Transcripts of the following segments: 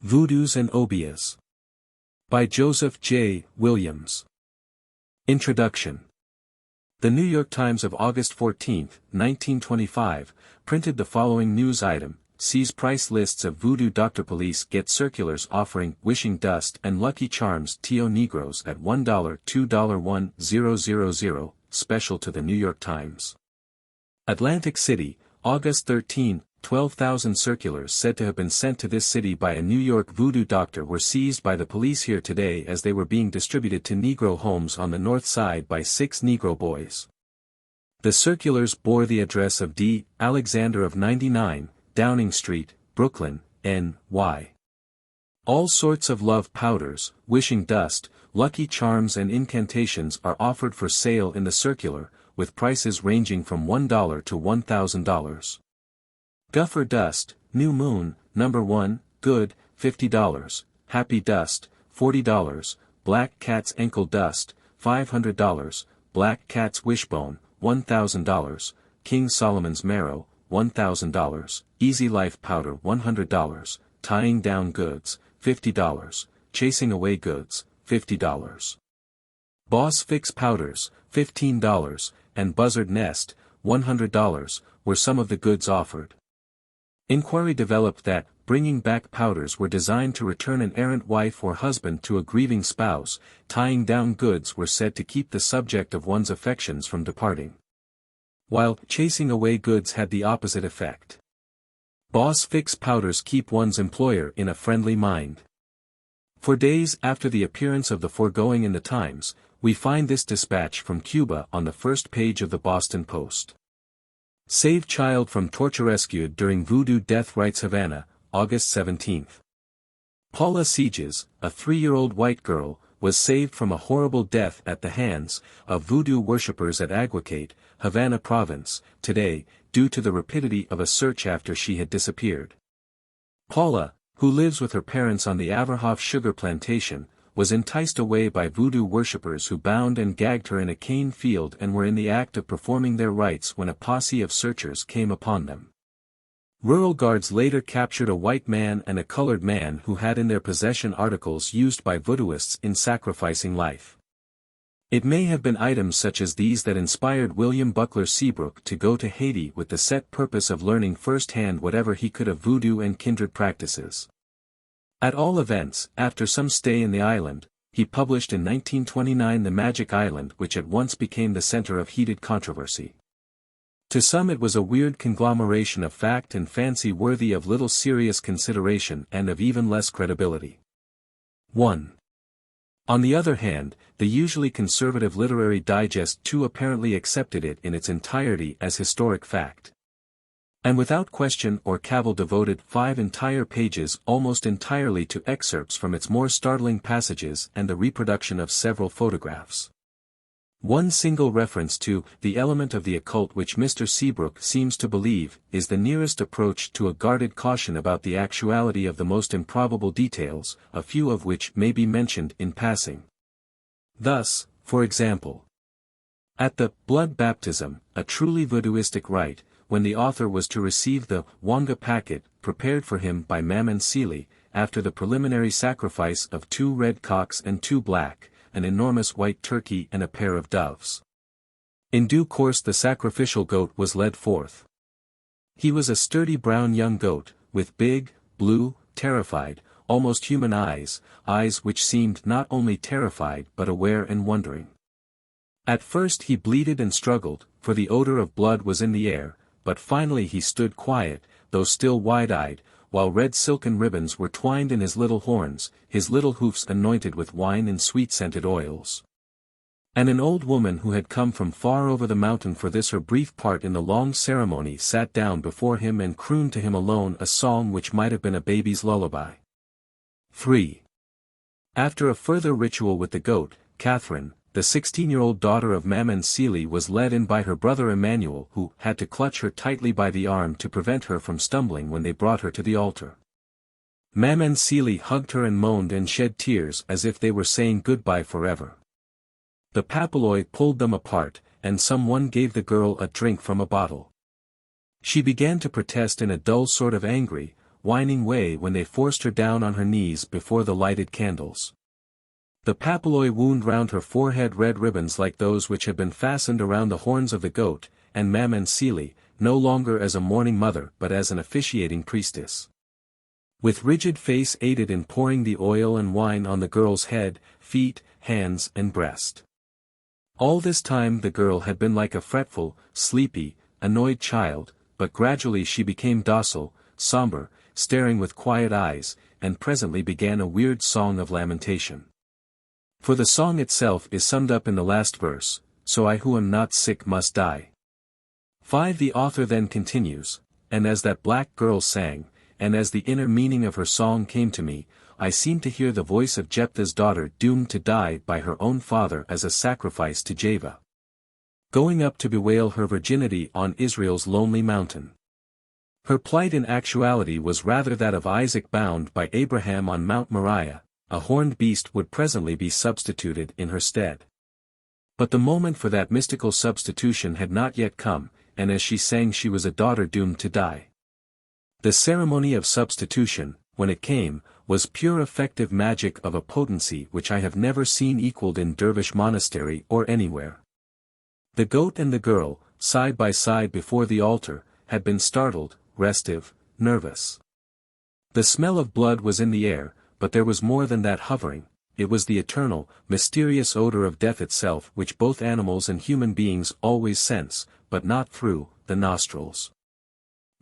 Voodoos and Obeahs. By Joseph J. Williams. Introduction. The New York Times of August 14, 1925, printed the following news item: sees price lists of voodoo doctor. Police get circulars offering wishing dust and lucky charms to Negroes at $1, $2, $1,000, special to the New York Times. Atlantic City, August 13, 12,000 circulars said to have been sent to this city by a New York voodoo doctor were seized by the police here today as they were being distributed to Negro homes on the north side by 6 Negro boys. The circulars bore the address of D. Alexander of 99, Downing Street, Brooklyn, N.Y. All sorts of love powders, wishing dust, lucky charms and incantations are offered for sale in the circular, with prices ranging from $1 to $1,000. Guffer Dust, New Moon, Number 1, Good, $50, Happy Dust, $40, Black Cat's Ankle Dust, $500, Black Cat's Wishbone, $1,000, King Solomon's Marrow, $1,000, Easy Life Powder $100, Tying Down Goods, $50, Chasing Away Goods, $50. Boss Fix Powders, $15, and Buzzard Nest, $100, were some of the goods offered. Inquiry developed that, bringing back powders were designed to return an errant wife or husband to a grieving spouse, tying down goods were said to keep the subject of one's affections from departing, while chasing away goods had the opposite effect. Boss Fix powders keep one's employer in a friendly mind. For days after the appearance of the foregoing in the Times, we find this dispatch from Cuba on the first page of the Boston Post. Save child from torture rescued during voodoo death rites. Havana, August 17. Paula Sieges, a 3-year-old white girl, was saved from a horrible death at the hands of voodoo worshippers at Aguacate, Havana Province, today, due to the rapidity of a search after she had disappeared. Paula, who lives with her parents on the Averhoff sugar plantation, was enticed away by voodoo worshippers who bound and gagged her in a cane field and were in the act of performing their rites when a posse of searchers came upon them. Rural guards later captured a white man and a colored man who had in their possession articles used by voodooists in sacrificing life. It may have been items such as these that inspired William Butler Seabrook to go to Haiti with the set purpose of learning firsthand whatever he could of voodoo and kindred practices. At all events, after some stay in the island, he published in 1929 The Magic Island, which at once became the center of heated controversy. To some it was a weird conglomeration of fact and fancy worthy of little serious consideration and of even less credibility. 1. On the other hand, the usually conservative Literary Digest too apparently accepted it in its entirety as historic fact, and without question or cavil devoted 5 entire pages almost entirely to excerpts from its more startling passages and the reproduction of several photographs. One single reference to the element of the occult which Mr. Seabrook seems to believe is the nearest approach to a guarded caution about the actuality of the most improbable details, a few of which may be mentioned in passing. Thus, for example, at the blood baptism, a truly voodooistic rite, when the author was to receive the wanga packet prepared for him by Mammon Sealy, after the preliminary sacrifice of 2 red cocks and 2 black, an enormous white turkey and a pair of doves. In due course the sacrificial goat was led forth. He was a sturdy brown young goat, with big, blue, terrified, almost human eyes which seemed not only terrified but aware and wondering. At first he bleated and struggled, for the odor of blood was in the air, but finally he stood quiet, though still wide-eyed, while red silken ribbons were twined in his little horns, his little hoofs anointed with wine and sweet-scented oils. And an old woman who had come from far over the mountain for this her brief part in the long ceremony sat down before him and crooned to him alone a song which might have been a baby's lullaby. 3. After a further ritual with the goat, Catherine, the 16-year-old daughter of Mammon Sealy, was led in by her brother Emmanuel, who had to clutch her tightly by the arm to prevent her from stumbling when they brought her to the altar. Mammon Sealy hugged her and moaned and shed tears as if they were saying goodbye forever. The papilloi pulled them apart, and someone gave the girl a drink from a bottle. She began to protest in a dull sort of angry, whining way when they forced her down on her knees before the lighted candles. The papilloi wound round her forehead red ribbons like those which had been fastened around the horns of the goat, and Maman Seely, no longer as a mourning mother but as an officiating priestess. With rigid face aided in pouring the oil and wine on the girl's head, feet, hands and breast. All this time the girl had been like a fretful, sleepy, annoyed child, but gradually she became docile, somber, staring with quiet eyes, and presently began a weird song of lamentation. For the song itself is summed up in the last verse, "So I who am not sick must die." 5. The author then continues, "And as that black girl sang, and as the inner meaning of her song came to me, I seemed to hear the voice of Jephthah's daughter doomed to die by her own father as a sacrifice to Jehovah, going up to bewail her virginity on Israel's lonely mountain. Her plight in actuality was rather that of Isaac bound by Abraham on Mount Moriah. A horned beast would presently be substituted in her stead. But the moment for that mystical substitution had not yet come, and as she sang she was a daughter doomed to die. The ceremony of substitution, when it came, was pure effective magic of a potency which I have never seen equaled in dervish monastery or anywhere. The goat and the girl, side by side before the altar, had been startled, restive, nervous. The smell of blood was in the air, but there was more than that hovering. It was the eternal, mysterious odor of death itself which both animals and human beings always sense, but not through the nostrils.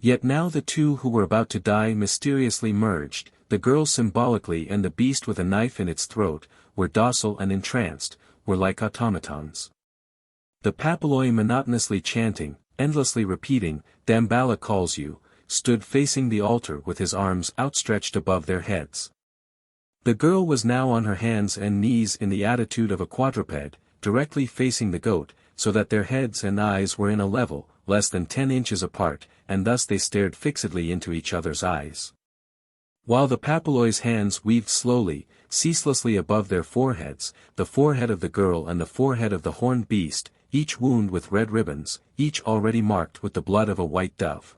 Yet now the two who were about to die mysteriously merged, the girl symbolically and the beast with a knife in its throat, were docile and entranced, were like automatons. The papilloi monotonously chanting, endlessly repeating, "Damballa calls you," stood facing the altar with his arms outstretched above their heads. The girl was now on her hands and knees in the attitude of a quadruped, directly facing the goat, so that their heads and eyes were in a level, less than 10 inches apart, and thus they stared fixedly into each other's eyes. While the papilloi's hands weaved slowly, ceaselessly above their foreheads, the forehead of the girl and the forehead of the horned beast, each wound with red ribbons, each already marked with the blood of a white dove.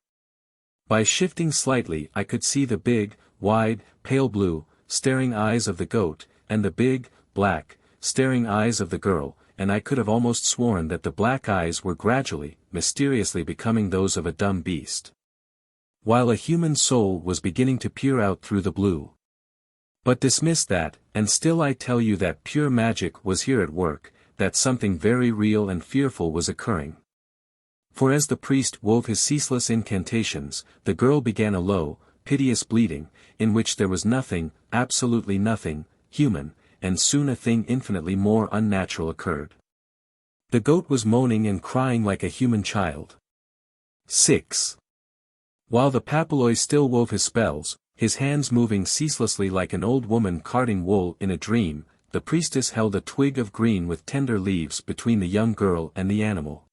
By shifting slightly I could see the big, wide, pale blue, staring eyes of the goat, and the big, black, staring eyes of the girl, and I could have almost sworn that the black eyes were gradually, mysteriously becoming those of a dumb beast, while a human soul was beginning to peer out through the blue. But dismiss that, and still I tell you that pure magic was here at work, that something very real and fearful was occurring. For as the priest wove his ceaseless incantations, the girl began a low, piteous bleating, in which there was nothing, absolutely nothing, human, and soon a thing infinitely more unnatural occurred. The goat was moaning and crying like a human child. 6. While the papilloi still wove his spells, his hands moving ceaselessly like an old woman carding wool in a dream, the priestess held a twig of green with tender leaves between the young girl and the animal.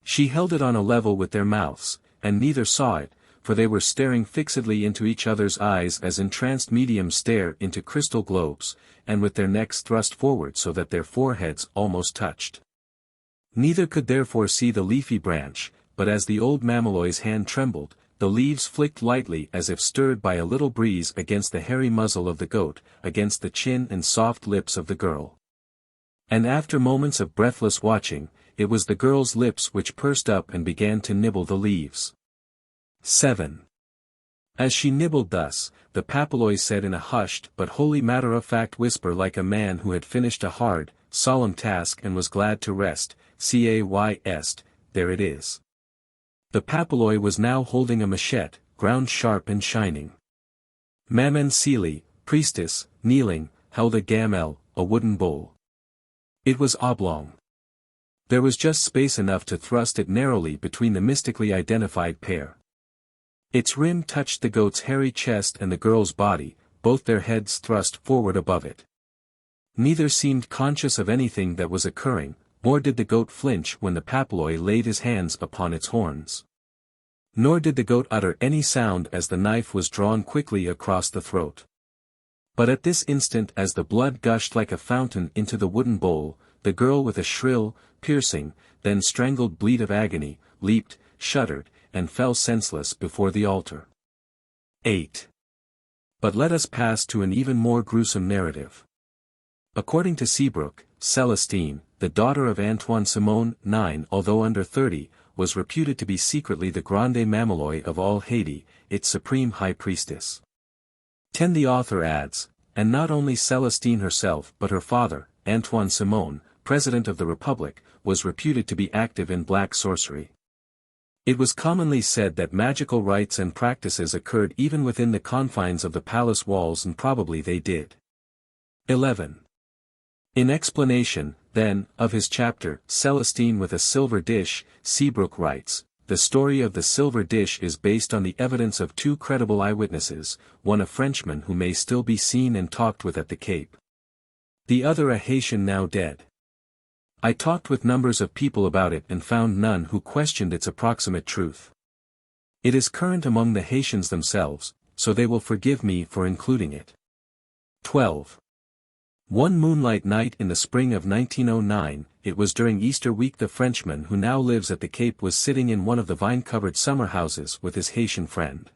She held it on a level with their mouths, and neither saw it, for they were staring fixedly into each other's eyes as entranced mediums stare into crystal globes, and with their necks thrust forward so that their foreheads almost touched. Neither could therefore see the leafy branch, but as the old mameloy's hand trembled, the leaves flicked lightly as if stirred by a little breeze against the hairy muzzle of the goat, against the chin and soft lips of the girl. And after moments of breathless watching, it was the girl's lips which pursed up and began to nibble the leaves. 7. As she nibbled thus, the papilloi said in a hushed but wholly matter-of-fact whisper like a man who had finished a hard, solemn task and was glad to rest, "Est, there it is." The papilloi was now holding a machete, ground sharp and shining. Maman Seely, priestess, kneeling, held a gamel, a wooden bowl. It was oblong. There was just space enough to thrust it narrowly between the mystically identified pair. Its rim touched the goat's hairy chest and the girl's body, both their heads thrust forward above it. Neither seemed conscious of anything that was occurring, nor did the goat flinch when the papilloi laid his hands upon its horns. Nor did the goat utter any sound as the knife was drawn quickly across the throat. But at this instant as the blood gushed like a fountain into the wooden bowl, the girl with a shrill, piercing, then strangled bleat of agony, leaped, shuddered, and fell senseless before the altar. 8. But let us pass to an even more gruesome narrative. According to Seabrook, Celestine, the daughter of Antoine Simon, 9, although under 30, was reputed to be secretly the grande mamaloi of all Haiti, its supreme high priestess. 10. The author adds, and not only Celestine herself but her father, Antoine Simon, President of the Republic, was reputed to be active in black sorcery. It was commonly said that magical rites and practices occurred even within the confines of the palace walls, and probably they did. 11. In explanation, then, of his chapter, Celestine with a Silver Dish, Seabrook writes, the story of the silver dish is based on the evidence of two credible eyewitnesses, one a Frenchman who may still be seen and talked with at the Cape. The other a Haitian now dead. I talked with numbers of people about it and found none who questioned its approximate truth. It is current among the Haitians themselves, so they will forgive me for including it. 12. One moonlight night in the spring of 1909, it was during Easter week, the Frenchman who now lives at the Cape was sitting in one of the vine-covered summer houses with his Haitian friend.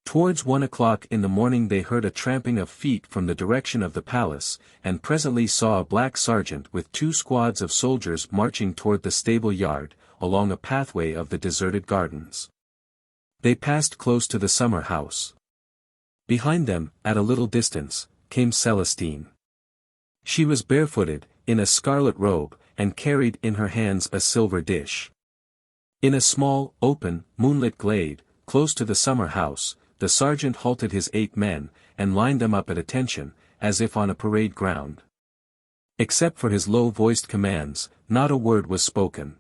Towards 1 o'clock in the morning they heard a tramping of feet from the direction of the palace, and presently saw a black sergeant with 2 squads of soldiers marching toward the stable yard, along a pathway of the deserted gardens. They passed close to the summer house. Behind them, at a little distance, came Celestine. She was barefooted, in a scarlet robe, and carried in her hands a silver dish. In a small, open, moonlit glade, close to the summer house, the sergeant halted his 8 men, and lined them up at attention, as if on a parade ground. Except for his low-voiced commands, not a word was spoken.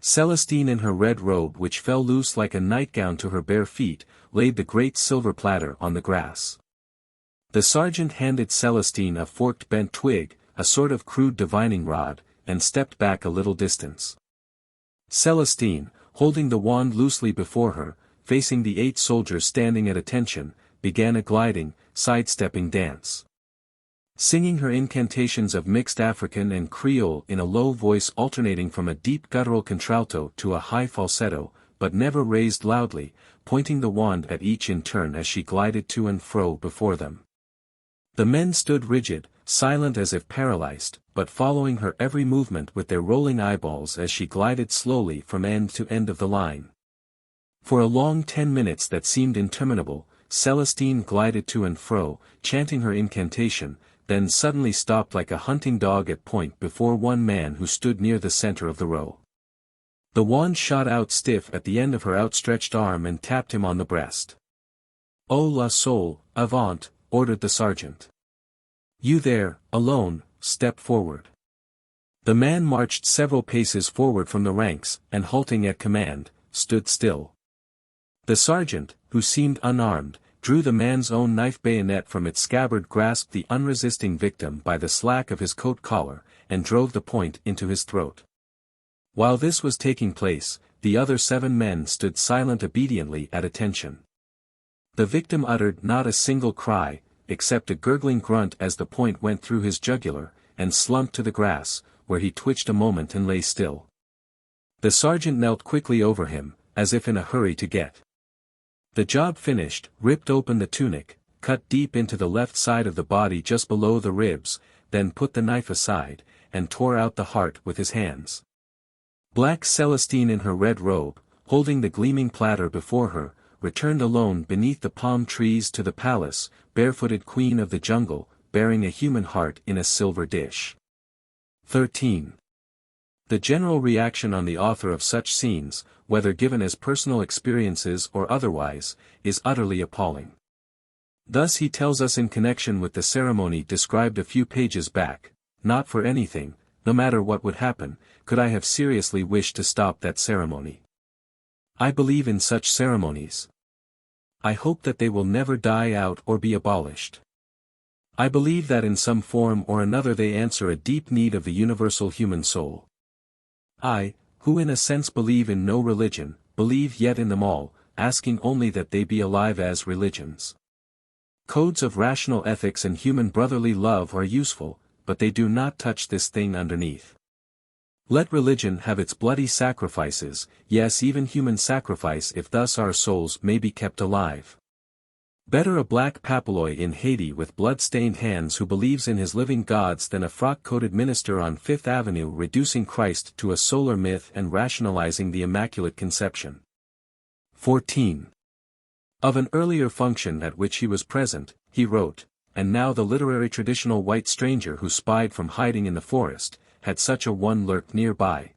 Celestine in her red robe, which fell loose like a nightgown to her bare feet, laid the great silver platter on the grass. The sergeant handed Celestine a forked bent twig, a sort of crude divining rod, and stepped back a little distance. Celestine, holding the wand loosely before her, facing the 8 soldiers standing at attention, began a gliding, sidestepping dance. Singing her incantations of mixed African and Creole in a low voice alternating from a deep guttural contralto to a high falsetto, but never raised loudly, pointing the wand at each in turn as she glided to and fro before them. The men stood rigid, silent as if paralyzed, but following her every movement with their rolling eyeballs as she glided slowly from end to end of the line. For a long 10 minutes that seemed interminable, Celestine glided to and fro, chanting her incantation, then suddenly stopped like a hunting dog at point before one man who stood near the center of the row. The wand shot out stiff at the end of her outstretched arm and tapped him on the breast. "Oh la soul, avant," ordered the sergeant. "You there, alone, step forward." The man marched several paces forward from the ranks, and halting at command, stood still. The sergeant, who seemed unarmed, drew the man's own knife bayonet from its scabbard, grasped the unresisting victim by the slack of his coat collar, and drove the point into his throat. While this was taking place, the other 7 men stood silent obediently at attention. The victim uttered not a single cry, except a gurgling grunt as the point went through his jugular, and slumped to the grass, where he twitched a moment and lay still. The sergeant knelt quickly over him, as if in a hurry to get the job finished, ripped open the tunic, cut deep into the left side of the body just below the ribs, then put the knife aside, and tore out the heart with his hands. Black Celestine in her red robe, holding the gleaming platter before her, returned alone beneath the palm trees to the palace, barefooted queen of the jungle, bearing a human heart in a silver dish. 13. The general reaction on the author of such scenes, whether given as personal experiences or otherwise, is utterly appalling. Thus he tells us in connection with the ceremony described a few pages back, "Not for anything, no matter what would happen, could I have seriously wished to stop that ceremony. I believe in such ceremonies. I hope that they will never die out or be abolished. I believe that in some form or another they answer a deep need of the universal human soul. I, who in a sense believe in no religion, believe yet in them all, asking only that they be alive as religions. Codes of rational ethics and human brotherly love are useful, but they do not touch this thing underneath. Let religion have its bloody sacrifices, yes, even human sacrifice, if thus our souls may be kept alive. Better a black papaloy in Haiti with blood-stained hands who believes in his living gods than a frock-coated minister on Fifth Avenue reducing Christ to a solar myth and rationalizing the Immaculate Conception. 14. Of an earlier function at which he was present, he wrote, "And now the literary traditional white stranger who spied from hiding in the forest, had such a one lurked nearby.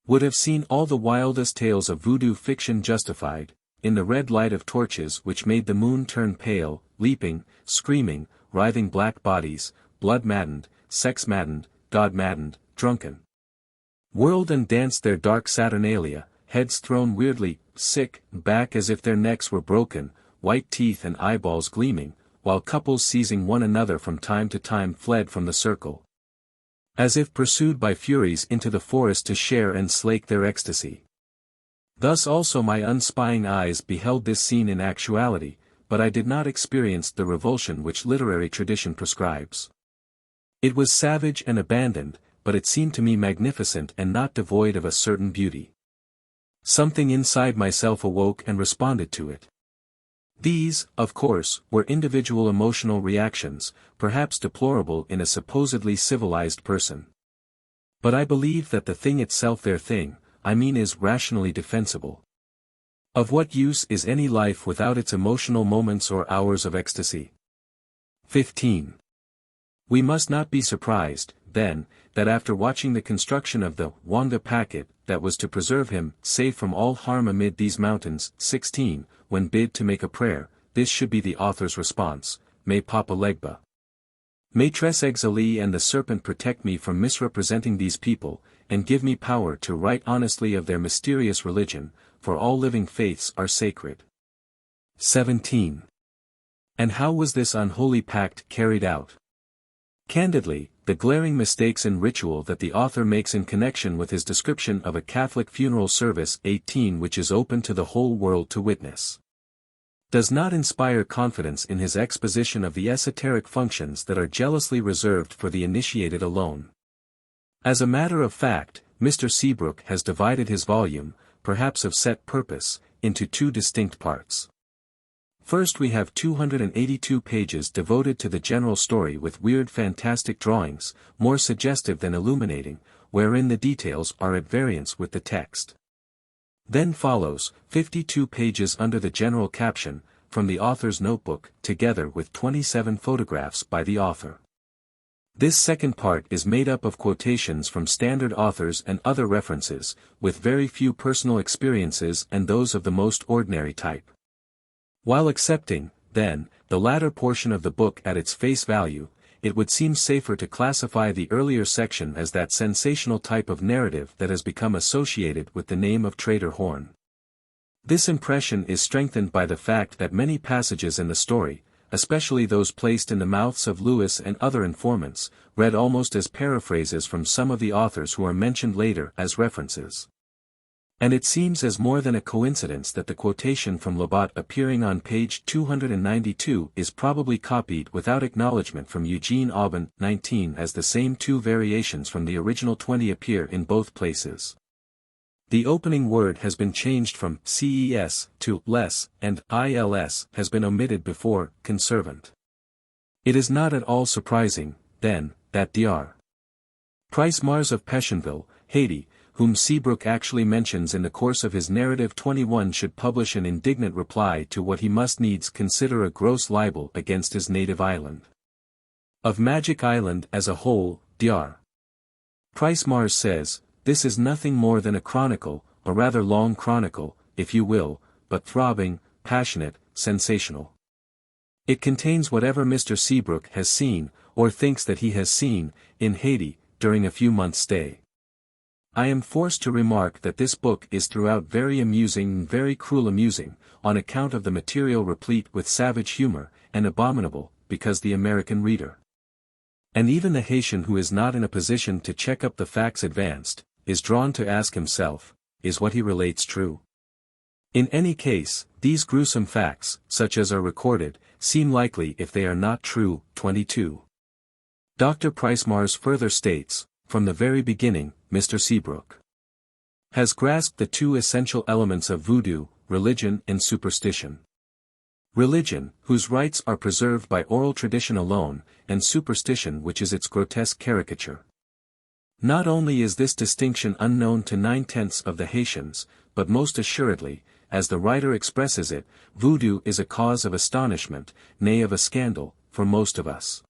Would have seen all the wildest tales of voodoo fiction justified, in the red light of torches which made the moon turn pale, leaping, screaming, writhing black bodies, blood-maddened, sex-maddened, God-maddened, drunken. Whirled and danced their dark saturnalia, heads thrown weirdly, sick, back as if their necks were broken, white teeth and eyeballs gleaming, while couples seizing one another from time to time fled from the circle. As if pursued by furies into the forest to share and slake their ecstasy. Thus also my unspying eyes beheld this scene in actuality, but I did not experience the revulsion which literary tradition prescribes. It was savage and abandoned, but it seemed to me magnificent and not devoid of a certain beauty. Something inside myself awoke and responded to it. These, of course, were individual emotional reactions, perhaps deplorable in a supposedly civilized person. But I believe that the thing itself their thing, I mean is rationally defensible. Of what use is any life without its emotional moments or hours of ecstasy? 15. We must not be surprised, then, that after watching the construction of the Whydah packet that was to preserve him safe from all harm amid these mountains, 16, when bid to make a prayer, this should be the author's response, May Papa Legba. Maîtresse Exalie and the Serpent protect me from misrepresenting these people, and give me power to write honestly of their mysterious religion, for all living faiths are sacred. 17. And how was this unholy pact carried out? Candidly, the glaring mistakes in ritual that the author makes in connection with his description of a Catholic funeral service 18 which is open to the whole world to witness, does not inspire confidence in his exposition of the esoteric functions that are jealously reserved for the initiated alone. As a matter of fact, Mr. Seabrook has divided his volume, perhaps of set purpose, into two distinct parts. First we have 282 pages devoted to the general story with weird fantastic drawings, more suggestive than illuminating, wherein the details are at variance with the text. Then follows 52 pages under the general caption, from the author's notebook, together with 27 photographs by the author. This second part is made up of quotations from standard authors and other references, with very few personal experiences and those of the most ordinary type. While accepting, then, the latter portion of the book at its face value, it would seem safer to classify the earlier section as that sensational type of narrative that has become associated with the name of Trader Horn. This impression is strengthened by the fact that many passages in the story, especially those placed in the mouths of Lewis and other informants, read almost as paraphrases from some of the authors who are mentioned later as references. And it seems as more than a coincidence that the quotation from Labat appearing on page 292 is probably copied without acknowledgement from Eugene Aubin, 19, as the same two variations from the original 20 appear in both places. The opening word has been changed from ces to less, and ils has been omitted before conservant. It is not at all surprising, then, that Dr. Price Mars of Pétionville, Haiti, whom Seabrook actually mentions in the course of his narrative 21 should publish an indignant reply to what he must needs consider a gross libel against his native island. Of Magic Island as a whole, Dr. Price Mars says, "This is nothing more than a chronicle, a rather long chronicle, if you will, but throbbing, passionate, sensational. It contains whatever Mr. Seabrook has seen, or thinks that he has seen, in Haiti, during a few months' stay. I am forced to remark that this book is throughout very amusing and very cruel amusing, on account of the material replete with savage humor, and abominable, because the American reader, and even the Haitian who is not in a position to check up the facts advanced, is drawn to ask himself, is what he relates true? In any case, these gruesome facts, such as are recorded, seem likely if they are not true. 22. Dr. Price Mars further states, from the very beginning, Mr. Seabrook has grasped the two essential elements of voodoo, religion and superstition. Religion, whose rites are preserved by oral tradition alone, and superstition which is its grotesque caricature. Not only is this distinction unknown to 9/10 of the Haitians, but most assuredly, as the writer expresses it, voodoo is a cause of astonishment, nay of a scandal, for most of us.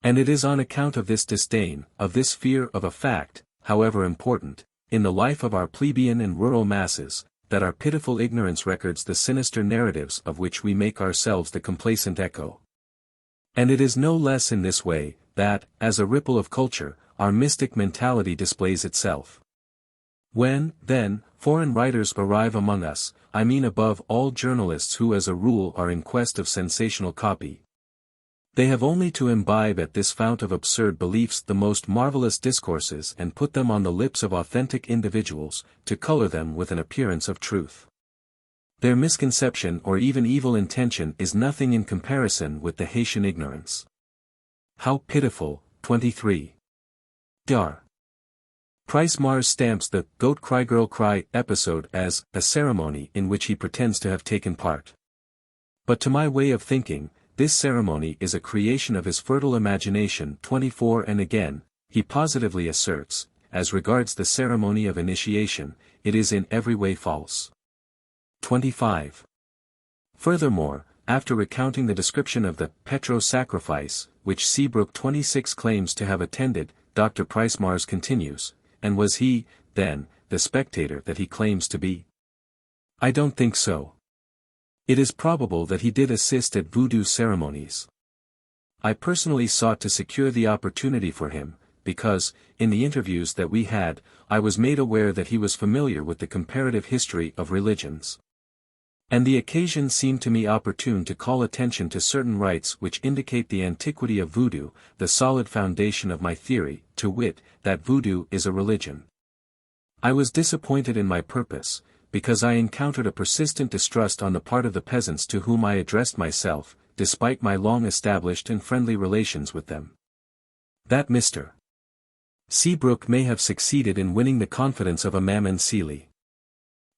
And it is on account of this disdain, of this fear of a fact, however important, in the life of our plebeian and rural masses, that our pitiful ignorance records the sinister narratives of which we make ourselves the complacent echo. And it is no less in this way, that, as a ripple of culture, our mystic mentality displays itself. When, then, foreign writers arrive among us, I mean above all journalists who as a rule are in quest of sensational copy, they have only to imbibe at this fount of absurd beliefs the most marvelous discourses and put them on the lips of authentic individuals, to color them with an appearance of truth. Their misconception or even evil intention is nothing in comparison with the Haitian ignorance. How pitiful. 23. Dar. Price Mars stamps the "Goat Cry Girl Cry" episode as a ceremony in which he pretends to have taken part. But to my way of thinking, this ceremony is a creation of his fertile imagination. 24. And again, he positively asserts, as regards the ceremony of initiation, it is in every way false. 25. Furthermore, after recounting the description of the Petro sacrifice, which Seabrook 26 claims to have attended, Dr. Price Mars continues, and was he, then, the spectator that he claims to be? I don't think so. It is probable that he did assist at voodoo ceremonies. I personally sought to secure the opportunity for him, because, in the interviews that we had, I was made aware that he was familiar with the comparative history of religions. And the occasion seemed to me opportune to call attention to certain rites which indicate the antiquity of voodoo, the solid foundation of my theory, to wit, that voodoo is a religion. I was disappointed in my purpose, because I encountered a persistent distrust on the part of the peasants to whom I addressed myself, despite my long-established and friendly relations with them. That Mr. Seabrook may have succeeded in winning the confidence of a Mammon Sealy.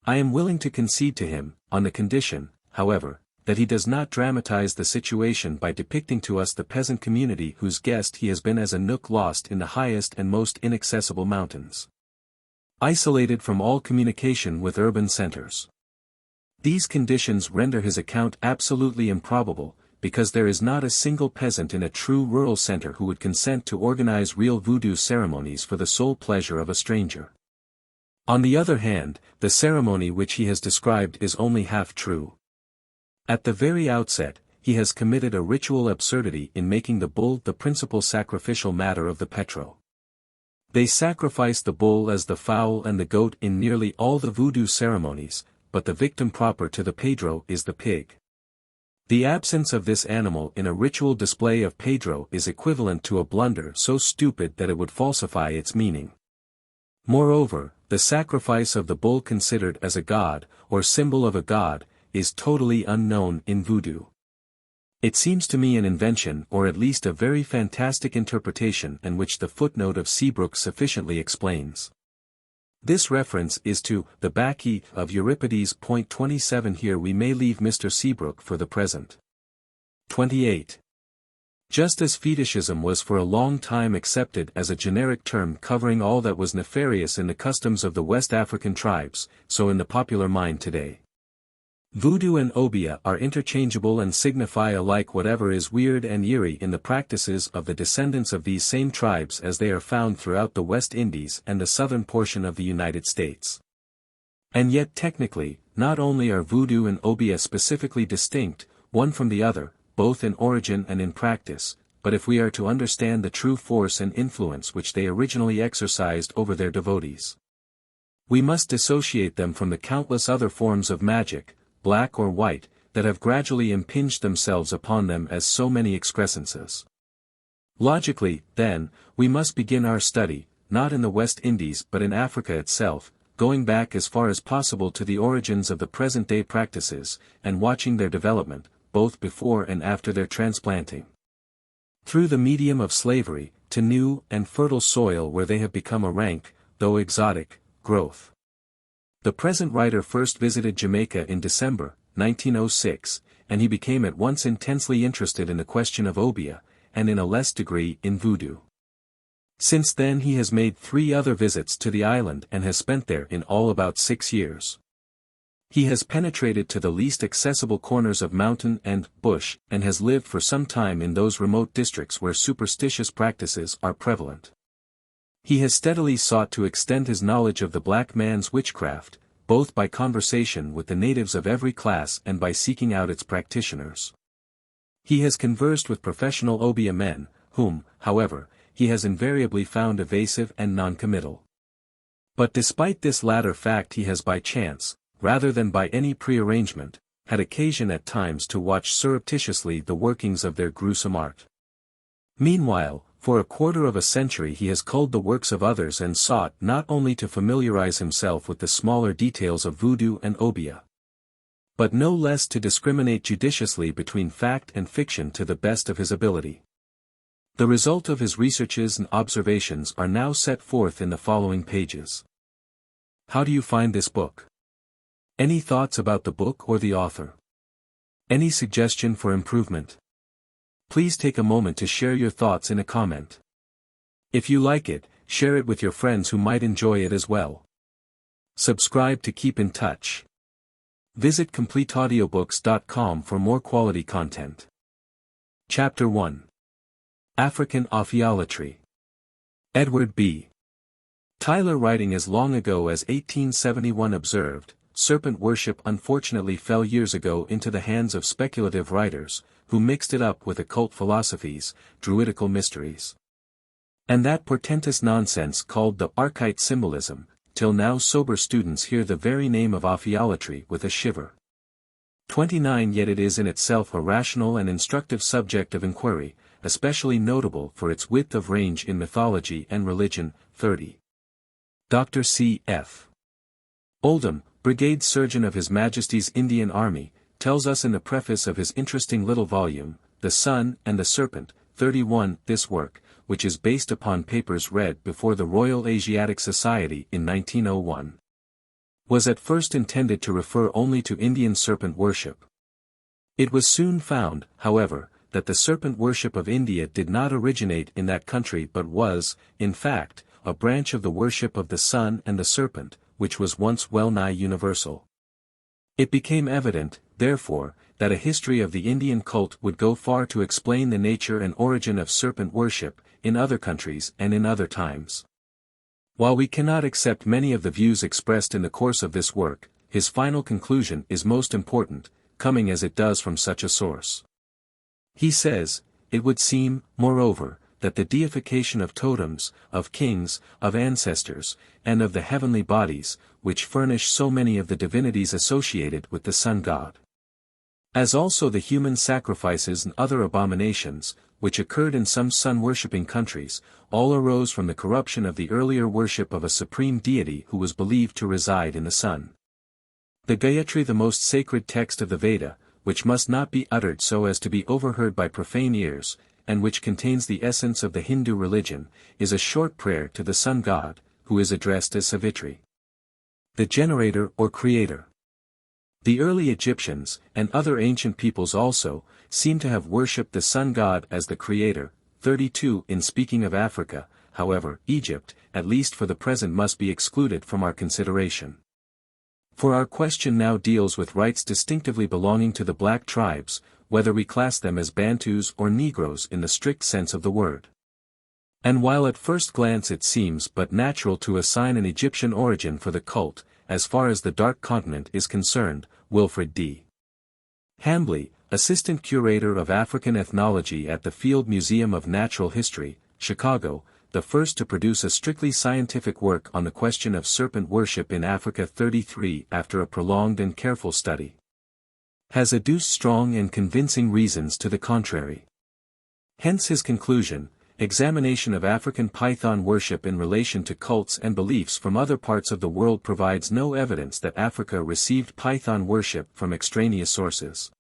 I am willing to concede to him, on the condition, however, that he does not dramatize the situation by depicting to us the peasant community whose guest he has been as a nook lost in the highest and most inaccessible mountains, isolated from all communication with urban centers. These conditions render his account absolutely improbable, because there is not a single peasant in a true rural center who would consent to organize real voodoo ceremonies for the sole pleasure of a stranger. On the other hand, the ceremony which he has described is only half true. At the very outset, he has committed a ritual absurdity in making the bull the principal sacrificial matter of the Petro. They sacrifice the bull as the fowl and the goat in nearly all the voodoo ceremonies, but the victim proper to the Pedro is the pig. The absence of this animal in a ritual display of Pedro is equivalent to a blunder so stupid that it would falsify its meaning. Moreover, the sacrifice of the bull considered as a god, or symbol of a god, is totally unknown in voodoo. It seems to me an invention or at least a very fantastic interpretation and which the footnote of Seabrook sufficiently explains. This reference is to the Bacchae of Euripides. 27. Here we may leave Mr. Seabrook for the present. 28. Just as fetishism was for a long time accepted as a generic term covering all that was nefarious in the customs of the West African tribes, so in the popular mind today, Voodoo and Obeah are interchangeable and signify alike whatever is weird and eerie in the practices of the descendants of these same tribes as they are found throughout the West Indies and the southern portion of the United States. And yet technically, not only are Voodoo and Obeah specifically distinct, one from the other, both in origin and in practice, but if we are to understand the true force and influence which they originally exercised over their devotees, we must dissociate them from the countless other forms of magic, black or white, that have gradually impinged themselves upon them as so many excrescences. Logically, then, we must begin our study, not in the West Indies but in Africa itself, going back as far as possible to the origins of the present-day practices, and watching their development, both before and after their transplanting through the medium of slavery, to new and fertile soil where they have become a rank, though exotic, growth. The present writer first visited Jamaica in December, 1906, and he became at once intensely interested in the question of Obeah, and in a less degree in Voodoo. Since then he has made 3 other visits to the island and has spent there in all about 6 years. He has penetrated to the least accessible corners of mountain and bush, and has lived for some time in those remote districts where superstitious practices are prevalent. He has steadily sought to extend his knowledge of the black man's witchcraft, both by conversation with the natives of every class and by seeking out its practitioners. He has conversed with professional Obeah men, whom, however, he has invariably found evasive and noncommittal. But despite this latter fact he has by chance, rather than by any prearrangement, had occasion at times to watch surreptitiously the workings of their gruesome art. Meanwhile, for a quarter of a century he has culled the works of others and sought not only to familiarize himself with the smaller details of Voodoo and Obeah, but no less to discriminate judiciously between fact and fiction to the best of his ability. The result of his researches and observations are now set forth in the following pages. How do you find this book? Any thoughts about the book or the author? Any suggestion for improvement? Please take a moment to share your thoughts in a comment. If you like it, share it with your friends who might enjoy it as well. Subscribe to keep in touch. Visit CompleteAudiobooks.com for more quality content. Chapter 1. African Ophiolatry. Edward B. Tyler, writing as long ago as 1871, observed, serpent worship unfortunately fell years ago into the hands of speculative writers, who mixed it up with occult philosophies, druidical mysteries, and that portentous nonsense called the archite symbolism, till now sober students hear the very name of Ophiolatry with a shiver. 29. Yet it is in itself a rational and instructive subject of inquiry, especially notable for its width of range in mythology and religion. 30. Dr. C. F. Oldham, Brigade Surgeon of His Majesty's Indian Army, tells us in the preface of his interesting little volume, The Sun and the Serpent. 31. This work, which is based upon papers read before the Royal Asiatic Society in 1901, was at first intended to refer only to Indian serpent worship. It was soon found, however, that the serpent worship of India did not originate in that country but was, in fact, a branch of the worship of the sun and the serpent, which was once well nigh universal. It became evident, therefore, that a history of the Indian cult would go far to explain the nature and origin of serpent worship, in other countries and in other times. While we cannot accept many of the views expressed in the course of this work, his final conclusion is most important, coming as it does from such a source. He says, it would seem, moreover, that the deification of totems, of kings, of ancestors, and of the heavenly bodies, which furnish so many of the divinities associated with the sun god, as also the human sacrifices and other abominations, which occurred in some sun-worshipping countries, all arose from the corruption of the earlier worship of a supreme deity who was believed to reside in the sun. The Gayatri, the most sacred text of the Veda, which must not be uttered so as to be overheard by profane ears, and which contains the essence of the Hindu religion, is a short prayer to the sun god, who is addressed as Savitri, the generator or creator. The early Egyptians, and other ancient peoples also, seem to have worshipped the sun god as the creator. 32. In speaking of Africa, however, Egypt, at least for the present, must be excluded from our consideration. For our question now deals with rites distinctively belonging to the black tribes, whether we class them as Bantus or Negroes in the strict sense of the word. And while at first glance it seems but natural to assign an Egyptian origin for the cult, as far as the Dark Continent is concerned, Wilfred D. Hambley, Assistant Curator of African Ethnology at the Field Museum of Natural History, Chicago, the first to produce a strictly scientific work on the question of serpent worship in Africa. 33. After a prolonged and careful study, has adduced strong and convincing reasons to the contrary. Hence his conclusion, examination of African python worship in relation to cults and beliefs from other parts of the world provides no evidence that Africa received python worship from extraneous sources.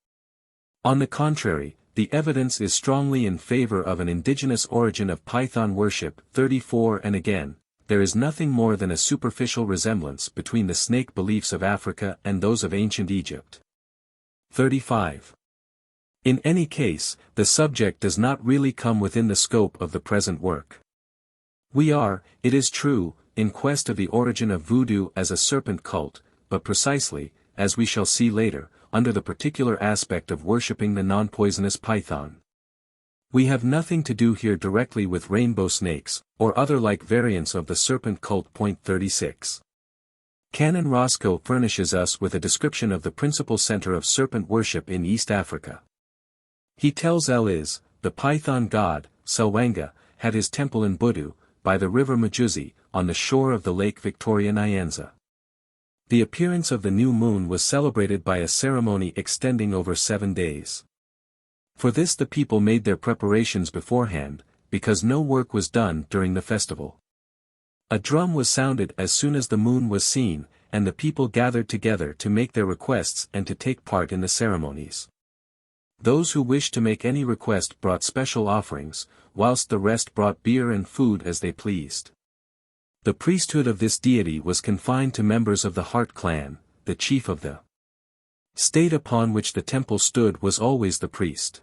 On the contrary, the evidence is strongly in favor of an indigenous origin of python worship. 34. And again, there is nothing more than a superficial resemblance between the snake beliefs of Africa and those of ancient Egypt. 35. In any case, the subject does not really come within the scope of the present work. We are, it is true, in quest of the origin of voodoo as a serpent cult, but precisely, as we shall see later, under the particular aspect of worshipping the non-poisonous python. We have nothing to do here directly with rainbow snakes, or other like variants of the serpent cult. Point 36. Canon Roscoe furnishes us with a description of the principal center of serpent worship in East Africa. He tells Is, the python god, Selwanga, had his temple in Voodoo, by the river Majuzi, on the shore of the Lake Victoria Nyanza. The appearance of the new moon was celebrated by a ceremony extending over 7 days. For this the people made their preparations beforehand, because no work was done during the festival. A drum was sounded as soon as the moon was seen, and the people gathered together to make their requests and to take part in the ceremonies. Those who wished to make any request brought special offerings, whilst the rest brought beer and food as they pleased. The priesthood of this deity was confined to members of the Heart clan. The chief of the state upon which the temple stood was always the priest.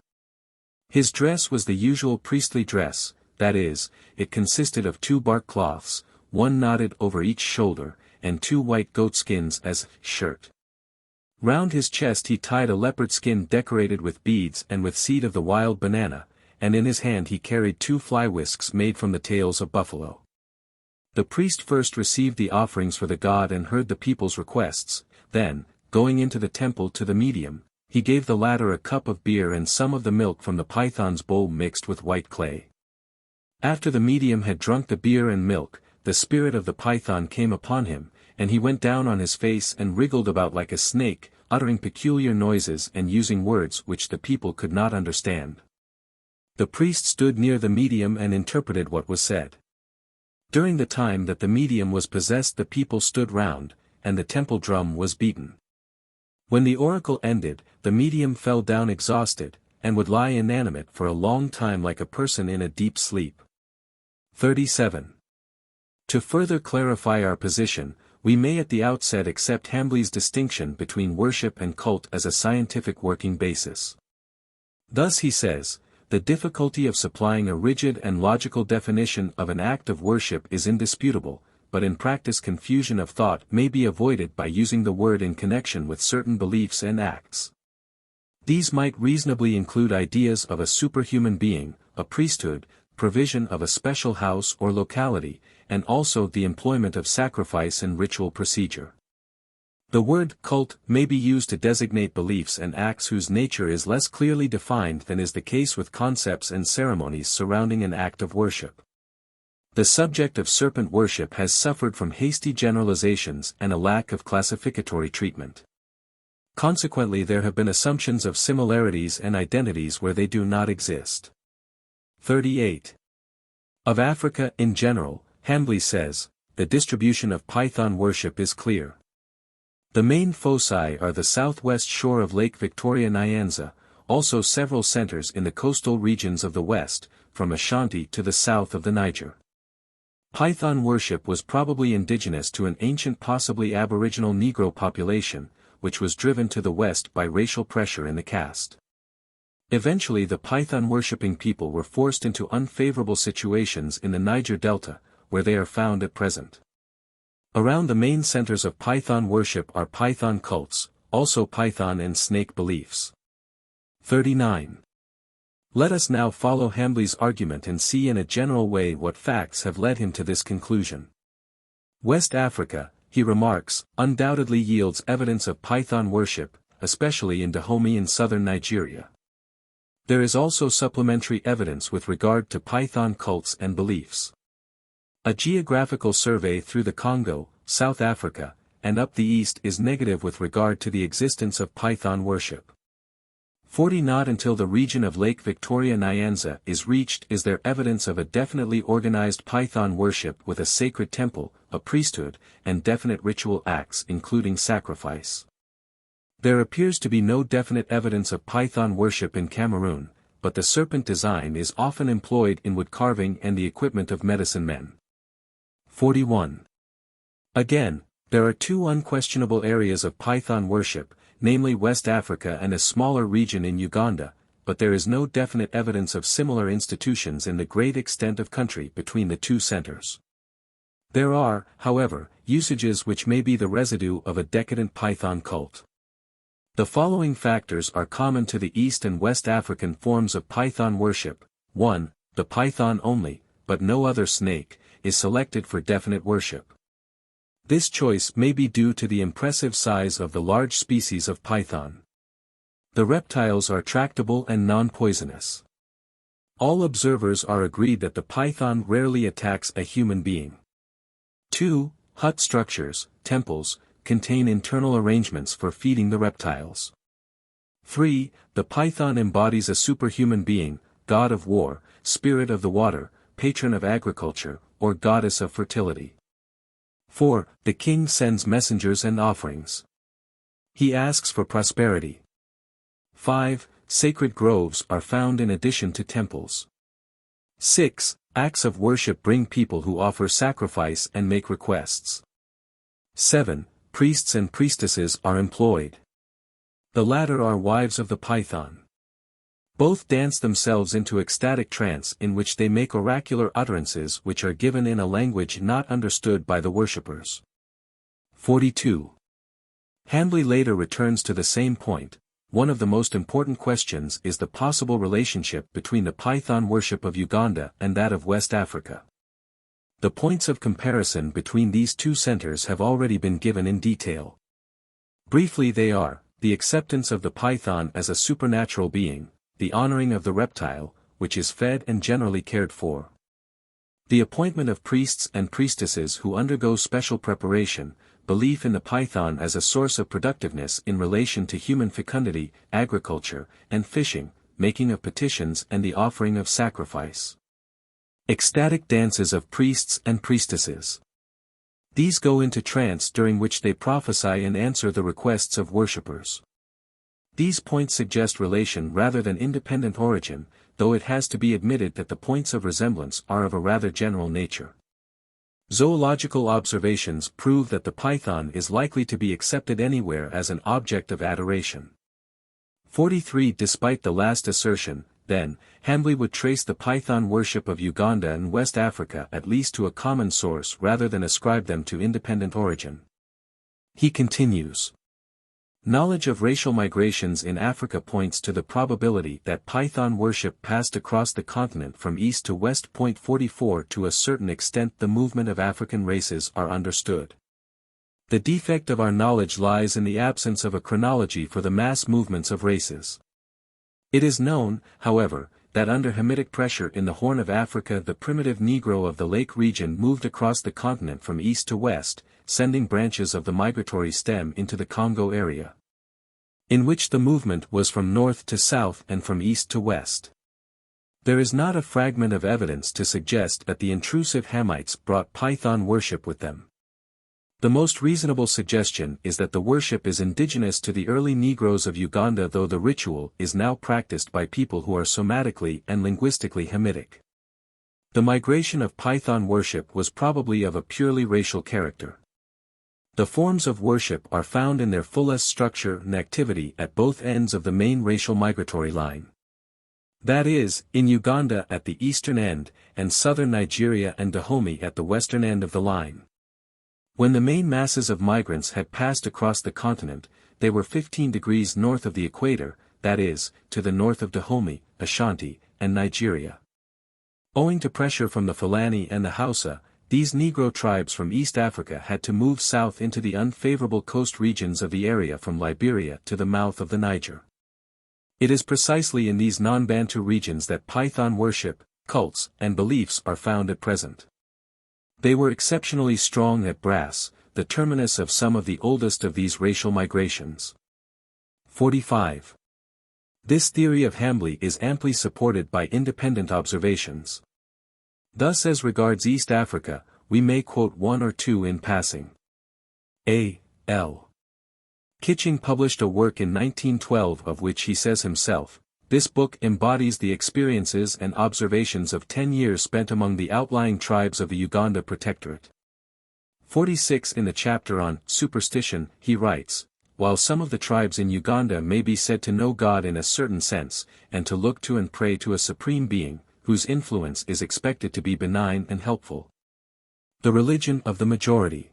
His dress was the usual priestly dress, that is, it consisted of 2 bark cloths, one knotted over each shoulder, and 2 white goatskins as shirt. Round his chest he tied a leopard skin decorated with beads and with seed of the wild banana, and in his hand he carried 2 fly whisks made from the tails of buffalo. The priest first received the offerings for the god and heard the people's requests, then, going into the temple to the medium, he gave the latter a cup of beer and some of the milk from the python's bowl mixed with white clay. After the medium had drunk the beer and milk, the spirit of the python came upon him, and he went down on his face and wriggled about like a snake, uttering peculiar noises and using words which the people could not understand. The priest stood near the medium and interpreted what was said. During the time that the medium was possessed the people stood round, and the temple drum was beaten. When the oracle ended, the medium fell down exhausted, and would lie inanimate for a long time like a person in a deep sleep. 37. To further clarify our position, we may at the outset accept Hambley's distinction between worship and cult as a scientific working basis. Thus he says, the difficulty of supplying a rigid and logical definition of an act of worship is indisputable, but in practice confusion of thought may be avoided by using the word in connection with certain beliefs and acts. These might reasonably include ideas of a superhuman being, a priesthood, provision of a special house or locality, and also the employment of sacrifice and ritual procedure. The word cult may be used to designate beliefs and acts whose nature is less clearly defined than is the case with concepts and ceremonies surrounding an act of worship. The subject of serpent worship has suffered from hasty generalizations and a lack of classificatory treatment. Consequently there have been assumptions of similarities and identities where they do not exist. 38. Of Africa in general, Hambley says, the distribution of python worship is clear. The main foci are the southwest shore of Lake Victoria Nyanza, also several centers in the coastal regions of the west, from Ashanti to the south of the Niger. Python worship was probably indigenous to an ancient possibly aboriginal Negro population, which was driven to the west by racial pressure in the caste. Eventually the python-worshipping people were forced into unfavorable situations in the Niger Delta, where they are found at present. Around the main centers of python worship are python cults, also python and snake beliefs. 39. Let us now follow Hambley's argument and see in a general way what facts have led him to this conclusion. West Africa, he remarks, undoubtedly yields evidence of python worship, especially in Dahomey in southern Nigeria. There is also supplementary evidence with regard to python cults and beliefs. A geographical survey through the Congo, South Africa, and up the east is negative with regard to the existence of python worship. 40 Not until the region of Lake Victoria Nyanza is reached is there evidence of a definitely organized python worship with a sacred temple, a priesthood, and definite ritual acts including sacrifice. There appears to be no definite evidence of python worship in Cameroon, but the serpent design is often employed in wood carving and the equipment of medicine men. 41. Again, there are 2 unquestionable areas of python worship, namely West Africa and a smaller region in Uganda, but there is no definite evidence of similar institutions in the great extent of country between the two centers. There are, however, usages which may be the residue of a decadent python cult. The following factors are common to the East and West African forms of python worship. 1. The python only, but no other snake, is selected for definite worship. This choice may be due to the impressive size of the large species of python. The reptiles are tractable and non-poisonous. All observers are agreed that the python rarely attacks a human being. 2. Hut structures, temples, contain internal arrangements for feeding the reptiles. 3. The python embodies a superhuman being, god of war, spirit of the water, patron of agriculture, or goddess of fertility. 4. The king sends messengers and offerings. He asks for prosperity. 5. Sacred groves are found in addition to temples. 6. Acts of worship bring people who offer sacrifice and make requests. 7. Priests and priestesses are employed. The latter are wives of the python. Both dance themselves into ecstatic trance in which they make oracular utterances which are given in a language not understood by the worshippers. 42. Hambly later returns to the same point. One of the most important questions is the possible relationship between the python worship of Uganda and that of West Africa. The points of comparison between these two centers have already been given in detail. Briefly they are, the acceptance of the python as a supernatural being, the honoring of the reptile, which is fed and generally cared for. The appointment of priests and priestesses who undergo special preparation, belief in the python as a source of productiveness in relation to human fecundity, agriculture, and fishing, making of petitions and the offering of sacrifice. Ecstatic dances of priests and priestesses. These go into trance during which they prophesy and answer the requests of worshippers. These points suggest relation rather than independent origin, though it has to be admitted that the points of resemblance are of a rather general nature. Zoological observations prove that the python is likely to be accepted anywhere as an object of adoration. 43. Despite the last assertion, then, Hambly would trace the python worship of Uganda and West Africa at least to a common source rather than ascribe them to independent origin. He continues. Knowledge of racial migrations in Africa points to the probability that python worship passed across the continent from east to west. 44. To a certain extent the movement of African races are understood. The defect of our knowledge lies in the absence of a chronology for the mass movements of races. It is known, however, that under Hamitic pressure in the Horn of Africa the primitive Negro of the Lake region moved across the continent from east to west, sending branches of the migratory stem into the Congo area, in which the movement was from north to south and from east to west. There is not a fragment of evidence to suggest that the intrusive Hamites brought python worship with them. The most reasonable suggestion is that the worship is indigenous to the early Negroes of Uganda, though the ritual is now practiced by people who are somatically and linguistically Hamitic. The migration of python worship was probably of a purely racial character. The forms of worship are found in their fullest structure and activity at both ends of the main racial migratory line. That is, in Uganda at the eastern end, and southern Nigeria and Dahomey at the western end of the line. When the main masses of migrants had passed across the continent, they were 15 degrees north of the equator, that is, to the north of Dahomey, Ashanti, and Nigeria. Owing to pressure from the Fulani and the Hausa, these Negro tribes from East Africa had to move south into the unfavorable coast regions of the area from Liberia to the mouth of the Niger. It is precisely in these non-Bantu regions that python worship, cults, and beliefs are found at present. They were exceptionally strong at Brass, the terminus of some of the oldest of these racial migrations. 45. This theory of Hambly is amply supported by independent observations. Thus as regards East Africa, we may quote one or two in passing. A. L. Kitching published a work in 1912 of which he says himself, "This book embodies the experiences and observations of 10 years spent among the outlying tribes of the Uganda Protectorate." 46. In the chapter on superstition, he writes, while some of the tribes in Uganda may be said to know God in a certain sense, and to look to and pray to a supreme being, whose influence is expected to be benign and helpful. The religion of the majority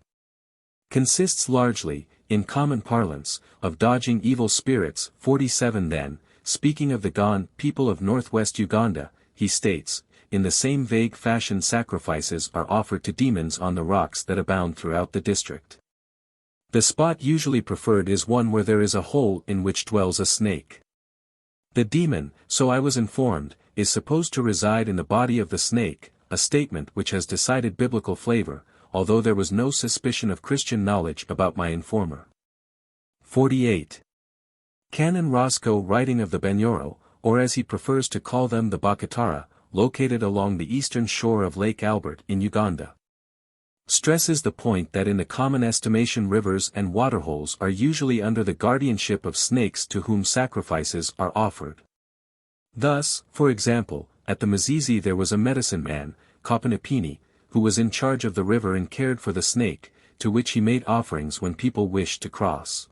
consists largely, in common parlance, of dodging evil spirits. 47 Then, speaking of the Gan people of northwest Uganda, he states, in the same vague fashion sacrifices are offered to demons on the rocks that abound throughout the district. The spot usually preferred is one where there is a hole in which dwells a snake. The demon, so I was informed, is supposed to reside in the body of the snake, a statement which has decided biblical flavor, although there was no suspicion of Christian knowledge about my informer. 48. Canon Roscoe, writing of the Banyoro, or as he prefers to call them the Bakatara, located along the eastern shore of Lake Albert in Uganda, stresses the point that in the common estimation rivers and waterholes are usually under the guardianship of snakes to whom sacrifices are offered. Thus, for example, at the Mazizi there was a medicine man, Kopanipini, who was in charge of the river and cared for the snake, to which he made offerings when people wished to cross.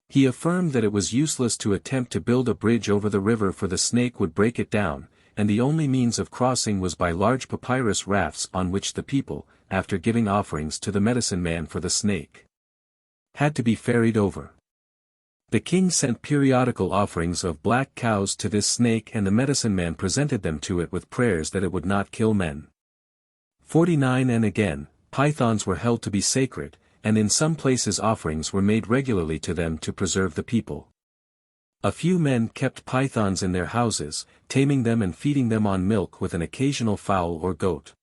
He affirmed that it was useless to attempt to build a bridge over the river, for the snake would break it down, and the only means of crossing was by large papyrus rafts on which the people, after giving offerings to the medicine man for the snake, had to be ferried over. The king sent periodical offerings of black cows to this snake, and the medicine man presented them to it with prayers that it would not kill men. 49 And again, pythons were held to be sacred, and in some places offerings were made regularly to them to preserve the people. A few men kept pythons in their houses, taming them and feeding them on milk with an occasional fowl or goat.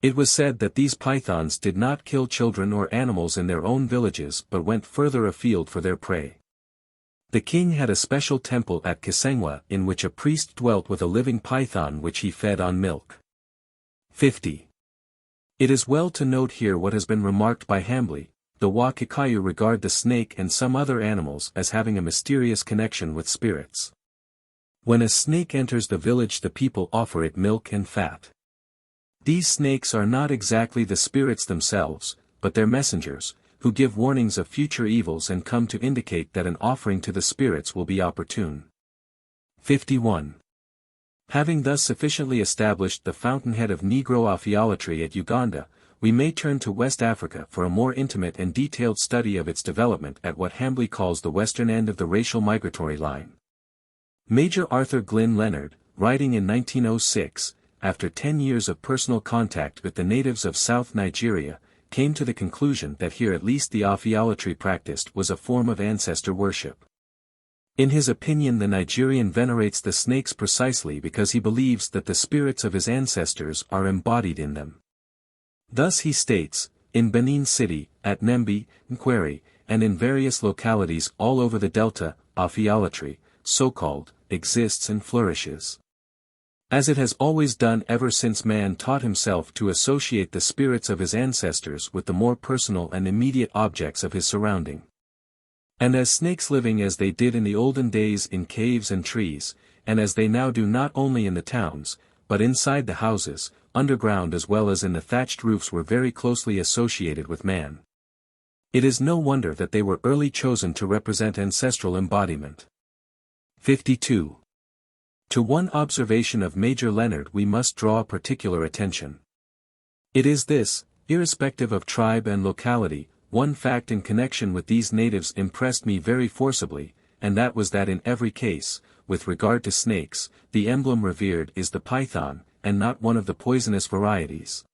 It was said that these pythons did not kill children or animals in their own villages but went further afield for their prey. The king had a special temple at Kisengwa in which a priest dwelt with a living python which he fed on milk. 50. It is well to note here what has been remarked by Hambly: the Wa Kikayu regard the snake and some other animals as having a mysterious connection with spirits. When a snake enters the village, the people offer it milk and fat. These snakes are not exactly the spirits themselves, but their messengers, who give warnings of future evils and come to indicate that an offering to the spirits will be opportune. 51. Having thus sufficiently established the fountainhead of Negro Ophiolatry at Uganda, we may turn to West Africa for a more intimate and detailed study of its development at what Hambly calls the western end of the racial migratory line. Major Arthur Glynn Leonard, writing in 1906, after 10 years of personal contact with the natives of South Nigeria, came to the conclusion that here at least the Ophiolatry practiced was a form of ancestor worship. In his opinion, the Nigerian venerates the snakes precisely because he believes that the spirits of his ancestors are embodied in them. Thus he states, in Benin City, at Nembi, Nkweri, and in various localities all over the Delta, Ophiolatry, so-called, exists and flourishes. As it has always done ever since man taught himself to associate the spirits of his ancestors with the more personal and immediate objects of his surrounding. And as snakes living as they did in the olden days in caves and trees, and as they now do not only in the towns, but inside the houses, underground as well as in the thatched roofs, were very closely associated with man, it is no wonder that they were early chosen to represent ancestral embodiment. 52. To one observation of Major Leonard we must draw particular attention. It is this: irrespective of tribe and locality, one fact in connection with these natives impressed me very forcibly, and that was that in every case, with regard to snakes, the emblem revered is the python, and not one of the poisonous varieties,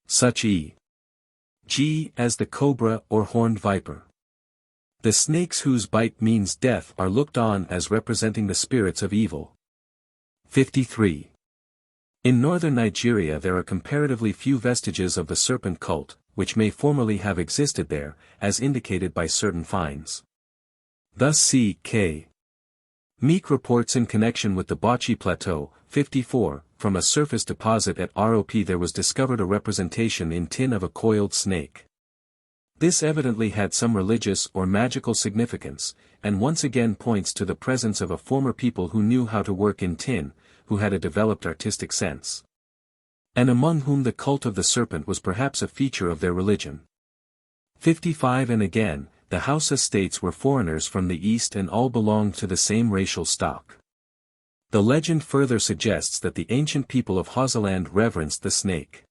such e.g. as the cobra or horned viper. The snakes whose bite means death are looked on as representing the spirits of evil. 53. In northern Nigeria there are comparatively few vestiges of the serpent cult, which may formerly have existed there, as indicated by certain finds. Thus C.K. Meek reports in connection with the Bauchi Plateau, 54, from a surface deposit at ROP there was discovered a representation in tin of a coiled snake. This evidently had some religious or magical significance, and once again points to the presence of a former people who knew how to work in tin, who had a developed artistic sense, and among whom the cult of the serpent was perhaps a feature of their religion. 55. And again, the Hausa states were foreigners from the east and all belonged to the same racial stock. The legend further suggests that the ancient people of Hausaland reverenced the snake.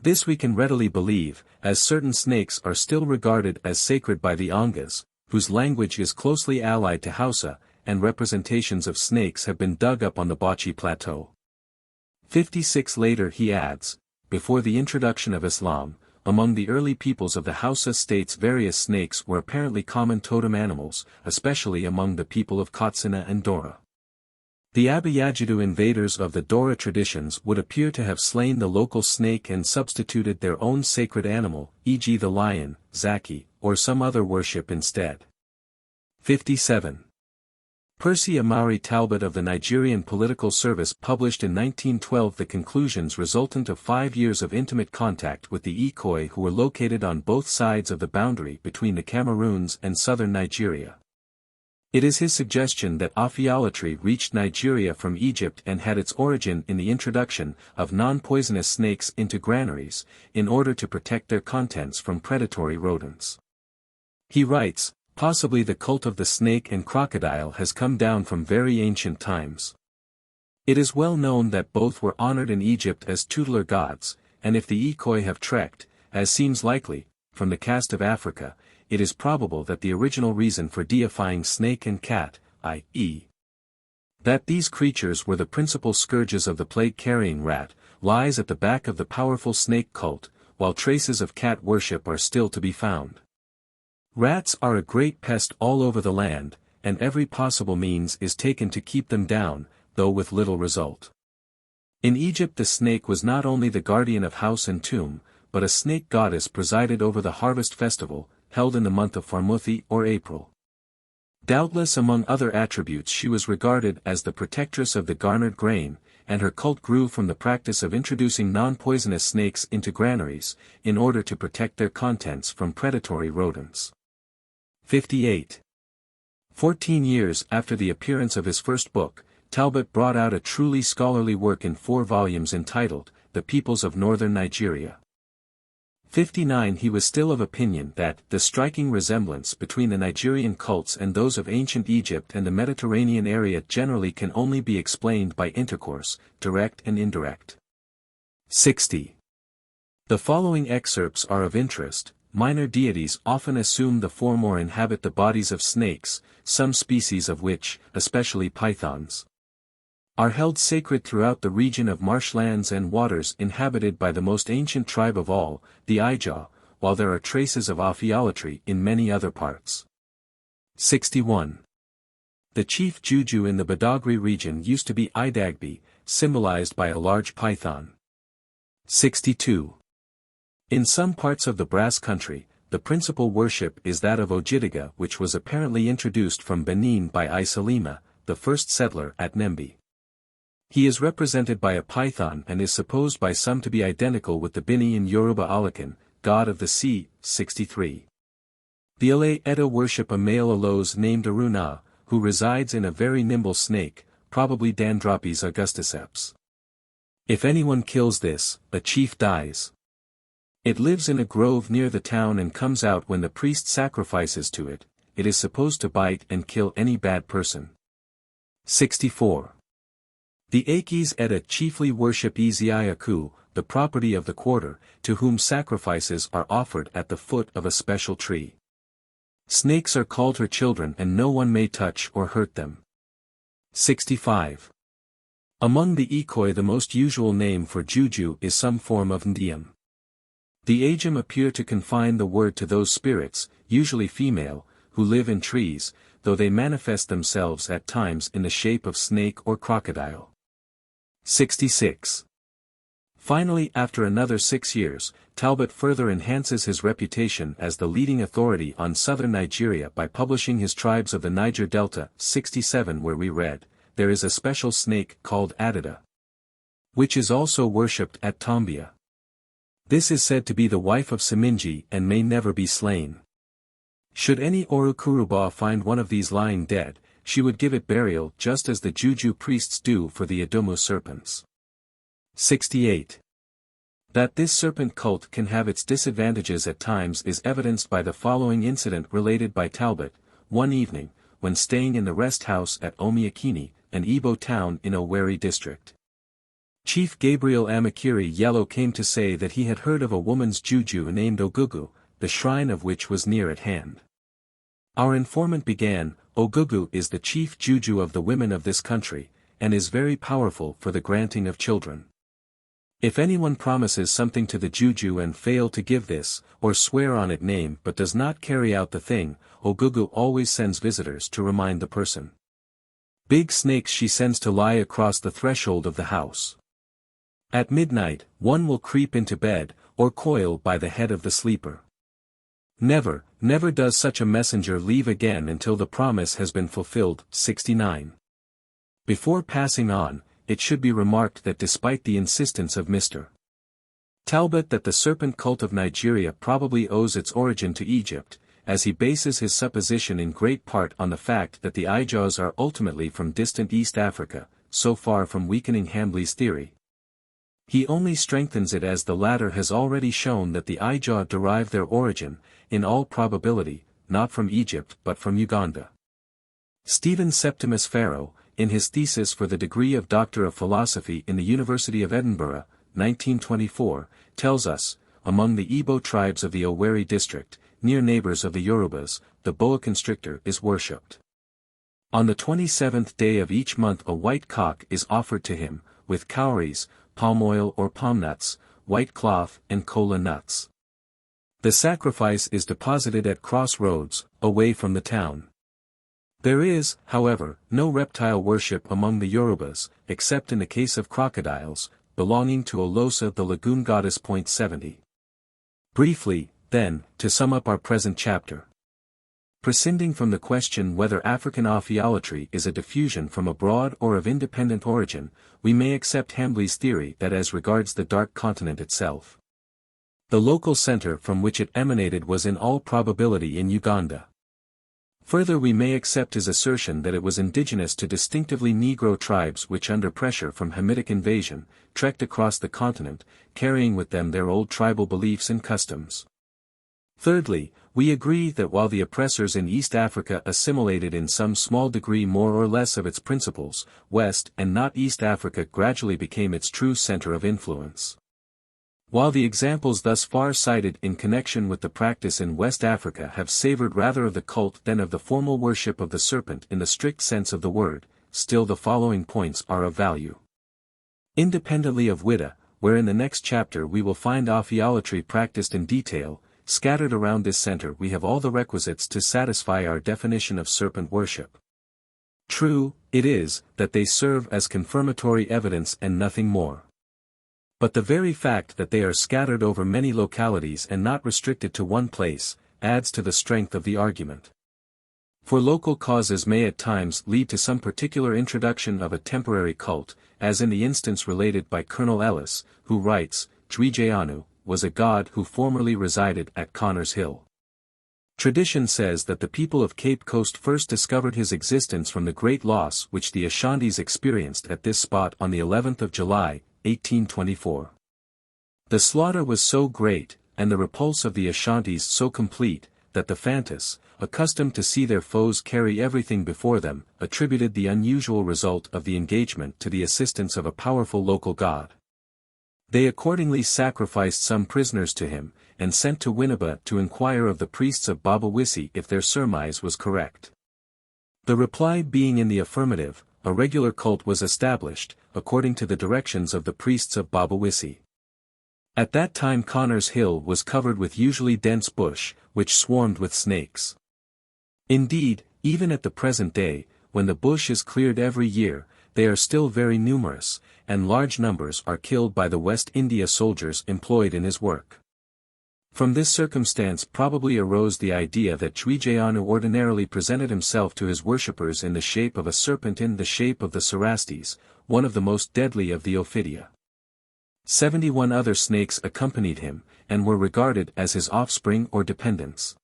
This we can readily believe, as certain snakes are still regarded as sacred by the Ongas, whose language is closely allied to Hausa, and representations of snakes have been dug up on the Bachi Plateau. 56 Later he adds, before the introduction of Islam, among the early peoples of the Hausa states various snakes were apparently common totem animals, especially among the people of Katsina and Dora. The Abayajidu invaders of the Dora traditions would appear to have slain the local snake and substituted their own sacred animal, e.g. the lion, Zaki, or some other worship instead. 57. Percy Amari Talbot of the Nigerian Political Service published in 1912 the conclusions resultant of 5 years of intimate contact with the Ikoi who were located on both sides of the boundary between the Cameroons and southern Nigeria. It is his suggestion that Ophiolatry reached Nigeria from Egypt and had its origin in the introduction of non-poisonous snakes into granaries, in order to protect their contents from predatory rodents. He writes, possibly the cult of the snake and crocodile has come down from very ancient times. It is well known that both were honored in Egypt as tutelar gods, and if the Ikoi have trekked, as seems likely, from the cast of Africa, it is probable that the original reason for deifying snake and cat, i.e., that these creatures were the principal scourges of the plague-carrying rat, lies at the back of the powerful snake cult, while traces of cat worship are still to be found. Rats are a great pest all over the land, and every possible means is taken to keep them down, though with little result. In Egypt the snake was not only the guardian of house and tomb, but a snake goddess presided over the harvest festival, held in the month of Farmuthi or April. Doubtless among other attributes she was regarded as the protectress of the garnered grain, and her cult grew from the practice of introducing non-poisonous snakes into granaries, in order to protect their contents from predatory rodents. 58. 14 years after the appearance of his first book, Talbot brought out a truly scholarly work in 4 volumes entitled, The Peoples of Northern Nigeria. 59 He was still of opinion that the striking resemblance between the Nigerian cults and those of ancient Egypt and the Mediterranean area generally can only be explained by intercourse, direct and indirect. 60. The following excerpts are of interest. Minor deities often assume the form or inhabit the bodies of snakes, some species of which, especially pythons, are held sacred throughout the region of marshlands and waters inhabited by the most ancient tribe of all, the Ijaw, while there are traces of Ophiolatry in many other parts. 61. The chief juju in the Badagry region used to be Idagbi, symbolized by a large python. 62. In some parts of the Brass Country, the principal worship is that of Ojidiga, which was apparently introduced from Benin by Isalima, the first settler at Nembi. He is represented by a python and is supposed by some to be identical with the Bini in Yoruba Alakan, god of the sea. 63. The Ile Edo worship a male Alos named Aruna, who resides in a very nimble snake, probably Dandropes augusticeps. If anyone kills this, a chief dies. It lives in a grove near the town and comes out when the priest sacrifices to it. It is supposed to bite and kill any bad person. 64. The Akis Edda chiefly worship Eziayaku, the property of the quarter, to whom sacrifices are offered at the foot of a special tree. Snakes are called her children and no one may touch or hurt them. 65. Among the Ikoi the most usual name for juju is some form of Ndiam. The Ajam appear to confine the word to those spirits, usually female, who live in trees, though they manifest themselves at times in the shape of snake or crocodile. 66. Finally, after another 6 years, Talbot further enhances his reputation as the leading authority on southern Nigeria by publishing his Tribes of the Niger Delta. 67 where we read, there is a special snake called Adida, which is also worshipped at Tombia. This is said to be the wife of Seminji and may never be slain. Should any Orukuruba find one of these lying dead, she would give it burial just as the Juju priests do for the Adumu serpents. 68. That this serpent cult can have its disadvantages at times is evidenced by the following incident related by Talbot. One evening, when staying in the rest house at Omiakini, an Igbo town in Owerri district, Chief Gabriel Amakiri Yellow came to say that he had heard of a woman's juju named Ogugu, the shrine of which was near at hand. Our informant began, Ogugu is the chief juju of the women of this country, and is very powerful for the granting of children. If anyone promises something to the juju and fail to give this, or swear on it name but does not carry out the thing, Ogugu always sends visitors to remind the person. Big snakes she sends to lie across the threshold of the house. At midnight, one will creep into bed, or coil by the head of the sleeper. Never, never does such a messenger leave again until the promise has been fulfilled. 69. Before passing on, it should be remarked that despite the insistence of Mr. Talbot that the serpent cult of Nigeria probably owes its origin to Egypt, as he bases his supposition in great part on the fact that the Ijaws are ultimately from distant East Africa, so far from weakening Hambley's theory. He only strengthens it as the latter has already shown that the Ijaw derive their origin, in all probability, not from Egypt but from Uganda. Stephen Septimus Farrow, in his thesis for the degree of Doctor of Philosophy in the University of Edinburgh, 1924, tells us, among the Igbo tribes of the Owerri district, near neighbors of the Yorubas, the boa constrictor is worshipped. On the 27th day of each month a white cock is offered to him, with cowries, palm oil or palm nuts, white cloth and kola nuts. The sacrifice is deposited at crossroads, away from the town. There is, however, no reptile worship among the Yorubas, except in the case of crocodiles, belonging to Olosa the lagoon goddess. 70. Briefly, then, to sum up our present chapter. Prescinding from the question whether African Ophiolatry is a diffusion from abroad or of independent origin, we may accept Hambley's theory that as regards the Dark Continent itself, the local center from which it emanated was in all probability in Uganda. Further, we may accept his assertion that it was indigenous to distinctively Negro tribes which under pressure from Hamitic invasion, trekked across the continent, carrying with them their old tribal beliefs and customs. Thirdly, we agree that while the oppressors in East Africa assimilated in some small degree more or less of its principles, West and not East Africa gradually became its true center of influence. While the examples thus far cited in connection with the practice in West Africa have savored rather of the cult than of the formal worship of the serpent in the strict sense of the word, still the following points are of value. Independently of Whydah, where in the next chapter we will find Ophiolatry practiced in detail, scattered around this center we have all the requisites to satisfy our definition of serpent worship. True, it is, that they serve as confirmatory evidence and nothing more. But the very fact that they are scattered over many localities and not restricted to one place, adds to the strength of the argument. For local causes may at times lead to some particular introduction of a temporary cult, as in the instance related by Colonel Ellis, who writes, Dwijanu was a god who formerly resided at Connors Hill. Tradition says that the people of Cape Coast first discovered his existence from the great loss which the Ashantis experienced at this spot on the 11th of July, 1824. The slaughter was so great, and the repulse of the Ashantis so complete, that the Fantas, accustomed to see their foes carry everything before them, attributed the unusual result of the engagement to the assistance of a powerful local god. They accordingly sacrificed some prisoners to him, and sent to Winneba to inquire of the priests of Babawisi if their surmise was correct. The reply being in the affirmative, a regular cult was established, according to the directions of the priests of Babawisi. At that time Connors Hill was covered with usually dense bush, which swarmed with snakes. Indeed, even at the present day, when the bush is cleared every year, they are still very numerous, and large numbers are killed by the West India soldiers employed in his work. From this circumstance probably arose the idea that Dwijanu ordinarily presented himself to his worshippers in the shape of a serpent in the shape of the Cerastes, one of the most deadly of the Ophidia. 71 other snakes accompanied him, and were regarded as his offspring or dependents.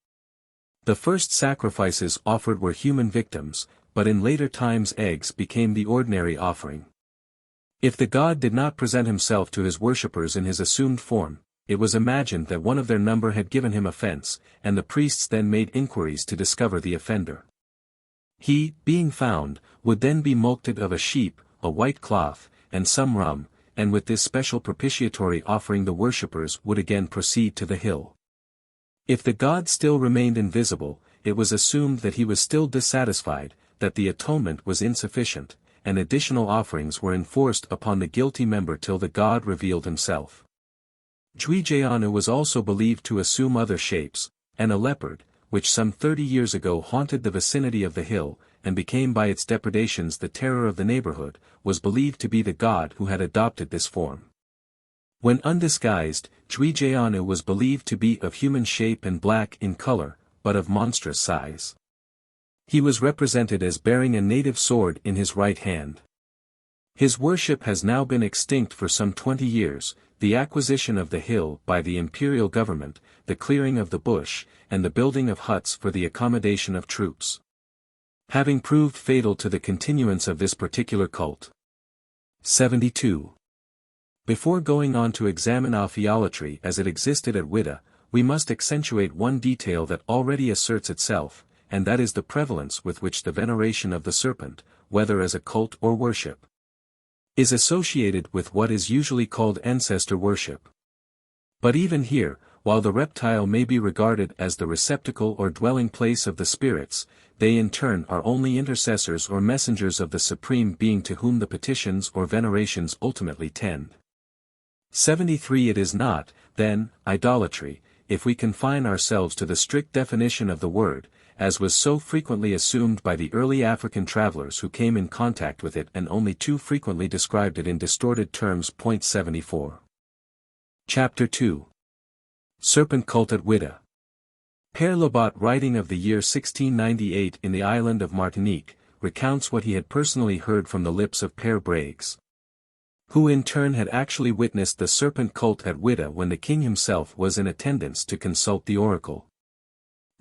The first sacrifices offered were human victims, but in later times eggs became the ordinary offering. If the god did not present himself to his worshippers in his assumed form, it was imagined that one of their number had given him offense, and the priests then made inquiries to discover the offender. He, being found, would then be mulcted of a sheep, a white cloth, and some rum, and with this special propitiatory offering the worshippers would again proceed to the hill. If the god still remained invisible, it was assumed that he was still dissatisfied, that the atonement was insufficient, and additional offerings were enforced upon the guilty member till the god revealed himself. Whydah was also believed to assume other shapes, and a leopard, which some 30 years ago haunted the vicinity of the hill, and became by its depredations the terror of the neighborhood, was believed to be the god who had adopted this form. When undisguised, Whydah was believed to be of human shape and black in color, but of monstrous size. He was represented as bearing a native sword in his right hand. His worship has now been extinct for some 20 years, the acquisition of the hill by the imperial government, the clearing of the bush, and the building of huts for the accommodation of troops, having proved fatal to the continuance of this particular cult. 72. Before going on to examine Ophiolatry as it existed at Whydah, we must accentuate one detail that already asserts itself, and that is the prevalence with which the veneration of the serpent, whether as a cult or worship, is associated with what is usually called ancestor worship. But even here, while the reptile may be regarded as the receptacle or dwelling place of the spirits, they in turn are only intercessors or messengers of the Supreme Being to whom the petitions or venerations ultimately tend. 73. It is not, then, idolatry, if we confine ourselves to the strict definition of the word, as was so frequently assumed by the early African travelers who came in contact with it and only too frequently described it in distorted terms. 74. Chapter 2. Serpent Cult at Whydah. Père Labat, writing of the year 1698 in the island of Martinique, recounts what he had personally heard from the lips of Père Briggs, who in turn had actually witnessed the serpent cult at Whydah when the king himself was in attendance to consult the oracle.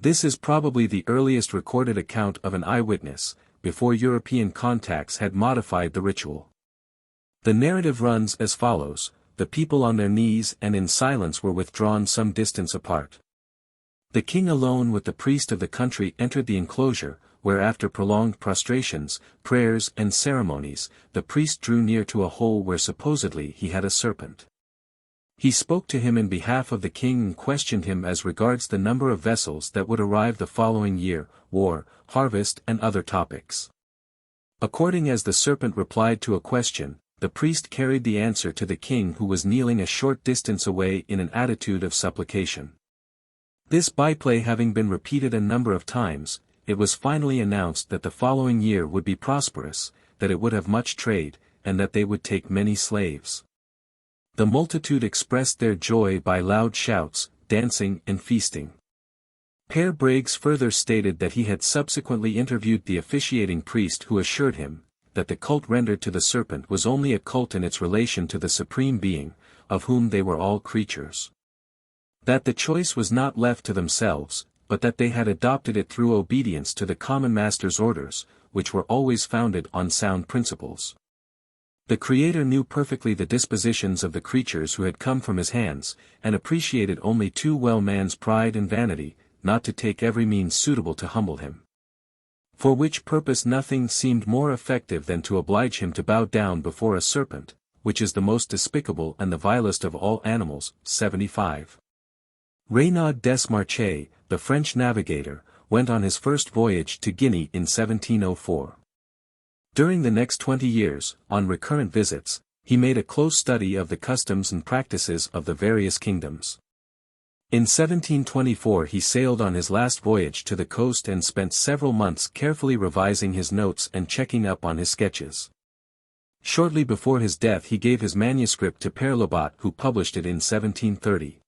This is probably the earliest recorded account of an eyewitness, before European contacts had modified the ritual. The narrative runs as follows: the people on their knees and in silence were withdrawn some distance apart. The king alone with the priest of the country entered the enclosure, where after prolonged prostrations, prayers and ceremonies, the priest drew near to a hole where supposedly he had a serpent. He spoke to him in behalf of the king and questioned him as regards the number of vessels that would arrive the following year, war, harvest and other topics. According as the serpent replied to a question, the priest carried the answer to the king, who was kneeling a short distance away in an attitude of supplication. This byplay having been repeated a number of times, it was finally announced that the following year would be prosperous, that it would have much trade, and that they would take many slaves. The multitude expressed their joy by loud shouts, dancing and feasting. Père Briggs further stated that he had subsequently interviewed the officiating priest, who assured him that the cult rendered to the serpent was only a cult in its relation to the Supreme Being, of whom they were all creatures. That the choice was not left to themselves, but that they had adopted it through obedience to the common master's orders, which were always founded on sound principles. The Creator knew perfectly the dispositions of the creatures who had come from his hands, and appreciated only too well man's pride and vanity, not to take every means suitable to humble him. For which purpose nothing seemed more effective than to oblige him to bow down before a serpent, which is the most despicable and the vilest of all animals. 75. Renaud Desmarches, the French navigator, went on his first voyage to Guinea in 1704. During the next 20 years, on recurrent visits, he made a close study of the customs and practices of the various kingdoms. In 1724 he sailed on his last voyage to the coast and spent several months carefully revising his notes and checking up on his sketches. Shortly before his death he gave his manuscript to Père Labat, who published it in 1730.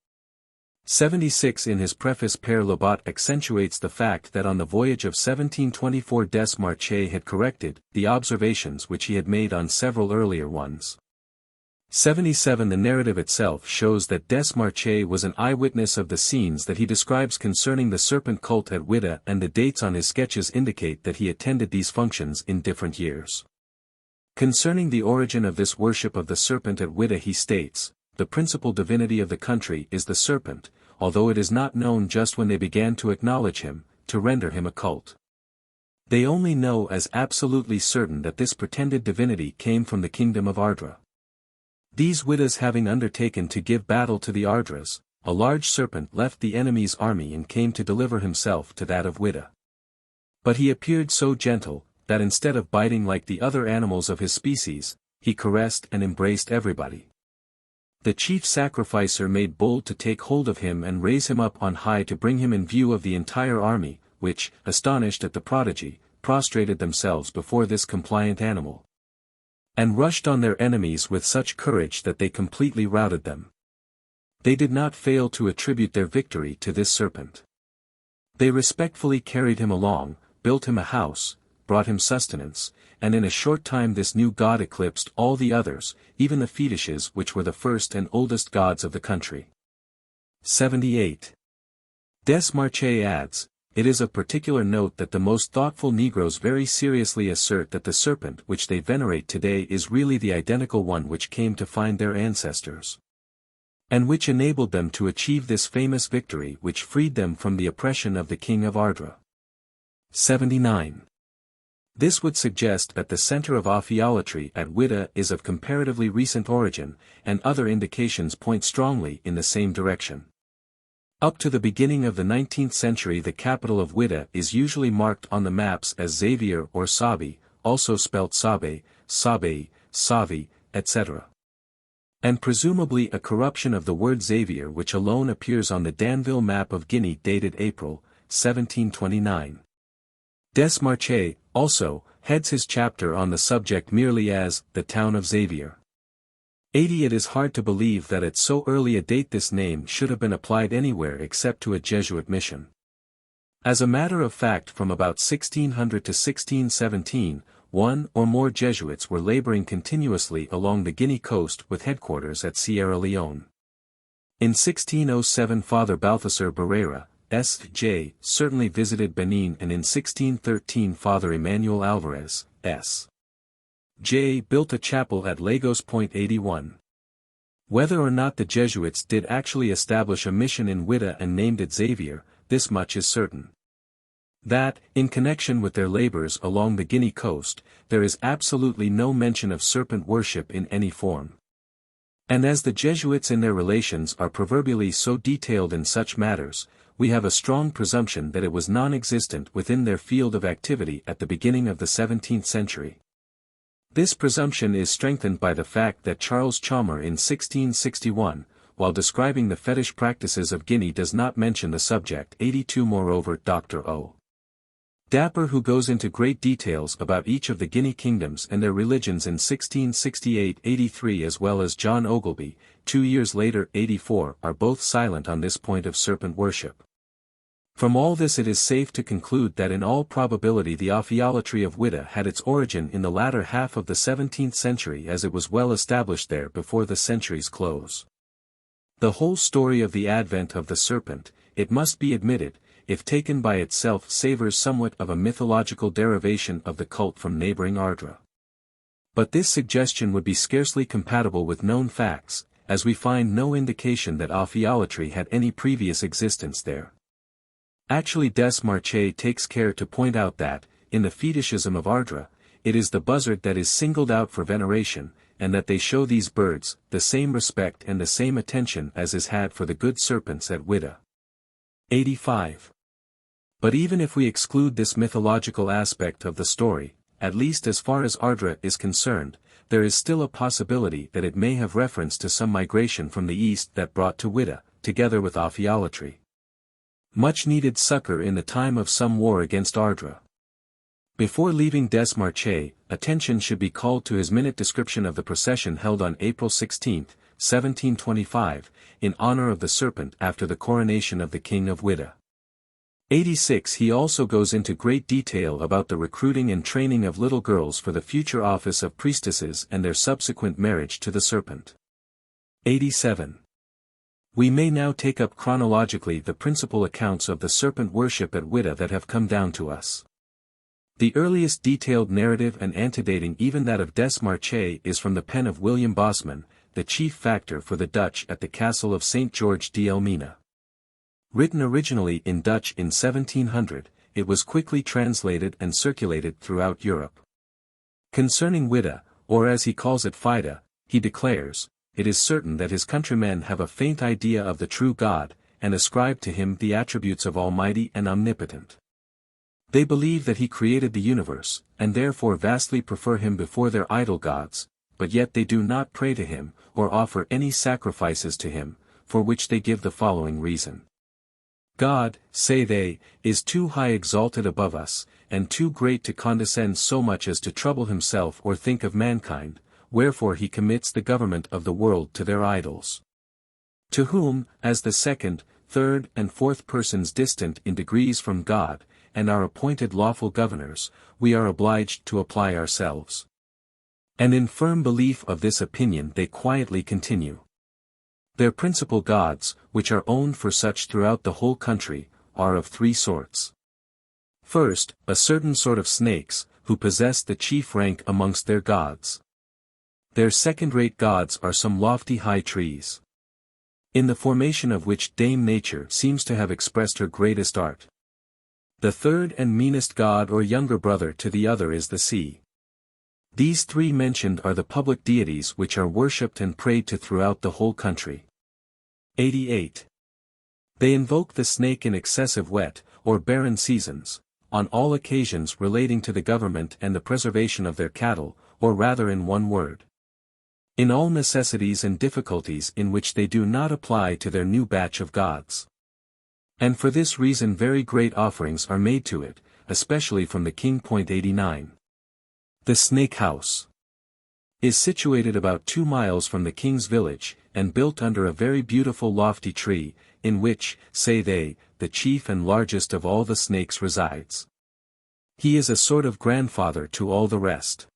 76. In his preface Père Labat accentuates the fact that on the voyage of 1724 Desmarches had corrected the observations which he had made on several earlier ones. 77. The narrative itself shows that Desmarches was an eyewitness of the scenes that he describes concerning the serpent cult at Whydah, and the dates on his sketches indicate that he attended these functions in different years. Concerning the origin of this worship of the serpent at Whydah he states, the principal divinity of the country is the serpent, although it is not known just when they began to acknowledge him, to render him a cult. They only know as absolutely certain that this pretended divinity came from the kingdom of Ardra. These Whyddahs having undertaken to give battle to the Ardras, a large serpent left the enemy's army and came to deliver himself to that of Whydah. But he appeared so gentle, that instead of biting like the other animals of his species, he caressed and embraced everybody. The chief sacrificer made bold to take hold of him and raise him up on high to bring him in view of the entire army, which, astonished at the prodigy, prostrated themselves before this compliant animal, and rushed on their enemies with such courage that they completely routed them. They did not fail to attribute their victory to this serpent. They respectfully carried him along, built him a house, brought him sustenance, and in a short time this new god eclipsed all the others, even the fetishes which were the first and oldest gods of the country. 78. Desmarches adds, it is of particular note that the most thoughtful Negroes very seriously assert that the serpent which they venerate today is really the identical one which came to find their ancestors, and which enabled them to achieve this famous victory which freed them from the oppression of the king of Ardra. 79. This would suggest that the center of Ophiolatry at Whydah is of comparatively recent origin, and other indications point strongly in the same direction. Up to the beginning of the 19th century the capital of Whydah is usually marked on the maps as Xavier or Sabi, also spelt Sabe, Sabe, Savi, etc. And presumably a corruption of the word Xavier which alone appears on the Danville map of Guinea dated April, 1729. Desmarches, also, heads his chapter on the subject merely as, the town of Xavier. 80. It is hard to believe that at so early a date this name should have been applied anywhere except to a Jesuit mission. As a matter of fact from about 1600 to 1617, one or more Jesuits were laboring continuously along the Guinea coast with headquarters at Sierra Leone. In 1607 Father Balthasar Barrera, S.J., certainly visited Benin, and in 1613 Father Emmanuel Alvarez, S.J. built a chapel at Lagos Point 81. Whether or not the Jesuits did actually establish a mission in Whydah and named it Xavier, this much is certain. That, in connection with their labors along the Guinea coast, there is absolutely no mention of serpent worship in any form. And as the Jesuits in their relations are proverbially so detailed in such matters, we have a strong presumption that it was non-existent within their field of activity at the beginning of the 17th century. This presumption is strengthened by the fact that Charles Chalmer in 1661, while describing the fetish practices of Guinea does not mention the subject. 82. Moreover, Dr. O. Dapper, who goes into great details about each of the Guinea kingdoms and their religions in 1668-83, as well as John Ogilby, 2 years later 84, are both silent on this point of serpent worship. From all this it is safe to conclude that in all probability the Ophiolatry of Whydah had its origin in the latter half of the 17th century, as it was well established there before the century's close. The whole story of the advent of the serpent, it must be admitted, if taken by itself savors somewhat of a mythological derivation of the cult from neighboring Ardra. But this suggestion would be scarcely compatible with known facts, as we find no indication that Ophiolatry had any previous existence there. Actually, Desmarches takes care to point out that, in the fetishism of Ardra, it is the buzzard that is singled out for veneration, and that they show these birds the same respect and the same attention as is had for the good serpents at Whydah. 85. But even if we exclude this mythological aspect of the story, at least as far as Ardra is concerned, there is still a possibility that it may have reference to some migration from the east that brought to Whydah, together with Ophiolatry, much needed succor in the time of some war against Ardra. Before leaving Desmarches, attention should be called to his minute description of the procession held on April 16, 1725, in honor of the serpent after the coronation of the king of Whydah. 86. He also goes into great detail about the recruiting and training of little girls for the future office of priestesses and their subsequent marriage to the serpent. 87. We may now take up chronologically the principal accounts of the serpent worship at Whydah that have come down to us. The earliest detailed narrative and antedating even that of Des Marchais is from the pen of William Bosman, the chief factor for the Dutch at the castle of St. George d'Elmina. Written originally in Dutch in 1700, it was quickly translated and circulated throughout Europe. Concerning Whydah, or as he calls it Whydah, he declares, "It is certain that his countrymen have a faint idea of the true God, and ascribe to him the attributes of Almighty and Omnipotent. They believe that he created the universe, and therefore vastly prefer him before their idol gods, but yet they do not pray to him, or offer any sacrifices to him, for which they give the following reason. God, say they, is too high exalted above us, and too great to condescend so much as to trouble himself or think of mankind, wherefore he commits the government of the world to their idols. To whom, as the second, third and fourth persons distant in degrees from God, and are appointed lawful governors, we are obliged to apply ourselves." And in firm belief of this opinion they quietly continue. Their principal gods, which are owned for such throughout the whole country, are of three sorts. First, a certain sort of snakes, who possess the chief rank amongst their gods. Their second-rate gods are some lofty high trees, in the formation of which Dame Nature seems to have expressed her greatest art. The third and meanest god or younger brother to the other is the sea. These three mentioned are the public deities which are worshipped and prayed to throughout the whole country. 88. They invoke the snake in excessive wet, or barren seasons, on all occasions relating to the government and the preservation of their cattle, or rather in one word, in all necessities and difficulties in which they do not apply to their new batch of gods. And for this reason very great offerings are made to it, especially from the king. 89. The snake house is situated about 2 miles from the king's village, and built under a very beautiful lofty tree, in which, say they, the chief and largest of all the snakes resides. He is a sort of grandfather to all the rest.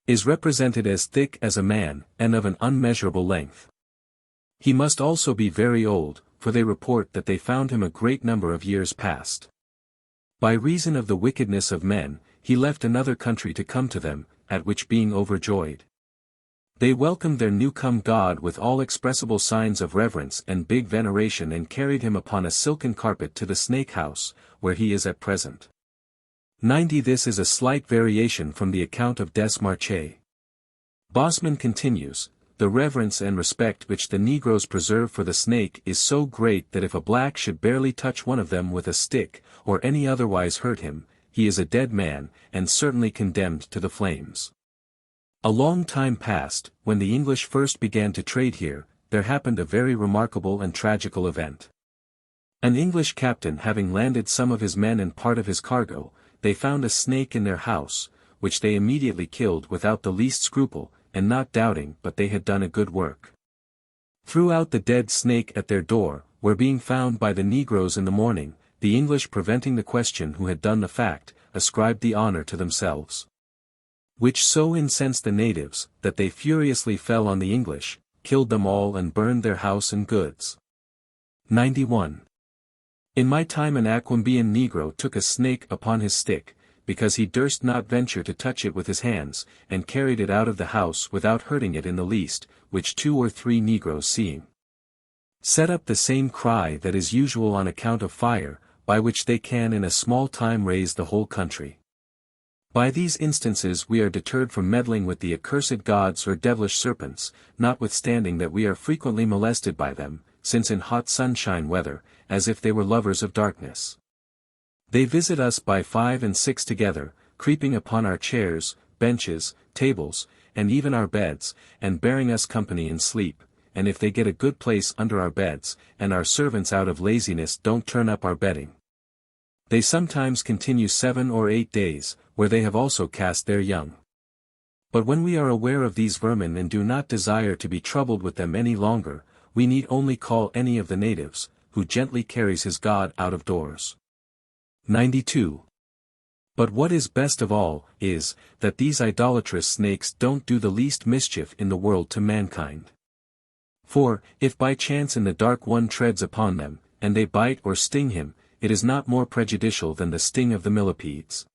Is represented as thick as a man, and of an unmeasurable length. He must also be very old, for they report that they found him a great number of years past. By reason of the wickedness of men, he left another country to come to them, at which being overjoyed, they welcomed their new-come god with all expressible signs of reverence and big veneration, and carried him upon a silken carpet to the snake house, where he is at present. 90. This is a slight variation from the account of Des Marchais. Bosman continues, "The reverence and respect which the Negroes preserve for the snake is so great that if a black should barely touch one of them with a stick, or any otherwise hurt him, he is a dead man, and certainly condemned to the flames." A long time past, when the English first began to trade here, there happened a very remarkable and tragical event. An English captain having landed some of his men and part of his cargo, they found a snake in their house, which they immediately killed without the least scruple, and not doubting but they had done a good work. Threw out the dead snake at their door, where being found by the Negroes in the morning, the English preventing the question who had done the fact, ascribed the honor to themselves. Which so incensed the natives, that they furiously fell on the English, killed them all and burned their house and goods. 91. In my time an Aquambian Negro took a snake upon his stick, because he durst not venture to touch it with his hands, and carried it out of the house without hurting it in the least, which 2 or 3 Negroes seeing, set up the same cry that is usual on account of fire, by which they can in a small time raise the whole country. By these instances we are deterred from meddling with the accursed gods or devilish serpents, notwithstanding that we are frequently molested by them, since in hot sunshine weather, as if they were lovers of darkness, they visit us by 5 and 6 together, creeping upon our chairs, benches, tables, and even our beds, and bearing us company in sleep, and if they get a good place under our beds, and our servants out of laziness don't turn up our bedding, they sometimes continue 7 or 8 days, where they have also cast their young. But when we are aware of these vermin and do not desire to be troubled with them any longer, we need only call any of the natives, who gently carries his god out of doors. 92. But what is best of all, is, that these idolatrous snakes don't do the least mischief in the world to mankind. For, if by chance in the dark one treads upon them, and they bite or sting him, it is not more prejudicial than the sting of the millipedes.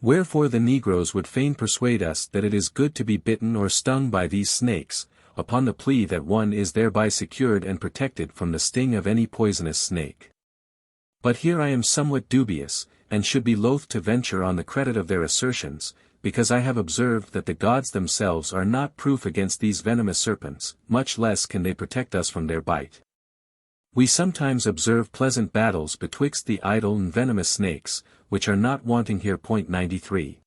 Wherefore the negroes would fain persuade us that it is good to be bitten or stung by these snakes, upon the plea that one is thereby secured and protected from the sting of any poisonous snake. But here I am somewhat dubious, and should be loath to venture on the credit of their assertions, because I have observed that the gods themselves are not proof against these venomous serpents, much less can they protect us from their bite. We sometimes observe pleasant battles betwixt the idle and venomous snakes, which are not wanting here. 93.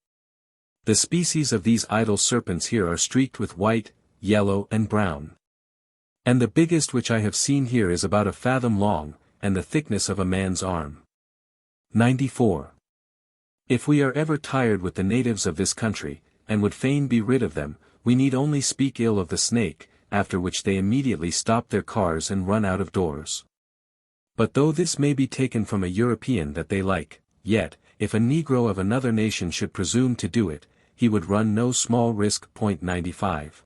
The species of these idle serpents here are streaked with white, yellow and brown. And the biggest which I have seen here is about a fathom long, and the thickness of a man's arm. 94. If we are ever tired with the natives of this country, and would fain be rid of them, we need only speak ill of the snake, after which they immediately stop their cars and run out of doors. But though this may be taken from a European that they like, yet, if a Negro of another nation should presume to do it, he would run no small risk. 95.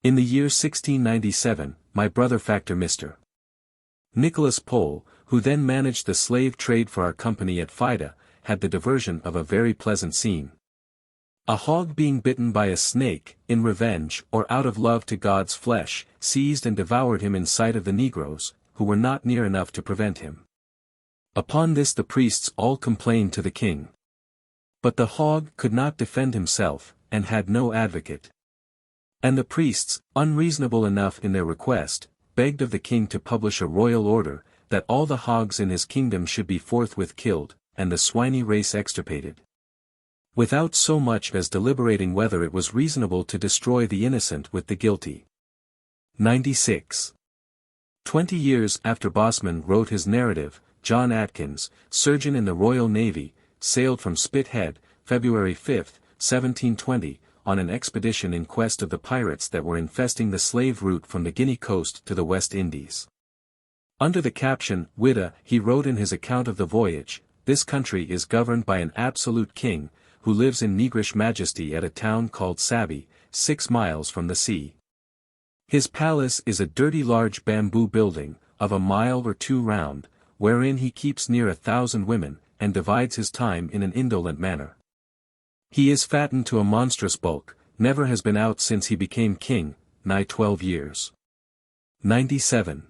In the year 1697, my brother factor Mr. Nicholas Pole, who then managed the slave trade for our company at Whydah, had the diversion of a very pleasant scene. A hog being bitten by a snake, in revenge or out of love to God's flesh, seized and devoured him in sight of the negroes, who were not near enough to prevent him. Upon this the priests all complained to the king. But the hog could not defend himself, and had no advocate. And the priests, unreasonable enough in their request, begged of the king to publish a royal order, that all the hogs in his kingdom should be forthwith killed, and the swiney race extirpated, without so much as deliberating whether it was reasonable to destroy the innocent with the guilty. 96. 20 years after Bosman wrote his narrative, John Atkins, surgeon in the Royal Navy, sailed from Spithead, February 5, 1720, on an expedition in quest of the pirates that were infesting the slave route from the Guinea coast to the West Indies. Under the caption, Whydah, he wrote in his account of the voyage, "This country is governed by an absolute king, who lives in negrish majesty at a town called Sabi, 6 miles from the sea. His palace is a dirty large bamboo building, of a mile or 2 round, wherein he keeps near 1,000 women, and divides his time in an indolent manner. He is fattened to a monstrous bulk, never has been out since he became king, nigh 12 years. 97.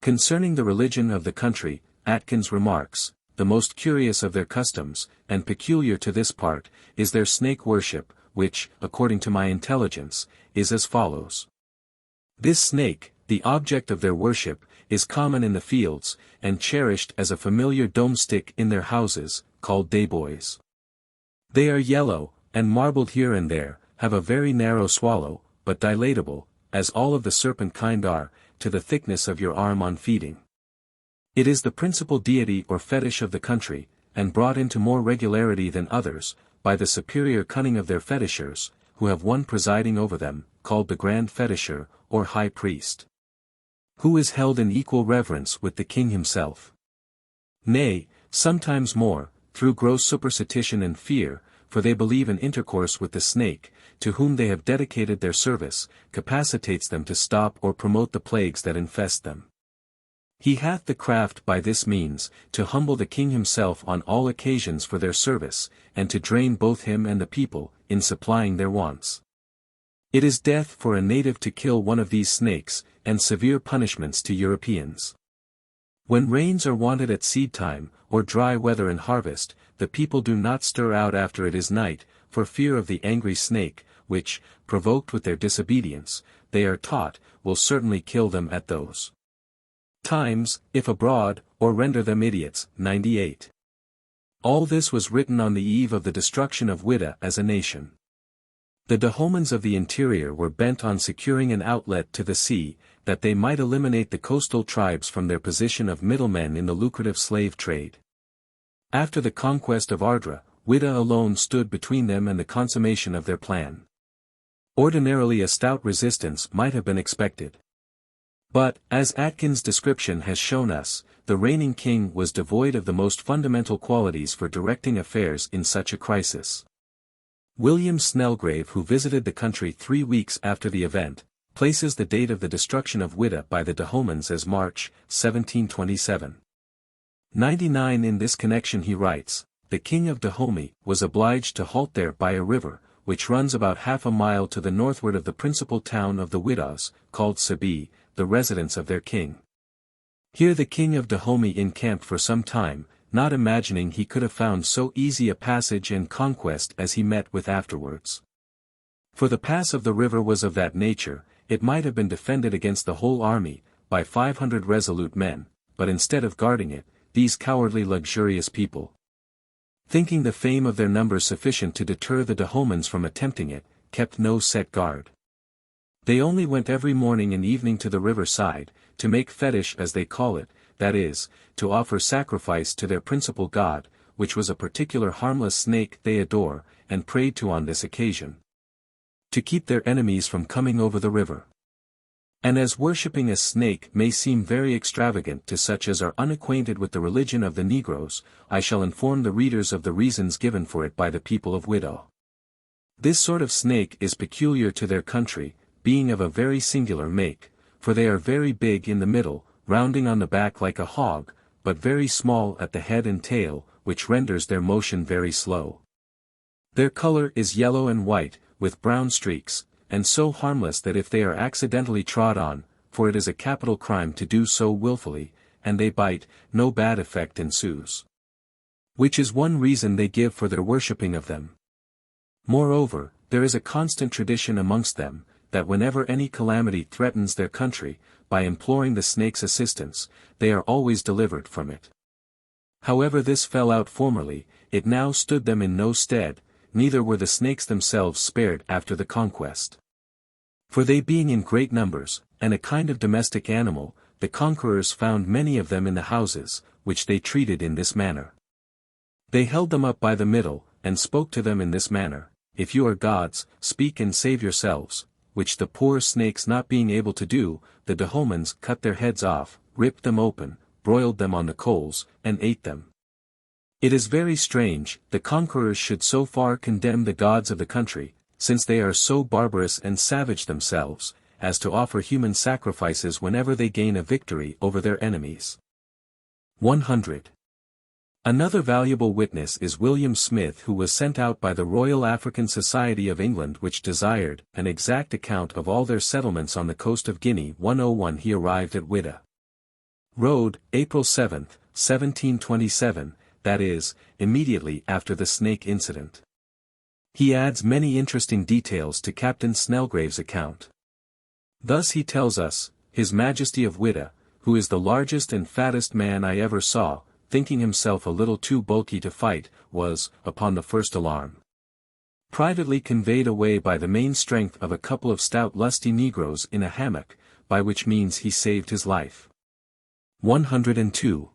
Concerning the religion of the country, Atkins remarks, the most curious of their customs, and peculiar to this part, is their snake worship, which, according to my intelligence, is as follows. This snake, the object of their worship, is common in the fields, and cherished as a familiar domestick in their houses, called dayboys. They are yellow, and marbled here and there, have a very narrow swallow, but dilatable, as all of the serpent kind are, to the thickness of your arm on feeding. It is the principal deity or fetish of the country, and brought into more regularity than others, by the superior cunning of their fetishers, who have one presiding over them, called the Grand Fetisher, or High Priest, who is held in equal reverence with the king himself. Nay, sometimes more, through gross superstition and fear, for they believe an intercourse with the snake, to whom they have dedicated their service, capacitates them to stop or promote the plagues that infest them. He hath the craft by this means, to humble the king himself on all occasions for their service, and to drain both him and the people, in supplying their wants. It is death for a native to kill one of these snakes, and severe punishments to Europeans. When rains are wanted at seed time, or dry weather in harvest, the people do not stir out after it is night, for fear of the angry snake, which, provoked with their disobedience, they are taught, will certainly kill them at those times, if abroad, or render them idiots. 98. All this was written on the eve of the destruction of Whydah as a nation. The Dahomans of the interior were bent on securing an outlet to the sea, that they might eliminate the coastal tribes from their position of middlemen in the lucrative slave trade. After the conquest of Ardra, Whydah alone stood between them and the consummation of their plan. Ordinarily a stout resistance might have been expected. But, as Atkins' description has shown us, the reigning king was devoid of the most fundamental qualities for directing affairs in such a crisis. William Snelgrave, who visited the country 3 weeks after the event, places the date of the destruction of Whydah by the Dahomans as March, 1727. 99. In this connection he writes, the king of Dahomey, was obliged to halt there by a river, which runs about half a mile to the northward of the principal town of the Whydah, called Sebbi, the residence of their king. Here the king of Dahomey encamped for some time, not imagining he could have found so easy a passage and conquest as he met with afterwards. For the pass of the river was of that nature, it might have been defended against the whole army, by 500 resolute men, but instead of guarding it, these cowardly luxurious people, thinking the fame of their numbers sufficient to deter the Dahomeyans from attempting it, kept no set guard. They only went every morning and evening to the river side, to make fetish as they call it, that is, to offer sacrifice to their principal god, which was a particular harmless snake they adore, and prayed to on this occasion, to keep their enemies from coming over the river. And as worshipping a snake may seem very extravagant to such as are unacquainted with the religion of the Negroes, I shall inform the readers of the reasons given for it by the people of Whydah. This sort of snake is peculiar to their country, being of a very singular make, for they are very big in the middle, rounding on the back like a hog, but very small at the head and tail, which renders their motion very slow. Their color is yellow and white, with brown streaks, and so harmless that if they are accidentally trod on, for it is a capital crime to do so wilfully, and they bite, no bad effect ensues. Which is one reason they give for their worshipping of them. Moreover, there is a constant tradition amongst them, that whenever any calamity threatens their country, by imploring the snake's assistance, they are always delivered from it. However this fell out formerly, it now stood them in no stead, neither were the snakes themselves spared after the conquest. For they being in great numbers, and a kind of domestic animal, the conquerors found many of them in the houses, which they treated in this manner. They held them up by the middle, and spoke to them in this manner, "If you are gods, speak and save yourselves," which the poor snakes not being able to do, the Dahomeyans cut their heads off, ripped them open, broiled them on the coals, and ate them. It is very strange, the conquerors should so far condemn the gods of the country, since they are so barbarous and savage themselves, as to offer human sacrifices whenever they gain a victory over their enemies. 100. Another valuable witness is William Smith, who was sent out by the Royal African Society of England, which desired an exact account of all their settlements on the coast of Guinea. 101. He arrived at Whydah Road, April 7, 1727, that is, immediately after the snake incident. He adds many interesting details to Captain Snellgrave's account. Thus he tells us, His Majesty of Whydah, who is the largest and fattest man I ever saw, thinking himself a little too bulky to fight, was, upon the first alarm, privately conveyed away by the main strength of a couple of stout lusty negroes in a hammock, by which means he saved his life. 102.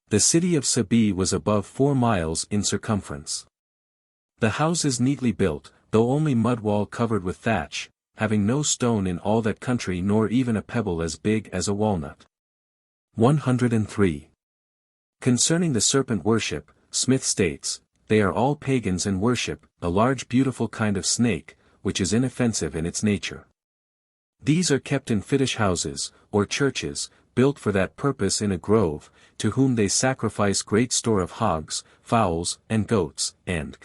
The city of Sebbi was above 4 miles in circumference. The houses neatly built, though only mud wall covered with thatch, having no stone in all that country nor even a pebble as big as a walnut. 103. Concerning the serpent worship, Smith states, they are all pagans and worship a large beautiful kind of snake, which is inoffensive in its nature. These are kept in fetish houses, or churches, built for that purpose in a grove, to whom they sacrifice great store of hogs, fowls, and goats, and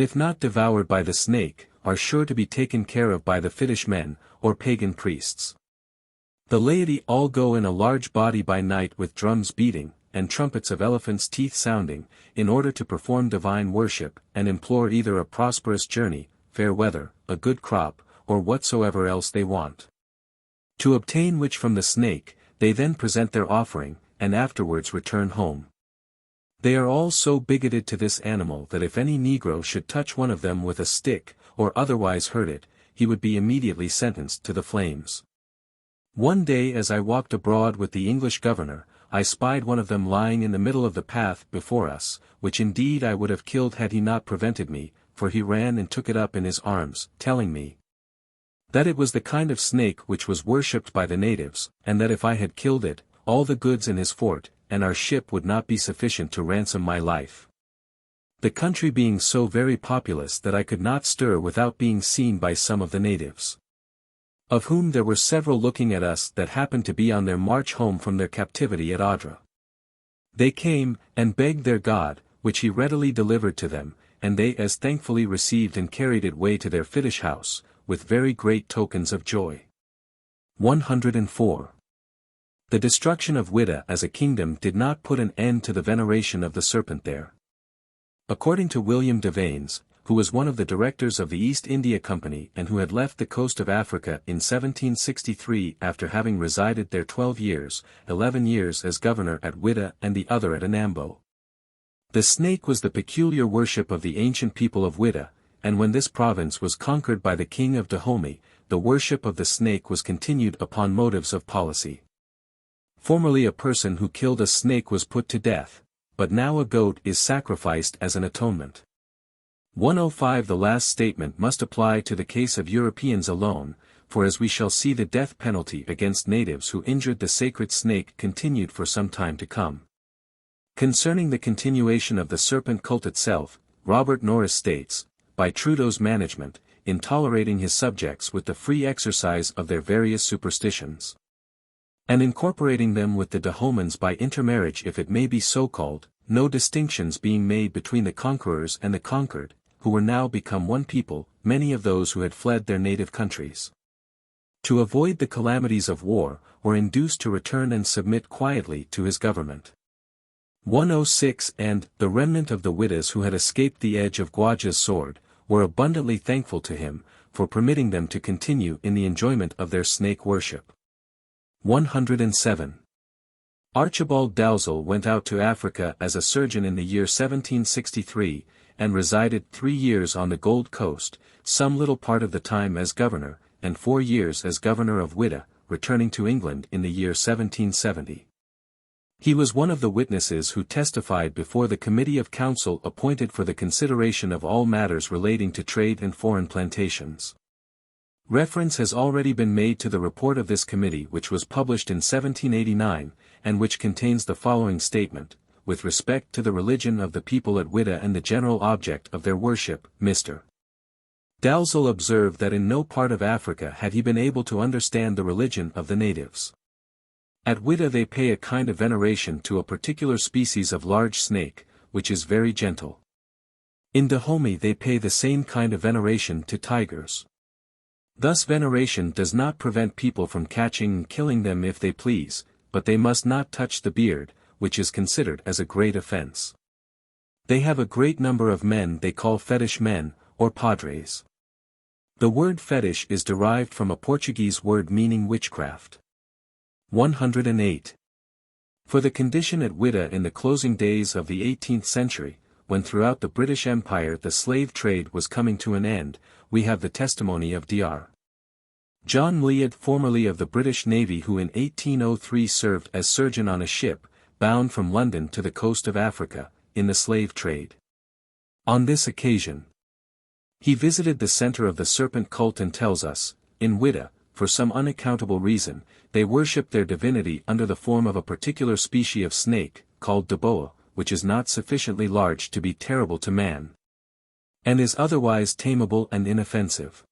if not devoured by the snake, are sure to be taken care of by the fetish men, or pagan priests. The laity all go in a large body by night with drums beating, and trumpets of elephants' teeth sounding, in order to perform divine worship, and implore either a prosperous journey, fair weather, a good crop, or whatsoever else they want. To obtain which from the snake, they then present their offering, and afterwards return home. They are all so bigoted to this animal that if any Negro should touch one of them with a stick, or otherwise hurt it, he would be immediately sentenced to the flames. One day as I walked abroad with the English governor, I spied one of them lying in the middle of the path before us, which indeed I would have killed had he not prevented me, for he ran and took it up in his arms, telling me that it was the kind of snake which was worshipped by the natives, and that if I had killed it, all the goods in his fort, and our ship would not be sufficient to ransom my life. The country being so very populous that I could not stir without being seen by some of the natives, of whom there were several looking at us that happened to be on their march home from their captivity at Audra. They came, and begged their God, which he readily delivered to them, and they as thankfully received and carried it way to their fetish house, with very great tokens of joy. 104. The destruction of Whydah as a kingdom did not put an end to the veneration of the serpent there. According to William de Vaines, who was one of the directors of the East India Company and who had left the coast of Africa in 1763 after having resided there 12 years, 11 years as governor at Whydah and the other at Anambo. The snake was the peculiar worship of the ancient people of Whydah, and when this province was conquered by the king of Dahomey, the worship of the snake was continued upon motives of policy. Formerly a person who killed a snake was put to death, but now a goat is sacrificed as an atonement. 105. The last statement must apply to the case of Europeans alone, for as we shall see the death penalty against natives who injured the sacred snake continued for some time to come. Concerning the continuation of the serpent cult itself, Robert Norris states, by Trudeau's management, in tolerating his subjects with the free exercise of their various superstitions, and incorporating them with the Dahomeyans by intermarriage if it may be so called, no distinctions being made between the conquerors and the conquered, who were now become one people, many of those who had fled their native countries, to avoid the calamities of war, were induced to return and submit quietly to his government. 106. And, the remnant of the Whydas who had escaped the edge of Whyda's sword, were abundantly thankful to him, for permitting them to continue in the enjoyment of their snake worship. 107. Archibald Dalzell went out to Africa as a surgeon in the year 1763, and resided 3 years on the Gold Coast, some little part of the time as governor, and 4 years as governor of Whydah, returning to England in the year 1770. He was one of the witnesses who testified before the Committee of Council appointed for the consideration of all matters relating to trade and foreign plantations. Reference has already been made to the report of this committee which was published in 1789, and which contains the following statement, with respect to the religion of the people at Whydah and the general object of their worship, Mr. Dalzell observed that in no part of Africa had he been able to understand the religion of the natives. At Whydah they pay a kind of veneration to a particular species of large snake, which is very gentle. In Dahomey they pay the same kind of veneration to tigers. Thus veneration does not prevent people from catching and killing them if they please, but they must not touch the beard, which is considered as a great offense. They have a great number of men they call fetish men, or padres. The word fetish is derived from a Portuguese word meaning witchcraft. 108. For the condition at Whydah in the closing days of the 18th century, when throughout the British Empire the slave trade was coming to an end, we have the testimony of Dr. John Mlead, formerly of the British Navy, who in 1803 served as surgeon on a ship, bound from London to the coast of Africa, in the slave trade. On this occasion, he visited the center of the serpent cult and tells us, in Whydah, for some unaccountable reason, they worship their divinity under the form of a particular species of snake, called Obeah, which is not sufficiently large to be terrible to man, and is otherwise tameable and inoffensive.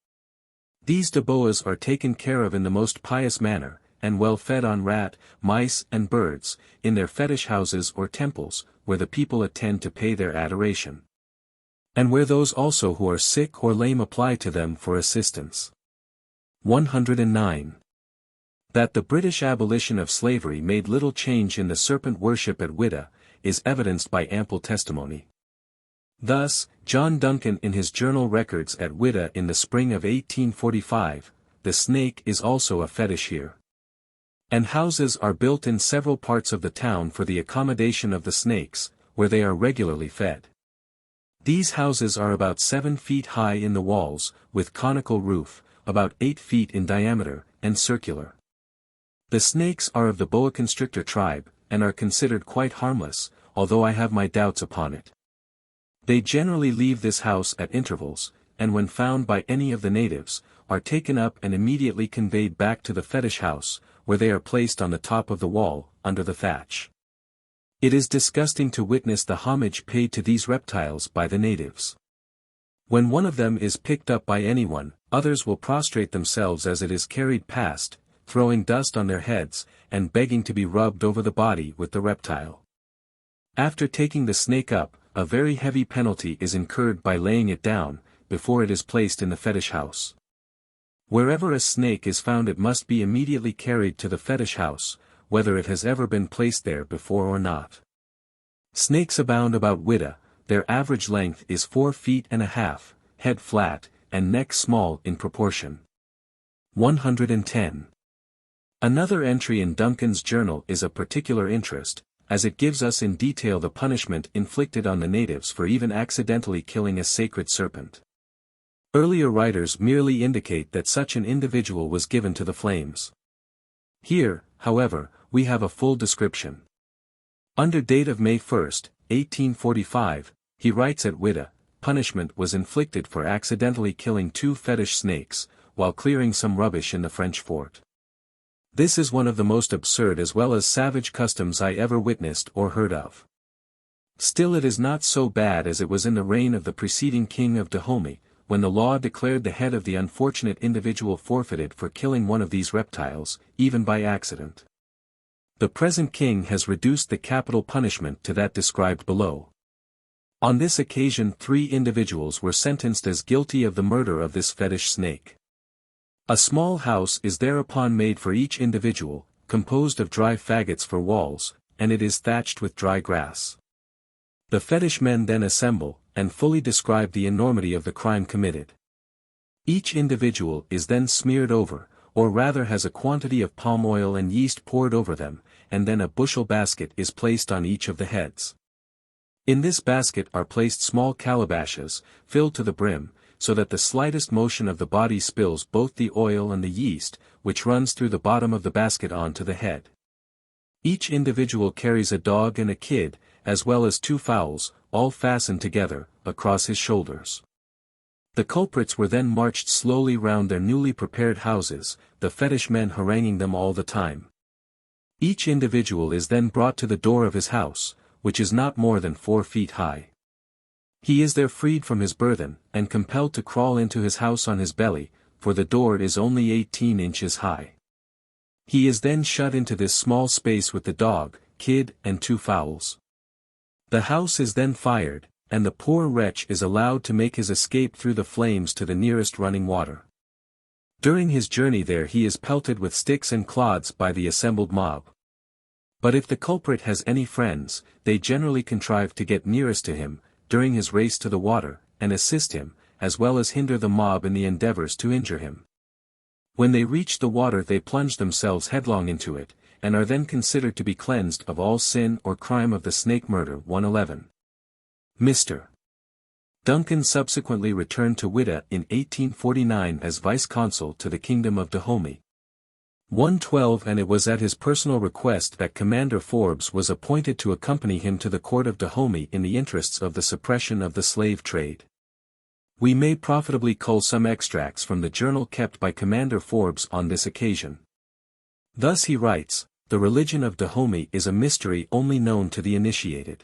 These Obeahs are taken care of in the most pious manner, and well fed on rat, mice and birds, in their fetish houses or temples, where the people attend to pay their adoration, and where those also who are sick or lame apply to them for assistance. 109. That the British abolition of slavery made little change in the serpent worship at Whydah, is evidenced by ample testimony. Thus, John Duncan in his journal records at Whydah in the spring of 1845, the snake is also a fetish here. And houses are built in several parts of the town for the accommodation of the snakes, where they are regularly fed. These houses are about 7 feet high in the walls, with conical roof, about 8 feet in diameter, and circular. The snakes are of the boa constrictor tribe, and are considered quite harmless, although I have my doubts upon it. They generally leave this house at intervals, and when found by any of the natives, are taken up and immediately conveyed back to the fetish house, where they are placed on the top of the wall, under the thatch. It is disgusting to witness the homage paid to these reptiles by the natives. When one of them is picked up by anyone, others will prostrate themselves as it is carried past, throwing dust on their heads, and begging to be rubbed over the body with the reptile. After taking the snake up, a very heavy penalty is incurred by laying it down, before it is placed in the fetish house. Wherever a snake is found it must be immediately carried to the fetish house, whether it has ever been placed there before or not. Snakes abound about Whydah. Their average length is 4 feet and a half, head flat, and neck small in proportion. 110. Another entry in Duncan's journal is of particular interest, as it gives us in detail the punishment inflicted on the natives for even accidentally killing a sacred serpent. Earlier writers merely indicate that such an individual was given to the flames. Here, however, we have a full description. Under date of May 1, 1845, he writes at Whydah, punishment was inflicted for accidentally killing 2 fetish snakes, while clearing some rubbish in the French fort. This is one of the most absurd as well as savage customs I ever witnessed or heard of. Still it is not so bad as it was in the reign of the preceding king of Dahomey, when the law declared the head of the unfortunate individual forfeited for killing one of these reptiles, even by accident. The present king has reduced the capital punishment to that described below. On this occasion 3 individuals were sentenced as guilty of the murder of this fetish snake. A small house is thereupon made for each individual, composed of dry faggots for walls, and it is thatched with dry grass. The fetish men then assemble, and fully describe the enormity of the crime committed. Each individual is then smeared over, or rather has a quantity of palm oil and yeast poured over them, and then a bushel basket is placed on each of the heads. In this basket are placed small calabashes, filled to the brim, so that the slightest motion of the body spills both the oil and the yeast, which runs through the bottom of the basket onto the head. Each individual carries a dog and a kid, as well as 2 fowls, all fastened together, across his shoulders. The culprits were then marched slowly round their newly prepared houses, the fetish men haranguing them all the time. Each individual is then brought to the door of his house, which is not more than 4 feet high. He is there freed from his burthen, and compelled to crawl into his house on his belly, for the door is only 18 inches high. He is then shut into this small space with the dog, kid, and 2 fowls. The house is then fired, and the poor wretch is allowed to make his escape through the flames to the nearest running water. During his journey there he is pelted with sticks and clods by the assembled mob. But if the culprit has any friends, they generally contrive to get nearest to him, during his race to the water, and assist him, as well as hinder the mob in the endeavors to injure him. When they reach the water they plunge themselves headlong into it, and are then considered to be cleansed of all sin or crime of the snake murder. 111. Mr. Duncan subsequently returned to Whydah in 1849 as vice-consul to the Kingdom of Dahomey. 112 And it was at his personal request that Commander Forbes was appointed to accompany him to the court of Dahomey in the interests of the suppression of the slave trade. We may profitably cull some extracts from the journal kept by Commander Forbes on this occasion. Thus he writes, "The religion of Dahomey is a mystery only known to the initiated.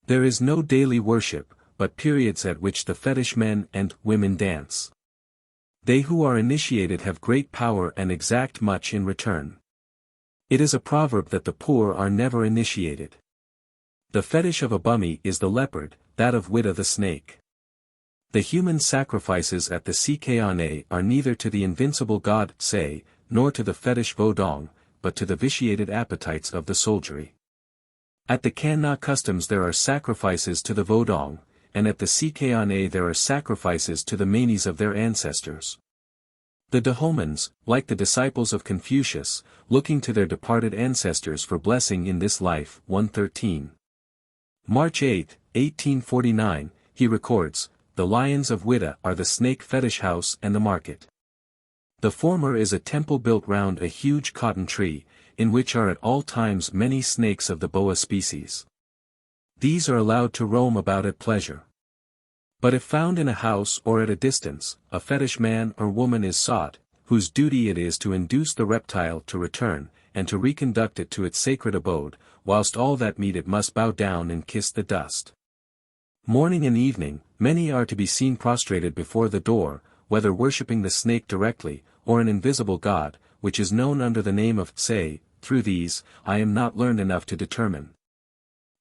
There is no daily worship, but periods at which the fetish men and women dance. They who are initiated have great power and exact much in return. It is a proverb that the poor are never initiated. The fetish of a bummy is the leopard, that of Whydah the snake. The human sacrifices at the Ckana are neither to the invincible god, say, nor to the fetish Vodong, but to the vitiated appetites of the soldiery. At the Kana customs there are sacrifices to the Vodong, and at the Ckana there are sacrifices to the manes of their ancestors. The Dahomans, like the disciples of Confucius, looking to their departed ancestors for blessing in this life. 113. March 8, 1849, he records, "The lions of Whydah are the snake fetish house and the market. The former is a temple built round a huge cotton tree, in which are at all times many snakes of the boa species. These are allowed to roam about at pleasure. But if found in a house or at a distance, a fetish man or woman is sought, whose duty it is to induce the reptile to return, and to reconduct it to its sacred abode, whilst all that meet it must bow down and kiss the dust. Morning and evening, many are to be seen prostrated before the door, whether worshipping the snake directly, or an invisible god, which is known under the name of, say, through these, I am not learned enough to determine.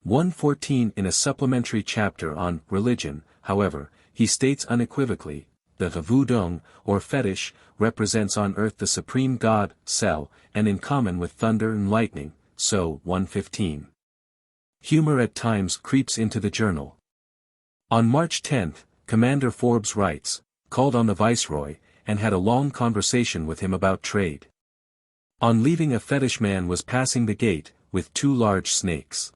114. In a supplementary chapter on religion, however, he states unequivocally, that the Voodoo, or fetish, represents on earth the supreme god, Sel, and in common with thunder and lightning, so 115. Humor at times creeps into the journal. On March 10, Commander Forbes writes, called on the Viceroy, and had a long conversation with him about trade. On leaving, a fetish man was passing the gate, with 2 large snakes.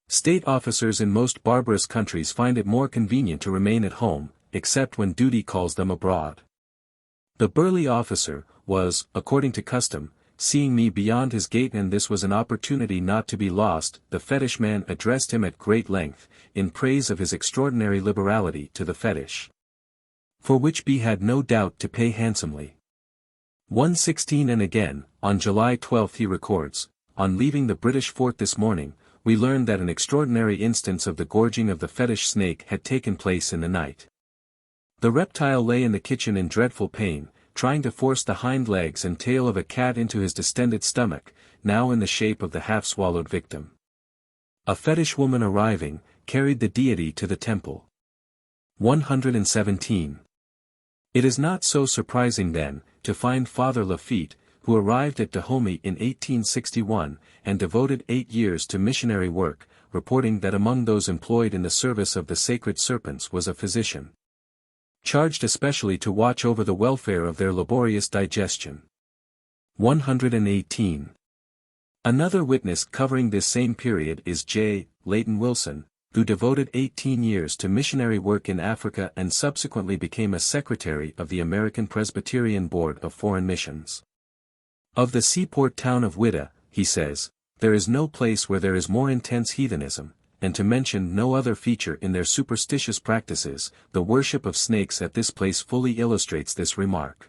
State officers in most barbarous countries find it more convenient to remain at home, except when duty calls them abroad. The burly officer was, according to custom, seeing me beyond his gate, and this was an opportunity not to be lost. The fetish man addressed him at great length, in praise of his extraordinary liberality to the fetish, for which B had no doubt to pay handsomely. 116. And again, on July 12 he records, on leaving the British fort this morning, we learned that an extraordinary instance of the gorging of the fetish snake had taken place in the night. The reptile lay in the kitchen in dreadful pain, trying to force the hind legs and tail of a cat into his distended stomach, now in the shape of the half-swallowed victim. A fetish woman arriving, carried the deity to the temple. 117. It is not so surprising then, to find Father Lafitte, who arrived at Dahomey in 1861, and devoted 8 years to missionary work, reporting that among those employed in the service of the sacred serpents was a physician, charged especially to watch over the welfare of their laborious digestion. 118. Another witness covering this same period is J. Leighton Wilson, who devoted 18 years to missionary work in Africa and subsequently became a secretary of the American Presbyterian Board of Foreign Missions. Of the seaport town of Whydah, he says, there is no place where there is more intense heathenism, and to mention no other feature in their superstitious practices, the worship of snakes at this place fully illustrates this remark.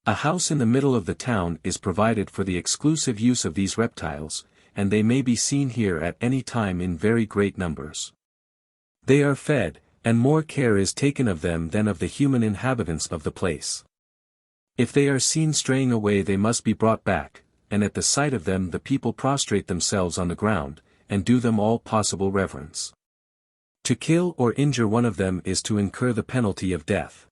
A house in the middle of the town is provided for the exclusive use of these reptiles, and they may be seen here at any time in very great numbers. They are fed, and more care is taken of them than of the human inhabitants of the place. If they are seen straying away they must be brought back, and at the sight of them the people prostrate themselves on the ground, and do them all possible reverence. To kill or injure one of them is to incur the penalty of death.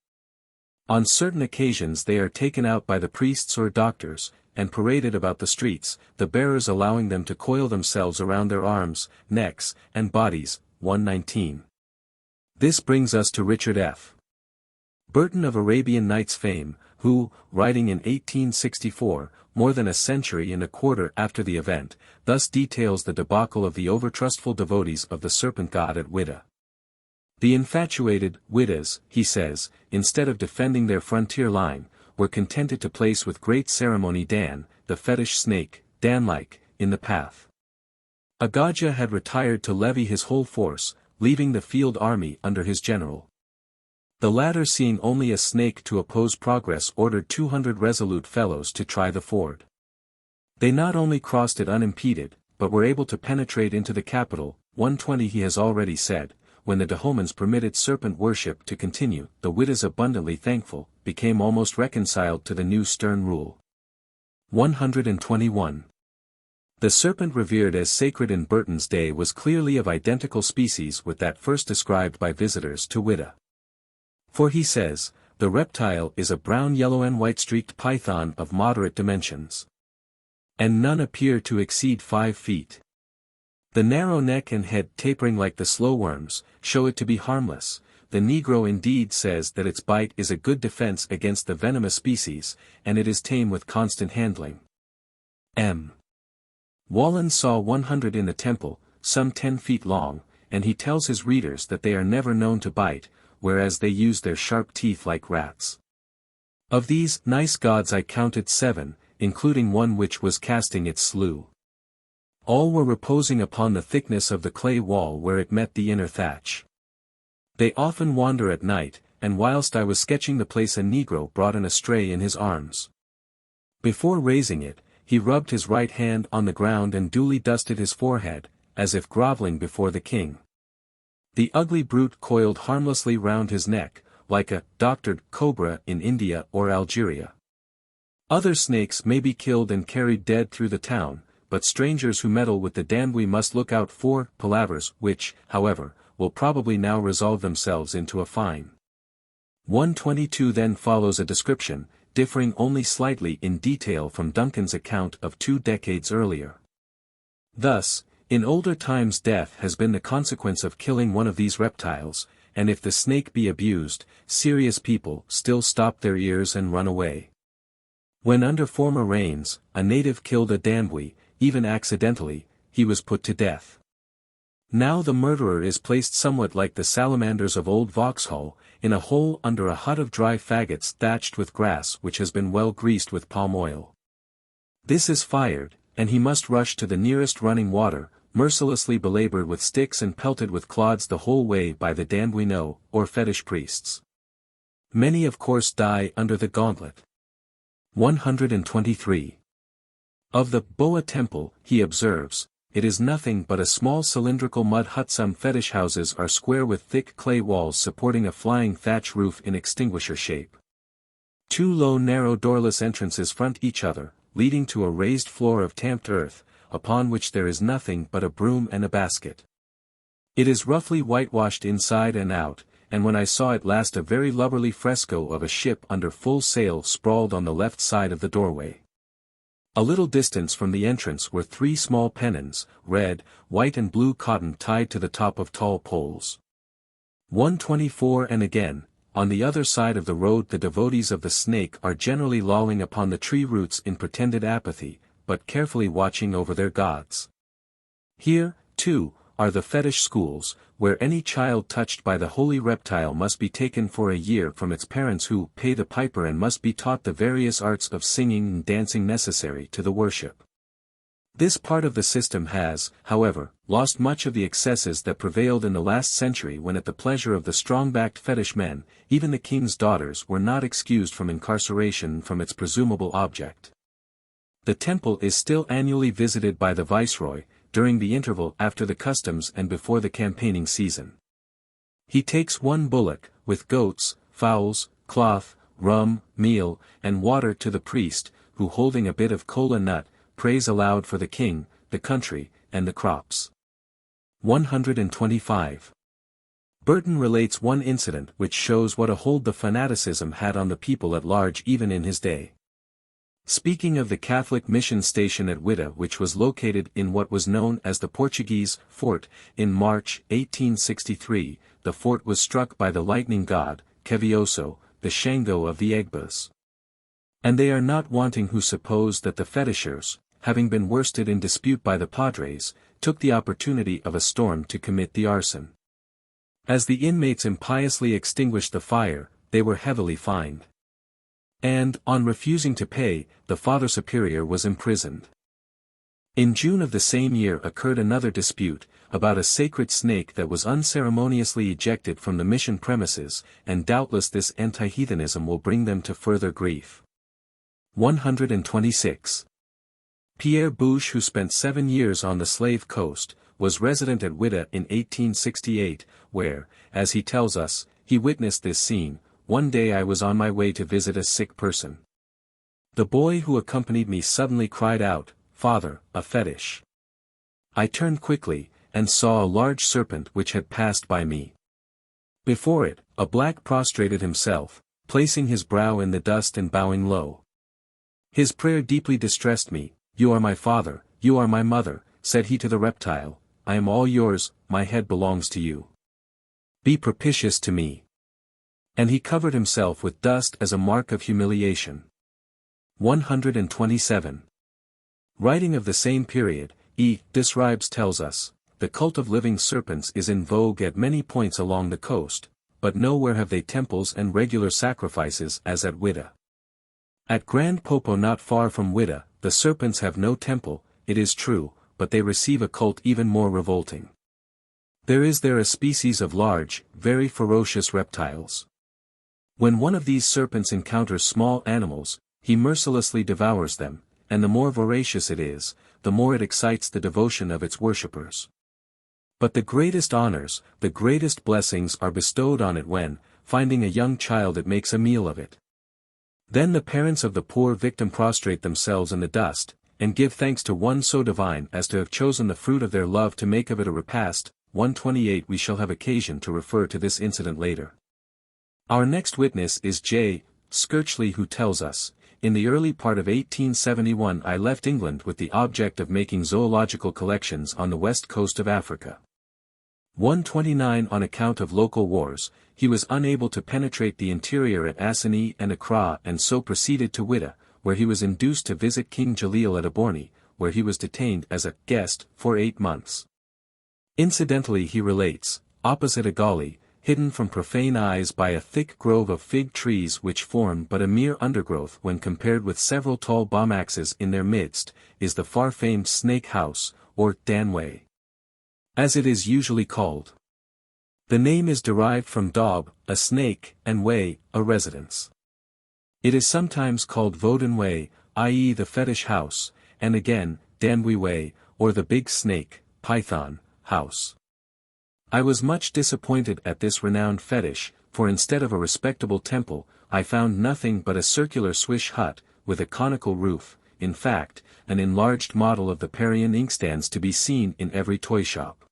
On certain occasions they are taken out by the priests or doctors, and paraded about the streets, the bearers allowing them to coil themselves around their arms, necks, and bodies. 119. This brings us to Richard F. Burton of Arabian Nights fame, who, writing in 1864, more than a century and a quarter after the event, thus details the debacle of the overtrustful devotees of the serpent god at Whydah. The infatuated Whydas, he says, instead of defending their frontier line, were contented to place with great ceremony Dan, the fetish snake, Dan-like, in the path. Agaja had retired to levy his whole force, leaving the field army under his general. The latter, seeing only a snake to oppose progress, ordered 200 resolute fellows to try the ford. They not only crossed it unimpeded, but were able to penetrate into the capital. 120. He has already said, when the Dahomeyans permitted serpent worship to continue, the Whydas, abundantly thankful, became almost reconciled to the new stern rule. 121. The serpent revered as sacred in Burton's day was clearly of identical species with that first described by visitors to Whydah. For he says, the reptile is a brown yellow and white streaked python of moderate dimensions. And none appear to exceed 5 feet. The narrow neck and head, tapering like the slow worms, show it to be harmless. The Negro indeed says that its bite is a good defense against the venomous species, and it is tame with constant handling. M. Wallen saw 100 in the temple, some 10 feet long, and he tells his readers that they are never known to bite, whereas they use their sharp teeth like rats. Of these nice gods I counted 7, including one which was casting its slough. All were reposing upon the thickness of the clay wall where it met the inner thatch. They often wander at night, and whilst I was sketching the place a Negro brought an estray in his arms. Before raising it, he rubbed his right hand on the ground and duly dusted his forehead, as if grovelling before the king. The ugly brute coiled harmlessly round his neck, like a doctored cobra in India or Algeria. Other snakes may be killed and carried dead through the town, but strangers who meddle with the Dambwe must look out for palavers which, however, will probably now resolve themselves into a fine. 122 then follows a description, differing only slightly in detail from Duncan's account of 2 decades earlier. Thus, in older times death has been the consequence of killing one of these reptiles, and if the snake be abused, serious people still stop their ears and run away. When under former reigns, a native killed a Dambwe, even accidentally, he was put to death. Now the murderer is placed somewhat like the salamanders of old Vauxhall, in a hole under a hut of dry faggots thatched with grass which has been well greased with palm oil. This is fired, and he must rush to the nearest running water, mercilessly belabored with sticks and pelted with clods the whole way by the Dambwe or fetish priests. Many of course die under the gauntlet. 123. Of the Boa temple, he observes, it is nothing but a small cylindrical mud hut. Some fetish houses are square with thick clay walls supporting a flying thatch roof in extinguisher shape. 2 low narrow doorless entrances front each other, leading to a raised floor of tamped earth, upon which there is nothing but a broom and a basket. It is roughly whitewashed inside and out, and when I saw it last a very lubberly fresco of a ship under full sail sprawled on the left side of the doorway. A little distance from the entrance were 3 small pennons, red, white and blue cotton tied to the top of tall poles. 124 and again, on the other side of the road the devotees of the snake are generally lolling upon the tree roots in pretended apathy, but carefully watching over their gods. Here, too, are the fetish schools, where any child touched by the holy reptile must be taken for a year from its parents who pay the piper and must be taught the various arts of singing and dancing necessary to the worship. This part of the system has, however, lost much of the excesses that prevailed in the last century when at the pleasure of the strong-backed fetish men, even the king's daughters were not excused from incarceration from its presumable object. The temple is still annually visited by the viceroy, during the interval after the customs and before the campaigning season. He takes 1 bullock, with goats, fowls, cloth, rum, meal, and water to the priest, who holding a bit of kola nut, prays aloud for the king, the country, and the crops. 125. Burton relates one incident which shows what a hold the fanaticism had on the people at large even in his day. Speaking of the Catholic mission station at Whydah, which was located in what was known as the Portuguese fort, in March 1863, the fort was struck by the lightning god, Kevioso, the Shango of the Obeahs. And they are not wanting who suppose that the fetishers, having been worsted in dispute by the padres, took the opportunity of a storm to commit the arson. As the inmates impiously extinguished the fire, they were heavily fined. And, on refusing to pay, the Father Superior was imprisoned. In June of the same year occurred another dispute, about a sacred snake that was unceremoniously ejected from the mission premises, and doubtless this anti-heathenism will bring them to further grief. 126. Pierre Bouche, who spent 7 years on the Slave Coast, was resident at Whydah in 1868, where, as he tells us, he witnessed this scene. One day I was on my way to visit a sick person. The boy who accompanied me suddenly cried out, "Father, a fetish." I turned quickly, and saw a large serpent which had passed by me. Before it, a black prostrated himself, placing his brow in the dust and bowing low. His prayer deeply distressed me. "You are my father, you are my mother," said he to the reptile, "I am all yours, my head belongs to you. Be propitious to me." And he covered himself with dust as a mark of humiliation. 127. Writing of the same period, E. Describes tells us, the cult of living serpents is in vogue at many points along the coast, but nowhere have they temples and regular sacrifices as at Whydah. At Grand Popo not far from Whydah, the serpents have no temple, it is true, but they receive a cult even more revolting. There is there a species of large, very ferocious reptiles. When one of these serpents encounters small animals, he mercilessly devours them, and the more voracious it is, the more it excites the devotion of its worshippers. But the greatest honors, the greatest blessings are bestowed on it when, finding a young child, it makes a meal of it. Then the parents of the poor victim prostrate themselves in the dust, and give thanks to one so divine as to have chosen the fruit of their love to make of it a repast. 128. We shall have occasion to refer to this incident later. Our next witness is J. Skirchley, who tells us, in the early part of 1871 I left England with the object of making zoological collections on the west coast of Africa. 129. On account of local wars, he was unable to penetrate the interior at Assaní and Accra, and so proceeded to Whydah, where he was induced to visit King Jalil at Aborny, where he was detained as a guest for 8 months. Incidentally, he relates, opposite Agali, hidden from profane eyes by a thick grove of fig trees which form but a mere undergrowth when compared with several tall bomaxes in their midst, is the far-famed Snake House, or Danway, as it is usually called. The name is derived from Daub, a snake, and Way, a residence. It is sometimes called Voden Way, i.e. the fetish house, and again, Danbui Way, or the big snake, python, house. I was much disappointed at this renowned fetish, for instead of a respectable temple, I found nothing but a circular swish hut, with a conical roof, in fact, an enlarged model of the Parian inkstands to be seen in every toy shop.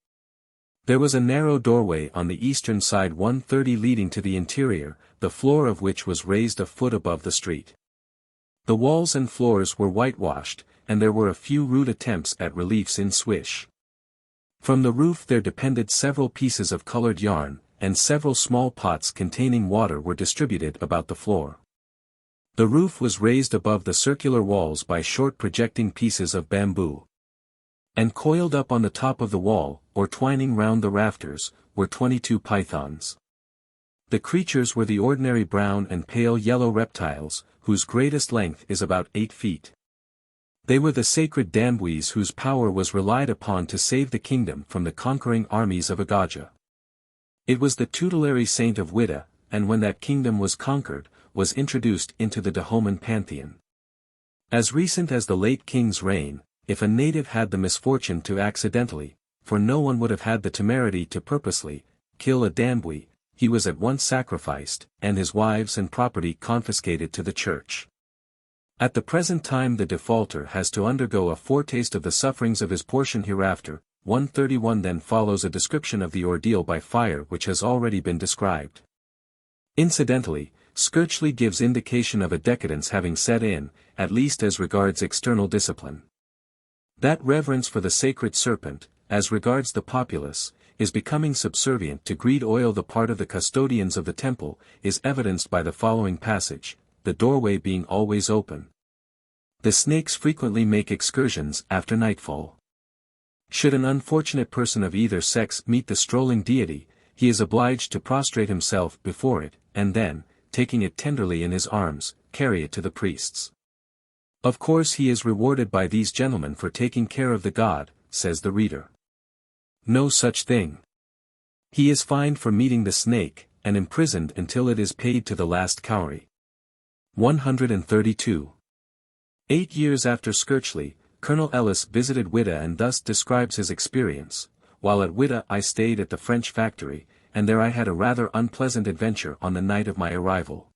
There was a narrow doorway on the eastern side 130 leading to the interior, the floor of which was raised a foot above the street. The walls and floors were whitewashed, and there were a few rude attempts at reliefs in swish. From the roof there depended several pieces of colored yarn, and several small pots containing water were distributed about the floor. The roof was raised above the circular walls by short projecting pieces of bamboo. And coiled up on the top of the wall, or twining round the rafters, were 22 pythons. The creatures were the ordinary brown and pale yellow reptiles, whose greatest length is about 8 feet. They were the sacred Dambuis whose power was relied upon to save the kingdom from the conquering armies of Agaja. It was the tutelary saint of Whydah, and when that kingdom was conquered, was introduced into the Dahoman pantheon. As recent as the late king's reign, if a native had the misfortune to accidentally, for no one would have had the temerity to purposely, kill a Dambui, he was at once sacrificed, and his wives and property confiscated to the church. At the present time the defaulter has to undergo a foretaste of the sufferings of his portion hereafter. 131 Then follows a description of the ordeal by fire which has already been described. Incidentally, Skirchley gives indication of a decadence having set in, at least as regards external discipline. That reverence for the sacred serpent, as regards the populace, is becoming subservient to greed. Oil the part of the custodians of the temple, is evidenced by the following passage, the doorway being always open. The snakes frequently make excursions after nightfall. Should an unfortunate person of either sex meet the strolling deity, he is obliged to prostrate himself before it, and then, taking it tenderly in his arms, carry it to the priests. Of course he is rewarded by these gentlemen for taking care of the god, says the reader. No such thing. He is fined for meeting the snake, and imprisoned until it is paid to the last cowrie. 132. 8 years after Skirchley, Colonel Ellis visited Whydah and thus describes his experience. While at Whydah I stayed at the French factory, and there I had a rather unpleasant adventure on the night of my arrival.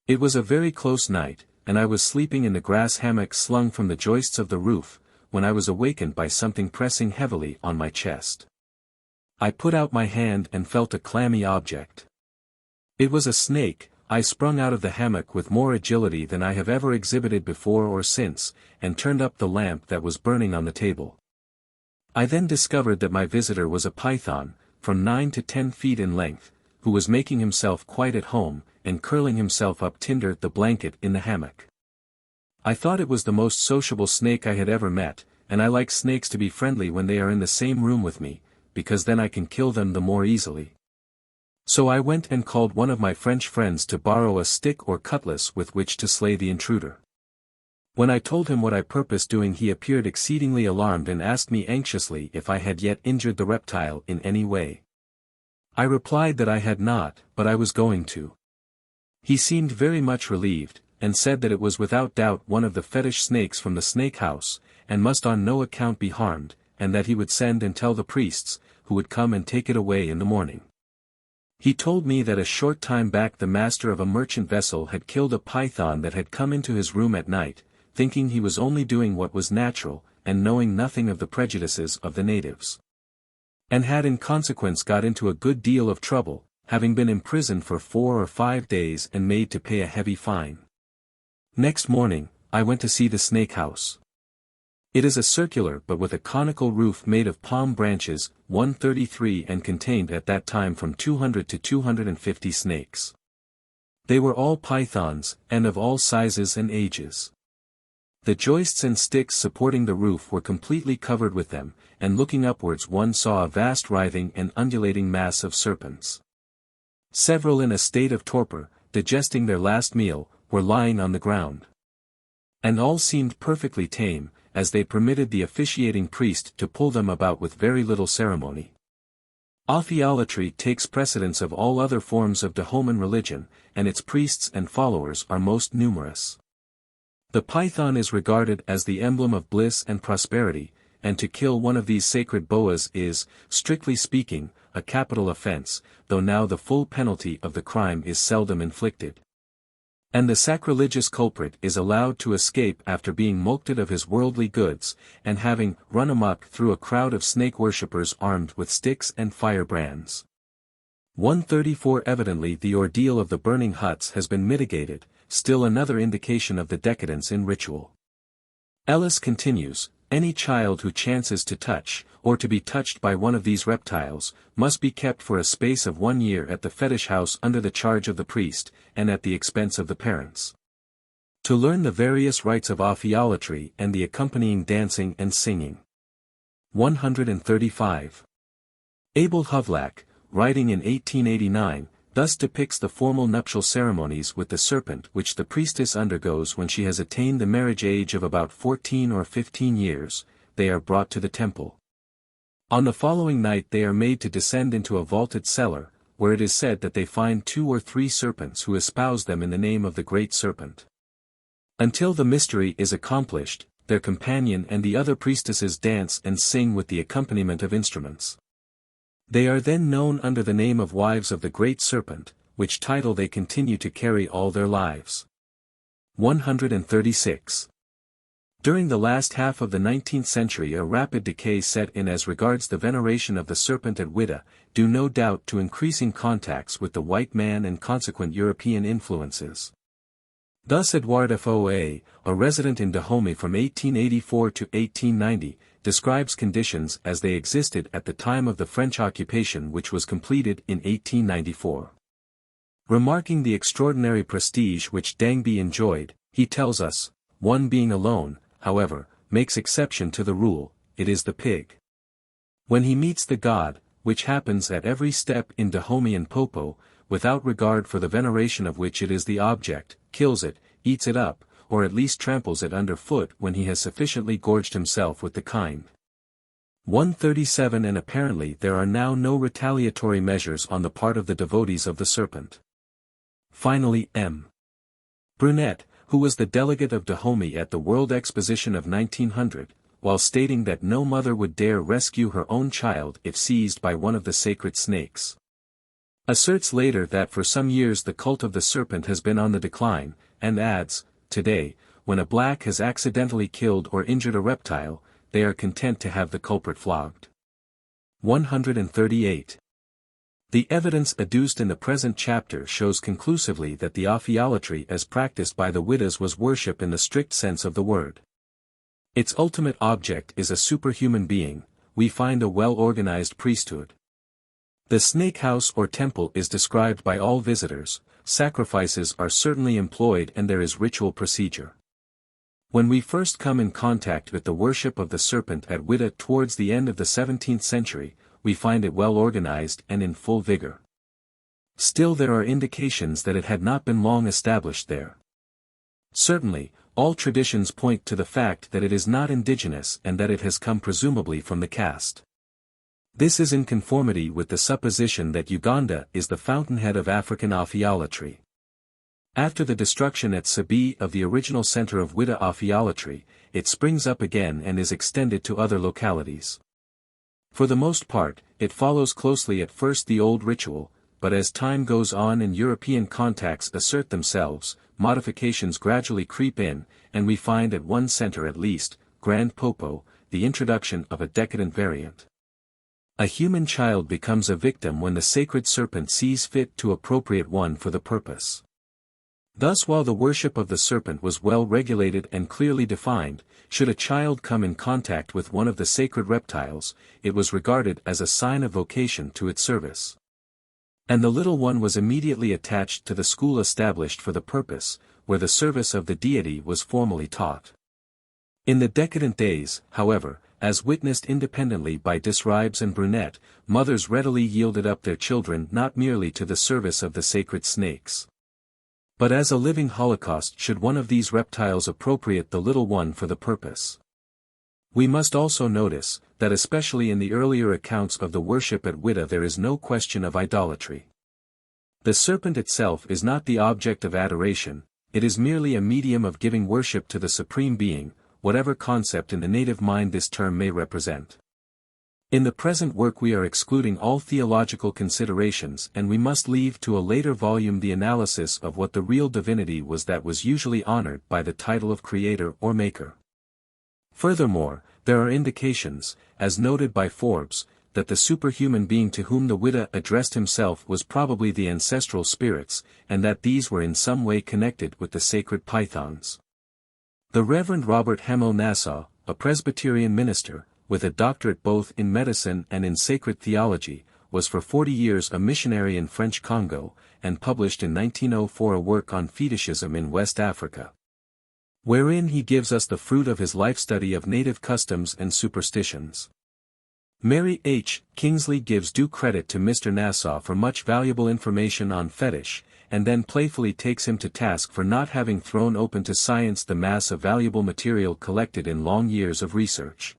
It was a very close night, and I was sleeping in the grass hammock slung from the joists of the roof, when I was awakened by something pressing heavily on my chest. I put out my hand and felt a clammy object. It was a snake. I sprung out of the hammock with more agility than I have ever exhibited before or since, and turned up the lamp that was burning on the table. I then discovered that my visitor was a python, from 9 to 10 feet in length, who was making himself quite at home, and curling himself up tinder the blanket in the hammock. I thought it was the most sociable snake I had ever met, and I like snakes to be friendly when they are in the same room with me, because then I can kill them the more easily. So I went and called one of my French friends to borrow a stick or cutlass with which to slay the intruder. When I told him what I purposed doing, he appeared exceedingly alarmed and asked me anxiously if I had yet injured the reptile in any way. I replied that I had not, but I was going to. He seemed very much relieved, and said that it was without doubt one of the fetish snakes from the snake house, and must on no account be harmed, and that he would send and tell the priests, who would come and take it away in the morning. He told me that a short time back the master of a merchant vessel had killed a python that had come into his room at night, thinking he was only doing what was natural, and knowing nothing of the prejudices of the natives. And had in consequence got into a good deal of trouble, having been imprisoned for 4 or 5 days and made to pay a heavy fine. Next morning, I went to see the snake house. It is a circular but with a conical roof made of palm branches, 133, and contained at that time from 200 to 250 snakes. They were all pythons, and of all sizes and ages. The joists and sticks supporting the roof were completely covered with them, and looking upwards one saw a vast writhing and undulating mass of serpents. Several in a state of torpor, digesting their last meal, were lying on the ground. And all seemed perfectly tame, as they permitted the officiating priest to pull them about with very little ceremony. Ophiolatry takes precedence of all other forms of Dahoman religion, and its priests and followers are most numerous. The python is regarded as the emblem of bliss and prosperity, and to kill one of these sacred boas is, strictly speaking, a capital offense, though now the full penalty of the crime is seldom inflicted. And the sacrilegious culprit is allowed to escape after being mulcted of his worldly goods, and having run amok through a crowd of snake worshippers armed with sticks and firebrands. 134 Evidently the ordeal of the burning huts has been mitigated, still another indication of the decadence in ritual. Ellis continues, any child who chances to touch, or to be touched by one of these reptiles, must be kept for a space of 1 year at the fetish house under the charge of the priest, and at the expense of the parents. To learn the various rites of Ophiolatry and the accompanying dancing and singing. 135. Abel Hovlak, writing in 1889, thus depicts the formal nuptial ceremonies with the serpent which the priestess undergoes when she has attained the marriage age of about 14 or 15 years. They are brought to the temple. On the following night they are made to descend into a vaulted cellar, where it is said that they find 2 or 3 serpents who espouse them in the name of the great serpent. Until the mystery is accomplished, their companion and the other priestesses dance and sing with the accompaniment of instruments. They are then known under the name of wives of the great serpent, which title they continue to carry all their lives. 136. During the last half of the 19th century a rapid decay set in as regards the veneration of the serpent at Whydah, due no doubt to increasing contacts with the white man and consequent European influences. Thus Edouard Foa, a resident in Dahomey from 1884 to 1890, describes conditions as they existed at the time of the French occupation which was completed in 1894. Remarking the extraordinary prestige which Dangby enjoyed, he tells us, one being alone, however, makes exception to the rule, it is the pig. When he meets the god, which happens at every step in Dahomey and Popo, without regard for the veneration of which it is the object, kills it, eats it up, or at least tramples it under foot when he has sufficiently gorged himself with the kind. 137 And apparently there are now no retaliatory measures on the part of the devotees of the serpent. Finally M. Brunet, who was the delegate of Dahomey at the World Exposition of 1900, while stating that no mother would dare rescue her own child if seized by one of the sacred snakes, asserts later that for some years the cult of the serpent has been on the decline, and adds, today, when a black has accidentally killed or injured a reptile, they are content to have the culprit flogged. 138. The evidence adduced in the present chapter shows conclusively that the Ophiolatry as practiced by the Whyddahs was worship in the strict sense of the word. Its ultimate object is a superhuman being, we find a well-organized priesthood. The snake house or temple is described by all visitors, sacrifices are certainly employed and there is ritual procedure. When we first come in contact with the worship of the serpent at Whydah towards the end of the 17th century, we find it well organized and in full vigor. Still there are indications that it had not been long established there. Certainly, all traditions point to the fact that it is not indigenous and that it has come presumably from the caste. This is in conformity with the supposition that Uganda is the fountainhead of African Ophiolatry. After the destruction at Sabi of the original center of Whydah Ophiolatry, it springs up again and is extended to other localities. For the most part, it follows closely at first the old ritual, but as time goes on and European contacts assert themselves, modifications gradually creep in, and we find at one center at least, Grand Popo, the introduction of a decadent variant. A human child becomes a victim when the sacred serpent sees fit to appropriate one for the purpose. Thus, while the worship of the serpent was well regulated and clearly defined, should a child come in contact with one of the sacred reptiles, it was regarded as a sign of vocation to its service. And the little one was immediately attached to the school established for the purpose, where the service of the deity was formally taught. In the decadent days, however, as witnessed independently by Disribes and Brunet, mothers readily yielded up their children not merely to the service of the sacred snakes, but as a living holocaust should one of these reptiles appropriate the little one for the purpose. We must also notice, that especially in the earlier accounts of the worship at Whydah there is no question of idolatry. The serpent itself is not the object of adoration, it is merely a medium of giving worship to the Supreme Being, whatever concept in the native mind this term may represent. In the present work we are excluding all theological considerations and we must leave to a later volume the analysis of what the real divinity was that was usually honored by the title of Creator or Maker. Furthermore, there are indications, as noted by Forbes, that the superhuman being to whom the Whydah addressed himself was probably the ancestral spirits, and that these were in some way connected with the sacred pythons. The Reverend Robert Hamill Nassau, a Presbyterian minister, with a doctorate both in medicine and in sacred theology, was for 40 years a missionary in French Congo, and published in 1904 a work on fetishism in West Africa, wherein he gives us the fruit of his life study of native customs and superstitions. Mary H. Kingsley gives due credit to Mr. Nassau for much valuable information on fetish, and then playfully takes him to task for not having thrown open to science the mass of valuable material collected in long years of research.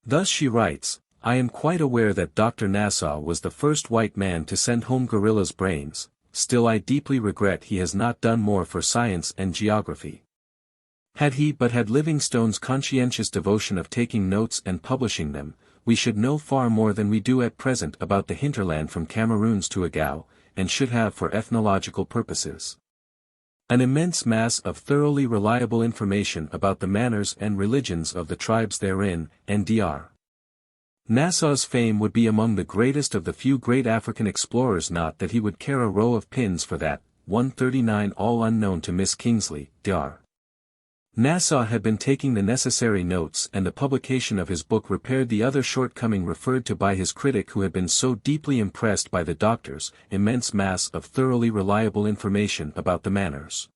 Thus she writes, "I am quite aware that Dr. Nassau was the first white man to send home gorillas' brains, still I deeply regret he has not done more for science and geography. Had he but had Livingstone's conscientious devotion of taking notes and publishing them, we should know far more than we do at present about the hinterland from Cameroons to Agao, and should have for ethnological purposes an immense mass of thoroughly reliable information about the manners and religions of the tribes therein, and Dr. Nassau's fame would be among the greatest of the few great African explorers, not that he would care a row of pins for that. 139 all unknown to Miss Kingsley. Dr. Nassau had been taking the necessary notes, and the publication of his book repaired the other shortcoming referred to by his critic, who had been so deeply impressed by the doctor's immense mass of thoroughly reliable information about the manners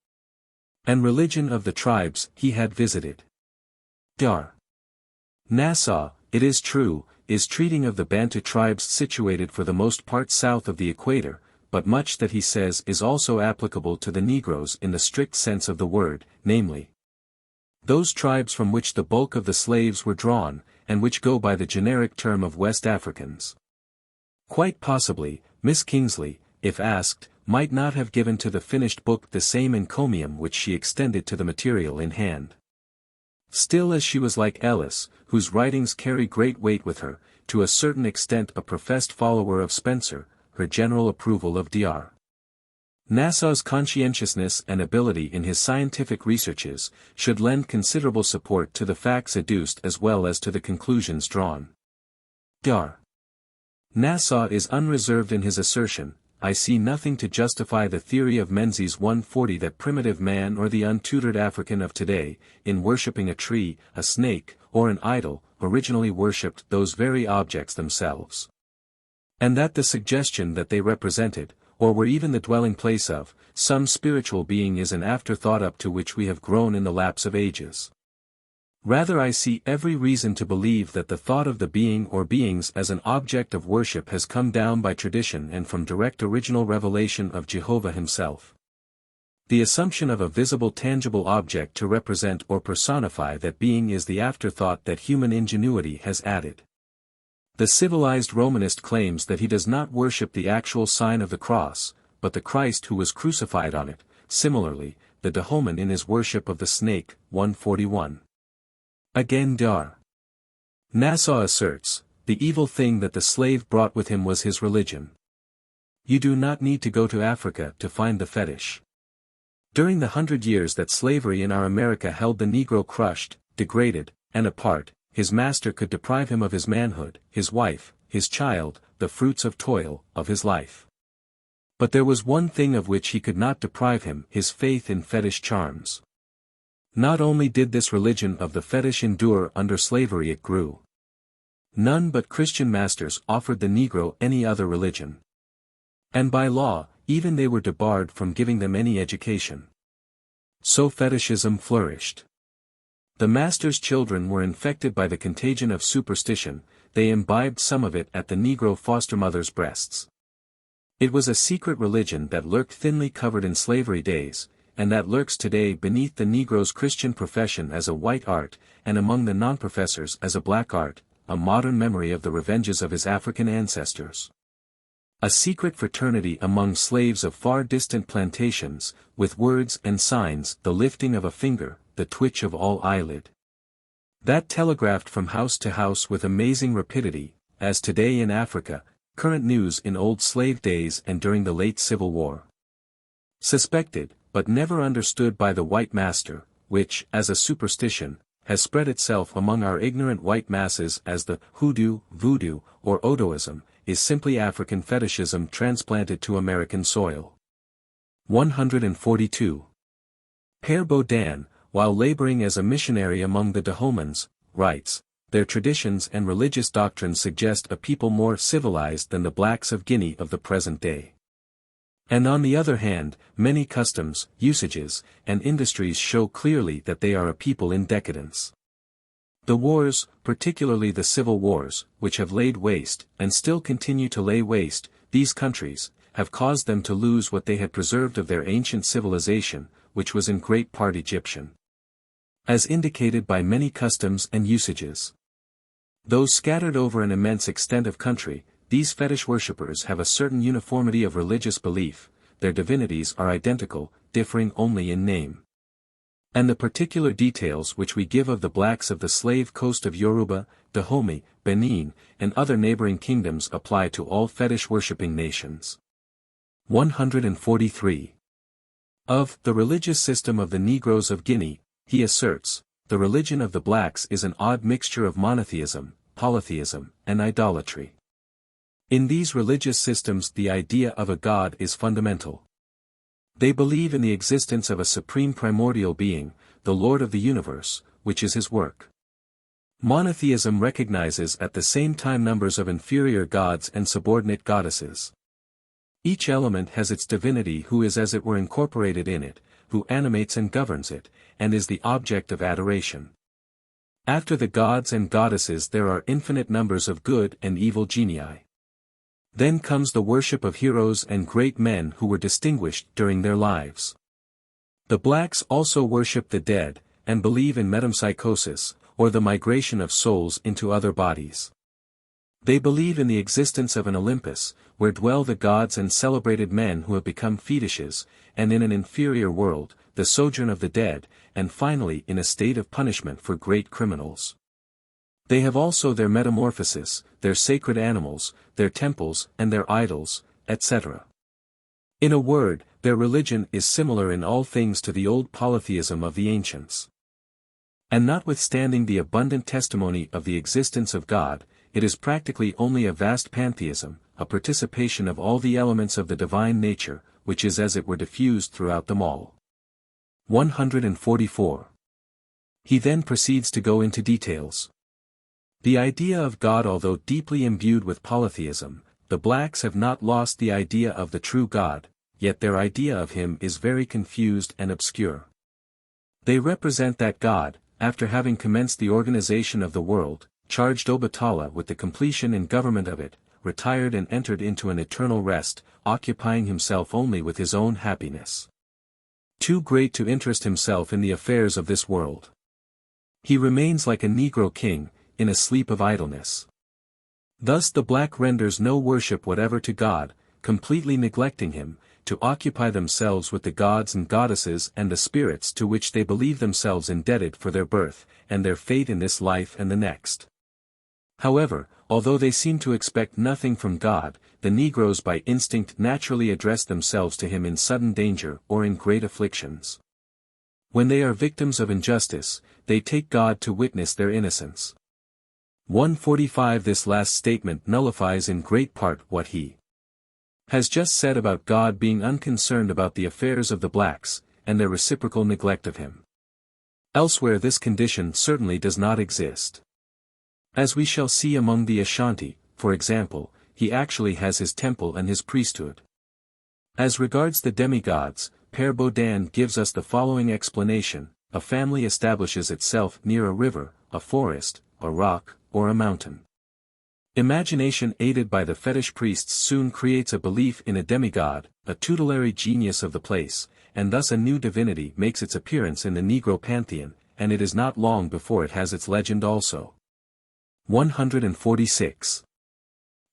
and religion of the tribes he had visited. Dr. Nassau, it is true, is treating of the Bantu tribes situated for the most part south of the equator, but much that he says is also applicable to the Negroes in the strict sense of the word, namely, those tribes from which the bulk of the slaves were drawn, and which go by the generic term of West Africans. Quite possibly, Miss Kingsley, if asked, might not have given to the finished book the same encomium which she extended to the material in hand. Still, as she was like Ellis, whose writings carry great weight with her, to a certain extent a professed follower of Spencer, her general approval of Dr. Nassau's conscientiousness and ability in his scientific researches should lend considerable support to the facts adduced as well as to the conclusions drawn. Dr. Nassau is unreserved in his assertion, "I see nothing to justify the theory of Menzies 140 that primitive man or the untutored African of today, in worshipping a tree, a snake, or an idol, originally worshipped those very objects themselves, and that the suggestion that they represented, or were even the dwelling place of, some spiritual being is an afterthought up to which we have grown in the lapse of ages. Rather I see every reason to believe that the thought of the being or beings as an object of worship has come down by tradition and from direct original revelation of Jehovah himself. The assumption of a visible tangible object to represent or personify that being is the afterthought that human ingenuity has added. The civilized Romanist claims that he does not worship the actual sign of the cross, but the Christ who was crucified on it. Similarly, the Dahoman in his worship of the snake, 141. Again Dr. Nassau asserts, the evil thing that the slave brought with him was his religion. You do not need to go to Africa to find the fetish. During the 100 years that slavery in our America held the Negro crushed, degraded, and apart, his master could deprive him of his manhood, his wife, his child, the fruits of toil, of his life. But there was one thing of which he could not deprive him, his faith in fetish charms. Not only did this religion of the fetish endure under slavery, it grew. None but Christian masters offered the Negro any other religion. And by law, even they were debarred from giving them any education. So fetishism flourished. The master's children were infected by the contagion of superstition, they imbibed some of it at the Negro foster mother's breasts. It was a secret religion that lurked thinly covered in slavery days, and that lurks today beneath the Negro's Christian profession as a white art, and among the non-professors as a black art, a modern memory of the revenges of his African ancestors. A secret fraternity among slaves of far distant plantations, with words and signs, the lifting of a finger, the twitch of all eyelid. That telegraphed from house to house with amazing rapidity, as today in Africa, current news in old slave days and during the late Civil War. Suspected, but never understood by the white master, which, as a superstition, has spread itself among our ignorant white masses as the hoodoo, voodoo, or Odoism, is simply African fetishism transplanted to American soil. 142. Père Baudin, while laboring as a missionary among the Dahomeyans, writes, their traditions and religious doctrines suggest a people more civilized than the blacks of Guinea of the present day. And on the other hand, many customs, usages, and industries show clearly that they are a people in decadence. The wars, particularly the civil wars, which have laid waste, and still continue to lay waste, these countries, have caused them to lose what they had preserved of their ancient civilization, which was in great part Egyptian. As indicated by many customs and usages. Though scattered over an immense extent of country, these fetish worshippers have a certain uniformity of religious belief, their divinities are identical, differing only in name. And the particular details which we give of the blacks of the slave coast of Yoruba, Dahomey, Benin, and other neighboring kingdoms apply to all fetish-worshipping nations. 143. Of the religious system of the Negroes of Guinea, he asserts, the religion of the blacks is an odd mixture of monotheism, polytheism, and idolatry. In these religious systems the idea of a god is fundamental. They believe in the existence of a supreme primordial being, the Lord of the universe, which is his work. Monotheism recognizes at the same time numbers of inferior gods and subordinate goddesses. Each element has its divinity who is as it were incorporated in it, who animates and governs it, and is the object of adoration. After the gods and goddesses there are infinite numbers of good and evil genii. Then comes the worship of heroes and great men who were distinguished during their lives. The blacks also worship the dead, and believe in metempsychosis, or the migration of souls into other bodies. They believe in the existence of an Olympus, where dwell the gods and celebrated men who have become fetishes, and in an inferior world, the sojourn of the dead, and finally in a state of punishment for great criminals. They have also their metamorphosis, their sacred animals, their temples and their idols, etc. In a word, their religion is similar in all things to the old polytheism of the ancients. And notwithstanding the abundant testimony of the existence of God, it is practically only a vast pantheism, a participation of all the elements of the divine nature, which is as it were diffused throughout them all. 144. He then proceeds to go into details. The idea of God, although deeply imbued with polytheism, the blacks have not lost the idea of the true God, yet their idea of him is very confused and obscure. They represent that God, after having commenced the organization of the world, charged Obatala with the completion and government of it, retired and entered into an eternal rest, occupying himself only with his own happiness. Too great to interest himself in the affairs of this world. He remains like a Negro king, in a sleep of idleness. Thus the black renders no worship whatever to God, completely neglecting him, to occupy themselves with the gods and goddesses and the spirits to which they believe themselves indebted for their birth, and their fate in this life and the next. However, although they seem to expect nothing from God, the Negroes by instinct naturally address themselves to him in sudden danger or in great afflictions. When they are victims of injustice, they take God to witness their innocence. 145. This last statement nullifies in great part what he has just said about God being unconcerned about the affairs of the blacks, and their reciprocal neglect of him. Elsewhere this condition certainly does not exist. As we shall see among the Ashanti, for example, he actually has his temple and his priesthood. As regards the demigods, Père Baudin gives us the following explanation: a family establishes itself near a river, a forest, a rock, or a mountain. Imagination aided by the fetish priests soon creates a belief in a demigod, a tutelary genius of the place, and thus a new divinity makes its appearance in the Negro pantheon, and it is not long before it has its legend also. 146.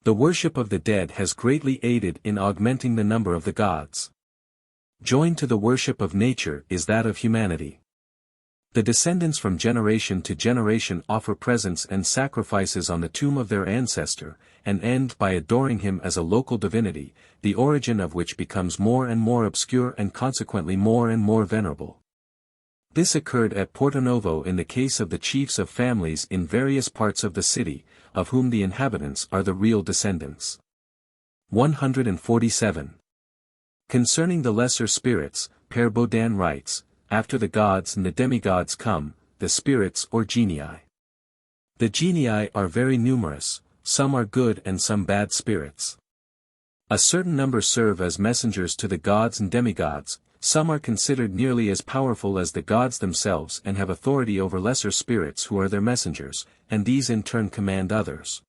The worship of the dead has greatly aided in augmenting the number of the gods. Joined to the worship of nature is that of humanity. The descendants from generation to generation offer presents and sacrifices on the tomb of their ancestor, and end by adoring him as a local divinity, the origin of which becomes more and more obscure and consequently more and more venerable. This occurred at Porto Novo in the case of the chiefs of families in various parts of the city, of whom the inhabitants are the real descendants. 147. Concerning the lesser spirits, Père Baudin writes, after the gods and the demigods come, the spirits or genii. The genii are very numerous, some are good and some bad spirits. A certain number serve as messengers to the gods and demigods, some are considered nearly as powerful as the gods themselves and have authority over lesser spirits who are their messengers, and these in turn command others,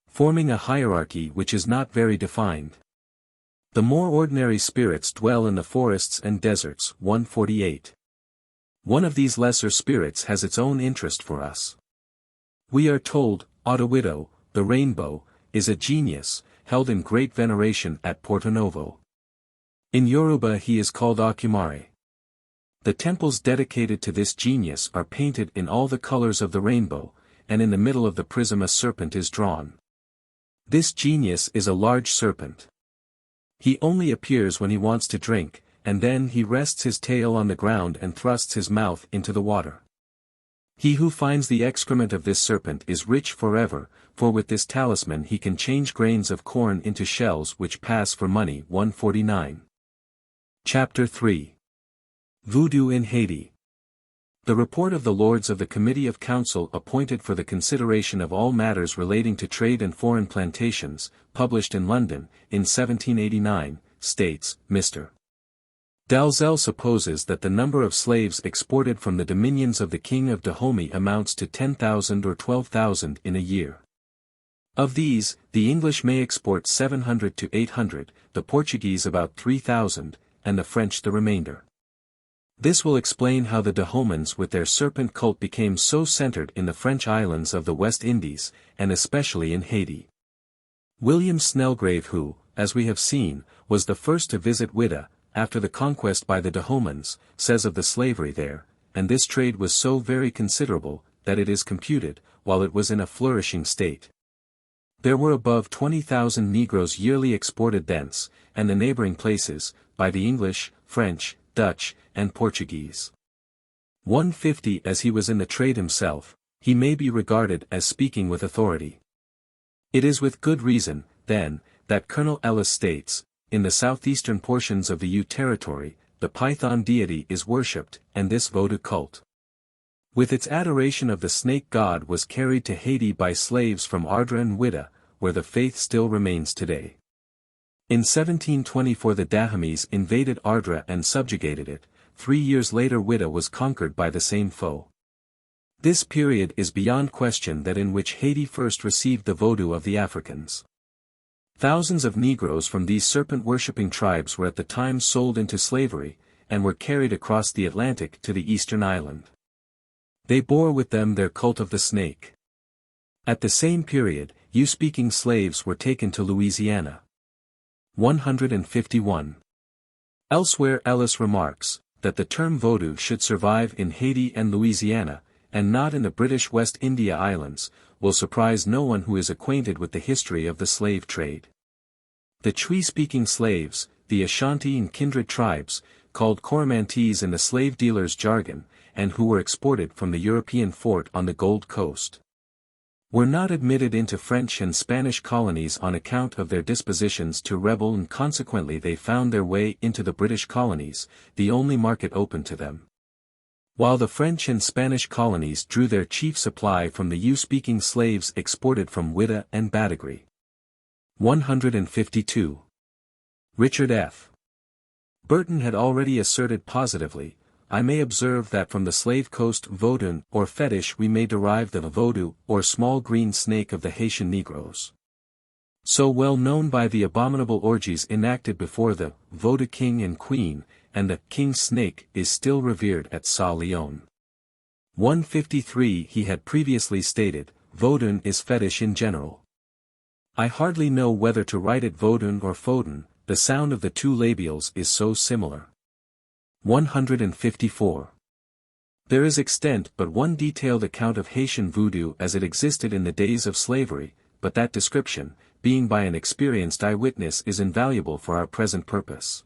forming a hierarchy which is not very defined. The more ordinary spirits dwell in the forests and deserts. 148. One of these lesser spirits has its own interest for us. We are told, Odowido, the rainbow, is a genius, held in great veneration at Porto Novo. In Yoruba he is called Akumare. The temples dedicated to this genius are painted in all the colors of the rainbow, and in the middle of the prism a serpent is drawn. This genius is a large serpent. He only appears when he wants to drink, and then he rests his tail on the ground and thrusts his mouth into the water. He who finds the excrement of this serpent is rich forever, for with this talisman he can change grains of corn into shells which pass for money. 149. Chapter 3. Voodoo in Haiti. The report of the Lords of the Committee of Council appointed for the consideration of all matters relating to trade and foreign plantations, published in London, in 1789, states, Mr. Dalzell supposes that the number of slaves exported from the dominions of the King of Dahomey amounts to 10,000 or 12,000 in a year. Of these, the English may export 700 to 800, the Portuguese about 3,000, and the French the remainder. This will explain how the Dahomans with their serpent cult became so centered in the French islands of the West Indies, and especially in Haiti. William Snelgrave, who, as we have seen, was the first to visit Whydah, after the conquest by the Dahomans, says of the slavery there, and this trade was so very considerable, that it is computed, while it was in a flourishing state, there were above 20,000 Negroes yearly exported thence, and the neighboring places, by the English, French, Dutch, and Portuguese. 150. As he was in the trade himself, he may be regarded as speaking with authority. It is with good reason, then, that Colonel Ellis states, in the southeastern portions of the U Territory, the Python deity is worshipped, and this Voodoo cult, with its adoration of the snake god, was carried to Haiti by slaves from Ardra and Whydah, where the faith still remains today. In 1724 the Dahomeys invaded Ardra and subjugated it. 3 years later Whydah was conquered by the same foe. This period is beyond question that in which Haiti first received the Voodoo of the Africans. Thousands of Negroes from these serpent-worshipping tribes were at the time sold into slavery, and were carried across the Atlantic to the eastern island. They bore with them their cult of the snake. At the same period, U-speaking slaves were taken to Louisiana. 151. Elsewhere Ellis remarks, that the term Voodoo should survive in Haiti and Louisiana, and not in the British West India Islands, will surprise no one who is acquainted with the history of the slave trade. The Twi-speaking slaves, the Ashanti and kindred tribes, called Coromantees in the slave dealers' jargon, and who were exported from the European fort on the Gold Coast, were not admitted into French and Spanish colonies on account of their dispositions to rebel, and consequently they found their way into the British colonies, the only market open to them. While the French and Spanish colonies drew their chief supply from the U-speaking slaves exported from Whydah and Badagry. 152. Richard F. Burton had already asserted positively, I may observe that from the slave coast Voodoo or fetish we may derive the Voodoo or small green snake of the Haitian Negroes. So well known by the abominable orgies enacted before the Voodoo king and queen, and the king snake is still revered at Sa Leone. 153 He had previously stated, Voodoo is fetish in general. I hardly know whether to write it Voodoo or Foden, the sound of the two labials is so similar. 154. There is extant but one detailed account of Haitian voodoo as it existed in the days of slavery, but that description, being by an experienced eyewitness, is invaluable for our present purpose.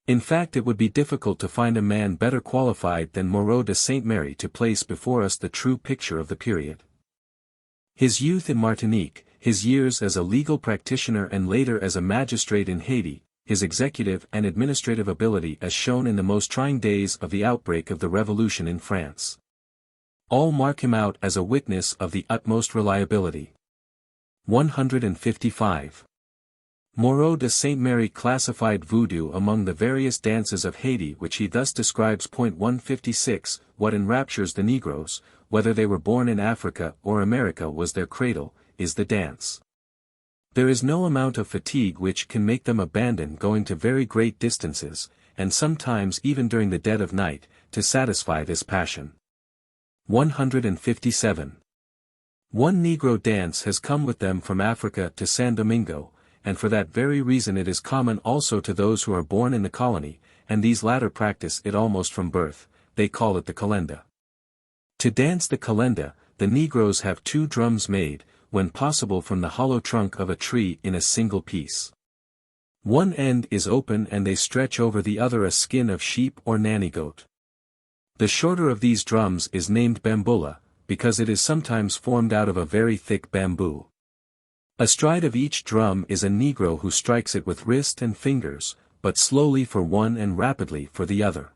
In fact, it would be difficult to find a man better qualified than Moreau de Saint Mary to place before us the true picture of the period. His youth in Martinique, his years as a legal practitioner and later as a magistrate in Haiti, his executive and administrative ability as shown in the most trying days of the outbreak of the Revolution in France. All mark him out as a witness of the utmost reliability. 155. Moreau de Saint Mary classified voodoo among the various dances of Haiti, which he thus describes. 156 What enraptures the Negroes, whether they were born in Africa or America was their cradle, is the dance. There is no amount of fatigue which can make them abandon going to very great distances, and sometimes even during the dead of night, to satisfy this passion. 157. One Negro dance has come with them from Africa to San Domingo, and for that very reason it is common also to those who are born in the colony, and these latter practice it almost from birth. They call it the calenda. To dance the calenda, the Negroes have two drums made, when possible from the hollow trunk of a tree in a single piece. One end is open and they stretch over the other a skin of sheep or nanny goat. The shorter of these drums is named bamboula, because it is sometimes formed out of a very thick bamboo. Astride of each drum is a Negro who strikes it with wrist and fingers, but slowly for one and rapidly for the other.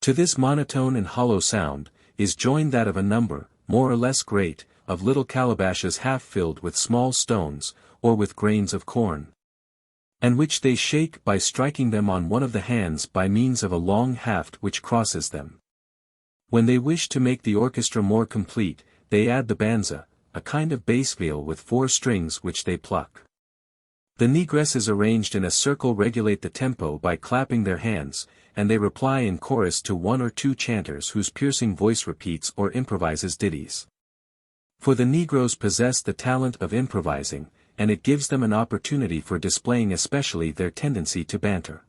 To this monotone and hollow sound, is joined that of a number, more or less great, of little calabashes half filled with small stones, or with grains of corn, and which they shake by striking them on one of the hands by means of a long haft which crosses them. When they wish to make the orchestra more complete, they add the banza, a kind of bass viol with 4 strings which they pluck. The negresses arranged in a circle regulate the tempo by clapping their hands, and they reply in chorus to 1 or 2 chanters whose piercing voice repeats or improvises ditties. For the Negroes possess the talent of improvising, and it gives them an opportunity for displaying especially their tendency to banter.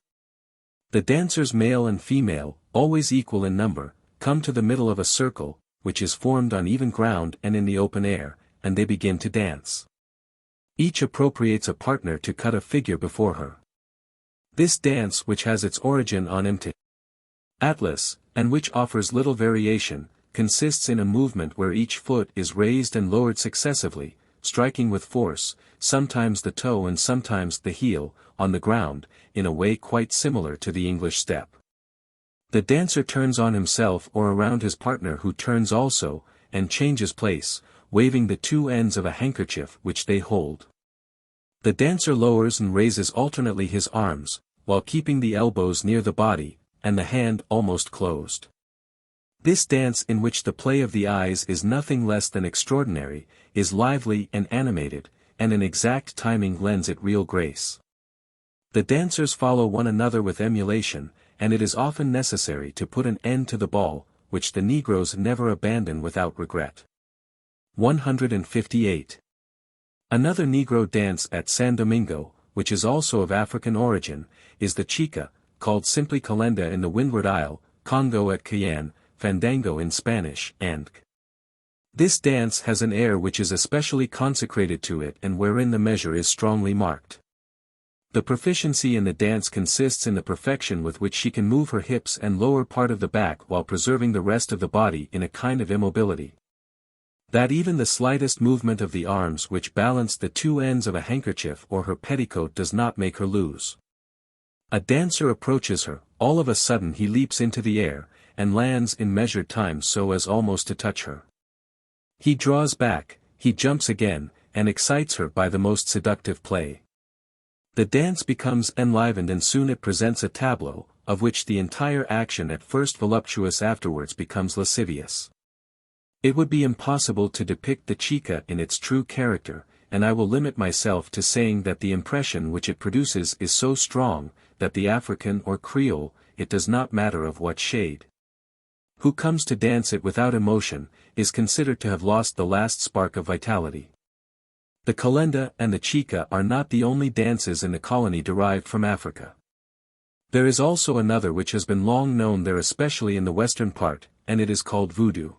The dancers male and female, always equal in number, come to the middle of a circle, which is formed on even ground and in the open air, and they begin to dance. Each appropriates a partner to cut a figure before her. This dance, which has its origin on Mt. Atlas, and which offers little variation, consists in a movement where each foot is raised and lowered successively, striking with force, sometimes the toe and sometimes the heel, on the ground, in a way quite similar to the English step. The dancer turns on himself or around his partner who turns also, and changes place, waving the 2 ends of a handkerchief which they hold. The dancer lowers and raises alternately his arms, while keeping the elbows near the body, and the hand almost closed. This dance, in which the play of the eyes is nothing less than extraordinary, is lively and animated, and an exact timing lends it real grace. The dancers follow one another with emulation, and it is often necessary to put an end to the ball, which the Negroes never abandon without regret. 158. Another Negro dance at San Domingo, which is also of African origin, is the chica, called simply calenda in the Windward Isle, Congo at Cayenne, fandango in Spanish, and this dance has an air which is especially consecrated to it and wherein the measure is strongly marked. The proficiency in the dance consists in the perfection with which she can move her hips and lower part of the back while preserving the rest of the body in a kind of immobility. That even the slightest movement of the arms which balance the two ends of a handkerchief or her petticoat does not make her lose. A dancer approaches her, all of a sudden he leaps into the air, and lands in measured time so as almost to touch her. He draws back, he jumps again, and excites her by the most seductive play. The dance becomes enlivened and soon it presents a tableau, of which the entire action at first voluptuous afterwards becomes lascivious. It would be impossible to depict the chica in its true character, and I will limit myself to saying that the impression which it produces is so strong, that the African or Creole, it does not matter of what shade, who comes to dance it without emotion, is considered to have lost the last spark of vitality. The calenda and the chica are not the only dances in the colony derived from Africa. There is also another which has been long known there, especially in the western part, and it is called voodoo.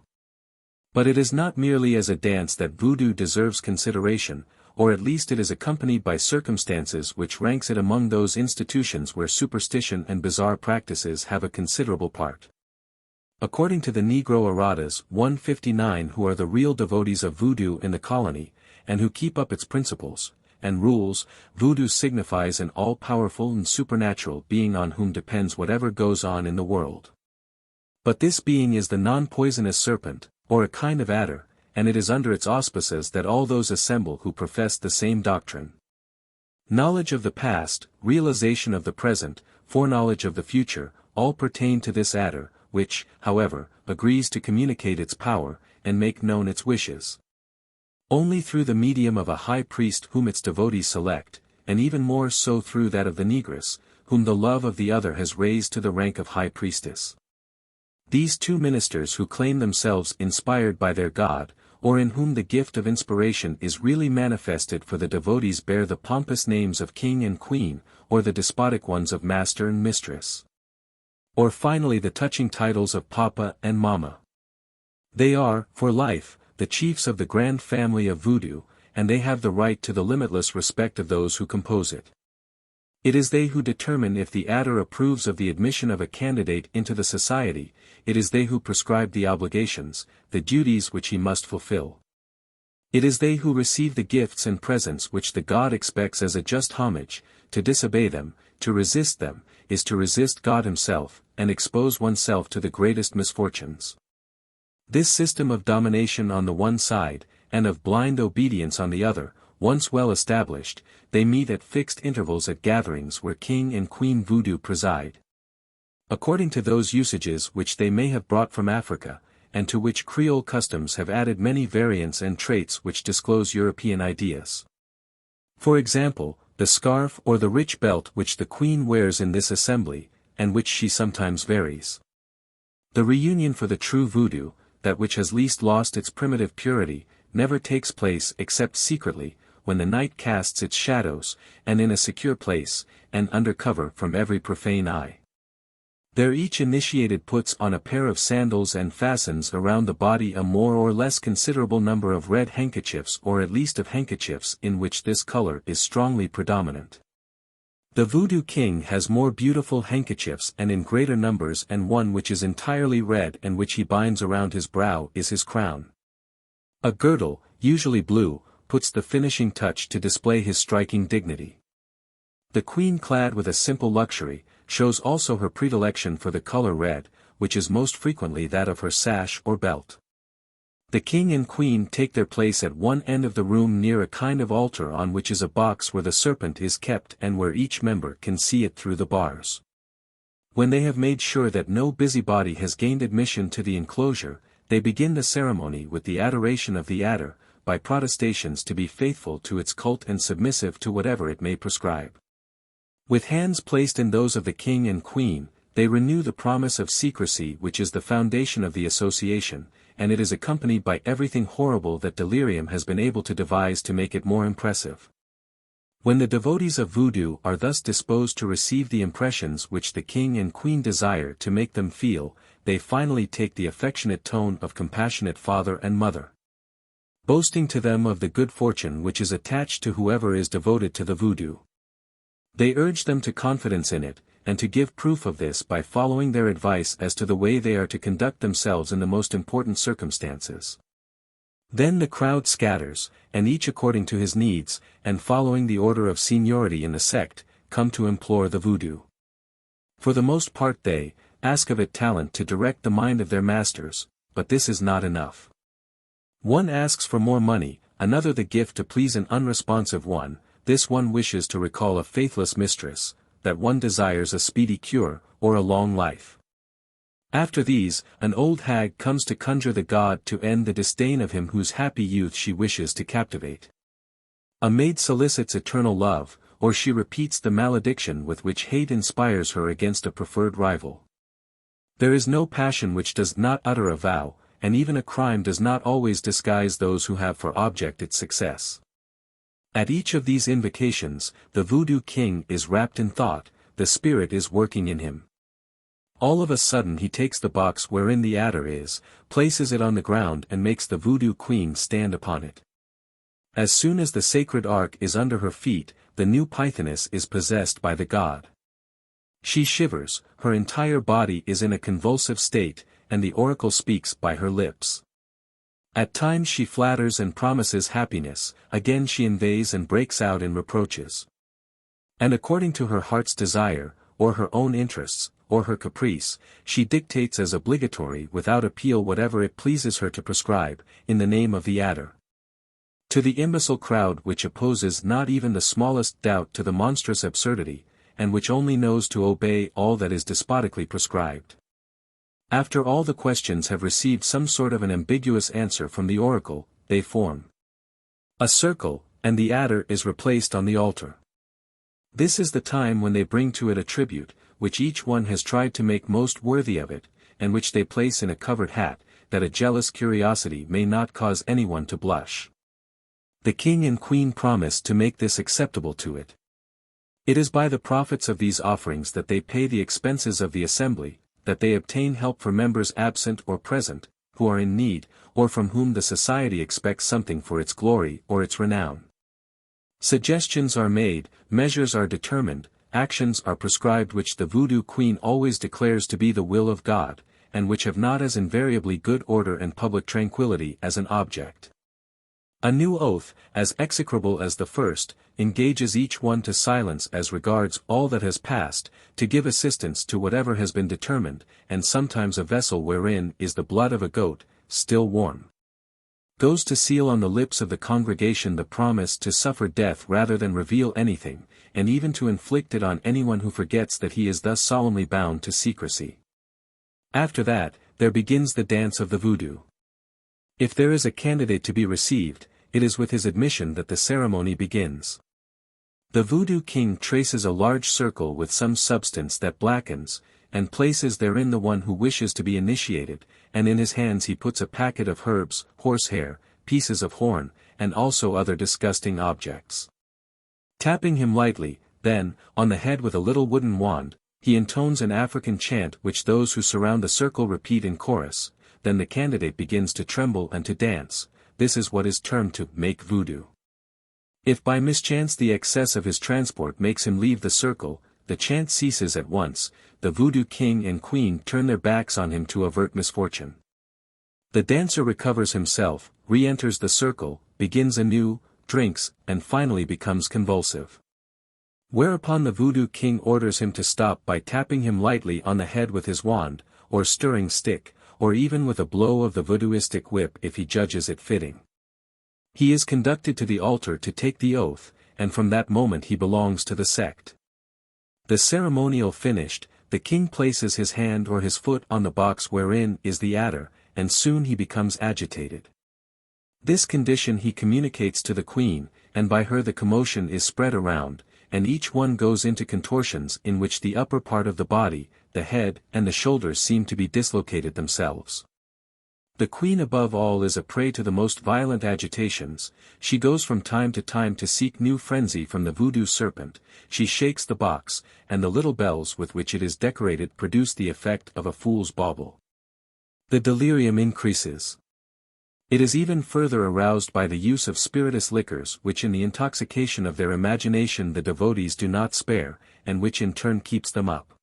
But it is not merely as a dance that voodoo deserves consideration, or at least it is accompanied by circumstances which ranks it among those institutions where superstition and bizarre practices have a considerable part. According to the Negro Aradas 159, who are the real devotees of voodoo in the colony, and who keep up its principles and rules, voodoo signifies an all-powerful and supernatural being on whom depends whatever goes on in the world. But this being is the non-poisonous serpent, or a kind of adder, and it is under its auspices that all those assemble who profess the same doctrine. Knowledge of the past, realization of the present, foreknowledge of the future, all pertain to this adder, which, however, agrees to communicate its power, and make known its wishes. Only through the medium of a high priest whom its devotees select, and even more so through that of the negress, whom the love of the other has raised to the rank of high priestess. These two ministers who claim themselves inspired by their God, or in whom the gift of inspiration is really manifested, for the devotees bear the pompous names of king and queen, or the despotic ones of master and mistress, or finally the touching titles of papa and mama. They are, for life, the chiefs of the grand family of voodoo, and they have the right to the limitless respect of those who compose it. It is they who determine if the adder approves of the admission of a candidate into the society, it is they who prescribe the obligations, the duties which he must fulfill. It is they who receive the gifts and presents which the god expects as a just homage. To disobey them, to resist them, is to resist God himself, and expose oneself to the greatest misfortunes. This system of domination on the one side, and of blind obedience on the other, once well established, they meet at fixed intervals at gatherings where King and Queen Voodoo preside. According to those usages which they may have brought from Africa, and to which Creole customs have added many variants and traits which disclose European ideas. For example, the scarf or the rich belt which the Queen wears in this assembly, and which she sometimes varies. The reunion for the true voodoo, that which has least lost its primitive purity, never takes place except secretly, when the night casts its shadows, and in a secure place, and under cover from every profane eye. There each initiated puts on a pair of sandals and fastens around the body a more or less considerable number of red handkerchiefs, or at least of handkerchiefs in which this color is strongly predominant. The Voodoo King has more beautiful handkerchiefs and in greater numbers, and one which is entirely red and which he binds around his brow is his crown. A girdle, usually blue, puts the finishing touch to display his striking dignity. The Queen, clad with a simple luxury, shows also her predilection for the color red, which is most frequently that of her sash or belt. The King and Queen take their place at one end of the room near a kind of altar on which is a box where the serpent is kept and where each member can see it through the bars. When they have made sure that no busybody has gained admission to the enclosure, they begin the ceremony with the adoration of the adder, by protestations to be faithful to its cult and submissive to whatever it may prescribe. With hands placed in those of the King and Queen, they renew the promise of secrecy which is the foundation of the association, and it is accompanied by everything horrible that delirium has been able to devise to make it more impressive. When the devotees of voodoo are thus disposed to receive the impressions which the King and Queen desire to make them feel, they finally take the affectionate tone of compassionate father and mother, boasting to them of the good fortune which is attached to whoever is devoted to the voodoo. They urge them to confidence in it, and to give proof of this by following their advice as to the way they are to conduct themselves in the most important circumstances. Then the crowd scatters, and each according to his needs, and following the order of seniority in the sect, come to implore the voodoo. For the most part they ask of it talent to direct the mind of their masters, but this is not enough. One asks for more money, another the gift to please an unresponsive one, this one wishes to recall a faithless mistress, that one desires a speedy cure, or a long life. After these, an old hag comes to conjure the god to end the disdain of him whose happy youth she wishes to captivate. A maid solicits eternal love, or she repeats the malediction with which hate inspires her against a preferred rival. There is no passion which does not utter a vow, and even a crime does not always disguise those who have for object its success. At each of these invocations, the voodoo king is wrapped in thought, the spirit is working in him. All of a sudden he takes the box wherein the adder is, places it on the ground and makes the voodoo queen stand upon it. As soon as the sacred ark is under her feet, the new pythoness is possessed by the god. She shivers, her entire body is in a convulsive state, and the oracle speaks by her lips. At times she flatters and promises happiness, again she inveighs and breaks out in reproaches. And according to her heart's desire, or her own interests, or her caprice, she dictates as obligatory without appeal whatever it pleases her to prescribe, in the name of the adder. To the imbecile crowd which opposes not even the smallest doubt to the monstrous absurdity, and which only knows to obey all that is despotically prescribed. After all the questions have received some sort of an ambiguous answer from the oracle, they form a circle, and the adder is replaced on the altar. This is the time when they bring to it a tribute, which each one has tried to make most worthy of it, and which they place in a covered hat, that a jealous curiosity may not cause anyone to blush. The king and queen promise to make this acceptable to it. It is by the profits of these offerings that they pay the expenses of the assembly, that they obtain help for members absent or present, who are in need, or from whom the society expects something for its glory or its renown. Suggestions are made, measures are determined, actions are prescribed which the voodoo queen always declares to be the will of God, and which have not as invariably good order and public tranquility as an object. A new oath, as execrable as the first, engages each one to silence as regards all that has passed, to give assistance to whatever has been determined, and sometimes a vessel wherein is the blood of a goat, still warm, goes to seal on the lips of the congregation the promise to suffer death rather than reveal anything, and even to inflict it on anyone who forgets that he is thus solemnly bound to secrecy. After that, there begins the dance of the voodoo. If there is a candidate to be received, it is with his admission that the ceremony begins. The voodoo king traces a large circle with some substance that blackens, and places therein the one who wishes to be initiated, and in his hands he puts a packet of herbs, horsehair, pieces of horn, and also other disgusting objects. Tapping him lightly, then, on the head with a little wooden wand, he intones an African chant which those who surround the circle repeat in chorus, then the candidate begins to tremble and to dance. This is what is termed to make voodoo. If by mischance the excess of his transport makes him leave the circle, the chant ceases at once, the voodoo king and queen turn their backs on him to avert misfortune. The dancer recovers himself, re-enters the circle, begins anew, drinks, and finally becomes convulsive. Whereupon the voodoo king orders him to stop by tapping him lightly on the head with his wand, or stirring stick, or even with a blow of the voodooistic whip if he judges it fitting. He is conducted to the altar to take the oath, and from that moment he belongs to the sect. The ceremonial finished, the king places his hand or his foot on the box wherein is the adder, and soon he becomes agitated. This condition he communicates to the queen, and by her the commotion is spread around, and each one goes into contortions in which the upper part of the body, the head and the shoulders seem to be dislocated themselves. The queen above all is a prey to the most violent agitations, she goes from time to time to seek new frenzy from the voodoo serpent, she shakes the box, and the little bells with which it is decorated produce the effect of a fool's bauble. The delirium increases. It is even further aroused by the use of spirituous liquors which in the intoxication of their imagination the devotees do not spare, and which in turn keeps them up.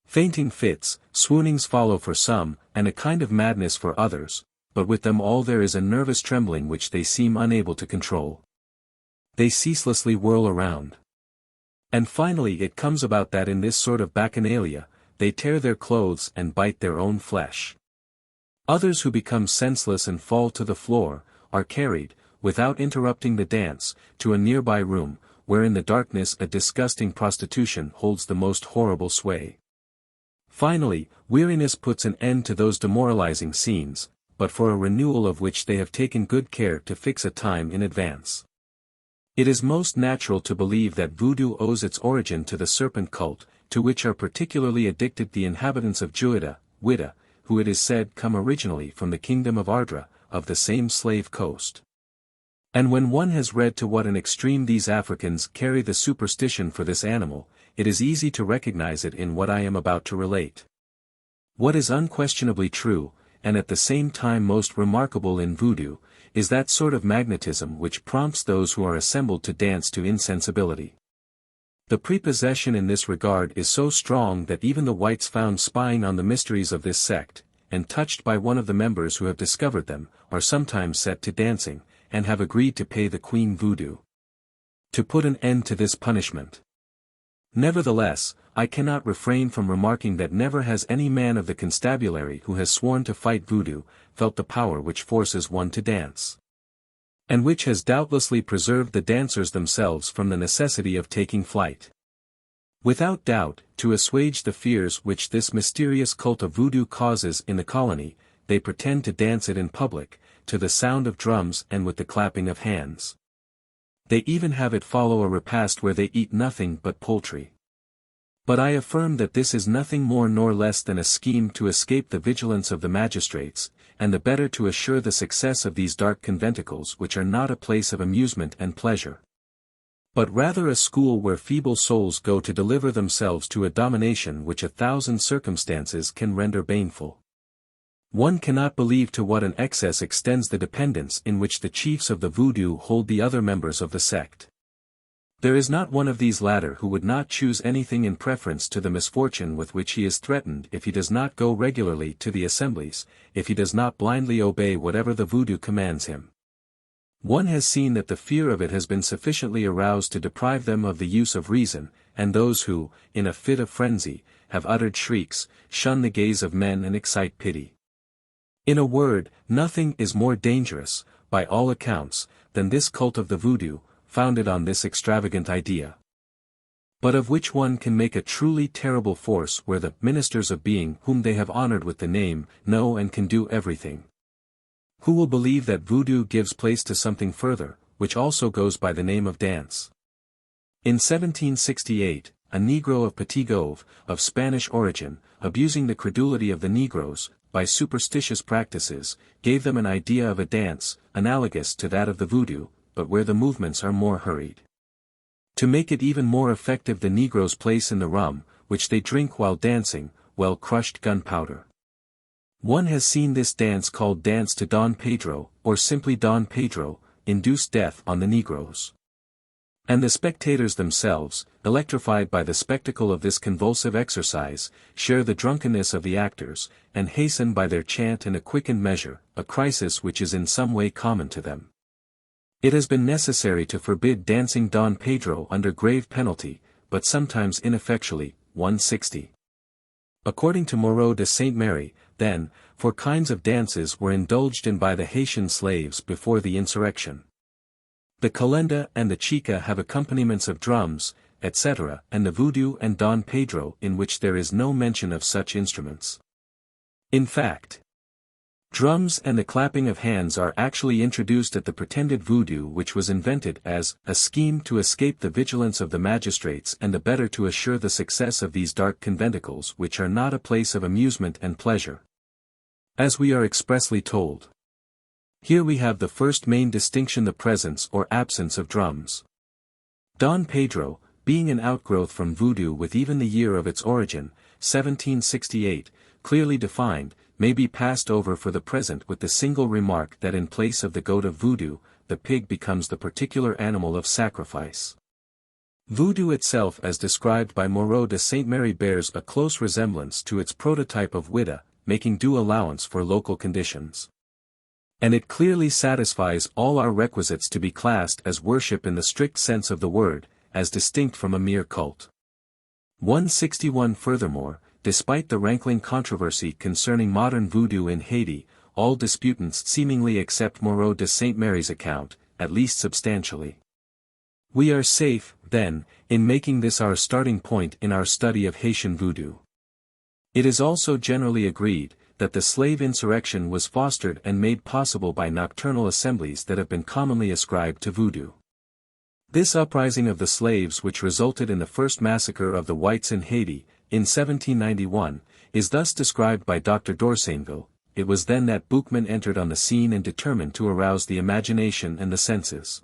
Fainting fits, swoonings follow for some, and a kind of madness for others, but with them all there is a nervous trembling which they seem unable to control. They ceaselessly whirl around. And finally it comes about that in this sort of bacchanalia, they tear their clothes and bite their own flesh. Others who become senseless and fall to the floor, are carried, without interrupting the dance, to a nearby room, where in the darkness a disgusting prostitution holds the most horrible sway. Finally, weariness puts an end to those demoralizing scenes, but for a renewal of which they have taken good care to fix a time in advance. It is most natural to believe that voodoo owes its origin to the serpent cult, to which are particularly addicted the inhabitants of Whydah, who it is said come originally from the kingdom of Ardra, of the same slave coast. And when one has read to what an extreme these Africans carry the superstition for this animal, it is easy to recognize it in what I am about to relate. What is unquestionably true, and at the same time most remarkable in voodoo, is that sort of magnetism which prompts those who are assembled to dance to insensibility. The prepossession in this regard is so strong that even the whites found spying on the mysteries of this sect, and touched by one of the members who have discovered them, are sometimes set to dancing, and have agreed to pay the Queen Voodoo to put an end to this punishment. Nevertheless, I cannot refrain from remarking that never has any man of the constabulary who has sworn to fight voodoo, felt the power which forces one to dance. And which has doubtlessly preserved the dancers themselves from the necessity of taking flight. Without doubt, to assuage the fears which this mysterious cult of voodoo causes in the colony, they pretend to dance it in public, to the sound of drums and with the clapping of hands. They even have it follow a repast where they eat nothing but poultry. But I affirm that this is nothing more nor less than a scheme to escape the vigilance of the magistrates, and the better to assure the success of these dark conventicles which are not a place of amusement and pleasure, but rather a school where feeble souls go to deliver themselves to a domination which 1,000 circumstances can render baneful. One cannot believe to what an excess extends the dependence in which the chiefs of the voodoo hold the other members of the sect. There is not one of these latter who would not choose anything in preference to the misfortune with which he is threatened if he does not go regularly to the assemblies, if he does not blindly obey whatever the voodoo commands him. One has seen that the fear of it has been sufficiently aroused to deprive them of the use of reason, and those who, in a fit of frenzy, have uttered shrieks, shun the gaze of men and excite pity. In a word, nothing is more dangerous, by all accounts, than this cult of the voodoo, founded on this extravagant idea, but of which one can make a truly terrible force where the ministers of being whom they have honored with the name, know and can do everything. Who will believe that voodoo gives place to something further, which also goes by the name of dance? In 1768, a Negro of Petit Goave, of Spanish origin, abusing the credulity of the Negroes, by superstitious practices, gave them an idea of a dance, analogous to that of the voodoo, but where the movements are more hurried. To make it even more effective, the Negroes place in the rum, which they drink while dancing, well crushed gunpowder. One has seen this dance called Dance to Don Pedro, or simply Don Pedro, induce death on the Negroes. And the spectators themselves, electrified by the spectacle of this convulsive exercise, share the drunkenness of the actors, and hasten by their chant in a quickened measure, a crisis which is in some way common to them. It has been necessary to forbid dancing Don Pedro under grave penalty, but sometimes ineffectually, 160. According to Moreau de Saint Mary, then, four kinds of dances were indulged in by the Haitian slaves before the insurrection. The calenda and the chica have accompaniments of drums, etc., and the voodoo and Don Pedro in which there is no mention of such instruments. In fact, drums and the clapping of hands are actually introduced at the pretended voodoo, which was invented as a scheme to escape the vigilance of the magistrates and the better to assure the success of these dark conventicles which are not a place of amusement and pleasure, as we are expressly told. Here we have the first main distinction: the presence or absence of drums. Don Pedro, being an outgrowth from voodoo with even the year of its origin, 1768, clearly defined, may be passed over for the present with the single remark that in place of the goat of voodoo, the pig becomes the particular animal of sacrifice. Voodoo itself as described by Moreau de Saint Mary bears a close resemblance to its prototype of Whydah, making due allowance for local conditions. And it clearly satisfies all our requisites to be classed as worship in the strict sense of the word, as distinct from a mere cult. 161 Furthermore, despite the rankling controversy concerning modern voodoo in Haiti, all disputants seemingly accept Moreau de Saint Mary's account, at least substantially. We are safe, then, in making this our starting point in our study of Haitian voodoo. It is also generally agreed, that the slave insurrection was fostered and made possible by nocturnal assemblies that have been commonly ascribed to voodoo. This uprising of the slaves which resulted in the first massacre of the whites in Haiti, in 1791, is thus described by Dr. d'Orsainville. It was then that Boukman entered on the scene and determined to arouse the imagination and the senses.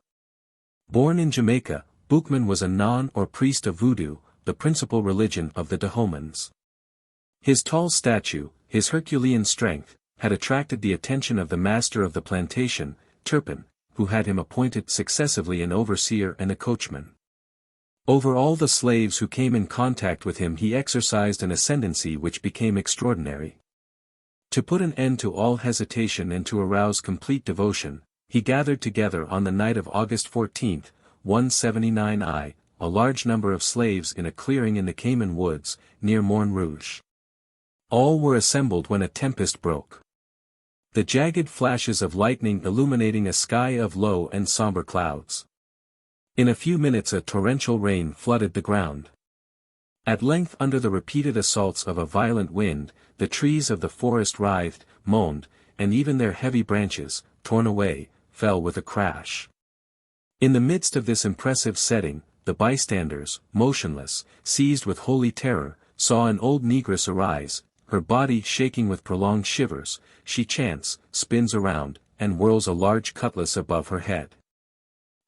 Born in Jamaica, Boukman was a non or priest of voodoo, the principal religion of the Dahomeyans. His tall stature, his Herculean strength, had attracted the attention of the master of the plantation, Serpent, who had him appointed successively an overseer and a coachman. Over all the slaves who came in contact with him he exercised an ascendancy which became extraordinary. To put an end to all hesitation and to arouse complete devotion, he gathered together on the night of August 14, 179 I, a large number of slaves in a clearing in the Cayman woods, near Morne Rouge. All were assembled when a tempest broke. The jagged flashes of lightning illuminating a sky of low and somber clouds. In a few minutes a torrential rain flooded the ground. At length under the repeated assaults of a violent wind, the trees of the forest writhed, moaned, and even their heavy branches, torn away, fell with a crash. In the midst of this impressive setting, the bystanders, motionless, seized with holy terror, saw an old negress arise. Her body shaking with prolonged shivers, she chants, spins around, and whirls a large cutlass above her head.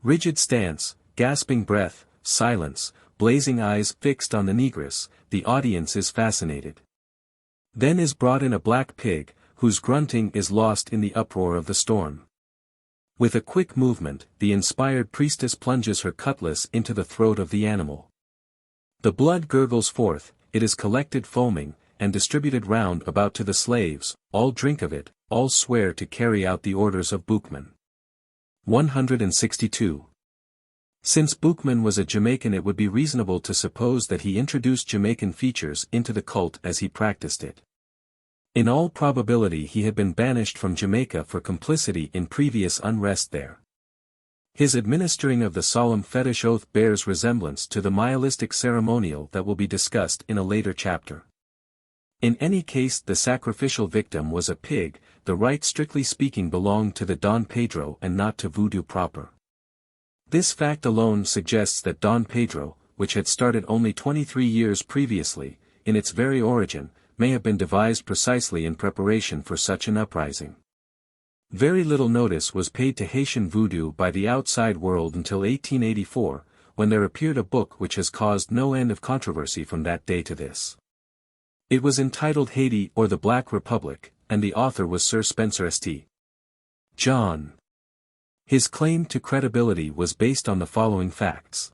Rigid stance, gasping breath, silence, blazing eyes fixed on the negress, the audience is fascinated. Then is brought in a black pig, whose grunting is lost in the uproar of the storm. With a quick movement, the inspired priestess plunges her cutlass into the throat of the animal. The blood gurgles forth, it is collected foaming, and distributed round about to the slaves, all drink of it, all swear to carry out the orders of Boukman. 162. Since Boukman was a Jamaican it would be reasonable to suppose that he introduced Jamaican features into the cult as he practiced it. In all probability he had been banished from Jamaica for complicity in previous unrest there. His administering of the solemn fetish oath bears resemblance to the nihilistic ceremonial that will be discussed in a later chapter. In any case the sacrificial victim was a pig, the rite strictly speaking belonged to the Don Pedro and not to voodoo proper. This fact alone suggests that Don Pedro, which had started only 23 years previously, in its very origin, may have been devised precisely in preparation for such an uprising. Very little notice was paid to Haitian voodoo by the outside world until 1884, when there appeared a book which has caused no end of controversy from that day to this. It was entitled Haiti or the Black Republic, and the author was Sir Spencer St. John. His claim to credibility was based on the following facts.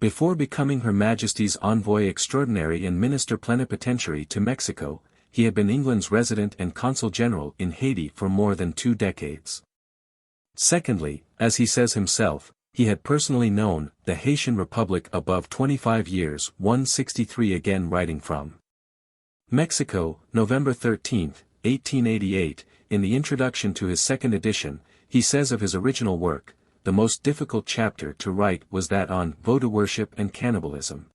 Before becoming Her Majesty's Envoy Extraordinary and Minister Plenipotentiary to Mexico, he had been England's resident and consul general in Haiti for more than 2 decades. Secondly, as he says himself, he had personally known the Haitian Republic above 25 years. 163 again writing from Mexico, November 13, 1888, in the introduction to his second edition, he says of his original work, the most difficult chapter to write was that on Voodoo worship and cannibalism.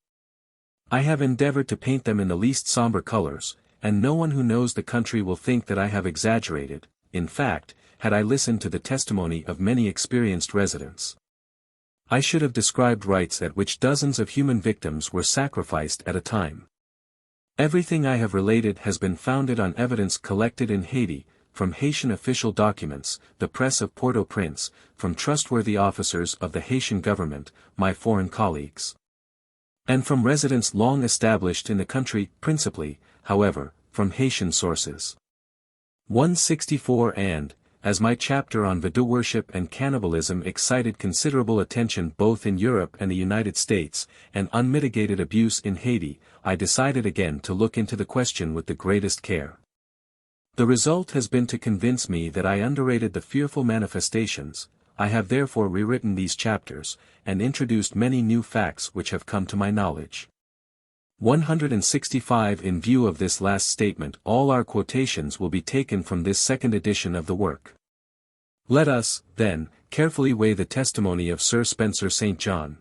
I have endeavored to paint them in the least somber colors, and no one who knows the country will think that I have exaggerated. In fact, had I listened to the testimony of many experienced residents, I should have described rites at which dozens of human victims were sacrificed at a time. Everything I have related has been founded on evidence collected in Haiti, from Haitian official documents, the press of Port-au-Prince, from trustworthy officers of the Haitian government, my foreign colleagues, and from residents long established in the country, principally, however, from Haitian sources. 164 And, as my chapter on Voodoo worship and cannibalism excited considerable attention both in Europe and the United States, and unmitigated abuse in Haiti, I decided again to look into the question with the greatest care. The result has been to convince me that I underrated the fearful manifestations. I have therefore rewritten these chapters, and introduced many new facts which have come to my knowledge. 165 In view of this last statement, all our quotations will be taken from this second edition of the work. Let us, then, carefully weigh the testimony of Sir Spencer St. John.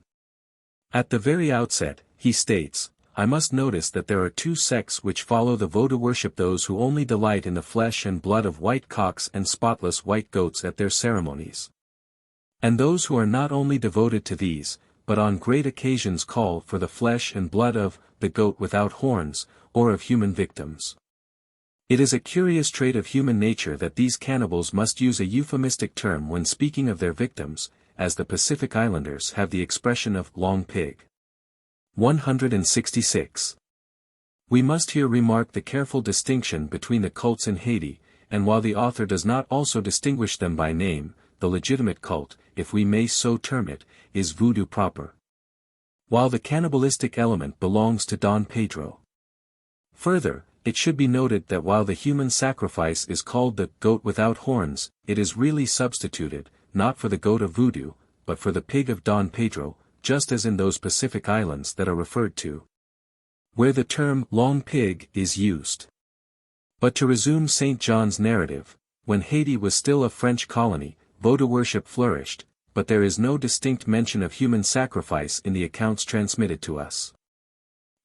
At the very outset, he states, I must notice that there are two sects which follow the Voodoo worship: those who only delight in the flesh and blood of white cocks and spotless white goats at their ceremonies. And those who are not only devoted to these, but on great occasions call for the flesh and blood of the goat without horns, or of human victims. It is a curious trait of human nature that these cannibals must use a euphemistic term when speaking of their victims, as the Pacific Islanders have the expression of long pig. 166. We must here remark the careful distinction between the cults in Haiti, and while the author does not also distinguish them by name, the legitimate cult, if we may so term it, is Voodoo proper, while the cannibalistic element belongs to Don Pedro. Further, it should be noted that while the human sacrifice is called the goat without horns, it is really substituted, not for the goat of Voodoo, but for the pig of Don Pedro, just as in those Pacific islands that are referred to, where the term long pig is used. But to resume St. John's narrative, when Haiti was still a French colony, Voodoo worship flourished, but there is no distinct mention of human sacrifice in the accounts transmitted to us.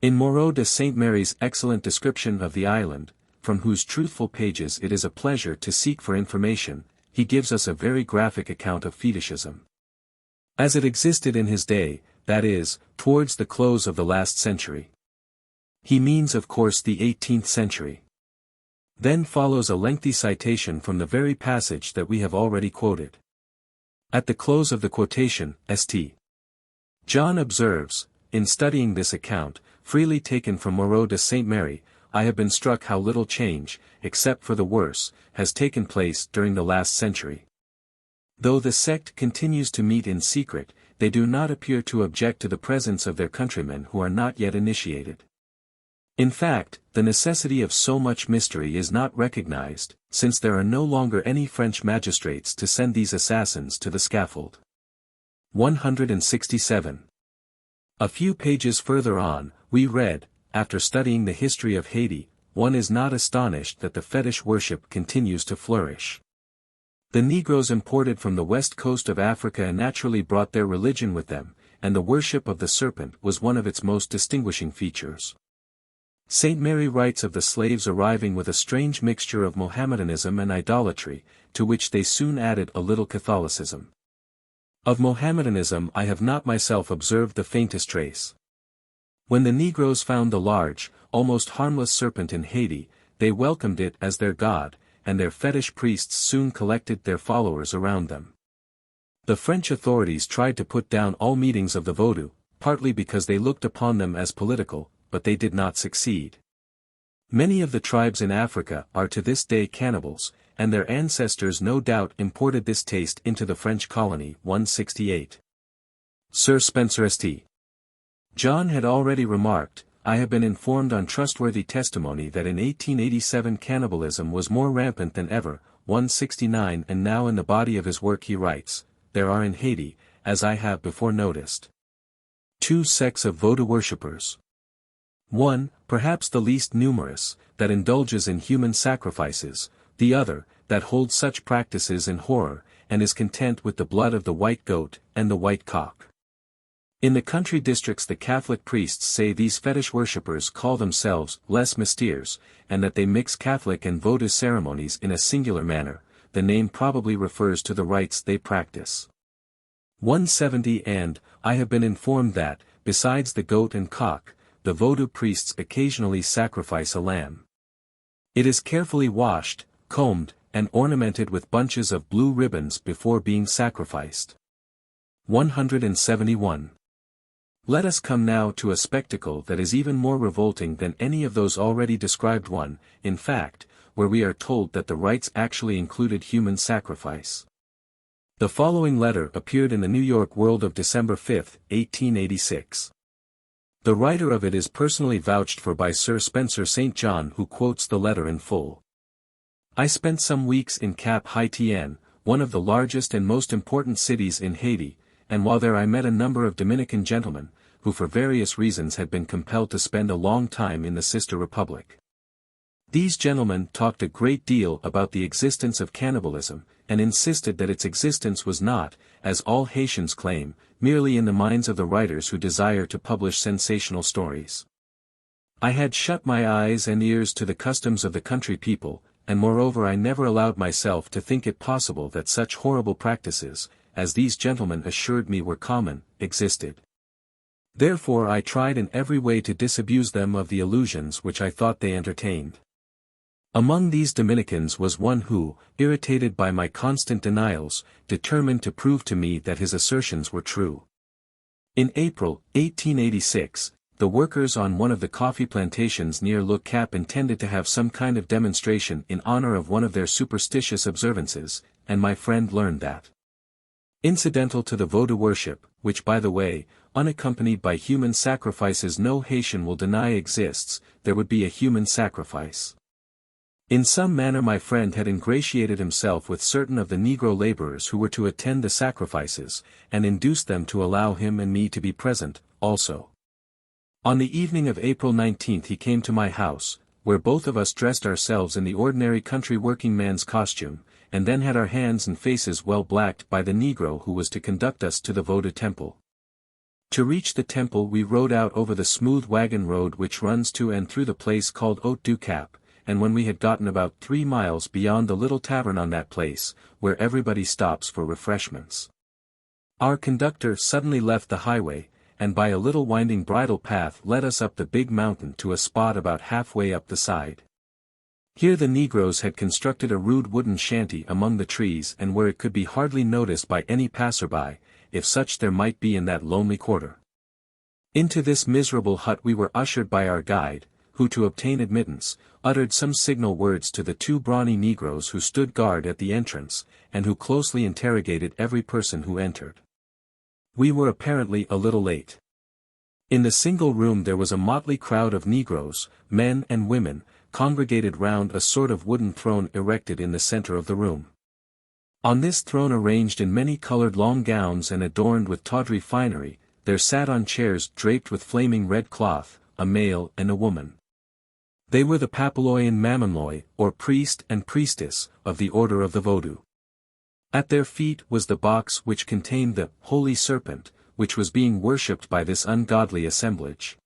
In Moreau de Saint Mary's excellent description of the island, from whose truthful pages it is a pleasure to seek for information, he gives us a very graphic account of fetishism, as it existed in his day, that is, towards the close of the last century. He means of course the 18th century. Then follows a lengthy citation from the very passage that we have already quoted. At the close of the quotation, St. John observes, in studying this account, freely taken from Moreau de Saint Mary, I have been struck how little change, except for the worse, has taken place during the last century. Though the sect continues to meet in secret, they do not appear to object to the presence of their countrymen who are not yet initiated. In fact, the necessity of so much mystery is not recognized, since there are no longer any French magistrates to send these assassins to the scaffold. 167. A few pages further on, we read, after studying the history of Haiti, one is not astonished that the fetish worship continues to flourish. The Negroes imported from the west coast of Africa naturally brought their religion with them, and the worship of the serpent was one of its most distinguishing features. St. Mary writes of the slaves arriving with a strange mixture of Mohammedanism and idolatry, to which they soon added a little Catholicism. Of Mohammedanism I have not myself observed the faintest trace. When the Negroes found the large, almost harmless serpent in Haiti, they welcomed it as their god, and their fetish priests soon collected their followers around them. The French authorities tried to put down all meetings of the Voodoo, partly because they looked upon them as political, but they did not succeed. Many of the tribes in Africa are to this day cannibals, and their ancestors no doubt imported this taste into the French colony. 168. Sir Spencer St. John had already remarked, I have been informed on trustworthy testimony that in 1887 cannibalism was more rampant than ever. 169 And now in the body of his work he writes, there are in Haiti, as I have before noticed, two sects of Voodoo worshippers. One, perhaps the least numerous, that indulges in human sacrifices, the other, that holds such practices in horror, and is content with the blood of the white goat, and the white cock. In the country districts the Catholic priests say these fetish worshippers call themselves les mystères, and that they mix Catholic and Voodoo ceremonies in a singular manner. The name probably refers to the rites they practice. 170 And, I have been informed that, besides the goat and cock, the Voodoo priests occasionally sacrifice a lamb. It is carefully washed, combed, and ornamented with bunches of blue ribbons before being sacrificed. 171. Let us come now to a spectacle that is even more revolting than any of those already described. In fact, where we are told that the rites actually included human sacrifice. The following letter appeared in the New York World of December 5, 1886. The writer of it is personally vouched for by Sir Spencer St. John, who quotes the letter in full. I spent some weeks in Cap Haitien, one of the largest and most important cities in Haiti, and while there I met a number of Dominican gentlemen, who for various reasons had been compelled to spend a long time in the sister republic. These gentlemen talked a great deal about the existence of cannibalism, and insisted that its existence was not, as all Haitians claim, merely in the minds of the writers who desire to publish sensational stories. I had shut my eyes and ears to the customs of the country people, and moreover I never allowed myself to think it possible that such horrible practices, as these gentlemen assured me were common, existed. Therefore I tried in every way to disabuse them of the illusions which I thought they entertained. Among these Dominicans was one who, irritated by my constant denials, determined to prove to me that his assertions were true. In April, 1886, the workers on one of the coffee plantations near Le Cap intended to have some kind of demonstration in honor of one of their superstitious observances, and my friend learned that, incidental to the Voodoo worship, which by the way, unaccompanied by human sacrifices no Haitian will deny exists, there would be a human sacrifice. In some manner my friend had ingratiated himself with certain of the Negro laborers who were to attend the sacrifices, and induced them to allow him and me to be present, also. On the evening of April 19 he came to my house, where both of us dressed ourselves in the ordinary country working man's costume, and then had our hands and faces well blacked by the Negro who was to conduct us to the Voodoo temple. To reach the temple we rode out over the smooth wagon road which runs to and through the place called Haute du Cap, and when we had gotten about 3 miles beyond the little tavern on that place, where everybody stops for refreshments, our conductor suddenly left the highway, and by a little winding bridle path led us up the big mountain to a spot about halfway up the side. Here the Negroes had constructed a rude wooden shanty among the trees and where it could be hardly noticed by any passerby, if such there might be in that lonely quarter. Into this miserable hut we were ushered by our guide, who to obtain admittance, uttered some signal words to the 2 brawny Negroes who stood guard at the entrance, and who closely interrogated every person who entered. We were apparently a little late. In the single room there was a motley crowd of Negroes, men and women, congregated round a sort of wooden throne erected in the center of the room. On this throne arranged in many-colored long gowns and adorned with tawdry finery, there sat on chairs draped with flaming red cloth, a male and a woman. They were the papaloi and mamonloi, or priest and priestess, of the order of the Voodoo. At their feet was the box which contained the holy serpent, which was being worshipped by this ungodly assemblage.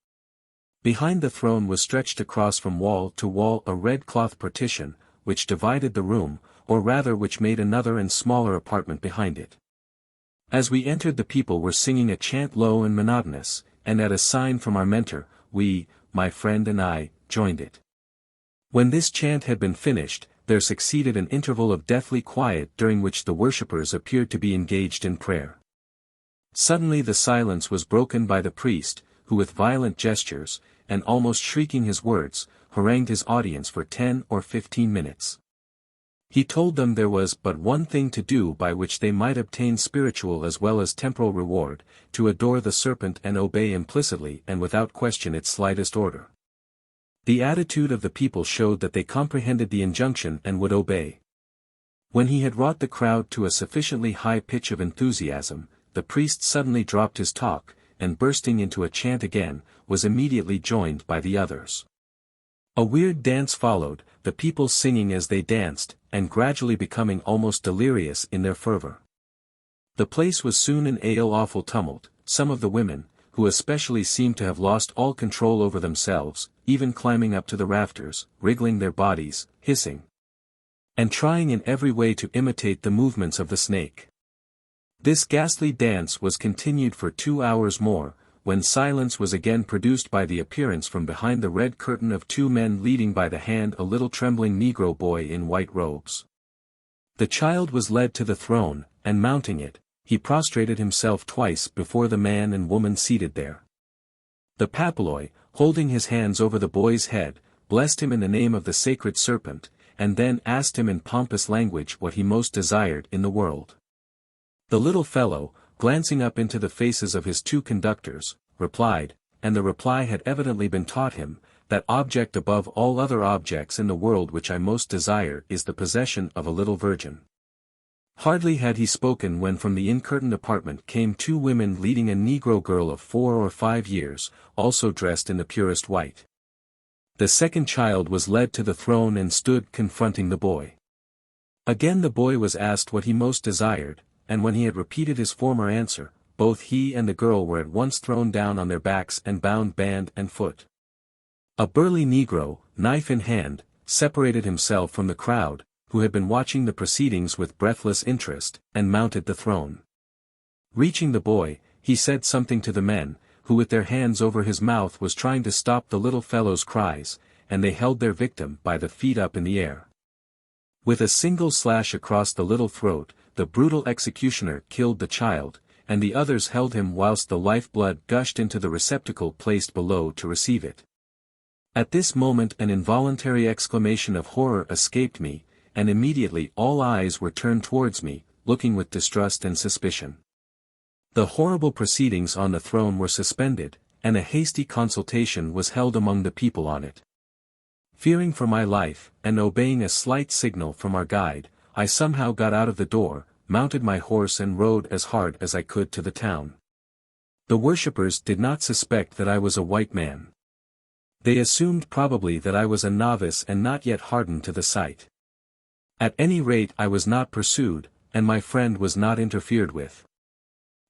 Behind the throne was stretched across from wall to wall a red cloth partition, which divided the room, or rather which made another and smaller apartment behind it. As we entered the people were singing a chant low and monotonous, and at a sign from our mentor, we, my friend and I, joined it. When this chant had been finished, there succeeded an interval of deathly quiet during which the worshippers appeared to be engaged in prayer. Suddenly the silence was broken by the priest, who with violent gestures, and almost shrieking his words, harangued his audience for 10 or 15 minutes. He told them there was but one thing to do by which they might obtain spiritual as well as temporal reward, to adore the serpent and obey implicitly and without question its slightest order. The attitude of the people showed that they comprehended the injunction and would obey. When he had wrought the crowd to a sufficiently high pitch of enthusiasm, the priest suddenly dropped his talk, and bursting into a chant again, was immediately joined by the others. A weird dance followed, the people singing as they danced, and gradually becoming almost delirious in their fervor. The place was soon in a awful tumult, some of the women, who especially seemed to have lost all control over themselves, even climbing up to the rafters, wriggling their bodies, hissing, and trying in every way to imitate the movements of the snake. This ghastly dance was continued for 2 hours more, when silence was again produced by the appearance from behind the red curtain of 2 men leading by the hand a little trembling Negro boy in white robes. The child was led to the throne, and mounting it, he prostrated himself twice before the man and woman seated there. The papaloi, holding his hands over the boy's head, blessed him in the name of the sacred serpent, and then asked him in pompous language what he most desired in the world. The little fellow, glancing up into the faces of his two conductors, replied, and the reply had evidently been taught him, that object above all other objects in the world which I most desire is the possession of a little virgin. Hardly had he spoken when from the uncurtained apartment came two women leading a Negro girl of 4 or 5 years, also dressed in the purest white. The second child was led to the throne and stood confronting the boy. Again the boy was asked what he most desired, and when he had repeated his former answer, both he and the girl were at once thrown down on their backs and bound hand and foot. A burly Negro, knife in hand, separated himself from the crowd, who had been watching the proceedings with breathless interest, and mounted the throne. Reaching the boy, he said something to the men, who with their hands over his mouth was trying to stop the little fellow's cries, and they held their victim by the feet up in the air. With a single slash across the little throat, the brutal executioner killed the child, and the others held him whilst the lifeblood gushed into the receptacle placed below to receive it. At this moment an involuntary exclamation of horror escaped me, and immediately all eyes were turned towards me, looking with distrust and suspicion. The horrible proceedings on the throne were suspended, and a hasty consultation was held among the people on it. Fearing for my life, and obeying a slight signal from our guide, I somehow got out of the door, mounted my horse and rode as hard as I could to the town. The worshippers did not suspect that I was a white man. They assumed probably that I was a novice and not yet hardened to the sight. At any rate I was not pursued, and my friend was not interfered with.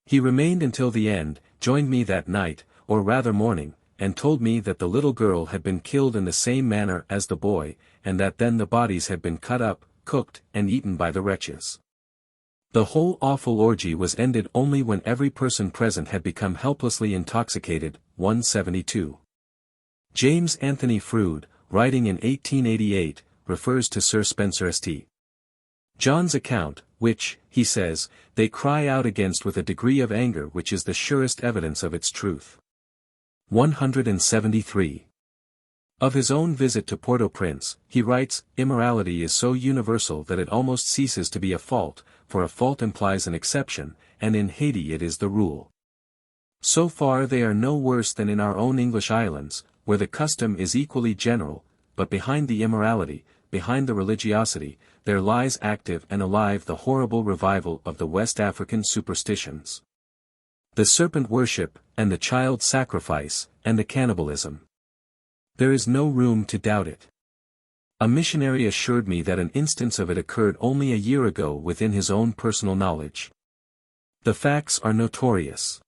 He remained until the end, joined me that night, or rather morning, and told me that the little girl had been killed in the same manner as the boy, and that then the bodies had been cut up, cooked, and eaten by the wretches. The whole awful orgy was ended only when every person present had become helplessly intoxicated. 172. James Anthony Froude, writing in 1888, refers to Sir Spencer St. John's account, which, he says, they cry out against with a degree of anger which is the surest evidence of its truth. 173. Of his own visit to Port-au-Prince, he writes, immorality is so universal that it almost ceases to be a fault, for a fault implies an exception, and in Haiti it is the rule. So far they are no worse than in our own English islands, where the custom is equally general, but behind the immorality, behind the religiosity, there lies active and alive the horrible revival of the West African superstitions. The serpent worship, and the child sacrifice, and the cannibalism. There is no room to doubt it. A missionary assured me that an instance of it occurred only a year ago within his own personal knowledge. The facts are notorious.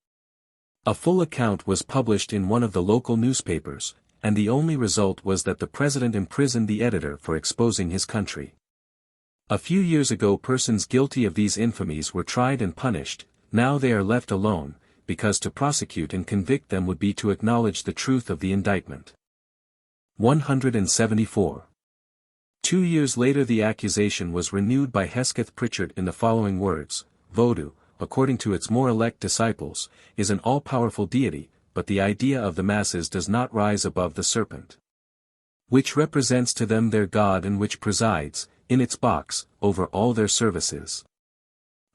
A full account was published in one of the local newspapers, and the only result was that the president imprisoned the editor for exposing his country. A few years ago persons guilty of these infamies were tried and punished, now they are left alone, because to prosecute and convict them would be to acknowledge the truth of the indictment. 174. 2 years later the accusation was renewed by Hesketh Pritchard in the following words: Voodoo, according to its more elect disciples, is an all-powerful deity, but the idea of the masses does not rise above the serpent, which represents to them their god and which presides, in its box, over all their services.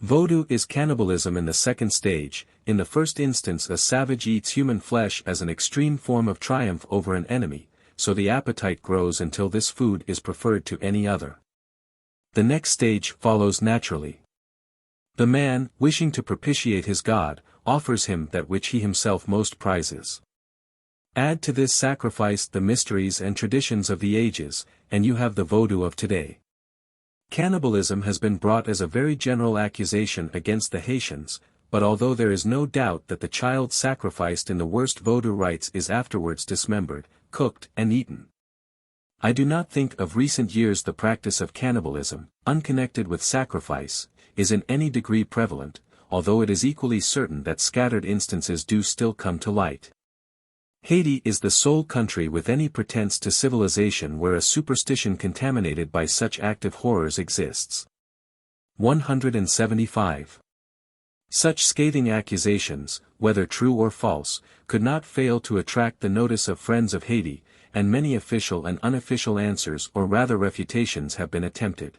Voodoo is cannibalism in the second stage. In the first instance a savage eats human flesh as an extreme form of triumph over an enemy, so the appetite grows until this food is preferred to any other. The next stage follows naturally. The man, wishing to propitiate his god, offers him that which he himself most prizes. Add to this sacrifice the mysteries and traditions of the ages, and you have the Voodoo of today. Cannibalism has been brought as a very general accusation against the Haitians, but although there is no doubt that the child sacrificed in the worst Voodoo rites is afterwards dismembered, cooked and eaten, I do not think of recent years the practice of cannibalism, unconnected with sacrifice, is in any degree prevalent, although it is equally certain that scattered instances do still come to light. Haiti is the sole country with any pretense to civilization where a superstition contaminated by such active horrors exists. 175. Such scathing accusations, whether true or false, could not fail to attract the notice of friends of Haiti, and many official and unofficial answers or rather refutations have been attempted.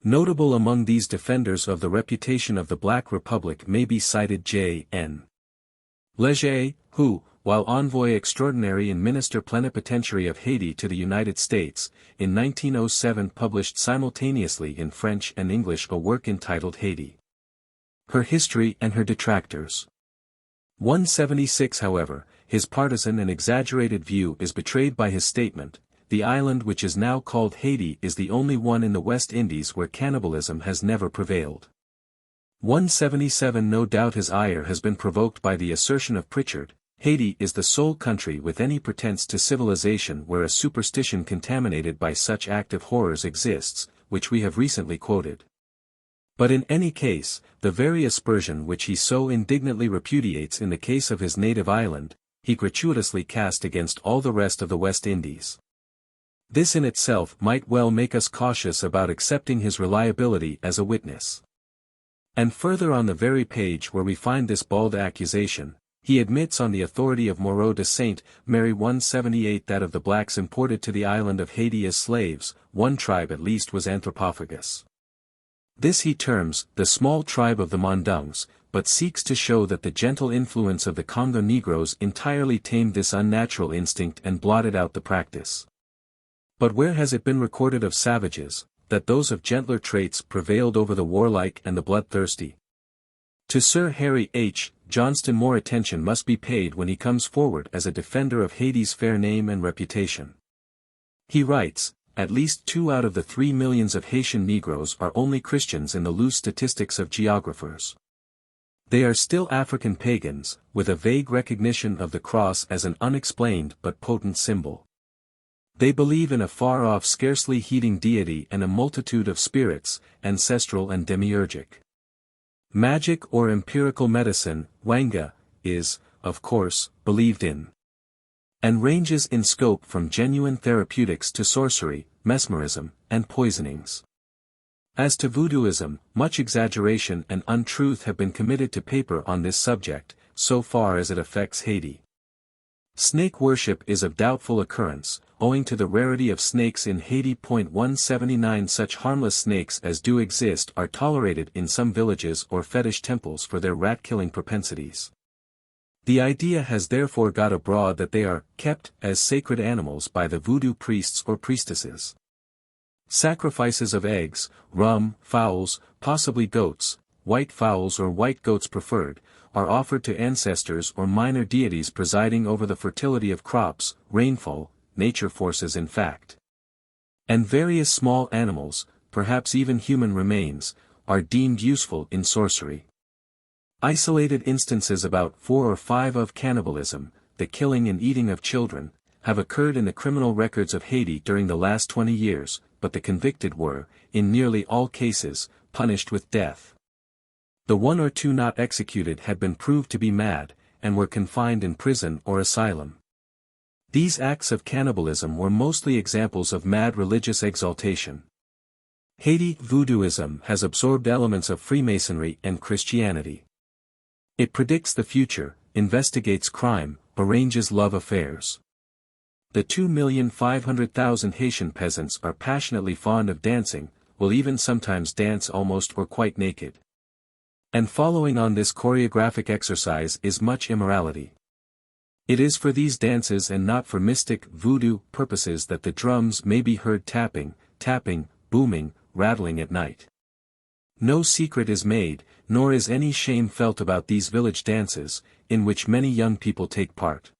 Notable among these defenders of the reputation of the Black Republic may be cited J.N. Leger, who, while envoy extraordinary and minister plenipotentiary of Haiti to the United States, in 1907 published simultaneously in French and English a work entitled Haiti: Her History and Her Detractors. 176. However, his partisan and exaggerated view is betrayed by his statement: the island which is now called Haiti is the only one in the West Indies where cannibalism has never prevailed. 177. No doubt his ire has been provoked by the assertion of Pritchard: Haiti is the sole country with any pretense to civilization where a superstition contaminated by such active horrors exists, which we have recently quoted. But in any case, the very aspersion which he so indignantly repudiates in the case of his native island, he gratuitously cast against all the rest of the West Indies. This in itself might well make us cautious about accepting his reliability as a witness. And further on the very page where we find this bald accusation, he admits on the authority of Moreau de Saint Mary 178 that of the blacks imported to the island of Haiti as slaves, one tribe at least was anthropophagous. This he terms the small tribe of the Mondungs, but seeks to show that the gentle influence of the Congo Negroes entirely tamed this unnatural instinct and blotted out the practice. But where has it been recorded of savages, that those of gentler traits prevailed over the warlike and the bloodthirsty? To Sir Harry H. Johnston more attention must be paid when he comes forward as a defender of Haiti's fair name and reputation. He writes, at least 2 out of the 3 millions of Haitian Negroes are only Christians in the loose statistics of geographers. They are still African pagans, with a vague recognition of the cross as an unexplained but potent symbol. They believe in a far-off scarcely heeding deity and a multitude of spirits, ancestral and demiurgic. Magic or empirical medicine, Whydah, is, of course, believed in, and ranges in scope from genuine therapeutics to sorcery, mesmerism, and poisonings. As to voodooism, much exaggeration and untruth have been committed to paper on this subject, so far as it affects Haiti. Snake worship is of doubtful occurrence, owing to the rarity of snakes in Haiti. 179 Such harmless snakes as do exist are tolerated in some villages or fetish temples for their rat-killing propensities. The idea has therefore got abroad that they are kept as sacred animals by the voodoo priests or priestesses. Sacrifices of eggs, rum, fowls, possibly goats, white fowls or white goats preferred, are offered to ancestors or minor deities presiding over the fertility of crops, rainfall, nature forces in fact. And various small animals, perhaps even human remains, are deemed useful in sorcery. Isolated instances about 4 or 5 of cannibalism, the killing and eating of children, have occurred in the criminal records of Haiti during the last 20 years, but the convicted were, in nearly all cases, punished with death. The 1 or 2 not executed had been proved to be mad, and were confined in prison or asylum. These acts of cannibalism were mostly examples of mad religious exaltation. Haiti voodooism has absorbed elements of Freemasonry and Christianity. It predicts the future, investigates crime, arranges love affairs. The 2,500,000 Haitian peasants are passionately fond of dancing, will even sometimes dance almost or quite naked. And following on this choreographic exercise is much immorality. It is for these dances and not for mystic voodoo purposes that the drums may be heard tapping, booming, rattling at night. No secret is made, nor is any shame felt about these village dances, in which many young people take part.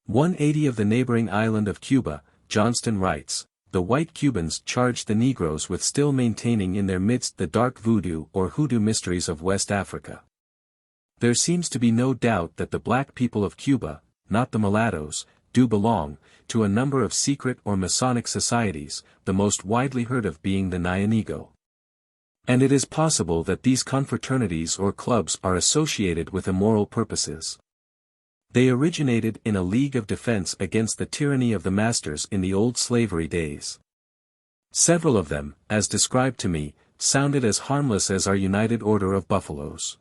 180 of the neighboring island of Cuba, Johnston writes, the white Cubans charged the Negroes with still maintaining in their midst the dark voodoo or hoodoo mysteries of West Africa. There seems to be no doubt that the black people of Cuba, not the mulattoes, do belong to a number of secret or Masonic societies, the most widely heard of being the Nyanigo. And it is possible that these confraternities or clubs are associated with immoral purposes. They originated in a league of defense against the tyranny of the masters in the old slavery days. Several of them, as described to me, sounded as harmless as our United Order of Buffaloes.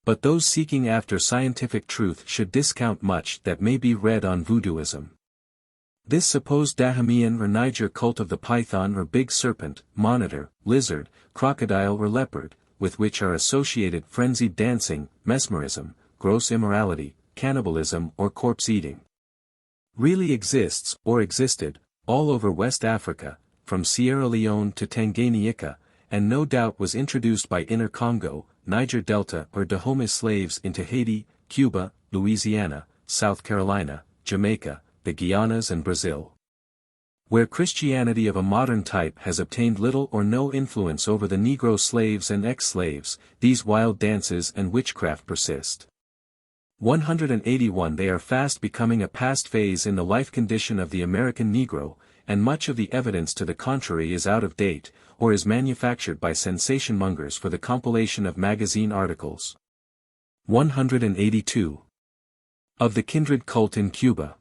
But those seeking after scientific truth should discount much that may be read on voodooism. This supposed Dahamian or Niger cult of the python or big serpent, monitor, lizard, crocodile or leopard, with which are associated frenzied dancing, mesmerism, gross immorality, cannibalism or corpse-eating, really exists, or existed, all over West Africa, from Sierra Leone to Tanganyika, and no doubt was introduced by Inner Congo, Niger Delta or Dahomey slaves into Haiti, Cuba, Louisiana, South Carolina, Jamaica, the Guianas and Brazil. Where Christianity of a modern type has obtained little or no influence over the Negro slaves and ex-slaves, these wild dances and witchcraft persist. 181 They are fast becoming a past phase in the life condition of the American Negro, and much of the evidence to the contrary is out of date, or is manufactured by sensation mongers for the compilation of magazine articles. 182. Of the kindred cult in Cuba.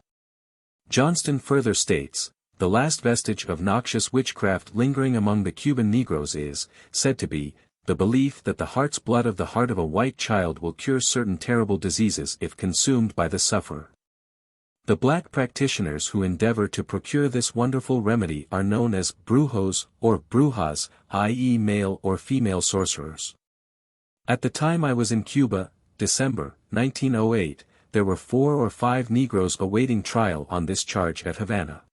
Johnston further states, the last vestige of noxious witchcraft lingering among the Cuban Negroes is, said to be, the belief that the heart's blood of the heart of a white child will cure certain terrible diseases if consumed by the sufferer. The black practitioners who endeavor to procure this wonderful remedy are known as brujos or brujas, i.e. male or female sorcerers. At the time I was in Cuba, December, 1908, there were 4 or 5 Negroes awaiting trial on this charge at Havana.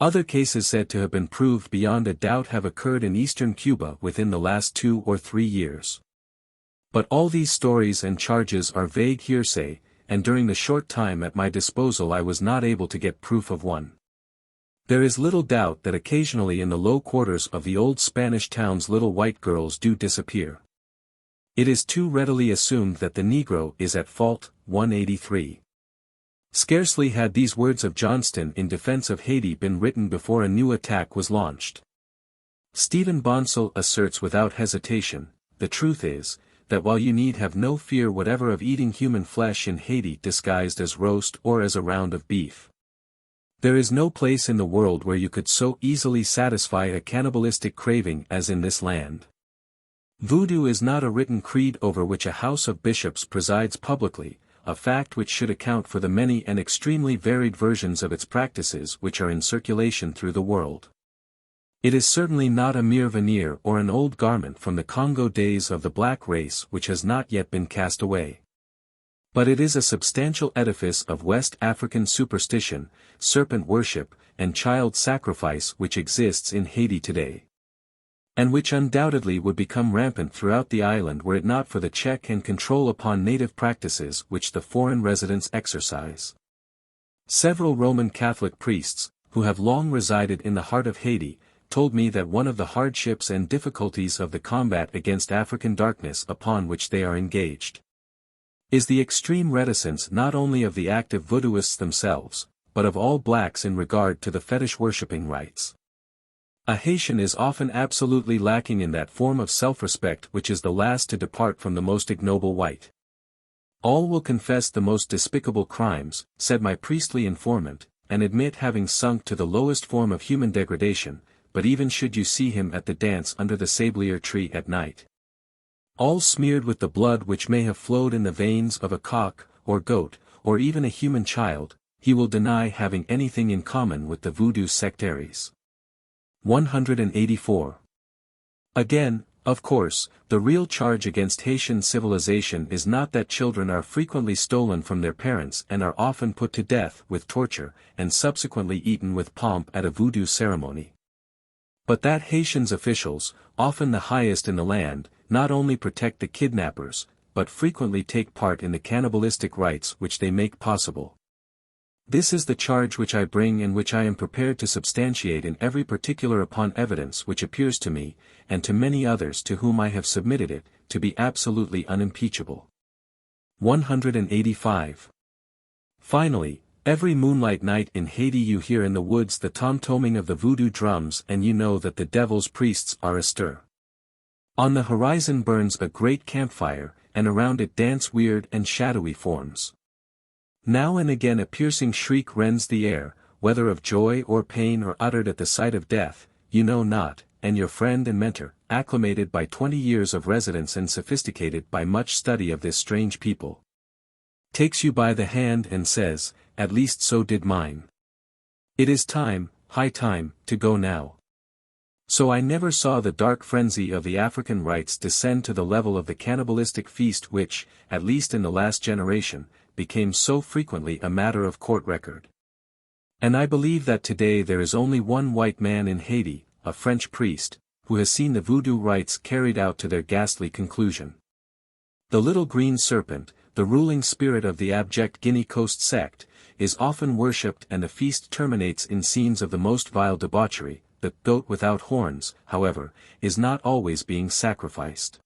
Other cases said to have been proved beyond a doubt have occurred in eastern Cuba within the last 2 or 3 years. But all these stories and charges are vague hearsay, and during the short time at my disposal I was not able to get proof of one. There is little doubt that occasionally in the low quarters of the old Spanish towns little white girls do disappear. It is too readily assumed that the Negro is at fault. 183. Scarcely had these words of Johnston in defense of Haiti been written before a new attack was launched. Stephen Bonsall asserts without hesitation, the truth is, that while you need have no fear whatever of eating human flesh in Haiti disguised as roast or as a round of beef, there is no place in the world where you could so easily satisfy a cannibalistic craving as in this land. Voodoo is not a written creed over which a house of bishops presides publicly, a fact which should account for the many and extremely varied versions of its practices which are in circulation through the world. It is certainly not a mere veneer or an old garment from the Congo days of the black race which has not yet been cast away. But it is a substantial edifice of West African superstition, serpent worship, and child sacrifice which exists in Haiti today, and which undoubtedly would become rampant throughout the island were it not for the check and control upon native practices which the foreign residents exercise. Several Roman Catholic priests, who have long resided in the heart of Haiti, told me that one of the hardships and difficulties of the combat against African darkness upon which they are engaged is the extreme reticence not only of the active voodooists themselves, but of all blacks in regard to the fetish-worshipping rites. A Haitian is often absolutely lacking in that form of self-respect which is the last to depart from the most ignoble white. All will confess the most despicable crimes, said my priestly informant, and admit having sunk to the lowest form of human degradation, but even should you see him at the dance under the sablier tree at night, all smeared with the blood which may have flowed in the veins of a cock, or goat, or even a human child, he will deny having anything in common with the voodoo sectaries. 184. Again, of course, the real charge against Haitian civilization is not that children are frequently stolen from their parents and are often put to death with torture, and subsequently eaten with pomp at a voodoo ceremony, but that Haitians officials, often the highest in the land, not only protect the kidnappers, but frequently take part in the cannibalistic rites which they make possible. This is the charge which I bring and which I am prepared to substantiate in every particular upon evidence which appears to me, and to many others to whom I have submitted it, to be absolutely unimpeachable. 185. Finally, every moonlight night in Haiti you hear in the woods the tom-toming of the voodoo drums and you know that the devil's priests are astir. On the horizon burns a great campfire, and around it dance weird and shadowy forms. Now and again a piercing shriek rends the air, whether of joy or pain or uttered at the sight of death, you know not, and your friend and mentor, acclimated by 20 years of residence and sophisticated by much study of this strange people, takes you by the hand and says, "At least so did mine." It is time, high time, to go now. So I never saw the dark frenzy of the African rites descend to the level of the cannibalistic feast which, at least in the last generation, became so frequently a matter of court record. And I believe that today there is only one white man in Haiti, a French priest, who has seen the voodoo rites carried out to their ghastly conclusion. The little green serpent, the ruling spirit of the abject Guinea Coast sect, is often worshipped and the feast terminates in scenes of the most vile debauchery. The goat without horns, however, is not always being sacrificed.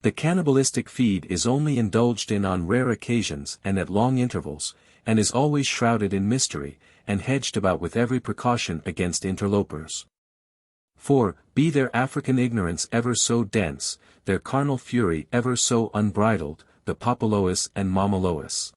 The cannibalistic feed is only indulged in on rare occasions and at long intervals, and is always shrouded in mystery, and hedged about with every precaution against interlopers. For, be their African ignorance ever so dense, their carnal fury ever so unbridled, the Papaloas and Mamaloas.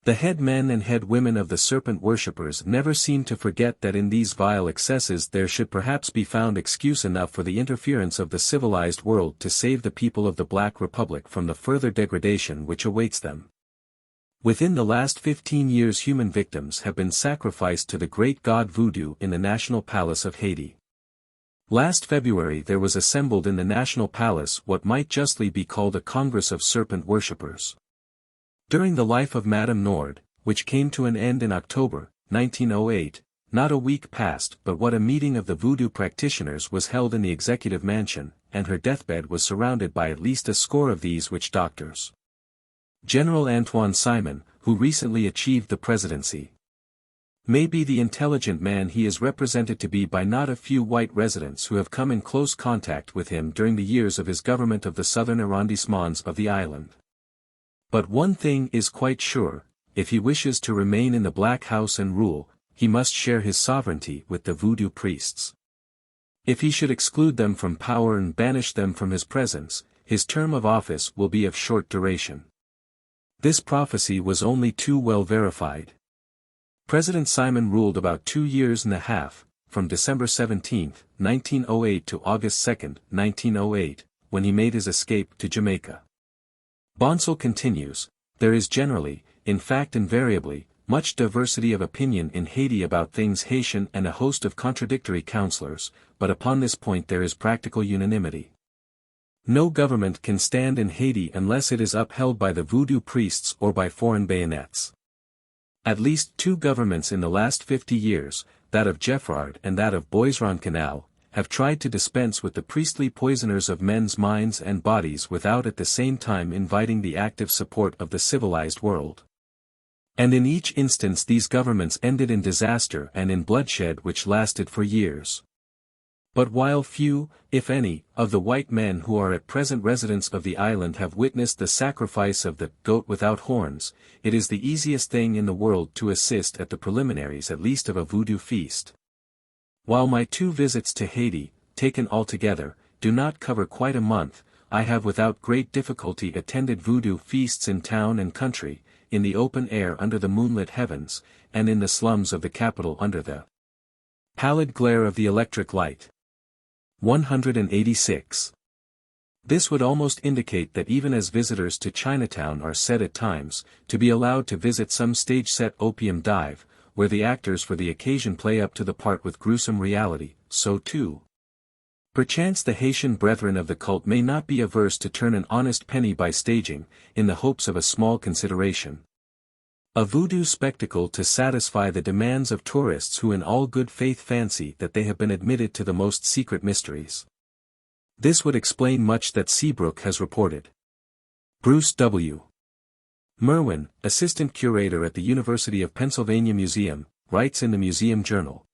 The head men and head women of the serpent worshippers never seem to forget that in these vile excesses there should perhaps be found excuse enough for the interference of the civilized world to save the people of the Black Republic from the further degradation which awaits them. Within the last 15 years human victims have been sacrificed to the great god Voodoo in the National Palace of Haiti. Last February there was assembled in the National Palace what might justly be called a Congress of Serpent worshippers. During the life of Madame Nord, which came to an end in October, 1908, not a week passed but what a meeting of the voodoo practitioners was held in the executive mansion, and her deathbed was surrounded by at least a score of these witch doctors. General Antoine Simon, who recently achieved the presidency, may be the intelligent man he is represented to be by not a few white residents who have come in close contact with him during the years of his government of the southern arrondissements of the island. But one thing is quite sure, if he wishes to remain in the Black House and rule, he must share his sovereignty with the voodoo priests. If he should exclude them from power and banish them from his presence, his term of office will be of short duration. This prophecy was only too well verified. President Simon ruled about 2 years and a half, from December 17, 1908 to August 2, 1908, when he made his escape to Jamaica. Bonsall continues, there is generally, in fact invariably, much diversity of opinion in Haiti about things Haitian and a host of contradictory counselors, but upon this point there is practical unanimity. No government can stand in Haiti unless it is upheld by the voodoo priests or by foreign bayonets. At least 2 governments in the last 50 years, that of Geffrard and that of Boisron Canal, have tried to dispense with the priestly poisoners of men's minds and bodies without at the same time inviting the active support of the civilized world. And in each instance these governments ended in disaster and in bloodshed which lasted for years. But while few, if any, of the white men who are at present residents of the island have witnessed the sacrifice of the goat without horns, it is the easiest thing in the world to assist at the preliminaries at least of a voodoo feast. While my 2 visits to Haiti, taken altogether, do not cover quite a month, I have without great difficulty attended voodoo feasts in town and country, in the open air under the moonlit heavens, and in the slums of the capital under the pallid glare of the electric light. 186. This would almost indicate that even as visitors to Chinatown are said at times, to be allowed to visit some stage-set opium dive, where the actors for the occasion play up to the part with gruesome reality, so too. Perchance the Haitian brethren of the cult may not be averse to turn an honest penny by staging, in the hopes of a small consideration. A voodoo spectacle to satisfy the demands of tourists who in all good faith fancy that they have been admitted to the most secret mysteries. This would explain much that Seabrook has reported. Bruce W. Merwin, assistant curator at the University of Pennsylvania Museum, writes in the Museum Journal.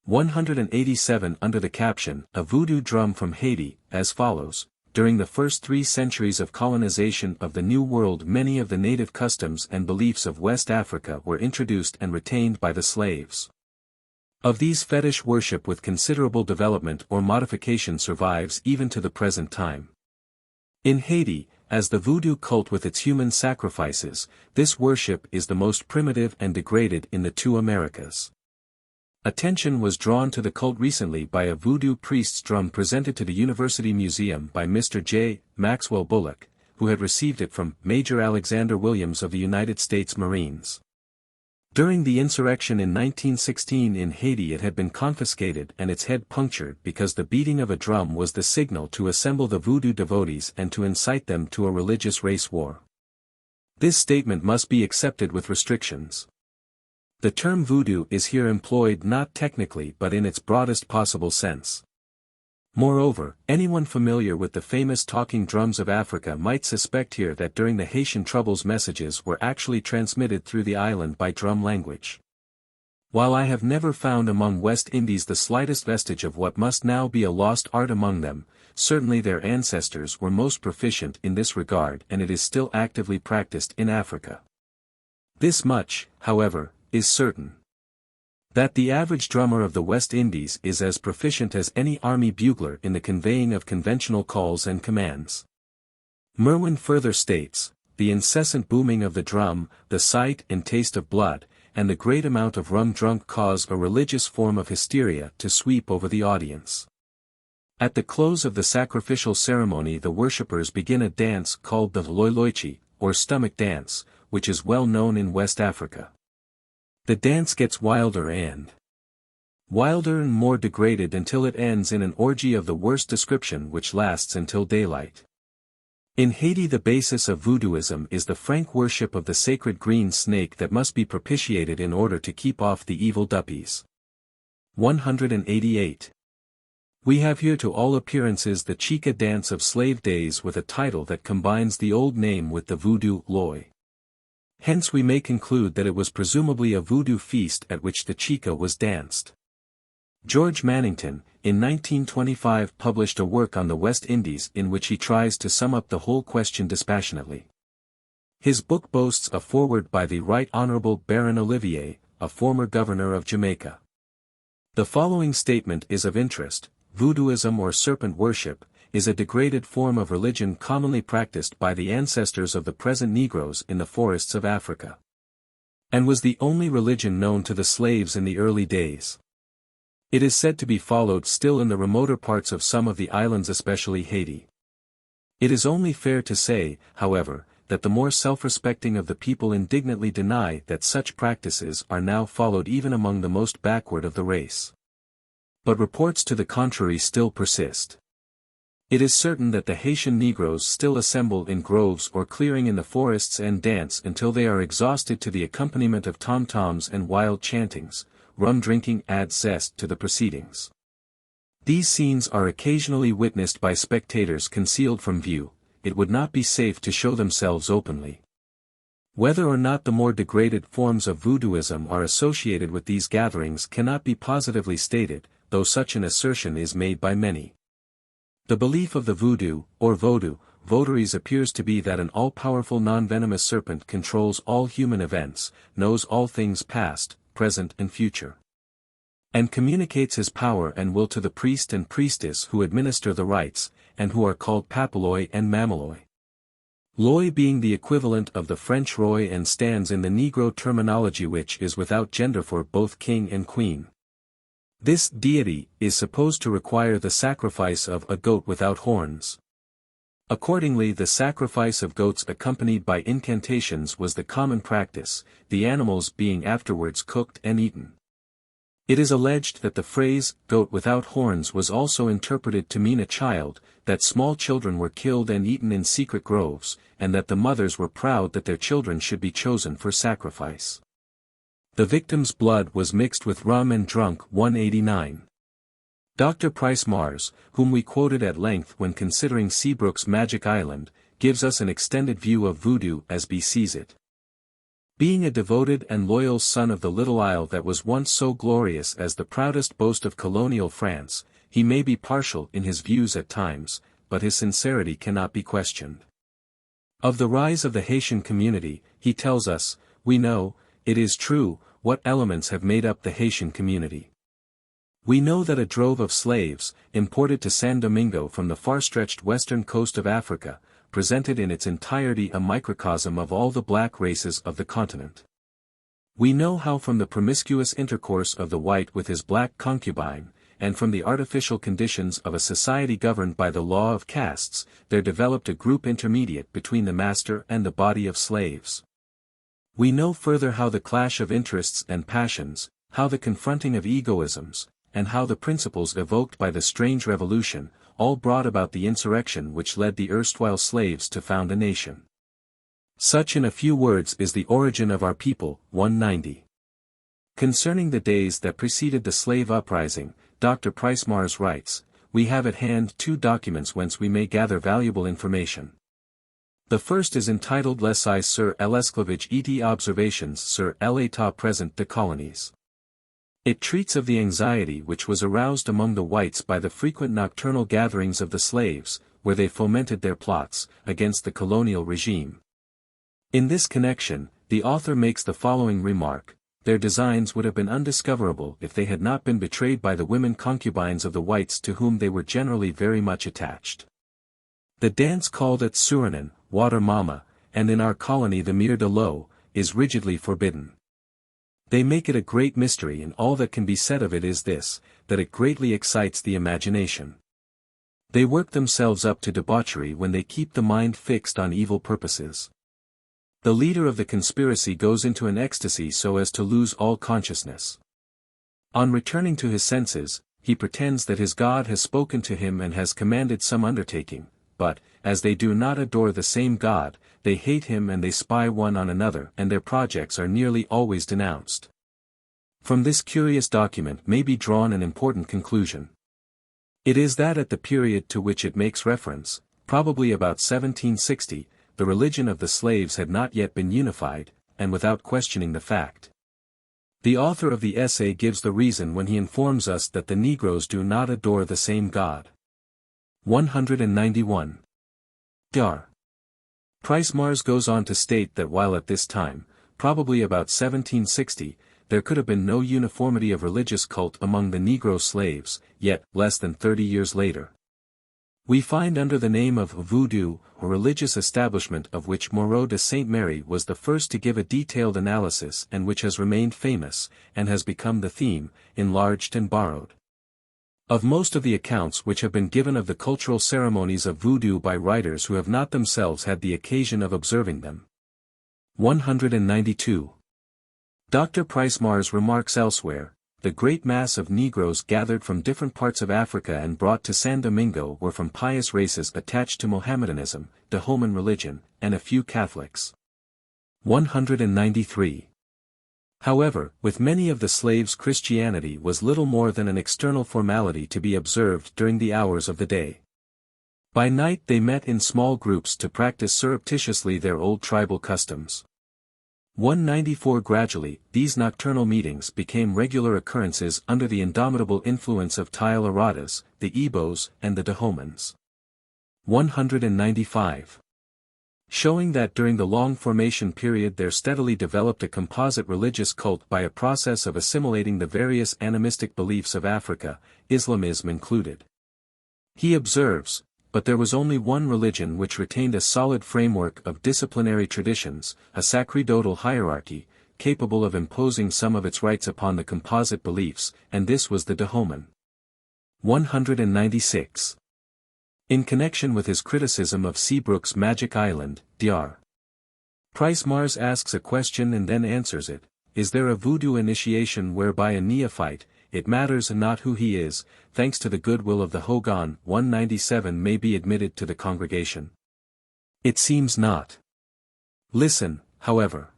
187 under the caption, A Voodoo Drum from Haiti, as follows. During the first 3 centuries of colonization of the New World many of the native customs and beliefs of West Africa were introduced and retained by the slaves. Of these fetish worship with considerable development or modification survives even to the present time. In Haiti, as the voodoo cult with its human sacrifices, this worship is the most primitive and degraded in the 2 Americas. Attention was drawn to the cult recently by a voodoo priest's drum presented to the University Museum by Mr. J. Maxwell Bullock, who had received it from Major Alexander Williams of the United States Marines. During the insurrection in 1916 in Haiti, it had been confiscated and its head punctured because the beating of a drum was the signal to assemble the voodoo devotees and to incite them to a religious race war. This statement must be accepted with restrictions. The term voodoo is here employed not technically but in its broadest possible sense. Moreover, anyone familiar with the famous talking drums of Africa might suspect here that during the Haitian troubles messages were actually transmitted through the island by drum language. While I have never found among West Indies the slightest vestige of what must now be a lost art among them, certainly their ancestors were most proficient in this regard and it is still actively practiced in Africa. This much, however, is certain. That the average drummer of the West Indies is as proficient as any army bugler in the conveying of conventional calls and commands. Merwin further states, the incessant booming of the drum, the sight and taste of blood, and the great amount of rum drunk cause a religious form of hysteria to sweep over the audience. At the close of the sacrificial ceremony the worshippers begin a dance called the loiloichi, or stomach dance, which is well known in West Africa. The dance gets wilder and more degraded until it ends in an orgy of the worst description which lasts until daylight. In Haiti the basis of voodooism is the frank worship of the sacred green snake that must be propitiated in order to keep off the evil duppies. 188. We have here to all appearances the Chica dance of slave days with a title that combines the old name with the voodoo loy. Hence we may conclude that it was presumably a voodoo feast at which the Chica was danced. George Mannington, in 1925 published a work on the West Indies in which he tries to sum up the whole question dispassionately. His book boasts a foreword by the Right Honourable Baron Olivier, a former governor of Jamaica. The following statement is of interest: Voodooism or serpent worship, is a degraded form of religion commonly practiced by the ancestors of the present Negroes in the forests of Africa. And was the only religion known to the slaves in the early days. It is said to be followed still in the remoter parts of some of the islands, especially Haiti. It is only fair to say, however, that the more self-respecting of the people indignantly deny that such practices are now followed even among the most backward of the race. But reports to the contrary still persist. It is certain that the Haitian Negroes still assemble in groves or clearing in the forests and dance until they are exhausted to the accompaniment of tom-toms and wild chantings. Rum drinking adds zest to the proceedings. These scenes are occasionally witnessed by spectators concealed from view. It would not be safe to show themselves openly. Whether or not the more degraded forms of voodooism are associated with these gatherings cannot be positively stated, though such an assertion is made by many. The belief of the voodoo, or vodou, votaries appears to be that an all-powerful non-venomous serpent controls all human events, knows all things past, present and future, and communicates his power and will to the priest and priestess who administer the rites, and who are called papaloi and mamaloi. Loi being the equivalent of the French roi and stands in the Negro terminology which is without gender for both king and queen. This deity is supposed to require the sacrifice of a goat without horns. Accordingly, the sacrifice of goats accompanied by incantations was the common practice, the animals being afterwards cooked and eaten. It is alleged that the phrase, goat without horns, was also interpreted to mean a child, that small children were killed and eaten in secret groves, and that the mothers were proud that their children should be chosen for sacrifice. The victim's blood was mixed with rum and drunk. 189. Dr. Price Mars, whom we quoted at length when considering Seabrook's Magic Island, gives us an extended view of voodoo as he sees it. Being a devoted and loyal son of the little isle that was once so glorious as the proudest boast of colonial France, he may be partial in his views at times, but his sincerity cannot be questioned. Of the rise of the Haitian community, he tells us, we know, it is true, what elements have made up the Haitian community. We know that a drove of slaves, imported to San Domingo from the far-stretched western coast of Africa, presented in its entirety a microcosm of all the black races of the continent. We know how from the promiscuous intercourse of the white with his black concubine, and from the artificial conditions of a society governed by the law of castes, there developed a group intermediate between the master and the body of slaves. We know further how the clash of interests and passions, how the confronting of egoisms, and how the principles evoked by the strange revolution, all brought about the insurrection which led the erstwhile slaves to found a nation. Such in a few words is the origin of our people. 190. Concerning the days that preceded the slave uprising, Dr. Price Mars writes, "We have at hand 2 documents whence we may gather valuable information. The first is entitled L'Essai sur l'esclavage et observations sur l'état présent des colonies. It treats of the anxiety which was aroused among the whites by the frequent nocturnal gatherings of the slaves, where they fomented their plots against the colonial regime. In this connection, the author makes the following remark: their designs would have been undiscoverable if they had not been betrayed by the women concubines of the whites to whom they were generally very much attached. The dance called at Suriname, Water Mama, and in our colony the Meer de l'eau, is rigidly forbidden. They make it a great mystery, and all that can be said of it is this, that it greatly excites the imagination. They work themselves up to debauchery when they keep the mind fixed on evil purposes. The leader of the conspiracy goes into an ecstasy so as to lose all consciousness. On returning to his senses, he pretends that his God has spoken to him and has commanded some undertaking, but, as they do not adore the same God, they hate him and they spy one on another, and their projects are nearly always denounced. From this curious document may be drawn an important conclusion. It is that at the period to which it makes reference, probably about 1760, the religion of the slaves had not yet been unified, and without questioning the fact. The author of the essay gives the reason when he informs us that the Negroes do not adore the same God. 191. Dr. Price Mars goes on to state that while at this time, probably about 1760, there could have been no uniformity of religious cult among the Negro slaves, yet, less than 30 years later, we find under the name of Voodoo, a religious establishment of which Moreau de Saint Mary was the first to give a detailed analysis and which has remained famous, and has become the theme, enlarged and borrowed, of most of the accounts which have been given of the cultural ceremonies of Voodoo by writers who have not themselves had the occasion of observing them. 192. Dr. Price Mars remarks elsewhere, the great mass of Negroes gathered from different parts of Africa and brought to San Domingo were from pious races attached to Mohammedanism, Dahoman religion, and a few Catholics. 193. However, with many of the slaves Christianity was little more than an external formality to be observed during the hours of the day. By night they met in small groups to practice surreptitiously their old tribal customs. 194. Gradually, these nocturnal meetings became regular occurrences under the indomitable influence of Ophiolatry, the Ibos, and the Dahomans. 195. Showing that during the long formation period there steadily developed a composite religious cult by a process of assimilating the various animistic beliefs of Africa, Islamism included. He observes, but there was only one religion which retained a solid framework of disciplinary traditions, a sacerdotal hierarchy, capable of imposing some of its rites upon the composite beliefs, and this was the Dahoman. 196. In connection with his criticism of Seabrook's Magic Island, Dr. Price Mars asks a question and then answers it: is there a voodoo initiation whereby a neophyte, it matters not who he is, thanks to the goodwill of the Hogan, 197 may be admitted to the congregation? It seems not. Listen, however.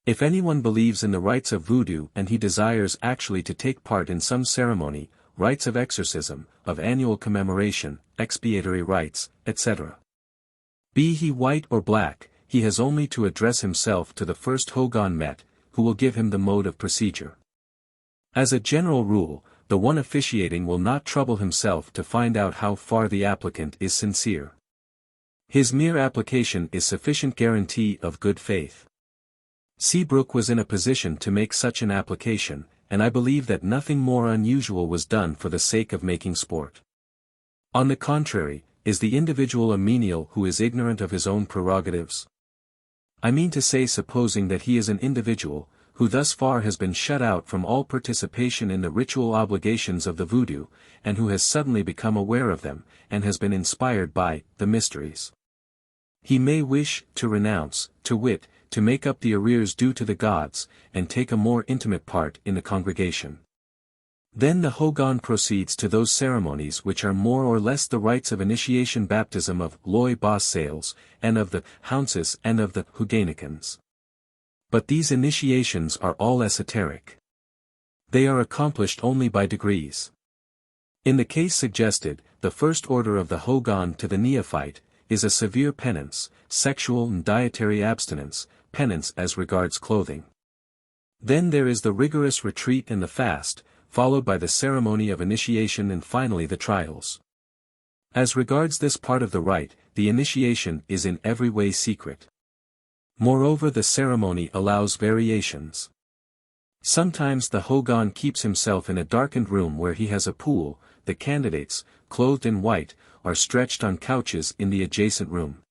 If anyone believes in the rites of voodoo and he desires actually to take part in some ceremony, rites of exorcism, of annual commemoration, expiatory rites, etc., be he white or black, he has only to address himself to the first Hogan met, who will give him the mode of procedure. As a general rule, the one officiating will not trouble himself to find out how far the applicant is sincere. His mere application is sufficient guarantee of good faith. Seabrook was in a position to make such an application, and I believe that nothing more unusual was done for the sake of making sport. On the contrary, is the individual a menial who is ignorant of his own prerogatives? I mean to say, supposing that he is an individual, who thus far has been shut out from all participation in the ritual obligations of the voodoo, and who has suddenly become aware of them, and has been inspired by the mysteries. He may wish to renounce, to wit, to make up the arrears due to the gods, and take a more intimate part in the congregation. Then the Hogan proceeds to those ceremonies which are more or less the rites of initiation, baptism of Loy Bas Sales, and of the Hounces and of the Huganikans. But these initiations are all esoteric. They are accomplished only by degrees. In the case suggested, the first order of the Hogan to the neophyte, is a severe penance, sexual and dietary abstinence, penance as regards clothing. Then there is the rigorous retreat and the fast, followed by the ceremony of initiation and finally the trials. As regards this part of the rite, the initiation is in every way secret. Moreover, the ceremony allows variations. Sometimes the Hogan keeps himself in a darkened room where he has a pool. The candidates, clothed in white, are stretched on couches in the adjacent room,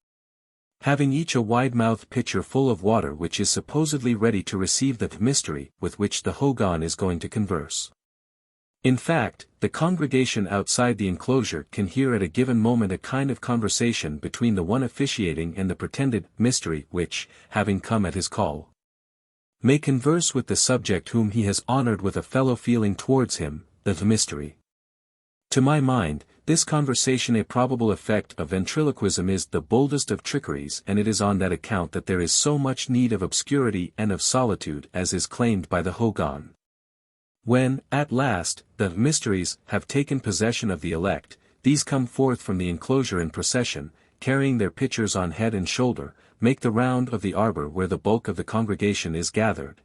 having each a wide-mouthed pitcher full of water which is supposedly ready to receive the mystery with which the Hogan is going to converse. In fact, the congregation outside the enclosure can hear at a given moment a kind of conversation between the one officiating and the pretended mystery which, having come at his call, may converse with the subject whom he has honored with a fellow feeling towards him, the mystery. To my mind, this conversation a probable effect of ventriloquism is the boldest of trickeries, and it is on that account that there is so much need of obscurity and of solitude as is claimed by the Hogan. When, at last, the mysteries have taken possession of the elect, these come forth from the enclosure in procession, carrying their pitchers on head and shoulder, make the round of the arbor where the bulk of the congregation is gathered,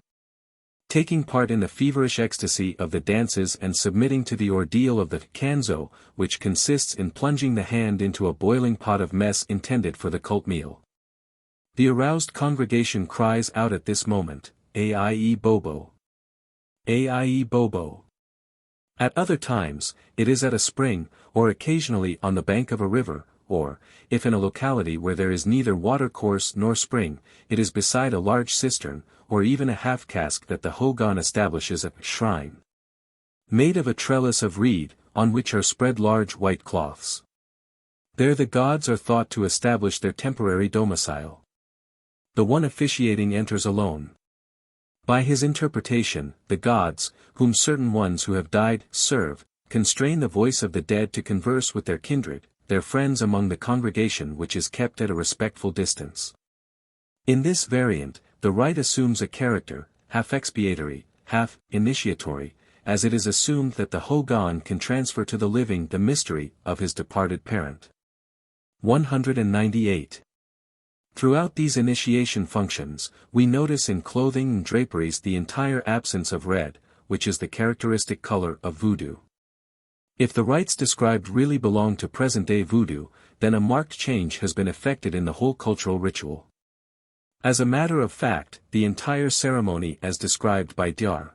taking part in the feverish ecstasy of the dances and submitting to the ordeal of the canzo, which consists in plunging the hand into a boiling pot of mess intended for the cult meal. The aroused congregation cries out at this moment, "Aie Bobo! Aie Bobo!" At other times, it is at a spring, or occasionally on the bank of a river, or, if in a locality where there is neither watercourse nor spring, it is beside a large cistern, or even a half-cask that the Hogan establishes a shrine, made of a trellis of reed, on which are spread large white cloths. There the gods are thought to establish their temporary domicile. The one officiating enters alone. By his interpretation, the gods, whom certain ones who have died serve, constrain the voice of the dead to converse with their kindred, their friends among the congregation which is kept at a respectful distance. In this variant, the rite assumes a character, half expiatory, half initiatory, as it is assumed that the Hogan can transfer to the living the mystery of his departed parent. 198. Throughout these initiation functions, we notice in clothing and draperies the entire absence of red, which is the characteristic color of voodoo. If the rites described really belong to present-day voodoo, then a marked change has been effected in the whole cultural ritual. As a matter of fact, the entire ceremony as described by Dr.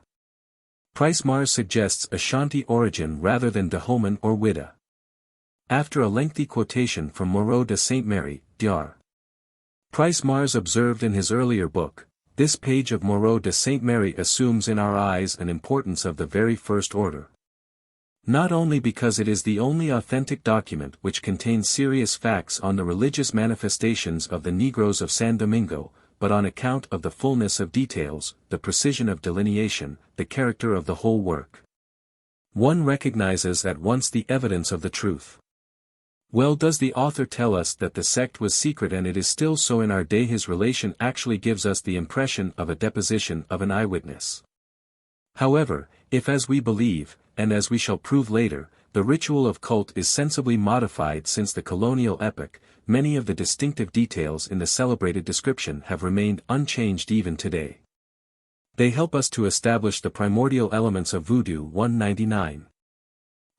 Price Mars suggests Ashanti origin rather than Dahomey or Whydah. After a lengthy quotation from Moreau de Saint Mary, Dr. Price Mars observed in his earlier book, "This page of Moreau de Saint Mary assumes in our eyes an importance of the very first order. Not only because it is the only authentic document which contains serious facts on the religious manifestations of the Negroes of San Domingo, but on account of the fullness of details, the precision of delineation, the character of the whole work. One recognizes at once the evidence of the truth." Well does the author tell us that the sect was secret, and it is still so in our day. His relation actually gives us the impression of a deposition of an eyewitness. However, if as we believe, and as we shall prove later, the ritual of cult is sensibly modified since the colonial epoch, many of the distinctive details in the celebrated description have remained unchanged even today. They help us to establish the primordial elements of voodoo. 199.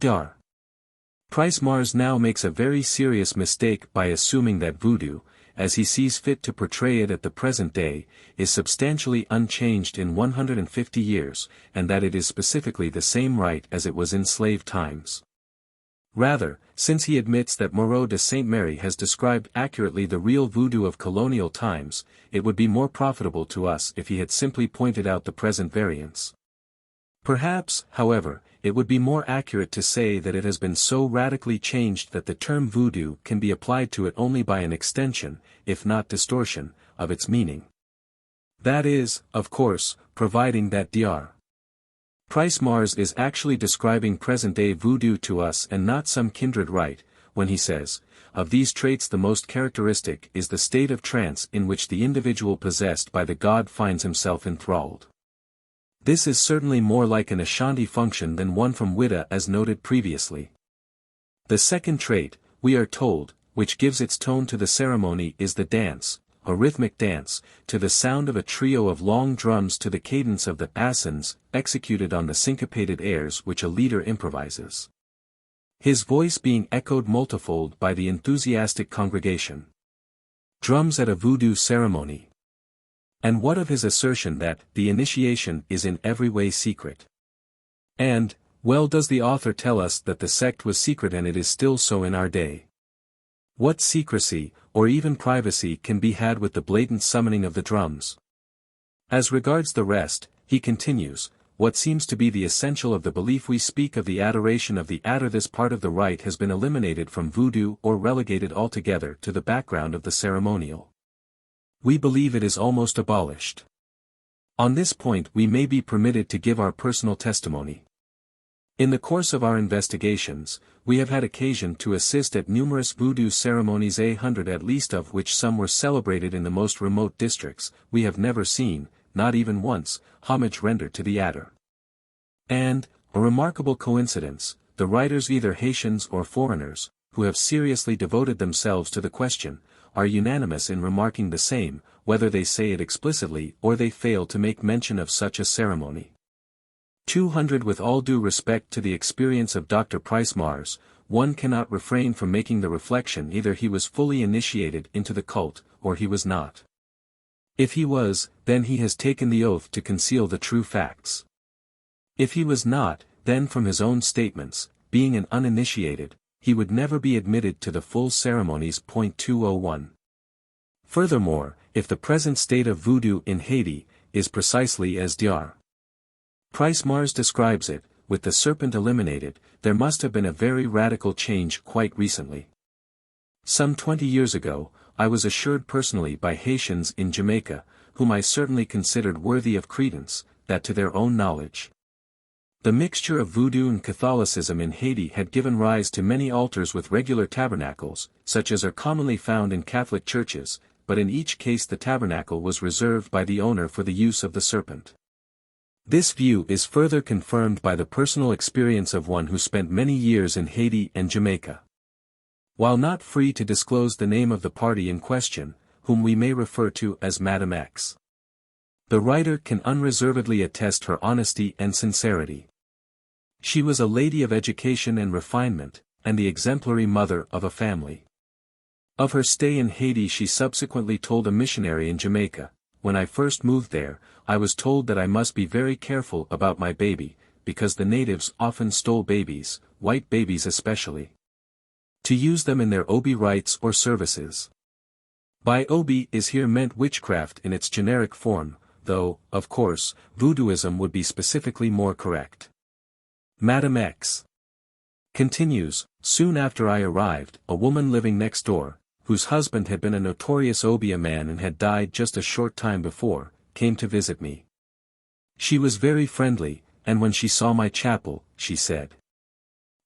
Dr. Price Mars now makes a very serious mistake by assuming that voodoo, as he sees fit to portray it at the present day, is substantially unchanged in 150 years, and that it is specifically the same rite as it was in slave times. Rather, since he admits that Moreau de Saint Mary has described accurately the real voodoo of colonial times, it would be more profitable to us if he had simply pointed out the present variants. Perhaps, however, it would be more accurate to say that it has been so radically changed that the term voodoo can be applied to it only by an extension, if not distortion, of its meaning. That is, of course, providing that Dr. Price Mars is actually describing present-day voodoo to us and not some kindred rite, when he says, of these traits the most characteristic is the state of trance in which the individual possessed by the god finds himself enthralled. This is certainly more like an Ashanti function than one from Whydah as noted previously. The second trait, we are told, which gives its tone to the ceremony is the dance, a rhythmic dance, to the sound of a trio of long drums to the cadence of the asans, executed on the syncopated airs which a leader improvises. His voice being echoed multifold by the enthusiastic congregation. Drums at a voodoo ceremony. And what of his assertion that the initiation is in every way secret? And, well does the author tell us that the sect was secret and it is still so in our day. What secrecy, or even privacy can be had with the blatant summoning of the drums? As regards the rest, he continues, what seems to be the essential of the belief we speak of the adoration of the adder, this part of the rite has been eliminated from voodoo or relegated altogether to the background of the ceremonial. We believe it is almost abolished. On this point we may be permitted to give our personal testimony. In the course of our investigations, we have had occasion to assist at numerous voodoo ceremonies, 100 at least of which some were celebrated in the most remote districts. We have never seen, not even once, homage rendered to the adder. And, a remarkable coincidence, the writers, either Haitians or foreigners, who have seriously devoted themselves to the question, are unanimous in remarking the same, whether they say it explicitly or they fail to make mention of such a ceremony. 200 With all due respect to the experience of Dr. Price Mars, one cannot refrain from making the reflection either he was fully initiated into the cult, or he was not. If he was, then he has taken the oath to conceal the true facts. If he was not, then from his own statements, being an uninitiated, he would never be admitted to the full ceremonies. 201. Furthermore, if the present state of voodoo in Haiti is precisely as Dr. Price Mars describes it, with the serpent eliminated, there must have been a very radical change quite recently. Some 20 years ago, I was assured personally by Haitians in Jamaica, whom I certainly considered worthy of credence, that to their own knowledge, the mixture of voodoo and Catholicism in Haiti had given rise to many altars with regular tabernacles, such as are commonly found in Catholic churches, but in each case the tabernacle was reserved by the owner for the use of the serpent. This view is further confirmed by the personal experience of one who spent many years in Haiti and Jamaica. While not free to disclose the name of the party in question, whom we may refer to as Madame X, the writer can unreservedly attest her honesty and sincerity. She was a lady of education and refinement, and the exemplary mother of a family. Of her stay in Haiti she subsequently told a missionary in Jamaica, when I first moved there, I was told that I must be very careful about my baby, because the natives often stole babies, white babies especially, to use them in their Obeah rites or services. By Obeah is here meant witchcraft in its generic form, though, of course, voodooism would be specifically more correct. Madame X continues, soon after I arrived, a woman living next door, whose husband had been a notorious Obeah man and had died just a short time before, came to visit me. She was very friendly, and when she saw my chapel, she said,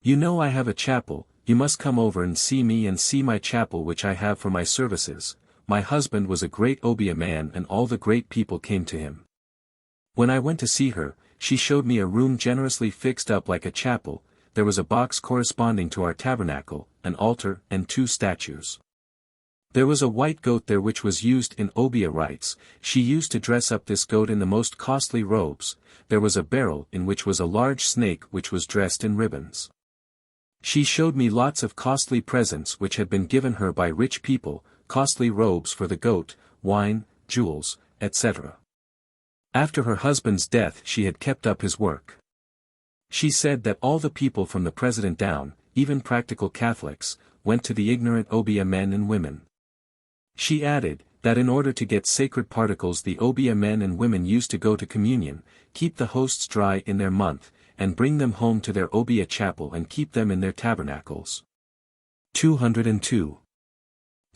"You know I have a chapel, you must come over and see me and see my chapel which I have for my services." My husband was a great Obeah man and all the great people came to him. When I went to see her, she showed me a room generously fixed up like a chapel. There was a box corresponding to our tabernacle, an altar, and 2 statues. There was a white goat there which was used in Obeah rites. She used to dress up this goat in the most costly robes. There was a barrel in which was a large snake which was dressed in ribbons. She showed me lots of costly presents which had been given her by rich people, costly robes for the goat, wine, jewels, etc. After her husband's death she had kept up his work. She said that all the people from the president down, even practical Catholics, went to the ignorant Obeah men and women. She added, that in order to get sacred particles the Obeah men and women used to go to communion, keep the hosts dry in their month, and bring them home to their Obeah chapel and keep them in their tabernacles. 202.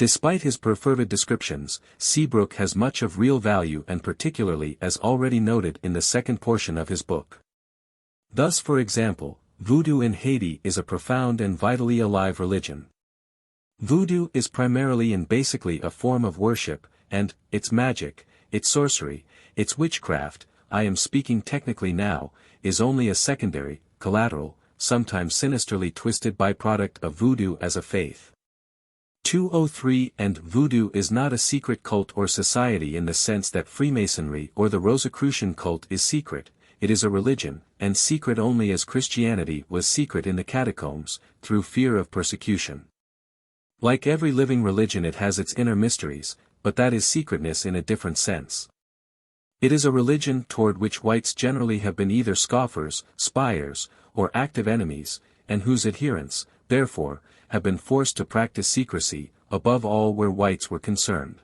Despite his perfervid descriptions, Seabrook has much of real value and particularly as already noted in the second portion of his book. Thus for example, Voodoo in Haiti is a profound and vitally alive religion. Voodoo is primarily and basically a form of worship, and its magic, its sorcery, its witchcraft, I am speaking technically now, is only a secondary, collateral, sometimes sinisterly twisted byproduct of voodoo as a faith. 203 and Voodoo is not a secret cult or society in the sense that Freemasonry or the Rosicrucian cult is secret, it is a religion, and secret only as Christianity was secret in the catacombs, through fear of persecution. Like every living religion it has its inner mysteries, but that is secretness in a different sense. It is a religion toward which whites generally have been either scoffers, spiers, or active enemies, and whose adherents, therefore, have been forced to practice secrecy, above all where whites were concerned.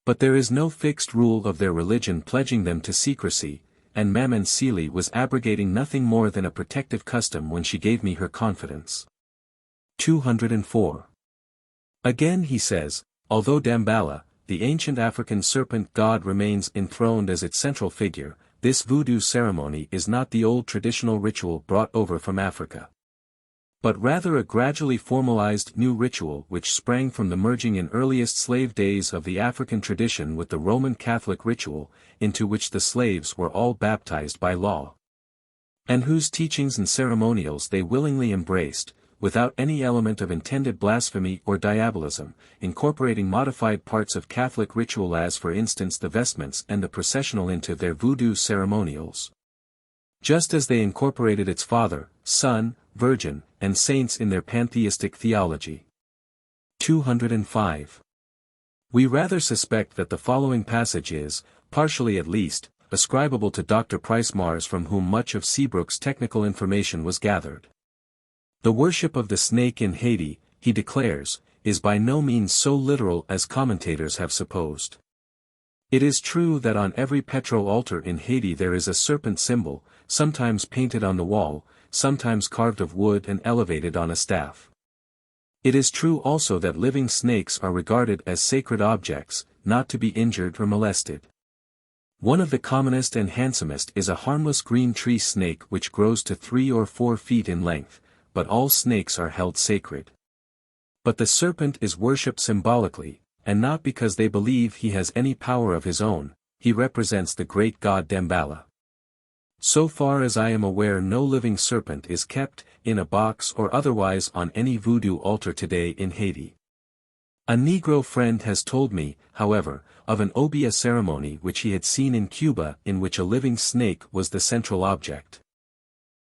But there is no fixed rule of their religion pledging them to secrecy, and Maman Sealy was abrogating nothing more than a protective custom when she gave me her confidence. 204. Again he says, although Damballa, the ancient African serpent god remains enthroned as its central figure, this voodoo ceremony is not the old traditional ritual brought over from Africa, but rather a gradually formalized new ritual which sprang from the merging in earliest slave days of the African tradition with the Roman Catholic ritual, into which the slaves were all baptized by law, and whose teachings and ceremonials they willingly embraced, without any element of intended blasphemy or diabolism, incorporating modified parts of Catholic ritual as for instance the vestments and the processional into their voodoo ceremonials. Just as they incorporated its Father, Son, Virgin, and saints in their pantheistic theology. 205. We rather suspect that the following passage is, partially at least, ascribable to Dr. Price Mars from whom much of Seabrook's technical information was gathered. The worship of the snake in Haiti, he declares, is by no means so literal as commentators have supposed. It is true that on every petro-altar in Haiti there is a serpent symbol, sometimes painted on the wall, sometimes carved of wood and elevated on a staff. It is true also that living snakes are regarded as sacred objects, not to be injured or molested. One of the commonest and handsomest is a harmless green tree snake which grows to 3 or 4 feet in length, but all snakes are held sacred. But the serpent is worshipped symbolically, and not because they believe he has any power of his own, he represents the great god Damballa. So far as I am aware no living serpent is kept, in a box or otherwise on any voodoo altar today in Haiti. A Negro friend has told me, however, of an Obeah ceremony which he had seen in Cuba in which a living snake was the central object.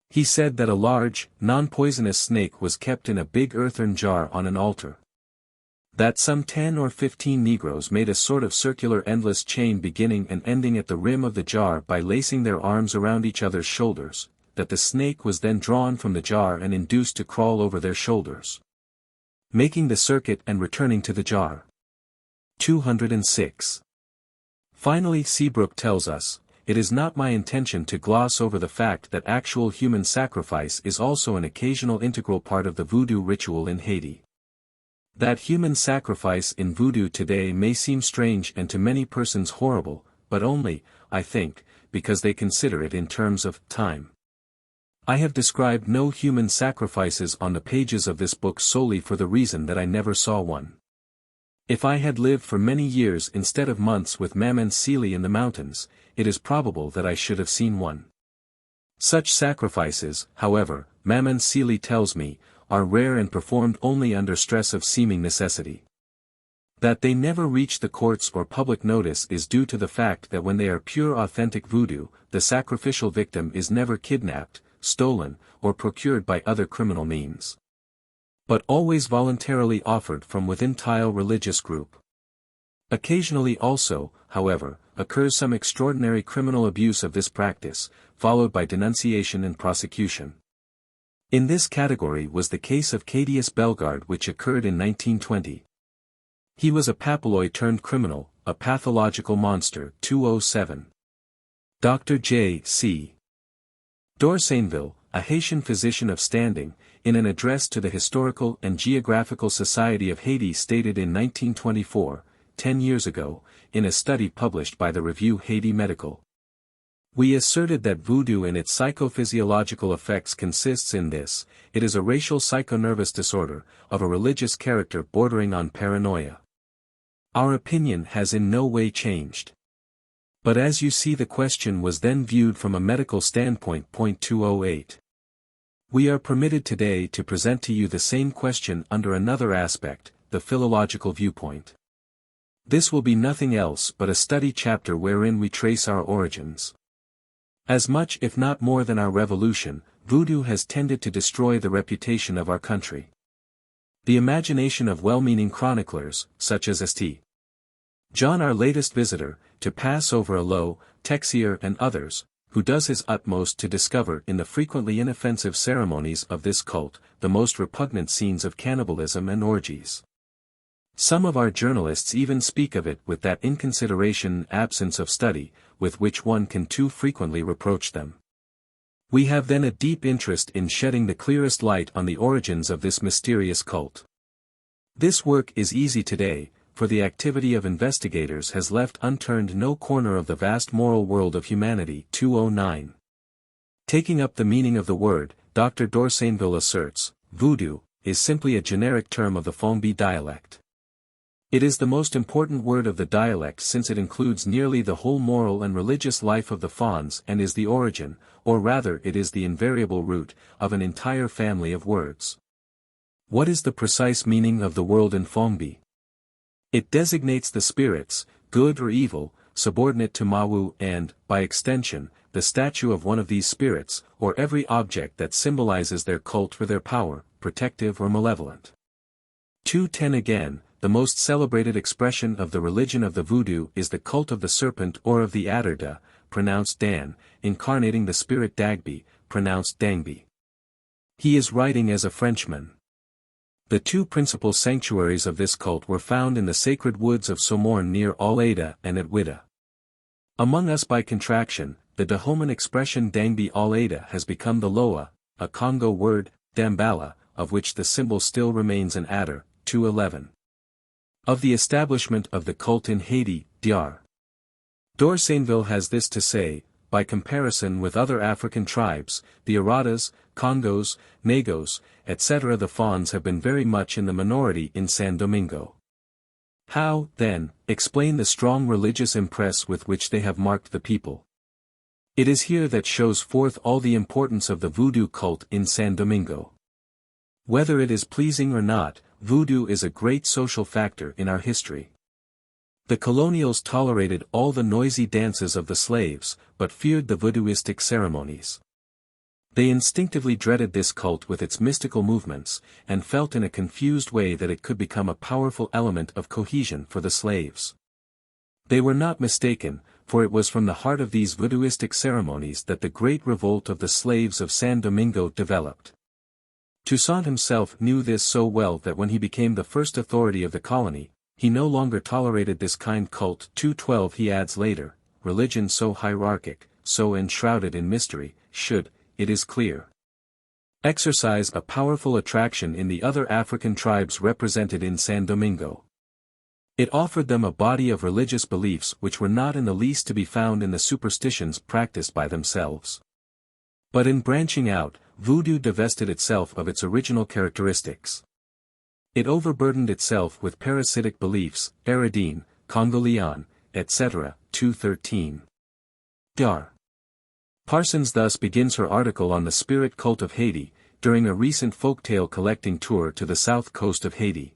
He said that a large, non-poisonous snake was kept in a big earthen jar on an altar. That some 10 or 15 Negroes made a sort of circular endless chain beginning and ending at the rim of the jar by lacing their arms around each other's shoulders, that the snake was then drawn from the jar and induced to crawl over their shoulders, making the circuit and returning to the jar. 206. Finally Seabrook tells us, it is not my intention to gloss over the fact that actual human sacrifice is also an occasional integral part of the voodoo ritual in Haiti. That human sacrifice in voodoo today may seem strange and to many persons horrible, but only, I think, because they consider it in terms of time. I have described no human sacrifices on the pages of this book solely for the reason that I never saw one. If I had lived for many years instead of months with Maman Sealy in the mountains, it is probable that I should have seen one. Such sacrifices, however, Maman Sealy tells me, are rare and performed only under stress of seeming necessity. That they never reach the courts or public notice is due to the fact that when they are pure authentic voodoo, the sacrificial victim is never kidnapped, stolen, or procured by other criminal means, but always voluntarily offered from within tile religious group. Occasionally also, however, occurs some extraordinary criminal abuse of this practice, followed by denunciation and prosecution. In this category was the case of Cadius Bellegarde which occurred in 1920. He was a papilloy turned criminal, a pathological monster. 207. Dr. J. C. Dorsainville, a Haitian physician of standing, in an address to the Historical and Geographical Society of Haiti stated in 1924, 10 years ago, in a study published by the review Haiti Medical. We asserted that voodoo and its psychophysiological effects consists in this: it is a racial psychonervous disorder, of a religious character bordering on paranoia. Our opinion has in no way changed. But as you see, the question was then viewed from a medical standpoint. 208. We are permitted today to present to you the same question under another aspect, the philological viewpoint. This will be nothing else but a study chapter wherein we trace our origins. As much if not more than our revolution, voodoo has tended to destroy the reputation of our country. The imagination of well-meaning chroniclers, such as St. John, our latest visitor, to pass over a low, Texier and others, who does his utmost to discover in the frequently inoffensive ceremonies of this cult, the most repugnant scenes of cannibalism and orgies. Some of our journalists even speak of it with that inconsideration and absence of study, with which one can too frequently reproach them. We have then a deep interest in shedding the clearest light on the origins of this mysterious cult. This work is easy today, for the activity of investigators has left unturned no corner of the vast moral world of humanity. 209. Taking up the meaning of the word, Dr. d'Orsainville asserts, voodoo is simply a generic term of the Fongbi dialect. It is the most important word of the dialect since it includes nearly the whole moral and religious life of the Fons and is the origin, or rather it is the invariable root, of an entire family of words. What is the precise meaning of the word in Fongbi? It designates the spirits, good or evil, subordinate to Mawu and, by extension, the statue of one of these spirits, or every object that symbolizes their cult or their power, protective or malevolent. 210 Again, the most celebrated expression of the religion of the Voodoo is the cult of the Serpent or of the Adderda, pronounced Dan, incarnating the spirit Dagby, pronounced Dangby. He is writing as a Frenchman. The two principal sanctuaries of this cult were found in the sacred woods of Somorne near Whydah and at Whydah. Among us by contraction, the Dahoman expression Dangby Whydah has become the Loa, a Congo word, Dambala, of which the symbol still remains an adder. 211. Of the establishment of the cult in Haiti, Dr. d'Orsainville has this to say: by comparison with other African tribes, the Aradas, Congos, Negos, etc., the Fons have been very much in the minority in San Domingo. How, then, explain the strong religious impress with which they have marked the people? It is here that shows forth all the importance of the voodoo cult in San Domingo. Whether it is pleasing or not, voodoo is a great social factor in our history. The colonials tolerated all the noisy dances of the slaves, but feared the voodooistic ceremonies. They instinctively dreaded this cult with its mystical movements, and felt in a confused way that it could become a powerful element of cohesion for the slaves. They were not mistaken, for it was from the heart of these voodooistic ceremonies that the great revolt of the slaves of San Domingo developed. Toussaint himself knew this so well that when he became the first authority of the colony, he no longer tolerated this kind cult. 212 He adds later, religion so hierarchic, so enshrouded in mystery, should, it is clear, exercise a powerful attraction in the other African tribes represented in San Domingo. It offered them a body of religious beliefs which were not in the least to be found in the superstitions practiced by themselves. But in branching out, voodoo divested itself of its original characteristics. It overburdened itself with parasitic beliefs, Eridine, Congolian, etc. 213. Dr. Parsons thus begins her article on the spirit cult of Haiti, during a recent folktale collecting tour to the south coast of Haiti.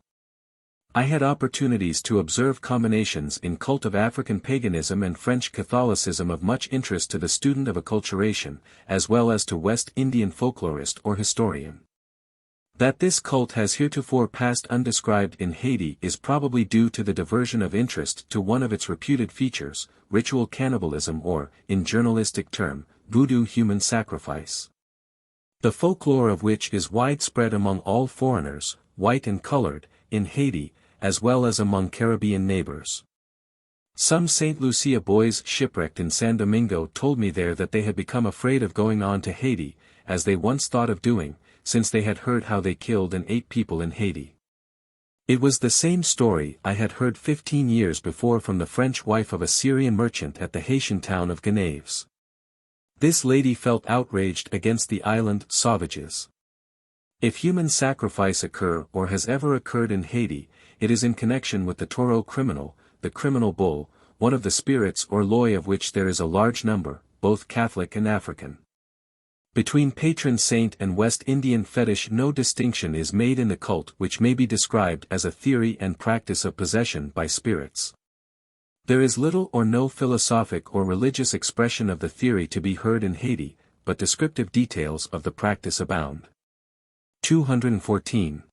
I had opportunities to observe combinations in cult of African paganism and French Catholicism of much interest to the student of acculturation, as well as to West Indian folklorist or historian. That this cult has heretofore passed undescribed in Haiti is probably due to the diversion of interest to one of its reputed features, ritual cannibalism or, in journalistic term, voodoo human sacrifice. The folklore of which is widespread among all foreigners, white and colored, in Haiti, as well as among Caribbean neighbors. Some St. Lucia boys shipwrecked in San Domingo told me there that they had become afraid of going on to Haiti, as they once thought of doing, since they had heard how they killed and ate people in Haiti. It was the same story I had heard 15 years before from the French wife of a Syrian merchant at the Haitian town of Genaves. This lady felt outraged against the island savages. If human sacrifice occur or has ever occurred in Haiti, it is in connection with the taureau criminal, the criminal bull, one of the spirits or loi of which there is a large number, both Catholic and African. Between patron saint and West Indian fetish no distinction is made in the cult, which may be described as a theory and practice of possession by spirits. There is little or no philosophic or religious expression of the theory to be heard in Haiti, but descriptive details of the practice abound. 214.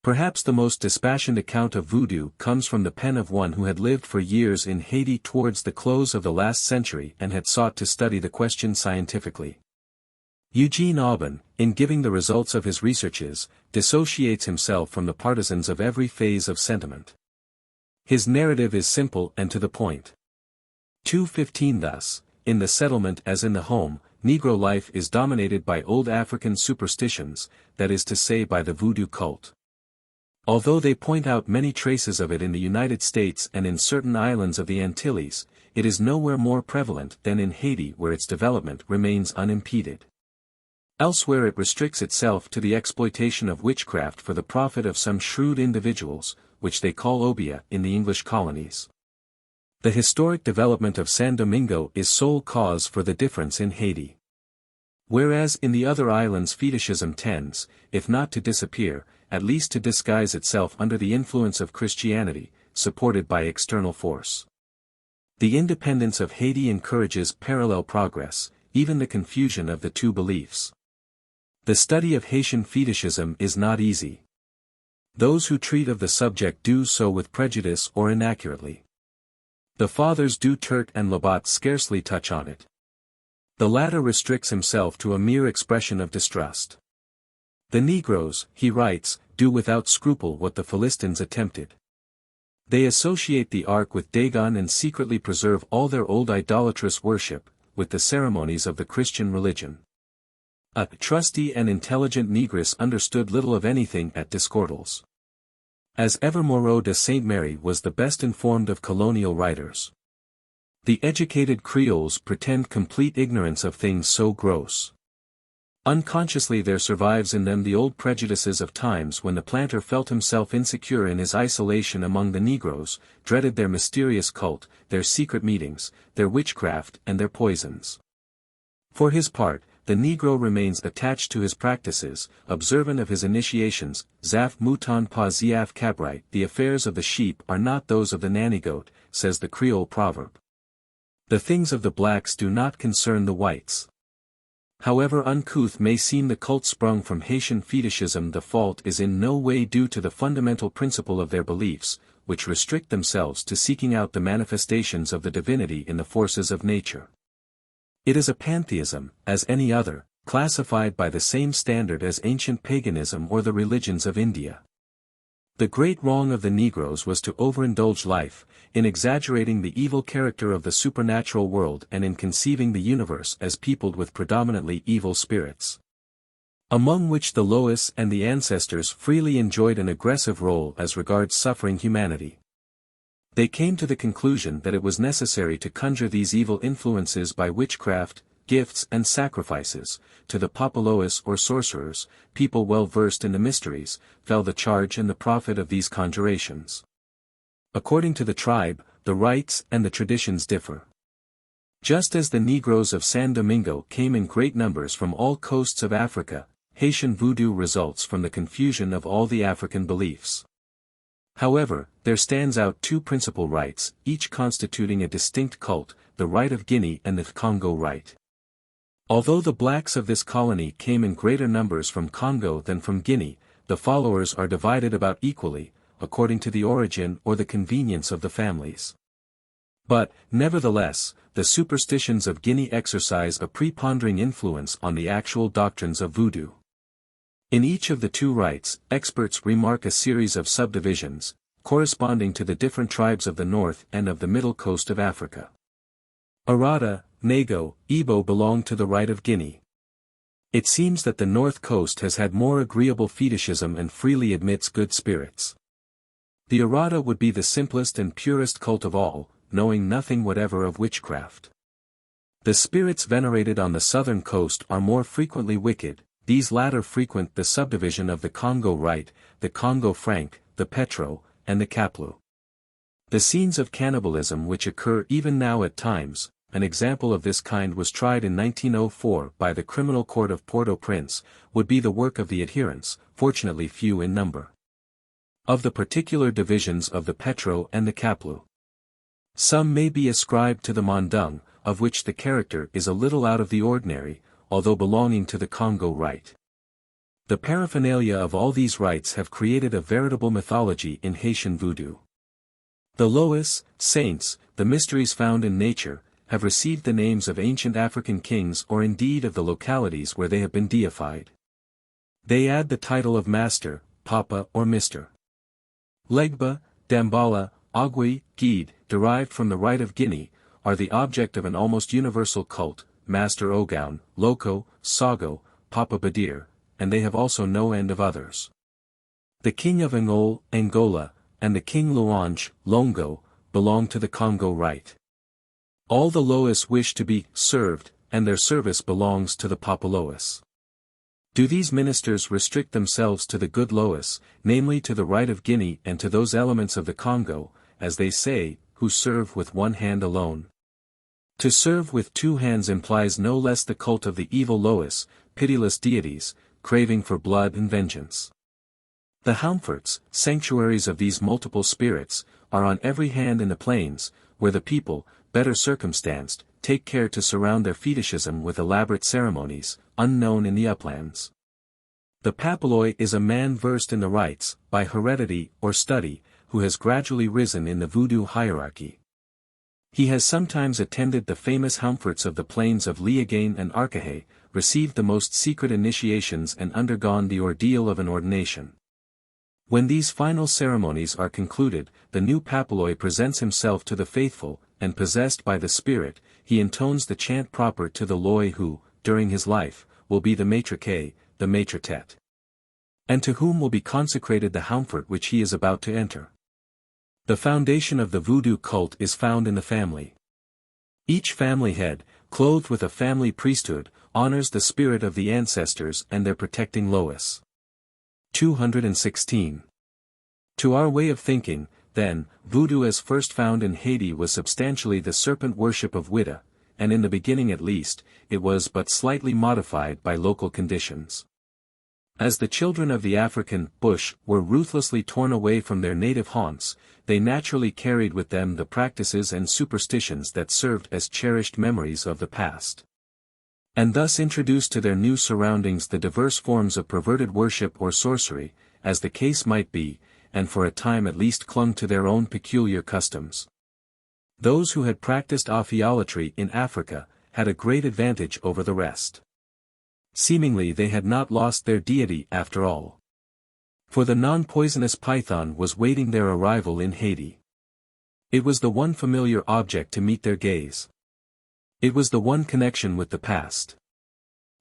Perhaps the most dispassionate account of voodoo comes from the pen of one who had lived for years in Haiti towards the close of the last century and had sought to study the question scientifically. Eugene Aubin, in giving the results of his researches, dissociates himself from the partisans of every phase of sentiment. His narrative is simple and to the point. 215 Thus, in the settlement as in the home, Negro life is dominated by old African superstitions, that is to say by the voodoo cult. Although they point out many traces of it in the United States and in certain islands of the Antilles, it is nowhere more prevalent than in Haiti where its development remains unimpeded. Elsewhere it restricts itself to the exploitation of witchcraft for the profit of some shrewd individuals, which they call Obeah in the English colonies. The historic development of San Domingo is sole cause for the difference in Haiti. Whereas in the other islands fetishism tends, if not to disappear, at least to disguise itself under the influence of Christianity, supported by external force. The independence of Haiti encourages parallel progress, even the confusion of the two beliefs. The study of Haitian fetishism is not easy. Those who treat of the subject do so with prejudice or inaccurately. The fathers Duterte and Labat scarcely touch on it. The latter restricts himself to a mere expression of distrust. The Negroes, he writes, do without scruple what the Philistines attempted. They associate the ark with Dagon and secretly preserve all their old idolatrous worship, with the ceremonies of the Christian religion. A trusty and intelligent negress understood little of anything at discordals. As ever Moreau de Saint Mary was the best informed of colonial writers. The educated Creoles pretend complete ignorance of things so gross. Unconsciously there survives in them the old prejudices of times when the planter felt himself insecure in his isolation among the Negroes, dreaded their mysterious cult, their secret meetings, their witchcraft and their poisons. For his part, the Negro remains attached to his practices, observant of his initiations, Zaf mouton pas ziaf cabrit. The affairs of the sheep are not those of the nanny goat, says the Creole proverb. The things of the blacks do not concern the whites. However uncouth may seem the cult sprung from Haitian fetishism, the fault is in no way due to the fundamental principle of their beliefs, which restrict themselves to seeking out the manifestations of the divinity in the forces of nature. It is a pantheism, as any other, classified by the same standard as ancient paganism or the religions of India. The great wrong of the Negroes was to overindulge life, in exaggerating the evil character of the supernatural world and in conceiving the universe as peopled with predominantly evil spirits, among which the Lois and the ancestors freely enjoyed an aggressive role as regards suffering humanity. They came to the conclusion that it was necessary to conjure these evil influences by witchcraft, gifts and sacrifices. To the Papalois or sorcerers, people well versed in the mysteries, fell the charge and the profit of these conjurations. According to the tribe, the rites and the traditions differ. Just as the Negroes of San Domingo came in great numbers from all coasts of Africa, Haitian voodoo results from the confusion of all the African beliefs. However, there stands out two principal rites, each constituting a distinct cult, the rite of Guinea and the Congo rite. Although the blacks of this colony came in greater numbers from Congo than from Guinea, the followers are divided about equally, according to the origin or the convenience of the families. But, nevertheless, the superstitions of Guinea exercise a preponderating influence on the actual doctrines of voodoo. In each of the two rites, experts remark a series of subdivisions, corresponding to the different tribes of the north and of the middle coast of Africa. Arada, Nego, Igbo belong to the rite of Guinea. It seems that the North Coast has had more agreeable fetishism and freely admits good spirits. The Whydah would be the simplest and purest cult of all, knowing nothing whatever of witchcraft. The spirits venerated on the southern coast are more frequently wicked. These latter frequent the subdivision of the Congo Rite, the Congo Franc, the Petro, and the Kaplu. The scenes of cannibalism which occur even now at times, an example of this kind was tried in 1904 by the Criminal Court of Port-au-Prince, would be the work of the adherents, fortunately few in number, of the particular divisions of the Petro and the Kaplu. Some may be ascribed to the Mondung, of which the character is a little out of the ordinary, although belonging to the Congo Rite. The paraphernalia of all these rites have created a veritable mythology in Haitian voodoo. The lois, saints, the mysteries found in nature, have received the names of ancient African kings or indeed of the localities where they have been deified. They add the title of master, papa or mister. Legba, Dambala, Agui, Guide, derived from the rite of Guinea, are the object of an almost universal cult, Master Ogoun, Loco, Sago, Papa Badir, and they have also no end of others. The king of Angol, Angola, and the king Luange, Longo, belong to the Congo Rite. All the Lois wish to be served, and their service belongs to the Papa Lois. Do these ministers restrict themselves to the good Lois, namely to the rite of Guinea and to those elements of the Congo, as they say, who serve with one hand alone? To serve with two hands implies no less the cult of the evil Lois, pitiless deities, craving for blood and vengeance. The Haumforts, sanctuaries of these multiple spirits, are on every hand in the plains, where the people, better circumstanced, take care to surround their fetishism with elaborate ceremonies, unknown in the uplands. The Papaloi is a man versed in the rites, by heredity or study, who has gradually risen in the voodoo hierarchy. He has sometimes attended the famous Haumforts of the plains of Liagain and Arcahaye, received the most secret initiations and undergone the ordeal of an ordination. When these final ceremonies are concluded, the new Papaloi presents himself to the faithful, and possessed by the spirit, he intones the chant proper to the Loi who, during his life, will be the maître, the maître tête, and to whom will be consecrated the Haumfort which he is about to enter. The foundation of the voodoo cult is found in the family. Each family head, clothed with a family priesthood, honors the spirit of the ancestors and their protecting Lois. 216. To our way of thinking, then, voodoo as first found in Haiti was substantially the serpent worship of Whydah, and in the beginning at least, it was but slightly modified by local conditions. As the children of the African bush were ruthlessly torn away from their native haunts, they naturally carried with them the practices and superstitions that served as cherished memories of the past, and thus introduced to their new surroundings the diverse forms of perverted worship or sorcery, as the case might be, and for a time at least clung to their own peculiar customs. Those who had practiced Ophiolatry in Africa had a great advantage over the rest. Seemingly they had not lost their deity after all. For the non-poisonous python was waiting their arrival in Haiti. It was the one familiar object to meet their gaze. It was the one connection with the past.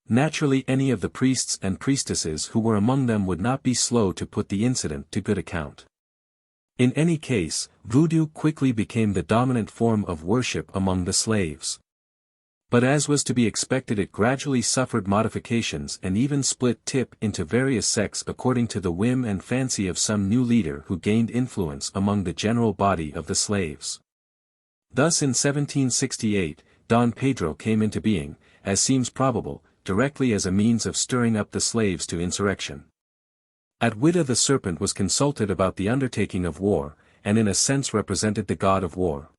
Naturally any of the priests and priestesses who were among them would not be slow to put the incident to good account. In any case, voodoo quickly became the dominant form of worship among the slaves. But as was to be expected, it gradually suffered modifications and even split tip into various sects according to the whim and fancy of some new leader who gained influence among the general body of the slaves. Thus in 1768, Don Pedro came into being, as seems probable, directly as a means of stirring up the slaves to insurrection. At Whydah the Serpent was consulted about the undertaking of war, and in a sense represented the god of war.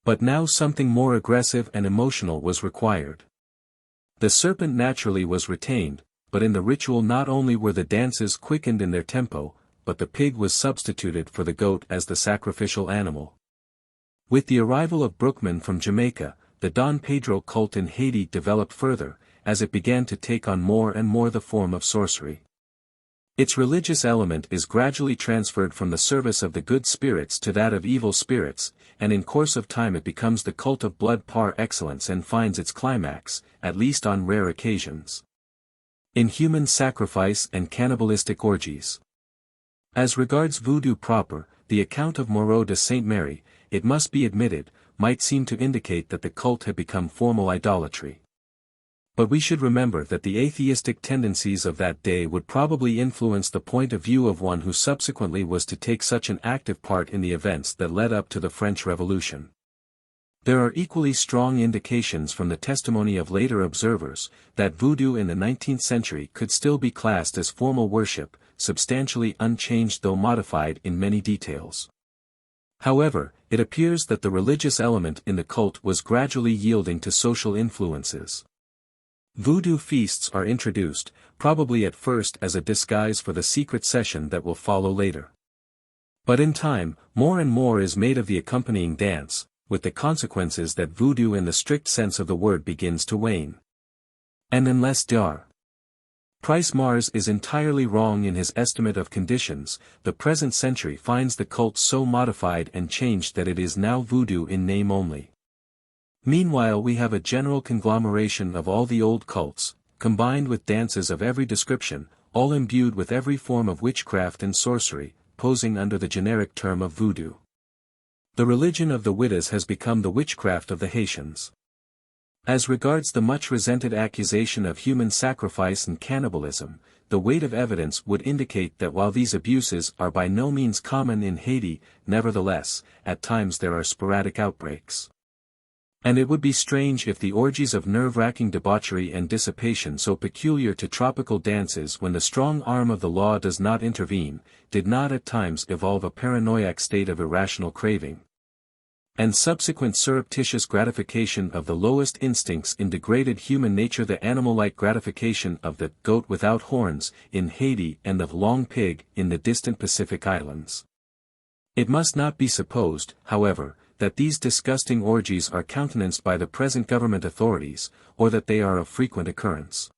But now something more aggressive and emotional was required. The serpent naturally was retained, but in the ritual not only were the dances quickened in their tempo, but the pig was substituted for the goat as the sacrificial animal. With the arrival of Brookman from Jamaica, the Don Pedro cult in Haiti developed further, as it began to take on more and more the form of sorcery. Its religious element is gradually transferred from the service of the good spirits to that of evil spirits, and in course of time it becomes the cult of blood par excellence and finds its climax, at least on rare occasions, Inhuman sacrifice and cannibalistic orgies. As regards voodoo proper, the account of Moreau de Saint Mary, it must be admitted, might seem to indicate that the cult had become formal idolatry. But we should remember that the atheistic tendencies of that day would probably influence the point of view of one who subsequently was to take such an active part in the events that led up to the French Revolution. There are equally strong indications from the testimony of later observers, that voodoo in the 19th century could still be classed as formal worship, substantially unchanged though modified in many details. However, it appears that the religious element in the cult was gradually yielding to social influences. Voodoo feasts are introduced, probably at first as a disguise for the secret session that will follow later. But in time, more and more is made of the accompanying dance, with the consequences that voodoo in the strict sense of the word begins to wane. And unless Dr. Price Mars is entirely wrong in his estimate of conditions, the present century finds the cult so modified and changed that it is now voodoo in name only. Meanwhile we have a general conglomeration of all the old cults, combined with dances of every description, all imbued with every form of witchcraft and sorcery, posing under the generic term of voodoo. The religion of the Whydas has become the witchcraft of the Haitians. As regards the much resented accusation of human sacrifice and cannibalism, the weight of evidence would indicate that while these abuses are by no means common in Haiti, nevertheless, at times there are sporadic outbreaks. And it would be strange if the orgies of nerve-wracking debauchery and dissipation so peculiar to tropical dances when the strong arm of the law does not intervene, did not at times evolve a paranoiac state of irrational craving and subsequent surreptitious gratification of the lowest instincts in degraded human nature, the animal-like gratification of the goat without horns in Haiti and of long pig in the distant Pacific Islands. It must not be supposed, however, that these disgusting orgies are countenanced by the present government authorities, or that they are of frequent occurrence.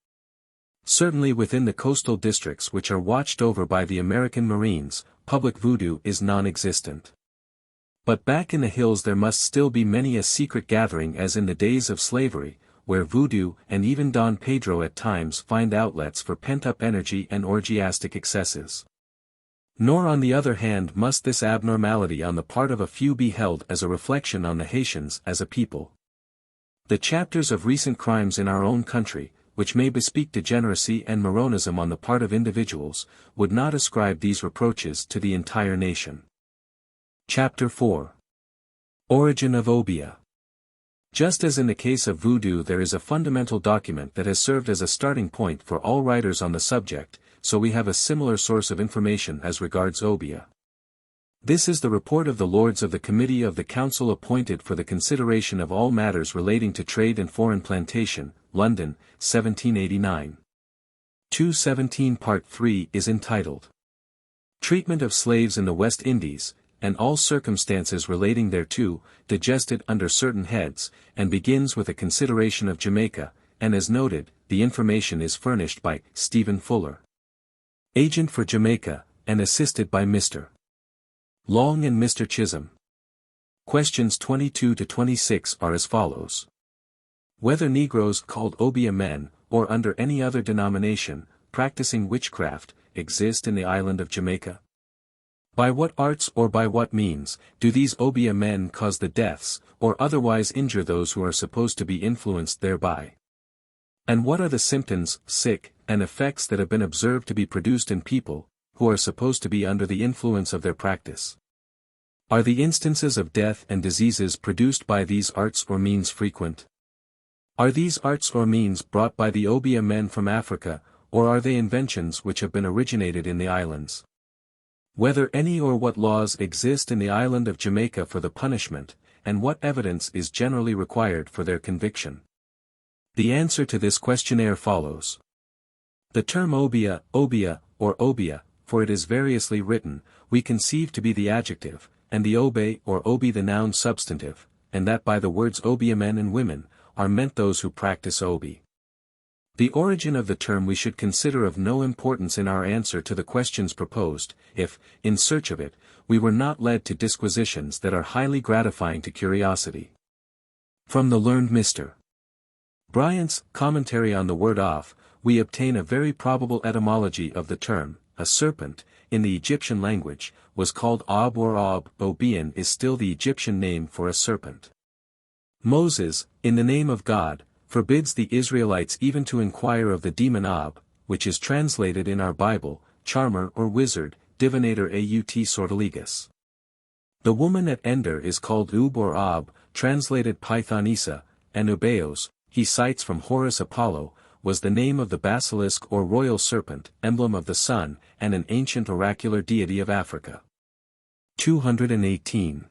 Certainly within the coastal districts which are watched over by the American Marines, public voodoo is non-existent. But back in the hills there must still be many a secret gathering as in the days of slavery, where voodoo and even Don Pedro at times find outlets for pent-up energy and orgiastic excesses. Nor on the other hand must this abnormality on the part of a few be held as a reflection on the Haitians as a people. The chapters of recent crimes in our own country, which may bespeak degeneracy and Moronism on the part of individuals, would not ascribe these reproaches to the entire nation. Chapter 4. Origin of Obeah. Just as in the case of voodoo there is a fundamental document that has served as a starting point for all writers on the subject, so we have a similar source of information as regards Obeah. This is the report of the Lords of the Committee of the Council appointed for the consideration of all matters relating to trade and foreign plantation, London, 1789. 217 Part 3 is entitled Treatment of Slaves in the West Indies, and all circumstances relating thereto, digested under certain heads, and begins with a consideration of Jamaica, and as noted, the information is furnished by Stephen Fuller, agent for Jamaica, and assisted by Mr. Long and Mr. Chisholm. Questions 22 to 26 are as follows. Whether Negroes called Obeah men, or under any other denomination, practicing witchcraft, exist in the island of Jamaica? By what arts or by what means, do these Obeah men cause the deaths, or otherwise injure those who are supposed to be influenced thereby? And what are the symptoms, and effects that have been observed to be produced in people, who are supposed to be under the influence of their practice? Are the instances of death and diseases produced by these arts or means frequent? Are these arts or means brought by the Obeah men from Africa, or are they inventions which have been originated in the islands? Whether any or what laws exist in the island of Jamaica for the punishment, and what evidence is generally required for their conviction? The answer to this questionnaire follows. The term Obeah, or Obeah, for it is variously written, we conceive to be the adjective, and the Obe or Obi the noun substantive, and that by the words Obeah men and women, are meant those who practice Obi. The origin of the term we should consider of no importance in our answer to the questions proposed, if, in search of it, we were not led to disquisitions that are highly gratifying to curiosity. From the learned Mr. Bryant's Commentary on the Word Of, we obtain a very probable etymology of the term. A serpent, in the Egyptian language, was called Ob or Ob. Obeah is still the Egyptian name for a serpent. Moses, in the name of God, forbids the Israelites even to inquire of the demon Ob, which is translated in our Bible, charmer or wizard, divinator aut sortilegus. The woman at Ender is called Ub or Ob, translated Pythonissa, and Obeahs, he cites from Horus Apollo, was the name of the basilisk or royal serpent, emblem of the sun, and an ancient oracular deity of Africa. 218.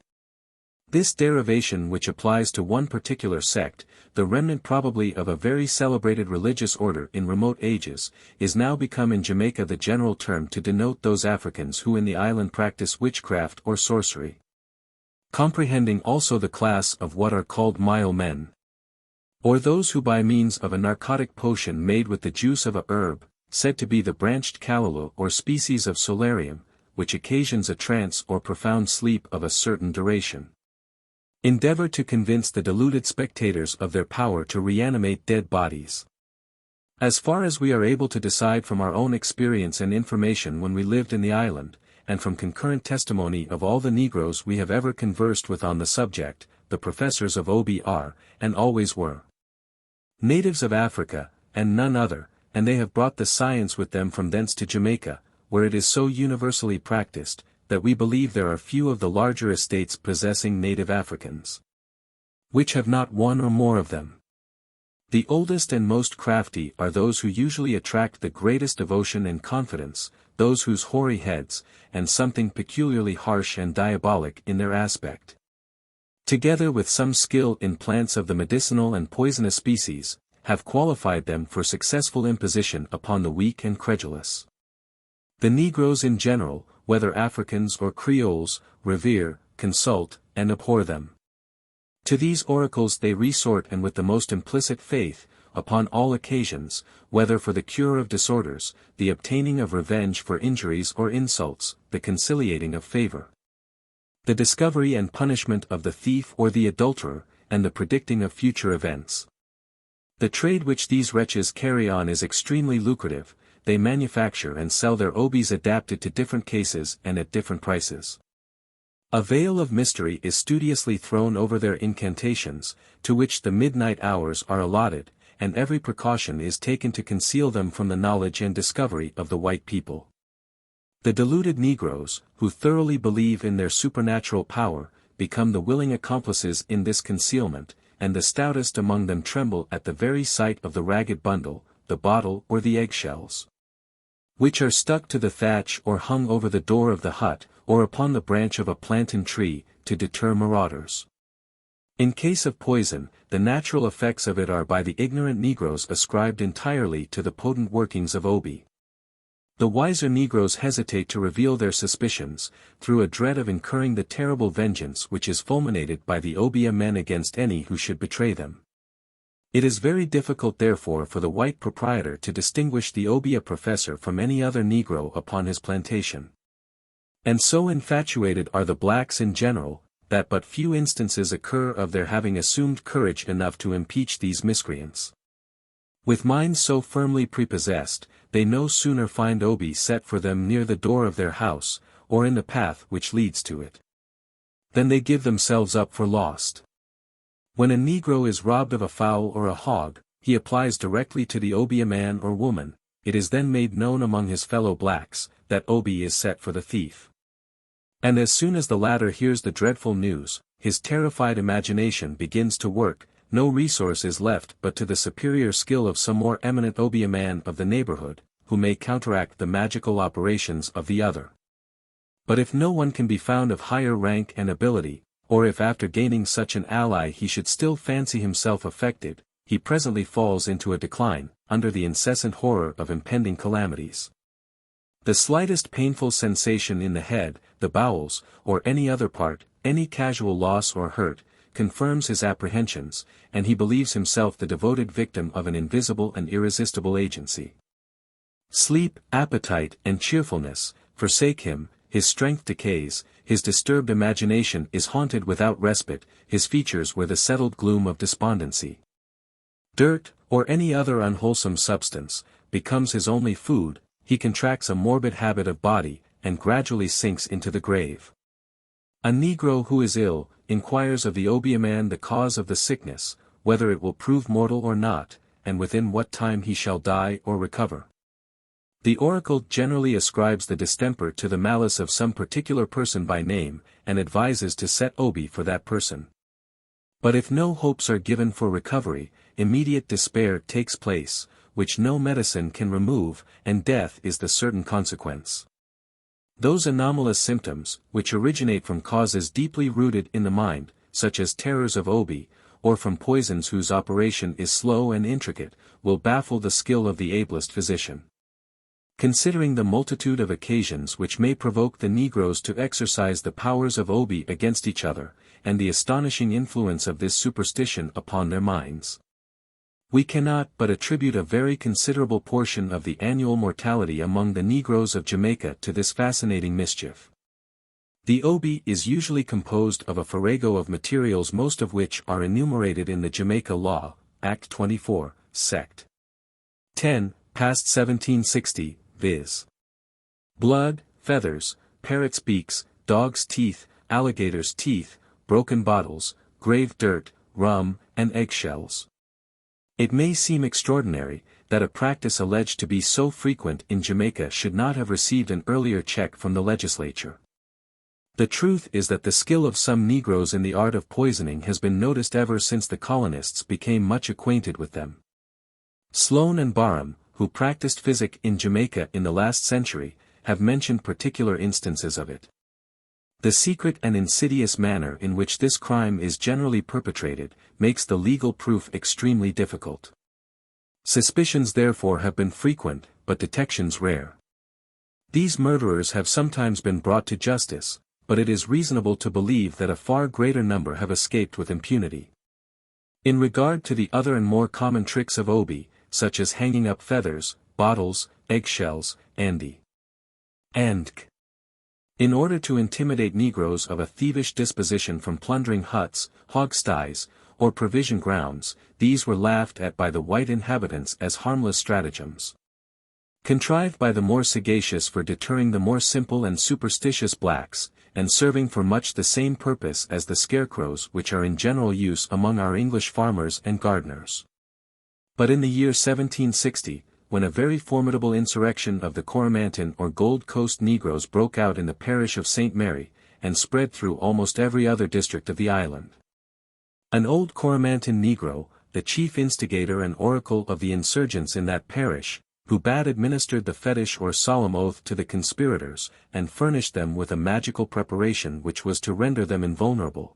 This derivation which applies to one particular sect, the remnant probably of a very celebrated religious order in remote ages, is now become in Jamaica the general term to denote those Africans who in the island practice witchcraft or sorcery. Comprehending also the class of what are called Mile men, or those who by means of a narcotic potion made with the juice of a herb, said to be the branched callaloo or species of solarium, which occasions a trance or profound sleep of a certain duration, endeavor to convince the deluded spectators of their power to reanimate dead bodies. As far as we are able to decide from our own experience and information when we lived in the island, and from concurrent testimony of all the Negroes we have ever conversed with on the subject, the professors of Obeah are, and always were, natives of Africa, and none other, and they have brought the science with them from thence to Jamaica, where it is so universally practiced, that we believe there are few of the larger estates possessing native Africans, which have not one or more of them. The oldest and most crafty are those who usually attract the greatest devotion and confidence, those whose hoary heads, and something peculiarly harsh and diabolic in their aspect, together with some skill in plants of the medicinal and poisonous species, have qualified them for successful imposition upon the weak and credulous. The Negroes in general, whether Africans or Creoles, revere, consult, and abhor them. To these oracles they resort and with the most implicit faith, upon all occasions, whether for the cure of disorders, the obtaining of revenge for injuries or insults, the conciliating of favor, the discovery and punishment of the thief or the adulterer, and the predicting of future events. The trade which these wretches carry on is extremely lucrative. They manufacture and sell their obeahs adapted to different cases and at different prices. A veil of mystery is studiously thrown over their incantations, to which the midnight hours are allotted, and every precaution is taken to conceal them from the knowledge and discovery of the white people. The deluded Negroes, who thoroughly believe in their supernatural power, become the willing accomplices in this concealment, and the stoutest among them tremble at the very sight of the ragged bundle, the bottle or the eggshells, which are stuck to the thatch or hung over the door of the hut, or upon the branch of a plantain tree, to deter marauders. In case of poison, the natural effects of it are by the ignorant Negroes ascribed entirely to the potent workings of Obeah. The wiser Negroes hesitate to reveal their suspicions, through a dread of incurring the terrible vengeance which is fulminated by the Obeah men against any who should betray them. It is very difficult therefore for the white proprietor to distinguish the Obeah professor from any other Negro upon his plantation. And so infatuated are the blacks in general, that but few instances occur of their having assumed courage enough to impeach these miscreants. With minds so firmly prepossessed, they no sooner find Obeah set for them near the door of their house, or in the path which leads to it, than they give themselves up for lost. When a Negro is robbed of a fowl or a hog, he applies directly to the Obeah man or woman. It is then made known among his fellow blacks, that Obeah is set for the thief. And as soon as the latter hears the dreadful news, his terrified imagination begins to work, no resource is left but to the superior skill of some more eminent Obeah man of the neighborhood, who may counteract the magical operations of the other. But if no one can be found of higher rank and ability, or if after gaining such an ally he should still fancy himself affected, he presently falls into a decline, under the incessant horror of impending calamities. The slightest painful sensation in the head, the bowels, or any other part, any casual loss or hurt, confirms his apprehensions, and he believes himself the devoted victim of an invisible and irresistible agency. Sleep, appetite, and cheerfulness forsake him, his strength decays, his disturbed imagination is haunted without respite, his features wear the settled gloom of despondency. Dirt, or any other unwholesome substance, becomes his only food, he contracts a morbid habit of body, and gradually sinks into the grave. A Negro who is ill, inquires of the Obeah man the cause of the sickness, whether it will prove mortal or not, and within what time he shall die or recover. The oracle generally ascribes the distemper to the malice of some particular person by name, and advises to set Obeah for that person. But if no hopes are given for recovery, immediate despair takes place, which no medicine can remove, and death is the certain consequence. Those anomalous symptoms, which originate from causes deeply rooted in the mind, such as terrors of Obeah, or from poisons whose operation is slow and intricate, will baffle the skill of the ablest physician. Considering the multitude of occasions which may provoke the Negroes to exercise the powers of Obeah against each other, and the astonishing influence of this superstition upon their minds, we cannot but attribute a very considerable portion of the annual mortality among the Negroes of Jamaica to this fascinating mischief. The Obeah is usually composed of a farrago of materials, most of which are enumerated in the Jamaica Law, Act 24, Sect. 10, past 1760, viz. blood, feathers, parrots' beaks, dogs' teeth, alligators' teeth, broken bottles, grave dirt, rum, and eggshells. It may seem extraordinary, that a practice alleged to be so frequent in Jamaica should not have received an earlier check from the legislature. The truth is that the skill of some Negroes in the art of poisoning has been noticed ever since the colonists became much acquainted with them. Sloane and Barham, who practiced physic in Jamaica in the last century, have mentioned particular instances of it. The secret and insidious manner in which this crime is generally perpetrated, makes the legal proof extremely difficult. Suspicions therefore have been frequent, but detections rare. These murderers have sometimes been brought to justice, but it is reasonable to believe that a far greater number have escaped with impunity. In regard to the other and more common tricks of Obeah, such as hanging up feathers, bottles, eggshells, and in order to intimidate Negroes of a thievish disposition from plundering huts, hog-sties, or provision grounds, these were laughed at by the white inhabitants as harmless stratagems, contrived by the more sagacious for deterring the more simple and superstitious blacks, and serving for much the same purpose as the scarecrows which are in general use among our English farmers and gardeners. But in the year 1760, when a very formidable insurrection of the Coromantee or Gold Coast Negroes broke out in the parish of St. Mary, and spread through almost every other district of the island, an old Coromantee Negro, the chief instigator and oracle of the insurgents in that parish, who bad administered the fetish or solemn oath to the conspirators, and furnished them with a magical preparation which was to render them invulnerable,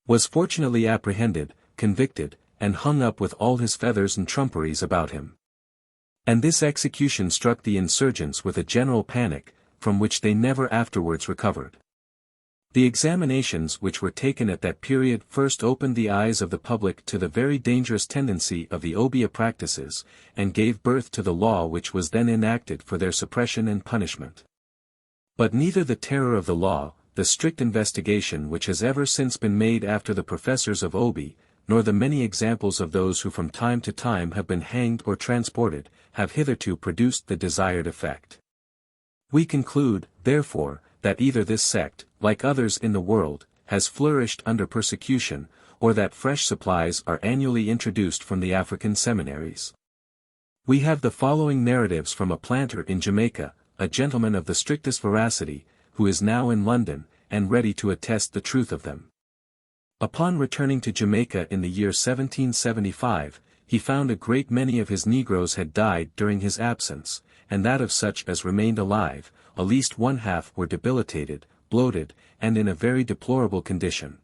was fortunately apprehended, convicted, and hung up with all his feathers and trumperies about him. And this execution struck the insurgents with a general panic, from which they never afterwards recovered. The examinations which were taken at that period first opened the eyes of the public to the very dangerous tendency of the Obeah practices, and gave birth to the law which was then enacted for their suppression and punishment. But neither the terror of the law, the strict investigation which has ever since been made after the professors of Obeah, nor the many examples of those who from time to time have been hanged or transported, have hitherto produced the desired effect. We conclude, therefore, that either this sect, like others in the world, has flourished under persecution, or that fresh supplies are annually introduced from the African seminaries. We have the following narratives from a planter in Jamaica, a gentleman of the strictest veracity, who is now in London, and ready to attest the truth of them. Upon returning to Jamaica in the year 1775, he found a great many of his Negroes had died during his absence, and that of such as remained alive, at least one half were debilitated, bloated, and in a very deplorable condition.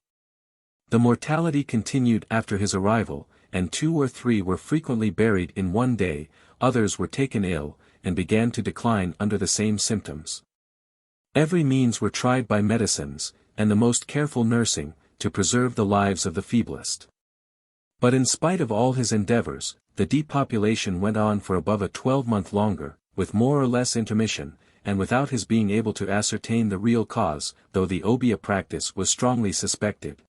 The mortality continued after his arrival, and 2 or 3 were frequently buried in one day, others were taken ill, and began to decline under the same symptoms. Every means were tried by medicines, and the most careful nursing, to preserve the lives of the feeblest. But in spite of all his endeavors, the depopulation went on for above a 12-month longer, with more or less intermission, and without his being able to ascertain the real cause, though the Obeah practice was strongly suspected,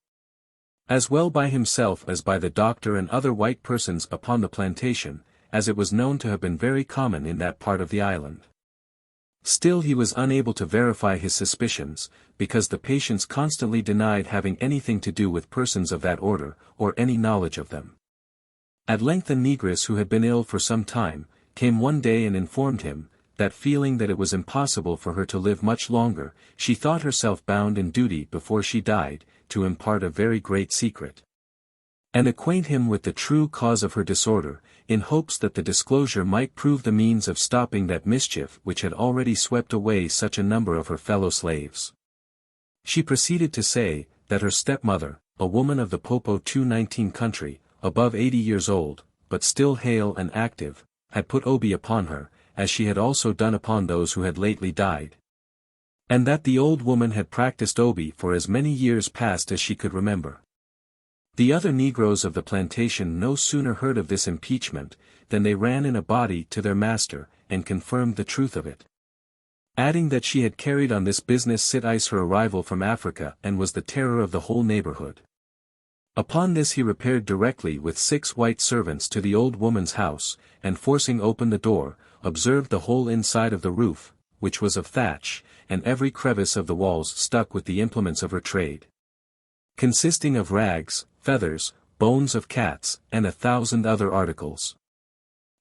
as well by himself as by the doctor and other white persons upon the plantation, as it was known to have been very common in that part of the island. Still he was unable to verify his suspicions, because the patients constantly denied having anything to do with persons of that order, or any knowledge of them. At length a negress who had been ill for some time, came one day and informed him, that feeling that it was impossible for her to live much longer, she thought herself bound in duty before she died, to impart a very great secret, and acquaint him with the true cause of her disorder, in hopes that the disclosure might prove the means of stopping that mischief which had already swept away such a number of her fellow slaves. She proceeded to say, that her stepmother, a woman of the Popo 219 country, above 80 years old, but still hale and active, had put Obeah upon her, as she had also done upon those who had lately died. And that the old woman had practiced Obeah for as many years past as she could remember. The other negroes of the plantation no sooner heard of this impeachment, than they ran in a body to their master, and confirmed the truth of it, adding that she had carried on this business since her arrival from Africa and was the terror of the whole neighborhood. Upon this he repaired directly with 6 white servants to the old woman's house, and forcing open the door, observed the whole inside of the roof, which was of thatch, and every crevice of the walls stuck with the implements of her trade, consisting of rags, feathers, bones of cats, and 1,000 other articles.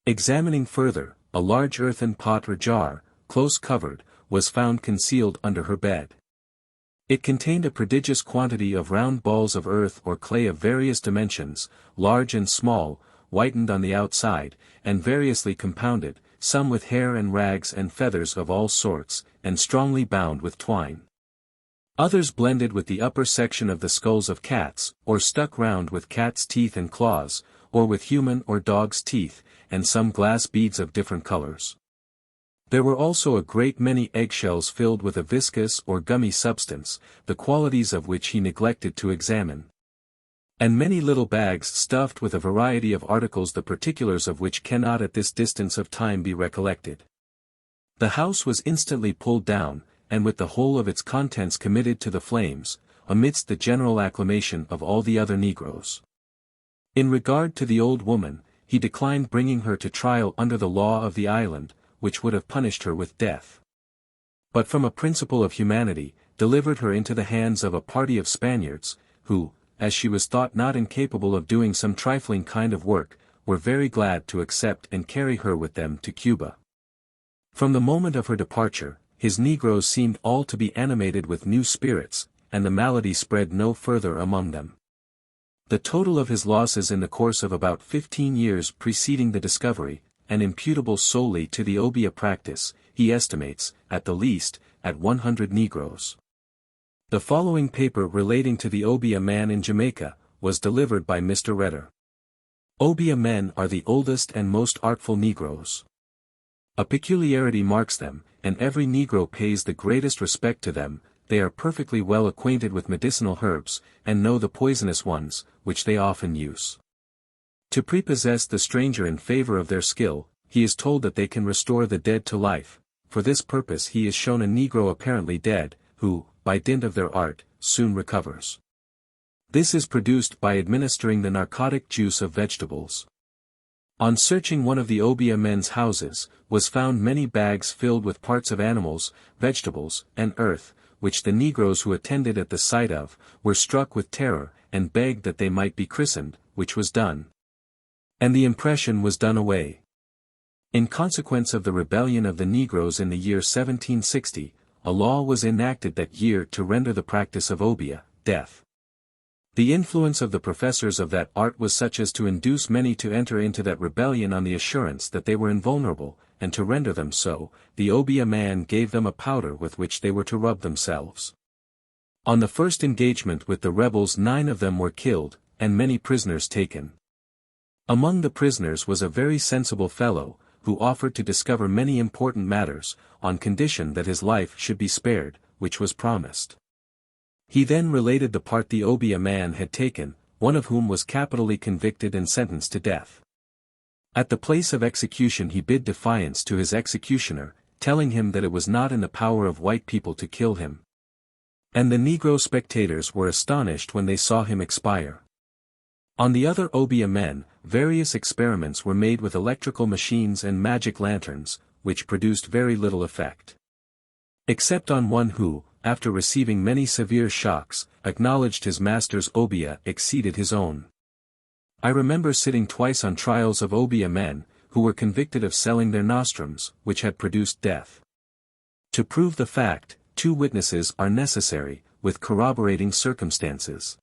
Examining further, a large earthen pot or jar, close covered, was found concealed under her bed. It contained a prodigious quantity of round balls of earth or clay of various dimensions, large and small, whitened on the outside, and variously compounded, some with hair and rags and feathers of all sorts, and strongly bound with twine. Others blended with the upper section of the skulls of cats, or stuck round with cats' teeth and claws, or with human or dogs' teeth, and some glass beads of different colors. There were also a great many eggshells filled with a viscous or gummy substance, the qualities of which he neglected to examine, and many little bags stuffed with a variety of articles, the particulars of which cannot at this distance of time be recollected. The house was instantly pulled down, and with the whole of its contents committed to the flames, amidst the general acclamation of all the other negroes. In regard to the old woman, he declined bringing her to trial under the law of the island, which would have punished her with death, but from a principle of humanity, delivered her into the hands of a party of Spaniards, who, as she was thought not incapable of doing some trifling kind of work, were very glad to accept and carry her with them to Cuba. From the moment of her departure, his negroes seemed all to be animated with new spirits, and the malady spread no further among them. The total of his losses in the course of about 15 years preceding the discovery, and imputable solely to the Obeah practice, he estimates, at the least, at 100 negroes. The following paper relating to the Obeah man in Jamaica, was delivered by Mr. Redder. Obeah men are the oldest and most artful negroes. A peculiarity marks them, and every negro pays the greatest respect to them. They are perfectly well acquainted with medicinal herbs, and know the poisonous ones, which they often use. To prepossess the stranger in favor of their skill, he is told that they can restore the dead to life. For this purpose he is shown a negro apparently dead, who, by dint of their art, soon recovers. This is produced by administering the narcotic juice of vegetables. On searching one of the Obeah men's houses, was found many bags filled with parts of animals, vegetables, and earth, which the negroes who attended at the sight of, were struck with terror, and begged that they might be christened, which was done. And the impression was done away. In consequence of the rebellion of the negroes in the year 1760, a law was enacted that year to render the practice of Obeah, death. The influence of the professors of that art was such as to induce many to enter into that rebellion on the assurance that they were invulnerable, and to render them so, the Obeah man gave them a powder with which they were to rub themselves. On the first engagement with the rebels 9 of them were killed, and many prisoners taken. Among the prisoners was a very sensible fellow, who offered to discover many important matters, on condition that his life should be spared, which was promised. He then related the part the Obeah man had taken, one of whom was capitally convicted and sentenced to death. At the place of execution he bid defiance to his executioner, telling him that it was not in the power of white people to kill him. And the negro spectators were astonished when they saw him expire. On the other Obeah men, various experiments were made with electrical machines and magic lanterns, which produced very little effect. Except on one who, after receiving many severe shocks, acknowledged his master's Obeah exceeded his own. I remember sitting twice on trials of Obeah men, who were convicted of selling their nostrums, which had produced death. To prove the fact, 2 witnesses are necessary, with corroborating circumstances.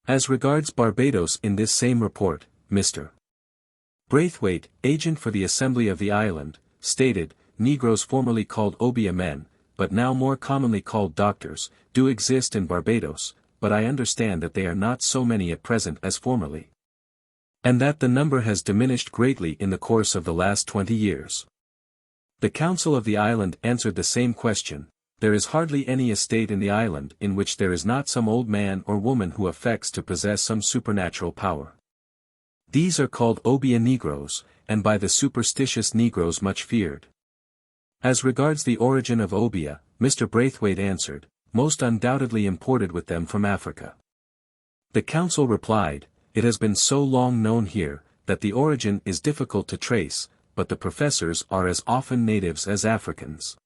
As regards Barbados, in this same report, Mr. Braithwaite, agent for the Assembly of the island, stated, Negroes formerly called Obeah men, but now more commonly called doctors, do exist in Barbados, but I understand that they are not so many at present as formerly. And that the number has diminished greatly in the course of the last 20 years. The Council of the island answered the same question. There is hardly any estate in the island in which there is not some old man or woman who affects to possess some supernatural power. These are called Obeah Negroes, and by the superstitious Negroes much feared. As regards the origin of Obeah, Mr. Braithwaite answered, most undoubtedly imported with them from Africa. The council replied, it has been so long known here, that the origin is difficult to trace, but the professors are as often natives as Africans.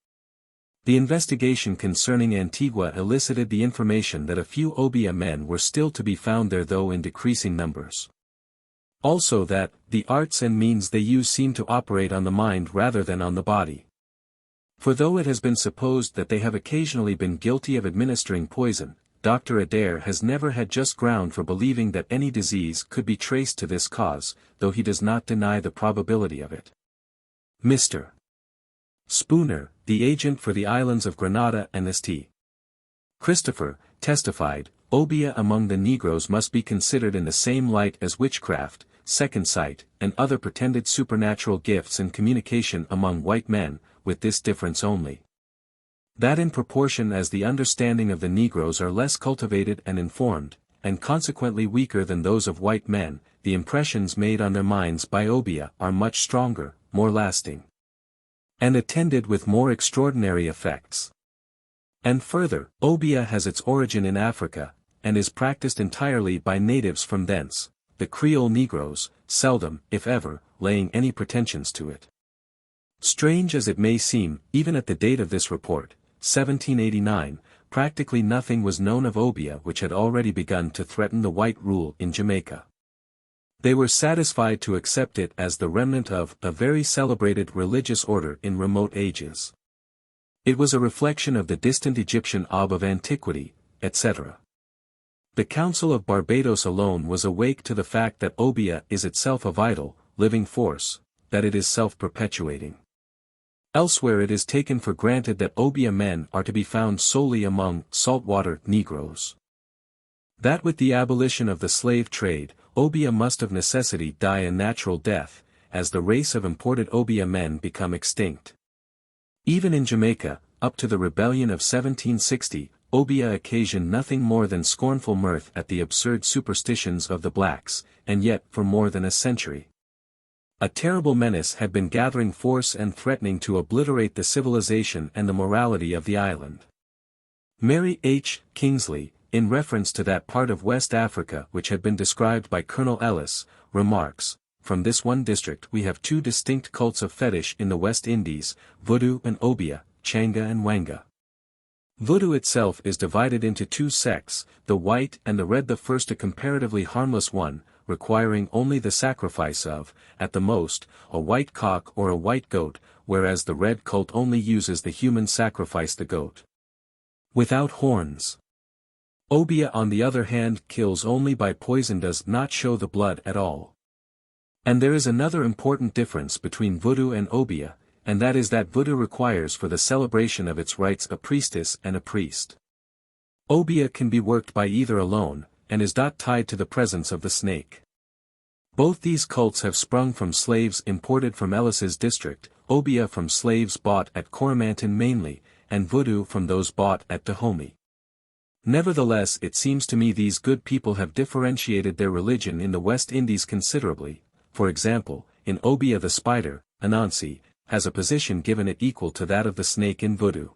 The investigation concerning Antigua elicited the information that a few Obeah men were still to be found there, though in decreasing numbers. Also that, the arts and means they use seem to operate on the mind rather than on the body. For though it has been supposed that they have occasionally been guilty of administering poison, Dr. Adair has never had just ground for believing that any disease could be traced to this cause, though he does not deny the probability of it. Mr. Spooner, the agent for the islands of Grenada and St. Christopher, testified, Obeah among the Negroes must be considered in the same light as witchcraft, second sight, and other pretended supernatural gifts and communication among white men, with this difference only. That in proportion as the understanding of the Negroes are less cultivated and informed, and consequently weaker than those of white men, the impressions made on their minds by Obeah are much stronger, more lasting, and attended with more extraordinary effects. And further, Obeah has its origin in Africa, and is practiced entirely by natives from thence, the Creole Negroes, seldom, if ever, laying any pretensions to it. Strange as it may seem, even at the date of this report, 1789, practically nothing was known of Obeah which had already begun to threaten the white rule in Jamaica. They were satisfied to accept it as the remnant of a very celebrated religious order in remote ages. It was a reflection of the distant Egyptian Ob of antiquity, etc. The Council of Barbados alone was awake to the fact that Obeah is itself a vital, living force, that it is self-perpetuating. Elsewhere it is taken for granted that Obeah men are to be found solely among saltwater Negroes. That with the abolition of the slave trade, Obeah must of necessity die a natural death, as the race of imported Obeah men become extinct. Even in Jamaica, up to the rebellion of 1760, Obeah occasioned nothing more than scornful mirth at the absurd superstitions of the blacks, and yet for more than a century a terrible menace had been gathering force and threatening to obliterate the civilization and the morality of the island. Mary H. Kingsley, in reference to that part of West Africa which had been described by Colonel Ellis, remarks, from this one district we have 2 distinct cults of fetish in the West Indies, Voodoo and Obeah, Changa and Whydah. Voodoo itself is divided into 2 sects, the white and the red, the first a comparatively harmless one, requiring only the sacrifice of, at the most, a white cock or a white goat, whereas the red cult only uses the human sacrifice, the goat without horns. Obeah on the other hand kills only by poison, does not show the blood at all. And there is another important difference between Voodoo and Obeah, and that is that Voodoo requires for the celebration of its rites a priestess and a priest. Obeah can be worked by either alone, and is not tied to the presence of the snake. Both these cults have sprung from slaves imported from Ellis's district, Obeah from slaves bought at Coromantun mainly, and Voodoo from those bought at Dahomey. Nevertheless, it seems to me these good people have differentiated their religion in the West Indies considerably. For example, in Obeah the spider, Anansi, has a position given it equal to that of the snake in Voodoo.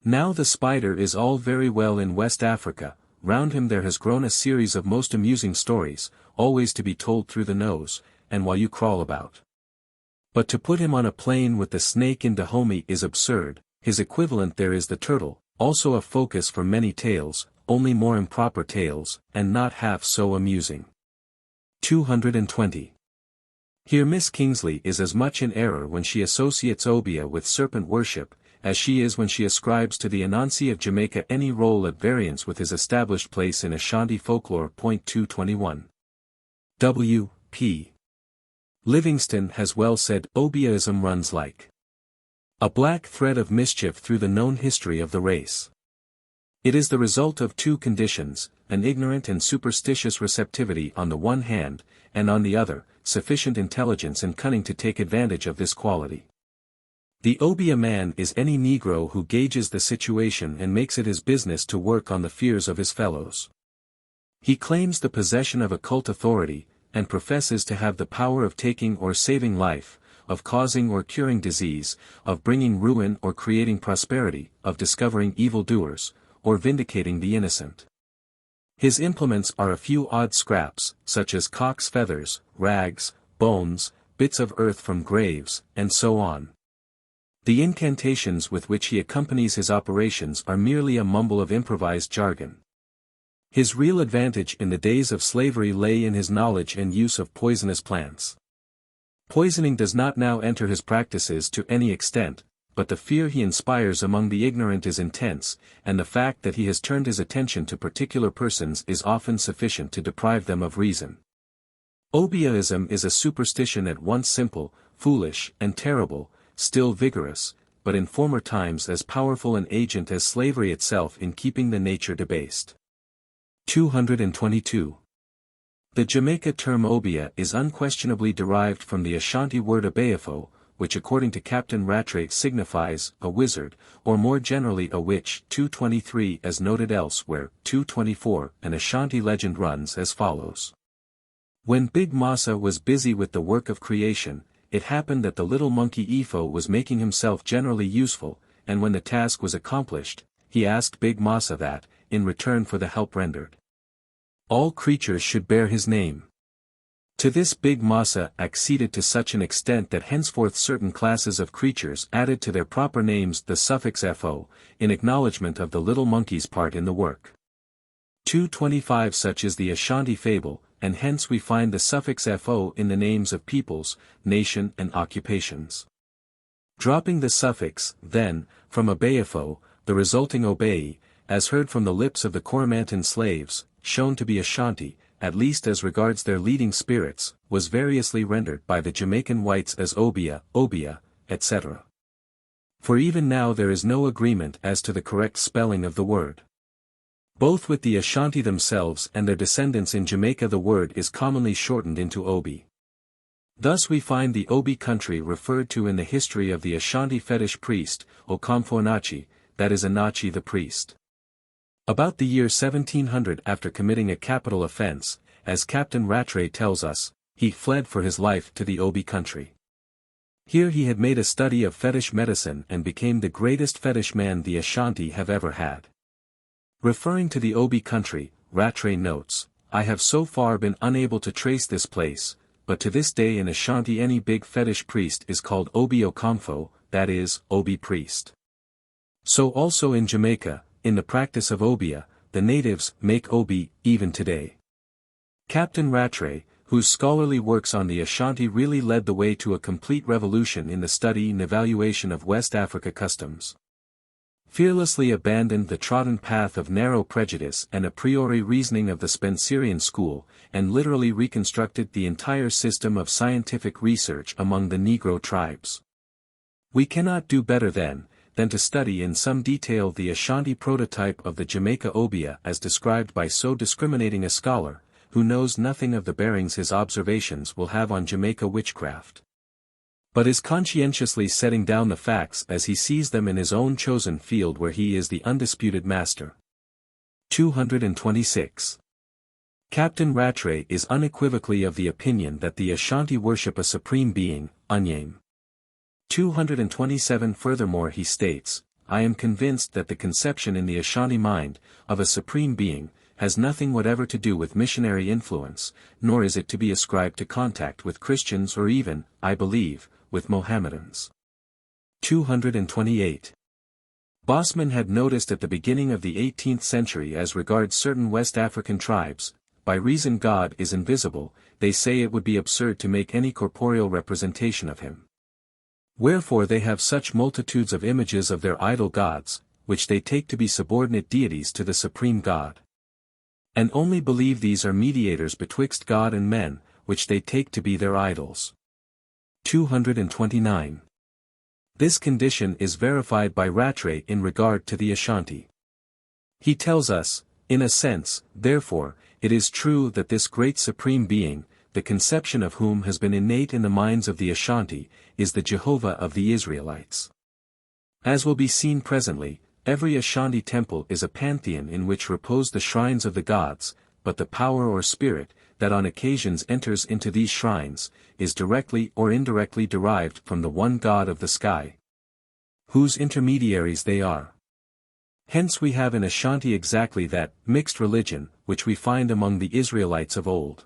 Now the spider is all very well in West Africa, round him there has grown a series of most amusing stories, always to be told through the nose, and while you crawl about. But to put him on a plane with the snake in Dahomey is absurd, his equivalent there is the turtle, also a focus for many tales, only more improper tales, and not half so amusing. 220. Here Miss Kingsley is as much in error when she associates Obeah with serpent worship, as she is when she ascribes to the Anansi of Jamaica any role at variance with his established place in Ashanti folklore. 221. W. P. Livingston has well said, Obeahism runs like a black thread of mischief through the known history of the race. It is the result of two conditions, an ignorant and superstitious receptivity on the one hand, and on the other, sufficient intelligence and cunning to take advantage of this quality. The Obeah man is any Negro who gauges the situation and makes it his business to work on the fears of his fellows. He claims the possession of occult authority, and professes to have the power of taking or saving life, of causing or curing disease, of bringing ruin or creating prosperity, of discovering evildoers, or vindicating the innocent. His implements are a few odd scraps, such as cock's feathers, rags, bones, bits of earth from graves, and so on. The incantations with which he accompanies his operations are merely a mumble of improvised jargon. His real advantage in the days of slavery lay in his knowledge and use of poisonous plants. Poisoning does not now enter his practices to any extent, but the fear he inspires among the ignorant is intense, and the fact that he has turned his attention to particular persons is often sufficient to deprive them of reason. Obeahism is a superstition at once simple, foolish, and terrible, still vigorous, but in former times as powerful an agent as slavery itself in keeping the nature debased. 222. The Jamaica term Obeah is unquestionably derived from the Ashanti word Obeahfo, which according to Captain Rattray signifies a wizard, or more generally a witch. 223 as noted elsewhere. 224 An Ashanti legend runs as follows. When Big Massa was busy with the work of creation, it happened that the little monkey Ifo was making himself generally useful, and when the task was accomplished, he asked Big Massa that, in return for the help rendered, all creatures should bear his name. To this Big Massa acceded to such an extent that henceforth certain classes of creatures added to their proper names the suffix fo, in acknowledgement of the little monkey's part in the work. 225 Such is the Ashanti fable, and hence we find the suffix fo in the names of peoples, nation and occupations. Dropping the suffix, then, from Obeahfo, the resulting Obeah, as heard from the lips of the Coromantun slaves, shown to be Ashanti, at least as regards their leading spirits, was variously rendered by the Jamaican whites as Obeah, Obeah, etc. For even now there is no agreement as to the correct spelling of the word. Both with the Ashanti themselves and their descendants in Jamaica the word is commonly shortened into Obi. Thus we find the Obi country referred to in the history of the Ashanti fetish priest, Okamfo-Anachi, that is Anachi the priest. About the year 1700 after committing a capital offense, as Captain Rattray tells us, he fled for his life to the Obi country. Here he had made a study of fetish medicine and became the greatest fetish man the Ashanti have ever had. Referring to the Obi country, Rattray notes, I have so far been unable to trace this place, but to this day in Ashanti any big fetish priest is called Obi Okamfo, that is, Obi priest. So also in Jamaica, in the practice of Obeah, the natives make Obi, even today. Captain Rattray, whose scholarly works on the Ashanti really led the way to a complete revolution in the study and evaluation of West Africa customs, fearlessly abandoned the trodden path of narrow prejudice and a priori reasoning of the Spencerian school, and literally reconstructed the entire system of scientific research among the Negro tribes. We cannot do better than to study in some detail the Ashanti prototype of the Jamaica Obeah as described by so discriminating a scholar, who knows nothing of the bearings his observations will have on Jamaica witchcraft, but is conscientiously setting down the facts as he sees them in his own chosen field where he is the undisputed master. 226. Captain Rattray is unequivocally of the opinion that the Ashanti worship a supreme being, Unyame. 227 Furthermore he states, I am convinced that the conception in the Ashanti mind, of a supreme being, has nothing whatever to do with missionary influence, nor is it to be ascribed to contact with Christians or even, I believe, with Mohammedans. 228. Bosman had noticed at the beginning of the 18th century as regards certain West African tribes, by reason God is invisible, they say it would be absurd to make any corporeal representation of him. Wherefore they have such multitudes of images of their idol gods, which they take to be subordinate deities to the supreme God. And only believe these are mediators betwixt God and men, which they take to be their idols. 229. This condition is verified by Rattray in regard to the Ashanti. He tells us, in a sense, therefore, it is true that this great supreme being, the conception of whom has been innate in the minds of the Ashanti, is the Jehovah of the Israelites. As will be seen presently, every Ashanti temple is a pantheon in which repose the shrines of the gods, but the power or spirit, that on occasions enters into these shrines, is directly or indirectly derived from the one God of the sky, whose intermediaries they are. Hence we have in Ashanti exactly that mixed religion, which we find among the Israelites of old.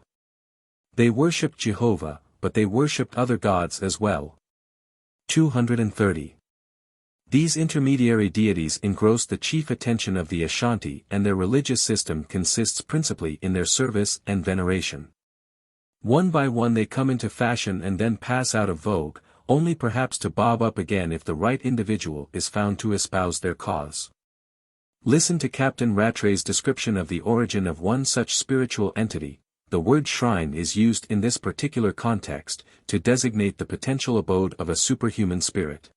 They worshipped Jehovah, but they worshipped other gods as well. 230. These intermediary deities engross the chief attention of the Ashanti, and their religious system consists principally in their service and veneration. One by one they come into fashion and then pass out of vogue, only perhaps to bob up again if the right individual is found to espouse their cause. Listen to Captain Rattray's description of the origin of one such spiritual entity. The word shrine is used in this particular context, to designate the potential abode of a superhuman spirit.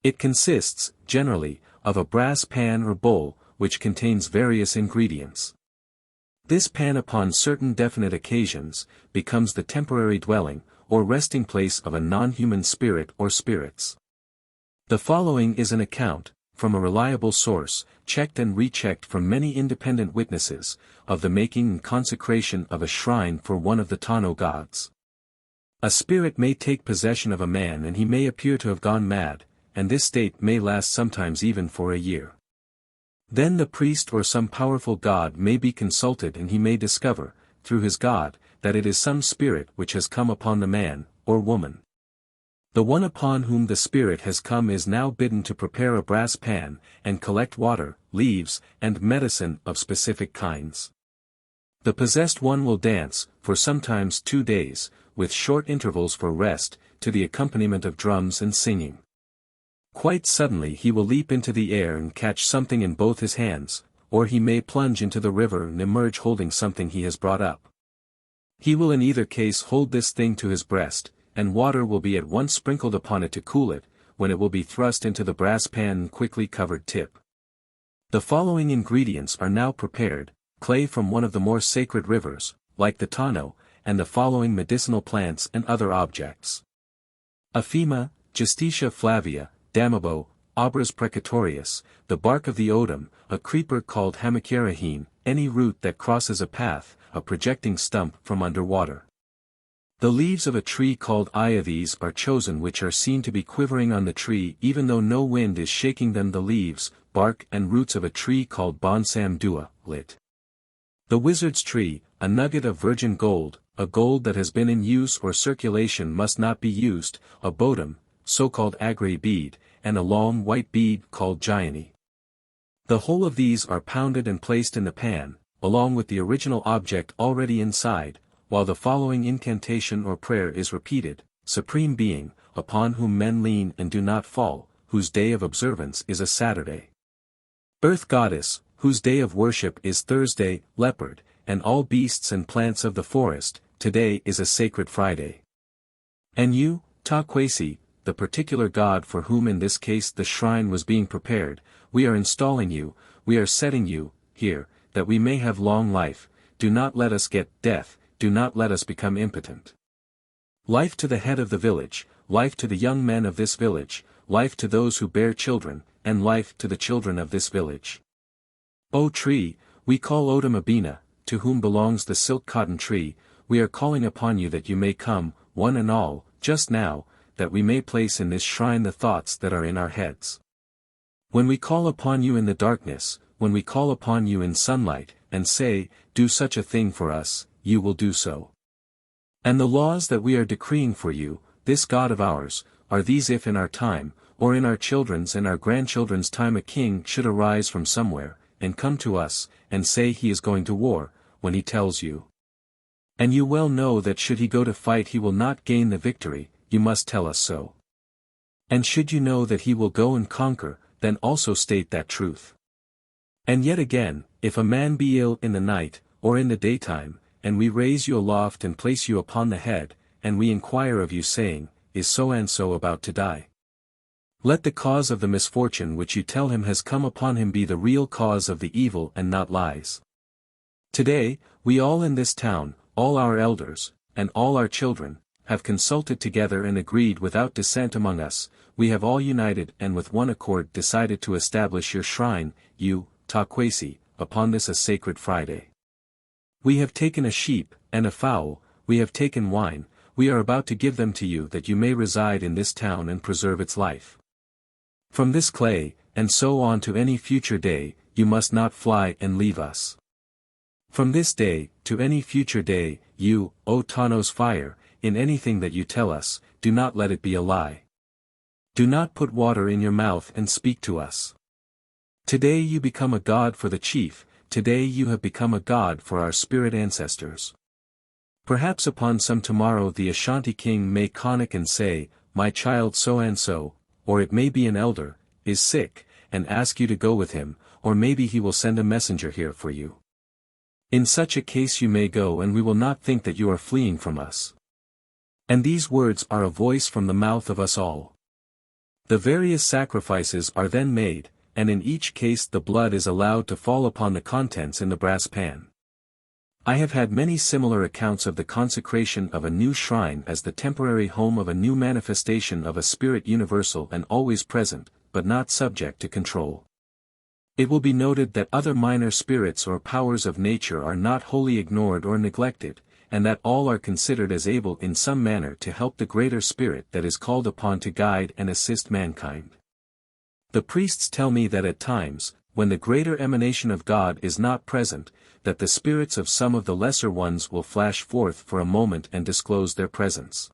It consists, generally, of a brass pan or bowl, which contains various ingredients. This pan upon certain definite occasions, becomes the temporary dwelling, or resting place of a non-human spirit or spirits. The following is an account, from a reliable source, checked and rechecked from many independent witnesses, of the making and consecration of a shrine for one of the Tano gods. A spirit may take possession of a man and he may appear to have gone mad, and this state may last sometimes even for a year. Then the priest or some powerful god may be consulted and he may discover, through his god, that it is some spirit which has come upon the man, or woman. The one upon whom the spirit has come is now bidden to prepare a brass pan, and collect water, leaves, and medicine of specific kinds. The possessed one will dance, for sometimes 2 days, with short intervals for rest, to the accompaniment of drums and singing. Quite suddenly he will leap into the air and catch something in both his hands, or he may plunge into the river and emerge holding something he has brought up. He will in either case hold this thing to his breast, and water will be at once sprinkled upon it to cool it, when it will be thrust into the brass pan and quickly covered tip. The following ingredients are now prepared: clay from one of the more sacred rivers, like the Tano, and the following medicinal plants and other objects: Aphima, Justitia flavia, Damabo, Obras precatorius, the bark of the odum, a creeper called Hamacarahine, any root that crosses a path, a projecting stump from under water. The leaves of a tree called Aya. These are chosen which are seen to be quivering on the tree even though no wind is shaking them. The leaves, bark and roots of a tree called Bonsam Dua, lit. The wizard's tree, a nugget of virgin gold, a gold that has been in use or circulation must not be used, a bodum, so-called agre bead, and a long white bead called giany. The whole of these are pounded and placed in the pan, along with the original object already inside, while the following incantation or prayer is repeated: Supreme Being, upon whom men lean and do not fall, whose day of observance is a Saturday. Earth Goddess, whose day of worship is Thursday, leopard, and all beasts and plants of the forest, today is a sacred Friday. And you, Ta Kwesi, the particular god for whom in this case the shrine was being prepared, we are installing you, we are setting you, here, that we may have long life. Do not let us get death, do not let us become impotent. Life to the head of the village, life to the young men of this village, life to those who bear children, and life to the children of this village. O tree, we call Odum Abina, to whom belongs the silk cotton tree, we are calling upon you that you may come, one and all, just now, that we may place in this shrine the thoughts that are in our heads. When we call upon you in the darkness, when we call upon you in sunlight, and say, "Do such a thing for us," you will do so. And the laws that we are decreeing for you, this God of ours, are these: if in our time, or in our children's and our grandchildren's time, a king should arise from somewhere, and come to us, and say he is going to war, when he tells you. And you well know that should he go to fight he will not gain the victory, you must tell us so. And should you know that he will go and conquer, then also state that truth. And yet again, if a man be ill in the night, or in the daytime, and we raise you aloft and place you upon the head, and we inquire of you saying, "Is so and so about to die?" Let the cause of the misfortune which you tell him has come upon him be the real cause of the evil and not lies. Today, we all in this town, all our elders, and all our children, have consulted together and agreed without dissent among us, we have all united and with one accord decided to establish your shrine, you, Takwesi, upon this a sacred Friday. We have taken a sheep, and a fowl, we have taken wine, we are about to give them to you that you may reside in this town and preserve its life. From this clay, and so on to any future day, you must not fly and leave us. From this day, to any future day, you, O Tano's fire, in anything that you tell us, do not let it be a lie. Do not put water in your mouth and speak to us. Today you become a god for the chief, today you have become a god for our spirit ancestors. Perhaps upon some tomorrow the Ashanti king may conic and say, "My child so and so," or it may be an elder, is sick, and ask you to go with him, or maybe he will send a messenger here for you. In such a case you may go and we will not think that you are fleeing from us. And these words are a voice from the mouth of us all. The various sacrifices are then made, and in each case the blood is allowed to fall upon the contents in the brass pan. I have had many similar accounts of the consecration of a new shrine as the temporary home of a new manifestation of a spirit universal and always present, but not subject to control. It will be noted that other minor spirits or powers of nature are not wholly ignored or neglected, and that all are considered as able in some manner to help the greater spirit that is called upon to guide and assist mankind. The priests tell me that at times, when the greater emanation of God is not present, that the spirits of some of the lesser ones will flash forth for a moment and disclose their presence.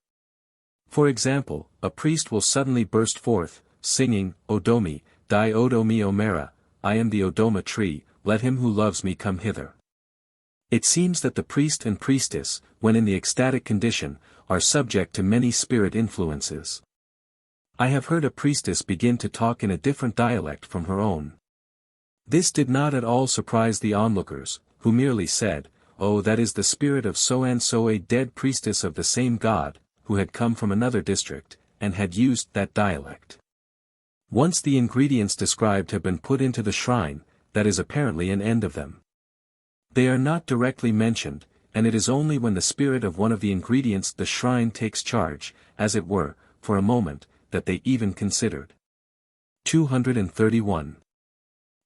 For example, a priest will suddenly burst forth, singing, "Odomi, di Odomi Omera, I am the Odoma tree, let him who loves me come hither." It seems that the priest and priestess, when in the ecstatic condition, are subject to many spirit influences. I have heard a priestess begin to talk in a different dialect from her own. This did not at all surprise the onlookers, who merely said, "Oh, that is the spirit of so-and-so, a dead priestess of the same god, who had come from another district, and had used that dialect." Once the ingredients described have been put into the shrine, that is apparently an end of them. They are not directly mentioned, and it is only when the spirit of one of the ingredients the shrine takes charge, as it were, for a moment, that they even considered. 231.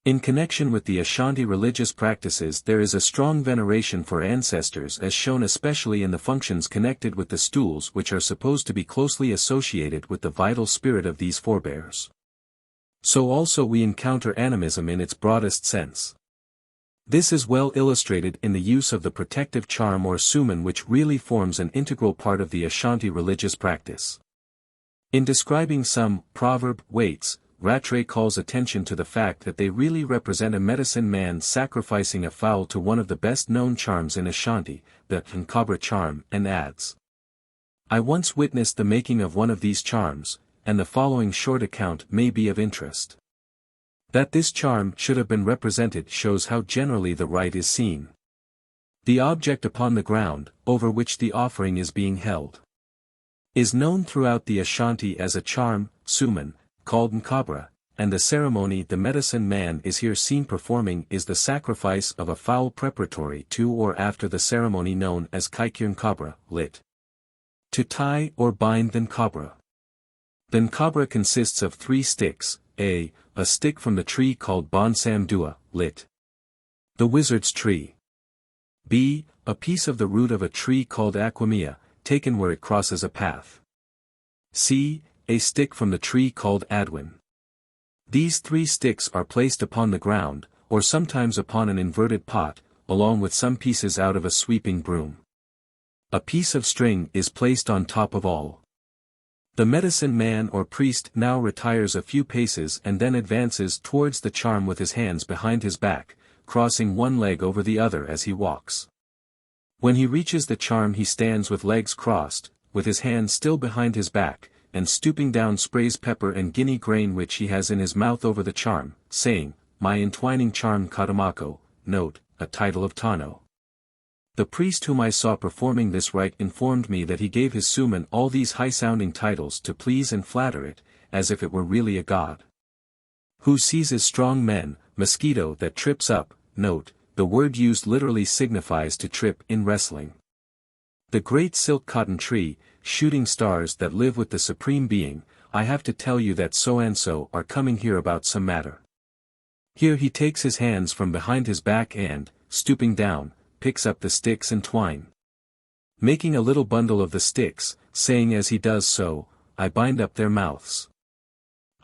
In connection with the Ashanti religious practices there is a strong veneration for ancestors as shown especially in the functions connected with the stools which are supposed to be closely associated with the vital spirit of these forebears. So also we encounter animism in its broadest sense. This is well illustrated in the use of the protective charm or suman which really forms an integral part of the Ashanti religious practice. In describing some proverb weights, Rattray calls attention to the fact that they really represent a medicine man sacrificing a fowl to one of the best-known charms in Ashanti, the Nkabra charm, and adds, "I once witnessed the making of one of these charms, and the following short account may be of interest. That this charm should have been represented shows how generally the rite is seen. The object upon the ground, over which the offering is being held, is known throughout the Ashanti as a charm, suman, called Nkabra, and the ceremony the medicine man is here seen performing is the sacrifice of a fowl preparatory to or after the ceremony known as Kaikir Nkabra, lit. To tie or bind the Nkabra. The Nkabra consists of 3 sticks, a stick from the tree called Bonsam Dua, lit. The wizard's tree. b. A piece of the root of a tree called Aquamia, taken where it crosses a path. c. A stick from the tree called Adwin. These 3 sticks are placed upon the ground, or sometimes upon an inverted pot, along with some pieces out of a sweeping broom. A piece of string is placed on top of all. The medicine man or priest now retires a few paces and then advances towards the charm with his hands behind his back, crossing one leg over the other as he walks. When he reaches the charm he stands with legs crossed, with his hands still behind his back, and stooping down sprays pepper and guinea grain which he has in his mouth over the charm, saying, "My entwining charm Katamako," note, a title of Tano. The priest whom I saw performing this rite informed me that he gave his suman all these high-sounding titles to please and flatter it, as if it were really a god. Who seizes strong men, mosquito that trips up, note, the word used literally signifies to trip in wrestling. The great silk cotton tree, shooting stars that live with the Supreme Being, I have to tell you that so-and-so are coming here about some matter. Here he takes his hands from behind his back and, stooping down, picks up the sticks and twine. Making a little bundle of the sticks, saying as he does so, I bind up their mouths.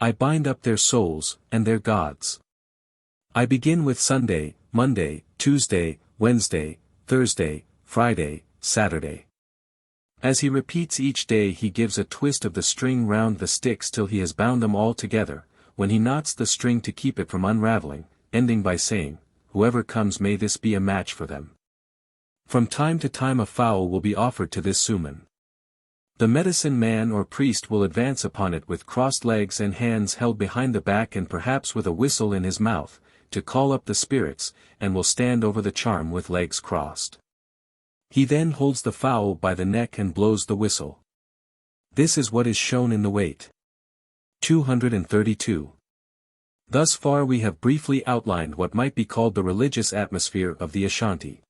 I bind up their souls, and their gods. I begin with Sunday, Monday, Tuesday, Wednesday, Thursday, Friday, Saturday. As he repeats each day he gives a twist of the string round the sticks till he has bound them all together, when he knots the string to keep it from unraveling, ending by saying, "Whoever comes may this be a match for them." From time to time a fowl will be offered to this suman. The medicine man or priest will advance upon it with crossed legs and hands held behind the back and perhaps with a whistle in his mouth, to call up the spirits, and will stand over the charm with legs crossed. He then holds the fowl by the neck and blows the whistle. This is what is shown in the weight. 232. Thus far we have briefly outlined what might be called the religious atmosphere of the Ashanti.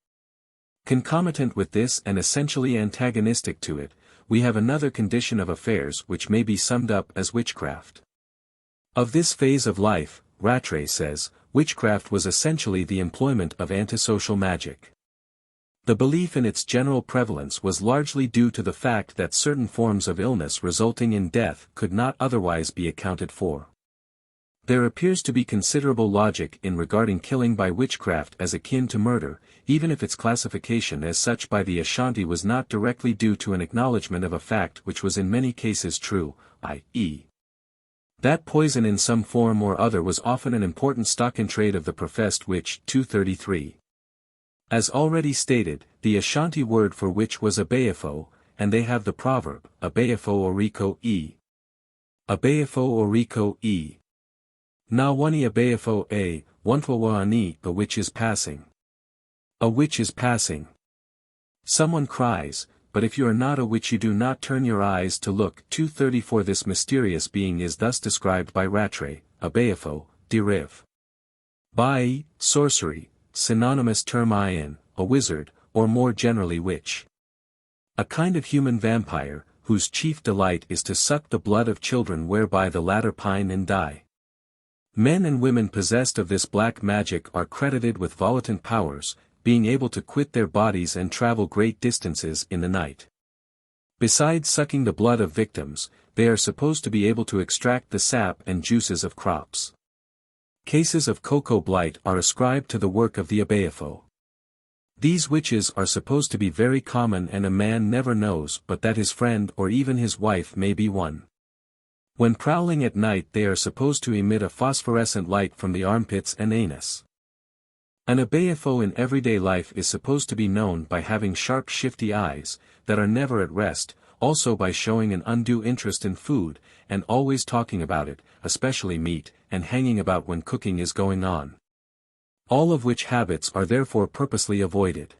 Concomitant with this and essentially antagonistic to it, we have another condition of affairs which may be summed up as witchcraft. Of this phase of life, Rattray says, witchcraft was essentially the employment of antisocial magic. The belief in its general prevalence was largely due to the fact that certain forms of illness resulting in death could not otherwise be accounted for. There appears to be considerable logic in regarding killing by witchcraft as akin to murder, even if its classification as such by the Ashanti was not directly due to an acknowledgement of a fact which was in many cases true, i.e. that poison in some form or other was often an important stock-in-trade of the professed witch. 233. As already stated, the Ashanti word for witch was Obeahfo, and they have the proverb, Obeahfo Oriko e. Obeahfo Oriko e. Na wani Obeahfo a, wantwawaani, a witch is passing. A witch is passing. Someone cries, but if you are not a witch you do not turn your eyes to look. 234. This mysterious being is thus described by Rattray, Obeahfo, deriv. By, sorcery, synonymous term in, a wizard, or more generally witch. A kind of human vampire, whose chief delight is to suck the blood of children whereby the latter pine and die. Men and women possessed of this black magic are credited with volitant powers, being able to quit their bodies and travel great distances in the night. Besides sucking the blood of victims, they are supposed to be able to extract the sap and juices of crops. Cases of cocoa blight are ascribed to the work of the Obeahfo. These witches are supposed to be very common and a man never knows but that his friend or even his wife may be one. When prowling at night they are supposed to emit a phosphorescent light from the armpits and anus. An Obeahfo in everyday life is supposed to be known by having sharp shifty eyes, that are never at rest, also by showing an undue interest in food, and always talking about it, especially meat, and hanging about when cooking is going on. All of which habits are therefore purposely avoided.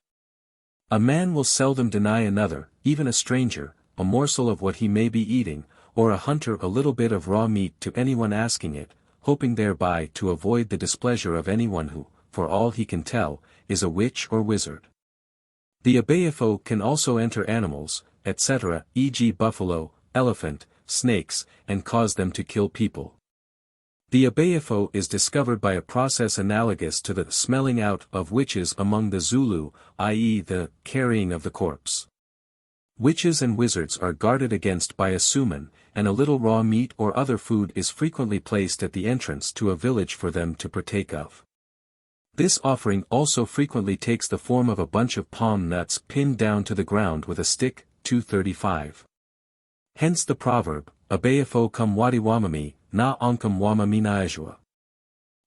A man will seldom deny another, even a stranger, a morsel of what he may be eating, or a hunter a little bit of raw meat to anyone asking it, hoping thereby to avoid the displeasure of anyone who, for all he can tell, is a witch or wizard. The Obeahfo can also enter animals, etc., e.g. buffalo, elephant, snakes, and cause them to kill people. The Obeahfo is discovered by a process analogous to the smelling out of witches among the Zulu, i.e. the carrying of the corpse. Witches and wizards are guarded against by a suman, and a little raw meat or other food is frequently placed at the entrance to a village for them to partake of. This offering also frequently takes the form of a bunch of palm nuts pinned down to the ground with a stick, 235. Hence the proverb, Abeafo cum wadiwamami, na oncum wamami naajua.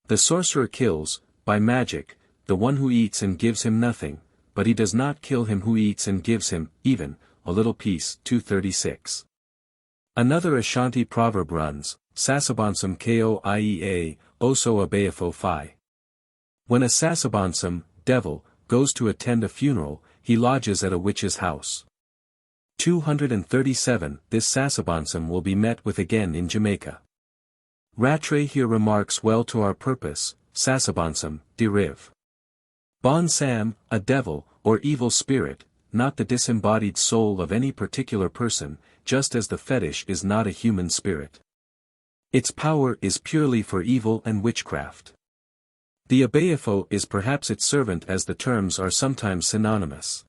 The sorcerer kills, by magic, the one who eats and gives him nothing, but he does not kill him who eats and gives him, even, a little piece, 236. Another Ashanti proverb runs, Sasabonsum koiea, oso Abeafo fi. When a Sasabonsum, devil, goes to attend a funeral, he lodges at a witch's house. 237. This Sasabonsum will be met with again in Jamaica. Rattray here remarks well to our purpose, Sasabonsum, deriv. Bon Sam, a devil, or evil spirit, not the disembodied soul of any particular person, just as the fetish is not a human spirit. Its power is purely for evil and witchcraft. The Abeafo is perhaps its servant, as the terms are sometimes synonymous.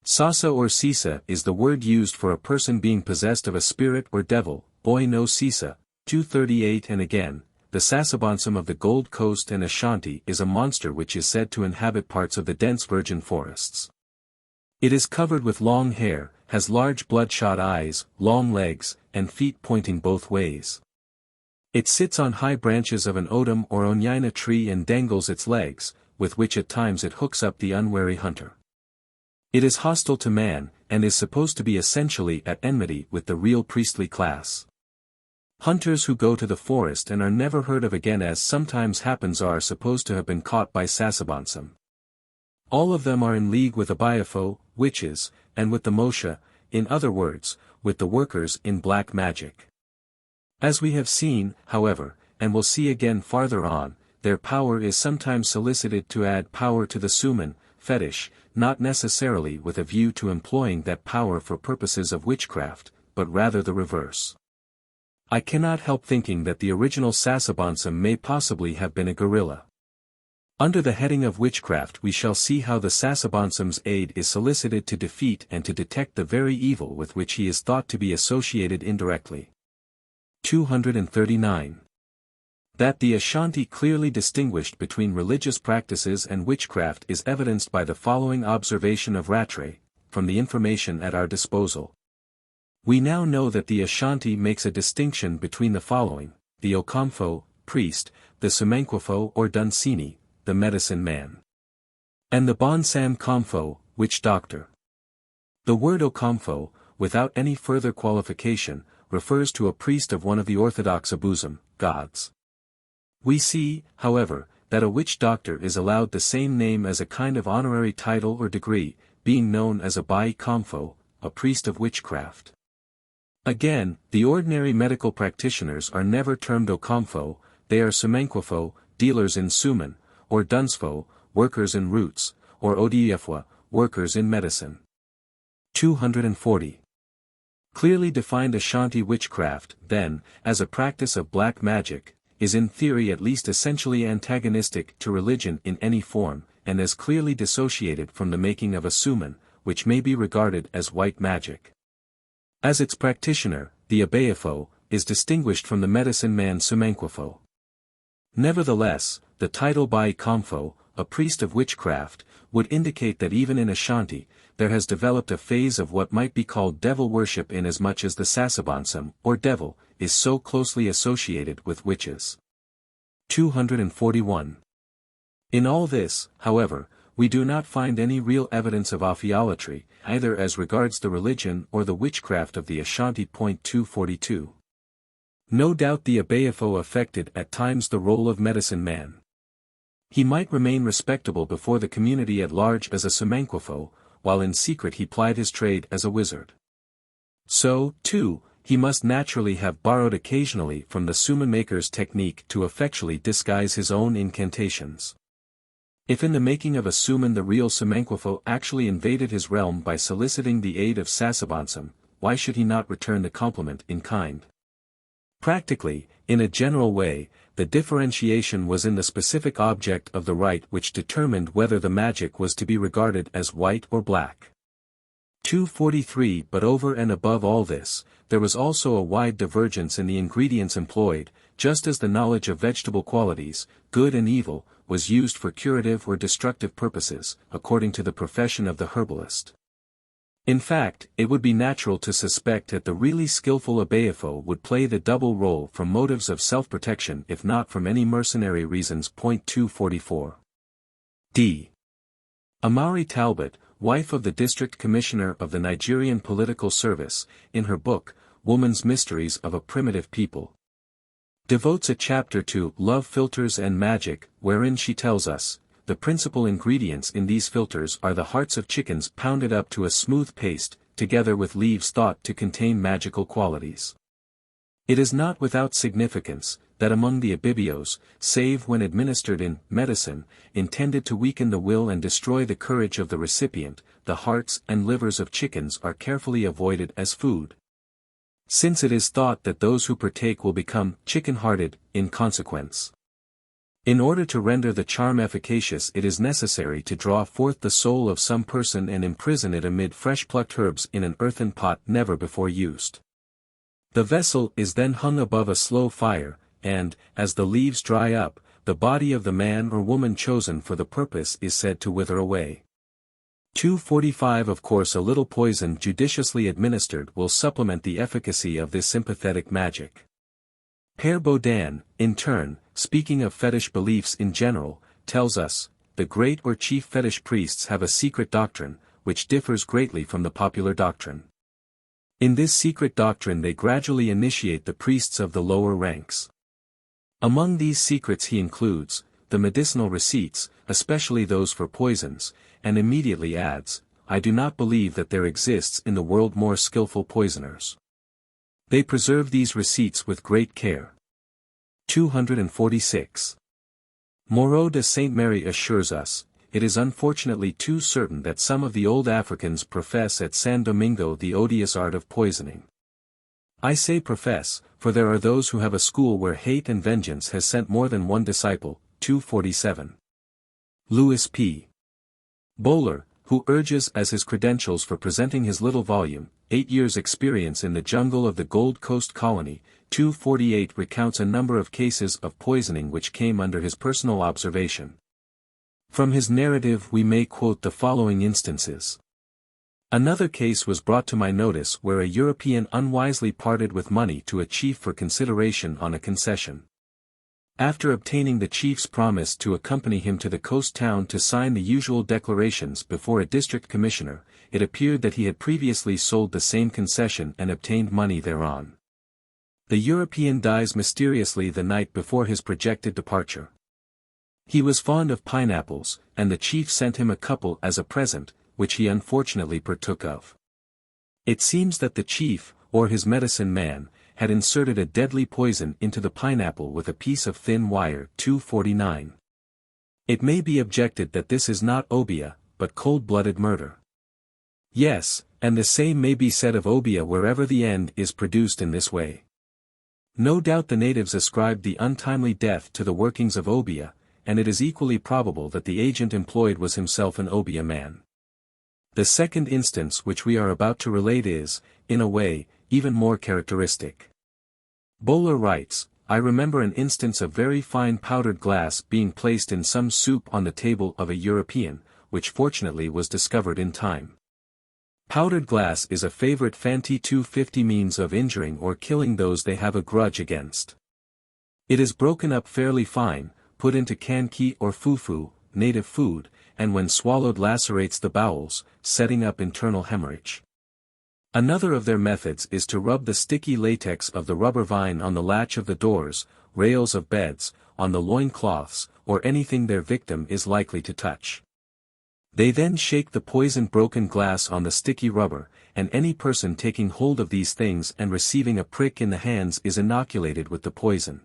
Sasa or Sisa is the word used for a person being possessed of a spirit or devil, Oi no Sisa, 238. And again, the Sasabonsum of the Gold Coast and Ashanti is a monster which is said to inhabit parts of the dense virgin forests. It is covered with long hair, has large bloodshot eyes, long legs, and feet pointing both ways. It sits on high branches of an odum or onyina tree and dangles its legs, with which at times it hooks up the unwary hunter. It is hostile to man, and is supposed to be essentially at enmity with the real priestly class. Hunters who go to the forest and are never heard of again, as sometimes happens, are supposed to have been caught by Sasabonsum. All of them are in league with Abeafo, witches, and with the Moshe, in other words, with the workers in black magic. As we have seen, however, and will see again farther on, their power is sometimes solicited to add power to the suman, fetish, not necessarily with a view to employing that power for purposes of witchcraft, but rather the reverse. I cannot help thinking that the original Sasabonsum may possibly have been a gorilla. Under the heading of witchcraft we shall see how the Sasabonsum's aid is solicited to defeat and to detect the very evil with which he is thought to be associated indirectly. 239. That the Ashanti clearly distinguished between religious practices and witchcraft is evidenced by the following observation of Rattray, from the information at our disposal. We now know that the Ashanti makes a distinction between the following: the Okamfo, priest, the Sumenkwafo or Dunsini, the medicine man, and the Bonsam Kamfo, witch doctor. The word Okamfo, without any further qualification, refers to a priest of one of the orthodox Abusum, gods. We see, however, that a witch doctor is allowed the same name as a kind of honorary title or degree, being known as a Bai Kamfo, a priest of witchcraft. Again, the ordinary medical practitioners are never termed Okamfo, they are Sumenkwafo, dealers in suman, or Dunsfo, workers in roots, or Odiefwa, workers in medicine. 240. Clearly defined Ashanti witchcraft, then, as a practice of black magic, is in theory at least essentially antagonistic to religion in any form, and as clearly dissociated from the making of a suman, which may be regarded as white magic. As its practitioner, the Abeafo, is distinguished from the medicine man Sumenkwafo. Nevertheless, the title Bai Kamfo, a priest of witchcraft, would indicate that even in Ashanti, there has developed a phase of what might be called devil worship, inasmuch as the Sasabonsum, or devil, is so closely associated with witches. 241. In all this, however, we do not find any real evidence of Ophiolatry, either as regards the religion or the witchcraft of the Ashanti. 242. No doubt the Abeafo affected at times the role of medicine man. He might remain respectable before the community at large as a Sumenkwafo, while in secret he plied his trade as a wizard. So, too, he must naturally have borrowed occasionally from the suman-maker's technique to effectually disguise his own incantations. If in the making of a suman the real Sumenkwafo actually invaded his realm by soliciting the aid of Sasabonsum, why should he not return the compliment in kind? Practically, in a general way, the differentiation was in the specific object of the rite which determined whether the magic was to be regarded as white or black. 243 But over and above all this, there was also a wide divergence in the ingredients employed, just as the knowledge of vegetable qualities, good and evil, was used for curative or destructive purposes, according to the profession of the herbalist. In fact, it would be natural to suspect that the really skillful Obeah would play the double role from motives of self-protection if not from any mercenary reasons. 244. D. Amari Talbot, wife of the District Commissioner of the Nigerian Political Service, in her book, Woman's Mysteries of a Primitive People, devotes a chapter to Love Filters and Magic, wherein she tells us, the principal ingredients in these filters are the hearts of chickens pounded up to a smooth paste, together with leaves thought to contain magical qualities. It is not without significance, that among the Obeahs, save when administered in medicine, intended to weaken the will and destroy the courage of the recipient, the hearts and livers of chickens are carefully avoided as food, since it is thought that those who partake will become chicken-hearted in consequence. In order to render the charm efficacious, it is necessary to draw forth the soul of some person and imprison it amid fresh-plucked herbs in an earthen pot never before used. The vessel is then hung above a slow fire, and, as the leaves dry up, the body of the man or woman chosen for the purpose is said to wither away. 245 Of course, a little poison judiciously administered will supplement the efficacy of this sympathetic magic. Père Baudin, in turn, speaking of fetish beliefs in general, tells us, the great or chief fetish priests have a secret doctrine, which differs greatly from the popular doctrine. In this secret doctrine they gradually initiate the priests of the lower ranks. Among these secrets he includes, the medicinal receipts, especially those for poisons, and immediately adds, I do not believe that there exists in the world more skillful poisoners. They preserve these receipts with great care. 246. Moreau de Saint Mary assures us, it is unfortunately too certain that some of the old Africans profess at San Domingo the odious art of poisoning. I say profess, for there are those who have a school where hate and vengeance has sent more than one disciple. 247. Louis P. Bowler, who urges as his credentials for presenting his little volume, 8 years' experience in the jungle of the Gold Coast colony, 248 recounts a number of cases of poisoning which came under his personal observation. From his narrative we may quote the following instances. Another case was brought to my notice where a European unwisely parted with money to a chief for consideration on a concession. After obtaining the chief's promise to accompany him to the coast town to sign the usual declarations before a district commissioner, it appeared that he had previously sold the same concession and obtained money thereon. The European dies mysteriously the night before his projected departure. He was fond of pineapples, and the chief sent him a couple as a present, which he unfortunately partook of. It seems that the chief, or his medicine man, had inserted a deadly poison into the pineapple with a piece of thin wire. 249. It may be objected that this is not Obeah, but cold-blooded murder. Yes, and the same may be said of Obeah wherever the end is produced in this way. No doubt the natives ascribed the untimely death to the workings of Obeah, and it is equally probable that the agent employed was himself an Obeah man. The second instance which we are about to relate is, in a way, even more characteristic. Bowler writes, I remember an instance of very fine powdered glass being placed in some soup on the table of a European, which fortunately was discovered in time. Powdered glass is a favorite Fanti 250 means of injuring or killing those they have a grudge against. It is broken up fairly fine, put into kanki or fufu, native food, and when swallowed lacerates the bowels, setting up internal hemorrhage. Another of their methods is to rub the sticky latex of the rubber vine on the latch of the doors, rails of beds, on the loin cloths, or anything their victim is likely to touch. They then shake the poisoned broken glass on the sticky rubber, and any person taking hold of these things and receiving a prick in the hands is inoculated with the poison.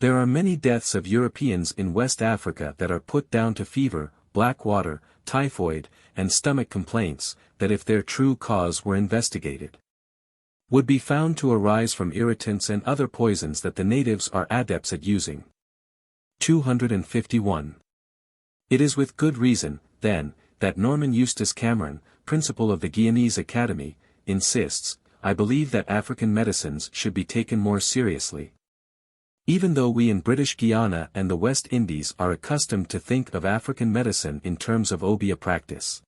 There are many deaths of Europeans in West Africa that are put down to fever, black water, typhoid, and stomach complaints, that if their true cause were investigated, would be found to arise from irritants and other poisons that the natives are adepts at using. 251. It is with good reason, then, that Norman Eustace Cameron, principal of the Guyanese Academy, insists, I believe that African medicines should be taken more seriously. Even though we in British Guiana and the West Indies are accustomed to think of African medicine in terms of Obeah practice.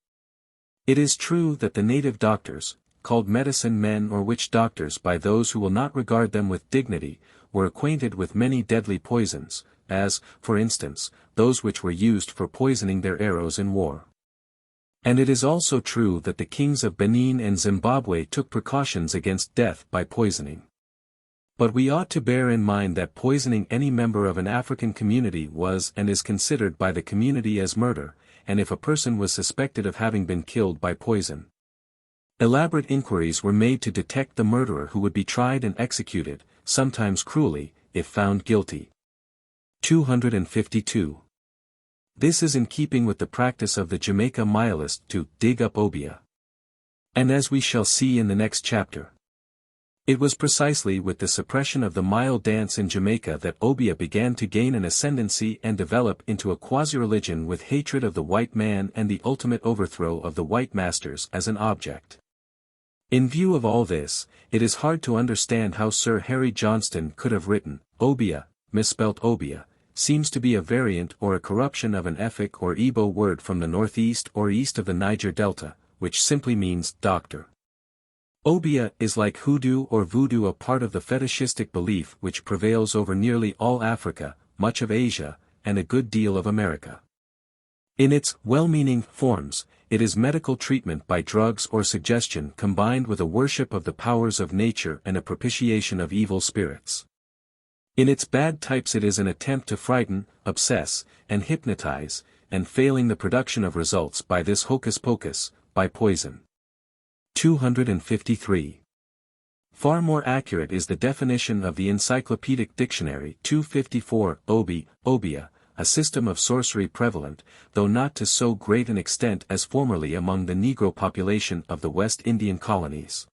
It is true that the native doctors, called medicine men or witch doctors by those who will not regard them with dignity, were acquainted with many deadly poisons, as, for instance, those which were used for poisoning their arrows in war. And it is also true that the kings of Benin and Zimbabwe took precautions against death by poisoning. But we ought to bear in mind that poisoning any member of an African community was and is considered by the community as murder, and if a person was suspected of having been killed by poison, elaborate inquiries were made to detect the murderer who would be tried and executed, sometimes cruelly, if found guilty. 252. This is in keeping with the practice of the Jamaica Mayalists to dig up Obeah. And as we shall see in the next chapter, it was precisely with the suppression of the Mayal dance in Jamaica that Obeah began to gain an ascendancy and develop into a quasi-religion with hatred of the white man and the ultimate overthrow of the white masters as an object. In view of all this, it is hard to understand how Sir Harry Johnston could have written, Obeah, misspelt Obeah, seems to be a variant or a corruption of an Efik or Igbo word from the northeast or east of the Niger Delta, which simply means doctor. Obeah is like hoodoo or voodoo, a part of the fetishistic belief which prevails over nearly all Africa, much of Asia, and a good deal of America. In its well-meaning forms, it is medical treatment by drugs or suggestion combined with a worship of the powers of nature and a propitiation of evil spirits. In its bad types it is an attempt to frighten, obsess, and hypnotize, and failing the production of results by this hocus-pocus, by poison. 253. Far more accurate is the definition of the Encyclopedic Dictionary 254, Obeah, a system of sorcery prevalent, though not to so great an extent as formerly among the Negro population of the West Indian colonies.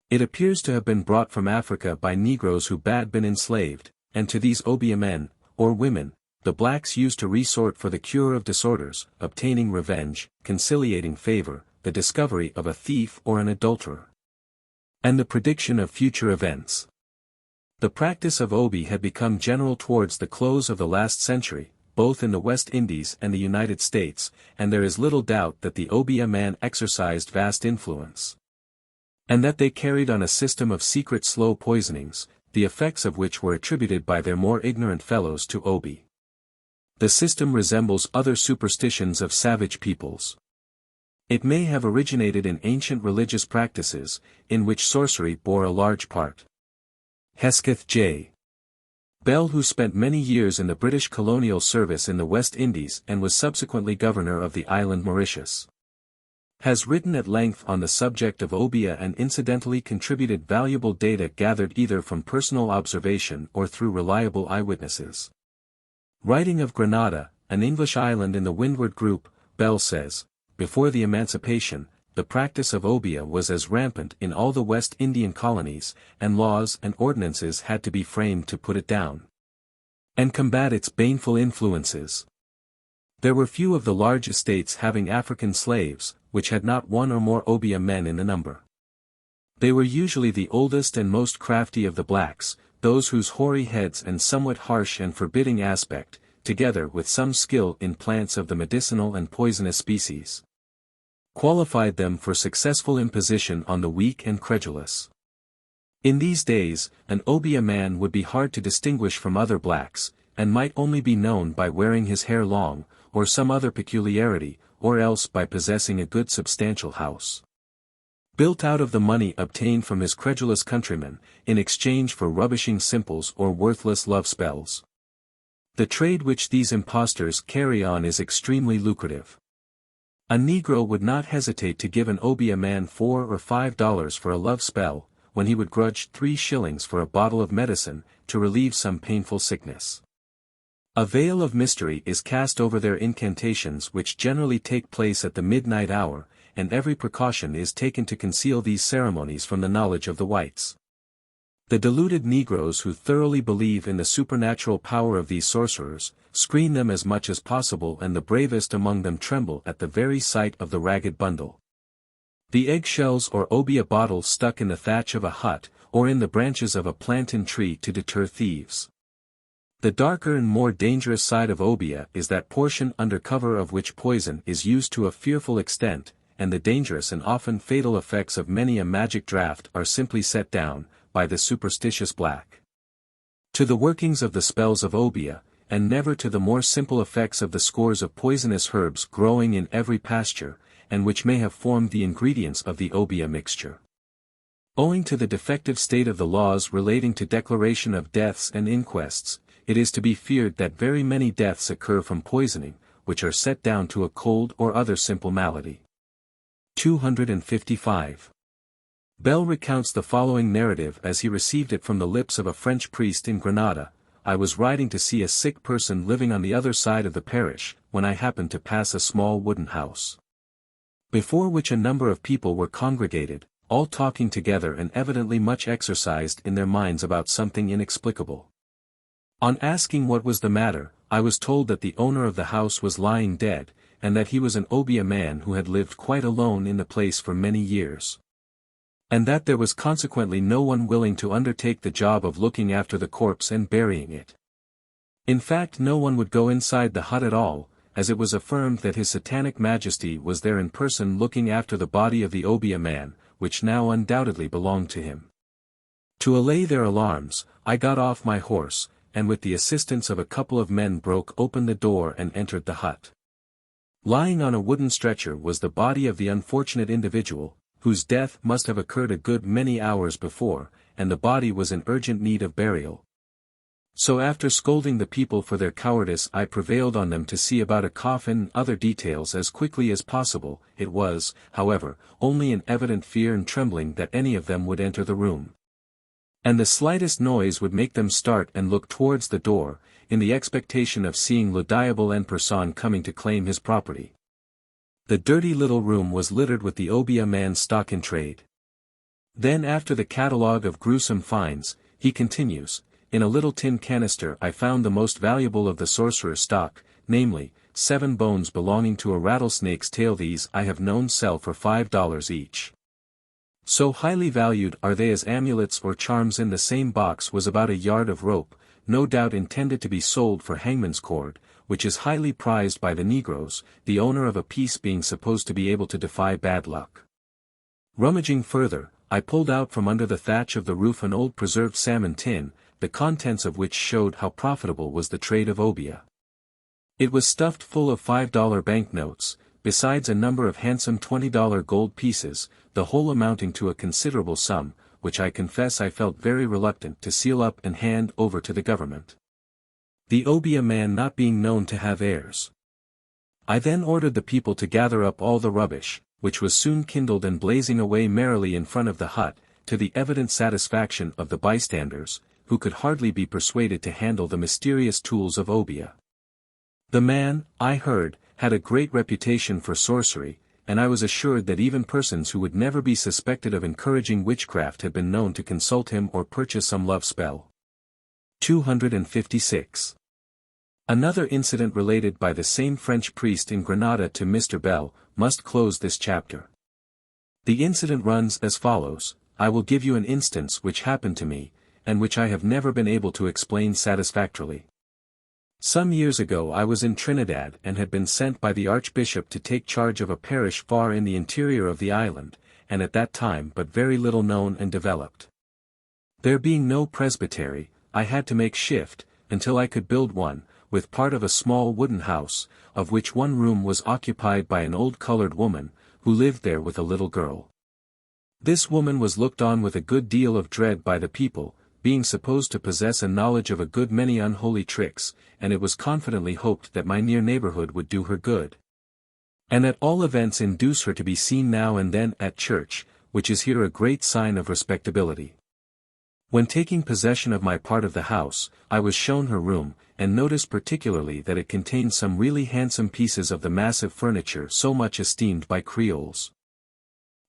It appears to have been brought from Africa by Negroes who had been enslaved, and to these Obeah men, or women, the blacks used to resort for the cure of disorders, obtaining revenge, conciliating favor, the discovery of a thief or an adulterer, and the prediction of future events. The practice of Obeah had become general towards the close of the last century, both in the West Indies and the United States, and there is little doubt that the Obeah man exercised vast influence, and that they carried on a system of secret slow poisonings, the effects of which were attributed by their more ignorant fellows to Obeah. The system resembles other superstitions of savage peoples. It may have originated in ancient religious practices, in which sorcery bore a large part. Hesketh J. Bell, who spent many years in the British colonial service in the West Indies and was subsequently governor of the island Mauritius, has written at length on the subject of Obeah and incidentally contributed valuable data gathered either from personal observation or through reliable eyewitnesses. Writing of Grenada, an English island in the Windward Group, Bell says, before the emancipation, the practice of Obeah was as rampant in all the West Indian colonies, and laws and ordinances had to be framed to put it down and combat its baneful influences. There were few of the large estates having African slaves, which had not one or more Obeah men in the number. They were usually the oldest and most crafty of the blacks, those whose hoary heads and somewhat harsh and forbidding aspect, together with some skill in plants of the medicinal and poisonous species, qualified them for successful imposition on the weak and credulous. In these days, an Obeah man would be hard to distinguish from other blacks, and might only be known by wearing his hair long, or some other peculiarity, or else by possessing a good substantial house, built out of the money obtained from his credulous countrymen, in exchange for rubbishing simples or worthless love spells. The trade which these impostors carry on is extremely lucrative. A Negro would not hesitate to give an Obeah man $4 or $5 for a love spell, when he would grudge 3 shillings for a bottle of medicine, to relieve some painful sickness. A veil of mystery is cast over their incantations, which generally take place at the midnight hour, and every precaution is taken to conceal these ceremonies from the knowledge of the whites. The deluded Negroes who thoroughly believe in the supernatural power of these sorcerers, screen them as much as possible, and the bravest among them tremble at the very sight of the ragged bundle. The eggshells or obeah bottles stuck in the thatch of a hut, or in the branches of a plantain tree to deter thieves. The darker and more dangerous side of obeah is that portion under cover of which poison is used to a fearful extent, and the dangerous and often fatal effects of many a magic draught are simply set down, by the superstitious black, to the workings of the spells of obeah, and never to the more simple effects of the scores of poisonous herbs growing in every pasture, and which may have formed the ingredients of the obeah mixture. Owing to the defective state of the laws relating to declaration of deaths and inquests, it is to be feared that very many deaths occur from poisoning, which are set down to a cold or other simple malady. 255. Bell recounts the following narrative as he received it from the lips of a French priest in Granada. I was riding to see a sick person living on the other side of the parish, when I happened to pass a small wooden house, before which a number of people were congregated, all talking together and evidently much exercised in their minds about something inexplicable. On asking what was the matter, I was told that the owner of the house was lying dead, and that he was an obeah man who had lived quite alone in the place for many years, and that there was consequently no one willing to undertake the job of looking after the corpse and burying it. In fact, no one would go inside the hut at all, as it was affirmed that His Satanic Majesty was there in person looking after the body of the obeah man, which now undoubtedly belonged to him. To allay their alarms, I got off my horse, and with the assistance of a couple of men broke open the door and entered the hut. Lying on a wooden stretcher was the body of the unfortunate individual, whose death must have occurred a good many hours before, and the body was in urgent need of burial. So after scolding the people for their cowardice, I prevailed on them to see about a coffin and other details as quickly as possible. It was, however, only in evident fear and trembling that any of them would enter the room, and the slightest noise would make them start and look towards the door, in the expectation of seeing le diable en personne coming to claim his property. The dirty little room was littered with the obeah man's stock in trade. Then after the catalogue of gruesome finds, he continues, in a little tin canister I found the most valuable of the sorcerer's stock, namely, 7 bones belonging to a rattlesnake's tail. These I have known sell for $5 each. So highly valued are they as amulets or charms. In the same box was about a yard of rope, no doubt intended to be sold for hangman's cord, which is highly prized by the Negroes, the owner of a piece being supposed to be able to defy bad luck. Rummaging further, I pulled out from under the thatch of the roof an old preserved salmon tin, the contents of which showed how profitable was the trade of obeah. It was stuffed full of $5 banknotes, besides a number of handsome $20 gold pieces, the whole amounting to a considerable sum, which I confess I felt very reluctant to seal up and hand over to the government, the obeah man not being known to have heirs. I then ordered the people to gather up all the rubbish, which was soon kindled and blazing away merrily in front of the hut, to the evident satisfaction of the bystanders, who could hardly be persuaded to handle the mysterious tools of obeah. The man, I heard, had a great reputation for sorcery, and I was assured that even persons who would never be suspected of encouraging witchcraft had been known to consult him or purchase some love spell. 256. Another incident related by the same French priest in Granada to Mr. Bell, must close this chapter. The incident runs as follows. I will give you an instance which happened to me, and which I have never been able to explain satisfactorily. Some years ago I was in Trinidad and had been sent by the Archbishop to take charge of a parish far in the interior of the island, and at that time but very little known and developed. There being no presbytery, I had to make shift, until I could build one, with part of a small wooden house, of which one room was occupied by an old colored woman, who lived there with a little girl. This woman was looked on with a good deal of dread by the people, being supposed to possess a knowledge of a good many unholy tricks, and it was confidently hoped that my near neighborhood would do her good, and at all events induce her to be seen now and then at church, which is here a great sign of respectability. When taking possession of my part of the house, I was shown her room, and noticed particularly that it contained some really handsome pieces of the massive furniture so much esteemed by Creoles.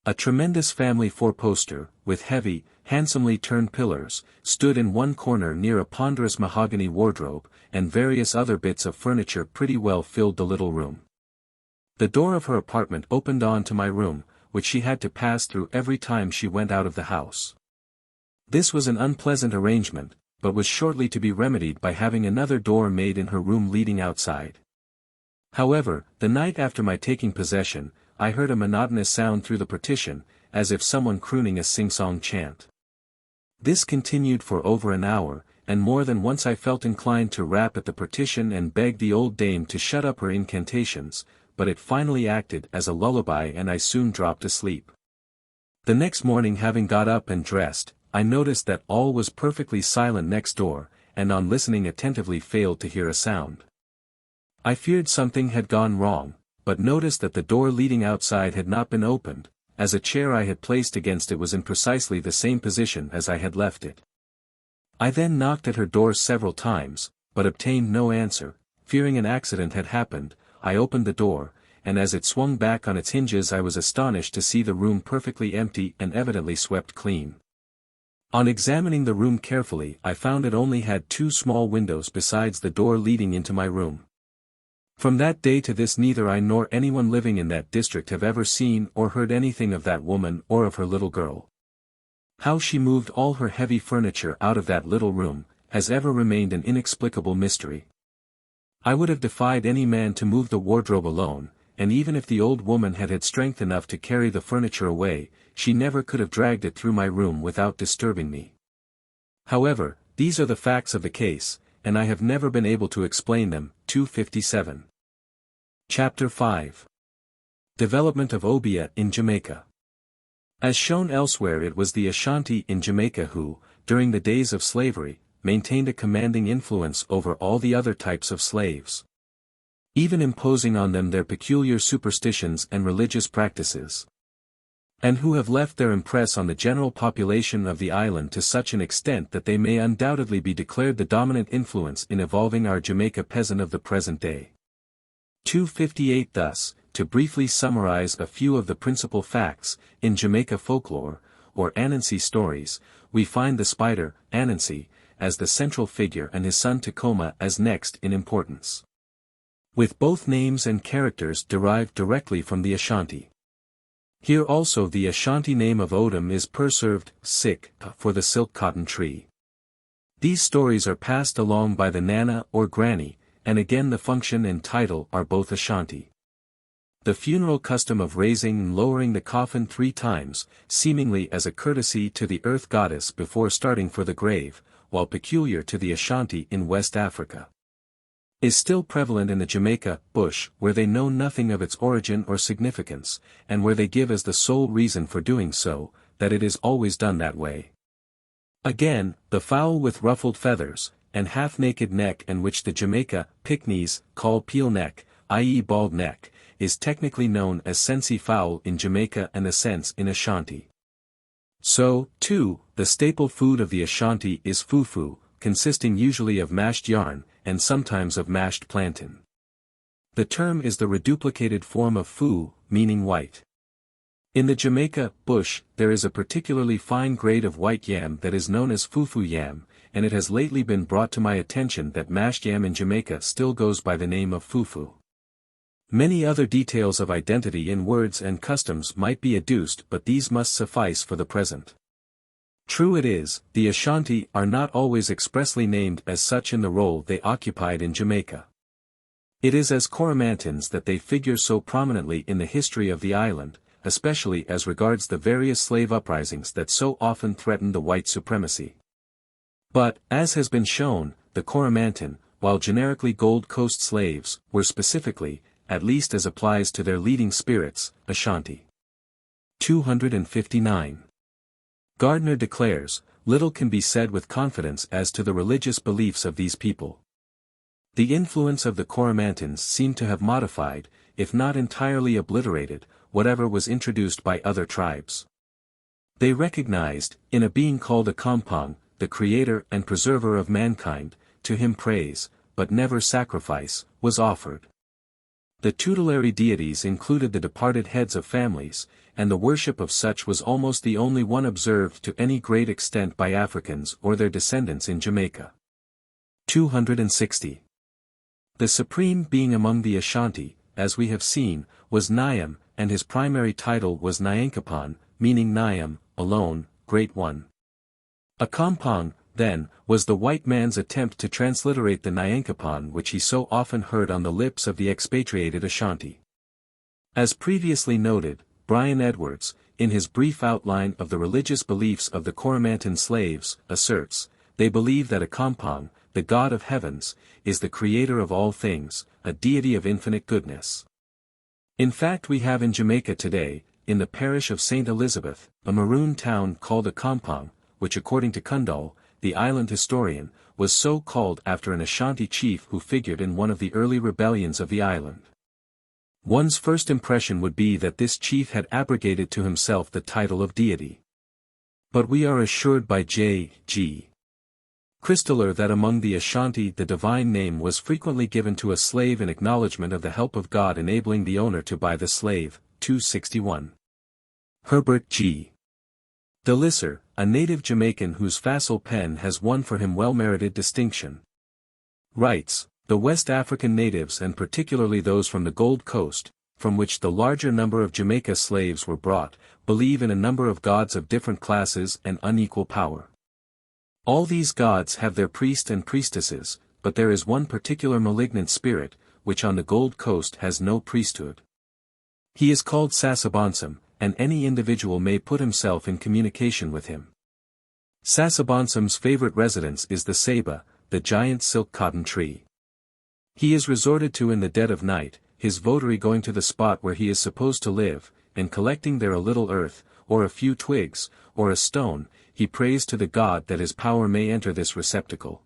A tremendous family four-poster, with heavy, handsomely turned pillars, stood in one corner near a ponderous mahogany wardrobe, and various other bits of furniture pretty well filled the little room. The door of her apartment opened on to my room, which she had to pass through every time she went out of the house. This was an unpleasant arrangement, but was shortly to be remedied by having another door made in her room leading outside. However, the night after my taking possession, I heard a monotonous sound through the partition, as if someone crooning a sing-song chant. This continued for over an hour, and more than once I felt inclined to rap at the partition and beg the old dame to shut up her incantations, but it finally acted as a lullaby and I soon dropped asleep. The next morning, having got up and dressed, I noticed that all was perfectly silent next door, and on listening attentively failed to hear a sound. I feared something had gone wrong, but noticed that the door leading outside had not been opened, as a chair I had placed against it was in precisely the same position as I had left it. I then knocked at her door several times, but obtained no answer. Fearing an accident had happened, I opened the door, and as it swung back on its hinges I was astonished to see the room perfectly empty and evidently swept clean. On examining the room carefully, I found it only had 2 small windows besides the door leading into my room. From that day to this neither I nor anyone living in that district have ever seen or heard anything of that woman or of her little girl. How she moved all her heavy furniture out of that little room, has ever remained an inexplicable mystery. I would have defied any man to move the wardrobe alone, and even if the old woman had had strength enough to carry the furniture away, she never could have dragged it through my room without disturbing me. However, these are the facts of the case, and I have never been able to explain them. 257. Chapter 5. Development of Obeah in Jamaica. As shown elsewhere, it was the Ashanti in Jamaica who, during the days of slavery, maintained a commanding influence over all the other types of slaves, even imposing on them their peculiar superstitions and religious practices, and who have left their impress on the general population of the island to such an extent that they may undoubtedly be declared the dominant influence in evolving our Jamaica peasant of the present day. 258 Thus, to briefly summarize a few of the principal facts, in Jamaica folklore, or Anansi stories, we find the spider, Anansi, as the central figure and his son Tacoma as next in importance, with both names and characters derived directly from the Ashanti. Here also the Ashanti name of Odum is preserved, for the silk cotton tree. These stories are passed along by the Nana or Granny, and again the function and title are both Ashanti. The funeral custom of raising and lowering the coffin 3 times, seemingly as a courtesy to the earth goddess before starting for the grave, while peculiar to the Ashanti in West Africa, is still prevalent in the Jamaica bush, where they know nothing of its origin or significance, and where they give as the sole reason for doing so, that it is always done that way. Again, the fowl with ruffled feathers, and half-naked neck, and which the Jamaica Piccaninnies call peel neck, i.e. bald neck, is technically known as sensi fowl in Jamaica and ascents in Ashanti. So, too, the staple food of the Ashanti is fufu, consisting usually of mashed yarn, and sometimes of mashed plantain. The term is the reduplicated form of fu, meaning white. In the Jamaica bush, there is a particularly fine grade of white yam that is known as fufu yam, and it has lately been brought to my attention that mashed yam in Jamaica still goes by the name of fufu. Many other details of identity in words and customs might be adduced, but these must suffice for the present. True it is, the Ashanti are not always expressly named as such in the role they occupied in Jamaica. It is as Coromantans that they figure so prominently in the history of the island, especially as regards the various slave uprisings that so often threatened the white supremacy. But, as has been shown, the Coromantan, while generically Gold Coast slaves, were specifically, at least as applies to their leading spirits, Ashanti. 259. Gardner declares, little can be said with confidence as to the religious beliefs of these people. The influence of the Coromantans seemed to have modified, if not entirely obliterated, whatever was introduced by other tribes. They recognized, in a being called a Kompong, the creator and preserver of mankind, to him praise, but never sacrifice, was offered. The tutelary deities included the departed heads of families, and the worship of such was almost the only one observed to any great extent by Africans or their descendants in Jamaica. 260. The supreme being among the Ashanti, as we have seen, was Nyam, and his primary title was Nyankapan, meaning Nyam, alone, great one. Akampong, then, was the white man's attempt to transliterate the Nyankapan which he so often heard on the lips of the expatriated Ashanti. As previously noted, Brian Edwards, in his brief outline of the religious beliefs of the Coromantun slaves, asserts, they believe that Akampong, the god of heavens, is the creator of all things, a deity of infinite goodness. In fact, we have in Jamaica today, in the parish of St. Elizabeth, a maroon town called Akampong, which according to Kundal, the island historian, was so called after an Ashanti chief who figured in one of the early rebellions of the island. One's first impression would be that this chief had abrogated to himself the title of deity. But we are assured by J.G. Christaller that among the Ashanti the divine name was frequently given to a slave in acknowledgement of the help of God enabling the owner to buy the slave, 261. Herbert G. DeLisser, a native Jamaican whose facile pen has won for him well-merited distinction, writes, the West African natives and particularly those from the Gold Coast, from which the larger number of Jamaica slaves were brought, believe in a number of gods of different classes and unequal power. All these gods have their priests and priestesses, but there is one particular malignant spirit, which on the Gold Coast has no priesthood. He is called Sasabonsum, and any individual may put himself in communication with him. Sasabonsum's favorite residence is the Saba, the giant silk cotton tree. He is resorted to in the dead of night, his votary going to the spot where he is supposed to live, and collecting there a little earth, or a few twigs, or a stone, he prays to the god that his power may enter this receptacle.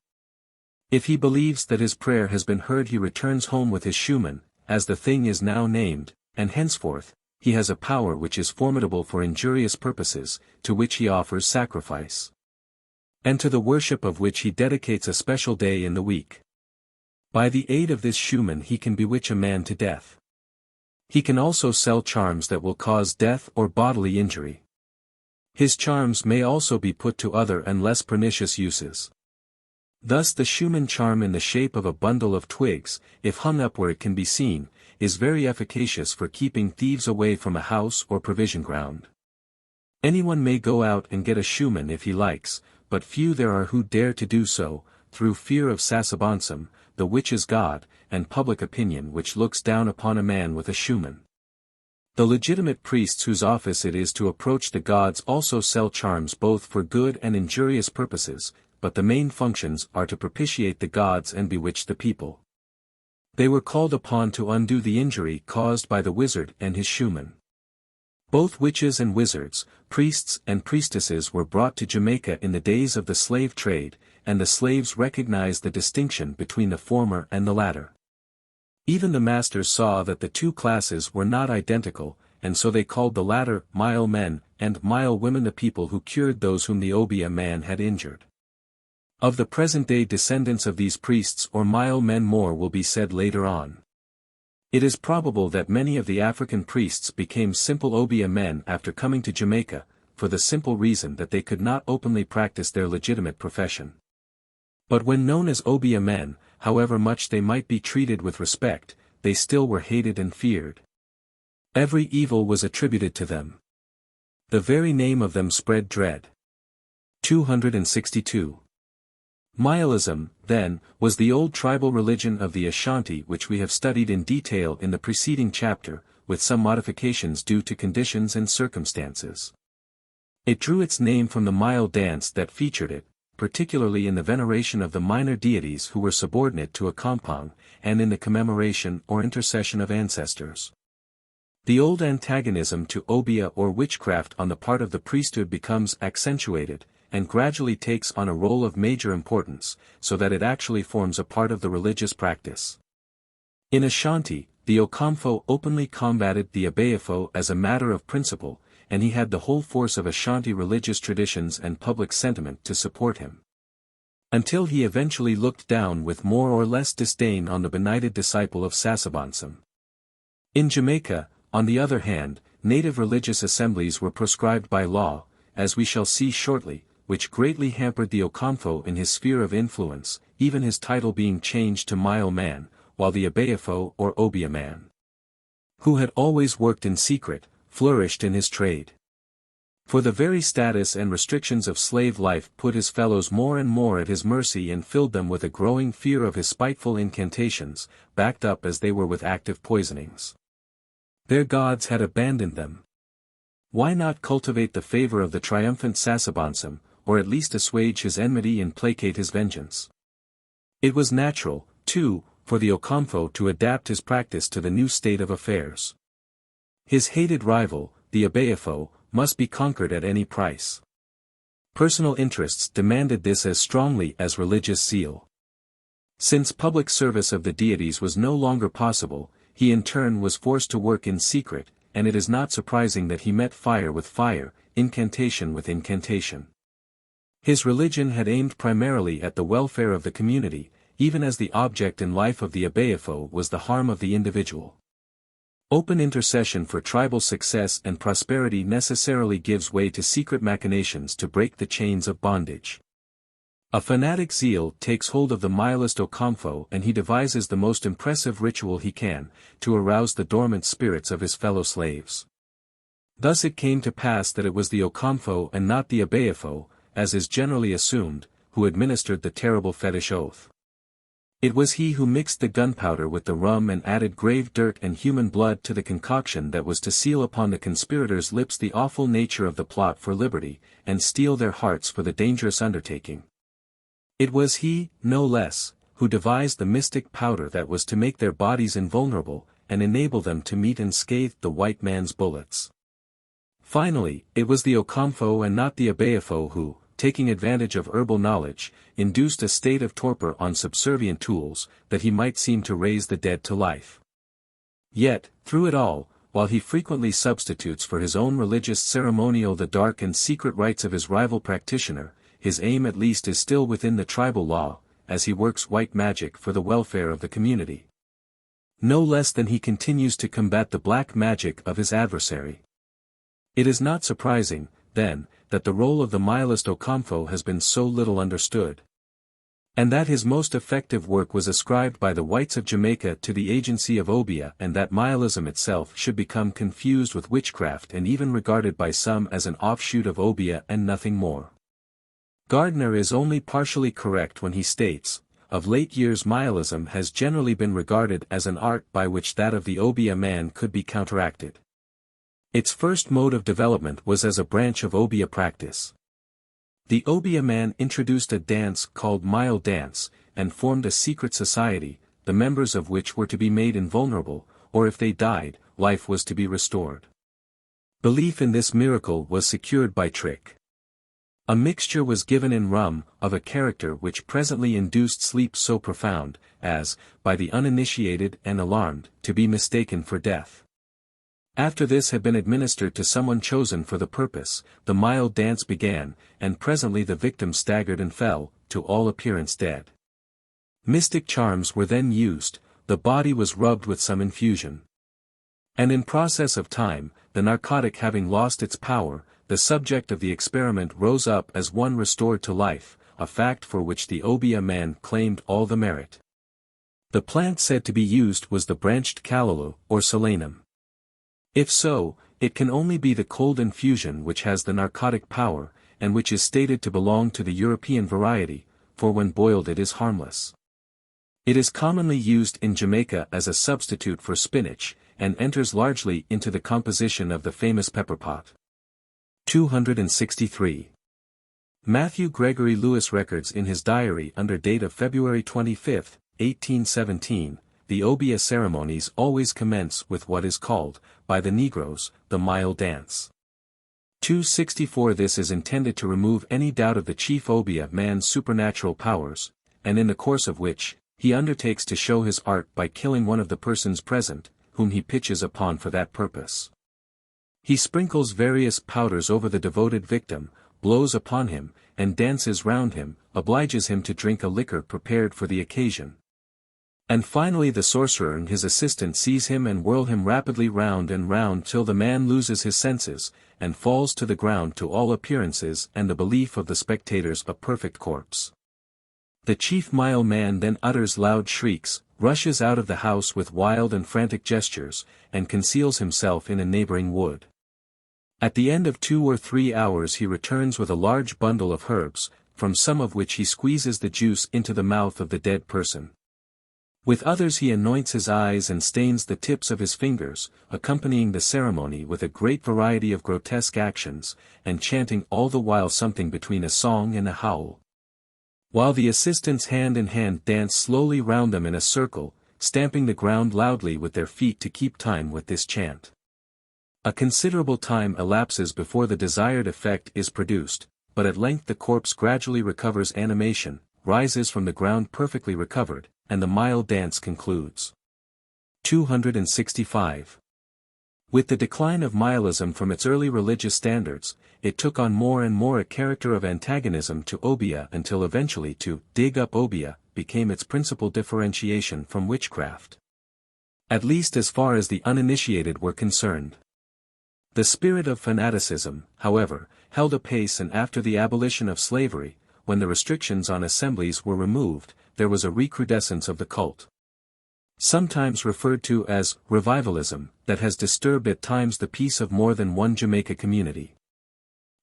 If he believes that his prayer has been heard he returns home with his shoeman, as the thing is now named, and henceforth, he has a power which is formidable for injurious purposes, to which he offers sacrifice, and to the worship of which he dedicates a special day in the week. By the aid of this shoeman he can bewitch a man to death. He can also sell charms that will cause death or bodily injury. His charms may also be put to other and less pernicious uses. Thus the shoeman charm in the shape of a bundle of twigs, if hung up where it can be seen, is very efficacious for keeping thieves away from a house or provision ground. Anyone may go out and get a shoeman if he likes, but few there are who dare to do so, through fear of Sasabonsum, the witch's god, and public opinion which looks down upon a man with a shoeman. The legitimate priests whose office it is to approach the gods also sell charms both for good and injurious purposes, but the main functions are to propitiate the gods and bewitch the people. They were called upon to undo the injury caused by the wizard and his shoeman. Both witches and wizards, priests and priestesses were brought to Jamaica in the days of the slave trade, and the slaves recognized the distinction between the former and the latter. Even the masters saw that the two classes were not identical, and so they called the latter Mile men, and Mile women the people who cured those whom the Obeah man had injured. Of the present-day descendants of these priests or Mile men more will be said later on. It is probable that many of the African priests became simple Obeah men after coming to Jamaica, for the simple reason that they could not openly practice their legitimate profession. But when known as Obeah men, however much they might be treated with respect, they still were hated and feared. Every evil was attributed to them. The very name of them spread dread. 262. Mileism, then, was the old tribal religion of the Ashanti which we have studied in detail in the preceding chapter, with some modifications due to conditions and circumstances. It drew its name from the Mile dance that featured it, particularly in the veneration of the minor deities who were subordinate to a Akampong, and in the commemoration or intercession of ancestors. The old antagonism to Obeah or witchcraft on the part of the priesthood becomes accentuated, and gradually takes on a role of major importance, so that it actually forms a part of the religious practice. In Ashanti, the Okamfo openly combated the Abeafo as a matter of principle, and he had the whole force of Ashanti religious traditions and public sentiment to support him. Until he eventually looked down with more or less disdain on the benighted disciple of Sasabonsum. In Jamaica, on the other hand, native religious assemblies were proscribed by law, as we shall see shortly, which greatly hampered the Okamfo in his sphere of influence, even his title being changed to Mile man, while the Abeafo or Obeah man who had always worked in secret, flourished in his trade. For the very status and restrictions of slave life put his fellows more and more at his mercy and filled them with a growing fear of his spiteful incantations, backed up as they were with active poisonings. Their gods had abandoned them. Why not cultivate the favor of the triumphant Sasabonsum, or at least assuage his enmity and placate his vengeance? It was natural, too, for the Okomfo to adapt his practice to the new state of affairs. His hated rival, the Obeahfo, must be conquered at any price. Personal interests demanded this as strongly as religious zeal. Since public service of the deities was no longer possible, he in turn was forced to work in secret, and it is not surprising that he met fire with fire, incantation with incantation. His religion had aimed primarily at the welfare of the community, even as the object in life of the Obeahfo was the harm of the individual. Open intercession for tribal success and prosperity necessarily gives way to secret machinations to break the chains of bondage. A fanatic zeal takes hold of the mildest Okomfo and he devises the most impressive ritual he can, to arouse the dormant spirits of his fellow slaves. Thus it came to pass that it was the Okomfo and not the Obeahfo, as is generally assumed, who administered the terrible fetish oath. It was he who mixed the gunpowder with the rum and added grave dirt and human blood to the concoction that was to seal upon the conspirators' lips the awful nature of the plot for liberty, and steel their hearts for the dangerous undertaking. It was he, no less, who devised the mystic powder that was to make their bodies invulnerable, and enable them to meet unscathed the white man's bullets. Finally, it was the Okomfo and not the Obeahfo who, taking advantage of herbal knowledge, induced a state of torpor on subservient tools, that he might seem to raise the dead to life. Yet, through it all, while he frequently substitutes for his own religious ceremonial the dark and secret rites of his rival practitioner, his aim at least is still within the tribal law, as he works white magic for the welfare of the community. No less than he continues to combat the black magic of his adversary. It is not surprising, then, that the role of the mildest Okomfo has been so little understood. And that his most effective work was ascribed by the whites of Jamaica to the agency of Obeah, and that Mialism itself should become confused with witchcraft and even regarded by some as an offshoot of Obeah and nothing more. Gardner is only partially correct when he states, of late years Mialism has generally been regarded as an art by which that of the Obeah man could be counteracted. Its first mode of development was as a branch of Obeah practice. The Obeah man introduced a dance called Mile Dance, and formed a secret society, the members of which were to be made invulnerable, or if they died, life was to be restored. Belief in this miracle was secured by trick. A mixture was given in rum, of a character which presently induced sleep so profound, as, by the uninitiated and alarmed, to be mistaken for death. After this had been administered to someone chosen for the purpose, the mild dance began, and presently the victim staggered and fell, to all appearance dead. Mystic charms were then used, the body was rubbed with some infusion. And in process of time, the narcotic having lost its power, the subject of the experiment rose up as one restored to life, a fact for which the Obeah man claimed all the merit. The plant said to be used was the branched callaloo, or solanum. If so, it can only be the cold infusion which has the narcotic power, and which is stated to belong to the European variety, for when boiled it is harmless. It is commonly used in Jamaica as a substitute for spinach, and enters largely into the composition of the famous pepper pot. 263. Matthew Gregory Lewis records in his diary under date of February 25, 1817, the Obeah ceremonies always commence with what is called, by the Negroes, the Mile Dance. 264. This is intended to remove any doubt of the chief Obeah man's supernatural powers, and in the course of which, he undertakes to show his art by killing one of the persons present, whom he pitches upon for that purpose. He sprinkles various powders over the devoted victim, blows upon him, and dances round him, obliges him to drink a liquor prepared for the occasion. And finally the sorcerer and his assistant seize him and whirl him rapidly round and round till the man loses his senses, and falls to the ground to all appearances and the belief of the spectators a perfect corpse. The chief Mile man then utters loud shrieks, rushes out of the house with wild and frantic gestures, and conceals himself in a neighboring wood. At the end of 2 or 3 hours he returns with a large bundle of herbs, from some of which he squeezes the juice into the mouth of the dead person. With others he anoints his eyes and stains the tips of his fingers, accompanying the ceremony with a great variety of grotesque actions, and chanting all the while something between a song and a howl. While the assistants hand in hand dance slowly round them in a circle, stamping the ground loudly with their feet to keep time with this chant. A considerable time elapses before the desired effect is produced, but at length the corpse gradually recovers animation, rises from the ground perfectly recovered, and the mild dance concludes. 265. With the decline of Mialism from its early religious standards, it took on more and more a character of antagonism to Obeah until eventually to dig up Obeah became its principal differentiation from witchcraft. At least as far as the uninitiated were concerned. The spirit of fanaticism, however, held apace, and after the abolition of slavery, when the restrictions on assemblies were removed, there was a recrudescence of the cult. Sometimes referred to as revivalism, that has disturbed at times the peace of more than one Jamaica community.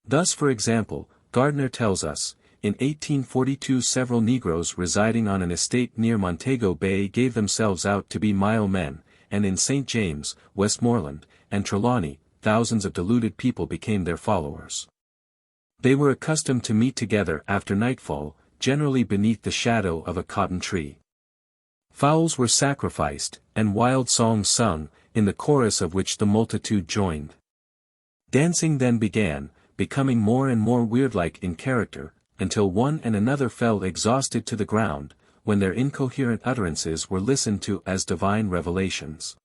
Thus, for example, Gardner tells us, in 1842 several Negroes residing on an estate near Montego Bay gave themselves out to be Mile men, and in St. James, Westmoreland, and Trelawney, thousands of deluded people became their followers. They were accustomed to meet together after nightfall, generally beneath the shadow of a cotton tree. Fowls were sacrificed, and wild songs sung, in the chorus of which the multitude joined. Dancing then began, becoming more and more weird-like in character, until one and another fell exhausted to the ground, when their incoherent utterances were listened to as divine revelations.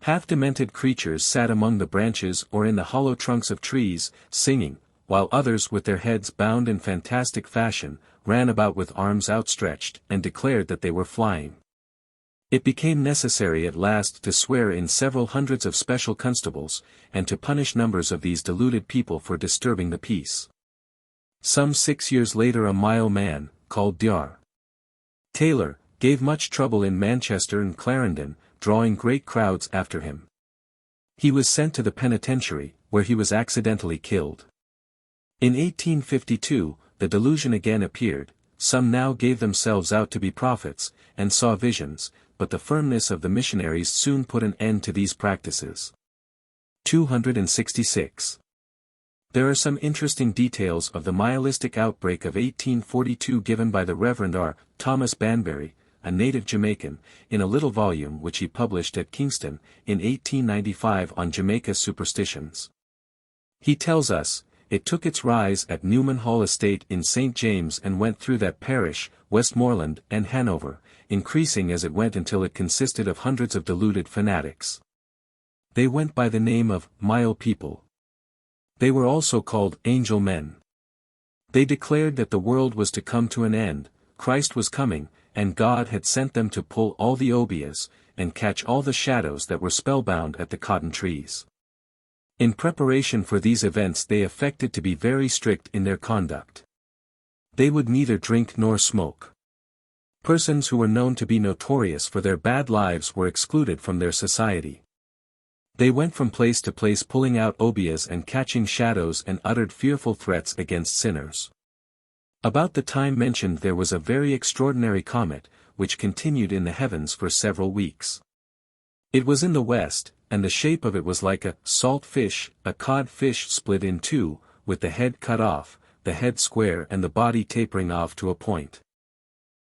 Half-demented creatures sat among the branches or in the hollow trunks of trees, singing, while others with their heads bound in fantastic fashion, ran about with arms outstretched and declared that they were flying. It became necessary at last to swear in several hundreds of special constables, and to punish numbers of these deluded people for disturbing the peace. Some 6 years later a Mile man, called Dr. Taylor, gave much trouble in Manchester and Clarendon, drawing great crowds after him. He was sent to the penitentiary, where he was accidentally killed. In 1852, the delusion again appeared. Some now gave themselves out to be prophets, and saw visions, but the firmness of the missionaries soon put an end to these practices. 266. There are some interesting details of the Mialistic outbreak of 1842 given by the Reverend R. Thomas Banbury, a native Jamaican, in a little volume which he published at Kingston, in 1895 on Jamaica's superstitions. He tells us, it took its rise at Newman Hall Estate in St. James and went through that parish, Westmoreland and Hanover, increasing as it went until it consisted of hundreds of deluded fanatics. They went by the name of Mile people. They were also called angel men. They declared that the world was to come to an end, Christ was coming, and God had sent them to pull all the Obeahs, and catch all the shadows that were spellbound at the cotton trees. In preparation for these events they affected to be very strict in their conduct. They would neither drink nor smoke. Persons who were known to be notorious for their bad lives were excluded from their society. They went from place to place pulling out Obeahs and catching shadows, and uttered fearful threats against sinners. About the time mentioned there was a very extraordinary comet, which continued in the heavens for several weeks. It was in the west, and the shape of it was like a salt fish, a cod fish split in two, with the head cut off, the head square and the body tapering off to a point.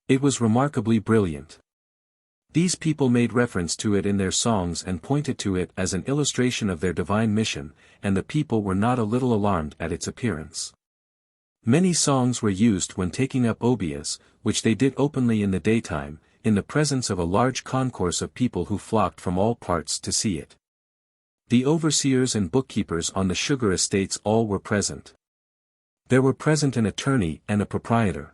It was remarkably brilliant. These people made reference to it in their songs and pointed to it as an illustration of their divine mission, and the people were not a little alarmed at its appearance. Many songs were used when taking up Obeahs, which they did openly in the daytime, in the presence of a large concourse of people who flocked from all parts to see it. The overseers and bookkeepers on the sugar estates all were present. There were present an attorney and a proprietor.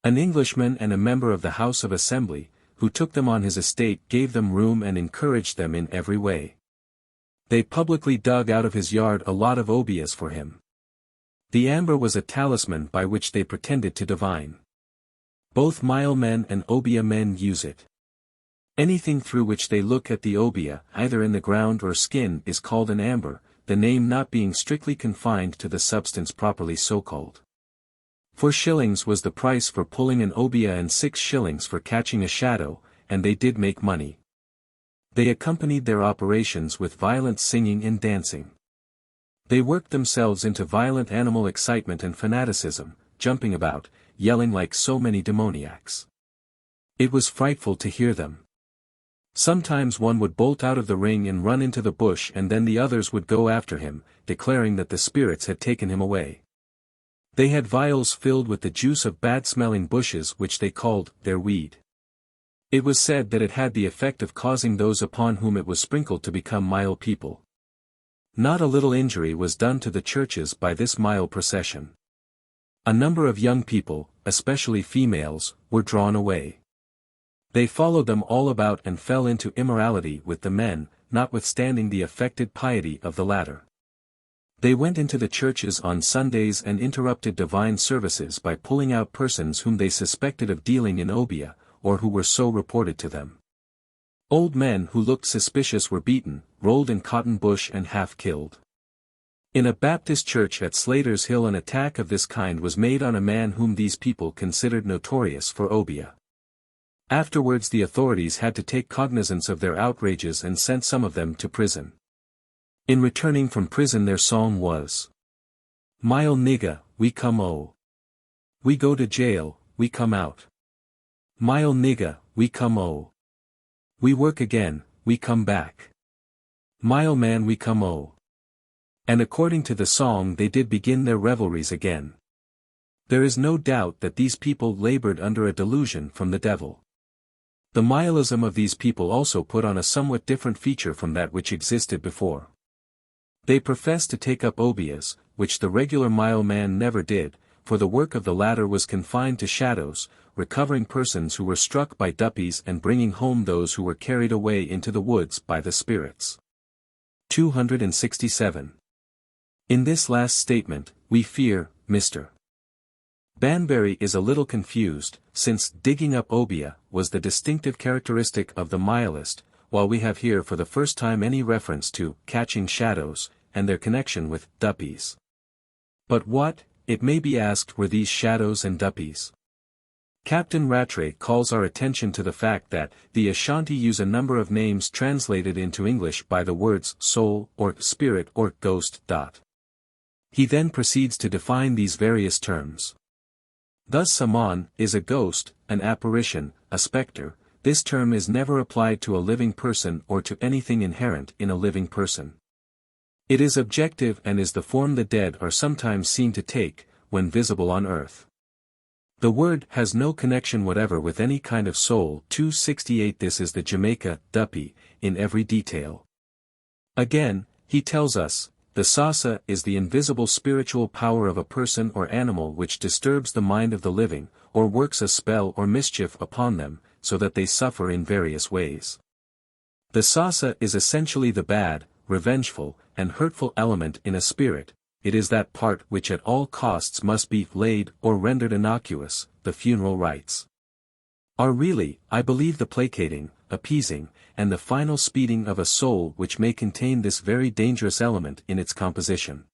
An Englishman and a member of the House of Assembly, who took them on his estate, gave them room and encouraged them in every way. They publicly dug out of his yard a lot of Obeahs for him. The amber was a talisman by which they pretended to divine. Both Mile men and Obeah men use it. Anything through which they look at the Obeah, either in the ground or skin, is called an amber, the name not being strictly confined to the substance properly so called. 4 shillings was the price for pulling an Obeah and 6 shillings for catching a shadow, and they did make money. They accompanied their operations with violent singing and dancing. They worked themselves into violent animal excitement and fanaticism, jumping about, yelling like so many demoniacs. It was frightful to hear them. Sometimes one would bolt out of the ring and run into the bush, and then the others would go after him, declaring that the spirits had taken him away. They had vials filled with the juice of bad-smelling bushes which they called their weed. It was said that it had the effect of causing those upon whom it was sprinkled to become mild people. Not a little injury was done to the churches by this mild procession. A number of young people, especially females, were drawn away. They followed them all about and fell into immorality with the men, notwithstanding the affected piety of the latter. They went into the churches on Sundays and interrupted divine services by pulling out persons whom they suspected of dealing in Obeah, or who were so reported to them. Old men who looked suspicious were beaten, rolled in cotton bush and half killed. In a Baptist church at Slater's Hill an attack of this kind was made on a man whom these people considered notorious for Obeah. Afterwards the authorities had to take cognizance of their outrages and sent some of them to prison. In returning from prison their song was, "Mile nigga, we come o. We go to jail, we come out. Mile nigga, we come o. We work again, we come back. Mile man we come o." And according to the song they did begin their revelries again. There is no doubt that these people labored under a delusion from the devil. The mileism of these people also put on a somewhat different feature from that which existed before. They professed to take up Obeahs, which the regular mile man never did, for the work of the latter was confined to shadows, recovering persons who were struck by duppies and bringing home those who were carried away into the woods by the spirits. 267. In this last statement, we fear, Mr. Banbury is a little confused, since digging up Obeah was the distinctive characteristic of the Nihilist, while we have here for the first time any reference to catching shadows, and their connection with duppies. But what, it may be asked, were these shadows and duppies? Captain Rattray calls our attention to the fact that the Ashanti use a number of names translated into English by the words soul, or spirit, or ghost. He then proceeds to define these various terms. Thus Saman is a ghost, an apparition, a spectre. This term is never applied to a living person or to anything inherent in a living person. It is objective and is the form the dead are sometimes seen to take, when visible on earth. The word has no connection whatever with any kind of soul. 268 This is the Jamaica, duppy, in every detail. Again, he tells us, the sasa is the invisible spiritual power of a person or animal which disturbs the mind of the living, or works a spell or mischief upon them, so that they suffer in various ways. The sasa is essentially the bad, revengeful, and hurtful element in a spirit. It is that part which at all costs must be laid or rendered innocuous. The funeral rites are really, I believe, the placating, appeasing, and the final speeding of a soul which may contain this very dangerous element in its composition.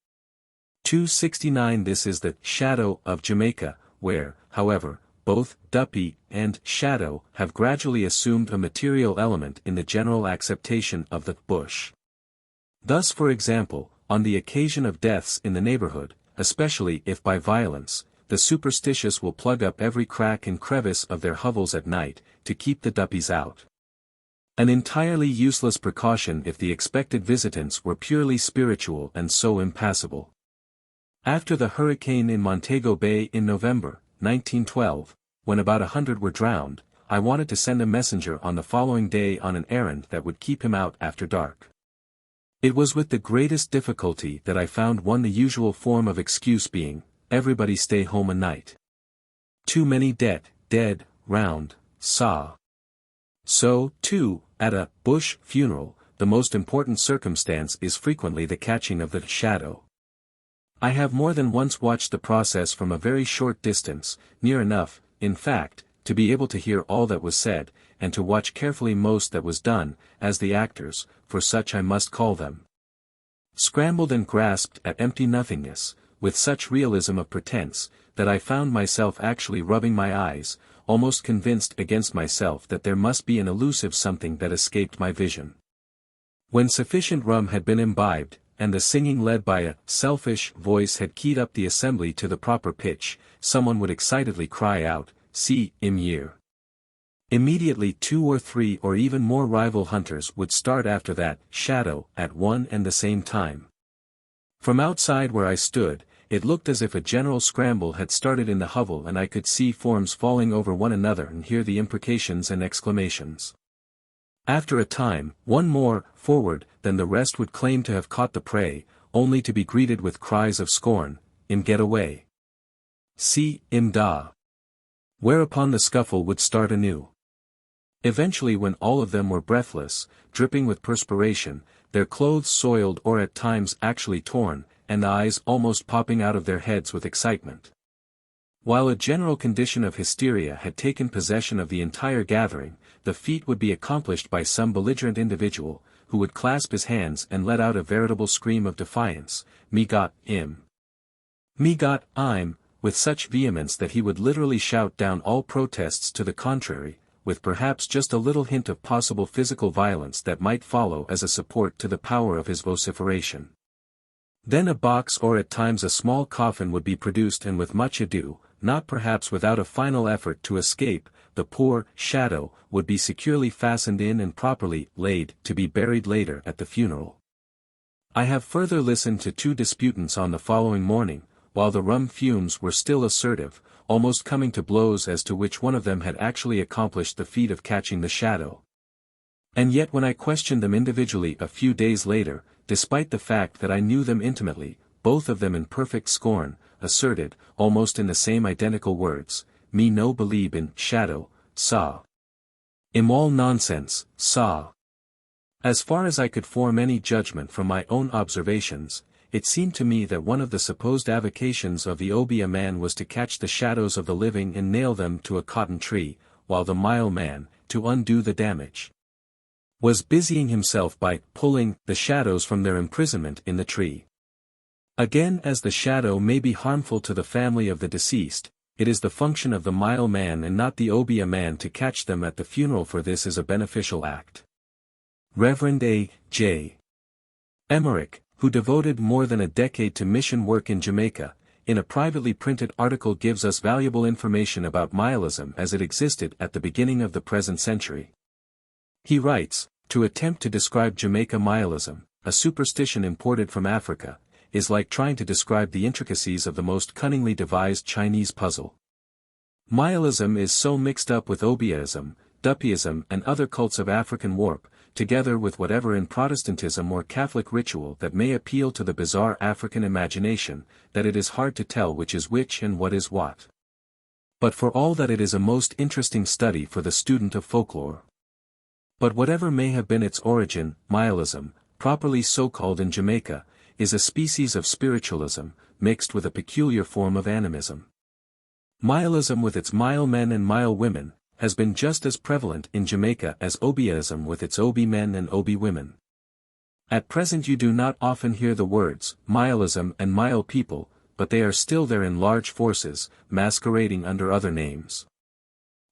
269 This is the shadow of Jamaica, where, however, both duppy and shadow have gradually assumed a material element in the general acceptation of the bush. Thus, for example, on the occasion of deaths in the neighborhood, especially if by violence, the superstitious will plug up every crack and crevice of their hovels at night, to keep the duppies out. An entirely useless precaution if the expected visitants were purely spiritual and so impassable. After the hurricane in Montego Bay in November, 1912, when about 100 were drowned, I wanted to send a messenger on the following day on an errand that would keep him out after dark. It was with the greatest difficulty that I found one, the usual form of excuse being, everybody stay home a night. Too many dead, round, saw. So, too, at a bush funeral, the most important circumstance is frequently the catching of the shadow. I have more than once watched the process from a very short distance, near enough, in fact, to be able to hear all that was said, and to watch carefully most that was done, as the actors, for such I must call them, scrambled and grasped at empty nothingness, with such realism of pretense, that I found myself actually rubbing my eyes, almost convinced against myself that there must be an elusive something that escaped my vision. When sufficient rum had been imbibed, and the singing led by a selfish voice had keyed up the assembly to the proper pitch, someone would excitedly cry out, "See, Imyer." Immediately 2 or 3 or even more rival hunters would start after that shadow at one and the same time. From outside where I stood, it looked as if a general scramble had started in the hovel, and I could see forms falling over one another and hear the imprecations and exclamations. After a time, one more forward than the rest would claim to have caught the prey, only to be greeted with cries of scorn, "Im get away. See, im da." Whereupon the scuffle would start anew. Eventually, when all of them were breathless, dripping with perspiration, their clothes soiled or at times actually torn, and eyes almost popping out of their heads with excitement, while a general condition of hysteria had taken possession of the entire gathering, the feat would be accomplished by some belligerent individual, who would clasp his hands and let out a veritable scream of defiance, "Me got im. Me got I'm," with such vehemence that he would literally shout down all protests to the contrary, with perhaps just a little hint of possible physical violence that might follow as a support to the power of his vociferation. Then a box or at times a small coffin would be produced, and with much ado, not perhaps without a final effort to escape, the poor shadow would be securely fastened in and properly laid to be buried later at the funeral. I have further listened to 2 disputants on the following morning, while the rum fumes were still assertive, almost coming to blows as to which one of them had actually accomplished the feat of catching the shadow. And yet when I questioned them individually a few days later, despite the fact that I knew them intimately, both of them in perfect scorn, asserted, almost in the same identical words, "Me no believe in shadow, saw. Im all nonsense, saw." As far as I could form any judgment from my own observations, it seemed to me that one of the supposed avocations of the Obeah man was to catch the shadows of the living and nail them to a cotton tree, while the Mile man, to undo the damage, was busying himself by pulling the shadows from their imprisonment in the tree. Again, as the shadow may be harmful to the family of the deceased, it is the function of the Mile man and not the Obeah man to catch them at the funeral, for this is a beneficial act. Reverend A. J. Emmerich, who devoted more than a decade to mission work in Jamaica, in a privately printed article gives us valuable information about Mileism as it existed at the beginning of the present century. He writes, "To attempt to describe Jamaica Mileism, a superstition imported from Africa, is like trying to describe the intricacies of the most cunningly devised Chinese puzzle. Mileism is so mixed up with Obeahism, Duppyism and other cults of African warp, together with whatever in Protestantism or Catholic ritual that may appeal to the bizarre African imagination, that it is hard to tell which is which and what is what. But for all that, it is a most interesting study for the student of folklore. But whatever may have been its origin, Mileism, properly so called in Jamaica, is a species of spiritualism, mixed with a peculiar form of animism. Mileism with its Mile men and Mile women, has been just as prevalent in Jamaica as Obeahism with its Obi men and Obi women. At present you do not often hear the words, Mileism and Mile people, but they are still there in large forces, masquerading under other names.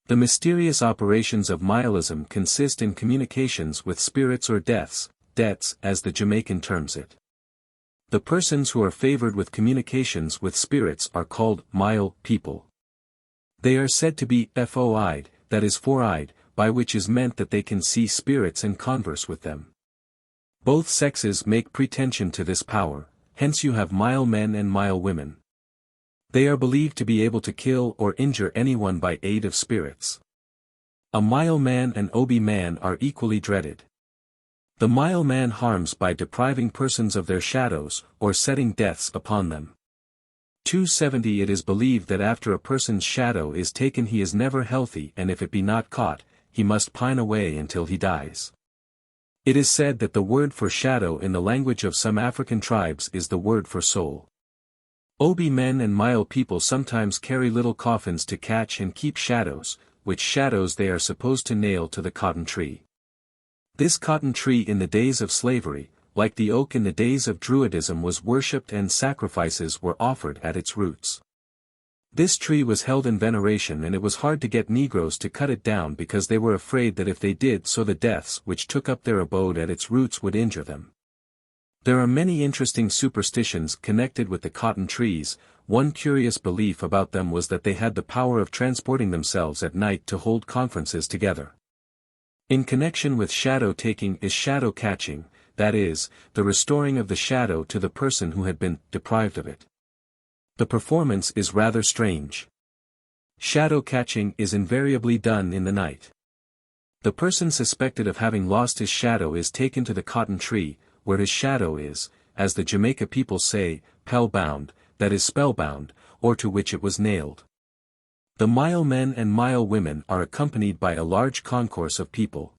The mysterious operations of Mileism consist in communications with spirits or deaths, debts as the Jamaican terms it. The persons who are favored with communications with spirits are called Mile people. They are said to be four-eyed, that is four-eyed, by which is meant that they can see spirits and converse with them. Both sexes make pretension to this power, hence you have Mile men and Mile women. They are believed to be able to kill or injure anyone by aid of spirits. A Mile man and Obi man are equally dreaded. The Mile man harms by depriving persons of their shadows, or setting deaths upon them. 270 It is believed that after a person's shadow is taken he is never healthy, and if it be not caught, he must pine away until he dies. It is said that the word for shadow in the language of some African tribes is the word for soul. Obi men and Mile people sometimes carry little coffins to catch and keep shadows, which shadows they are supposed to nail to the cotton tree. This cotton tree in the days of slavery, like the oak in the days of Druidism, was worshipped and sacrifices were offered at its roots. This tree was held in veneration, and it was hard to get Negroes to cut it down because they were afraid that if they did so the deaths which took up their abode at its roots would injure them. There are many interesting superstitions connected with the cotton trees. One curious belief about them was that they had the power of transporting themselves at night to hold conferences together. In connection with shadow taking is shadow catching, that is, the restoring of the shadow to the person who had been deprived of it. The performance is rather strange. Shadow catching is invariably done in the night. The person suspected of having lost his shadow is taken to the cotton tree, where his shadow is, as the Jamaica people say, spellbound, that is spellbound, or to which it was nailed. The mile men and mile women are accompanied by a large concourse of people.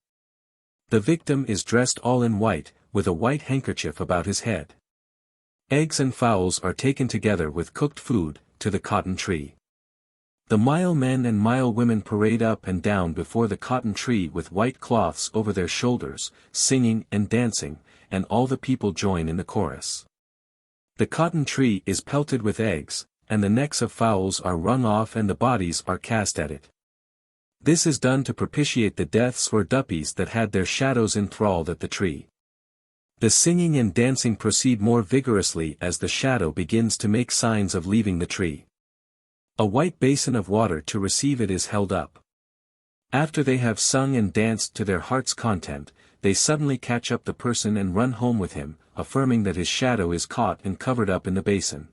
The victim is dressed all in white, with a white handkerchief about his head. Eggs and fowls are taken together with cooked food, to the cotton tree. The mile men and mile women parade up and down before the cotton tree with white cloths over their shoulders, singing and dancing, and all the people join in the chorus. The cotton tree is pelted with eggs, and the necks of fowls are wrung off and the bodies are cast at it. This is done to propitiate the deaths or duppies that had their shadows enthralled at the tree. The singing and dancing proceed more vigorously as the shadow begins to make signs of leaving the tree. A white basin of water to receive it is held up. After they have sung and danced to their heart's content, they suddenly catch up the person and run home with him, affirming that his shadow is caught and covered up in the basin.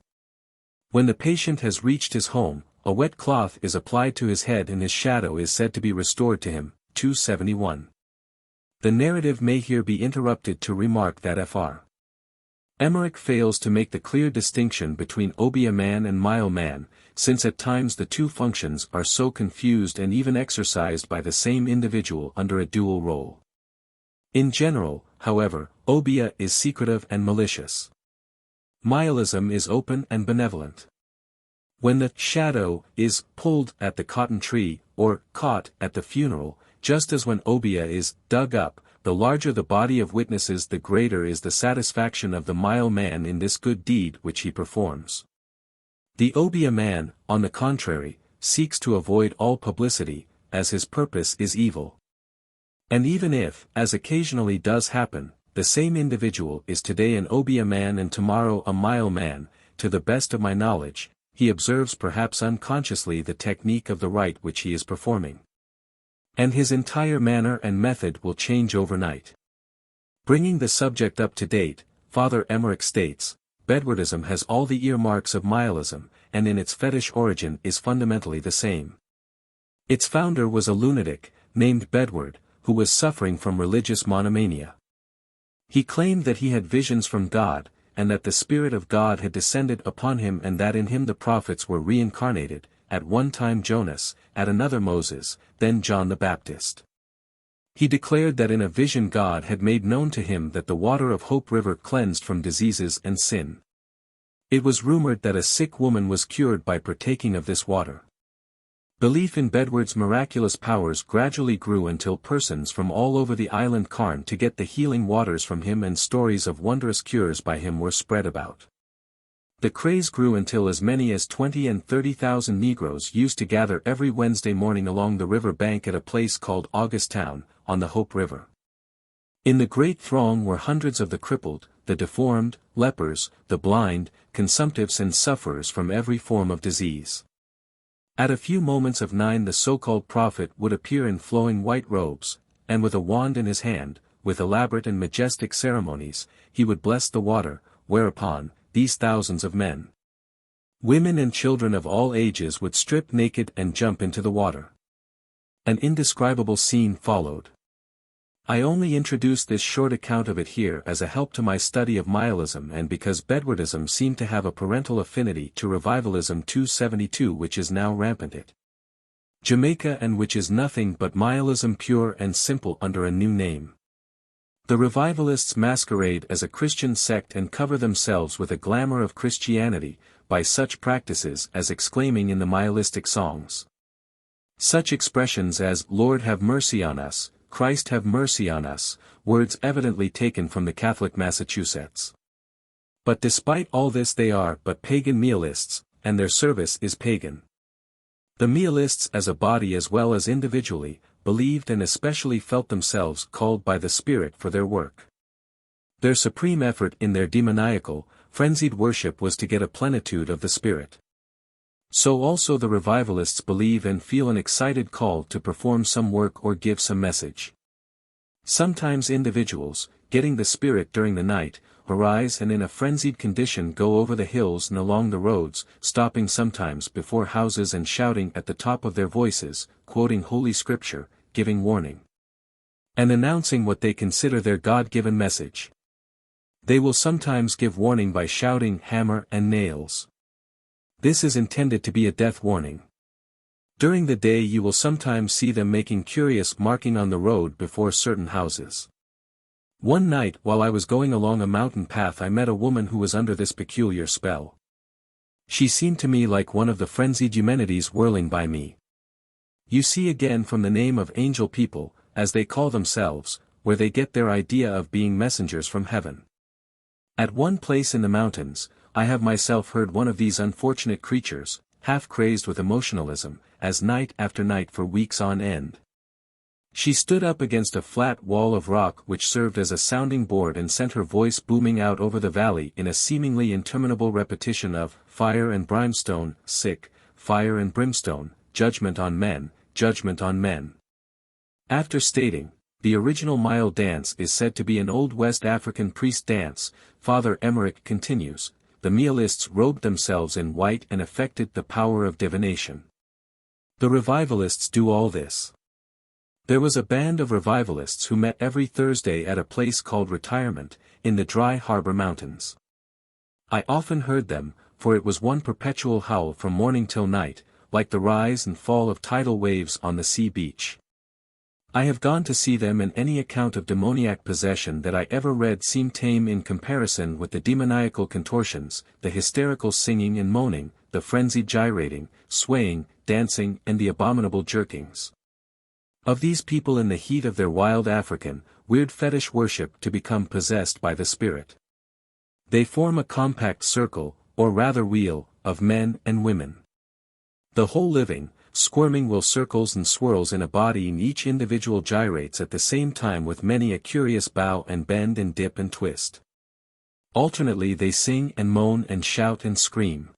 When the patient has reached his home, a wet cloth is applied to his head and his shadow is said to be restored to him. 271. The narrative may here be interrupted to remark that Fr. Emmerich fails to make the clear distinction between Obeah man and mile man, since at times the two functions are so confused and even exercised by the same individual under a dual role. In general, however, Obeah is secretive and malicious. Mileism is open and benevolent. When the shadow is pulled at the cotton tree, or caught at the funeral, just as when Obeah is dug up, the larger the body of witnesses the greater is the satisfaction of the mile man in this good deed which he performs. The Obeah man, on the contrary, seeks to avoid all publicity, as his purpose is evil. And even if, as occasionally does happen, the same individual is today an Obeah man and tomorrow a mile man, to the best of my knowledge, he observes perhaps unconsciously the technique of the rite which he is performing. And his entire manner and method will change overnight. Bringing the subject up to date, Father Emmerich states, Bedwardism has all the earmarks of mileism, and in its fetish origin is fundamentally the same. Its founder was a lunatic, named Bedward, who was suffering from religious monomania. He claimed that he had visions from God, and that the Spirit of God had descended upon him and that in him the prophets were reincarnated, at one time Jonas, at another Moses, then John the Baptist. He declared that in a vision God had made known to him that the water of Hope River cleansed from diseases and sin. It was rumored that a sick woman was cured by partaking of this water. Belief in Bedward's miraculous powers gradually grew until persons from all over the island cairn to get the healing waters from him and stories of wondrous cures by him were spread about. The craze grew until as many as 20,000 and 30,000 Negroes used to gather every Wednesday morning along the river bank at a place called Augustown, on the Hope River. In the great throng were hundreds of the crippled, the deformed, lepers, the blind, consumptives and sufferers from every form of disease. At a few moments of 9 the so-called prophet would appear in flowing white robes, and with a wand in his hand, with elaborate and majestic ceremonies, he would bless the water, whereupon, these thousands of men, women and children of all ages would strip naked and jump into the water. An indescribable scene followed. I only introduce this short account of it here as a help to my study of mileism and because Bedwardism seemed to have a parental affinity to revivalism 272 which is now rampant at Jamaica and which is nothing but mileism pure and simple under a new name. The revivalists masquerade as a Christian sect and cover themselves with a glamour of Christianity, by such practices as exclaiming in the mileistic songs, Such expressions as "Lord have mercy on us," "Christ have mercy on us," words evidently taken from the Catholic Massachusetts. But despite all this they are but pagan Mihalists, and their service is pagan. The Mihalists as a body as well as individually, believed and especially felt themselves called by the Spirit for their work. Their supreme effort in their demoniacal, frenzied worship was to get a plenitude of the Spirit. So also the revivalists believe and feel an excited call to perform some work or give some message. Sometimes individuals, getting the Spirit during the night, arise and in a frenzied condition go over the hills and along the roads, stopping sometimes before houses and shouting at the top of their voices, quoting Holy Scripture, giving warning, and announcing what they consider their God-given message. They will sometimes give warning by shouting "hammer and nails." This is intended to be a death warning. During the day you will sometimes see them making curious marking on the road before certain houses. One night while I was going along a mountain path I met a woman who was under this peculiar spell. She seemed to me like one of the frenzied Eumenides whirling by me. You see again from the name of angel people, as they call themselves, where they get their idea of being messengers from heaven. At one place in the mountains, I have myself heard one of these unfortunate creatures, half crazed with emotionalism, as night after night for weeks on end. She stood up against a flat wall of rock which served as a sounding board and sent her voice booming out over the valley in a seemingly interminable repetition of "fire and brimstone, sick, fire and brimstone, judgment on men, judgment on men." After stating, "The original Mile dance is said to be an old West African priest dance," Father Emmerich continues, "the Mihalists robed themselves in white and affected the power of divination. The revivalists do all this." There was a band of revivalists who met every Thursday at a place called Retirement, in the Dry Harbor Mountains. I often heard them, for it was one perpetual howl from morning till night, like the rise and fall of tidal waves on the sea beach. I have gone to see them and any account of demoniac possession that I ever read seemed tame in comparison with the demoniacal contortions, the hysterical singing and moaning, the frenzied gyrating, swaying, dancing and the abominable jerkings of these people in the heat of their wild African, weird fetish worship to become possessed by the Spirit. They form a compact circle, or rather wheel, of men and women. The whole living, squirming will circles and swirls in a body and each individual gyrates at the same time with many a curious bow and bend and dip and twist. Alternately they sing and moan and shout and scream.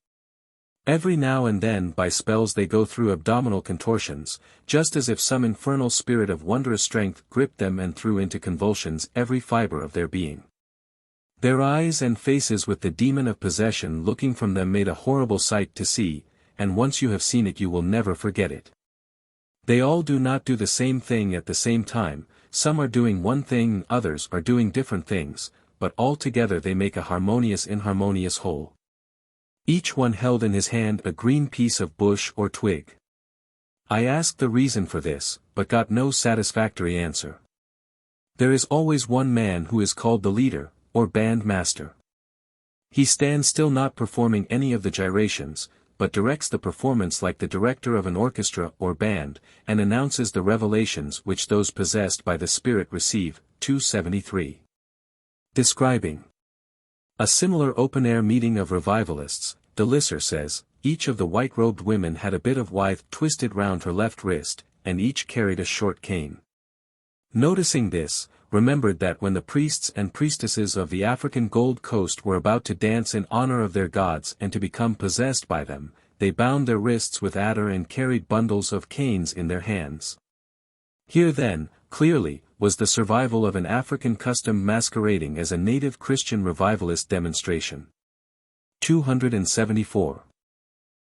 Every now and then by spells they go through abdominal contortions, just as if some infernal spirit of wondrous strength gripped them and threw into convulsions every fiber of their being. Their eyes and faces with the demon of possession looking from them made a horrible sight to see, and once you have seen it you will never forget it. They all do not do the same thing at the same time, some are doing one thing and others are doing different things, but all together they make a harmonious inharmonious whole. Each one held in his hand a green piece of bush or twig. I asked the reason for this, but got no satisfactory answer. There is always one man who is called the leader, or band master. He stands still not performing any of the gyrations, but directs the performance like the director of an orchestra or band, and announces the revelations which those possessed by the Spirit receive. 273. Describing a similar open-air meeting of revivalists, Delisser says, each of the white-robed women had a bit of withe twisted round her left wrist, and each carried a short cane. Noticing this, remembered that when the priests and priestesses of the African Gold Coast were about to dance in honor of their gods and to become possessed by them, they bound their wrists with adder and carried bundles of canes in their hands. Here then, clearly, was the survival of an African custom masquerading as a native Christian revivalist demonstration. 274.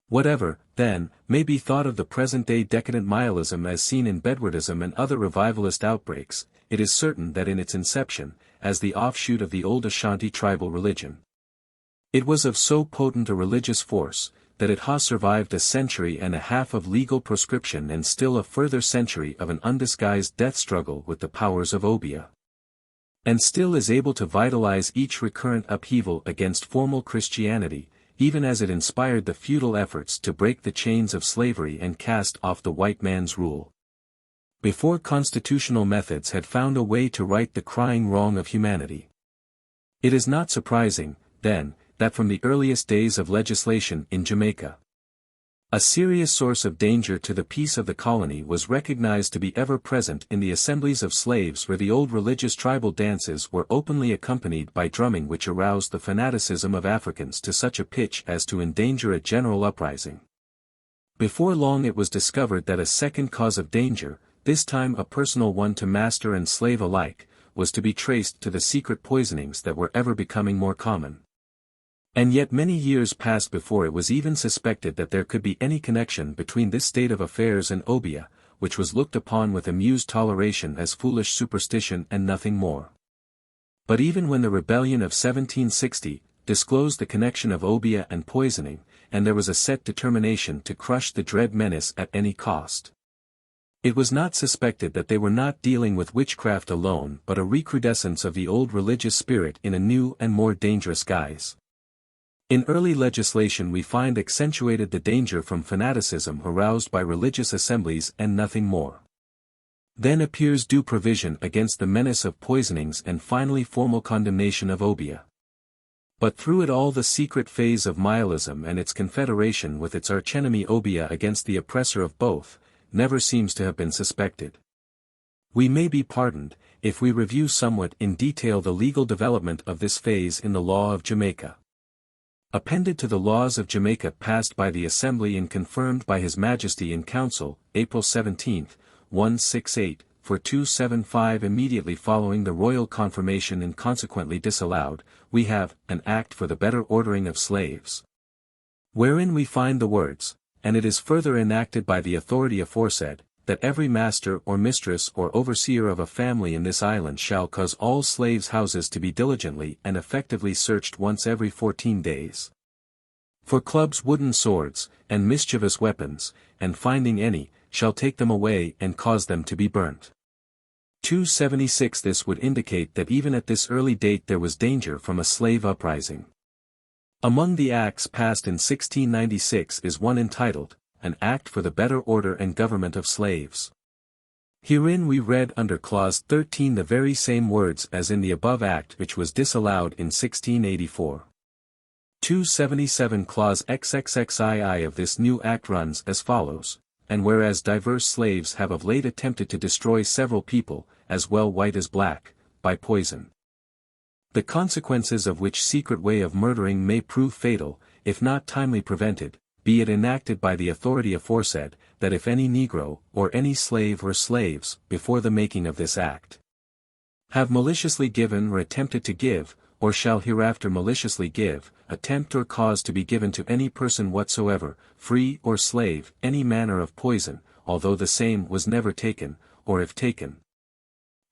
Whatever, then, may be thought of the present-day decadent Mialism as seen in Bedwardism and other revivalist outbreaks, it is certain that in its inception, as the offshoot of the old Ashanti tribal religion, it was of so potent a religious force, that it has survived a century and a half of legal proscription and still a further century of an undisguised death struggle with the powers of Obeah, and still is able to vitalize each recurrent upheaval against formal Christianity, even as it inspired the futile efforts to break the chains of slavery and cast off the white man's rule. Before constitutional methods had found a way to right the crying wrong of humanity. It is not surprising, then, that from the earliest days of legislation in Jamaica, a serious source of danger to the peace of the colony was recognized to be ever present in the assemblies of slaves where the old religious tribal dances were openly accompanied by drumming which aroused the fanaticism of Africans to such a pitch as to endanger a general uprising. Before long it was discovered that a second cause of danger, this time a personal one to master and slave alike, was to be traced to the secret poisonings that were ever becoming more common. And yet many years passed before it was even suspected that there could be any connection between this state of affairs and Obeah, which was looked upon with amused toleration as foolish superstition and nothing more. But even when the rebellion of 1760 disclosed the connection of Obeah and poisoning, and there was a set determination to crush the dread menace at any cost, it was not suspected that they were not dealing with witchcraft alone but a recrudescence of the old religious spirit in a new and more dangerous guise. In early legislation we find accentuated the danger from fanaticism aroused by religious assemblies and nothing more. Then appears due provision against the menace of poisonings and finally formal condemnation of Obeah. But through it all the secret phase of Imperialism and its confederation with its archenemy Obeah against the oppressor of both, never seems to have been suspected. We may be pardoned, if we review somewhat in detail the legal development of this phase in the law of Jamaica. Appended to the laws of Jamaica passed by the Assembly and confirmed by His Majesty in Council, April 17, 168, for 275 immediately following the royal confirmation and consequently disallowed, we have, an Act for the Better Ordering of Slaves. Wherein we find the words, and it is further enacted by the authority aforesaid, that every master or mistress or overseer of a family in this island shall cause all slaves' houses to be diligently and effectively searched once every 14 days. For clubs, wooden swords, and mischievous weapons, and finding any, shall take them away and cause them to be burnt. 276 This would indicate that even at this early date there was danger from a slave uprising. Among the acts passed in 1696 is one entitled, An Act for the Better Order and Government of Slaves. Herein we read under Clause 13 the very same words as in the above Act which was disallowed in 1684. 277 Clause XXXII of this new Act runs as follows, and whereas diverse slaves have of late attempted to destroy several people, as well white as black, by poison, the consequences of which secret way of murdering may prove fatal, if not timely prevented, be it enacted by the authority aforesaid, that if any Negro, or any slave or slaves, before the making of this Act, have maliciously given or attempted to give, or shall hereafter maliciously give, attempt or cause to be given to any person whatsoever, free or slave, any manner of poison, although the same was never taken, or if taken,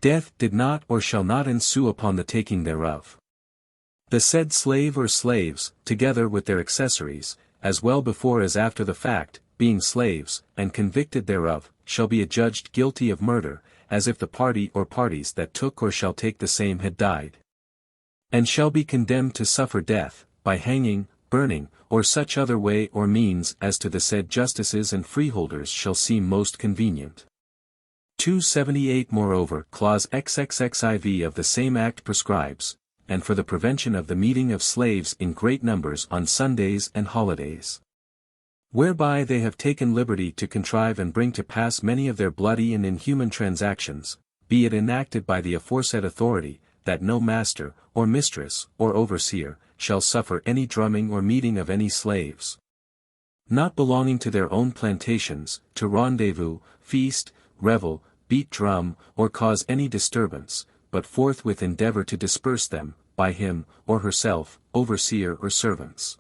death did not or shall not ensue upon the taking thereof. The said slave or slaves, together with their accessories, as well before as after the fact, being slaves, and convicted thereof, shall be adjudged guilty of murder, as if the party or parties that took or shall take the same had died. And shall be condemned to suffer death, by hanging, burning, or such other way or means as to the said justices and freeholders shall seem most convenient. 278 Moreover, Clause XXXIV of the same Act prescribes, and for the prevention of the meeting of slaves in great numbers on Sundays and holidays, whereby they have taken liberty to contrive and bring to pass many of their bloody and inhuman transactions, be it enacted by the aforesaid authority, that no master, or mistress, or overseer, shall suffer any drumming or meeting of any slaves, not belonging to their own plantations, to rendezvous, feast, revel, beat drum, or cause any disturbance, but forthwith endeavor to disperse them, by him, or herself, overseer or servants.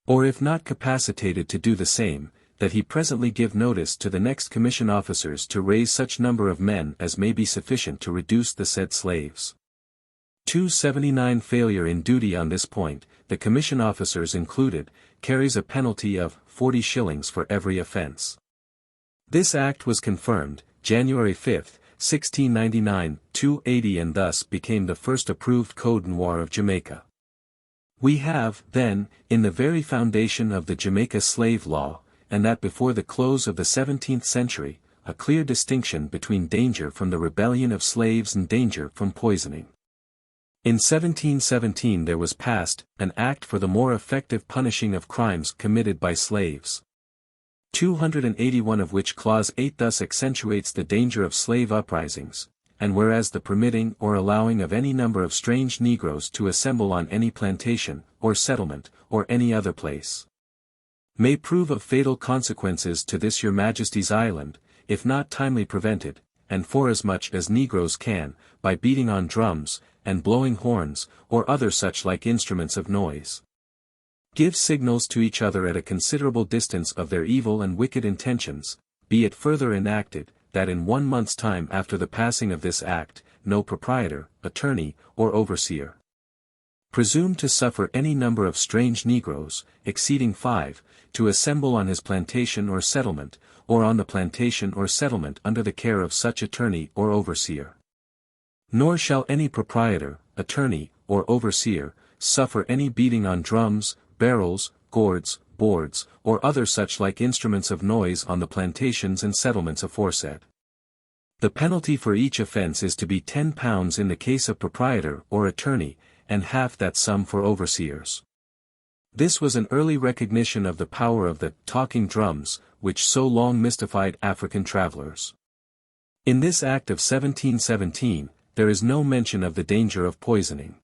Or if not capacitated to do the same, that he presently give notice to the next commission officers to raise such number of men as may be sufficient to reduce the said slaves. 279 Failure in duty on this point, the commission officers included, carries a penalty of 40 shillings for every offence. This act was confirmed, January 5, 1699, 280 and thus became the first approved Code Noir of Jamaica. We have, then, in the very foundation of the Jamaica slave law, and that before the close of the 17th century, a clear distinction between danger from the rebellion of slaves and danger from poisoning. In 1717 there was passed an act for the more effective punishing of crimes committed by slaves. 281 of which Clause 8 thus accentuates the danger of slave uprisings, and whereas the permitting or allowing of any number of strange Negroes to assemble on any plantation, or settlement, or any other place, may prove of fatal consequences to this your Majesty's island, if not timely prevented, and forasmuch as Negroes can, by beating on drums, and blowing horns, or other such like instruments of noise, give signals to each other at a considerable distance of their evil and wicked intentions, be it further enacted, that in 1 month's time after the passing of this act, no proprietor, attorney, or overseer, presumed to suffer any number of strange Negroes, exceeding 5, to assemble on his plantation or settlement, or on the plantation or settlement under the care of such attorney or overseer. Nor shall any proprietor, attorney, or overseer, suffer any beating on drums, barrels, gourds, boards, or other such like instruments of noise on the plantations and settlements aforesaid. The penalty for each offence is to be £10 in the case of proprietor or attorney, and half that sum for overseers. This was an early recognition of the power of the talking drums, which so long mystified African travelers. In this act of 1717, there is no mention of the danger of poisoning.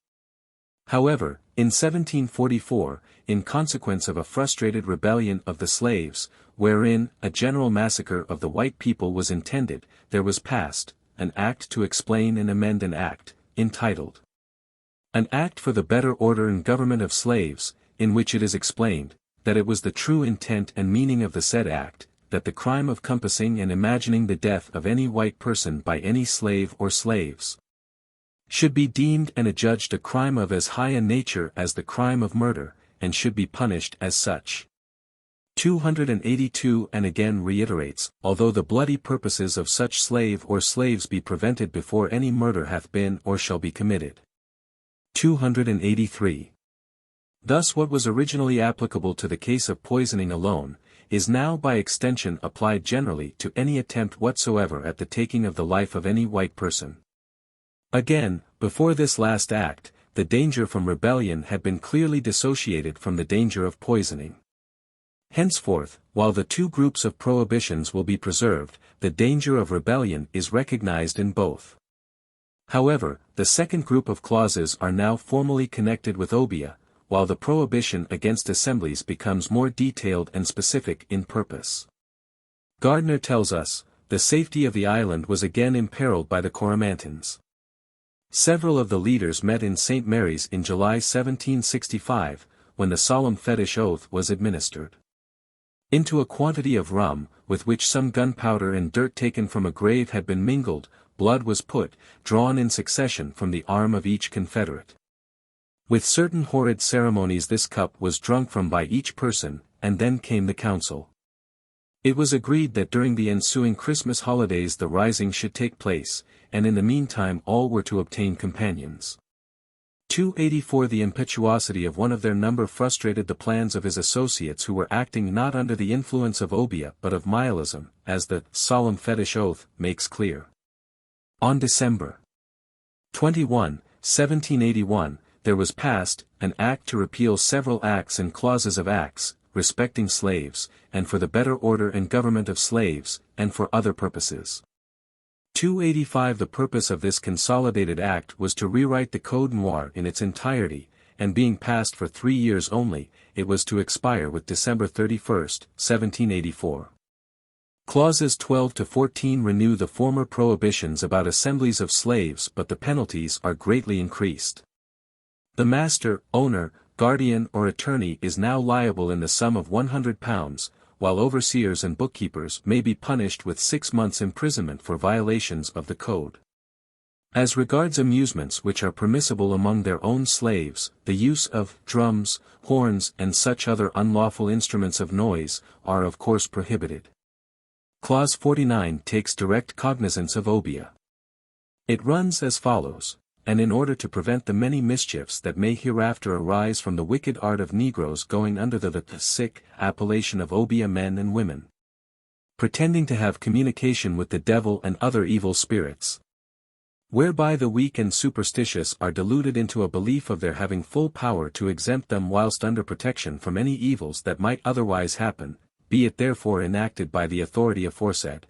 However, in 1744, in consequence of a frustrated rebellion of the slaves, wherein a general massacre of the white people was intended, there was passed an act to explain and amend an act, entitled An Act for the Better Order and Government of Slaves, in which it is explained, that it was the true intent and meaning of the said act, that the crime of compassing and imagining the death of any white person by any slave or slaves should be deemed and adjudged a crime of as high a nature as the crime of murder, and should be punished as such. 282 and again reiterates, although the bloody purposes of such slave or slaves be prevented before any murder hath been or shall be committed. 283. Thus what was originally applicable to the case of poisoning alone, is now by extension applied generally to any attempt whatsoever at the taking of the life of any white person. Again, before this last act, the danger from rebellion had been clearly dissociated from the danger of poisoning. Henceforth, while the two groups of prohibitions will be preserved, the danger of rebellion is recognized in both. However, the second group of clauses are now formally connected with Obeah, while the prohibition against assemblies becomes more detailed and specific in purpose. Gardner tells us, the safety of the island was again imperiled by the Coromantans. Several of the leaders met in St. Mary's in July 1765, when the solemn fetish oath was administered. Into a quantity of rum, with which some gunpowder and dirt taken from a grave had been mingled, blood was put, drawn in succession from the arm of each confederate. With certain horrid ceremonies this cup was drunk from by each person, and then came the council. It was agreed that during the ensuing Christmas holidays the rising should take place, and in the meantime all were to obtain companions. 284 The impetuosity of one of their number frustrated the plans of his associates who were acting not under the influence of Obeah but of Imperialism, as the solemn fetish oath makes clear. On December 21, 1781, there was passed an act to repeal several acts and clauses of acts, respecting slaves, and for the better order and government of slaves, and for other purposes. 285 The purpose of this consolidated act was to rewrite the Code Noir in its entirety, and being passed for 3 years only, it was to expire with December 31, 1784. Clauses 12 to 14 renew the former prohibitions about assemblies of slaves, but the penalties are greatly increased. The master, owner, guardian or attorney is now liable in the sum of £100, while overseers and bookkeepers may be punished with 6 months' imprisonment for violations of the code. As regards amusements which are permissible among their own slaves, the use of drums, horns and such other unlawful instruments of noise, are of course prohibited. Clause 49 takes direct cognizance of Obeah. It runs as follows. and in order to prevent the many mischiefs that may hereafter arise from the wicked art of Negroes going under the sick appellation of Obeah men and women, pretending to have communication with the devil and other evil spirits, whereby the weak and superstitious are deluded into a belief of their having full power to exempt them whilst under protection from any evils that might otherwise happen, be it therefore enacted by the authority aforesaid,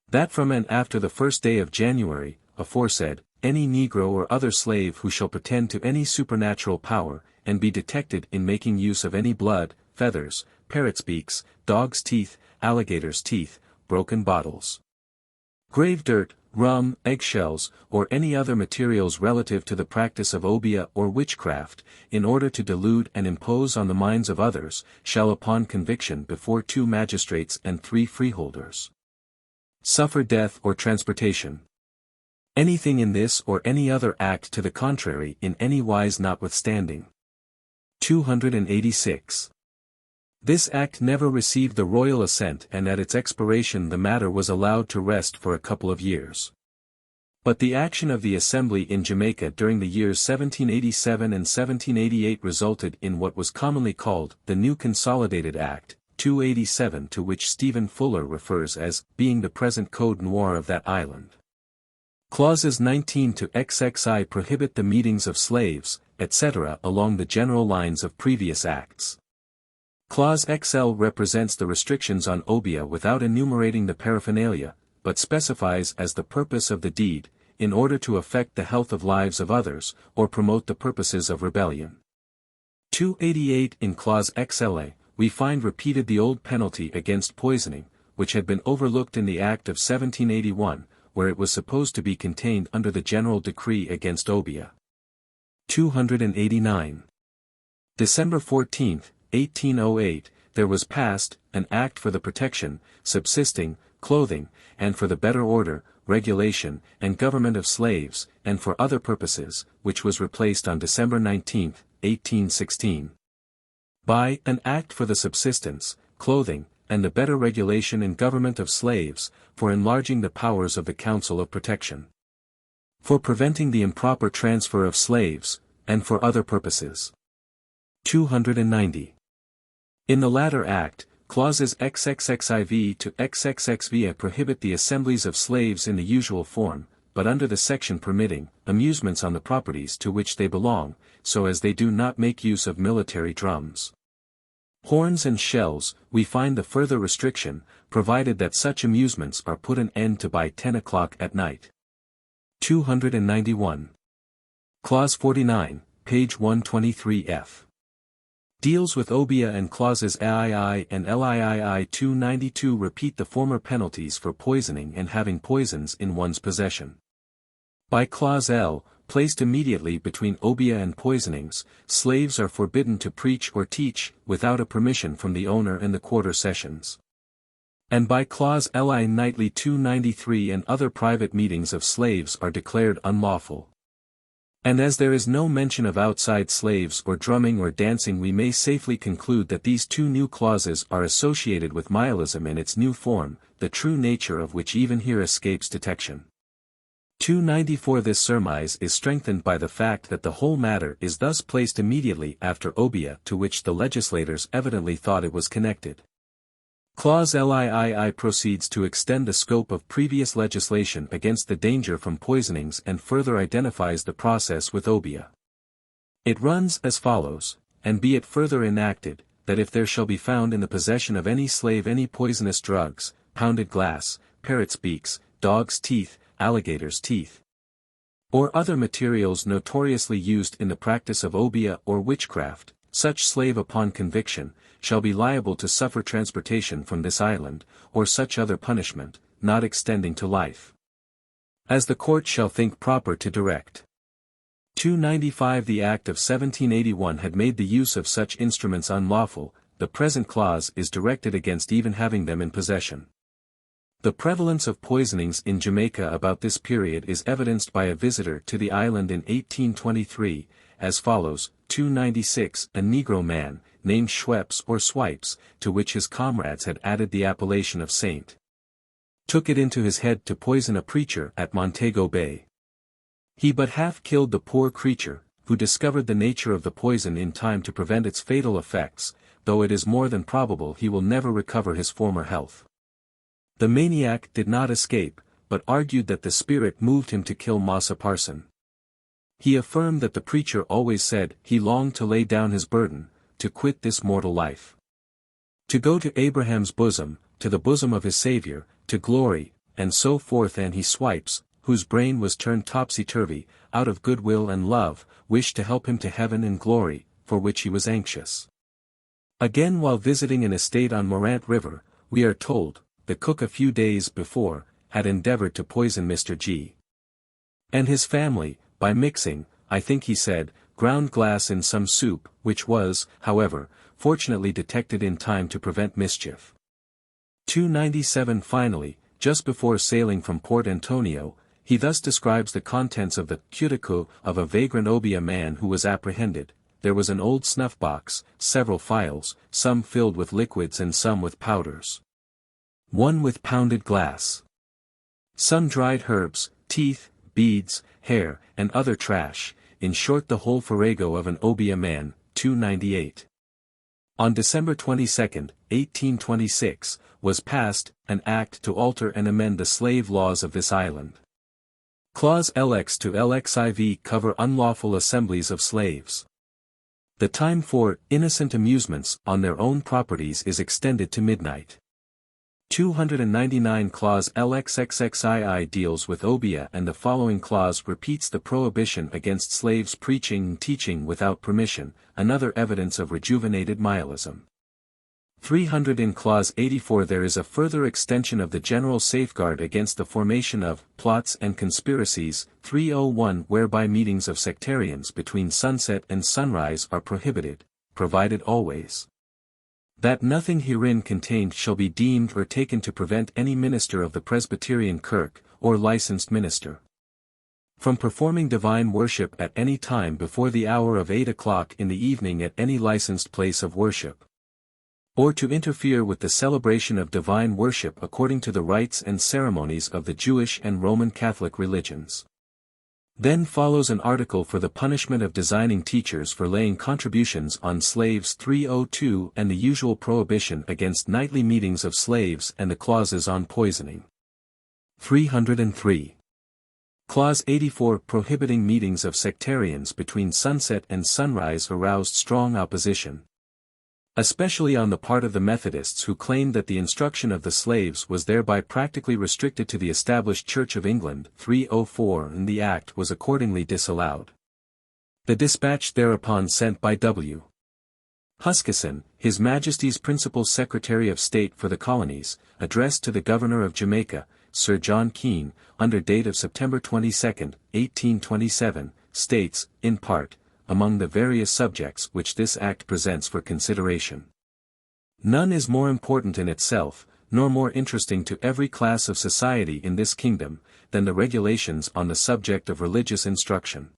that from and after the 1st day of January, aforesaid, any Negro or other slave who shall pretend to any supernatural power, and be detected in making use of any blood, feathers, parrot's beaks, dog's teeth, alligator's teeth, broken bottles, grave dirt, rum, eggshells, or any other materials relative to the practice of obeah or witchcraft, in order to delude and impose on the minds of others, shall upon conviction before 2 magistrates and 3 freeholders, suffer death or transportation. Anything in this or any other act to the contrary in any wise notwithstanding. 286. This act never received the royal assent, and at its expiration the matter was allowed to rest for a couple of years. But the action of the Assembly in Jamaica during the years 1787 and 1788 resulted in what was commonly called the New Consolidated Act, 287, to which Stephen Fuller refers as being the present Code Noir of that island. Clauses 19 to XXI prohibit the meetings of slaves, etc. along the general lines of previous acts. Clause XL represents the restrictions on obeah without enumerating the paraphernalia, but specifies as the purpose of the deed, in order to affect the health of lives of others, or promote the purposes of rebellion. 288 In Clause XLA, we find repeated the old penalty against poisoning, which had been overlooked in the Act of 1781, where it was supposed to be contained under the General Decree against obeah. 289. December 14, 1808, there was passed, an Act for the protection, subsisting, clothing, and for the better order, regulation, and government of slaves, and for other purposes, which was replaced on December 19, 1816. By an Act for the subsistence, clothing, and the better regulation and government of slaves, for enlarging the powers of the Council of Protection, for preventing the improper transfer of slaves, and for other purposes. 290. In the latter Act, clauses XXXIV to XXXVA prohibit the assemblies of slaves in the usual form, but under the section permitting amusements on the properties to which they belong, so as they do not make use of military drums, horns and shells, we find the further restriction, provided that such amusements are put an end to by 10 o'clock at night. 291. Clause 49, page 123 deals with obeah, and clauses AII and LIII 292 repeat the former penalties for poisoning and having poisons in one's possession. By Clause L, placed immediately between obeah and poisonings, slaves are forbidden to preach or teach, without a permission from the owner and the quarter sessions. And by Clause LI nightly 293 and other private meetings of slaves are declared unlawful. And as there is no mention of outside slaves or drumming or dancing, we may safely conclude that these 2 new clauses are associated with Imperialism in its new form, the true nature of which even here escapes detection. 294 This surmise is strengthened by the fact that the whole matter is thus placed immediately after obeah, to which the legislators evidently thought it was connected. Clause LIII proceeds to extend the scope of previous legislation against the danger from poisonings and further identifies the process with obeah. It runs as follows: and be it further enacted, that if there shall be found in the possession of any slave any poisonous drugs, pounded glass, parrot's beaks, dog's teeth, alligator's teeth, or other materials notoriously used in the practice of obeah or witchcraft, such slave upon conviction, shall be liable to suffer transportation from this island, or such other punishment, not extending to life, as the court shall think proper to direct. 295 The Act of 1781 had made the use of such instruments unlawful, the present clause is directed against even having them in possession. The prevalence of poisonings in Jamaica about this period is evidenced by a visitor to the island in 1823, as follows: 296 A Negro man, named Schweppes or Swipes, to which his comrades had added the appellation of Saint, took it into his head to poison a preacher at Montego Bay. He but half killed the poor creature, who discovered the nature of the poison in time to prevent its fatal effects, though it is more than probable he will never recover his former health. The maniac did not escape, but argued that the spirit moved him to kill Massa Parson. He affirmed that the preacher always said he longed to lay down his burden, to quit this mortal life, to go to Abraham's bosom, to the bosom of his Saviour, to glory, and so forth, and he swipes, whose brain was turned topsy-turvy, out of goodwill and love, wished to help him to heaven and glory, for which he was anxious. Again, while visiting an estate on Morant River, we are told, the cook a few days before, had endeavoured to poison Mr. G. and his family, by mixing, I think he said, ground glass in some soup, which was, however, fortunately detected in time to prevent mischief. 297. Finally, just before sailing from Port Antonio, he thus describes the contents of the cuticle of a vagrant Obeah man who was apprehended. There was an old snuff-box, several phials, some filled with liquids and some with powders. One with pounded glass. Some dried herbs, teeth, beads, hair, and other trash, in short the whole farrago of an Obeah man. 298. On December 22, 1826, was passed an act to alter and amend the slave laws of this island. Clause LX to LXIV cover unlawful assemblies of slaves. The time for innocent amusements on their own properties is extended to midnight. 299. Clause LXXXII deals with Obeah, and the following clause repeats the prohibition against slaves preaching and teaching without permission, another evidence of rejuvenated nihilism. 300. In Clause 84 there is a further extension of the general safeguard against the formation of plots and conspiracies. 301. Whereby meetings of sectarians between sunset and sunrise are prohibited, provided always that nothing herein contained shall be deemed or taken to prevent any minister of the Presbyterian Kirk, or licensed minister, from performing divine worship at any time before the hour of 8 o'clock in the evening at any licensed place of worship, or to interfere with the celebration of divine worship according to the rites and ceremonies of the Jewish and Roman Catholic religions. Then follows an article for the punishment of designing teachers for laying contributions on slaves. 302 and the usual prohibition against nightly meetings of slaves and the clauses on poisoning. 303. Clause 84 prohibiting meetings of sectarians between sunset and sunrise aroused strong opposition, especially on the part of the Methodists, who claimed that the instruction of the slaves was thereby practically restricted to the established Church of England. 304 and the act was accordingly disallowed. The dispatch thereupon sent by W. Huskisson, His Majesty's principal Secretary of State for the Colonies, addressed to the Governor of Jamaica, Sir John Keane, under date of September 22, 1827, states, in part, among the various subjects which this act presents for consideration, none is more important in itself, nor more interesting to every class of society in this kingdom, than the regulations on the subject of religious instruction.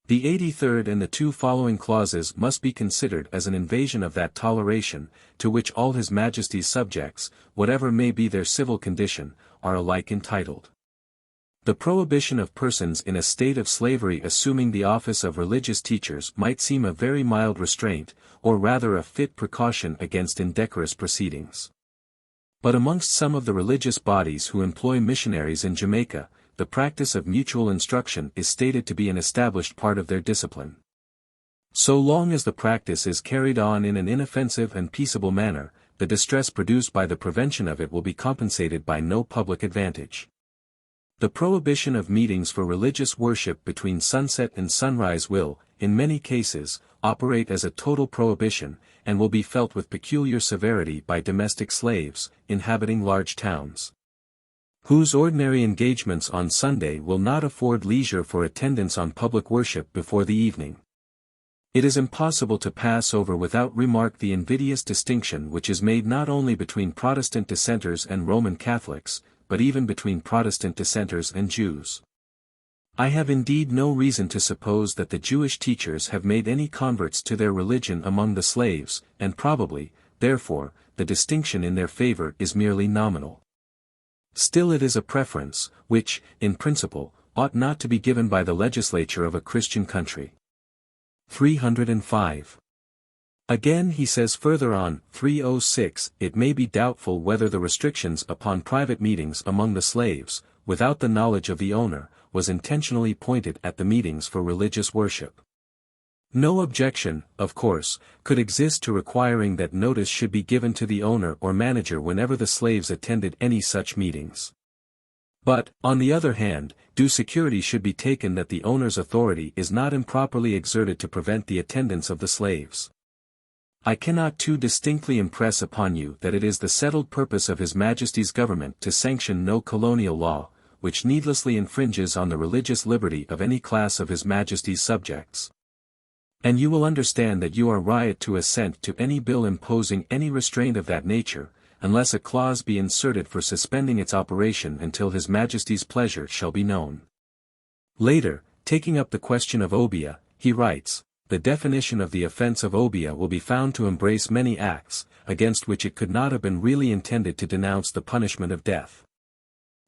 The 83rd and the two following clauses must be considered as an invasion of that toleration, to which all His Majesty's subjects, whatever may be their civil condition, are alike entitled. The prohibition of persons in a state of slavery assuming the office of religious teachers might seem a very mild restraint, or rather a fit precaution against indecorous proceedings. But amongst some of the religious bodies who employ missionaries in Jamaica, the practice of mutual instruction is stated to be an established part of their discipline. So long as the practice is carried on in an inoffensive and peaceable manner, the distress produced by the prevention of it will be compensated by no public advantage. The prohibition of meetings for religious worship between sunset and sunrise will, in many cases, operate as a total prohibition, and will be felt with peculiar severity by domestic slaves, inhabiting large towns, whose ordinary engagements on Sunday will not afford leisure for attendance on public worship before the evening. It is impossible to pass over without remark the invidious distinction which is made not only between Protestant dissenters and Roman Catholics, but even between Protestant dissenters and Jews. I have indeed no reason to suppose that the Jewish teachers have made any converts to their religion among the slaves, and probably, therefore, the distinction in their favor is merely nominal. Still it is a preference, which, in principle, ought not to be given by the legislature of a Christian country. 305. Again he says further on, 306, it may be doubtful whether the restrictions upon private meetings among the slaves, without the knowledge of the owner, was intentionally pointed at the meetings for religious worship. No objection, of course, could exist to requiring that notice should be given to the owner or manager whenever the slaves attended any such meetings. But, on the other hand, due security should be taken that the owner's authority is not improperly exerted to prevent the attendance of the slaves. I cannot too distinctly impress upon you that it is the settled purpose of His Majesty's government to sanction no colonial law, which needlessly infringes on the religious liberty of any class of His Majesty's subjects. And you will understand that you are right to assent to any bill imposing any restraint of that nature, unless a clause be inserted for suspending its operation until His Majesty's pleasure shall be known. Later, taking up the question of Obeah, he writes, the definition of the offense of Obeah will be found to embrace many acts, against which it could not have been really intended to denounce the punishment of death.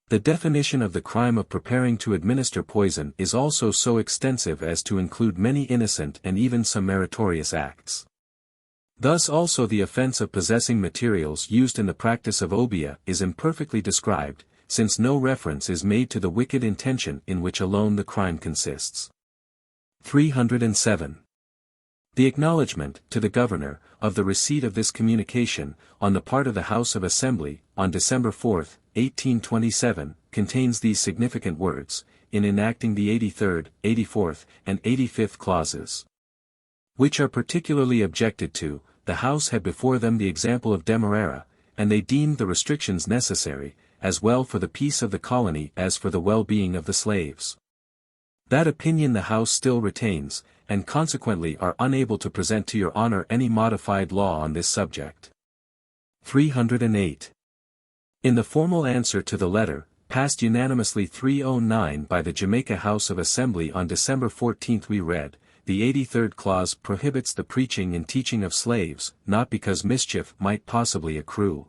The definition of the crime of preparing to administer poison is also so extensive as to include many innocent and even some meritorious acts. Thus also the offense of possessing materials used in the practice of Obeah is imperfectly described, since no reference is made to the wicked intention in which alone the crime consists. 307. The acknowledgment, to the Governor, of the receipt of this communication, on the part of the House of Assembly, on December 4, 1827, contains these significant words, in enacting the 83rd, 84th, and 85th clauses, which are particularly objected to, the House had before them the example of Demerara, and they deemed the restrictions necessary, as well for the peace of the colony as for the well-being of the slaves. That opinion the House still retains, and consequently are unable to present to your honor any modified law on this subject. 308. In the formal answer to the letter, passed unanimously 309 by the Jamaica House of Assembly on December 14 we read, the 83rd clause prohibits the preaching and teaching of slaves, not because mischief might possibly accrue,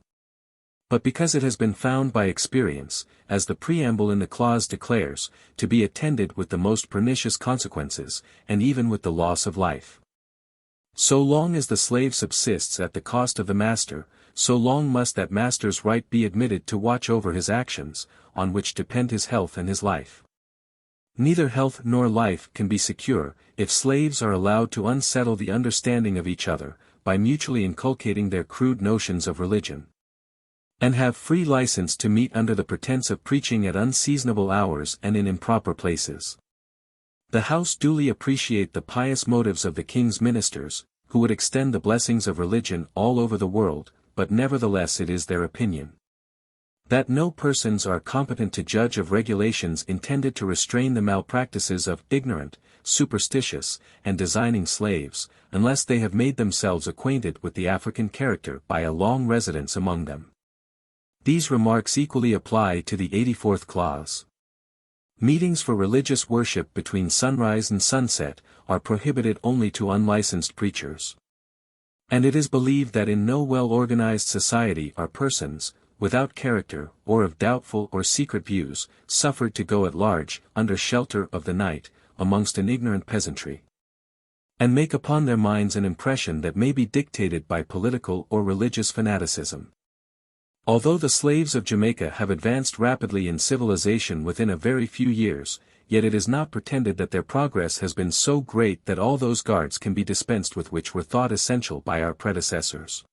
but because it has been found by experience, as the preamble in the clause declares, to be attended with the most pernicious consequences, and even with the loss of life. So long as the slave subsists at the cost of the master, so long must that master's right be admitted to watch over his actions, on which depend his health and his life. Neither health nor life can be secure, if slaves are allowed to unsettle the understanding of each other, by mutually inculcating their crude notions of religion, and have free license to meet under the pretense of preaching at unseasonable hours and in improper places. The House duly appreciate the pious motives of the King's ministers, who would extend the blessings of religion all over the world, but nevertheless it is their opinion that no persons are competent to judge of regulations intended to restrain the malpractices of ignorant, superstitious, and designing slaves, unless they have made themselves acquainted with the African character by a long residence among them. These remarks equally apply to the 84th clause. Meetings for religious worship between sunrise and sunset are prohibited only to unlicensed preachers. And it is believed that in no well-organized society are persons, without character, or of doubtful or secret views, suffered to go at large, under shelter of the night, amongst an ignorant peasantry, and make upon their minds an impression that may be dictated by political or religious fanaticism. Although the slaves of Jamaica have advanced rapidly in civilization within a very few years, yet it is not pretended that their progress has been so great that all those guards can be dispensed with which were thought essential by our predecessors.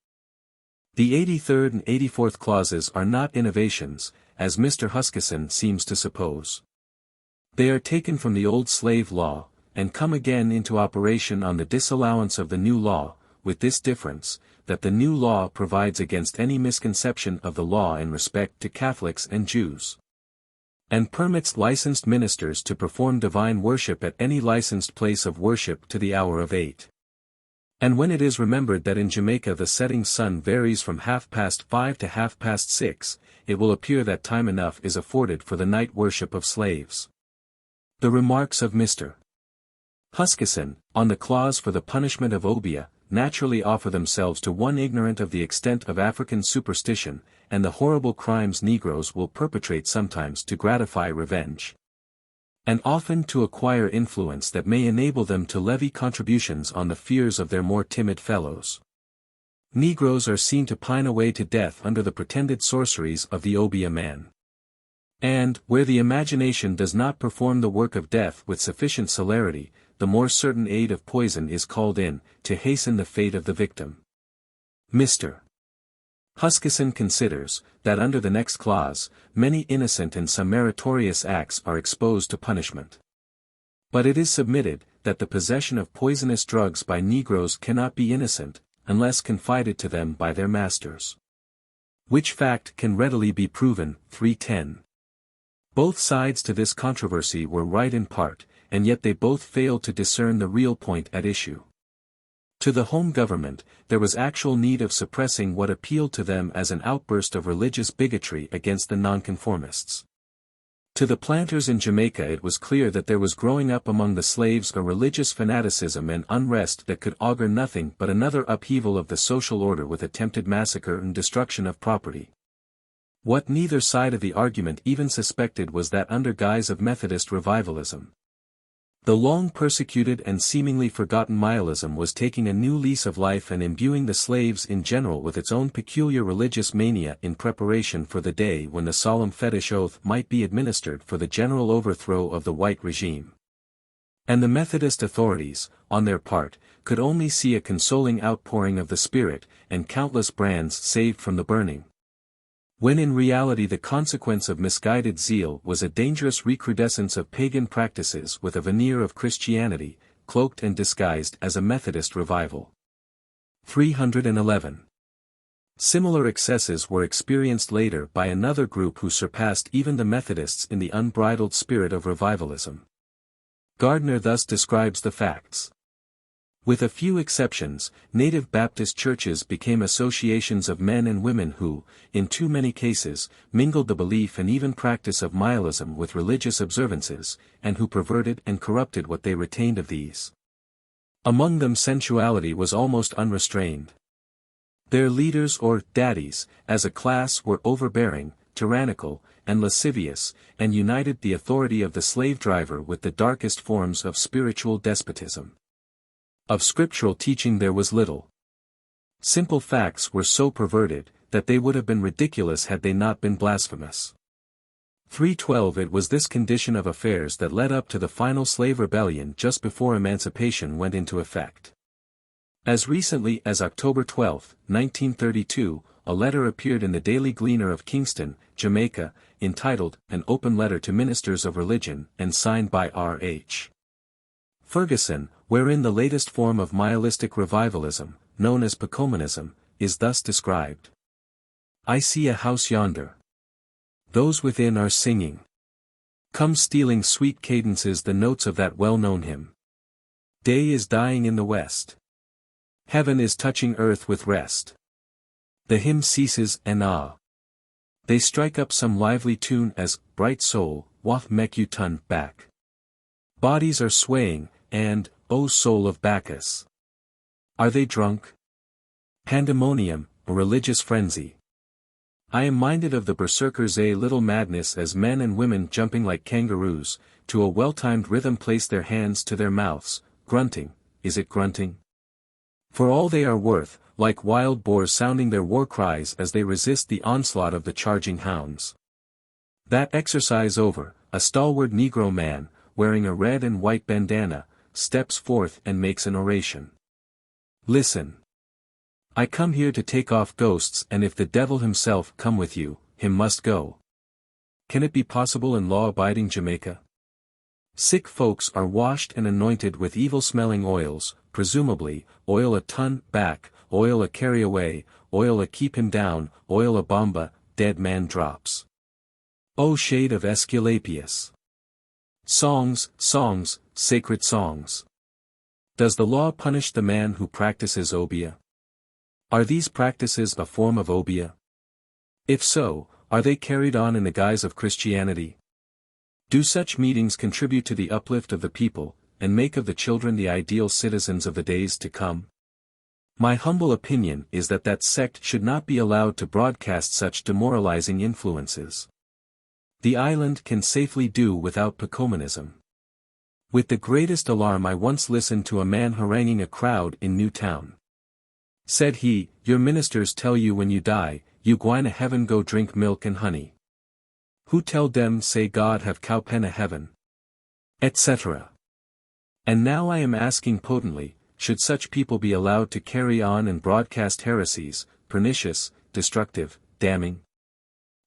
The 83rd and 84th clauses are not innovations, as Mr. Huskisson seems to suppose. They are taken from the old slave law, and come again into operation on the disallowance of the new law, with this difference, that the new law provides against any misconception of the law in respect to Catholics and Jews, and permits licensed ministers to perform divine worship at any licensed place of worship to the hour of 8. And when it is remembered that in Jamaica the setting sun varies from 5:30 to 6:30, it will appear that time enough is afforded for the night worship of slaves. The remarks of Mr. Huskisson, on the clause for the punishment of Obeah, naturally offer themselves to one ignorant of the extent of African superstition, and the horrible crimes Negroes will perpetrate sometimes to gratify revenge. and often to acquire influence that may enable them to levy contributions on the fears of their more timid fellows. Negroes are seen to pine away to death under the pretended sorceries of the Obeah man. And, where the imagination does not perform the work of death with sufficient celerity, the more certain aid of poison is called in, to hasten the fate of the victim. Mr. Huskisson considers, that under the next clause, many innocent and some meritorious acts are exposed to punishment. But it is submitted, that the possession of poisonous drugs by Negroes cannot be innocent, unless confided to them by their masters. Which fact can readily be proven, 310. Both sides to this controversy were right in part, and yet they both failed to discern the real point at issue. To the home government, there was actual need of suppressing what appealed to them as an outburst of religious bigotry against the nonconformists. To the planters in Jamaica it was clear that there was growing up among the slaves a religious fanaticism and unrest that could augur nothing but another upheaval of the social order with attempted massacre and destruction of property. What neither side of the argument even suspected was that under guise of Methodist revivalism, the long persecuted and seemingly forgotten Mialism was taking a new lease of life and imbuing the slaves in general with its own peculiar religious mania in preparation for the day when the solemn fetish oath might be administered for the general overthrow of the white regime. And the Methodist authorities, on their part, could only see a consoling outpouring of the Spirit, and countless brands saved from the burning, when in reality the consequence of misguided zeal was a dangerous recrudescence of pagan practices with a veneer of Christianity, cloaked and disguised as a Methodist revival. 311. Similar excesses were experienced later by another group who surpassed even the Methodists in the unbridled spirit of revivalism. Gardner thus describes the facts. With a few exceptions, native Baptist churches became associations of men and women who, in too many cases, mingled the belief and even practice of Mialism with religious observances, and who perverted and corrupted what they retained of these. Among them sensuality was almost unrestrained. Their leaders or daddies, as a class were overbearing, tyrannical, and lascivious, and united the authority of the slave driver with the darkest forms of spiritual despotism. Of scriptural teaching there was little. Simple facts were so perverted, that they would have been ridiculous had they not been blasphemous. 312 It was this condition of affairs that led up to the final slave rebellion just before emancipation went into effect. As recently as October 12, 1932, a letter appeared in the Daily Gleaner of Kingston, Jamaica, entitled, An Open Letter to Ministers of Religion, and signed by R.H. Ferguson, wherein the latest form of Mialistic revivalism, known as Pacomanism, is thus described. I see a house yonder. Those within are singing. Come stealing sweet cadences the notes of that well-known hymn. Day is dying in the west. Heaven is touching earth with rest. The hymn ceases and they strike up some lively tune as, bright soul, wath mek you turn back. Bodies are swaying, and, O soul of Bacchus! Are they drunk? Pandemonium, a religious frenzy. I am minded of the berserkers, a little madness as men and women jumping like kangaroos, to a well-timed rhythm place their hands to their mouths, grunting, is it grunting? For all they are worth, like wild boars sounding their war cries as they resist the onslaught of the charging hounds. That exercise over, a stalwart Negro man, wearing a red and white bandana, steps forth and makes an oration. Listen. I come here to take off ghosts, and if the devil himself come with you, him must go. Can it be possible in law-abiding Jamaica? Sick folks are washed and anointed with evil-smelling oils, presumably, oil a ton back, oil a carry away, oil a keep him down, oil a bomba, dead man drops. O shade of Aesculapius! Songs, songs, sacred songs. Does the law punish the man who practices Obeah? Are these practices a form of Obeah? If so, are they carried on in the guise of Christianity? Do such meetings contribute to the uplift of the people, and make of the children the ideal citizens of the days to come? My humble opinion is that that sect should not be allowed to broadcast such demoralizing influences. The island can safely do without Pocomanism. With the greatest alarm I once listened to a man haranguing a crowd in Newtown. Said he, "Your ministers tell you when you die, you gwine to heaven go drink milk and honey. Who tell dem say God have cow pen a heaven?" Etc. And now I am asking potently, should such people be allowed to carry on and broadcast heresies, pernicious, destructive, damning?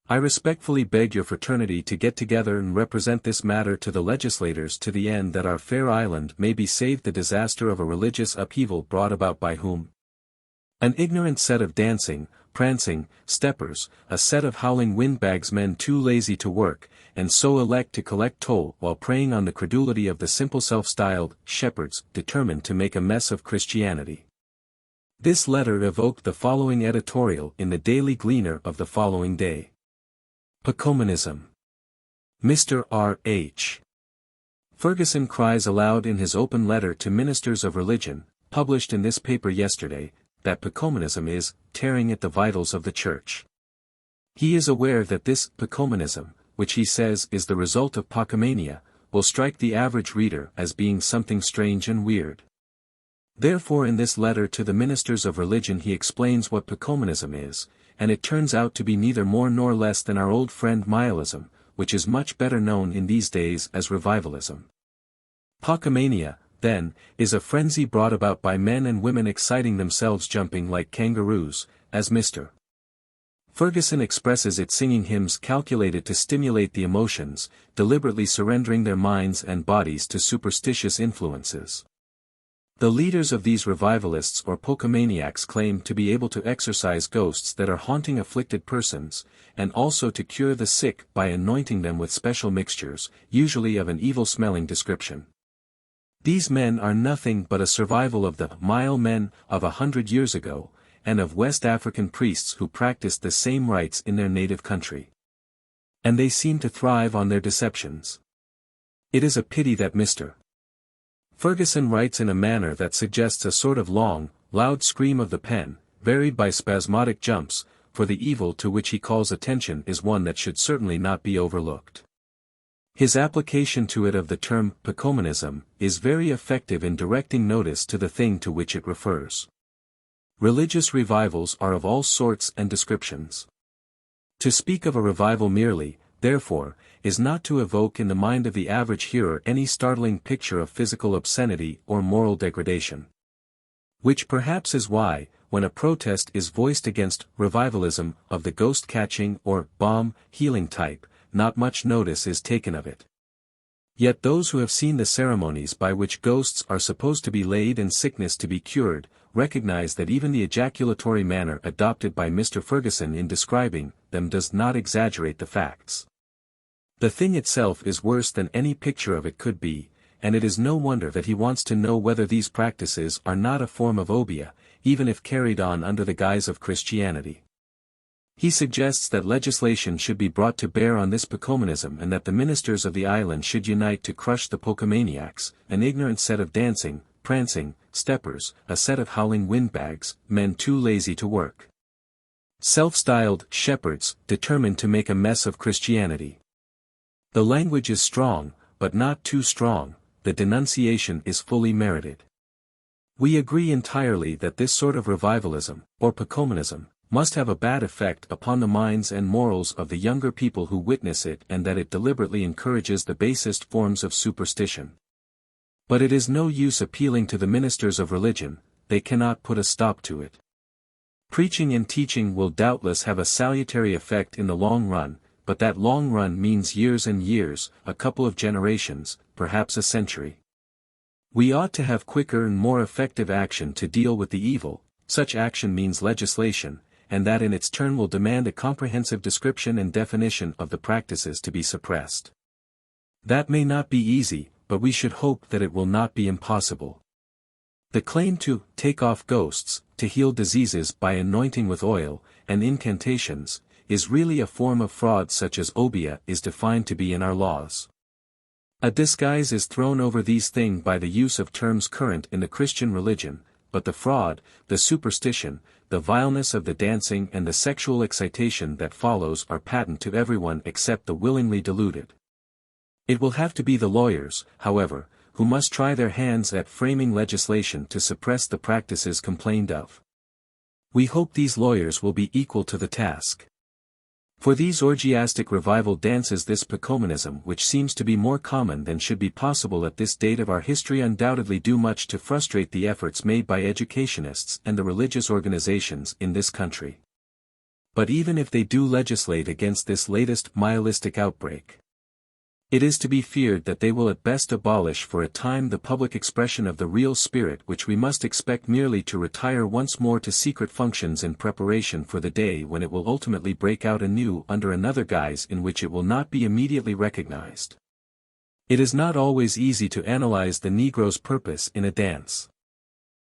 I respectfully beg your fraternity to get together and represent this matter to the legislators to the end that our fair island may be saved the disaster of a religious upheaval brought about by whom? An ignorant set of dancing, prancing, steppers, a set of howling windbags, men too lazy to work, and so elect to collect toll while preying on the credulity of the simple self-styled shepherds determined to make a mess of Christianity. This letter evoked the following editorial in the Daily Gleaner of the following day. Pocomanism. Mr. R. H. Ferguson cries aloud in his open letter to ministers of religion, published in this paper yesterday, that Pocomanism is tearing at the vitals of the Church. He is aware that this Pocomanism, which he says is the result of Pocomania, will strike the average reader as being something strange and weird. Therefore in this letter to the ministers of religion he explains what Pocomanism is, and it turns out to be neither more nor less than our old friend Mialism, which is much better known in these days as revivalism. Pocomania, then, is a frenzy brought about by men and women exciting themselves jumping like kangaroos, as Mr. Ferguson expresses it, singing hymns calculated to stimulate the emotions, deliberately surrendering their minds and bodies to superstitious influences. The leaders of these revivalists or Pocomaniacs claim to be able to exorcise ghosts that are haunting afflicted persons, and also to cure the sick by anointing them with special mixtures, usually of an evil-smelling description. These men are nothing but a survival of the Mile men of 100 years ago, and of West African priests who practiced the same rites in their native country. And they seem to thrive on their deceptions. It is a pity that Mr. Ferguson writes in a manner that suggests a sort of long, loud scream of the pen, varied by spasmodic jumps, for the evil to which he calls attention is one that should certainly not be overlooked. His application to it of the term Pocomanism is very effective in directing notice to the thing to which it refers. Religious revivals are of all sorts and descriptions. To speak of a revival merely, therefore, is not to evoke in the mind of the average hearer any startling picture of physical obscenity or moral degradation. Which perhaps is why, when a protest is voiced against revivalism of the ghost-catching or bomb-healing type, not much notice is taken of it. Yet those who have seen the ceremonies by which ghosts are supposed to be laid and sickness to be cured, recognize that even the ejaculatory manner adopted by Mr. Ferguson in describing them does not exaggerate the facts. The thing itself is worse than any picture of it could be, and it is no wonder that he wants to know whether these practices are not a form of Obeah, even if carried on under the guise of Christianity. He suggests that legislation should be brought to bear on this Pocomanism and that the ministers of the island should unite to crush the Pocomaniacs, an ignorant set of dancing, prancing, steppers, a set of howling windbags, men too lazy to work. Self-styled shepherds, determined to make a mess of Christianity. The language is strong, but not too strong, the denunciation is fully merited. We agree entirely that this sort of revivalism, or Pocomanism, must have a bad effect upon the minds and morals of the younger people who witness it, and that it deliberately encourages the basest forms of superstition. But it is no use appealing to the ministers of religion, they cannot put a stop to it. Preaching and teaching will doubtless have a salutary effect in the long run, but that long run means years and years, a couple of generations, perhaps a century. We ought to have quicker and more effective action to deal with the evil. Such action means legislation, and that in its turn will demand a comprehensive description and definition of the practices to be suppressed. That may not be easy, but we should hope that it will not be impossible. The claim to take off ghosts, to heal diseases by anointing with oil, and incantations, is really a form of fraud such as Obeah is defined to be in our laws. A disguise is thrown over these things by the use of terms current in the Christian religion, but the fraud, the superstition, the vileness of the dancing and the sexual excitation that follows are patent to everyone except the willingly deluded. It will have to be the lawyers, however, who must try their hands at framing legislation to suppress the practices complained of. We hope these lawyers will be equal to the task. For these orgiastic revival dances, this Pacomanism, which seems to be more common than should be possible at this date of our history, undoubtedly do much to frustrate the efforts made by educationists and the religious organizations in this country. But even if they do legislate against this latest nihilistic outbreak, it is to be feared that they will at best abolish for a time the public expression of the real spirit, which we must expect merely to retire once more to secret functions in preparation for the day when it will ultimately break out anew under another guise in which it will not be immediately recognized. It is not always easy to analyze the Negro's purpose in a dance.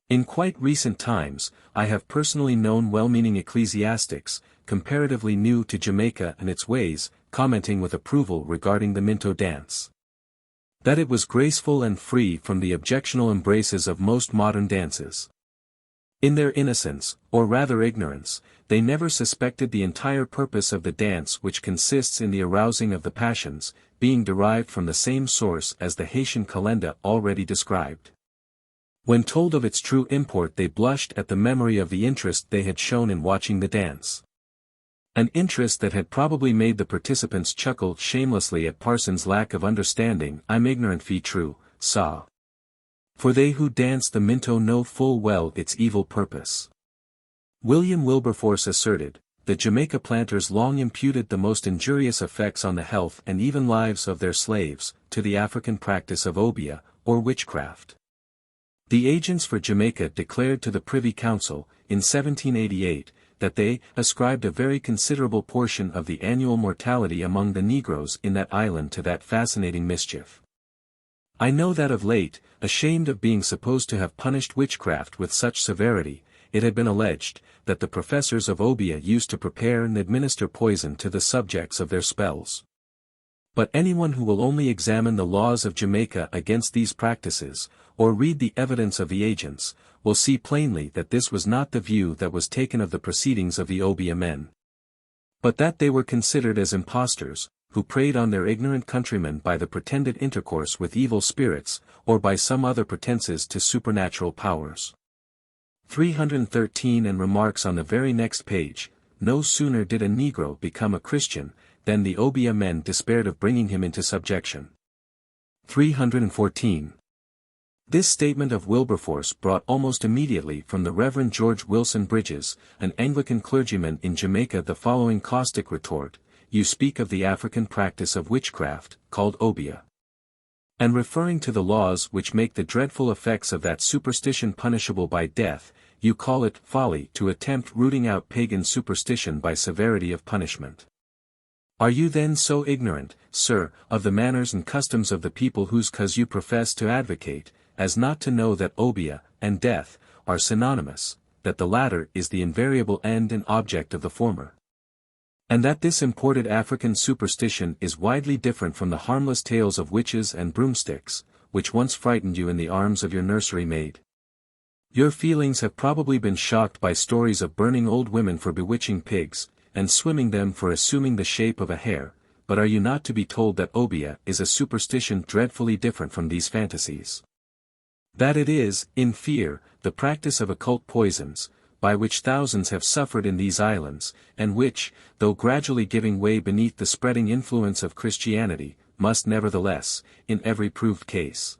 In quite recent times, I have personally known well-meaning ecclesiastics, comparatively new to Jamaica and its ways, commenting with approval regarding the Minto dance. That it was graceful and free from the objectionable embraces of most modern dances. In their innocence, or rather ignorance, they never suspected the entire purpose of the dance, which consists in the arousing of the passions, being derived from the same source as the Haitian calenda already described. When told of its true import, they blushed at the memory of the interest they had shown in watching the dance. An interest that had probably made the participants chuckle shamelessly at Parsons' lack of understanding. I'm ignorant fee true, sa. For they who dance the Minto know full well its evil purpose. William Wilberforce asserted, the Jamaica planters long imputed the most injurious effects on the health and even lives of their slaves, to the African practice of Obeah, or witchcraft. The agents for Jamaica declared to the Privy Council, in 1788, that they ascribed a very considerable portion of the annual mortality among the Negroes in that island to that fascinating mischief. I know that of late, ashamed of being supposed to have punished witchcraft with such severity, it had been alleged, that the professors of Obeah used to prepare and administer poison to the subjects of their spells. But anyone who will only examine the laws of Jamaica against these practices, or read the evidence of the agents, will see plainly that this was not the view that was taken of the proceedings of the Obeah men. But that they were considered as impostors, who preyed on their ignorant countrymen by the pretended intercourse with evil spirits, or by some other pretenses to supernatural powers. 313 and remarks on the very next page, no sooner did a Negro become a Christian, than the Obeah men despaired of bringing him into subjection. 314. This statement of Wilberforce brought almost immediately from the Reverend George Wilson Bridges, an Anglican clergyman in Jamaica, the following caustic retort: you speak of the African practice of witchcraft, called Obeah. And referring to the laws which make the dreadful effects of that superstition punishable by death, you call it folly to attempt rooting out pagan superstition by severity of punishment. Are you then so ignorant, sir, of the manners and customs of the people whose cause you profess to advocate, as not to know that Obeah and death are synonymous, that the latter is the invariable end and object of the former? And that this imported African superstition is widely different from the harmless tales of witches and broomsticks, which once frightened you in the arms of your nursery maid? Your feelings have probably been shocked by stories of burning old women for bewitching pigs, and swimming them for assuming the shape of a hare, but are you not to be told that Obeah is a superstition dreadfully different from these fantasies? That it is, in fear, the practice of occult poisons, by which thousands have suffered in these islands, and which, though gradually giving way beneath the spreading influence of Christianity, must nevertheless, in every proved case,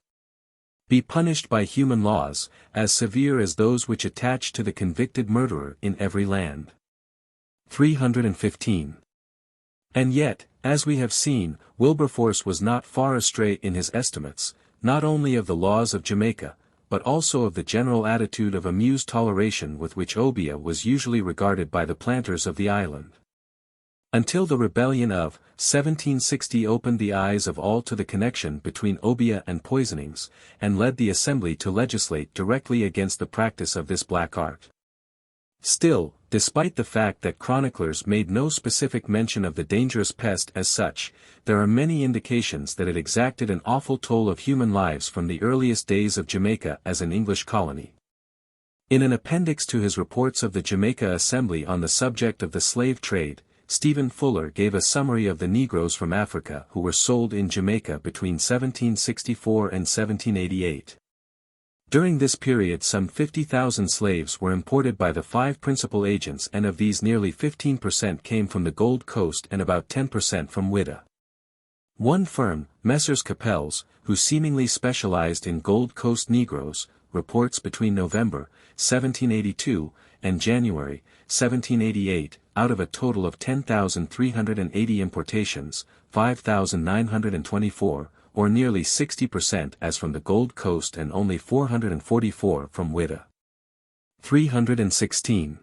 be punished by human laws, as severe as those which attach to the convicted murderer in every land. 315. And yet, as we have seen, Wilberforce was not far astray in his estimates, not only of the laws of Jamaica, but also of the general attitude of amused toleration with which Obeah was usually regarded by the planters of the island. Until the rebellion of 1760 opened the eyes of all to the connection between Obeah and poisonings, and led the Assembly to legislate directly against the practice of this black art. Still, despite the fact that chroniclers made no specific mention of the dangerous pest as such, there are many indications that it exacted an awful toll of human lives from the earliest days of Jamaica as an English colony. In an appendix to his reports of the Jamaica Assembly on the subject of the slave trade, Stephen Fuller gave a summary of the Negroes from Africa who were sold in Jamaica between 1764 and 1788. During this period some 50,000 slaves were imported by the 5 principal agents, and of these nearly 15% came from the Gold Coast and about 10% from Whydah. One firm, Messrs. Capels, who seemingly specialized in Gold Coast Negroes, reports between November, 1782, and January, 1788, out of a total of 10,380 importations, 5,924, or nearly 60% as from the Gold Coast and only 444 from Whydah. 316.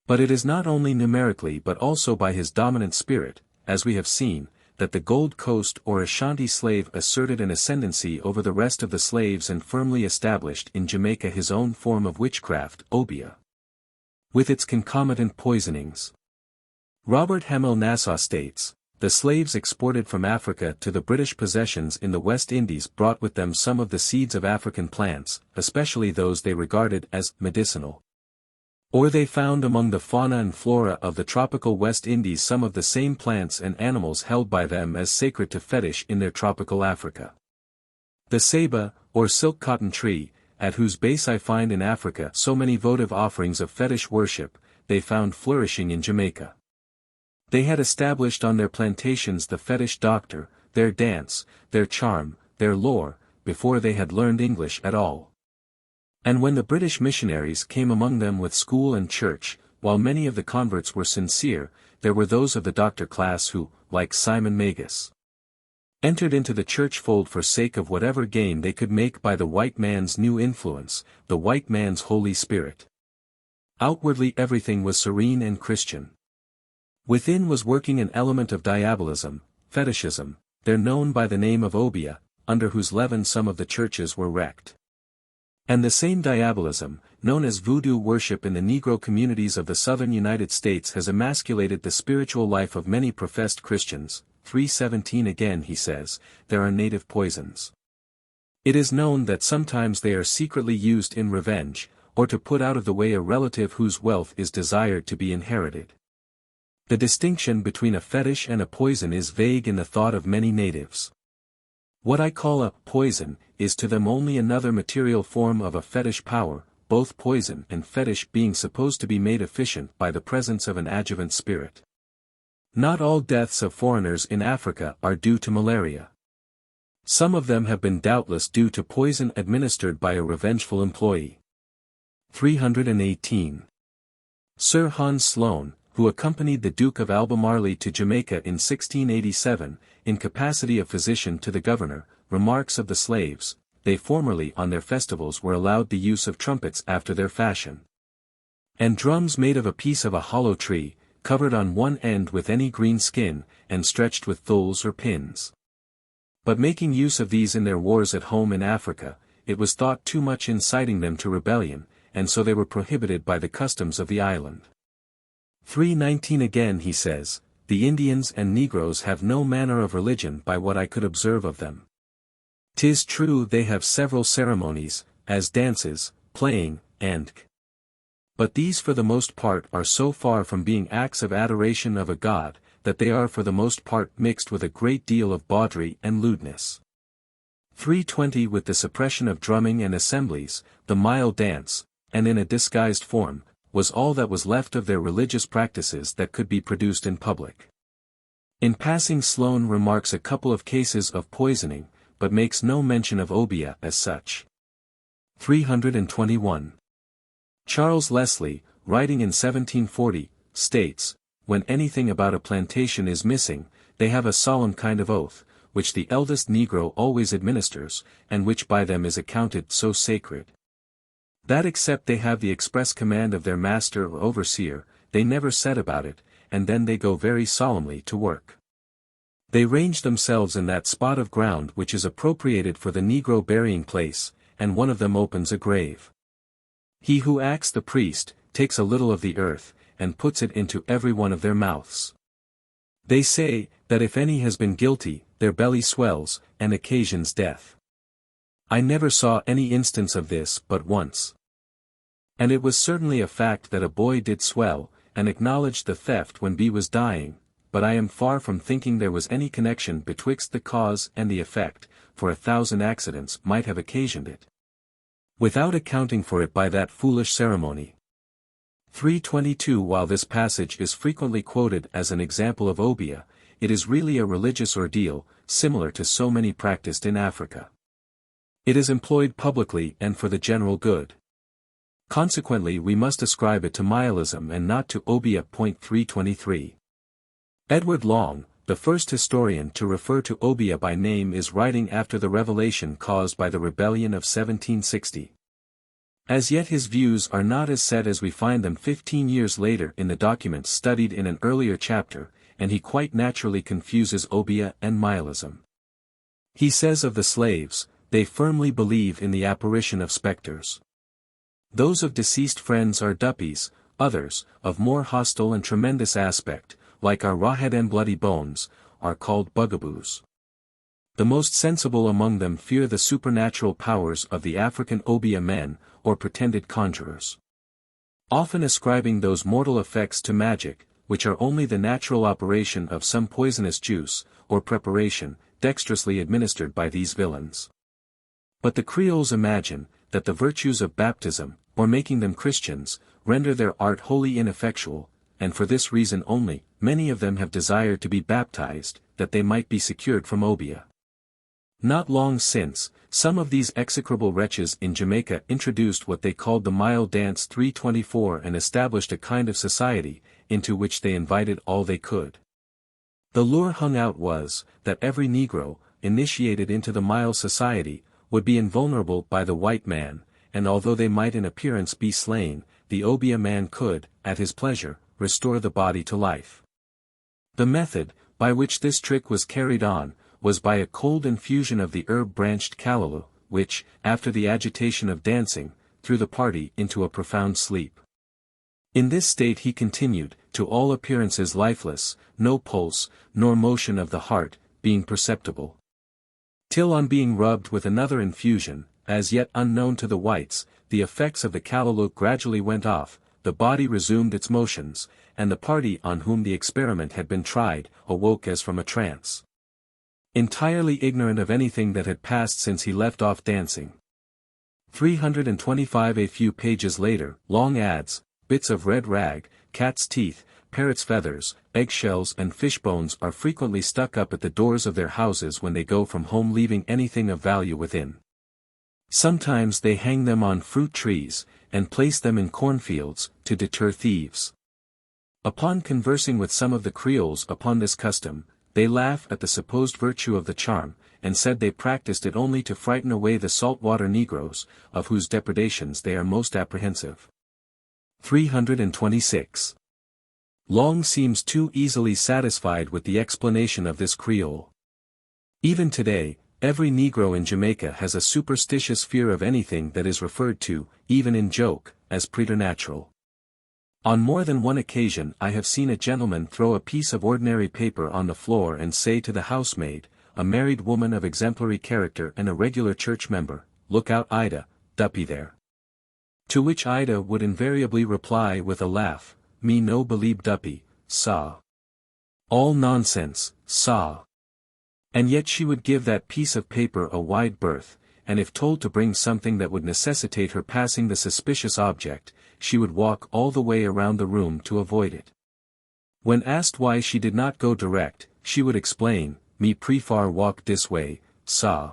But it is not only numerically but also by his dominant spirit, as we have seen, that the Gold Coast or Ashanti slave asserted an ascendancy over the rest of the slaves and firmly established in Jamaica his own form of witchcraft, Obeah, with its concomitant poisonings. Robert Hemel Nassau states, the slaves exported from Africa to the British possessions in the West Indies brought with them some of the seeds of African plants, especially those they regarded as medicinal. Or they found among the fauna and flora of the tropical West Indies some of the same plants and animals held by them as sacred to fetish in their tropical Africa. The ceiba, or silk cotton tree, at whose base I find in Africa so many votive offerings of fetish worship, they found flourishing in Jamaica. They had established on their plantations the fetish doctor, their dance, their charm, their lore, before they had learned English at all. And when the British missionaries came among them with school and church, while many of the converts were sincere, there were those of the doctor class who, like Simon Magus, entered into the church fold for sake of whatever gain they could make by the white man's new influence, the white man's Holy Spirit. Outwardly everything was serene and Christian. Within was working an element of diabolism, fetishism, there known by the name of Obeah, under whose leaven some of the churches were wrecked. And the same diabolism, known as voodoo worship in the Negro communities of the southern United States, has emasculated the spiritual life of many professed Christians. 317 Again he says, there are native poisons. It is known that sometimes they are secretly used in revenge, or to put out of the way a relative whose wealth is desired to be inherited. The distinction between a fetish and a poison is vague in the thought of many natives. What I call a poison is to them only another material form of a fetish power, both poison and fetish being supposed to be made efficient by the presence of an adjuvant spirit. Not all deaths of foreigners in Africa are due to malaria. Some of them have been doubtless due to poison administered by a revengeful employee. 318. Sir Hans Sloane, who accompanied the Duke of Albemarle to Jamaica in 1687, in capacity of physician to the governor, remarks of the slaves, they formerly on their festivals were allowed the use of trumpets after their fashion, and drums made of a piece of a hollow tree, covered on one end with any green skin, and stretched with thulls or pins. But making use of these in their wars at home in Africa, it was thought too much inciting them to rebellion, and so they were prohibited by the customs of the island. 319 Again he says, the Indians and Negroes have no manner of religion by what I could observe of them. 'Tis true they have several ceremonies, as dances, playing, but these for the most part are so far from being acts of adoration of a god, that they are for the most part mixed with a great deal of bawdry and lewdness. 320 With the suppression of drumming and assemblies, the mild dance, and in a disguised form, was all that was left of their religious practices that could be produced in public. In passing Sloane remarks a couple of cases of poisoning, but makes no mention of Obeah as such. 321. Charles Leslie, writing in 1740, states, when anything about a plantation is missing, they have a solemn kind of oath, which the eldest Negro always administers, and which by them is accounted so sacred, that except they have the express command of their master or overseer, they never set about it, and then they go very solemnly to work. They range themselves in that spot of ground which is appropriated for the Negro burying place, and one of them opens a grave. He who acts the priest, takes a little of the earth, and puts it into every one of their mouths. They say, that if any has been guilty, their belly swells, and occasions death. I never saw any instance of this but once. And it was certainly a fact that a boy did swell, and acknowledged the theft when B was dying, but I am far from thinking there was any connection betwixt the cause and the effect, for 1,000 accidents might have occasioned it. Without accounting for it by that foolish ceremony. 322 While this passage is frequently quoted as an example of Obeah, it is really a religious ordeal, similar to so many practiced in Africa. It is employed publicly and for the general good. Consequently we must ascribe it to Mialism and not to Obeah. 323. Edward Long, the first historian to refer to Obeah by name, is writing after the revelation caused by the rebellion of 1760. As yet his views are not as set as we find them 15 years later in the documents studied in an earlier chapter, and he quite naturally confuses Obeah and Mialism. He says of the slaves, they firmly believe in the apparition of specters. Those of deceased friends are duppies, others, of more hostile and tremendous aspect, like our rawhead and bloody bones, are called bugaboos. The most sensible among them fear the supernatural powers of the African Obeah men, or pretended conjurers. Often ascribing those mortal effects to magic, which are only the natural operation of some poisonous juice, or preparation, dexterously administered by these villains. But the Creoles imagine, that the virtues of baptism, or making them Christians, render their art wholly ineffectual, and for this reason only, many of them have desired to be baptized, that they might be secured from Obeah. Not long since, some of these execrable wretches in Jamaica introduced what they called the Mile Dance 324 and established a kind of society, into which they invited all they could. The lure hung out was, that every Negro, initiated into the Mile Society, would be invulnerable by the white man, and although they might in appearance be slain, the Obeah man could, at his pleasure, restore the body to life. The method, by which this trick was carried on, was by a cold infusion of the herb-branched callaloo, which, after the agitation of dancing, threw the party into a profound sleep. In this state he continued, to all appearances lifeless, no pulse, nor motion of the heart, being perceptible. Till on being rubbed with another infusion, as yet unknown to the whites, the effects of the callaloo gradually went off, the body resumed its motions, and the party on whom the experiment had been tried, awoke as from a trance. Entirely ignorant of anything that had passed since he left off dancing. 325 A few pages later, Long adds, bits of red rag, cat's teeth, parrot's feathers, eggshells and fish bones are frequently stuck up at the doors of their houses when they go from home, leaving anything of value within. Sometimes they hang them on fruit trees, and place them in cornfields, to deter thieves. Upon conversing with some of the Creoles upon this custom, they laugh at the supposed virtue of the charm, and said they practiced it only to frighten away the saltwater Negroes, of whose depredations they are most apprehensive. 326. Long seems too easily satisfied with the explanation of this Creole. Even today, every Negro in Jamaica has a superstitious fear of anything that is referred to, even in joke, as preternatural. On more than one occasion I have seen a gentleman throw a piece of ordinary paper on the floor and say to the housemaid, a married woman of exemplary character and a regular church member, "Look out, Ida, duppy there." To which Ida would invariably reply with a laugh, "Me no believe duppy, saw. All nonsense, saw." And yet she would give that piece of paper a wide berth, and if told to bring something that would necessitate her passing the suspicious object, she would walk all the way around the room to avoid it. When asked why she did not go direct, she would explain, "Me prefar walk this way, saw."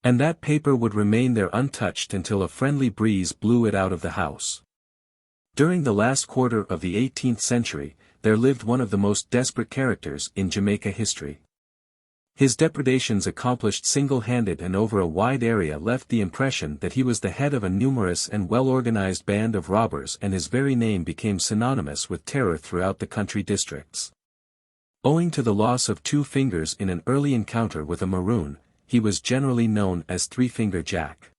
And that paper would remain there untouched until a friendly breeze blew it out of the house. During the last quarter of the 18th century, there lived one of the most desperate characters in Jamaica history. His depredations accomplished single-handed and over a wide area left the impression that he was the head of a numerous and well-organized band of robbers, and his very name became synonymous with terror throughout the country districts. Owing to the loss of 2 fingers in an early encounter with a Maroon, he was generally known as Three-Finger Jack.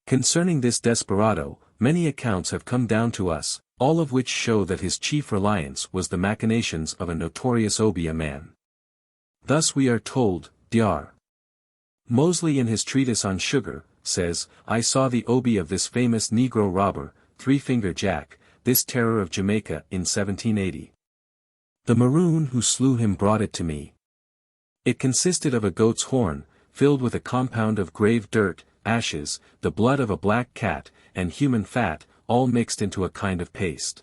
Concerning this desperado, many accounts have come down to us, all of which show that his chief reliance was the machinations of a notorious Obeah man. Thus we are told, Dr. Mosley in his treatise on sugar, says, "I saw the Obeah of this famous Negro robber, Three-Finger Jack, this terror of Jamaica in 1780. The Maroon who slew him brought it to me. It consisted of a goat's horn, filled with a compound of grave dirt, ashes, the blood of a black cat, and human fat, all mixed into a kind of paste.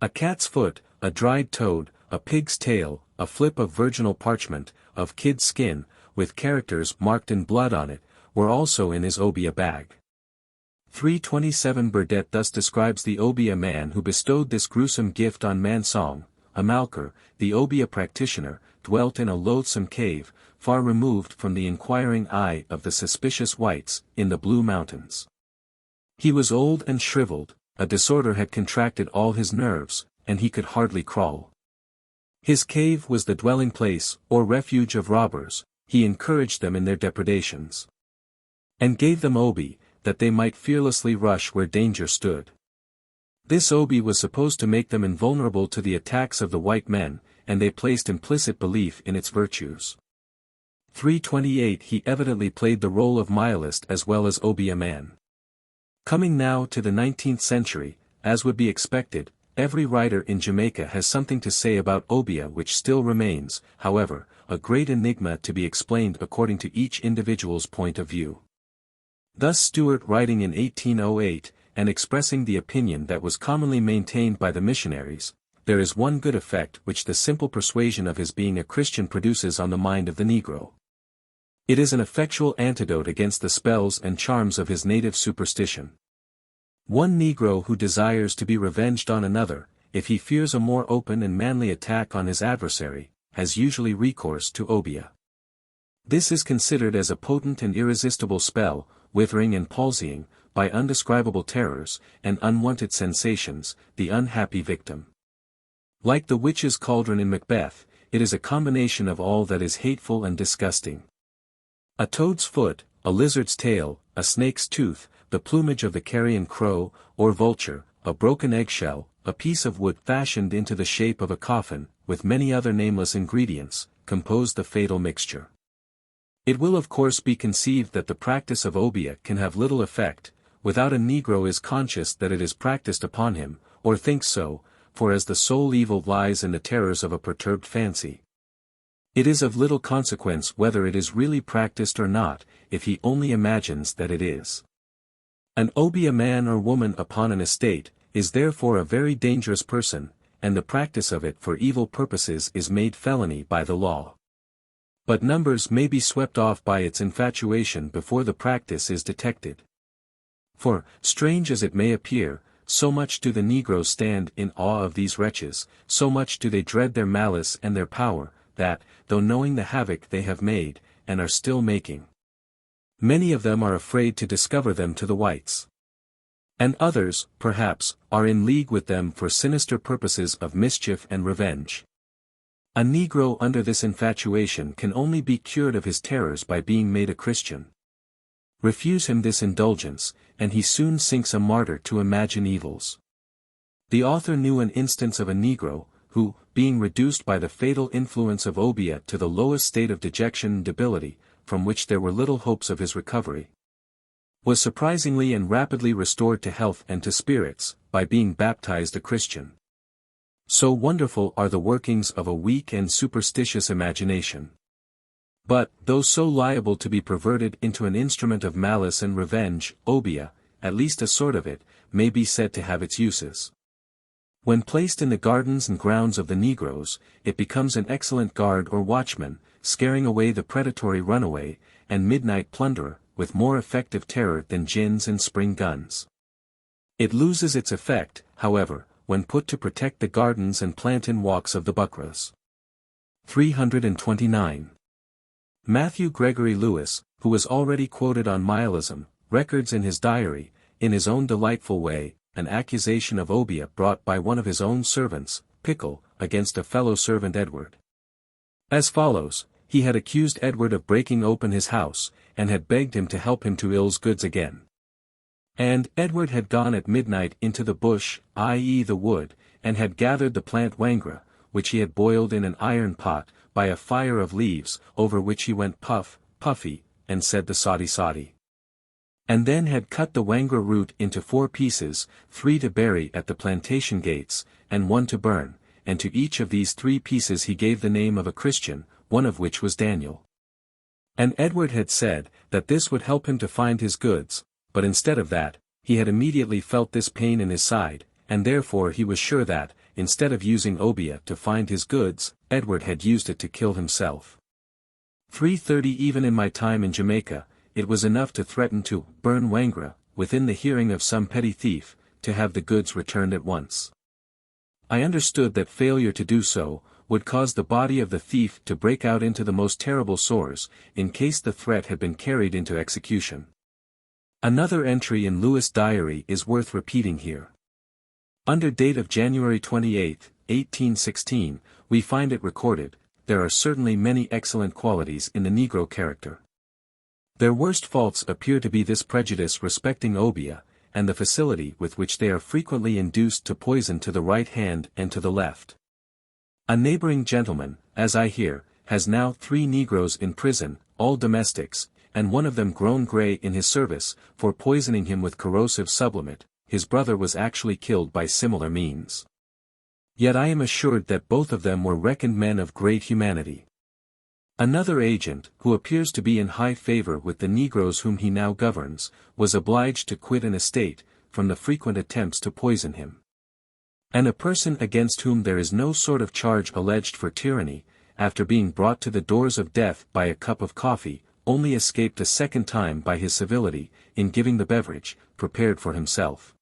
A cat's foot, a dried toad, a pig's tail, a flip of virginal parchment, of kid skin, with characters marked in blood on it, were also in his Obeah bag. 327 Burdett thus describes the Obeah man who bestowed this gruesome gift on Mansong. Amalker, the Obeah practitioner, dwelt in a loathsome cave, far removed from the inquiring eye of the suspicious whites, in the Blue Mountains. He was old and shriveled, a disorder had contracted all his nerves, and he could hardly crawl. His cave was the dwelling place, or refuge of robbers, he encouraged them in their depredations. And gave them Obeah, that they might fearlessly rush where danger stood. This Obeah was supposed to make them invulnerable to the attacks of the white men, and they placed implicit belief in its virtues. 328 He evidently played the role of Nihilist as well as Obeah man. Coming now to the 19th century, as would be expected, every writer in Jamaica has something to say about Obeah which still remains, however, a great enigma to be explained according to each individual's point of view. Thus Stewart writing in 1808, and expressing the opinion that was commonly maintained by the missionaries, there is one good effect which the simple persuasion of his being a Christian produces on the mind of the Negro. It is an effectual antidote against the spells and charms of his native superstition. One Negro who desires to be revenged on another, if he fears a more open and manly attack on his adversary, has usually recourse to Obeah. This is considered as a potent and irresistible spell, withering and palsying, by undescribable terrors, and unwanted sensations, the unhappy victim. Like the witch's cauldron in Macbeth, it is a combination of all that is hateful and disgusting. A toad's foot, a lizard's tail, a snake's tooth, the plumage of the carrion crow, or vulture, a broken eggshell, a piece of wood fashioned into the shape of a coffin, with many other nameless ingredients, compose the fatal mixture. It will of course be conceived that the practice of Obeah can have little effect, without a Negro is conscious that it is practiced upon him, or thinks so, for as the sole evil lies in the terrors of a perturbed fancy. It is of little consequence whether it is really practiced or not, if he only imagines that it is. An Obeah man or woman upon an estate, is therefore a very dangerous person, and the practice of it for evil purposes is made felony by the law. But numbers may be swept off by its infatuation before the practice is detected. For, strange as it may appear, so much do the Negroes stand in awe of these wretches, so much do they dread their malice and their power, that, though knowing the havoc they have made, and are still making, many of them are afraid to discover them to the whites. And others, perhaps, are in league with them for sinister purposes of mischief and revenge. A Negro under this infatuation can only be cured of his terrors by being made a Christian. Refuse him this indulgence, and he soon sinks a martyr to imagine evils. The author knew an instance of a Negro, who, being reduced by the fatal influence of Obeah to the lowest state of dejection and debility, from which there were little hopes of his recovery, was surprisingly and rapidly restored to health and to spirits, by being baptized a Christian. So wonderful are the workings of a weak and superstitious imagination. But, though so liable to be perverted into an instrument of malice and revenge, Obeah, at least a sort of it, may be said to have its uses. When placed in the gardens and grounds of the Negroes, it becomes an excellent guard or watchman, scaring away the predatory runaway, and midnight plunderer, with more effective terror than gins and spring guns. It loses its effect, however, when put to protect the gardens and plantain walks of the Buckras. 329. Matthew Gregory Lewis, who was already quoted on Nihilism, records in his diary, in his own delightful way, an accusation of Obeah brought by one of his own servants, Pickle, against a fellow servant Edward. As follows: he had accused Edward of breaking open his house, and had begged him to help him to ill's goods again. And Edward had gone at midnight into the bush, i.e. the wood, and had gathered the plant wangra, which he had boiled in an iron pot, by a fire of leaves, over which he went puff, puffy, and said the soddy soddy. And then had cut the Wangra root into 4 pieces, 3 to bury at the plantation gates, and 1 to burn, and to each of these 3 pieces he gave the name of a Christian, one of which was Daniel. And Edward had said, that this would help him to find his goods, but instead of that, he had immediately felt this pain in his side, and therefore he was sure that, instead of using Obeah to find his goods, Edward had used it to kill himself. 3:30 Even in my time in Jamaica, it was enough to threaten to burn Wangra, within the hearing of some petty thief, to have the goods returned at once. I understood that failure to do so, would cause the body of the thief to break out into the most terrible sores, in case the threat had been carried into execution. Another entry in Lewis' diary is worth repeating here. Under date of January 28, 1816, we find it recorded, there are certainly many excellent qualities in the Negro character. Their worst faults appear to be this prejudice respecting Obeah, and the facility with which they are frequently induced to poison to the right hand and to the left. A neighboring gentleman, as I hear, has now 3 Negroes in prison, all domestics, and one of them grown grey in his service, for poisoning him with corrosive sublimate. His brother was actually killed by similar means. Yet I am assured that both of them were reckoned men of great humanity. Another agent, who appears to be in high favor with the Negroes whom he now governs, was obliged to quit an estate, from the frequent attempts to poison him. And a person against whom there is no sort of charge alleged for tyranny, after being brought to the doors of death by a cup of coffee, only escaped a second time by his civility, in giving the beverage, prepared for himself,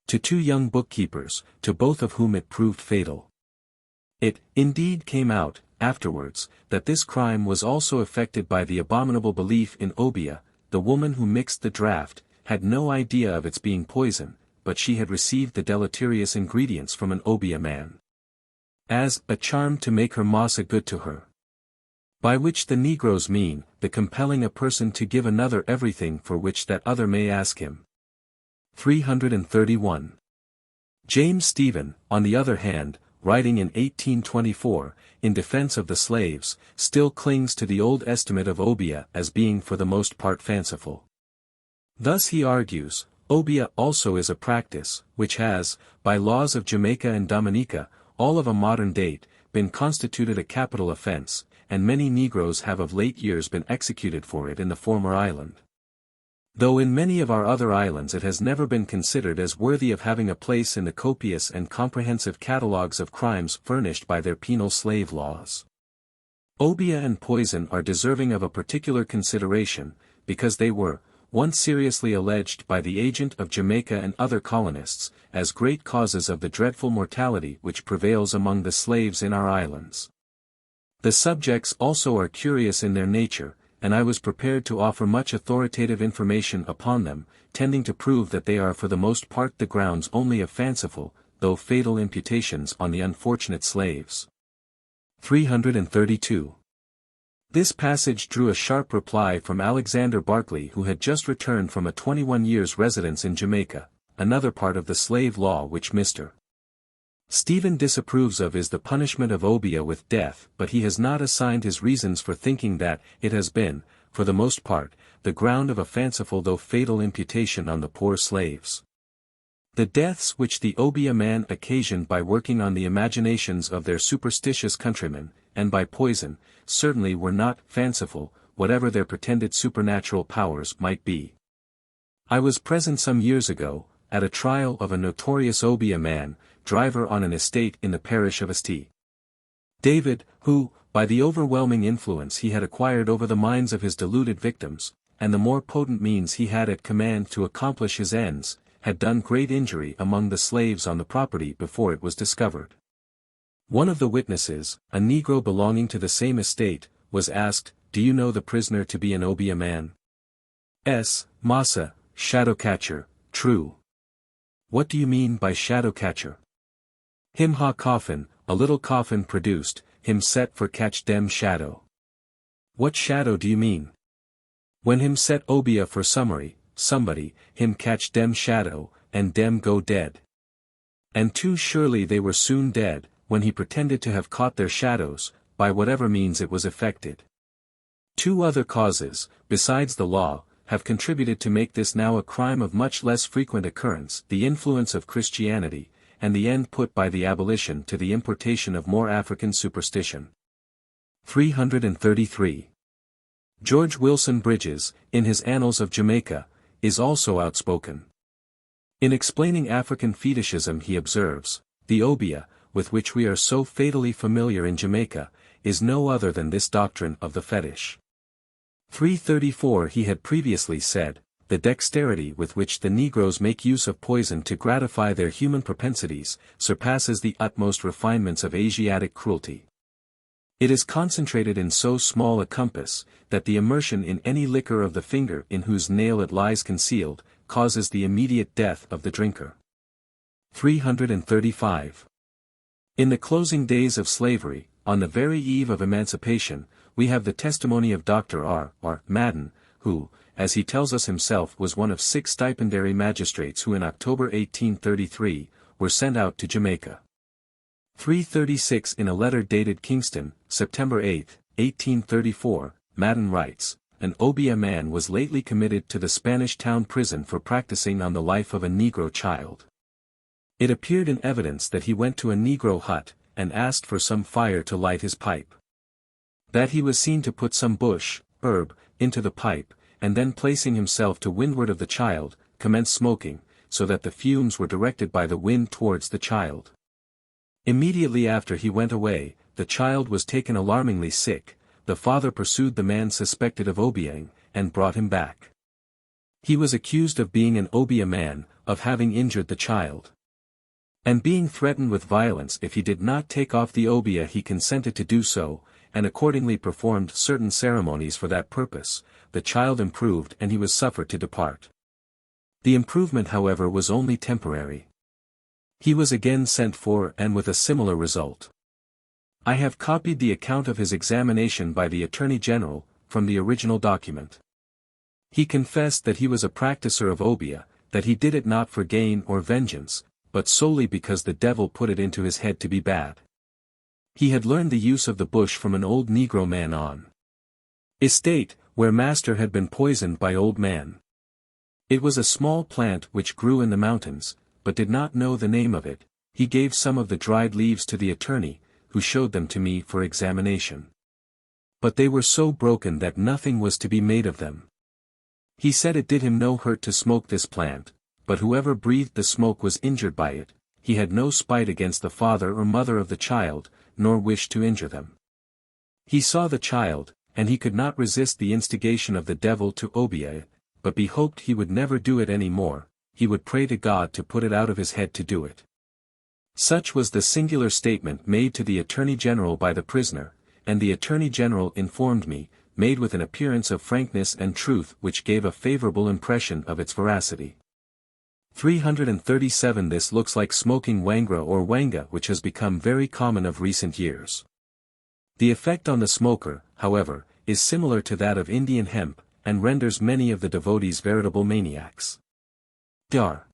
to 2 young bookkeepers, to both of whom it proved fatal. It, indeed, came out, afterwards, that this crime was also effected by the abominable belief in Obeah. The woman who mixed the draught, had no idea of its being poison, but she had received the deleterious ingredients from an Obeah man, as a charm to make her massa good to her. By which the Negroes mean, the compelling a person to give another everything for which that other may ask him. 331. James Stephen, on the other hand, writing in 1824, in defense of the slaves, still clings to the old estimate of Obeah as being for the most part fanciful. Thus he argues, Obeah also is a practice, which has, by laws of Jamaica and Dominica, all of a modern date, been constituted a capital offense, and many Negroes have of late years been executed for it in the former island. Though in many of our other islands it has never been considered as worthy of having a place in the copious and comprehensive catalogues of crimes furnished by their penal slave laws. Obeah and poison are deserving of a particular consideration, because they were, once seriously alleged by the agent of Jamaica and other colonists, as great causes of the dreadful mortality which prevails among the slaves in our islands. The subjects also are curious in their nature, and I was prepared to offer much authoritative information upon them, tending to prove that they are for the most part the grounds only of fanciful, though fatal imputations on the unfortunate slaves. 332. This passage drew a sharp reply from Alexander Barclay, who had just returned from a 21 years' residence in Jamaica. Another part of the slave law which Mr. Stephen disapproves of is the punishment of Obeah with death, but he has not assigned his reasons for thinking that it has been, for the most part, the ground of a fanciful though fatal imputation on the poor slaves. The deaths which the Obeah man occasioned by working on the imaginations of their superstitious countrymen, and by poison, certainly were not fanciful, whatever their pretended supernatural powers might be. I was present some years ago, at a trial of a notorious Obeah man, driver on an estate in the parish of St. David, who, by the overwhelming influence he had acquired over the minds of his deluded victims, and the more potent means he had at command to accomplish his ends, had done great injury among the slaves on the property before it was discovered. One of the witnesses, a Negro belonging to the same estate, was asked, "Do you know the prisoner to be an Obeah man?" "S. Massa, shadow catcher, true." "What do you mean by shadow catcher?" "Him ha coffin, a little coffin produced, him set for catch dem shadow." "What shadow do you mean?" "When him set Obeah for summary, somebody, him catch dem shadow, and dem go dead." And too surely they were soon dead, when he pretended to have caught their shadows, by whatever means it was effected. Two other causes, besides the law, have contributed to make this now a crime of much less frequent occurrence, the influence of Christianity, and the end put by the abolition to the importation of more African superstition. 333. George Wilson Bridges, in his Annals of Jamaica, is also outspoken. In explaining African fetishism he observes, the Obeah, with which we are so fatally familiar in Jamaica, is no other than this doctrine of the fetish. 334 He had previously said, the dexterity with which the Negroes make use of poison to gratify their human propensities, surpasses the utmost refinements of Asiatic cruelty. It is concentrated in so small a compass, that the immersion in any liquor of the finger in whose nail it lies concealed, causes the immediate death of the drinker. 335. In the closing days of slavery, on the very eve of emancipation, we have the testimony of Dr. R. Madden, who, as he tells us himself, was one of 6 stipendiary magistrates who in October 1833, were sent out to Jamaica. 336 In a letter dated Kingston, September 8, 1834, Madden writes, an Obeah man was lately committed to the Spanish town prison for practicing on the life of a Negro child. It appeared in evidence that he went to a Negro hut, and asked for some fire to light his pipe. That he was seen to put some herb, into the pipe, and then placing himself to windward of the child, commence smoking, so that the fumes were directed by the wind towards the child. Immediately after he went away, the child was taken alarmingly sick, the father pursued the man suspected of Obeahing, and brought him back. He was accused of being an Obeah man, of having injured the child. And being threatened with violence if he did not take off the Obeah he consented to do so, and accordingly performed certain ceremonies for that purpose, the child improved and he was suffered to depart. The improvement however was only temporary. He was again sent for and with a similar result. I have copied the account of his examination by the Attorney General, from the original document. He confessed that he was a practicer of Obeah, that he did it not for gain or vengeance, but solely because the devil put it into his head to be bad. He had learned the use of the bush from an old Negro man on estate, where master had been poisoned by old man. It was a small plant which grew in the mountains, but did not know the name of it. He gave some of the dried leaves to the attorney, who showed them to me for examination. But they were so broken that nothing was to be made of them. He said it did him no hurt to smoke this plant, but whoever breathed the smoke was injured by it. He had no spite against the father or mother of the child, nor wished to injure them. He saw the child, and he could not resist the instigation of the devil to Obeah, but he hoped he would never do it any more. He would pray to God to put it out of his head to do it. Such was the singular statement made to the Attorney General by the prisoner, and the Attorney General informed me, made with an appearance of frankness and truth which gave a favorable impression of its veracity. 337 This looks like smoking wangra or wanga, which has become very common of recent years. The effect on the smoker, however, is similar to that of Indian hemp, and renders many of the devotees veritable maniacs. Dr.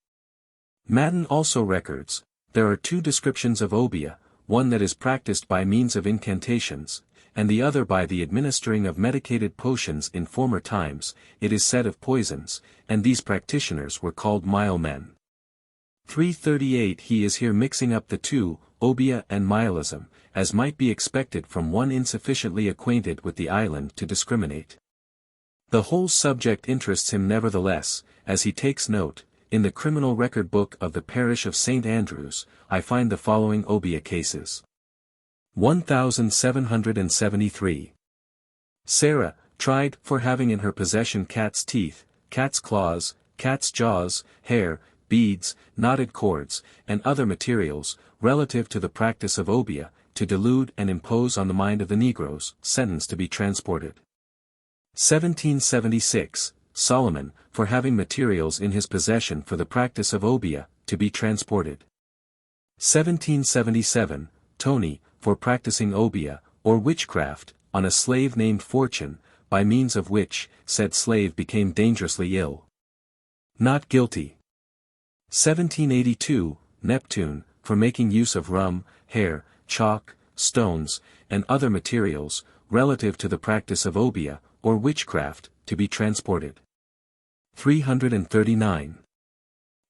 Madden also records, there are 2 descriptions of Obeah, one that is practiced by means of incantations, and the other by the administering of medicated potions. In former times, it is said of poisons, and these practitioners were called mile men. 338 He is here mixing up the two, Obeah and mileism, as might be expected from one insufficiently acquainted with the island to discriminate. The whole subject interests him nevertheless, as he takes note. In the criminal record book of the parish of St. Andrews, I find the following Obeah cases. 1773. Sarah, tried for having in her possession cat's teeth, cat's claws, cat's jaws, hair, beads, knotted cords, and other materials, relative to the practice of Obeah, to delude and impose on the mind of the Negroes, sentenced to be transported. 1776. Solomon, for having materials in his possession for the practice of Obeah, to be transported. 1777, Tony, for practicing Obeah, or witchcraft, on a slave named Fortune, by means of which, said slave became dangerously ill. Not guilty. 1782, Neptune, for making use of rum, hair, chalk, stones, and other materials, relative to the practice of Obeah, or witchcraft, to be transported. 339.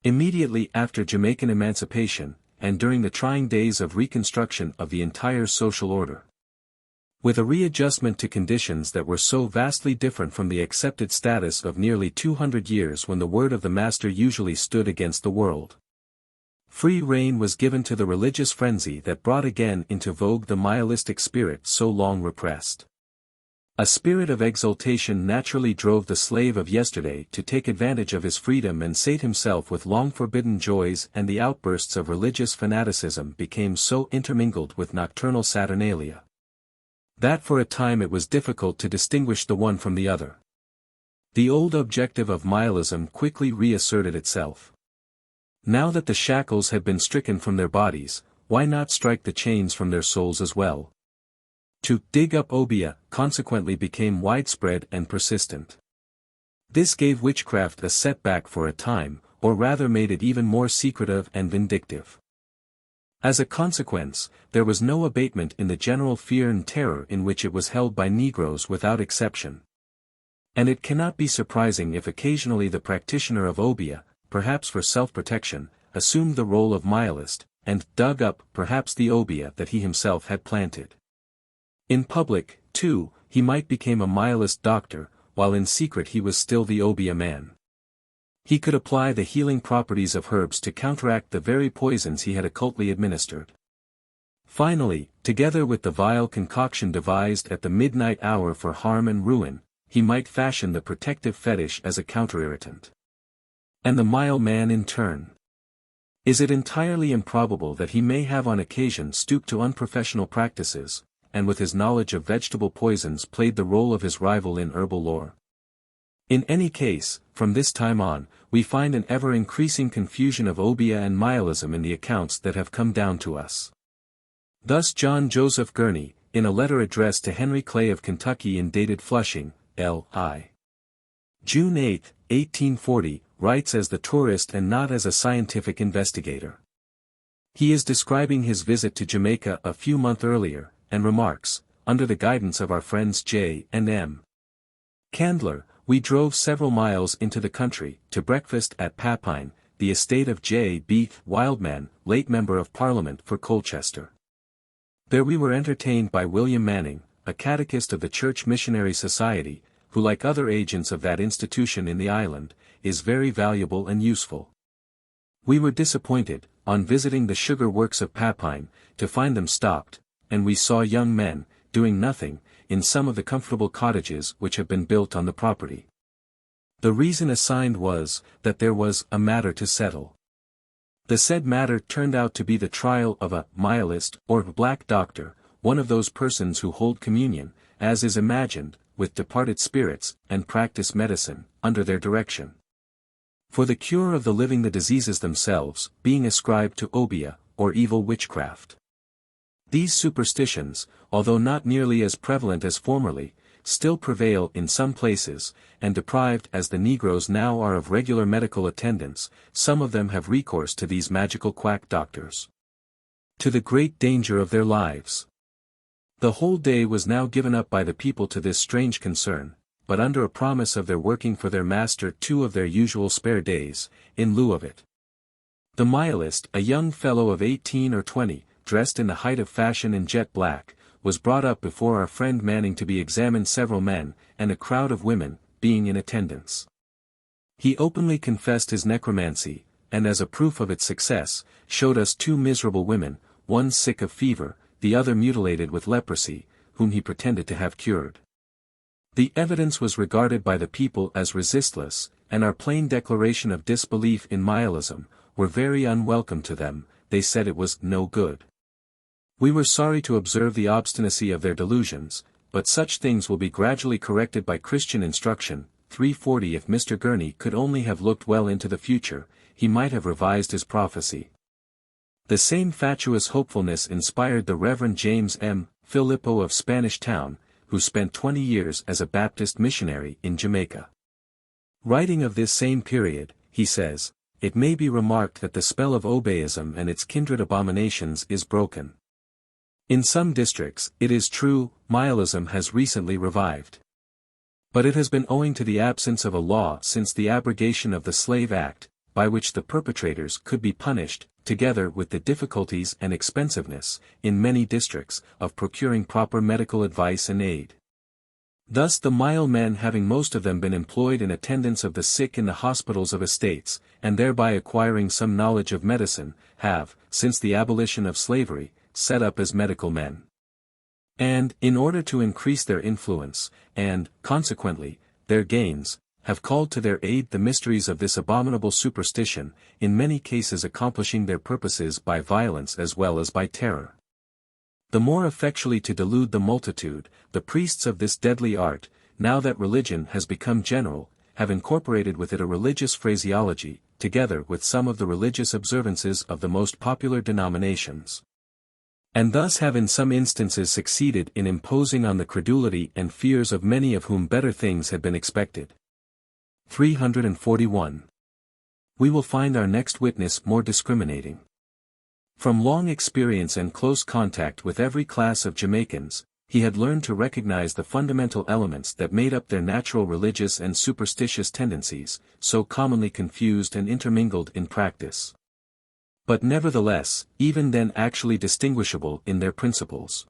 Immediately after Jamaican emancipation, and during the trying days of reconstruction of the entire social order. With a readjustment to conditions that were so vastly different from the accepted status of nearly 200 years when the word of the master usually stood against the world. Free rein was given to the religious frenzy that brought again into vogue the nihilistic spirit so long repressed. A spirit of exultation naturally drove the slave of yesterday to take advantage of his freedom and sate himself with long-forbidden joys, and the outbursts of religious fanaticism became so intermingled with nocturnal saturnalia that for a time it was difficult to distinguish the one from the other. The old objective of nihilism quickly reasserted itself. Now that the shackles had been stricken from their bodies, why not strike the chains from their souls as well? To dig up Obeah consequently became widespread and persistent. This gave witchcraft a setback for a time, or rather made it even more secretive and vindictive. As a consequence, there was no abatement in the general fear and terror in which it was held by Negroes without exception. And it cannot be surprising if occasionally the practitioner of Obeah, perhaps for self-protection, assumed the role of nihilist, and dug up perhaps the Obeah that he himself had planted. In public, too, he might become a nihilist doctor, while in secret he was still the Obeah man. He could apply the healing properties of herbs to counteract the very poisons he had occultly administered. Finally, together with the vile concoction devised at the midnight hour for harm and ruin, he might fashion the protective fetish as a counterirritant. And the mild man in turn. Is it entirely improbable that he may have on occasion stooped to unprofessional practices, and with his knowledge of vegetable poisons played the role of his rival in herbal lore? In any case, from this time on, we find an ever-increasing confusion of Obeah and nihilism in the accounts that have come down to us. Thus John Joseph Gurney, in a letter addressed to Henry Clay of Kentucky and dated Flushing, L.I. June 8, 1840, writes as the tourist and not as a scientific investigator. He is describing his visit to Jamaica a few months earlier, and remarks, under the guidance of our friends J. and M. Candler, we drove several miles into the country, to breakfast at Papine, the estate of J. B. Wildman, late Member of Parliament for Colchester. There we were entertained by William Manning, a catechist of the Church Missionary Society, who like other agents of that institution in the island, is very valuable and useful. We were disappointed, on visiting the sugar works of Papine, to find them stopped, and we saw young men, doing nothing, in some of the comfortable cottages which have been built on the property. The reason assigned was, that there was a matter to settle. The said matter turned out to be the trial of a nihilist or black doctor, one of those persons who hold communion, as is imagined, with departed spirits, and practice medicine, under their direction. For the cure of the living, the diseases themselves, being ascribed to Obeah, or evil witchcraft. These superstitions, although not nearly as prevalent as formerly, still prevail in some places, and deprived as the Negroes now are of regular medical attendance, some of them have recourse to these magical quack doctors. To the great danger of their lives. The whole day was now given up by the people to this strange concern, but under a promise of their working for their master 2 of their usual spare days, in lieu of it. The nihilist, a young fellow of 18 or 20, dressed in the height of fashion in jet black, was brought up before our friend Manning to be examined, several men, and a crowd of women, being in attendance. He openly confessed his necromancy, and as a proof of its success, showed us 2 miserable women, one sick of fever, the other mutilated with leprosy, whom he pretended to have cured. The evidence was regarded by the people as resistless, and our plain declaration of disbelief in nihilism, were very unwelcome to them. They said it was no good. We were sorry to observe the obstinacy of their delusions, but such things will be gradually corrected by Christian instruction. 340. If Mr. Gurney could only have looked well into the future, he might have revised his prophecy. The same fatuous hopefulness inspired the Reverend James M. Filippo of Spanish Town, who spent 20 years as a Baptist missionary in Jamaica. Writing of this same period, he says, "It may be remarked that the spell of Obeahism and its kindred abominations is broken. In some districts, it is true, nihilism has recently revived. But it has been owing to the absence of a law since the abrogation of the Slave Act, by which the perpetrators could be punished, together with the difficulties and expensiveness, in many districts, of procuring proper medical advice and aid. Thus the mile men, having most of them been employed in attendance of the sick in the hospitals of estates, and thereby acquiring some knowledge of medicine, have, since the abolition of slavery, set up as medical men. And, in order to increase their influence, and, consequently, their gains, have called to their aid the mysteries of this abominable superstition, in many cases accomplishing their purposes by violence as well as by terror. The more effectually to delude the multitude, the priests of this deadly art, now that religion has become general, have incorporated with it a religious phraseology, together with some of the religious observances of the most popular denominations. And thus have in some instances succeeded in imposing on the credulity and fears of many of whom better things had been expected. 341. We will find our next witness more discriminating. From long experience and close contact with every class of Jamaicans, he had learned to recognize the fundamental elements that made up their natural religious and superstitious tendencies, so commonly confused and intermingled in practice. But nevertheless, even then actually distinguishable in their principles.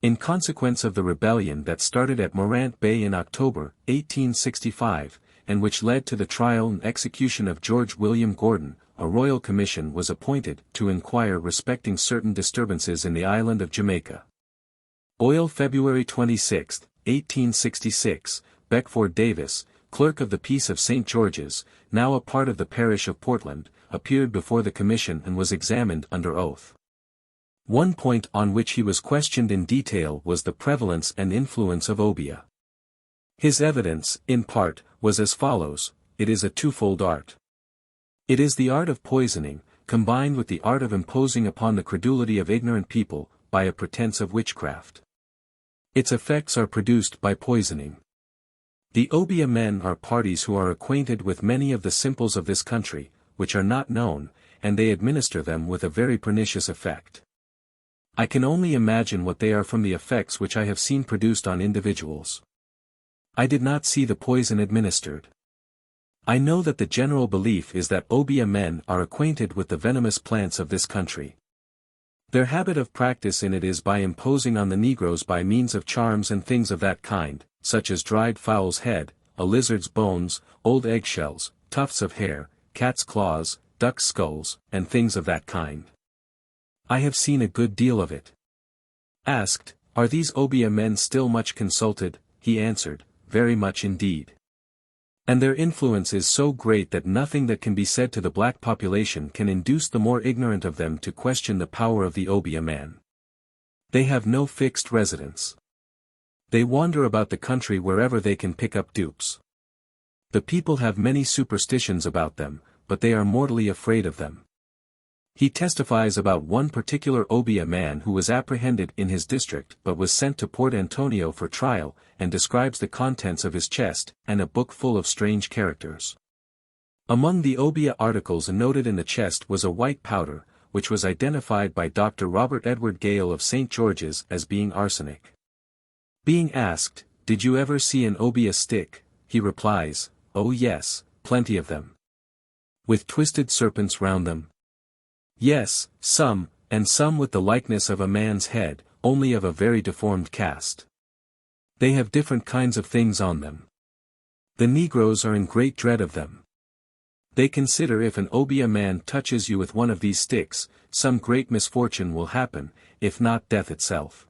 In consequence of the rebellion that started at Morant Bay in October, 1865, and which led to the trial and execution of George William Gordon, a royal commission was appointed to inquire respecting certain disturbances in the island of Jamaica. Oil February 26, 1866, Beckford Davis, clerk of the Peace of St. George's, now a part of the parish of Portland, appeared before the commission and was examined under oath. One point on which he was questioned in detail was the prevalence and influence of Obeah. His evidence, in part, was as follows: it is a twofold art. It is the art of poisoning, combined with the art of imposing upon the credulity of ignorant people, by a pretense of witchcraft. Its effects are produced by poisoning. The Obeah men are parties who are acquainted with many of the simples of this country, which are not known, and they administer them with a very pernicious effect. I can only imagine what they are from the effects which I have seen produced on individuals. I did not see the poison administered. I know that the general belief is that Obeah men are acquainted with the venomous plants of this country. Their habit of practice in it is by imposing on the negroes by means of charms and things of that kind, such as dried fowl's head, a lizard's bones, old eggshells, tufts of hair, cat's claws, duck's skulls, and things of that kind. I have seen a good deal of it. Asked, are these Obeah men still much consulted, he answered, very much indeed. And their influence is so great that nothing that can be said to the black population can induce the more ignorant of them to question the power of the Obeah man. They have no fixed residence. They wander about the country wherever they can pick up dupes. The people have many superstitions about them, but they are mortally afraid of them. He testifies about one particular Obeah man who was apprehended in his district but was sent to Port Antonio for trial, and describes the contents of his chest, and a book full of strange characters. Among the Obeah articles noted in the chest was a white powder, which was identified by Dr. Robert Edward Gale of St. George's as being arsenic. Being asked, did you ever see an Obeah stick, he replies, oh yes, plenty of them. With twisted serpents round them. Yes, some, and some with the likeness of a man's head, only of a very deformed cast. They have different kinds of things on them. The negroes are in great dread of them. They consider if an Obeah man touches you with one of these sticks, some great misfortune will happen, if not death itself.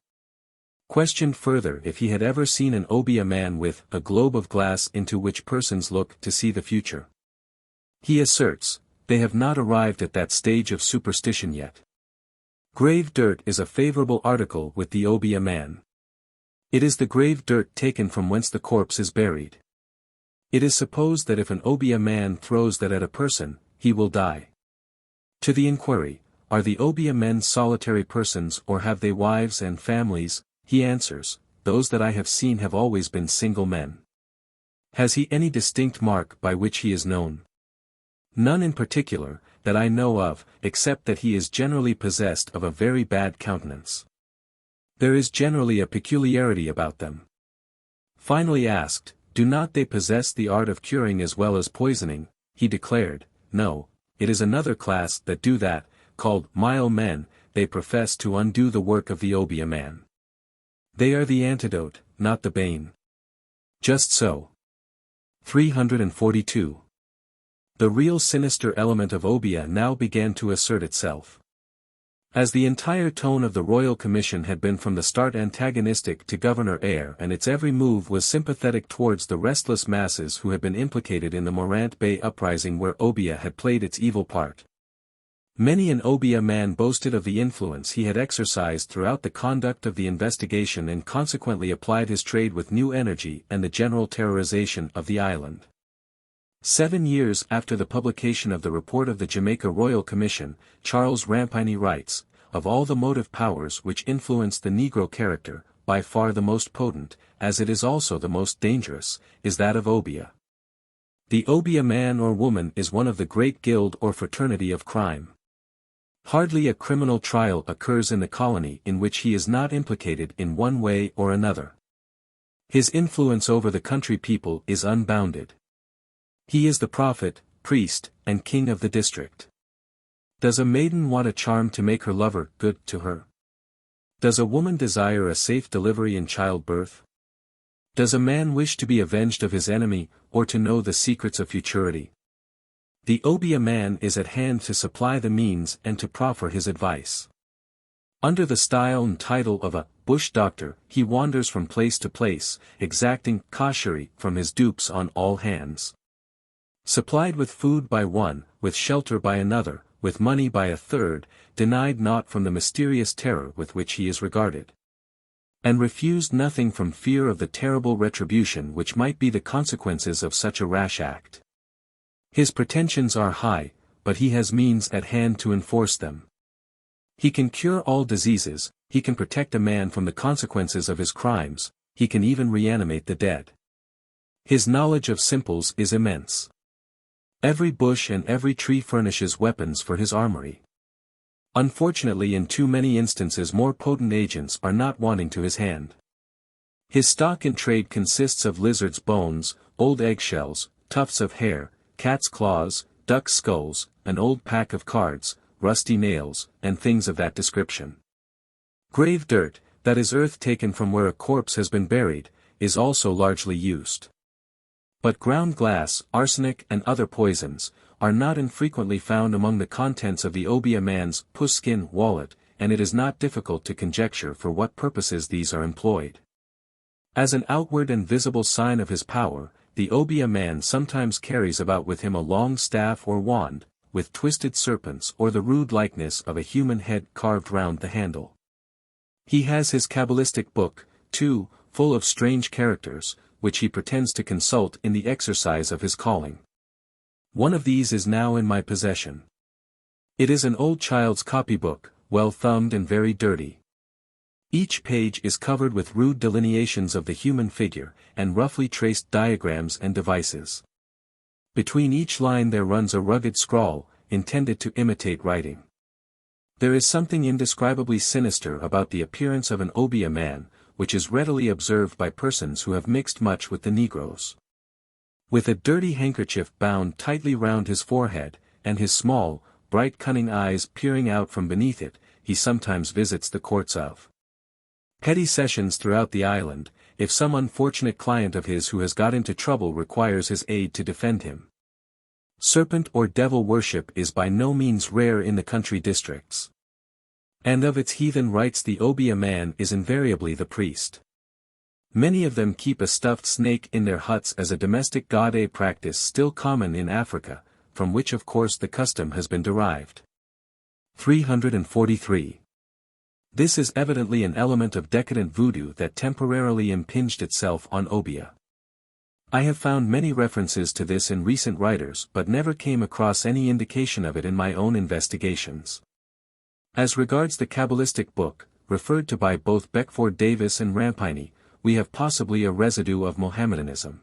Questioned further if he had ever seen an Obeah man with a globe of glass into which persons look to see the future. He asserts, they have not arrived at that stage of superstition yet. Grave dirt is a favorable article with the Obeah man. It is the grave dirt taken from whence the corpse is buried. It is supposed that if an Obeah man throws that at a person, he will die. To the inquiry, are the Obeah men solitary persons or have they wives and families, he answers, those that I have seen have always been single men. Has he any distinct mark by which he is known? None in particular, that I know of, except that he is generally possessed of a very bad countenance. There is generally a peculiarity about them. Finally asked, "Do not they possess the art of curing as well as poisoning?" He declared, "No, it is another class that do that, called Mile men. They profess to undo the work of the Obeah man. They are the antidote, not the bane." Just so. 342. The real sinister element of Obeah now began to assert itself. As the entire tone of the Royal Commission had been from the start antagonistic to Governor Eyre, and its every move was sympathetic towards the restless masses who had been implicated in the Morant Bay uprising where Obeah had played its evil part. Many an Obeah man boasted of the influence he had exercised throughout the conduct of the investigation and consequently applied his trade with new energy and the general terrorization of the island. 7 years after the publication of the report of the Jamaica Royal Commission, Charles Rampini writes, "Of all the motive powers which influence the Negro character, by far the most potent, as it is also the most dangerous, is that of Obeah. The Obeah man or woman is one of the great guild or fraternity of crime. Hardly a criminal trial occurs in the colony in which he is not implicated in one way or another. His influence over the country people is unbounded. He is the prophet, priest, and king of the district. Does a maiden want a charm to make her lover good to her? Does a woman desire a safe delivery in childbirth? Does a man wish to be avenged of his enemy, or to know the secrets of futurity? The Obeah man is at hand to supply the means and to proffer his advice. Under the style and title of a bush doctor, he wanders from place to place, exacting cauchery from his dupes on all hands. Supplied with food by one, with shelter by another, with money by a third, denied naught from the mysterious terror with which he is regarded. And refused nothing from fear of the terrible retribution which might be the consequences of such a rash act. His pretensions are high, but he has means at hand to enforce them. He can cure all diseases, he can protect a man from the consequences of his crimes, he can even reanimate the dead. His knowledge of simples is immense. Every bush and every tree furnishes weapons for his armory. Unfortunately, in too many instances more potent agents are not wanting to his hand. His stock in trade consists of lizards' bones, old eggshells, tufts of hair, cat's claws, duck's skulls, an old pack of cards, rusty nails, and things of that description. Grave dirt, that is earth taken from where a corpse has been buried, is also largely used. But ground glass, arsenic and other poisons, are not infrequently found among the contents of the Obeah man's puss-skin wallet, and it is not difficult to conjecture for what purposes these are employed. As an outward and visible sign of his power, the Obeah man sometimes carries about with him a long staff or wand, with twisted serpents or the rude likeness of a human head carved round the handle. He has his Kabbalistic book, too, full of strange characters, which he pretends to consult in the exercise of his calling. One of these is now in my possession. It is an old child's copybook, well thumbed and very dirty. Each page is covered with rude delineations of the human figure, and roughly traced diagrams and devices. Between each line there runs a rugged scrawl, intended to imitate writing. There is something indescribably sinister about the appearance of an Obeah man, which is readily observed by persons who have mixed much with the Negroes. With a dirty handkerchief bound tightly round his forehead, and his small, bright cunning eyes peering out from beneath it, he sometimes visits the courts of petty sessions throughout the island, if some unfortunate client of his who has got into trouble requires his aid to defend him. Serpent or devil worship is by no means rare in the country districts. And of its heathen rites the Obeah man is invariably the priest. Many of them keep a stuffed snake in their huts as a domestic god, a practice still common in Africa, from which of course the custom has been derived. 343. This is evidently an element of decadent voodoo that temporarily impinged itself on Obeah. I have found many references to this in recent writers but never came across any indication of it in my own investigations. As regards the Kabbalistic book, referred to by both Beckford Davis and Rampini, we have possibly a residue of Mohammedanism.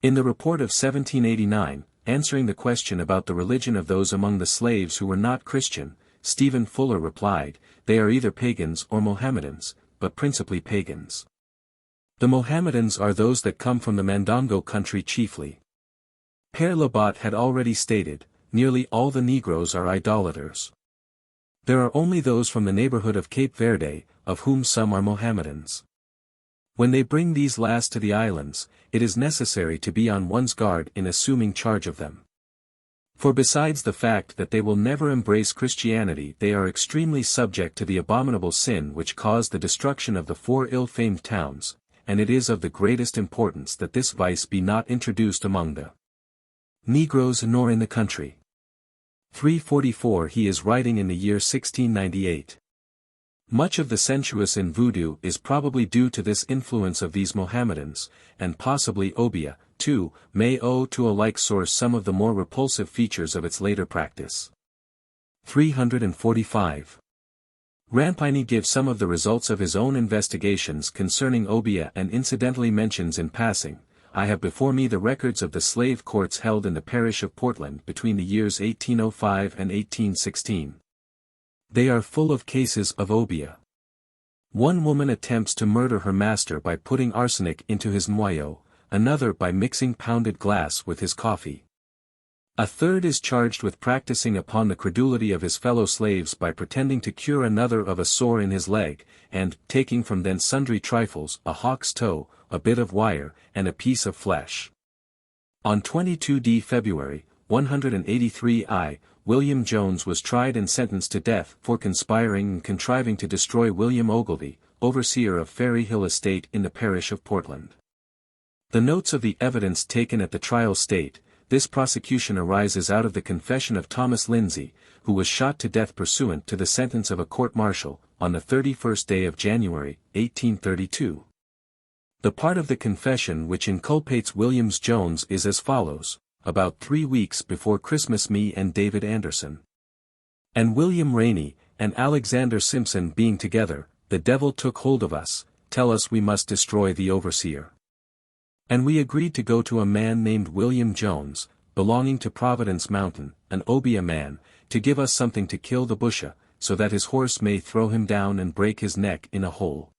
In the report of 1789, answering the question about the religion of those among the slaves who were not Christian, Stephen Fuller replied, "They are either pagans or Mohammedans, but principally pagans." The Mohammedans are those that come from the Mandongo country chiefly. Père Labat had already stated, nearly all the Negroes are idolaters. There are only those from the neighborhood of Cape Verde, of whom some are Mohammedans. When they bring these last to the islands, it is necessary to be on one's guard in assuming charge of them. For besides the fact that they will never embrace Christianity, they are extremely subject to the abominable sin which caused the destruction of the 4 ill-famed towns, and it is of the greatest importance that this vice be not introduced among the Negroes nor in the country. 344 He is writing in the year 1698. Much of the sensuous in Voodoo is probably due to this influence of these Mohammedans, and possibly Obeah, too, may owe to a like source some of the more repulsive features of its later practice. 345. Rampini gives some of the results of his own investigations concerning Obeah and incidentally mentions in passing, I have before me the records of the slave courts held in the parish of Portland between the years 1805 and 1816. They are full of cases of Obeah. One woman attempts to murder her master by putting arsenic into his moyo, another by mixing pounded glass with his coffee. A third is charged with practicing upon the credulity of his fellow slaves by pretending to cure another of a sore in his leg, and, taking from thence sundry trifles, a hawk's toe, a bit of wire, and a piece of flesh. On 22d February, 183 I, William Jones was tried and sentenced to death for conspiring and contriving to destroy William Ogilvy, overseer of Ferry Hill Estate in the parish of Portland. The notes of the evidence taken at the trial state, this prosecution arises out of the confession of Thomas Lindsay, who was shot to death pursuant to the sentence of a court-martial, on the 31st day of January, 1832. The part of the confession which inculpates Williams Jones is as follows: about 3 weeks before Christmas me and David Anderson, and William Rainey, and Alexander Simpson being together, the devil took hold of us, tell us we must destroy the overseer. And we agreed to go to a man named William Jones, belonging to Providence Mountain, an Obeah man, to give us something to kill the busha, so that his horse may throw him down and break his neck in a hole.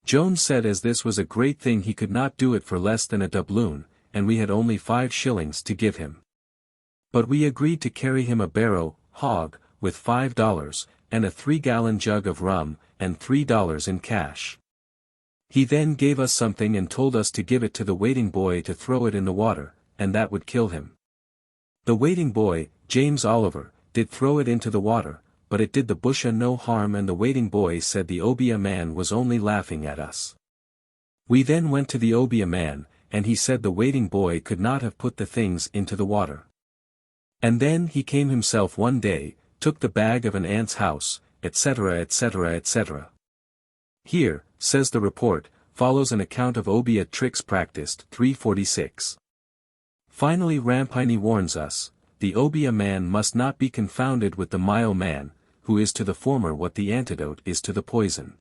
Jones said as this was a great thing he could not do it for less than a doubloon, and we had only 5 shillings to give him. But we agreed to carry him a barrow, hog, with $5, and a 3-gallon jug of rum, and $3 in cash. He then gave us something and told us to give it to the waiting boy to throw it in the water, and that would kill him. The waiting boy, James Oliver, did throw it into the water, but it did the busha no harm, and the waiting boy said the Obeah man was only laughing at us. We then went to the Obeah man, and he said the waiting boy could not have put the things into the water. And then he came himself one day, took the bag of an aunt's house, etc., etc., etc. Here, says the report, follows an account of Obeah tricks practiced. 346. Finally Rampini warns us, the Obeah man must not be confounded with the Mayo man, who is to the former what the antidote is to the poison.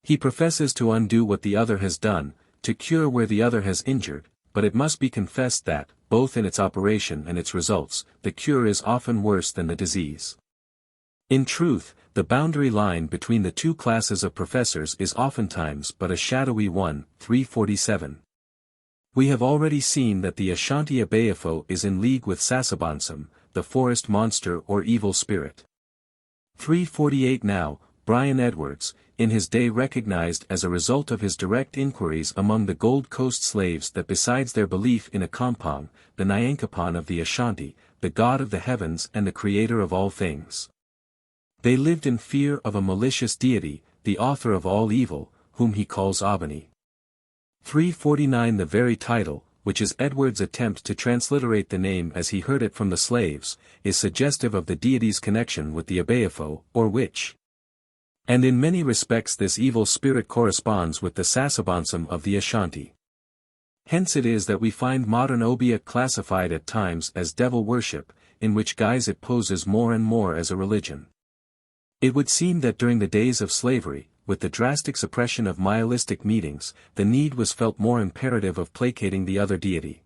He professes to undo what the other has done, to cure where the other has injured, but it must be confessed that, both in its operation and its results, the cure is often worse than the disease. In truth, the boundary line between the two classes of professors is oftentimes but a shadowy one. 347. We have already seen that the Ashanti Abeafo is in league with Sasabonsum, the forest monster or evil spirit. 348 Now, Brian Edwards, in his day recognized as a result of his direct inquiries among the Gold Coast slaves that besides their belief in a Kampong, the Nyankapan of the Ashanti, the god of the heavens and the creator of all things, they lived in fear of a malicious deity, the author of all evil, whom he calls Abani. 349 The very title, which is Edwards' attempt to transliterate the name as he heard it from the slaves, is suggestive of the deity's connection with the Abeafo, or witch. And in many respects this evil spirit corresponds with the Sasabonsum of the Ashanti. Hence it is that we find modern Obeah classified at times as devil worship, in which guise it poses more and more as a religion. It would seem that during the days of slavery, with the drastic suppression of nihilistic meetings, the need was felt more imperative of placating the other deity.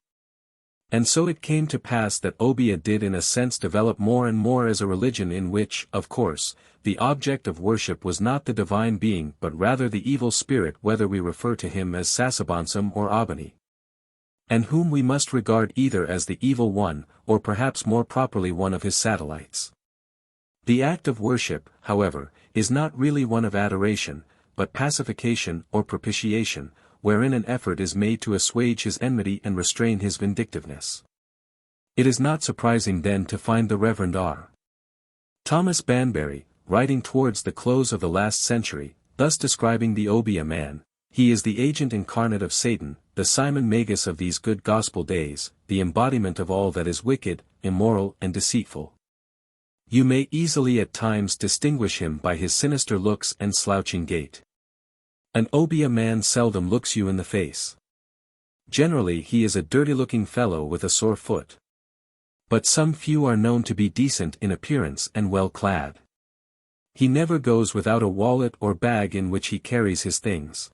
And so it came to pass that Obeah did in a sense develop more and more as a religion in which, of course, the object of worship was not the divine being but rather the evil spirit, whether we refer to him as Sasabonsum or Abani, and whom we must regard either as the evil one, or perhaps more properly one of his satellites. The act of worship, however, is not really one of adoration, but pacification or propitiation, wherein an effort is made to assuage his enmity and restrain his vindictiveness. It is not surprising then to find the Reverend R. Thomas Banbury, writing towards the close of the last century, thus describing the Obeah man: "He is the agent incarnate of Satan, the Simon Magus of these good gospel days, the embodiment of all that is wicked, immoral and deceitful. You may easily at times distinguish him by his sinister looks and slouching gait. An Obeah man seldom looks you in the face. Generally he is a dirty-looking fellow with a sore foot. But some few are known to be decent in appearance and well clad. He never goes without a wallet or bag in which he carries his things.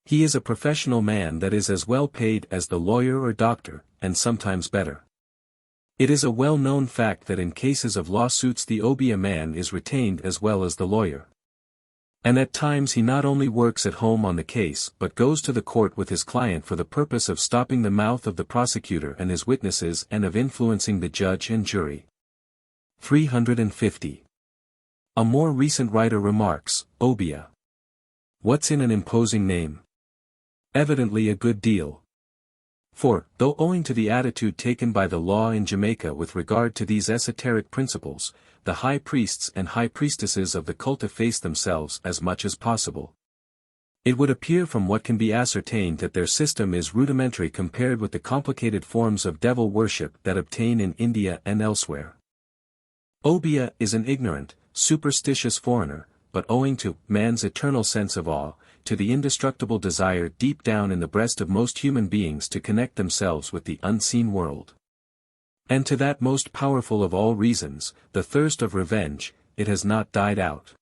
He is a professional man that is as well paid as the lawyer or doctor, and sometimes better. It is a well-known fact that in cases of lawsuits the Obeah man is retained as well as the lawyer. And at times he not only works at home on the case but goes to the court with his client for the purpose of stopping the mouth of the prosecutor and his witnesses and of influencing the judge and jury." 350. A more recent writer remarks, Obeah. What's in an imposing name? Evidently a good deal. For, though owing to the attitude taken by the law in Jamaica with regard to these esoteric principles, the high priests and high priestesses of the cult efface themselves as much as possible, it would appear from what can be ascertained that their system is rudimentary compared with the complicated forms of devil worship that obtain in India and elsewhere. Obeah is an ignorant, superstitious foreigner, but owing to man's eternal sense of awe, to the indestructible desire deep down in the breast of most human beings to connect themselves with the unseen world, and to that most powerful of all reasons, the thirst of revenge, it has not died out.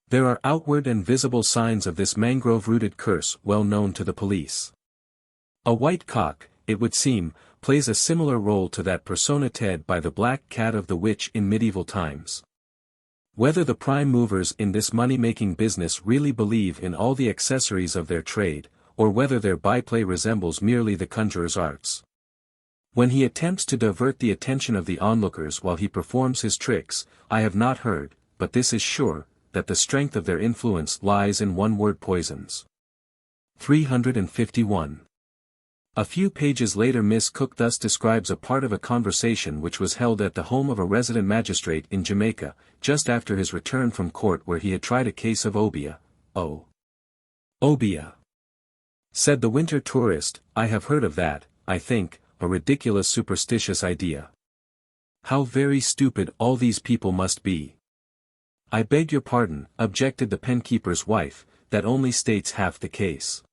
There are outward and visible signs of this mangrove-rooted curse well known to the police. A white cock, it would seem, plays a similar role to that personated by the black cat of the witch in medieval times. Whether the prime movers in this money-making business really believe in all the accessories of their trade, or whether their byplay resembles merely the conjurer's arts, when he attempts to divert the attention of the onlookers while he performs his tricks, I have not heard, but this is sure, that the strength of their influence lies in one-word poisons. 351. A few pages later Miss Cook thus describes a part of a conversation which was held at the home of a resident magistrate in Jamaica, just after his return from court where he had tried a case of Obeah. "Oh, Obeah," said the winter tourist, "I have heard of that, I think, a ridiculous superstitious idea. How very stupid all these people must be." "I beg your pardon," objected the penkeeper's wife, "that only states half the case.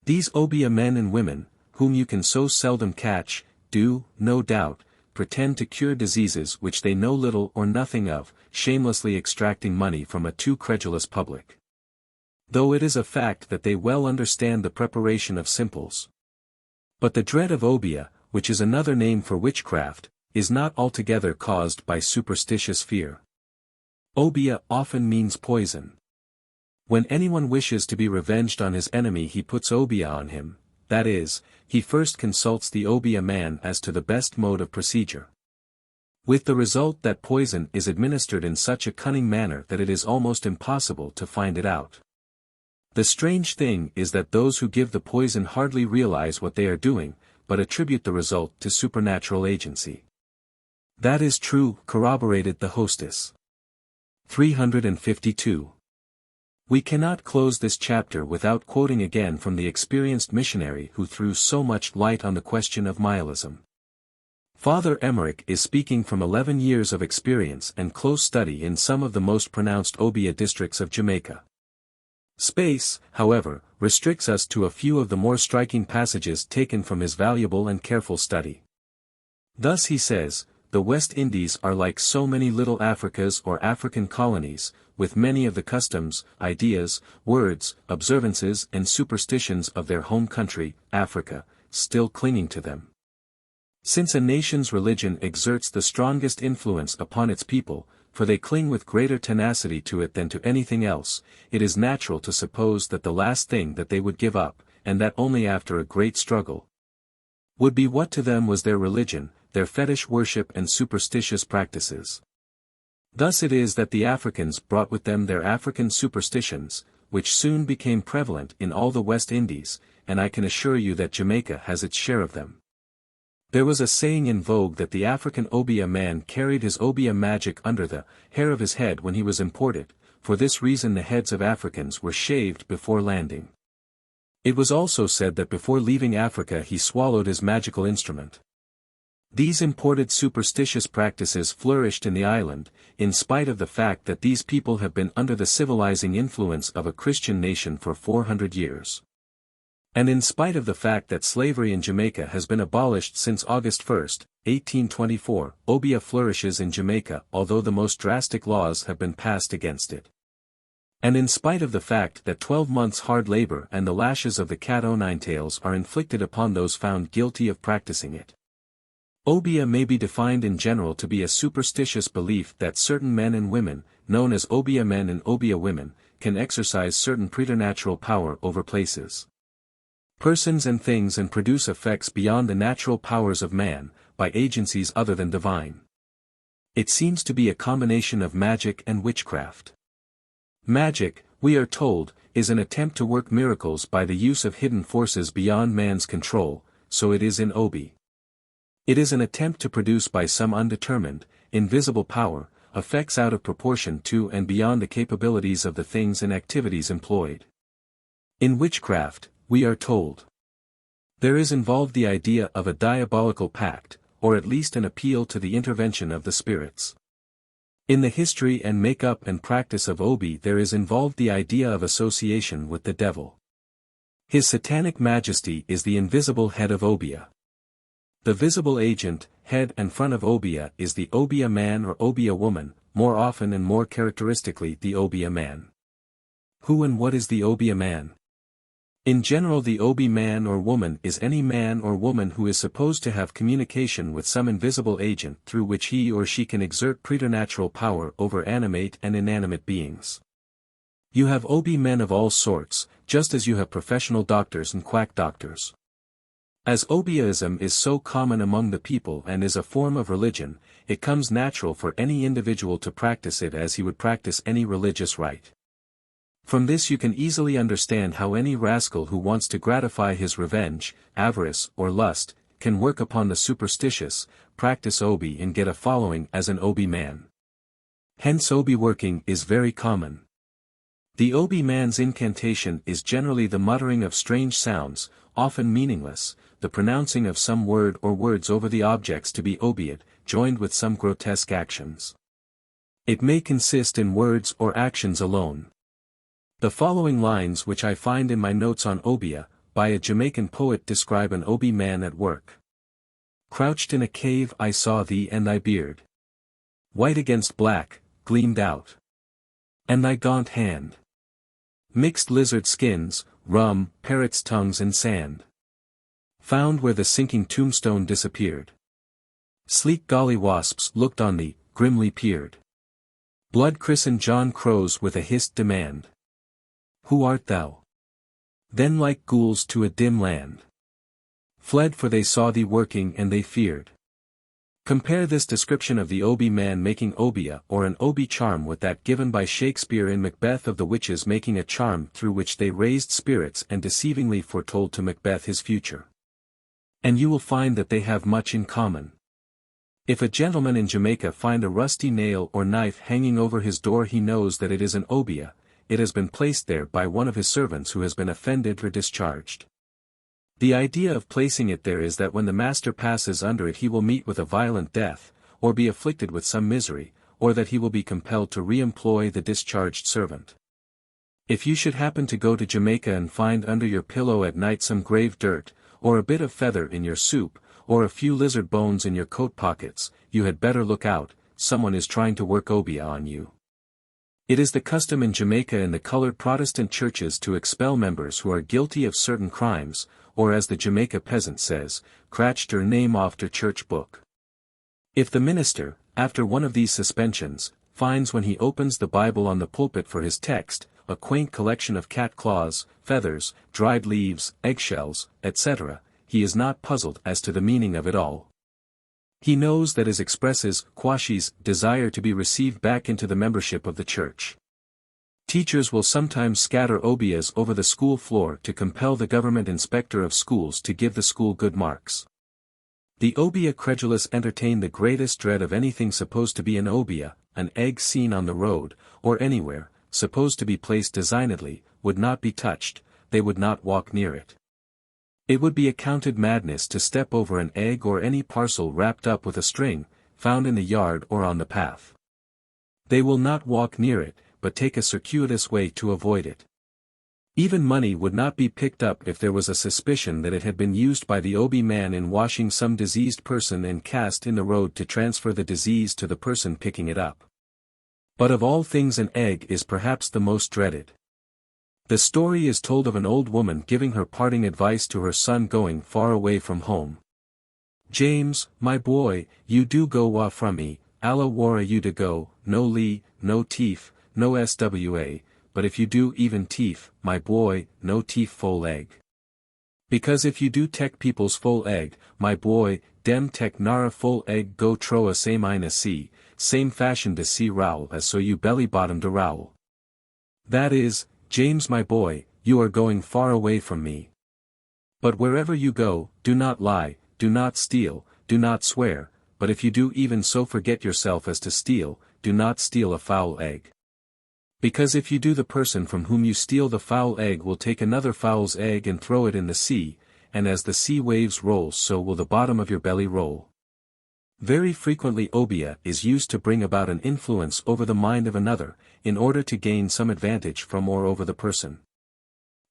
These Obeah men and women, whom you can so seldom catch, do, no doubt, pretend to cure diseases which they know little or nothing of, shamelessly extracting money from a too credulous public. Though it is a fact that they well understand the preparation of simples. But the dread of Obeah, which is another name for witchcraft, is not altogether caused by superstitious fear. Obeah often means poison. When anyone wishes to be revenged on his enemy he puts Obeah on him, that is, he first consults the Obeah man as to the best mode of procedure. With the result that poison is administered in such a cunning manner that it is almost impossible to find it out. The strange thing is that those who give the poison hardly realize what they are doing, but attribute the result to supernatural agency. "That is true," corroborated the hostess. 352. We cannot close this chapter without quoting again from the experienced missionary who threw so much light on the question of nihilism. Father Emmerich is speaking from 11 years of experience and close study in some of the most pronounced Obeah districts of Jamaica. Space, however, restricts us to a few of the more striking passages taken from his valuable and careful study. Thus he says, "The West Indies are like so many little Africas or African colonies, with many of the customs, ideas, words, observances and superstitions of their home country, Africa, still clinging to them. Since a nation's religion exerts the strongest influence upon its people, for they cling with greater tenacity to it than to anything else, it is natural to suppose that the last thing that they would give up, and that only after a great struggle, would be what to them was their religion, their fetish worship and superstitious practices. Thus it is that the Africans brought with them their African superstitions, which soon became prevalent in all the West Indies, and I can assure you that Jamaica has its share of them. There was a saying in vogue that the African Obeah man carried his Obeah magic under the hair of his head when he was imported. For this reason the heads of Africans were shaved before landing. It was also said that before leaving Africa he swallowed his magical instrument. These imported superstitious practices flourished in the island, in spite of the fact that these people have been under the civilizing influence of a Christian nation for 400 years. And in spite of the fact that slavery in Jamaica has been abolished since August 1, 1824, Obeah flourishes in Jamaica although the most drastic laws have been passed against it. And in spite of the fact that 12 months hard labor and the lashes of the cat o' nine tails are inflicted upon those found guilty of practicing it. Obeah may be defined in general to be a superstitious belief that certain men and women, known as Obeah men and Obeah women, can exercise certain preternatural power over places, persons and things and produce effects beyond the natural powers of man, by agencies other than divine. It seems to be a combination of magic and witchcraft. Magic, we are told, is an attempt to work miracles by the use of hidden forces beyond man's control, so it is in Obeah. It is an attempt to produce by some undetermined, invisible power, effects out of proportion to and beyond the capabilities of the things and activities employed. In witchcraft, we are told, there is involved the idea of a diabolical pact, or at least an appeal to the intervention of the spirits. In the history and make-up and practice of Obeah there is involved the idea of association with the devil. His satanic majesty is the invisible head of Obeah. The visible agent, head and front of Obeah is the Obeah man or Obeah woman, more often and more characteristically the Obeah man. Who and what is the Obeah man? In general the Obeah man or woman is any man or woman who is supposed to have communication with some invisible agent through which he or she can exert preternatural power over animate and inanimate beings. You have Obeah men of all sorts, just as you have professional doctors and quack doctors. As Obeahism is so common among the people and is a form of religion, it comes natural for any individual to practice it as he would practice any religious rite. From this you can easily understand how any rascal who wants to gratify his revenge, avarice, or lust, can work upon the superstitious, practice Obeah and get a following as an Obeah man. Hence Obeah working is very common. The Obeah man's incantation is generally the muttering of strange sounds, often meaningless, the pronouncing of some word or words over the objects to be Obeahed, joined with some grotesque actions. It may consist in words or actions alone. The following lines which I find in my notes on Obeah, by a Jamaican poet describe an Obeah man at work. Crouched in a cave I saw thee and thy beard, white against black, gleamed out. And thy gaunt hand mixed lizard skins, rum, parrots' tongues and sand, found where the sinking tombstone disappeared. Sleek gollywasps looked on thee, grimly peered. Blood christened John Crows with a hissed demand. Who art thou? Then like ghouls to a dim land fled, for they saw thee working and they feared. Compare this description of the Obeah man making Obeah or an Obeah charm with that given by Shakespeare in Macbeth of the witches making a charm through which they raised spirits and deceivingly foretold to Macbeth his future. And you will find that they have much in common. If a gentleman in Jamaica find a rusty nail or knife hanging over his door he knows that it is an Obeah. It has been placed there by one of his servants who has been offended or discharged. The idea of placing it there is that when the master passes under it he will meet with a violent death, or be afflicted with some misery, or that he will be compelled to re-employ the discharged servant. If you should happen to go to Jamaica and find under your pillow at night some grave dirt, or a bit of feather in your soup, or a few lizard bones in your coat pockets, you had better look out, someone is trying to work Obeah on you. It is the custom in Jamaica and the colored Protestant churches to expel members who are guilty of certain crimes, or as the Jamaica peasant says, "Cratch der name off der church book." If the minister, after one of these suspensions, finds when he opens the Bible on the pulpit for his text, a quaint collection of cat claws, feathers, dried leaves, eggshells, etc., he is not puzzled as to the meaning of it all. He knows that it expresses Kwashi's desire to be received back into the membership of the church. Teachers will sometimes scatter Obeahs over the school floor to compel the government inspector of schools to give the school good marks. The Obeah credulous entertain the greatest dread of anything supposed to be an Obeah, an egg seen on the road, or anywhere, supposed to be placed designedly, would not be touched, they would not walk near it. It would be accounted madness to step over an egg or any parcel wrapped up with a string, found in the yard or on the path. They will not walk near it, but take a circuitous way to avoid it. Even money would not be picked up if there was a suspicion that it had been used by the Obeah man in washing some diseased person and cast in the road to transfer the disease to the person picking it up. But of all things an egg is perhaps the most dreaded. The story is told of an old woman giving her parting advice to her son going far away from home. "James, my boy, you do go wa from me, alla wara you to go, no lee, no teef, no swa, but if you do even teef, my boy, no teef full egg. Because if you do tek people's full egg, my boy, dem tek nara full egg go troa same ina sea, same fashion to see rowl as so you belly bottom to rowl." That is, James my boy, you are going far away from me. But wherever you go, do not lie, do not steal, do not swear, but if you do even so forget yourself as to steal, do not steal a foul egg. Because if you do the person from whom you steal the foul egg will take another fowl's egg and throw it in the sea, and as the sea waves roll so will the bottom of your belly roll. Very frequently Obeah is used to bring about an influence over the mind of another, in order to gain some advantage from or over the person.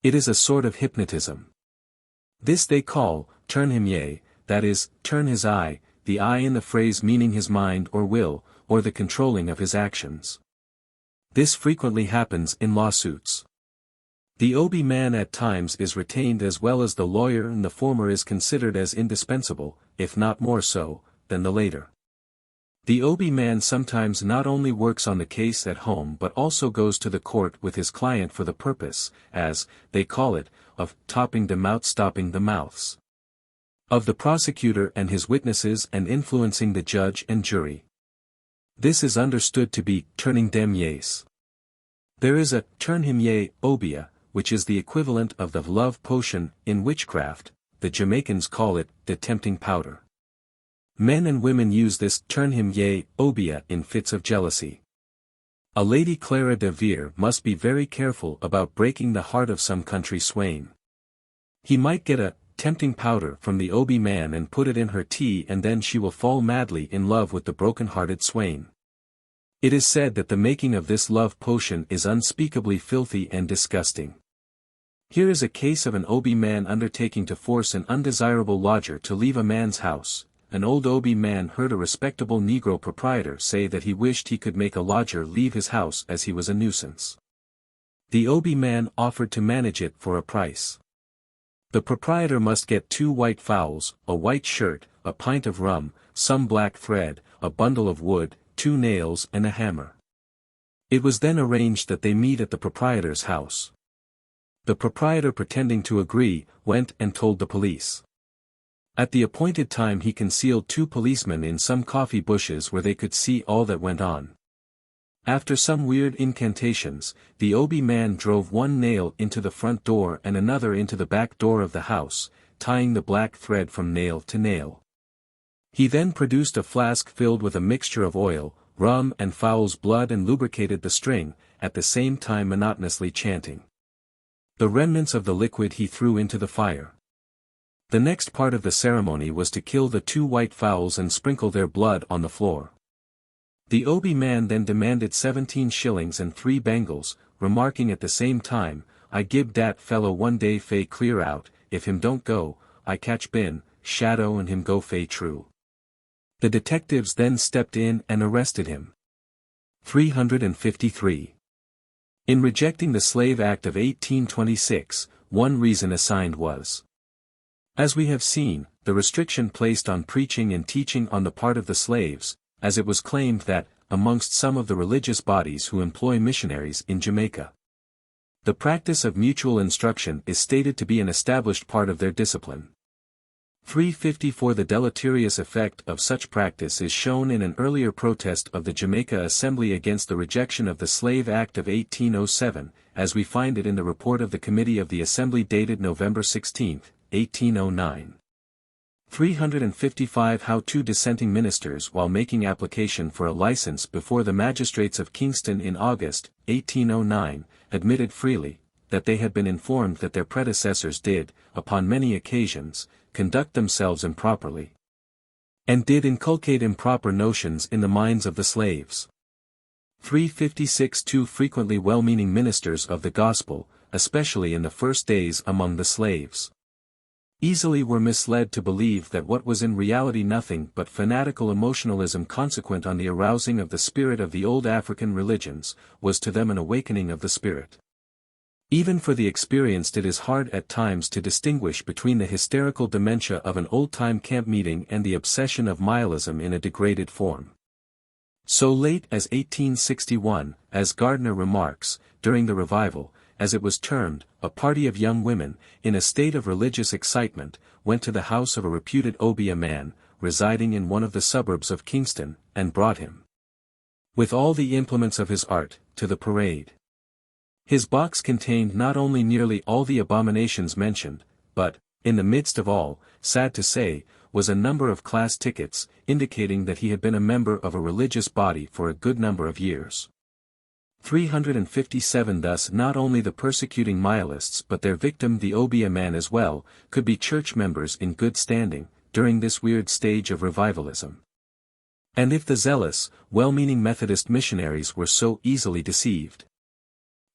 It is a sort of hypnotism. This they call, turn him ye, that is, turn his eye, the eye in the phrase meaning his mind or will, or the controlling of his actions. This frequently happens in lawsuits. The Obeah man at times is retained as well as the lawyer, and the former is considered as indispensable, if not more so, than the later. The Obeah man sometimes not only works on the case at home but also goes to the court with his client for the purpose, as they call it, of stopping the mouths of the prosecutor and his witnesses and influencing the judge and jury. This is understood to be turning dem yes. There is a turn him ye Obeah, which is the equivalent of the love potion in witchcraft. The Jamaicans call it the tempting powder. Men and women use this turn him ye Obeah in fits of jealousy. A Lady Clara de Vere must be very careful about breaking the heart of some country swain. He might get a tempting powder from the Obeah man and put it in her tea, and then she will fall madly in love with the broken-hearted swain. It is said that the making of this love potion is unspeakably filthy and disgusting. Here is a case of an Obeah man undertaking to force an undesirable lodger to leave a man's house. An old Obeah man heard a respectable Negro proprietor say that he wished he could make a lodger leave his house as he was a nuisance. The Obeah man offered to manage it for a price. The proprietor must get 2 white fowls, a white shirt, a pint of rum, some black thread, a bundle of wood, 2 nails and a hammer. It was then arranged that they meet at the proprietor's house. The proprietor, pretending to agree, went and told the police. At the appointed time he concealed 2 policemen in some coffee bushes where they could see all that went on. After some weird incantations, the Obeah man drove 1 nail into the front door and another into the back door of the house, tying the black thread from nail to nail. He then produced a flask filled with a mixture of oil, rum and fowl's blood and lubricated the string, at the same time monotonously chanting. The remnants of the liquid he threw into the fire. The next part of the ceremony was to kill the 2 white fowls and sprinkle their blood on the floor. The Obeah man then demanded 17 shillings and 3 bangles, remarking at the same time, "I gib dat fellow 1 day fay clear out, if him don't go, I catch bin, shadow and him go fay true." The detectives then stepped in and arrested him. 353. In rejecting the Slave Act of 1826, one reason assigned was, as we have seen, the restriction placed on preaching and teaching on the part of the slaves, as it was claimed that, amongst some of the religious bodies who employ missionaries in Jamaica, the practice of mutual instruction is stated to be an established part of their discipline. 354 The deleterious effect of such practice is shown in an earlier protest of the Jamaica Assembly against the rejection of the Slave Act of 1807, as we find it in the report of the Committee of the Assembly dated November 16, 1809. 355 How two dissenting ministers while making application for a license before the magistrates of Kingston in August, 1809, admitted freely, that they had been informed that their predecessors did, upon many occasions, conduct themselves improperly, and did inculcate improper notions in the minds of the slaves. 356 Two frequently well-meaning ministers of the gospel, especially in the first days among the slaves, easily were misled to believe that what was in reality nothing but fanatical emotionalism consequent on the arousing of the spirit of the old African religions, was to them an awakening of the spirit. Even for the experienced it is hard at times to distinguish between the hysterical dementia of an old-time camp meeting and the obsession of nihilism in a degraded form. So late as 1861, as Gardner remarks, during the revival, as it was termed, a party of young women, in a state of religious excitement, went to the house of a reputed Obeah man, residing in one of the suburbs of Kingston, and brought him, with all the implements of his art, to the parade. His box contained not only nearly all the abominations mentioned, but, in the midst of all, sad to say, was a number of class tickets, indicating that he had been a member of a religious body for a good number of years. 357 Thus not only the persecuting nihilists but their victim the Obeah man as well, could be church members in good standing, during this weird stage of revivalism. And if the zealous, well-meaning Methodist missionaries were so easily deceived,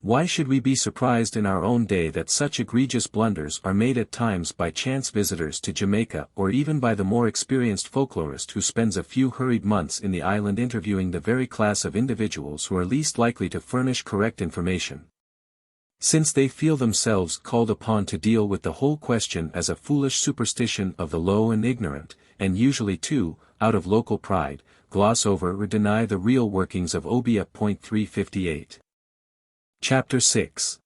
why should we be surprised in our own day that such egregious blunders are made at times by chance visitors to Jamaica or even by the more experienced folklorist who spends a few hurried months in the island interviewing the very class of individuals who are least likely to furnish correct information, since they feel themselves called upon to deal with the whole question as a foolish superstition of the low and ignorant, and usually too, out of local pride, gloss over or deny the real workings of Obeah. 358. Chapter 6.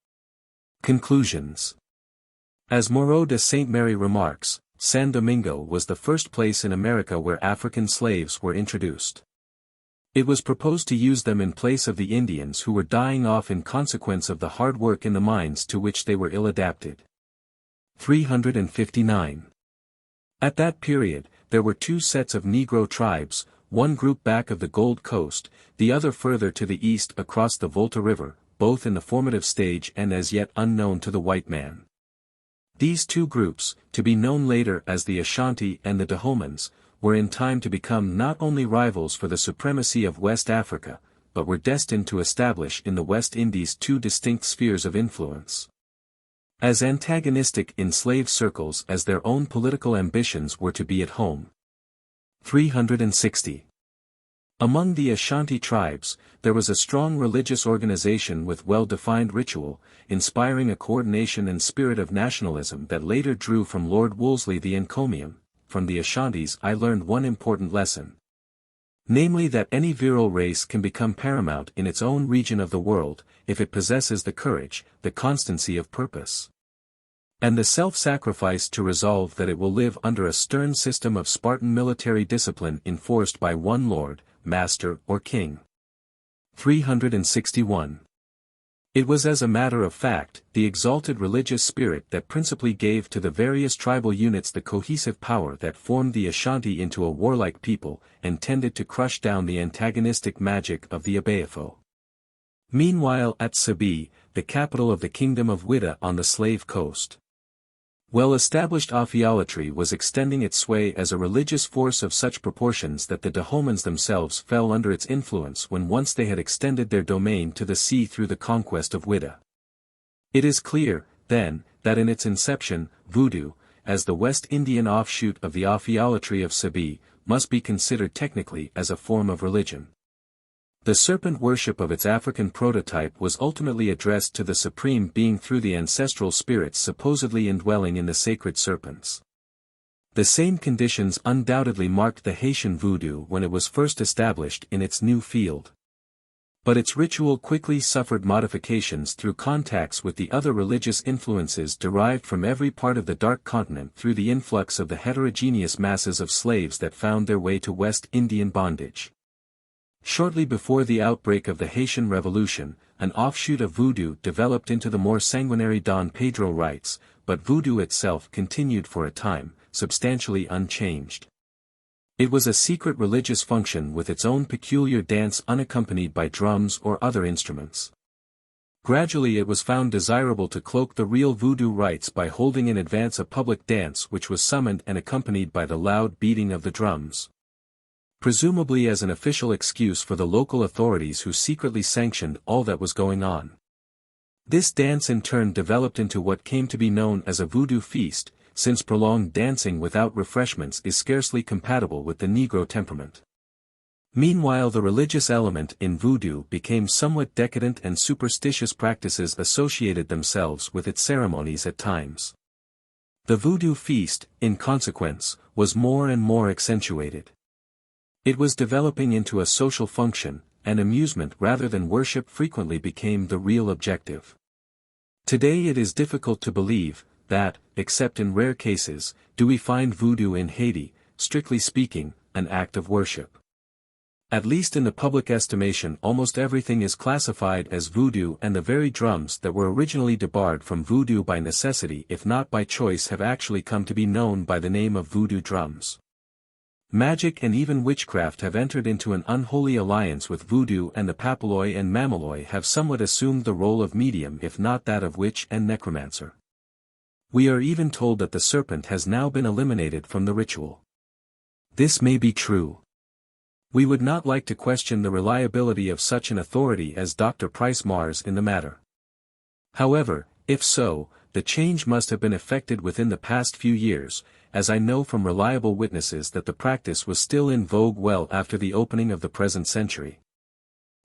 Conclusions. As Moreau de Saint Mary remarks, San Domingo was the first place in America where African slaves were introduced. It was proposed to use them in place of the Indians who were dying off in consequence of the hard work in the mines to which they were ill-adapted. 359. At that period, there were two sets of Negro tribes, one group back of the Gold Coast, the other further to the east across the Volta River, both in the formative stage and as yet unknown to the white man. These two groups, to be known later as the Ashanti and the Dahomans, were in time to become not only rivals for the supremacy of West Africa, but were destined to establish in the West Indies two distinct spheres of influence, as antagonistic in slave circles as their own political ambitions were to be at home. 360. Among the Ashanti tribes, there was a strong religious organization with well-defined ritual, inspiring a coordination and spirit of nationalism that later drew from Lord Wolseley the encomium. From the Ashantis I learned one important lesson, namely that any virile race can become paramount in its own region of the world, if it possesses the courage, the constancy of purpose, and the self-sacrifice to resolve that it will live under a stern system of Spartan military discipline enforced by one lord, master or king. 361. It was as a matter of fact, the exalted religious spirit that principally gave to the various tribal units the cohesive power that formed the Ashanti into a warlike people, and tended to crush down the antagonistic magic of the Obeah. Meanwhile at Sebbi, the capital of the kingdom of Whydah on the slave coast, well-established Ophiolatry was extending its sway as a religious force of such proportions that the Dahomans themselves fell under its influence when once they had extended their domain to the sea through the conquest of Whydah. It is clear, then, that in its inception, Voodoo, as the West Indian offshoot of the Ophiolatry of Sebbi, must be considered technically as a form of religion. The serpent worship of its African prototype was ultimately addressed to the supreme being through the ancestral spirits supposedly indwelling in the sacred serpents. The same conditions undoubtedly marked the Haitian voodoo when it was first established in its new field. But its ritual quickly suffered modifications through contacts with the other religious influences derived from every part of the Dark Continent through the influx of the heterogeneous masses of slaves that found their way to West Indian bondage. Shortly before the outbreak of the Haitian Revolution, an offshoot of voodoo developed into the more sanguinary Don Pedro rites, but voodoo itself continued for a time, substantially unchanged. It was a secret religious function with its own peculiar dance unaccompanied by drums or other instruments. Gradually it was found desirable to cloak the real voodoo rites by holding in advance a public dance which was summoned and accompanied by the loud beating of the drums. Presumably as an official excuse for the local authorities who secretly sanctioned all that was going on. This dance in turn developed into what came to be known as a voodoo feast, since prolonged dancing without refreshments is scarcely compatible with the Negro temperament. Meanwhile the religious element in voodoo became somewhat decadent and superstitious practices associated themselves with its ceremonies at times. The voodoo feast, in consequence, was more and more accentuated. It was developing into a social function, and amusement rather than worship frequently became the real objective. Today it is difficult to believe that, except in rare cases, do we find voodoo in Haiti, strictly speaking, an act of worship. At least in the public estimation almost everything is classified as voodoo, and the very drums that were originally debarred from voodoo by necessity if not by choice have actually come to be known by the name of voodoo drums. Magic and even witchcraft have entered into an unholy alliance with voodoo, and the papaloi and mamaloi have somewhat assumed the role of medium if not that of witch and necromancer. We are even told that the serpent has now been eliminated from the ritual. This may be true. We would not like to question the reliability of such an authority as Dr. Price Mars in the matter. However, if so, the change must have been effected within the past few years, as I know from reliable witnesses that the practice was still in vogue well after the opening of the present century.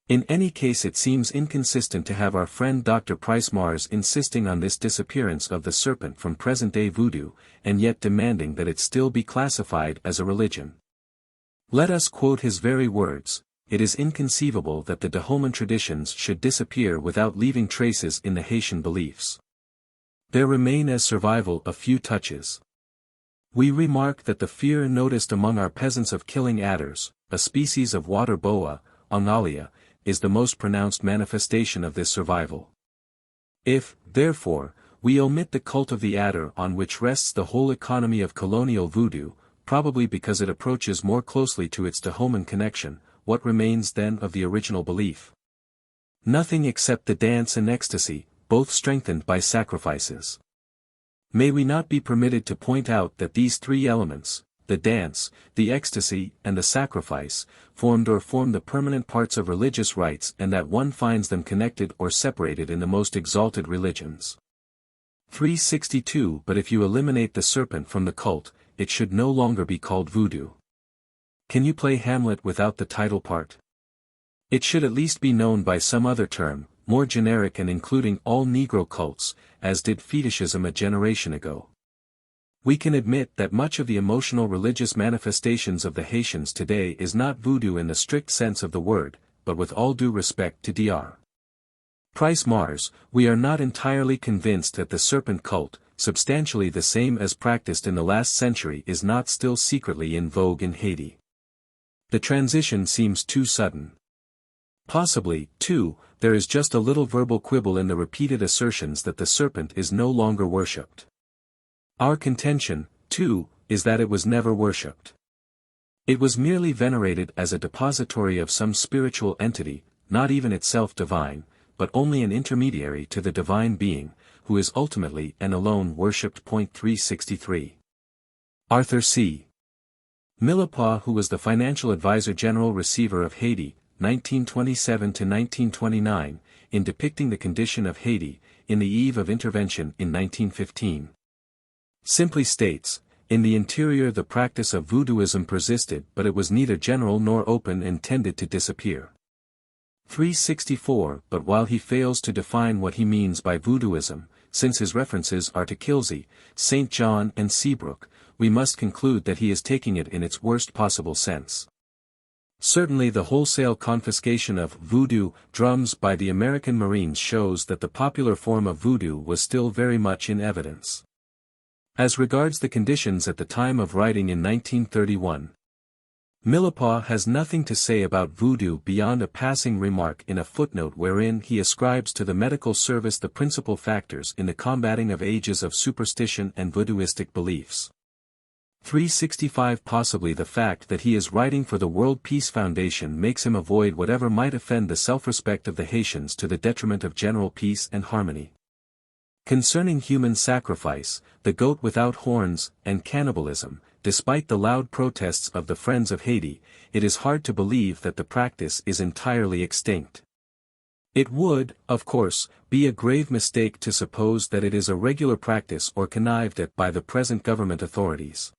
In any case it seems inconsistent to have our friend Dr. Price Mars insisting on this disappearance of the serpent from present-day voodoo, and yet demanding that it still be classified as a religion. Let us quote his very words: "It is inconceivable that the Dahoman traditions should disappear without leaving traces in the Haitian beliefs. There remain as survival a few touches. We remark that the fear noticed among our peasants of killing adders, a species of water boa, Ongalia, is the most pronounced manifestation of this survival. If, therefore, we omit the cult of the adder on which rests the whole economy of colonial voodoo, probably because it approaches more closely to its Dahoman connection, what remains then of the original belief? Nothing except the dance and ecstasy, both strengthened by sacrifices. May we not be permitted to point out that these three elements, the dance, the ecstasy, and the sacrifice, form the permanent parts of religious rites, and that one finds them connected or separated in the most exalted religions. 362 But if you eliminate the serpent from the cult, it should no longer be called voodoo. Can you play Hamlet without the title part? It should at least be known by some other term, more generic and including all Negro cults, as did fetishism a generation ago. We can admit that much of the emotional religious manifestations of the Haitians today is not voodoo in the strict sense of the word, but with all due respect to Dr. Price Mars, we are not entirely convinced that the serpent cult, substantially the same as practiced in the last century, is not still secretly in vogue in Haiti. The transition seems too sudden. Possibly, too, there is just a little verbal quibble in the repeated assertions that the serpent is no longer worshipped. Our contention, too, is that it was never worshipped. It was merely venerated as a depository of some spiritual entity, not even itself divine, but only an intermediary to the divine being, who is ultimately and alone worshipped. 363. Arthur C. Millepas, who was the financial advisor general receiver of Haiti, 1927 to 1929, in depicting the condition of Haiti, in the eve of intervention in 1915. Simply states, in the interior the practice of voodooism persisted, but it was neither general nor open and tended to disappear. 364. But while he fails to define what he means by voodooism, since his references are to Kilsey, St. John and Seabrook, we must conclude that he is taking it in its worst possible sense. Certainly the wholesale confiscation of voodoo drums by the American Marines shows that the popular form of voodoo was still very much in evidence. As regards the conditions at the time of writing in 1931, Millepaugh has nothing to say about voodoo beyond a passing remark in a footnote wherein he ascribes to the medical service the principal factors in the combating of ages of superstition and voodooistic beliefs. 365. Possibly the fact that he is writing for the World Peace Foundation makes him avoid whatever might offend the self-respect of the Haitians to the detriment of general peace and harmony. Concerning human sacrifice, the goat without horns, and cannibalism, despite the loud protests of the Friends of Haiti, it is hard to believe that the practice is entirely extinct. It would, of course, be a grave mistake to suppose that it is a regular practice or connived at by the present government authorities.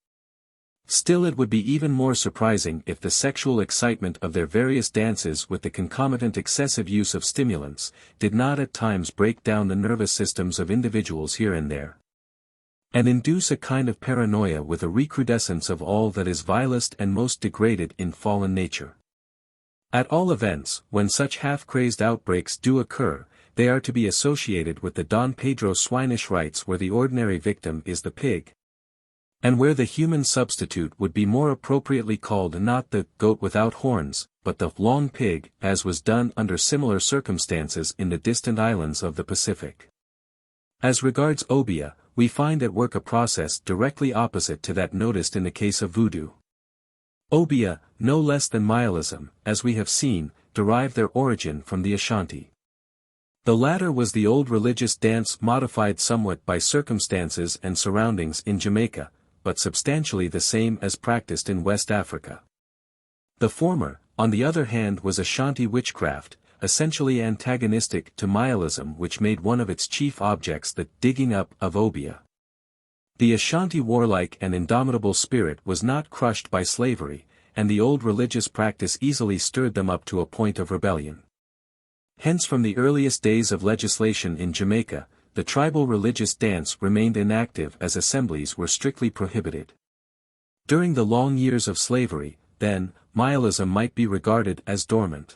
Still, it would be even more surprising if the sexual excitement of their various dances with the concomitant excessive use of stimulants did not at times break down the nervous systems of individuals here and there, and induce a kind of paranoia with a recrudescence of all that is vilest and most degraded in fallen nature. At all events, when such half-crazed outbreaks do occur, they are to be associated with the Don Pedro swinish rites where the ordinary victim is the pig, and where the human substitute would be more appropriately called not the goat without horns, but the long pig, as was done under similar circumstances in the distant islands of the Pacific. As regards Obeah, we find at work a process directly opposite to that noticed in the case of voodoo. Obeah, no less than Mialism, as we have seen, derived their origin from the Ashanti. The latter was the old religious dance modified somewhat by circumstances and surroundings in Jamaica, but substantially the same as practiced in West Africa. The former, on the other hand, was Ashanti witchcraft, essentially antagonistic to Mialism, which made one of its chief objects the digging up of Obeah. The Ashanti warlike and indomitable spirit was not crushed by slavery, and the old religious practice easily stirred them up to a point of rebellion. Hence from the earliest days of legislation in Jamaica, the tribal religious dance remained inactive as assemblies were strictly prohibited. During the long years of slavery, then, Mialism might be regarded as dormant.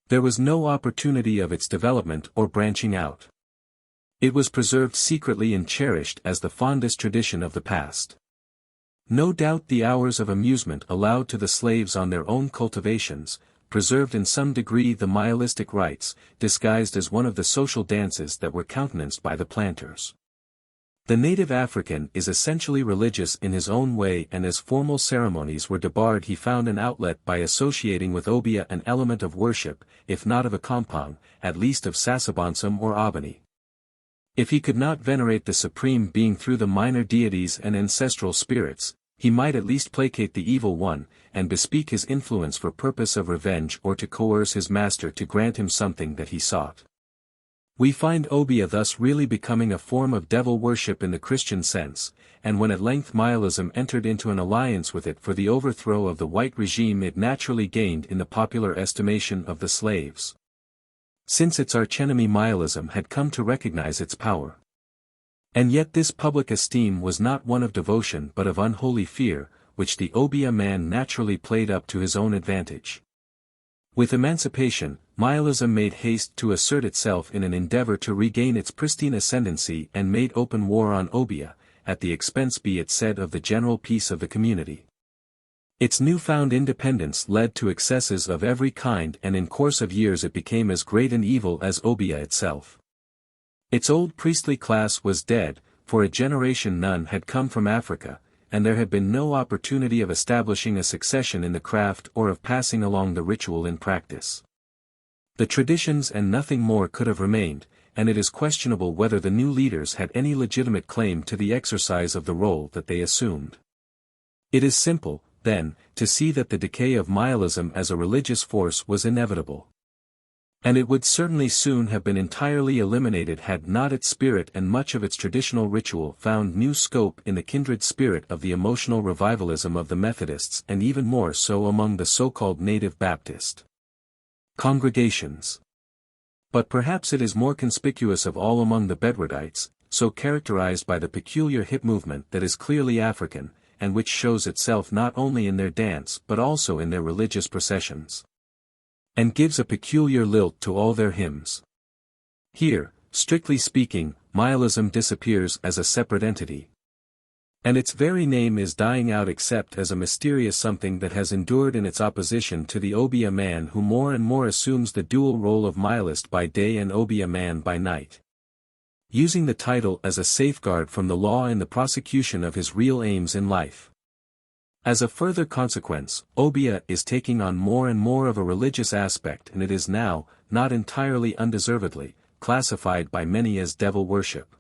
There was no opportunity of its development or branching out. It was preserved secretly and cherished as the fondest tradition of the past. No doubt the hours of amusement allowed to the slaves on their own cultivations, preserved in some degree the Mialistic rites, disguised as one of the social dances that were countenanced by the planters. The native African is essentially religious in his own way, and as formal ceremonies were debarred, he found an outlet by associating with Obeah an element of worship, if not of a compound, at least of Sasabonsum or Albany. If he could not venerate the supreme being through the minor deities and ancestral spirits, he might at least placate the evil one, and bespeak his influence for purpose of revenge or to coerce his master to grant him something that he sought. We find Obeah thus really becoming a form of devil worship in the Christian sense, and when at length Mialism entered into an alliance with it for the overthrow of the white regime, it naturally gained in the popular estimation of the slaves, since its archenemy Mialism had come to recognize its power. And yet this public esteem was not one of devotion but of unholy fear, which the Obeah man naturally played up to his own advantage. With emancipation, Mialism made haste to assert itself in an endeavor to regain its pristine ascendancy and made open war on Obeah, at the expense, be it said, of the general peace of the community. Its newfound independence led to excesses of every kind, and in course of years it became as great an evil as Obeah itself. Its old priestly class was dead, for a generation none had come from Africa, and there had been no opportunity of establishing a succession in the craft or of passing along the ritual in practice. The traditions and nothing more could have remained, and it is questionable whether the new leaders had any legitimate claim to the exercise of the role that they assumed. It is simple, then, to see that the decay of Mialism as a religious force was inevitable. And it would certainly soon have been entirely eliminated had not its spirit and much of its traditional ritual found new scope in the kindred spirit of the emotional revivalism of the Methodists, and even more so among the so-called native Baptist. Congregations. But perhaps it is more conspicuous of all among the Bedouinites, so characterized by the peculiar hip movement that is clearly African, and which shows itself not only in their dance but also in their religious processions. And gives a peculiar lilt to all their hymns. Here, strictly speaking, Mialism disappears as a separate entity. And its very name is dying out except as a mysterious something that has endured in its opposition to the Obeah man who more and more assumes the dual role of Mialist by day and Obeah man by night. Using the title as a safeguard from the law in the prosecution of his real aims in life. As a further consequence, Obeah is taking on more and more of a religious aspect, and it is now, not entirely undeservedly, classified by many as devil worship.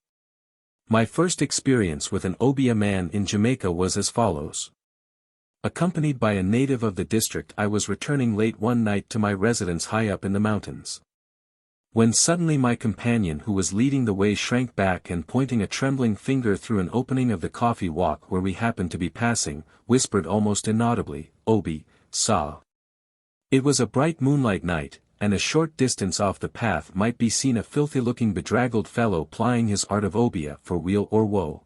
My first experience with an Obeah man in Jamaica was as follows. Accompanied by a native of the district, I was returning late one night to my residence high up in the mountains. When suddenly my companion who was leading the way shrank back and pointing a trembling finger through an opening of the coffee walk where we happened to be passing, whispered almost inaudibly, "Obi, saw." It was a bright moonlight night, and a short distance off the path might be seen a filthy-looking bedraggled fellow plying his art of Obeah for weal or woe.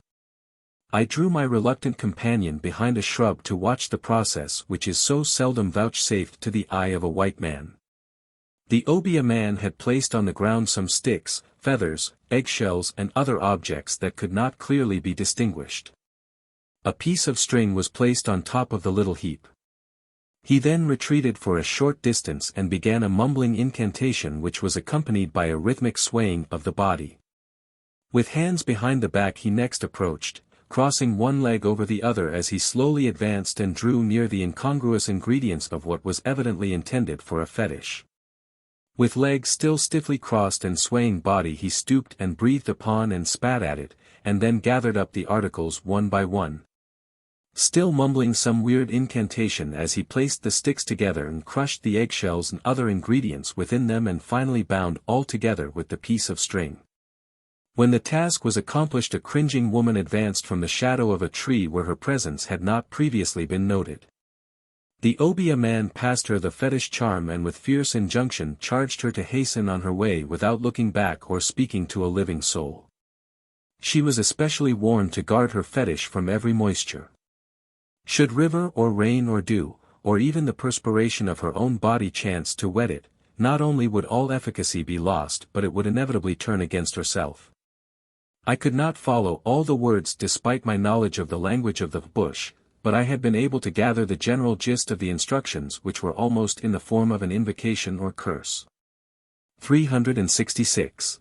I drew my reluctant companion behind a shrub to watch the process which is so seldom vouchsafed to the eye of a white man. The Obeah man had placed on the ground some sticks, feathers, eggshells and other objects that could not clearly be distinguished. A piece of string was placed on top of the little heap. He then retreated for a short distance and began a mumbling incantation which was accompanied by a rhythmic swaying of the body. With hands behind the back he next approached, crossing one leg over the other as he slowly advanced and drew near the incongruous ingredients of what was evidently intended for a fetish. With legs still stiffly crossed and swaying body he stooped and breathed upon and spat at it, and then gathered up the articles one by one. Still mumbling some weird incantation as he placed the sticks together and crushed the eggshells and other ingredients within them and finally bound all together with the piece of string. When the task was accomplished, a cringing woman advanced from the shadow of a tree where her presence had not previously been noted. The Obeah man passed her the fetish charm and with fierce injunction charged her to hasten on her way without looking back or speaking to a living soul. She was especially warned to guard her fetish from every moisture. Should river or rain or dew, or even the perspiration of her own body chance to wet it, not only would all efficacy be lost but it would inevitably turn against herself. I could not follow all the words despite my knowledge of the language of the bush, but I had been able to gather the general gist of the instructions which were almost in the form of an invocation or curse. 366.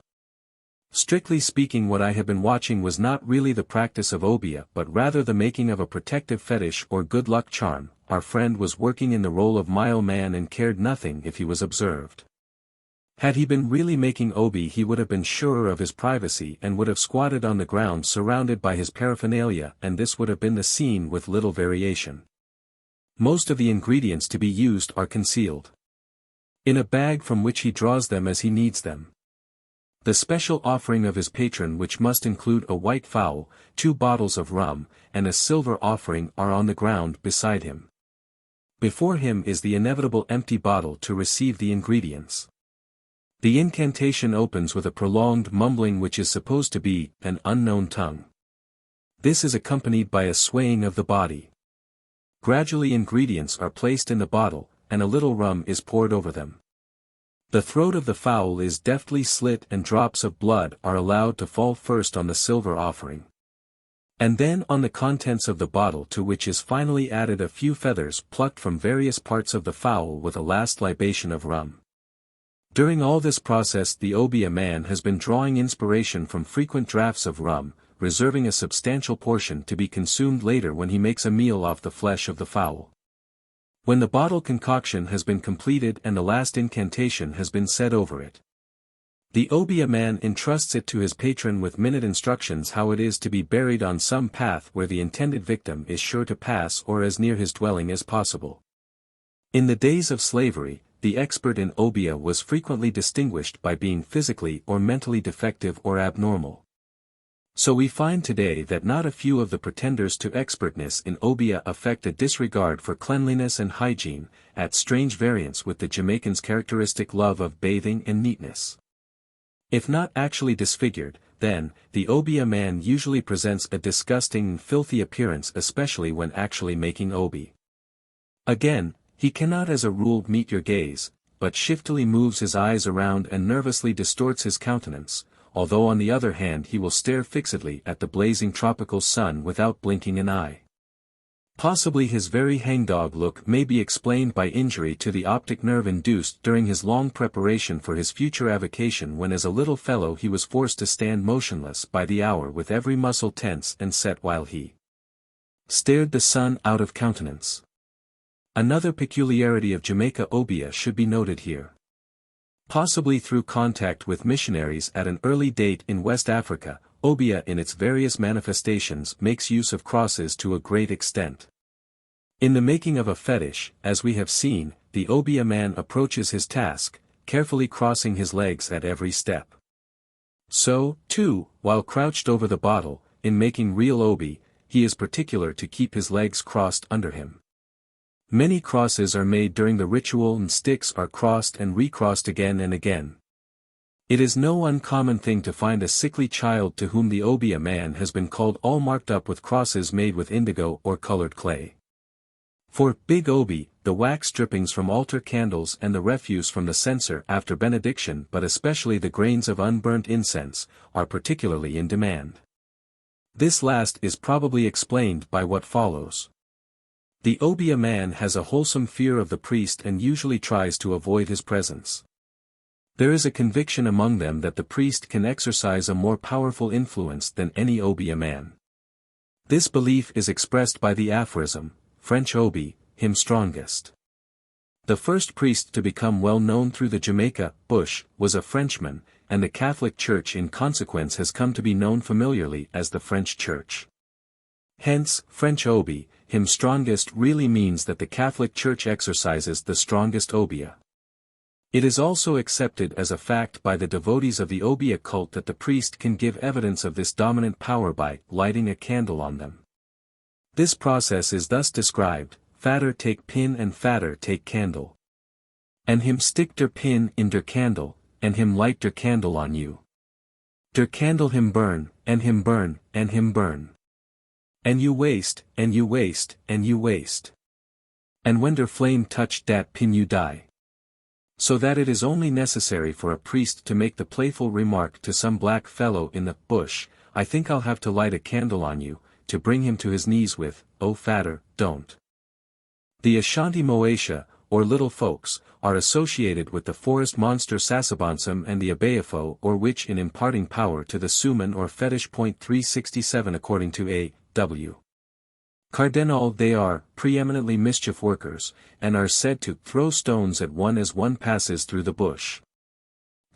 Strictly speaking, what I had been watching was not really the practice of Obeah but rather the making of a protective fetish or good luck charm. Our friend was working in the role of Mile Man and cared nothing if he was observed. Had he been really making Obeah he would have been surer of his privacy and would have squatted on the ground surrounded by his paraphernalia, and this would have been the scene with little variation. Most of the ingredients to be used are concealed in a bag from which he draws them as he needs them. The special offering of his patron, which must include a white fowl, 2 bottles of rum, and a silver offering, are on the ground beside him. Before him is the inevitable empty bottle to receive the ingredients. The incantation opens with a prolonged mumbling which is supposed to be an unknown tongue. This is accompanied by a swaying of the body. Gradually ingredients are placed in the bottle, and a little rum is poured over them. The throat of the fowl is deftly slit and drops of blood are allowed to fall first on the silver offering. And then on the contents of the bottle, to which is finally added a few feathers plucked from various parts of the fowl with a last libation of rum. During all this process the Obeah man has been drawing inspiration from frequent draughts of rum, reserving a substantial portion to be consumed later when he makes a meal off the flesh of the fowl. When the bottle concoction has been completed and the last incantation has been said over it, the Obeah man entrusts it to his patron with minute instructions how it is to be buried on some path where the intended victim is sure to pass or as near his dwelling as possible. In the days of slavery, the expert in Obeah was frequently distinguished by being physically or mentally defective or abnormal. So we find today that not a few of the pretenders to expertness in Obeah affect a disregard for cleanliness and hygiene, at strange variance with the Jamaicans' characteristic love of bathing and neatness. If not actually disfigured, then, the Obeah man usually presents a disgusting and filthy appearance, especially when actually making obi. Again, he cannot as a rule meet your gaze, but shiftily moves his eyes around and nervously distorts his countenance, although on the other hand he will stare fixedly at the blazing tropical sun without blinking an eye. Possibly his very hangdog look may be explained by injury to the optic nerve induced during his long preparation for his future avocation, when as a little fellow he was forced to stand motionless by the hour with every muscle tense and set while he stared the sun out of countenance. Another peculiarity of Jamaica Obeah should be noted here. Possibly through contact with missionaries at an early date in West Africa, Obeah in its various manifestations makes use of crosses to a great extent. In the making of a fetish, as we have seen, the Obeah man approaches his task, carefully crossing his legs at every step. So, too, while crouched over the bottle, in making real obi, he is particular to keep his legs crossed under him. Many crosses are made during the ritual and sticks are crossed and recrossed again and again. It is no uncommon thing to find a sickly child to whom the Obeah man has been called all marked up with crosses made with indigo or colored clay. For Big Obi, the wax drippings from altar candles and the refuse from the censer after benediction, but especially the grains of unburnt incense, are particularly in demand. This last is probably explained by what follows. The Obeah man has a wholesome fear of the priest and usually tries to avoid his presence. There is a conviction among them that the priest can exercise a more powerful influence than any Obeah man. This belief is expressed by the aphorism, French Obi, him strongest. The first priest to become well known through the Jamaica bush was a Frenchman, and the Catholic Church in consequence has come to be known familiarly as the French Church. Hence, French Obi, him strongest really means that the Catholic Church exercises the strongest Obeah. It is also accepted as a fact by the devotees of the Obeah cult that the priest can give evidence of this dominant power by lighting a candle on them. This process is thus described: fader take pin and fader take candle. And him stick der pin in der candle, and him light der candle on you. Der candle him burn, and him burn, and him burn. And you waste, and you waste, and you waste. And when der flame touch dat pin you die. So that it is only necessary for a priest to make the playful remark to some black fellow in the bush, I think I'll have to light a candle on you, to bring him to his knees with, oh fader, don't. The Ashanti Moesha, or little folks, are associated with the forest monster Sasabonsum and the Abeafo or witch in imparting power to the suman or fetish. 367 according to A. W. Cardinal. They are preeminently mischief workers, and are said to throw stones at one as one passes through the bush.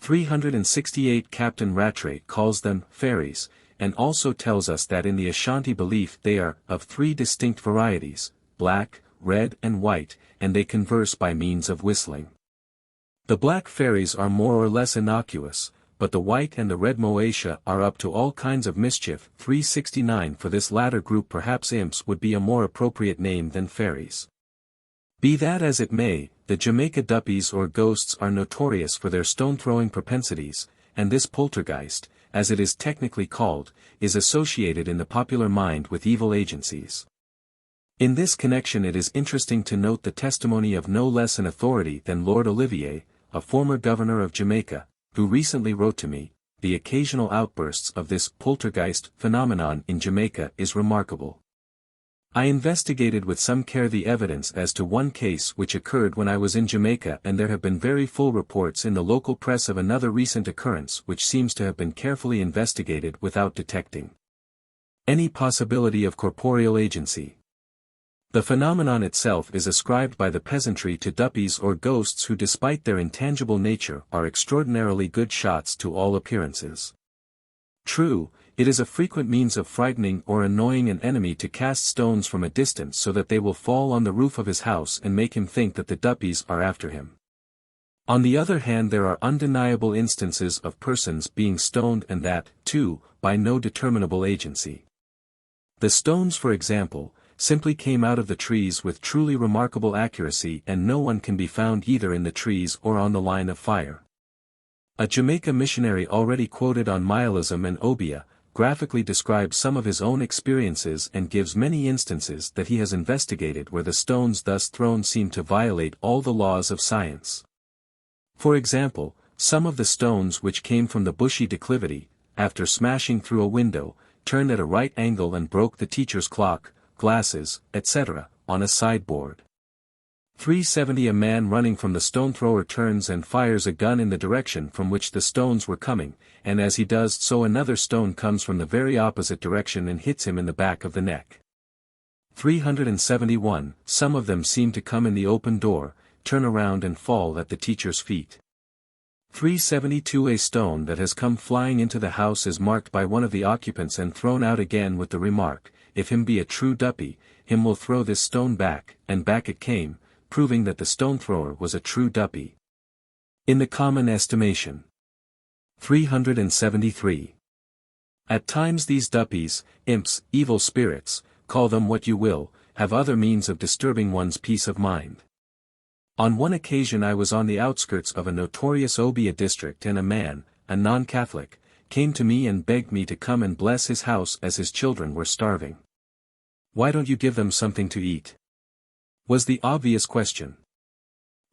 368 Captain Rattray calls them fairies, and also tells us that in the Ashanti belief they are of three distinct varieties, black, red and white, and they converse by means of whistling. The black fairies are more or less innocuous, but the white and the red Moesha are up to all kinds of mischief. 369 For this latter group perhaps imps would be a more appropriate name than fairies. Be that as it may, the Jamaica duppies or ghosts are notorious for their stone-throwing propensities, and this poltergeist, as it is technically called, is associated in the popular mind with evil agencies. In this connection it is interesting to note the testimony of no less an authority than Lord Olivier, a former governor of Jamaica, who recently wrote to me, "The occasional outbursts of this poltergeist phenomenon in Jamaica is remarkable. I investigated with some care the evidence as to one case which occurred when I was in Jamaica, and there have been very full reports in the local press of another recent occurrence which seems to have been carefully investigated without detecting any possibility of corporeal agency. The phenomenon itself is ascribed by the peasantry to duppies or ghosts who, despite their intangible nature, are extraordinarily good shots to all appearances. True, it is a frequent means of frightening or annoying an enemy to cast stones from a distance so that they will fall on the roof of his house and make him think that the duppies are after him. On the other hand, there are undeniable instances of persons being stoned, and that, too, by no determinable agency. The stones, for example, simply came out of the trees with truly remarkable accuracy, and no one can be found either in the trees or on the line of fire. A Jamaica missionary already quoted on Imperialism and Obeah, graphically describes some of his own experiences and gives many instances that he has investigated where the stones thus thrown seem to violate all the laws of science. For example, some of the stones which came from the bushy declivity, after smashing through a window, turned at a right angle and broke the teacher's clock, glasses, etc., on a sideboard. 370 A man running from the stone thrower turns and fires a gun in the direction from which the stones were coming, and as he does so another stone comes from the very opposite direction and hits him in the back of the neck. 371 Some of them seem to come in the open door, turn around and fall at the teacher's feet. 372 A stone that has come flying into the house is marked by one of the occupants and thrown out again with the remark, "If him be a true duppy, him will throw this stone back," and back it came, proving that the stone thrower was a true duppy. In the common estimation. 373. At times these duppies, imps, evil spirits, call them what you will, have other means of disturbing one's peace of mind. On one occasion I was on the outskirts of a notorious Obeah district and a man, a non-Catholic, came to me and begged me to come and bless his house as his children were starving. "Why don't you give them something to eat?" was the obvious question.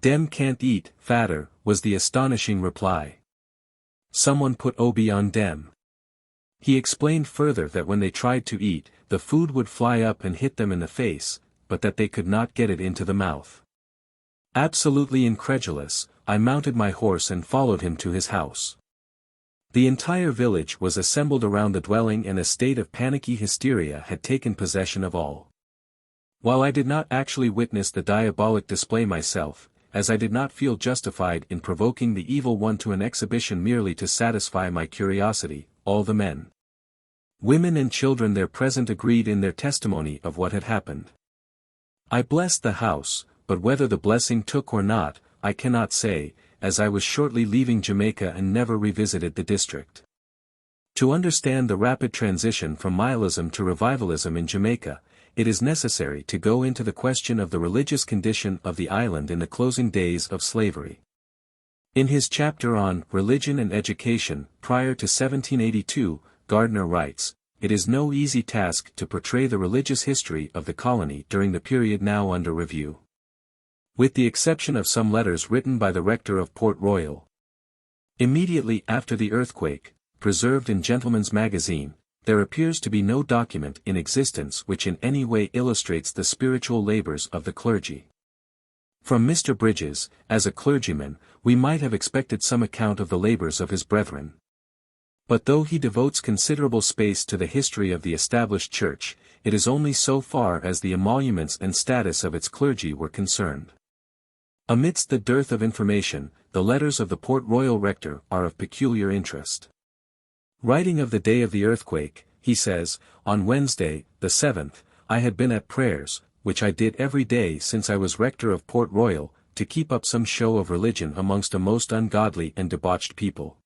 "Dem can't eat, fatter," was the astonishing reply. "Someone put Obeah on dem." He explained further that when they tried to eat, the food would fly up and hit them in the face, but that they could not get it into the mouth. Absolutely incredulous, I mounted my horse and followed him to his house. The entire village was assembled around the dwelling and a state of panicky hysteria had taken possession of all. While I did not actually witness the diabolic display myself, as I did not feel justified in provoking the evil one to an exhibition merely to satisfy my curiosity, all the men, women and children there present agreed in their testimony of what had happened. I blessed the house, but whether the blessing took or not, I cannot say, as I was shortly leaving Jamaica and never revisited the district. To understand the rapid transition from Imperialism to revivalism in Jamaica, it is necessary to go into the question of the religious condition of the island in the closing days of slavery. In his chapter on Religion and Education, prior to 1782, Gardner writes, "It is no easy task to portray the religious history of the colony during the period now under review. With the exception of some letters written by the rector of Port Royal immediately after the earthquake, preserved in Gentleman's Magazine, there appears to be no document in existence which in any way illustrates the spiritual labors of the clergy. From Mr. Bridges, as a clergyman, we might have expected some account of the labors of his brethren. But though he devotes considerable space to the history of the established church, it is only so far as the emoluments and status of its clergy were concerned. Amidst the dearth of information, the letters of the Port Royal rector are of peculiar interest. Writing of the day of the earthquake, he says, "On Wednesday, the 7th, I had been at prayers, which I did every day since I was rector of Port Royal, to keep up some show of religion amongst a most ungodly and debauched people."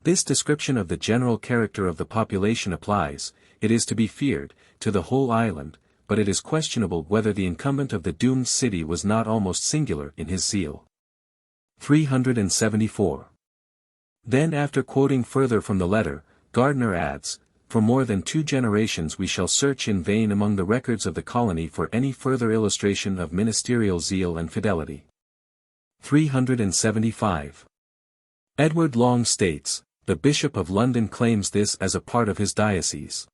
This description of the general character of the population applies, it is to be feared, to the whole island, but it is questionable whether the incumbent of the doomed city was not almost singular in his zeal. 374. Then after quoting further from the letter, Gardner adds, "For more than 2 generations we shall search in vain among the records of the colony for any further illustration of ministerial zeal and fidelity." 375. Edward Long states, "The Bishop of London claims this as a part of his diocese.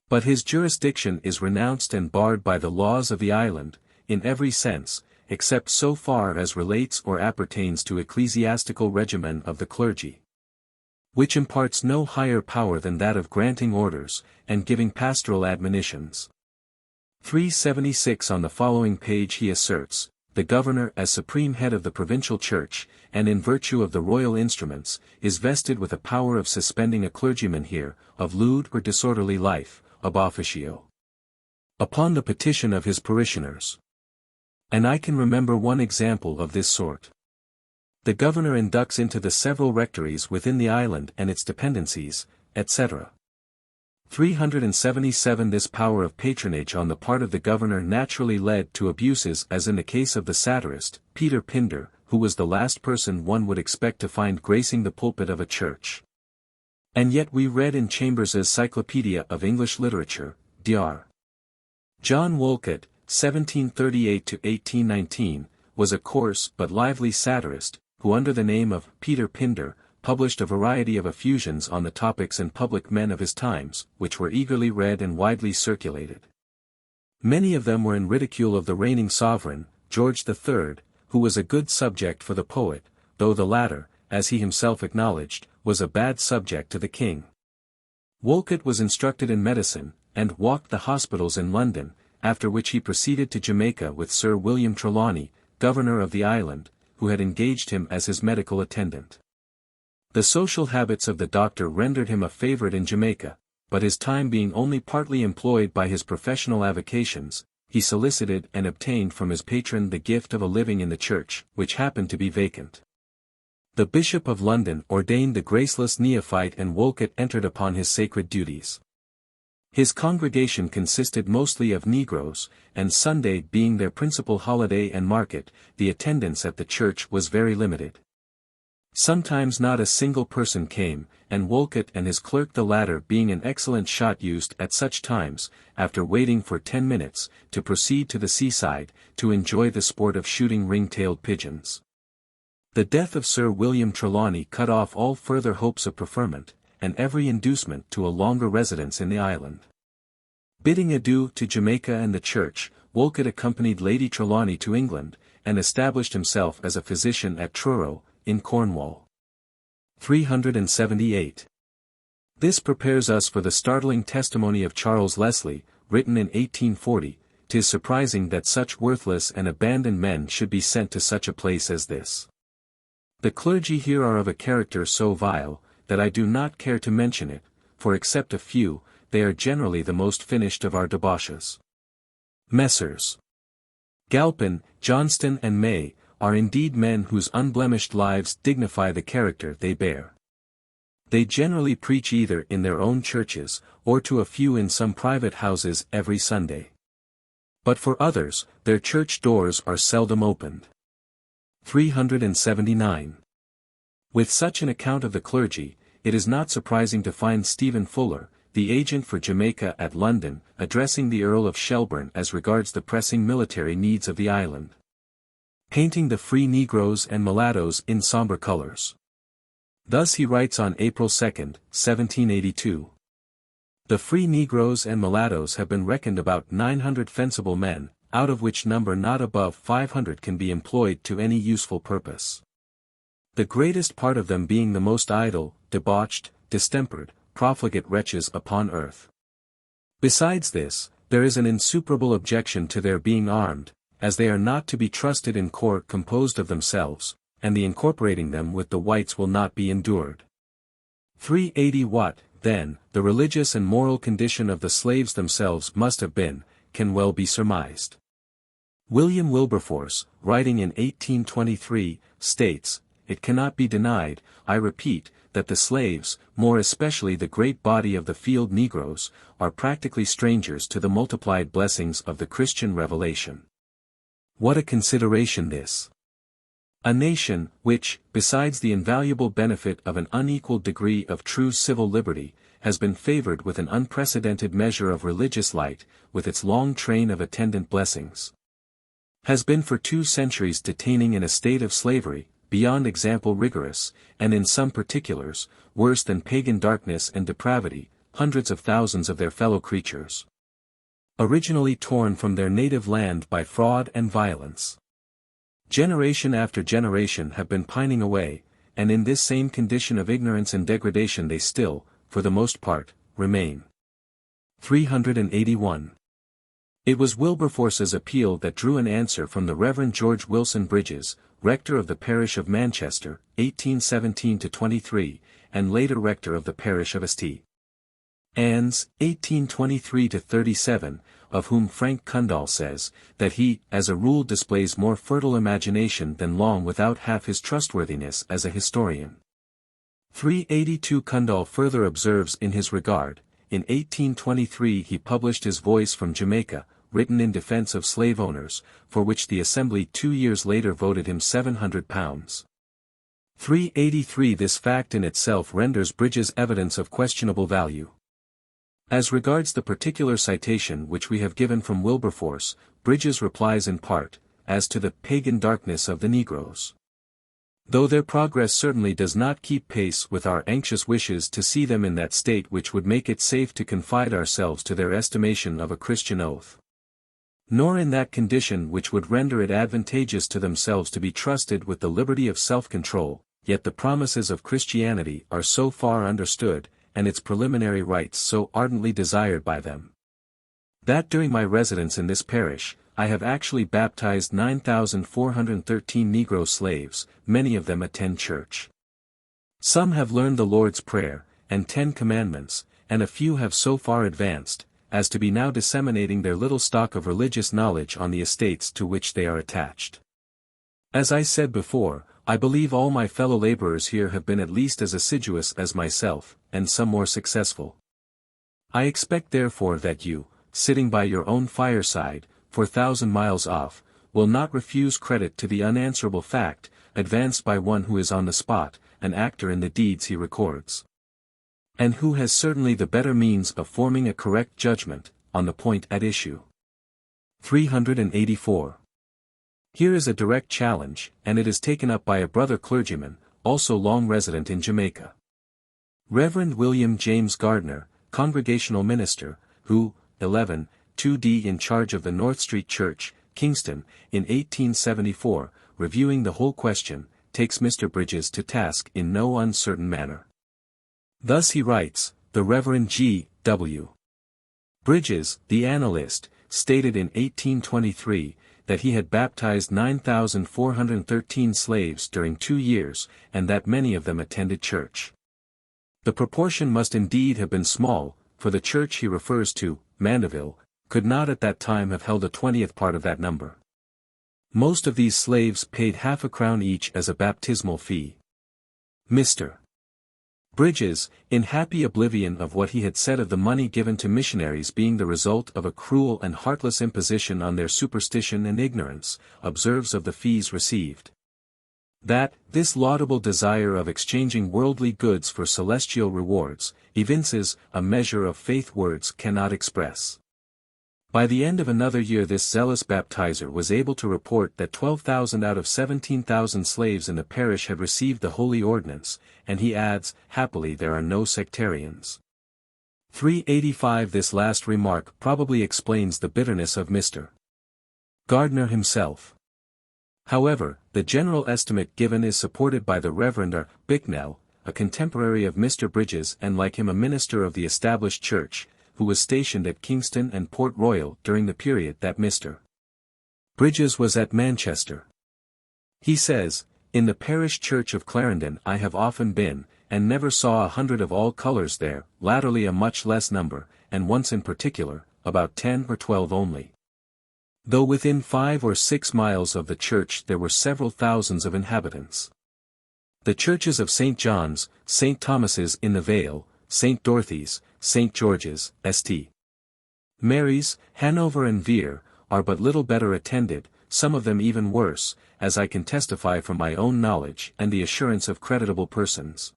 But his jurisdiction is renounced and barred by the laws of the island, in every sense, except so far as relates or appertains to ecclesiastical regimen of the clergy, which imparts no higher power than that of granting orders, and giving pastoral admonitions." 376 On the following page he asserts, "The governor as supreme head of the provincial church, and in virtue of the royal instruments, is vested with a power of suspending a clergyman here, of lewd or disorderly life, ab officio, upon the petition of his parishioners." And I can remember one example of this sort. The governor inducts into the several rectories within the island and its dependencies, etc. 377 This power of patronage on the part of the governor naturally led to abuses, as in the case of the satirist, Peter Pindar, who was the last person one would expect to find gracing the pulpit of a church. And yet we read in Chambers's Cyclopedia of English Literature, Dr. John Wolcott, 1738–1819, was a coarse but lively satirist, who under the name of Peter Pindar, published a variety of effusions on the topics and public men of his times, which were eagerly read and widely circulated. Many of them were in ridicule of the reigning sovereign, George III, who was a good subject for the poet, though the latter, as he himself acknowledged, was a bad subject to the king. Wolcott was instructed in medicine, and walked the hospitals in London, after which he proceeded to Jamaica with Sir William Trelawney, governor of the island, who had engaged him as his medical attendant. The social habits of the doctor rendered him a favorite in Jamaica, but his time being only partly employed by his professional avocations, he solicited and obtained from his patron the gift of a living in the church, which happened to be vacant. The Bishop of London ordained the graceless neophyte, and Wolcott entered upon his sacred duties. His congregation consisted mostly of Negroes, and Sunday being their principal holiday and market, the attendance at the church was very limited. Sometimes not a single person came, and Wolcott and his clerk, the latter being an excellent shot, used at such times, after waiting for 10 minutes, to proceed to the seaside, to enjoy the sport of shooting ring-tailed pigeons. The death of Sir William Trelawney cut off all further hopes of preferment, and every inducement to a longer residence in the island. Bidding adieu to Jamaica and the church, Wolcott accompanied Lady Trelawney to England, and established himself as a physician at Truro, in Cornwall. 378. This prepares us for the startling testimony of Charles Leslie, written in 1840, "'Tis surprising that such worthless and abandoned men should be sent to such a place as this. The clergy here are of a character so vile, that I do not care to mention it, for except a few, they are generally the most finished of our debauches. Messrs. Galpin, Johnston and May, are indeed men whose unblemished lives dignify the character they bear. They generally preach either in their own churches, or to a few in some private houses every Sunday. But for others, their church doors are seldom opened." 379. With such an account of the clergy, it is not surprising to find Stephen Fuller, the agent for Jamaica at London, addressing the Earl of Shelburne as regards the pressing military needs of the island. Painting the free Negroes and mulattoes in somber colors. Thus he writes on April 2, 1782. "The free Negroes and mulattoes have been reckoned about 900 fencible men, out of which number not above 500 can be employed to any useful purpose. The greatest part of them being the most idle, debauched, distempered, profligate wretches upon earth. Besides this, there is an insuperable objection to their being armed, as they are not to be trusted in corps composed of themselves, and the incorporating them with the whites will not be endured. 380 What, then, the religious and moral condition of the slaves themselves must have been, can well be surmised. William Wilberforce, writing in 1823, states, "It cannot be denied, I repeat, that the slaves, more especially the great body of the field Negroes, are practically strangers to the multiplied blessings of the Christian revelation." What a consideration this! A nation, which, besides the invaluable benefit of an unequaled degree of true civil liberty, has been favored with an unprecedented measure of religious light, with its long train of attendant blessings, has been for 2 centuries detaining in a state of slavery, beyond example rigorous, and in some particulars, worse than pagan darkness and depravity, hundreds of thousands of their fellow creatures, originally torn from their native land by fraud and violence. Generation after generation have been pining away, and in this same condition of ignorance and degradation they still, for the most part, remain. 381. It was Wilberforce's appeal that drew an answer from the Reverend George Wilson Bridges, rector of the parish of Manchester, 1817–23, and later rector of the parish of St. Anne's, 1823–37, of whom Frank Kundal says, that he, as a rule displays more fertile imagination than long without half his trustworthiness as a historian. 382 Kundal further observes in his regard, in 1823 he published his Voice from Jamaica, written in defense of slave owners, for which the Assembly 2 years later voted him £700. 383 This fact in itself renders Bridges' evidence of questionable value. As regards the particular citation which we have given from Wilberforce, Bridges replies in part, as to the pagan darkness of the Negroes. Though their progress certainly does not keep pace with our anxious wishes to see them in that state which would make it safe to confide ourselves to their estimation of a Christian oath. Nor in that condition which would render it advantageous to themselves to be trusted with the liberty of self-control, yet the promises of Christianity are so far understood, and its preliminary rites so ardently desired by them, that during my residence in this parish, I have actually baptized 9,413 Negro slaves, many of them attend church. Some have learned the Lord's Prayer, and 10 Commandments, and a few have so far advanced, as to be now disseminating their little stock of religious knowledge on the estates to which they are attached. As I said before, I believe all my fellow laborers here have been at least as assiduous as myself, and some more successful. I expect therefore that you, sitting by your own fireside, 4,000 miles off, will not refuse credit to the unanswerable fact, advanced by one who is on the spot, an actor in the deeds he records, and who has certainly the better means of forming a correct judgment, on the point at issue. 384. Here is a direct challenge, and it is taken up by a brother clergyman, also long resident in Jamaica. Reverend William James Gardner, Congregational Minister, who, 11, 2d in charge of the North Street Church, Kingston, in 1874, reviewing the whole question, takes Mr. Bridges to task in no uncertain manner. Thus he writes, the Reverend G. W. Bridges, the analyst, stated in 1823, that he had baptized 9,413 slaves during 2 years, and that many of them attended church. The proportion must indeed have been small, for the church he refers to, Mandeville, could not at that time have held a 20th part of that number. Most of these slaves paid half a crown each as a baptismal fee. Mr. Bridges, in happy oblivion of what he had said of the money given to missionaries being the result of a cruel and heartless imposition on their superstition and ignorance, observes of the fees received, that, this laudable desire of exchanging worldly goods for celestial rewards, evinces a measure of faith words cannot express. By the end of another year this zealous baptizer was able to report that 12,000 out of 17,000 slaves in the parish had received the holy ordinance, and he adds, happily there are no sectarians. 385 This last remark probably explains the bitterness of Mr. Gardner himself. However, the general estimate given is supported by the Reverend R. Bicknell, a contemporary of Mr. Bridges and like him a minister of the established church, who was stationed at Kingston and Port Royal during the period that Mr. Bridges was at Manchester. He says, in the parish church of Clarendon I have often been, and never saw 100 of all colours there, latterly a much less number, and once in particular, about 10 or 12 only. Though within 5 or 6 miles of the church there were several thousands of inhabitants. The churches of St. John's, St. Thomas's in the Vale, St. Dorothy's, St. George's, St. Mary's, Hanover and Vere, are but little better attended, some of them even worse, as I can testify from my own knowledge and the assurance of creditable persons.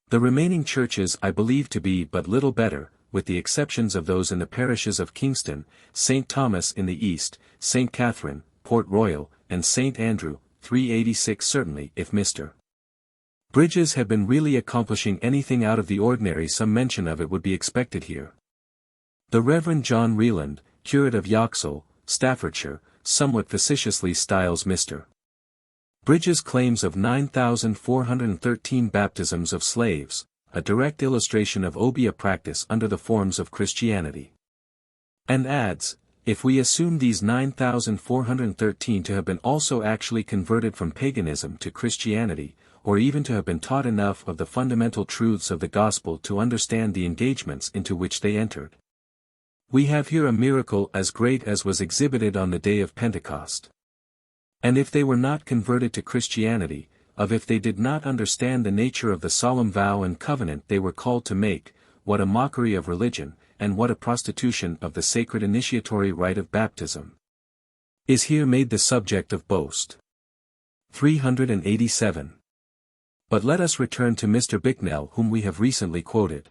The remaining churches I believe to be but little better, with the exceptions of those in the parishes of Kingston, St. Thomas in the east, St. Catherine, Port Royal, and St. Andrew, 386 certainly if Mr. Bridges had been really accomplishing anything out of the ordinary some mention of it would be expected here. The Reverend John Reland, curate of Yoxall, Staffordshire, somewhat facetiously styles Mr. Bridges' claims of 9,413 baptisms of slaves, a direct illustration of Obeah practice under the forms of Christianity. And adds, if we assume these 9,413 to have been also actually converted from paganism to Christianity, or even to have been taught enough of the fundamental truths of the gospel to understand the engagements into which they entered, we have here a miracle as great as was exhibited on the day of Pentecost. And if they were not converted to Christianity, of if they did not understand the nature of the solemn vow and covenant they were called to make, what a mockery of religion, and what a prostitution of the sacred initiatory rite of baptism is here made the subject of boast. 387. But let us return to Mr. Bicknell, whom we have recently quoted.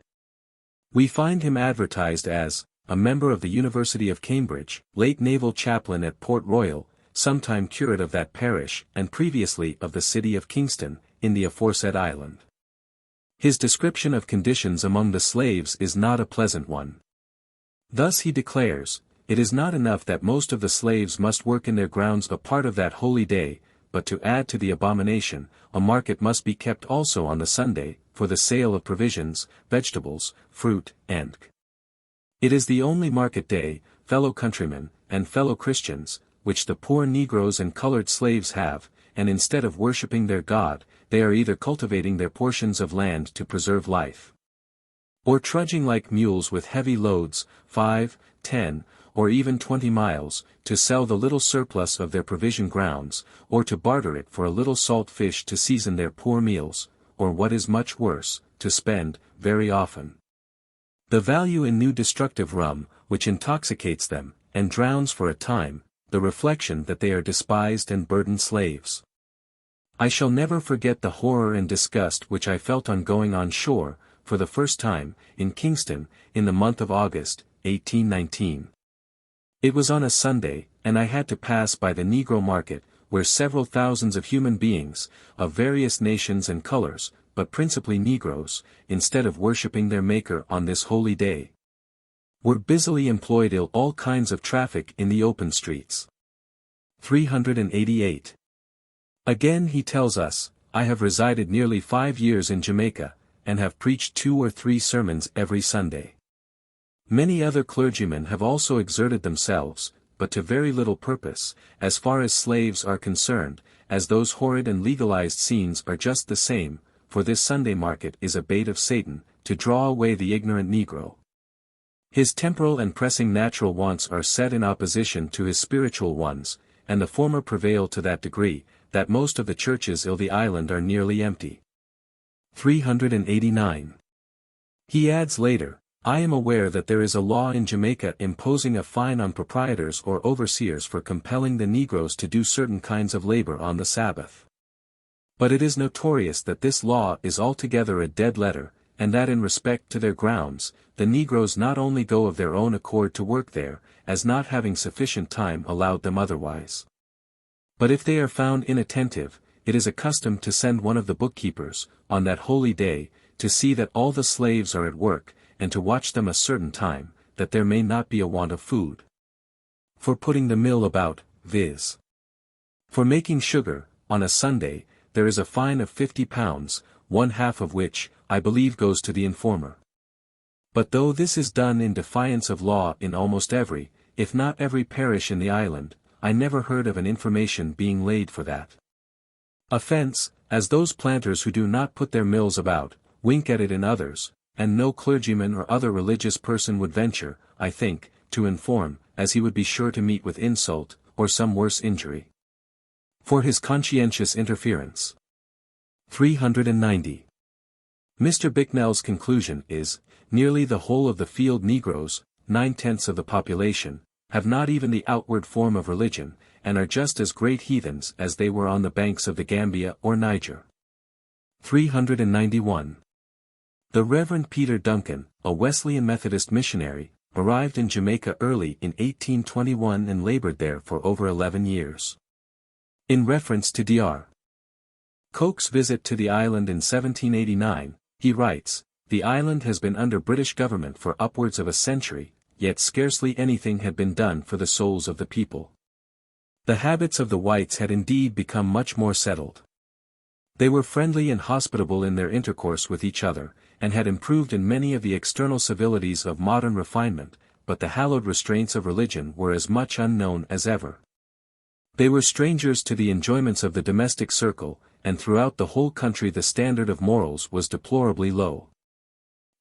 We find him advertised as a member of the University of Cambridge, late naval chaplain at Port Royal, sometime curate of that parish, and previously of the city of Kingston, in the aforesaid island. His description of conditions among the slaves is not a pleasant one. Thus he declares, it is not enough that most of the slaves must work in their grounds a part of that holy day, but to add to the abomination, a market must be kept also on the Sunday, for the sale of provisions, vegetables, fruit, and it is the only market day, fellow countrymen, and fellow Christians, which the poor negroes and colored slaves have, and instead of worshipping their God, they are either cultivating their portions of land to preserve life, or trudging like mules with heavy loads, 5, 10, or even 20 miles, to sell the little surplus of their provision grounds, or to barter it for a little salt fish to season their poor meals, or what is much worse, to spend, very often, the value in new destructive rum, which intoxicates them, and drowns for a time, the reflection that they are despised and burdened slaves. I shall never forget the horror and disgust which I felt on going on shore, for the first time, in Kingston, in the month of August, 1819. It was on a Sunday, and I had to pass by the Negro market, where several thousands of human beings, of various nations and colors, but principally Negroes, instead of worshipping their Maker on this holy day, were busily employed in all kinds of traffic in the open streets. 388. Again he tells us, I have resided nearly 5 years in Jamaica, and have preached 2 or 3 sermons every Sunday. Many other clergymen have also exerted themselves, but to very little purpose, as far as slaves are concerned, as those horrid and legalized scenes are just the same, for this Sunday market is a bait of Satan, to draw away the ignorant Negro. His temporal and pressing natural wants are set in opposition to his spiritual ones, and the former prevail to that degree, that most of the churches in the island are nearly empty. 389. He adds later, I am aware that there is a law in Jamaica imposing a fine on proprietors or overseers for compelling the Negroes to do certain kinds of labor on the Sabbath. But it is notorious that this law is altogether a dead letter, and that in respect to their grounds, the Negroes not only go of their own accord to work there, as not having sufficient time allowed them otherwise, but if they are found inattentive, it is a custom to send one of the bookkeepers, on that holy day, to see that all the slaves are at work, and to watch them a certain time, that there may not be a want of food. For putting the mill about, viz. for making sugar, on a Sunday, there is a fine of £50, 1/2 of which, I believe goes to the informer. But though this is done in defiance of law in almost every, if not every parish in the island, I never heard of an information being laid for that offence, as those planters who do not put their mills about, wink at it in others, and no clergyman or other religious person would venture, I think, to inform, as he would be sure to meet with insult, or some worse injury, for his conscientious interference. 390. Mr. Bicknell's conclusion is, nearly the whole of the field Negroes, 9/10 of the population, have not even the outward form of religion, and are just as great heathens as they were on the banks of the Gambia or Niger. 391. The Reverend Peter Duncan, a Wesleyan Methodist missionary, arrived in Jamaica early in 1821 and labored there for over 11 years. In reference to Dr. Coke's visit to the island in 1789, he writes, the island has been under British government for upwards of a century, yet scarcely anything had been done for the souls of the people. The habits of the whites had indeed become much more settled. They were friendly and hospitable in their intercourse with each other, and had improved in many of the external civilities of modern refinement, but the hallowed restraints of religion were as much unknown as ever. They were strangers to the enjoyments of the domestic circle, and throughout the whole country the standard of morals was deplorably low.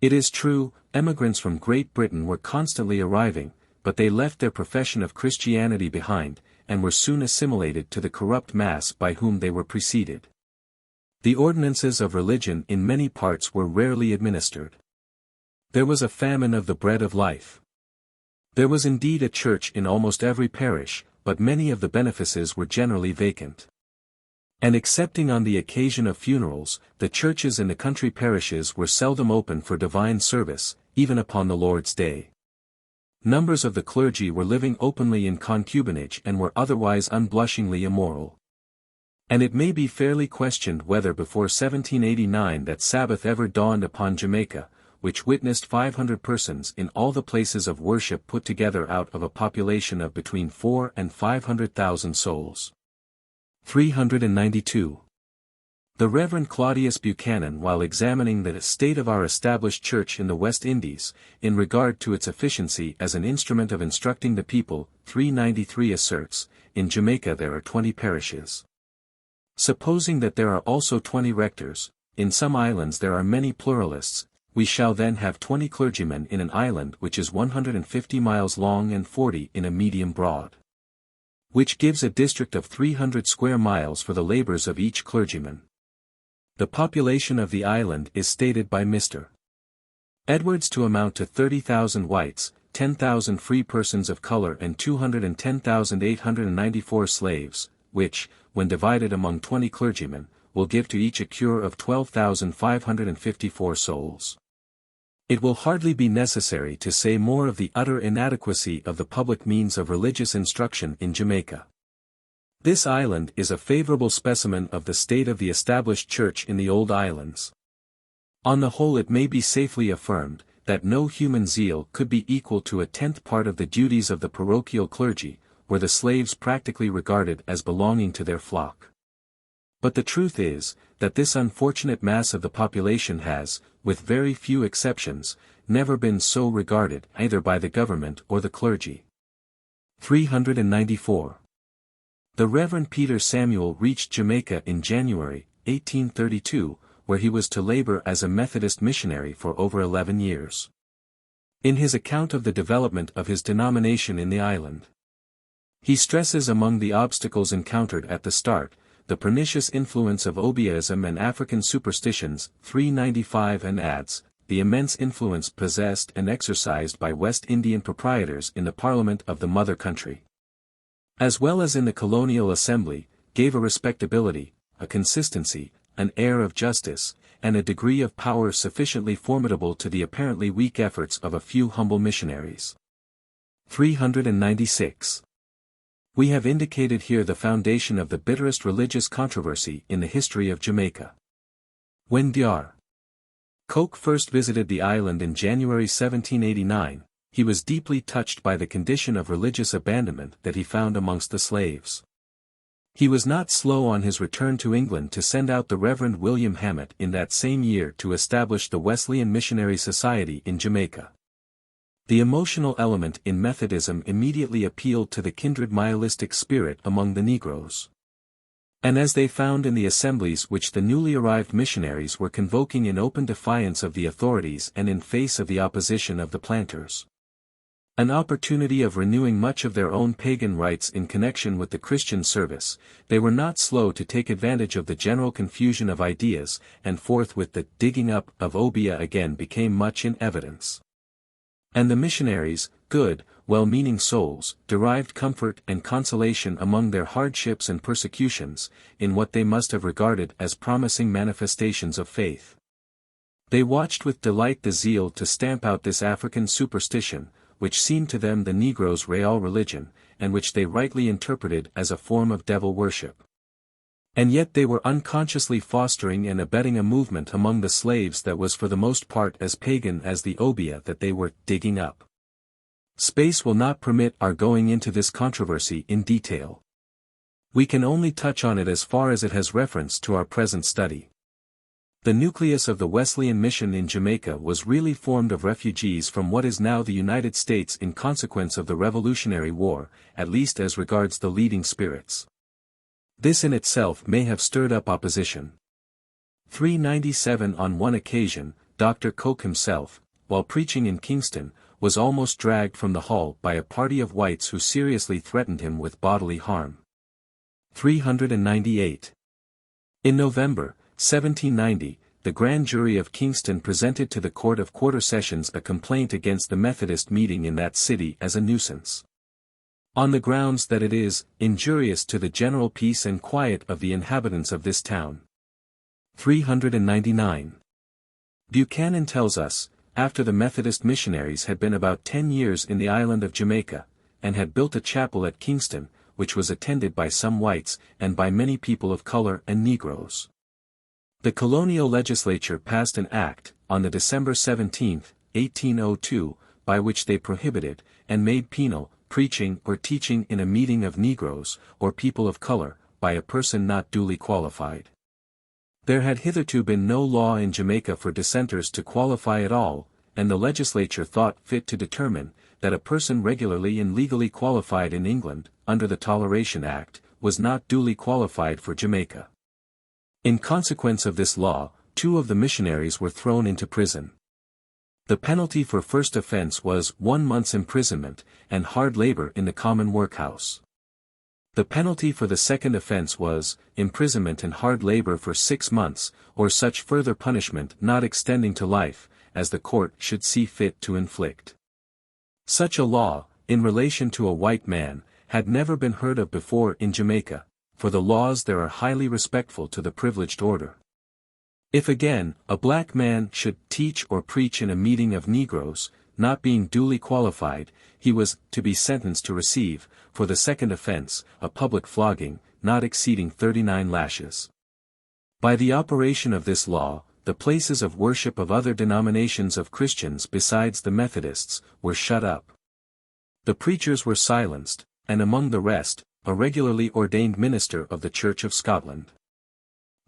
It is true, emigrants from Great Britain were constantly arriving, but they left their profession of Christianity behind, and were soon assimilated to the corrupt mass by whom they were preceded. The ordinances of religion in many parts were rarely administered. There was a famine of the bread of life. There was indeed a church in almost every parish, but many of the benefices were generally vacant. And excepting on the occasion of funerals, the churches in the country parishes were seldom open for divine service, even upon the Lord's Day. Numbers of the clergy were living openly in concubinage and were otherwise unblushingly immoral. And it may be fairly questioned whether before 1789 that Sabbath ever dawned upon Jamaica, which witnessed 500 persons in all the places of worship put together out of a population of between 4 and 500,000 souls. 392. The Reverend Claudius Buchanan, while examining the state of our established church in the West Indies, in regard to its efficiency as an instrument of instructing the people, 393 asserts, in Jamaica there are 20 parishes. Supposing that there are also 20 rectors, in some islands there are many pluralists, we shall then have 20 clergymen in an island which is 150 miles long and 40 in a medium broad. Which gives a district of 300 square miles for the labors of each clergyman. The population of the island is stated by Mr. Edwards to amount to 30,000 whites, 10,000 free persons of color and 210,894 slaves, which, when divided among 20 clergymen, will give to each a cure of 12,554 souls. It will hardly be necessary to say more of the utter inadequacy of the public means of religious instruction in Jamaica. This island is a favorable specimen of the state of the established church in the old islands. On the whole, it may be safely affirmed, that no human zeal could be equal to a 10th part of the duties of the parochial clergy, were the slaves practically regarded as belonging to their flock. But the truth is, that this unfortunate mass of the population has, with very few exceptions, never been so regarded either by the government or the clergy. 394. The Reverend Peter Samuel reached Jamaica in January, 1832, where he was to labor as a Methodist missionary for over 11 years. In his account of the development of his denomination in the island, he stresses among the obstacles encountered at the start, the pernicious influence of Obeahism and African superstitions, 395, and adds, the immense influence possessed and exercised by West Indian proprietors in the Parliament of the mother country, as well as in the colonial assembly, gave a respectability, a consistency, an air of justice, and a degree of power sufficiently formidable to the apparently weak efforts of a few humble missionaries. 396. We have indicated here the foundation of the bitterest religious controversy in the history of Jamaica. When Dr. Coke first visited the island in January 1789, he was deeply touched by the condition of religious abandonment that he found amongst the slaves. He was not slow on his return to England to send out the Reverend William Hammett in that same year to establish the Wesleyan Missionary Society in Jamaica. The emotional element in Methodism immediately appealed to the kindred nihilistic spirit among the Negroes. And as they found in the assemblies which the newly arrived missionaries were convoking in open defiance of the authorities and in face of the opposition of the planters, an opportunity of renewing much of their own pagan rites in connection with the Christian service, they were not slow to take advantage of the general confusion of ideas, and forthwith the digging up of Obeah again became much in evidence. And the missionaries, good, well-meaning souls, derived comfort and consolation among their hardships and persecutions, in what they must have regarded as promising manifestations of faith. They watched with delight the zeal to stamp out this African superstition, which seemed to them the Negroes' real religion, and which they rightly interpreted as a form of devil worship. And yet they were unconsciously fostering and abetting a movement among the slaves that was for the most part as pagan as the Obeah that they were digging up. Space will not permit our going into this controversy in detail. We can only touch on it as far as it has reference to our present study. The nucleus of the Wesleyan mission in Jamaica was really formed of refugees from what is now the United States in consequence of the Revolutionary War, at least as regards the leading spirits. This in itself may have stirred up opposition. 397. On one occasion, Dr. Coke himself, while preaching in Kingston, was almost dragged from the hall by a party of whites who seriously threatened him with bodily harm. 398. In November, 1790, the grand jury of Kingston presented to the Court of Quarter Sessions a complaint against the Methodist meeting in that city as a nuisance, on the grounds that it is injurious to the general peace and quiet of the inhabitants of this town. 399. Buchanan tells us, after the Methodist missionaries had been about 10 years in the island of Jamaica, and had built a chapel at Kingston, which was attended by some whites, and by many people of color and Negroes. The colonial legislature passed an act, on the December 17, 1802, by which they prohibited, and made penal, preaching or teaching in a meeting of Negroes, or people of color, by a person not duly qualified. There had hitherto been no law in Jamaica for dissenters to qualify at all, and the legislature thought fit to determine, that a person regularly and legally qualified in England, under the Toleration Act, was not duly qualified for Jamaica. In consequence of this law, 2 of the missionaries were thrown into prison. The penalty for first offense was 1 month's imprisonment, and hard labor in the common workhouse. The penalty for the second offense was imprisonment and hard labor for 6 months, or such further punishment not extending to life, as the court should see fit to inflict. Such a law, in relation to a white man, had never been heard of before in Jamaica, for the laws there are highly respectful to the privileged order. If again, a black man should teach or preach in a meeting of Negroes, not being duly qualified, he was to be sentenced to receive, for the second offense, a public flogging, not exceeding 39 lashes. By the operation of this law, the places of worship of other denominations of Christians besides the Methodists, were shut up. The preachers were silenced, and among the rest, a regularly ordained minister of the Church of Scotland.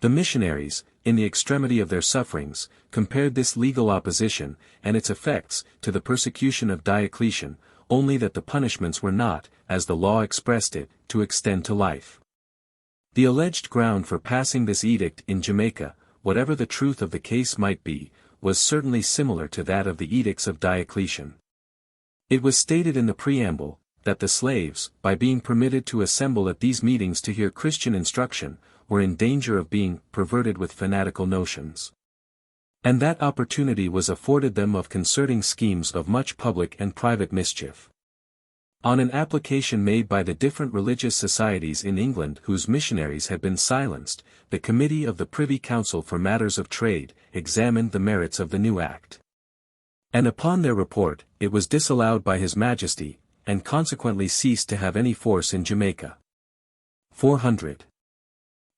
The missionaries, in the extremity of their sufferings, compared this legal opposition, and its effects, to the persecution of Diocletian, only that the punishments were not, as the law expressed it, to extend to life. The alleged ground for passing this edict in Jamaica, whatever the truth of the case might be, was certainly similar to that of the edicts of Diocletian. It was stated in the preamble, that the slaves, by being permitted to assemble at these meetings to hear Christian instruction, were in danger of being perverted with fanatical notions. And that opportunity was afforded them of concerting schemes of much public and private mischief. On an application made by the different religious societies in England whose missionaries had been silenced, the Committee of the Privy Council for Matters of Trade examined the merits of the new act. And upon their report, it was disallowed by His Majesty, and consequently ceased to have any force in Jamaica. 400.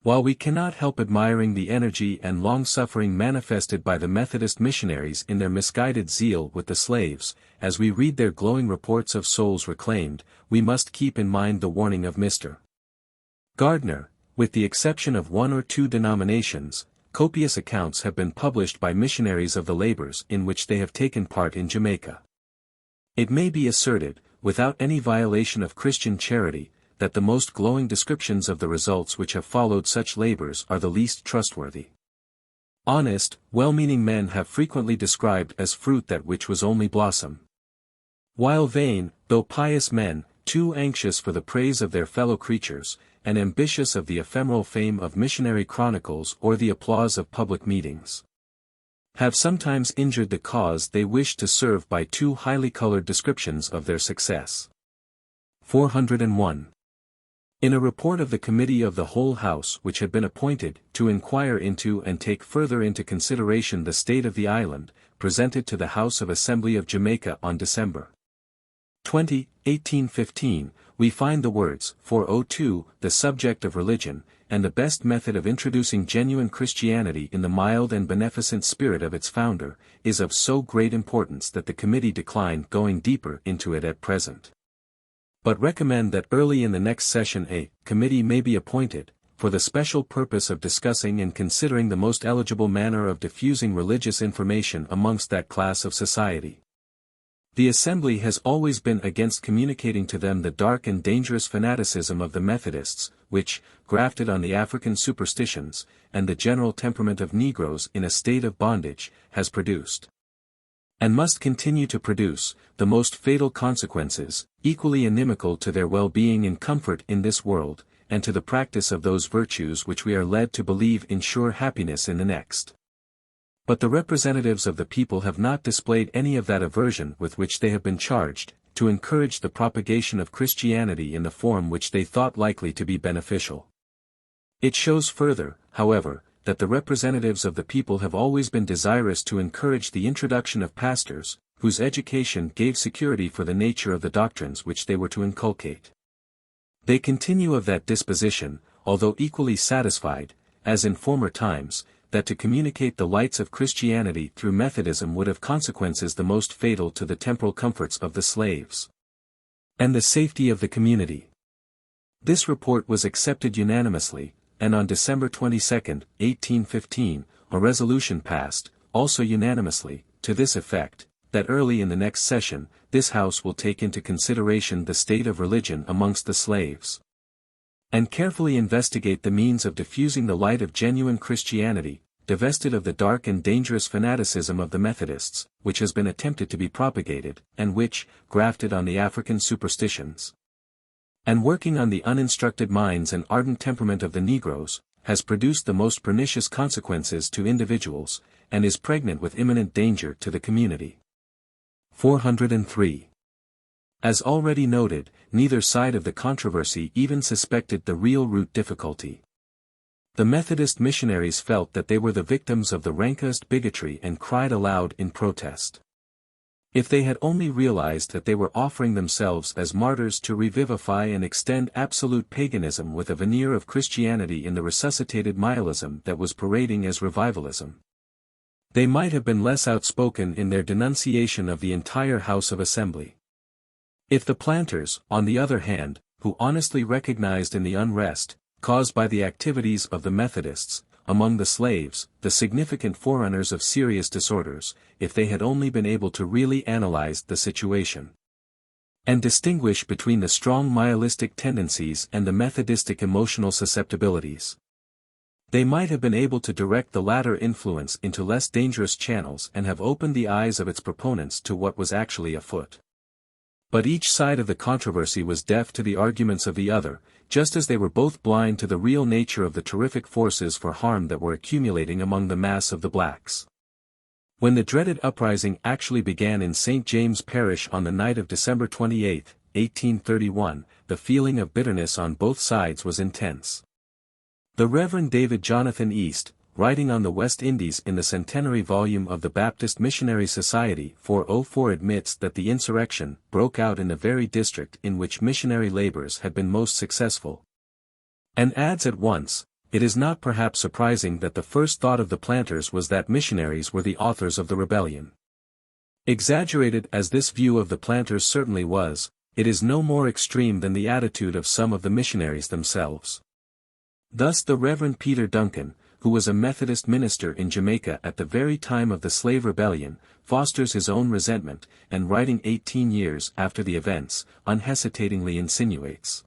While we cannot help admiring the energy and long-suffering manifested by the Methodist missionaries in their misguided zeal with the slaves, as we read their glowing reports of souls reclaimed, we must keep in mind the warning of Mr. Gardner. With the exception of 1 or 2 denominations, copious accounts have been published by missionaries of the labors in which they have taken part in Jamaica. It may be asserted, without any violation of Christian charity, that the most glowing descriptions of the results which have followed such labors are the least trustworthy. Honest, well-meaning men have frequently described as fruit that which was only blossom. While vain, though pious men, too anxious for the praise of their fellow creatures, and ambitious of the ephemeral fame of missionary chronicles or the applause of public meetings, have sometimes injured the cause they wished to serve by too highly colored descriptions of their success. 401. In a report of the Committee of the Whole House which had been appointed to inquire into and take further into consideration the state of the island, presented to the House of Assembly of Jamaica on December 20, 1815, we find the words, 402, the subject of religion, and the best method of introducing genuine Christianity in the mild and beneficent spirit of its founder, is of so great importance that the committee declined going deeper into it at present, but recommend that early in the next session a committee may be appointed, for the special purpose of discussing and considering the most eligible manner of diffusing religious information amongst that class of society. The Assembly has always been against communicating to them the dark and dangerous fanaticism of the Methodists, which, grafted on the African superstitions, and the general temperament of Negroes in a state of bondage, has produced, and must continue to produce, the most fatal consequences, equally inimical to their well-being and comfort in this world, and to the practice of those virtues which we are led to believe ensure happiness in the next. But the representatives of the people have not displayed any of that aversion with which they have been charged, to encourage the propagation of Christianity in the form which they thought likely to be beneficial. It shows further, however, that the representatives of the people have always been desirous to encourage the introduction of pastors, whose education gave security for the nature of the doctrines which they were to inculcate. They continue of that disposition, although equally satisfied, as in former times, that to communicate the lights of Christianity through Methodism would have consequences the most fatal to the temporal comforts of the slaves and the safety of the community. This report was accepted unanimously, and on December 22, 1815, a resolution passed, also unanimously, to this effect, that early in the next session, this House will take into consideration the state of religion amongst the slaves, and carefully investigate the means of diffusing the light of genuine Christianity, divested of the dark and dangerous fanaticism of the Methodists, which has been attempted to be propagated, and which, grafted on the African superstitions, and working on the uninstructed minds and ardent temperament of the Negroes, has produced the most pernicious consequences to individuals, and is pregnant with imminent danger to the community. 403. As already noted, neither side of the controversy even suspected the real root difficulty. The Methodist missionaries felt that they were the victims of the rankest bigotry and cried aloud in protest. If they had only realized that they were offering themselves as martyrs to revivify and extend absolute paganism with a veneer of Christianity in the resuscitated nihilism that was parading as revivalism, they might have been less outspoken in their denunciation of the entire House of Assembly. If the planters, on the other hand, who honestly recognized in the unrest, caused by the activities of the Methodists, among the slaves, the significant forerunners of serious disorders, if they had only been able to really analyze the situation, and distinguish between the strong nihilistic tendencies and the Methodistic emotional susceptibilities, they might have been able to direct the latter influence into less dangerous channels and have opened the eyes of its proponents to what was actually afoot. But each side of the controversy was deaf to the arguments of the other, just as they were both blind to the real nature of the terrific forces for harm that were accumulating among the mass of the blacks. When the dreaded uprising actually began in St. James Parish on the night of December 28, 1831, the feeling of bitterness on both sides was intense. The Reverend David Jonathan East, writing on the West Indies in the centenary volume of the Baptist Missionary Society 404, admits that the insurrection broke out in the very district in which missionary labors had been most successful, and adds at once, it is not perhaps surprising that the first thought of the planters was that missionaries were the authors of the rebellion. Exaggerated as this view of the planters certainly was, it is no more extreme than the attitude of some of the missionaries themselves. Thus the Reverend Peter Duncan, who was a Methodist minister in Jamaica at the very time of the slave rebellion, fosters his own resentment, and writing 18 years after the events, unhesitatingly insinuates,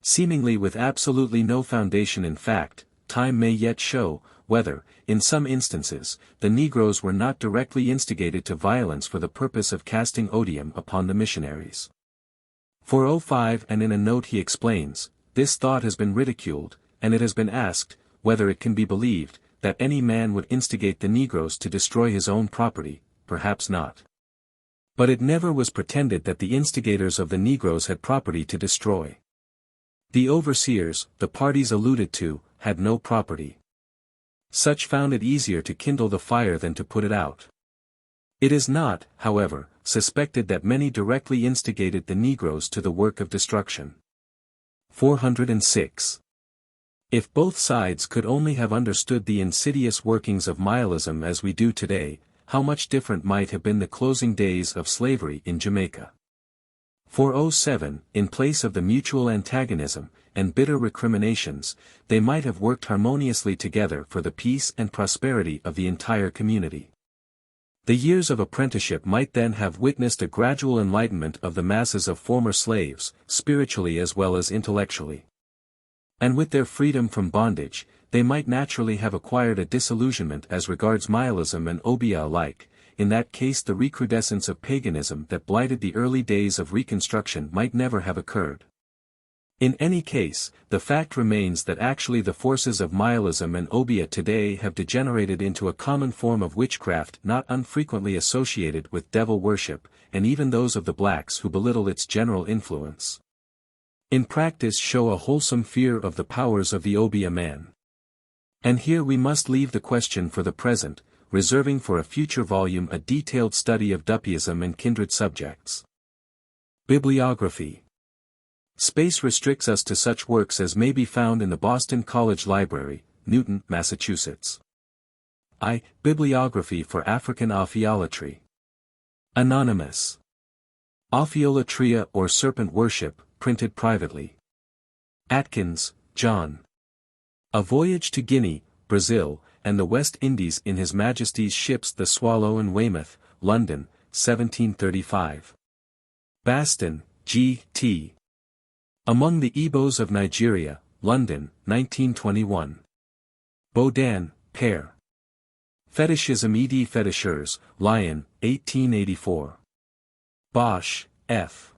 seemingly with absolutely no foundation in fact, time may yet show, whether, in some instances, the Negroes were not directly instigated to violence for the purpose of casting odium upon the missionaries. 405, and in a note he explains, this thought has been ridiculed, and it has been asked, whether it can be believed, that any man would instigate the Negroes to destroy his own property, perhaps not. But it never was pretended that the instigators of the Negroes had property to destroy. The overseers, the parties alluded to, had no property. Such found it easier to kindle the fire than to put it out. It is not, however, suspected that many directly instigated the Negroes to the work of destruction. 406. If both sides could only have understood the insidious workings of nihilism as we do today, how much different might have been the closing days of slavery in Jamaica. 407, in place of the mutual antagonism, and bitter recriminations, they might have worked harmoniously together for the peace and prosperity of the entire community. The years of apprenticeship might then have witnessed a gradual enlightenment of the masses of former slaves, spiritually as well as intellectually. And with their freedom from bondage, they might naturally have acquired a disillusionment as regards nihilism and Obeah alike. In that case the recrudescence of paganism that blighted the early days of Reconstruction might never have occurred. In any case, the fact remains that actually the forces of nihilism and Obeah today have degenerated into a common form of witchcraft not unfrequently associated with devil worship, and even those of the blacks who belittle its general influence. In practice show a wholesome fear of the powers of the Obeah man. And here we must leave the question for the present, reserving for a future volume a detailed study of Duppism and kindred subjects. Bibliography. Space restricts us to such works as may be found in the Boston College Library, Newton, Massachusetts. Bibliography for African Ophiolatry. Anonymous. Ophiolatria or Serpent Worship, printed privately. Atkins, John. A Voyage to Guinea, Brazil, and the West Indies in His Majesty's Ships the Swallow and Weymouth, London, 1735. Baston, G. T. Among the Igbos of Nigeria, London, 1921. Bodan, Per. Fetishism et Fetishers, Lyon, 1884. Bosch, F.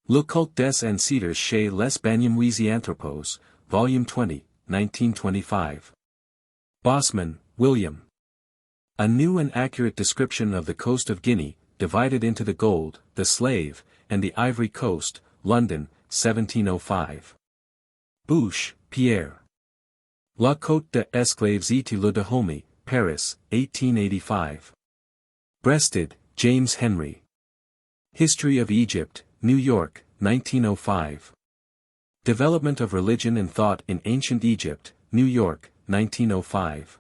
Le culte des ancêtres chez les Banyamwezi Anthropos, Volume 20, 1925. Bosman, William. A New and Accurate Description of the Coast of Guinea, divided into the Gold, the Slave, and the Ivory Coast, London, 1705. Bouche, Pierre. La Côte des Esclaves et le Dahomey, Paris, 1885. Breasted, James Henry. History of Egypt, New York, 1905. Development of Religion and Thought in Ancient Egypt, New York, 1905.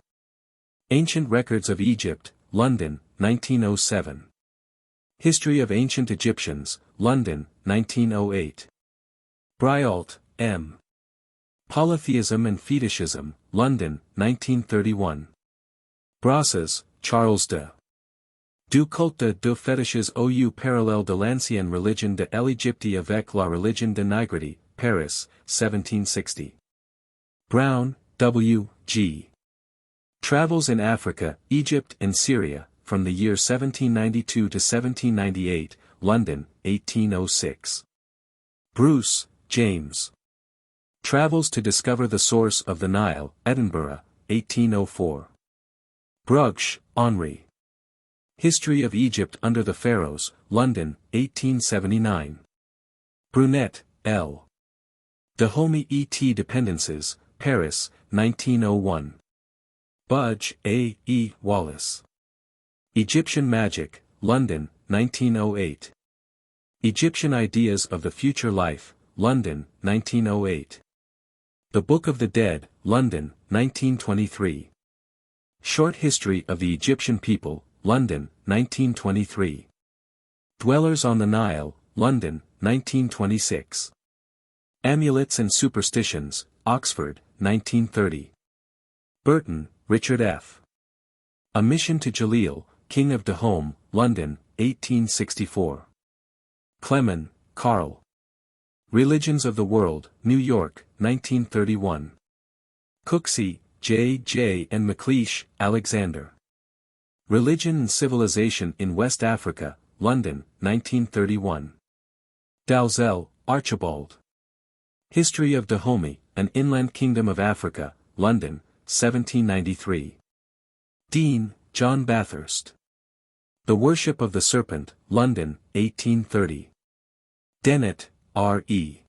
Ancient Records of Egypt, London, 1907. History of Ancient Egyptians, London, 1908. Briault, M. Polytheism and Fetishism, London, 1931. Brassas, Charles de. Du culte de fétiches au parallèle de l'ancienne religion de l'Égypte avec la religion de Nigrity, Paris, 1760. Brown, W. G. Travels in Africa, Egypt and Syria, from the year 1792 to 1798, London, 1806. Bruce, James. Travels to Discover the Source of the Nile, Edinburgh, 1804. Brugsch, Henri. History of Egypt under the Pharaohs, London, 1879. Brunet, L. Dahomey et Dependences, Paris, 1901. Budge, A. E. Wallace. Egyptian Magic, London, 1908. Egyptian Ideas of the Future Life, London, 1908. The Book of the Dead, London, 1923. Short History of the Egyptian People, London, 1923. Dwellers on the Nile, London, 1926. Amulets and Superstitions, Oxford, 1930. Burton, Richard F. A Mission to Jalil, King of Dahomey, London, 1864. Clemen, Carl. Religions of the World, New York, 1931. Cooksey, J. J. and McLeish, Alexander. Religion and Civilization in West Africa, London, 1931. Dalzell, Archibald. History of Dahomey, an Inland Kingdom of Africa, London, 1793. Dean, John Bathurst. The Worship of the Serpent, London, 1830. Dennett, R. E.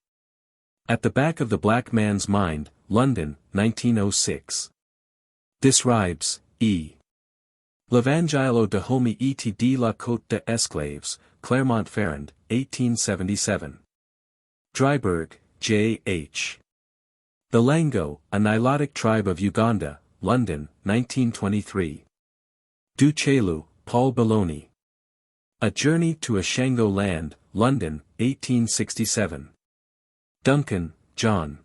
At the Back of the Black Man's Mind, London, 1906. Disribes, E. L'Evangile Dahomey et de la Côte des Esclaves, Clermont-Ferrand, 1877. Dryburgh, J. H. The Lango, a Nilotic tribe of Uganda, London, 1923. Duchelu, Paul Belloni. A Journey to a Shango Land, London, 1867. Duncan, John.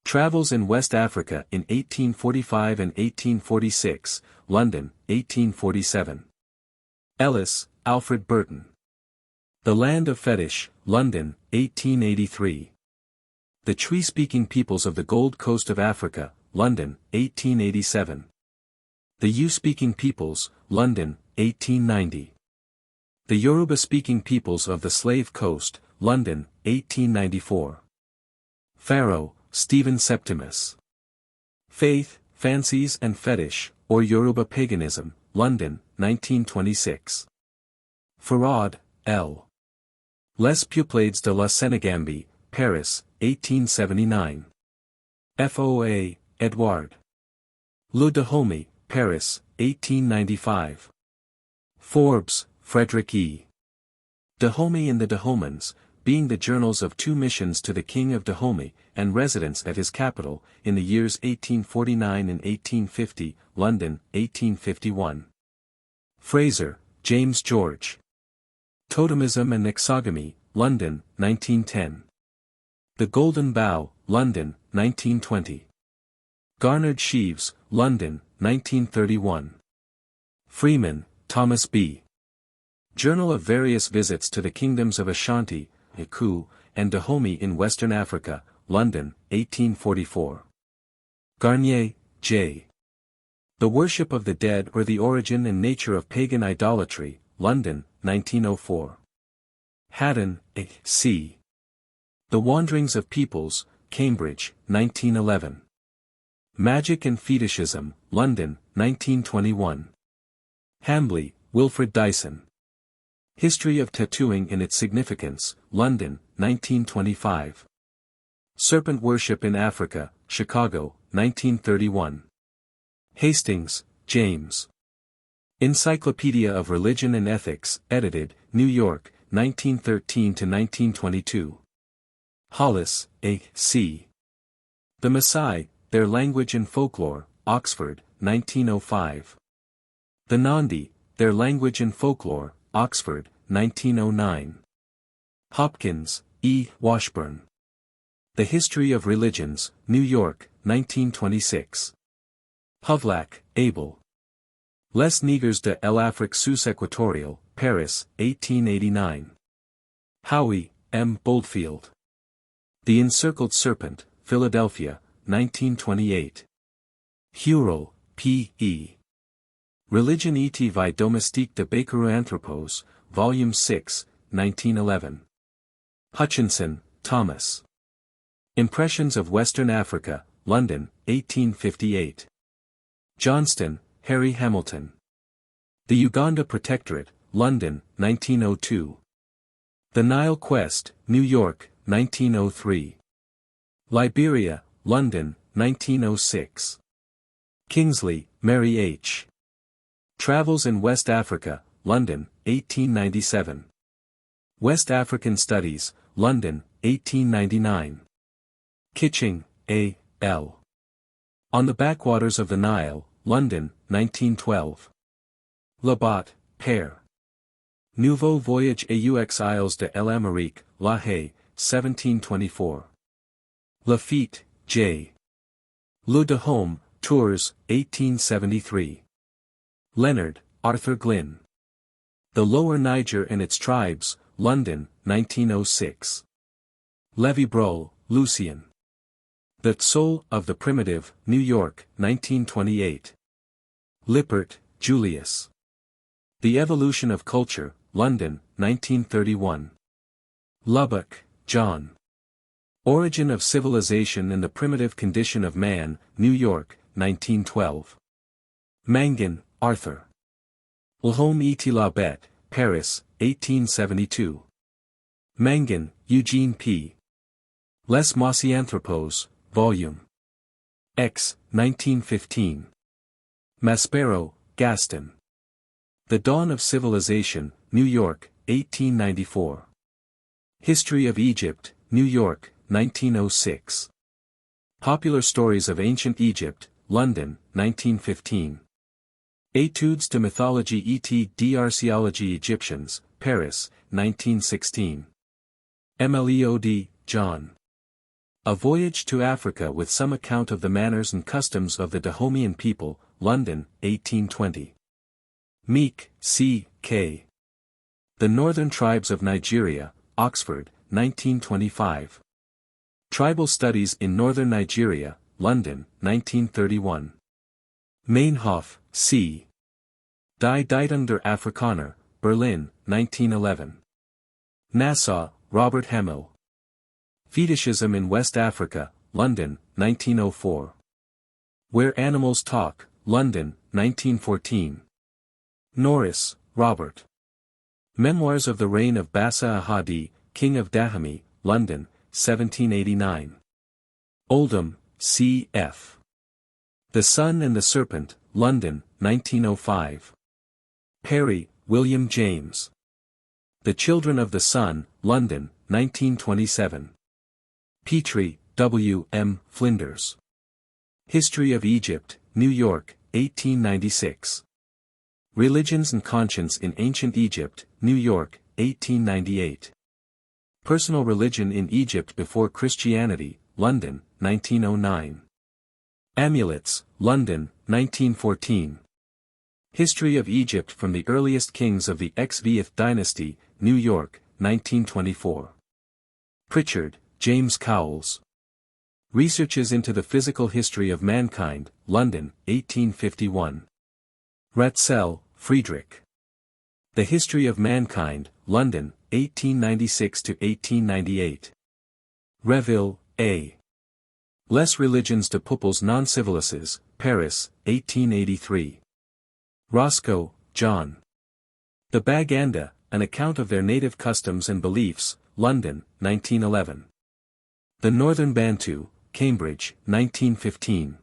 Travels in West Africa in 1845 and 1846, London, 1847. Ellis, Alfred Burton. The Land of Fetish, London, 1883. The Tree-Speaking Peoples of the Gold Coast of Africa, London, 1887. The U-Speaking Peoples, London, 1890. The Yoruba-Speaking Peoples of the Slave Coast, London, 1894. Pharaoh, Stephen Septimus. Faith, Fancies and Fetish, or Yoruba Paganism, London, 1926. Farad, L. Les Peuplades de la Sénégambie, Paris, 1879. Foa, Edouard. Le Dahomey, Paris, 1895. Forbes, Frederick E. Dahomey and the Dahomans, being the journals of two missions to the King of Dahomey, and residence at his capital, in the years 1849 and 1850, London, 1851. Fraser, James George. Totemism and Exogamy, London, 1910. The Golden Bough, London, 1920. Garnered Sheaves, London, 1931. Freeman, Thomas B. Journal of Various Visits to the Kingdoms of Ashanti, Iku, and Dahomey in Western Africa, London, 1844. Garnier, J. The Worship of the Dead or the Origin and Nature of Pagan Idolatry, London, 1904. Haddon, A. C. The Wanderings of Peoples, Cambridge, 1911. Magic and Fetishism, London, 1921. Hambly, Wilfred Dyson. History of Tattooing and Its Significance, London, 1925. Serpent Worship in Africa, Chicago, 1931. Hastings, James. Encyclopedia of Religion and Ethics, edited, New York, 1913–1922. Hollis, A. C. The Maasai, Their Language and Folklore, Oxford, 1905. The Nandi, Their Language and Folklore, Oxford, 1909. Hopkins, E. Washburn. The History of Religions, New York, 1926. Hovlack, Abel. Les Nègres de l'Afrique sous-équatoriale, Paris, 1889. Howie, M. Boldfield. The Encircled Serpent, Philadelphia, 1928. Hurel, P. E. Religion et vie domestique de Bakeroanthropos, Volume 6, 1911. Hutchinson, Thomas. Impressions of Western Africa, London, 1858. Johnston, Harry Hamilton. The Uganda Protectorate, London, 1902. The Nile Quest, New York, 1903. Liberia, London, 1906. Kingsley, Mary H. Travels in West Africa, London, 1897. West African Studies, London, 1899. Kitching, A. L. On the Backwaters of the Nile, London, 1912. Labat, Père. Nouveau Voyage aux Isles de l'Amérique, La Haye, 1724. Lafitte, J. Le Dahomey, Tours, 1873. Leonard, Arthur Glynn. The Lower Niger and Its Tribes, London, 1906. Lévi-Breuil, Lucien. The Soul of the Primitive, New York, 1928. Lippert, Julius. The Evolution of Culture, London, 1931. Lubbock, John. Origin of Civilization and the Primitive Condition of Man, New York, 1912. Mangan, Arthur. L'Homme et la Bête, Paris, 1872. Mangan, Eugene P. Les Mosianthropos, Volume X, 1915. Maspero, Gaston. The Dawn of Civilization, New York, 1894. History of Egypt, New York, 1906. Popular Stories of Ancient Egypt, London, 1915. Études de mythologie et d'archéologie Egyptians, Paris, 1916. Mleod, John. A Voyage to Africa with Some Account of the Manners and Customs of the Dahomean People, London, 1820. Meek, C. K. The Northern Tribes of Nigeria, Oxford, 1925. Tribal Studies in Northern Nigeria, London, 1931. Meinhof, C. Die Dichtung der Afrikaner, Berlin, 1911. Nassau, Robert Hamill. Fetishism in West Africa, London, 1904. Where Animals Talk, London, 1914. Norris, Robert. Memoirs of the Reign of Bassa Ahadi, King of Dahomey, London, 1789. Oldham, C.F. The Sun and the Serpent, London, 1905. Perry, William James. The Children of the Sun, London, 1927. Petrie, W. M. Flinders. History of Egypt, New York, 1896. Religions and Conscience in Ancient Egypt, New York, 1898. Personal Religion in Egypt Before Christianity, London, 1909. Amulets, London, 1914. History of Egypt from the Earliest Kings of the XVth Dynasty, New York, 1924. Pritchard, James Cowles. Researches into the Physical History of Mankind, London, 1851. Ratzel, Friedrich. The History of Mankind, London, 1896–1898. Reville, A. Les Religions de Peuples Non-Civilises, Paris, 1883. Roscoe, John. The Baganda, An Account of Their Native Customs and Beliefs, London, 1911. The Northern Bantu, Cambridge, 1915.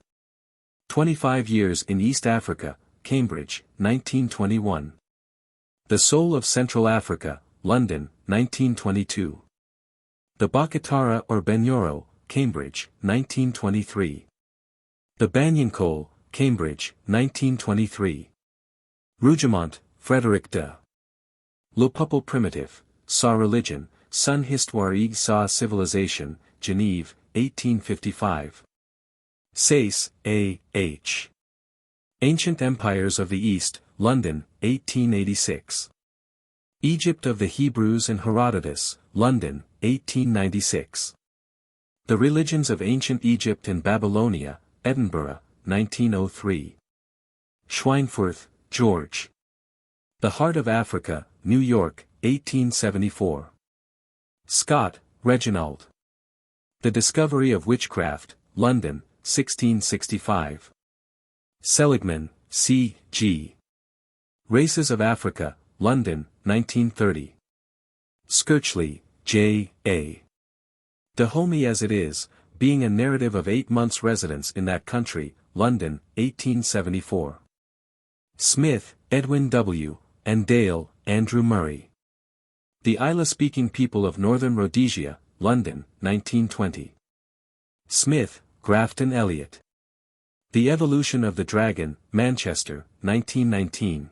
25 Years in East Africa, Cambridge, 1921. The Soul of Central Africa, London, 1922. The Bakatara or Benyoro, Cambridge, 1923. The Banyankole, Cambridge, 1923. Rougemont, Frederick de. Le Peuple Primitif, Sa Religion, Son Histoire sa Civilisation, Genève, 1855. Sayce, A. H. Ancient Empires of the East, London, 1886. Egypt of the Hebrews and Herodotus, London, 1896. The Religions of Ancient Egypt and Babylonia, Edinburgh, 1903. Schweinfurth, George. The Heart of Africa, New York, 1874. Scott, Reginald. The Discovery of Witchcraft, London, 1665. Seligman, C. G. Races of Africa, London, 1930. Skirchley, J. A. Dahomey as It Is, Being a Narrative of 8 Months' Residence in That Country, London, 1874. Smith, Edwin W., and Dale, Andrew Murray. The Isla-Speaking People of Northern Rhodesia, London, 1920. Smith, Grafton Elliott. The Evolution of the Dragon, Manchester, 1919.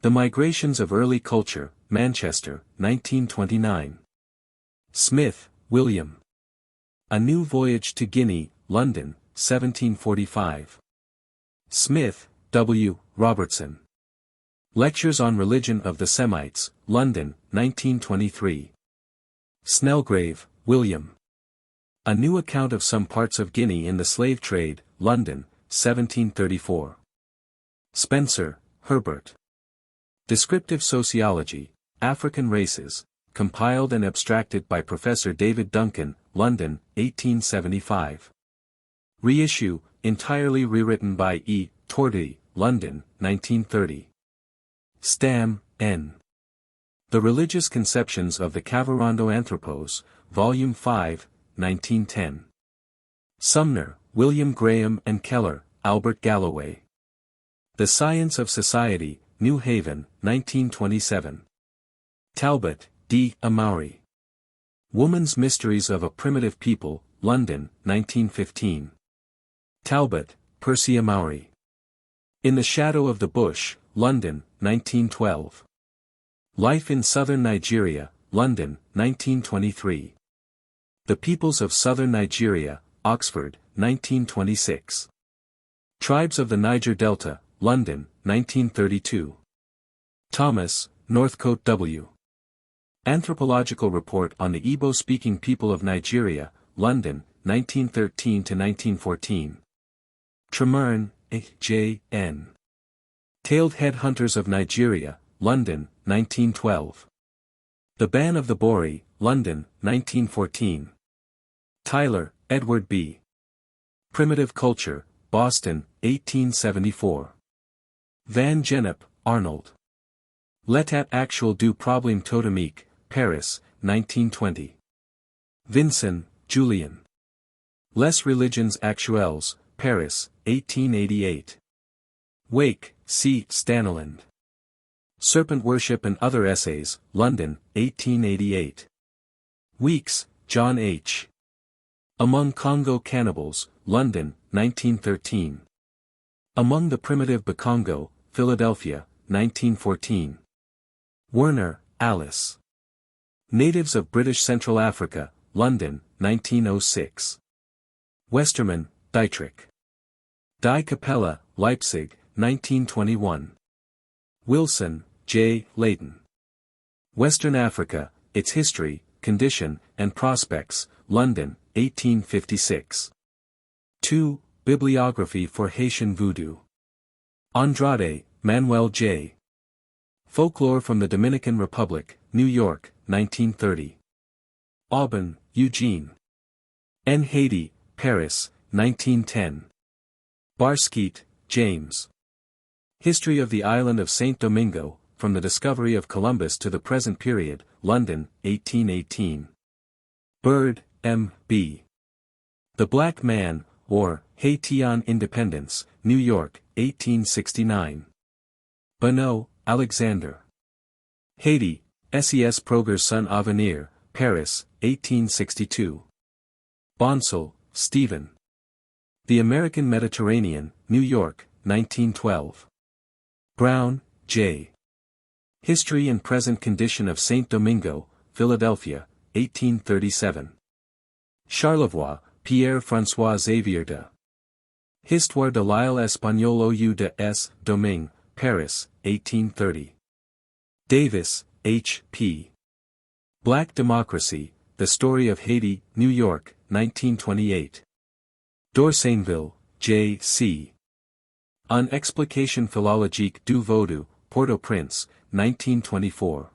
The Migrations of Early Culture, Manchester, 1929. Smith, William. A New Voyage to Guinea, London, 1745. Smith, W. Robertson. Lectures on Religion of the Semites, London, 1923. Snellgrave, William. A New Account of Some Parts of Guinea in the Slave Trade, London, 1734. Spencer, Herbert. Descriptive Sociology, African Races, compiled and abstracted by Professor David Duncan, London, 1875. Reissue, entirely rewritten by E. Tordy, London, 1930. Stam, N. The Religious Conceptions of the Kavirondo Anthropos, Volume 5, 1910. Sumner, William Graham and Keller, Albert Galloway. The Science of Society, New Haven, 1927. Talbot, D. Amaury. Woman's Mysteries of a Primitive People, London, 1915. Talbot, Percy Amaury. In the Shadow of the Bush, London, 1912. Life in Southern Nigeria, London, 1923. The Peoples of Southern Nigeria, Oxford, 1926. Tribes of the Niger Delta, London, 1932. Thomas, Northcote W. Anthropological Report on the Igbo-Speaking People of Nigeria, London, 1913–1914. Tremern, J. N. Tailed Headhunters of Nigeria, London, 1912. The Ban of the Bori, London, 1914. Tyler, Edward B. Primitive Culture, Boston, 1874. Van Gennep, Arnold. L'état actuel du problème totémique, Paris, 1920. Vincent, Julian. Les religions actuelles, Paris, 1888. Wake, C. Staniland. Serpent Worship and Other Essays, London, 1888. Weeks, John H. Among Congo Cannibals, London, 1913. Among the Primitive Bakongo, Philadelphia, 1914. Werner, Alice. Natives of British Central Africa, London, 1906. Westermann, Dietrich. Die Kapelle, Leipzig, 1921. Wilson, J. Leighton. Western Africa, Its History, Condition, and Prospects, London, 1856. 2. Bibliography for Haitian Voodoo. Andrade, Manuel J. Folklore from the Dominican Republic, New York, 1930. Aubin, Eugene. N. Haiti, Paris, 1910. Barskeet, James. History of the Island of Saint Domingo, from the discovery of Columbus to the present period, London, 1818. Bird, M. B. The Black Man, or Haitian Independence, New York, 1869. Bonneau, Alexander. Haiti, S.E.S. Proger's Son Avenir, Paris, 1862. Bonsall, Stephen. The American Mediterranean, New York, 1912. Brown, J. History and Present Condition of Saint Domingo, Philadelphia, 1837. Charlevoix, Pierre-François Xavier de. Histoire de l'île espagnole au de S. Domingue, Paris, 1830. Davis, H. P. Black Democracy, The Story of Haiti, New York, 1928. Dorsainville, J. C. Une explication philologique du Voodoo, Port-au-Prince, 1924.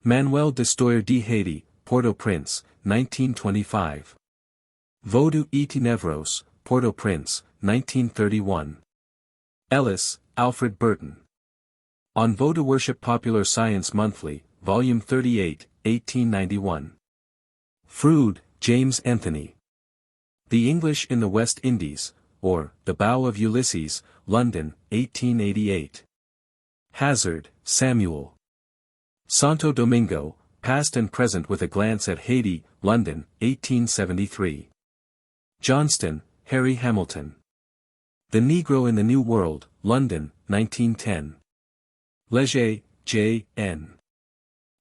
Manuel d'Histoire de Haiti, Port-au-Prince, 1925. Voodoo et Ténèbres, Port-au-Prince, 1931. Ellis, Alfred Burton. On Voodoo Worship Popular Science Monthly, Volume 38, 1891. Froude, James Anthony. The English in the West Indies, or, The Bow of Ulysses, London, 1888. Hazard, Samuel. Santo Domingo, Past and Present with a Glance at Haiti, London, 1873. Johnston, Harry Hamilton. The Negro in the New World, London, 1910. Leger, J. N.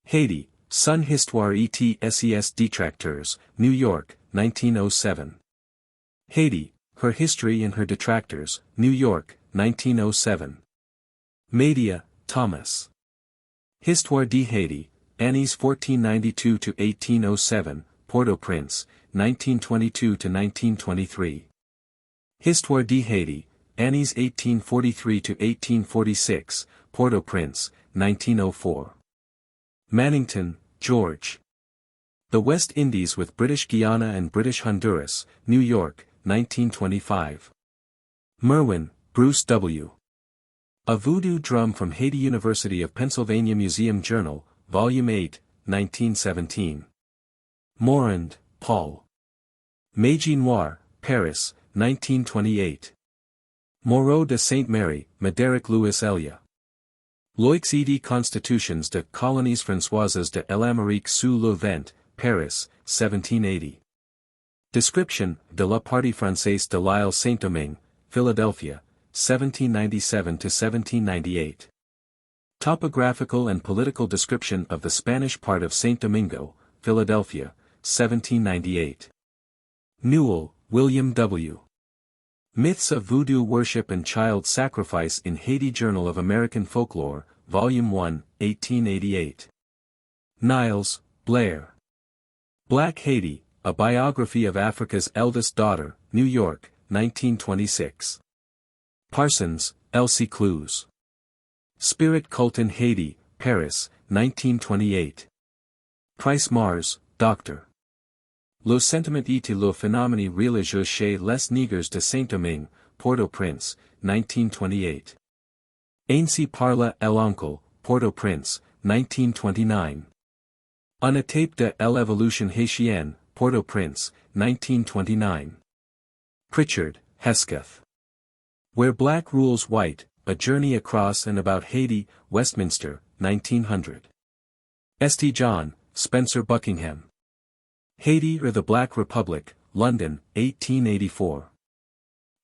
Haiti, Son Histoire et ses Detracteurs, New York, 1907. Haiti, Her History and Her Detractors, New York, 1907. Media, Thomas. Histoire de Haiti, Années 1492-1807, Port-au-Prince, 1922-1923. Histoire de Haiti, Années 1843-1846, Port-au-Prince, 1904. Mannington, George. The West Indies with British Guiana and British Honduras, New York, 1925. Merwin, Bruce W. A Voodoo Drum from Haiti, University of Pennsylvania Museum Journal, Volume 8, 1917. Morand, Paul. Magie Noire, Paris, 1928. Moreau de Sainte-Marie, Médéric Louis Elia. Loix et Constitutions de Colonies Françoises de l'Amérique sous le Vent, Paris, 1780. Description de la Partie Française de l'Île Saint-Domingue, Philadelphia, 1797-1798. Topographical and Political Description of the Spanish Part of Saint Domingo, Philadelphia, 1798. Newell, William W. Myths of Voodoo Worship and Child Sacrifice in Haiti, Journal of American Folklore, Volume 1, 1888. Niles, Blair. Black Haiti, A Biography of Africa's Eldest Daughter, New York, 1926. Parsons, Elsie Clews. Spirit Cult in Haiti, Paris, 1928. Price Mars, Dr. Le sentiment et le phénomène religieux chez les Nègres de Saint-Domingue, Port-au-Prince, 1928. Ainsi parla l'oncle, Port-au-Prince, 1929. On a tape de l'évolution haïtienne, Port-au-Prince, 1929. Pritchard, Hesketh. Where Black Rules White, A Journey Across and About Haiti, Westminster, 1900. St. John, Spencer Buckingham. Haiti or the Black Republic, London, 1884.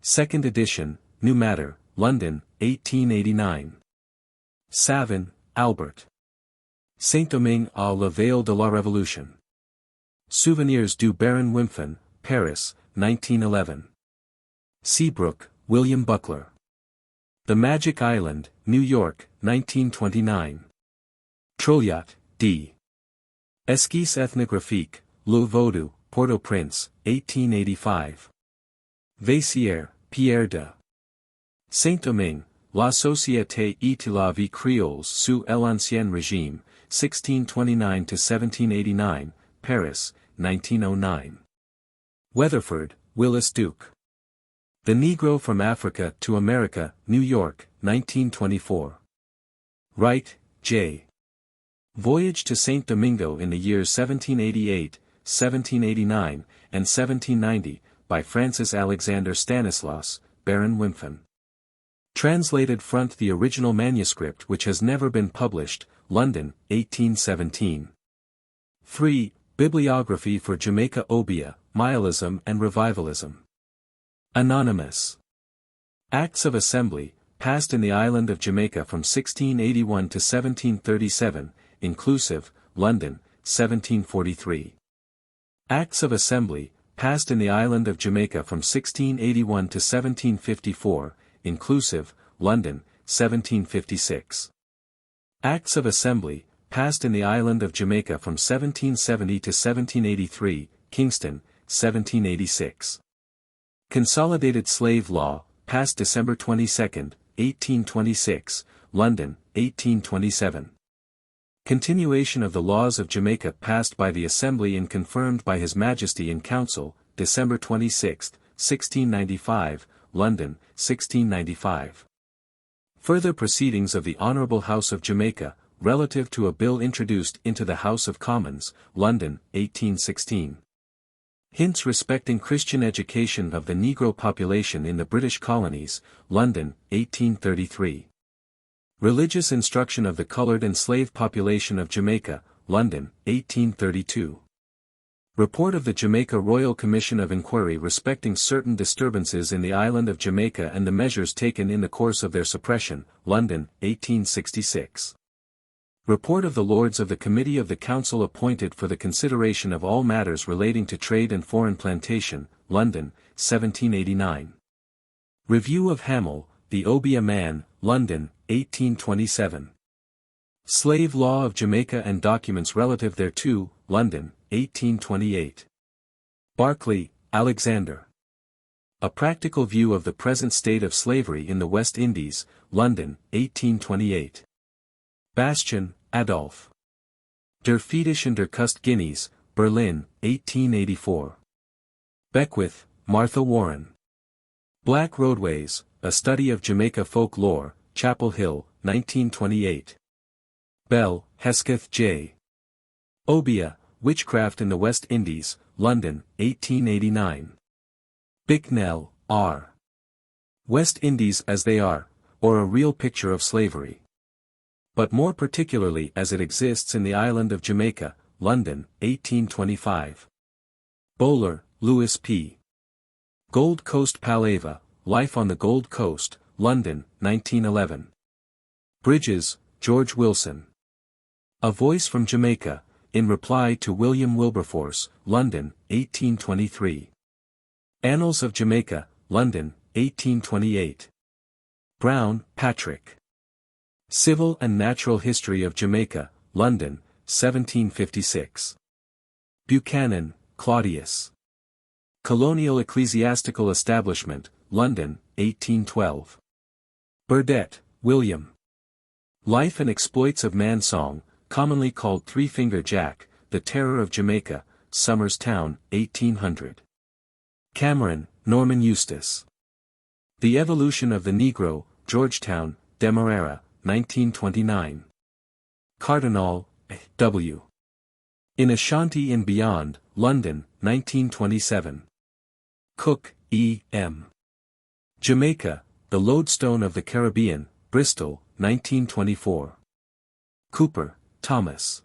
Second edition, New Matter, London, 1889. Savin, Albert. Saint-Domingue à la veille de la Révolution. Souvenirs du Baron Wimpfen, Paris, 1911. Seabrook, William Buckler. The Magic Island, New York, 1929. Trolliat, D. Esquisse ethnographique, Le Voodoo, Port-au-Prince, 1885. Vaissière, Pierre de. Saint-Domingue, La Société et la vie créoles sous l'Ancien Régime, 1629–1789, Paris, 1909. Weatherford, Willis Duke. The Negro from Africa to America, New York, 1924. Wright, J. Voyage to St. Domingo in the years 1788, 1789, and 1790, by Francis Alexander Stanislaus, Baron Wimpfen. Translated front the original manuscript which has never been published, London, 1817. 3. Bibliography for Jamaica Obeah, Mialism and Revivalism. Anonymous. Acts of Assembly, passed in the island of Jamaica from 1681 to 1737, inclusive, London, 1743. Acts of Assembly, passed in the island of Jamaica from 1681 to 1754, inclusive, London, 1756. Acts of Assembly, passed in the island of Jamaica from 1770 to 1783, Kingston, 1786. Consolidated Slave Law, passed December 22, 1826, London, 1827. Continuation of the Laws of Jamaica passed by the Assembly and confirmed by His Majesty in Council, December 26, 1695, London, 1695. Further proceedings of the Honourable House of Jamaica, relative to a bill introduced into the House of Commons, London, 1816. Hints respecting Christian education of the Negro population in the British colonies, London, 1833. Religious instruction of the colored and slave population of Jamaica, London, 1832. Report of the Jamaica Royal Commission of Inquiry respecting certain disturbances in the island of Jamaica and the measures taken in the course of their suppression, London, 1866. Report of the Lords of the Committee of the Council appointed for the consideration of all matters relating to trade and foreign plantation, London, 1789. Review of Hamel, the Obeah Man, London, 1827. Slave Law of Jamaica and Documents Relative thereto, London, 1828. Barclay, Alexander. A Practical View of the Present State of Slavery in the West Indies, London, 1828. Bastian, Adolphe. Der Fetisch und der Kust Guineas, Berlin, 1884. Beckwith, Martha Warren. Black Roadways, A Study of Jamaica Folklore, Chapel Hill, 1928. Bell, Hesketh J. Obeah, Witchcraft in the West Indies, London, 1889. Bicknell, R. West Indies as They Are, or A Real Picture of Slavery. But more particularly as it exists in the island of Jamaica, London, 1825. Bowler, Louis P. Gold Coast Palava, Life on the Gold Coast, London, 1911. Bridges, George Wilson. A Voice from Jamaica, in reply to William Wilberforce, London, 1823. Annals of Jamaica, London, 1828. Brown, Patrick. Civil and Natural History of Jamaica, London, 1756. Buchanan, Claudius. Colonial Ecclesiastical Establishment, London, 1812. Burdett, William. Life and Exploits of Man Song, commonly called Three-Finger Jack, The Terror of Jamaica, Somers Town, 1800. Cameron, Norman Eustace. The Evolution of the Negro, Georgetown, Demerara, 1929. Cardinal, W. In Ashanti and Beyond, London, 1927. Cook, E. M. Jamaica, the Lodestone of the Caribbean, Bristol, 1924. Cooper, Thomas.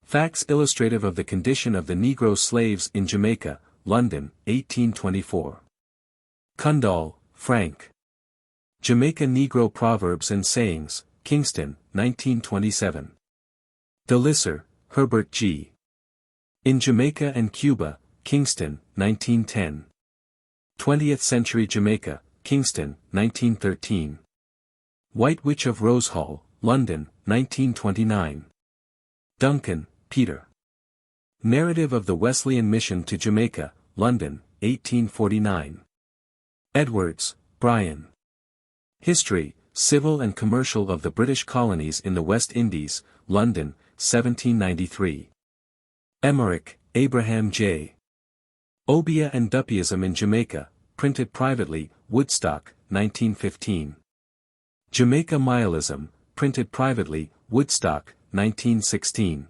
Facts Illustrative of the Condition of the Negro Slaves in Jamaica, London, 1824. Kundal, Frank. Jamaica Negro Proverbs and Sayings, Kingston, 1927. Delisser, Herbert G. In Jamaica and Cuba, Kingston, 1910. 20th Century Jamaica, Kingston, 1913. White Witch of Rosehall, London, 1929. Duncan, Peter. Narrative of the Wesleyan Mission to Jamaica, London, 1849. Edwards, Brian. History, Civil and Commercial of the British Colonies in the West Indies, London, 1793. Emmerich, Abraham J. Obeah and Obeahism in Jamaica, printed privately, Woodstock, 1915. Jamaica Mialism, printed privately, Woodstock, 1916.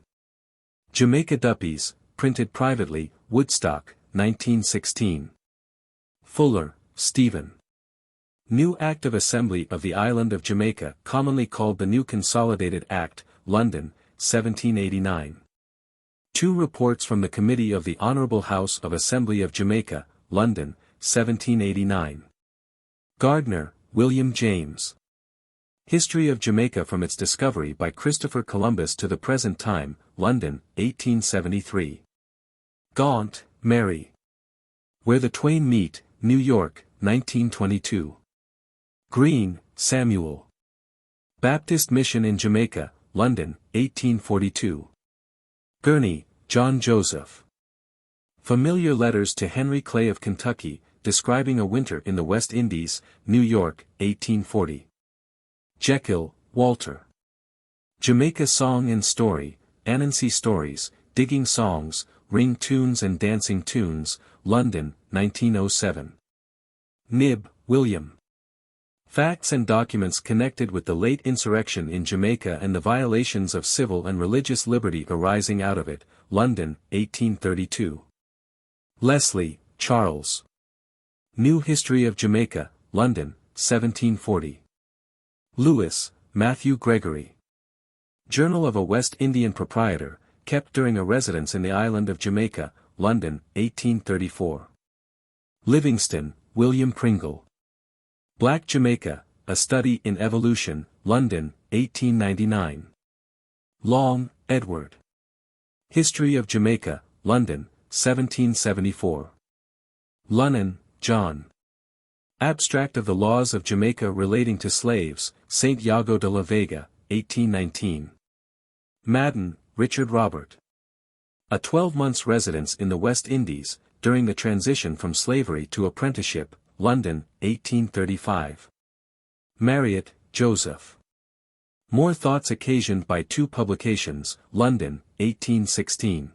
Jamaica Obeahs, printed privately, Woodstock, 1916. Fuller, Stephen. New Act of Assembly of the Island of Jamaica, commonly called the New Consolidated Act, London, 1789. Two reports from the Committee of the Honourable House of Assembly of Jamaica, London, 1789. Gardner, William James. History of Jamaica from its discovery by Christopher Columbus to the present time, London, 1873. Gaunt, Mary. Where the Twain Meet, New York, 1922. Green, Samuel. Baptist Mission in Jamaica, London, 1842. Gurney, John Joseph. Familiar Letters to Henry Clay of Kentucky, Describing a Winter in the West Indies, New York, 1840. Jekyll, Walter. Jamaica Song and Story, Anansi Stories, Digging Songs, Ring Tunes and Dancing Tunes, London, 1907. Knibb, William. Facts and Documents Connected with the Late Insurrection in Jamaica and the Violations of Civil and Religious Liberty arising out of it, London, 1832. Leslie, Charles. New History of Jamaica, London, 1740. Lewis, Matthew Gregory. Journal of a West Indian Proprietor, kept during a residence in the island of Jamaica, London, 1834. Livingston, William Pringle. Black Jamaica, A Study in Evolution, London, 1899. Long, Edward. History of Jamaica, London, 1774. Lunnon, John. Abstract of the Laws of Jamaica relating to slaves, St. Iago de la Vega, 1819. Madden, Richard Robert. A 12 months residence in the West Indies, during the transition from slavery to apprenticeship, London, 1835. Marriott, Joseph. More Thoughts Occasioned by Two Publications, London, 1816.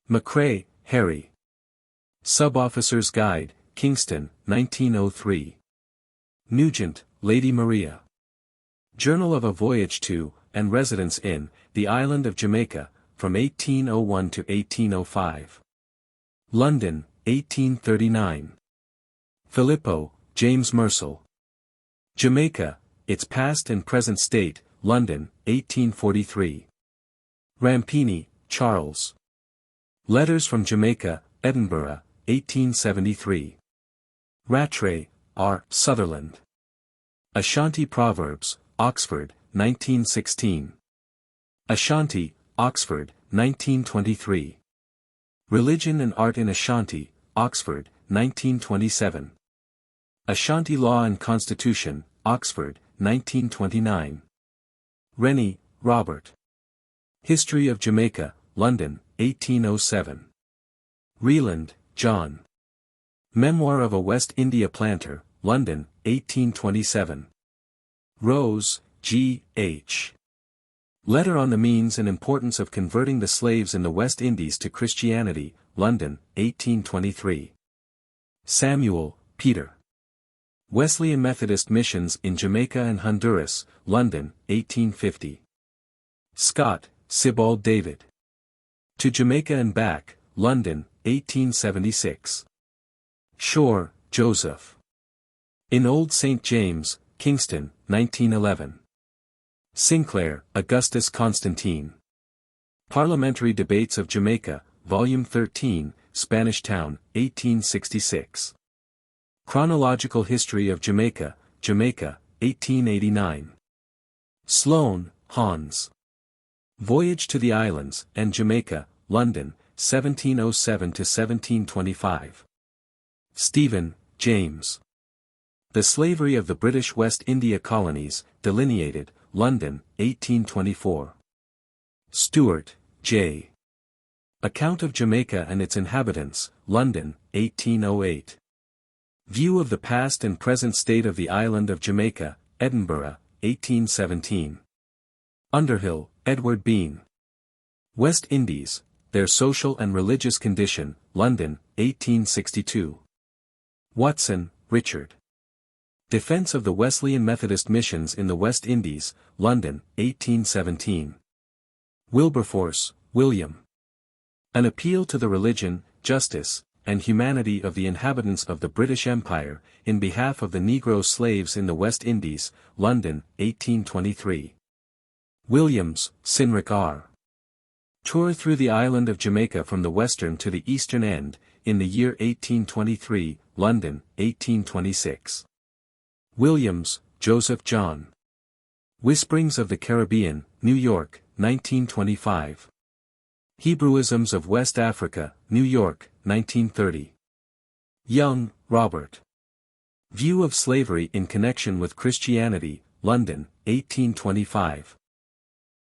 McCrae, Harry. Sub-Officer's Guide, Kingston, 1903. Nugent, Lady Maria. Journal of a Voyage to, and Residence in, the Island of Jamaica, from 1801 to 1805. London, 1839. Filippo, James Mersel. Jamaica, Its Past and Present State, London, 1843. Rampini, Charles. Letters from Jamaica, Edinburgh, 1873. Rattray, R. Sutherland. Ashanti Proverbs, Oxford, 1916. Ashanti, Oxford, 1923. Religion and Art in Ashanti, Oxford, 1927. Ashanti Law and Constitution, Oxford, 1929. Rennie, Robert. History of Jamaica, London, 1807. Reland, John. Memoir of a West India Planter, London, 1827. Rose, G. H. Letter on the Means and Importance of Converting the Slaves in the West Indies to Christianity, London, 1823. Samuel, Peter. Wesleyan Methodist Missions in Jamaica and Honduras, London, 1850. Scott, Sibbald David. To Jamaica and Back, London, 1876. Shore, Joseph. In Old St. James, Kingston, 1911. Sinclair, Augustus Constantine. Parliamentary Debates of Jamaica, Volume 13, Spanish Town, 1866. Chronological History of Jamaica, Jamaica, 1889. Sloane, Hans. Voyage to the Islands and Jamaica, London, 1707–1725. Stephen, James. The Slavery of the British West India Colonies, Delineated, London, 1824. Stewart, J. Account of Jamaica and its Inhabitants, London, 1808. View of the Past and Present State of the Island of Jamaica, Edinburgh, 1817. Underhill, Edward Bean. West Indies, Their Social and Religious Condition, London, 1862. Watson, Richard. Defense of the Wesleyan Methodist Missions in the West Indies, London, 1817. Wilberforce, William. An Appeal to the Religion, Justice, and Humanity of the Inhabitants of the British Empire, in behalf of the Negro Slaves in the West Indies, London, 1823. Williams, Sinrick R. Tour through the island of Jamaica from the western to the eastern end, in the year 1823, London, 1826. Williams, Joseph John. Whisperings of the Caribbean, New York, 1925. Hebrewisms of West Africa, New York, 1930. Young, Robert. View of Slavery in Connection with Christianity, London, 1825.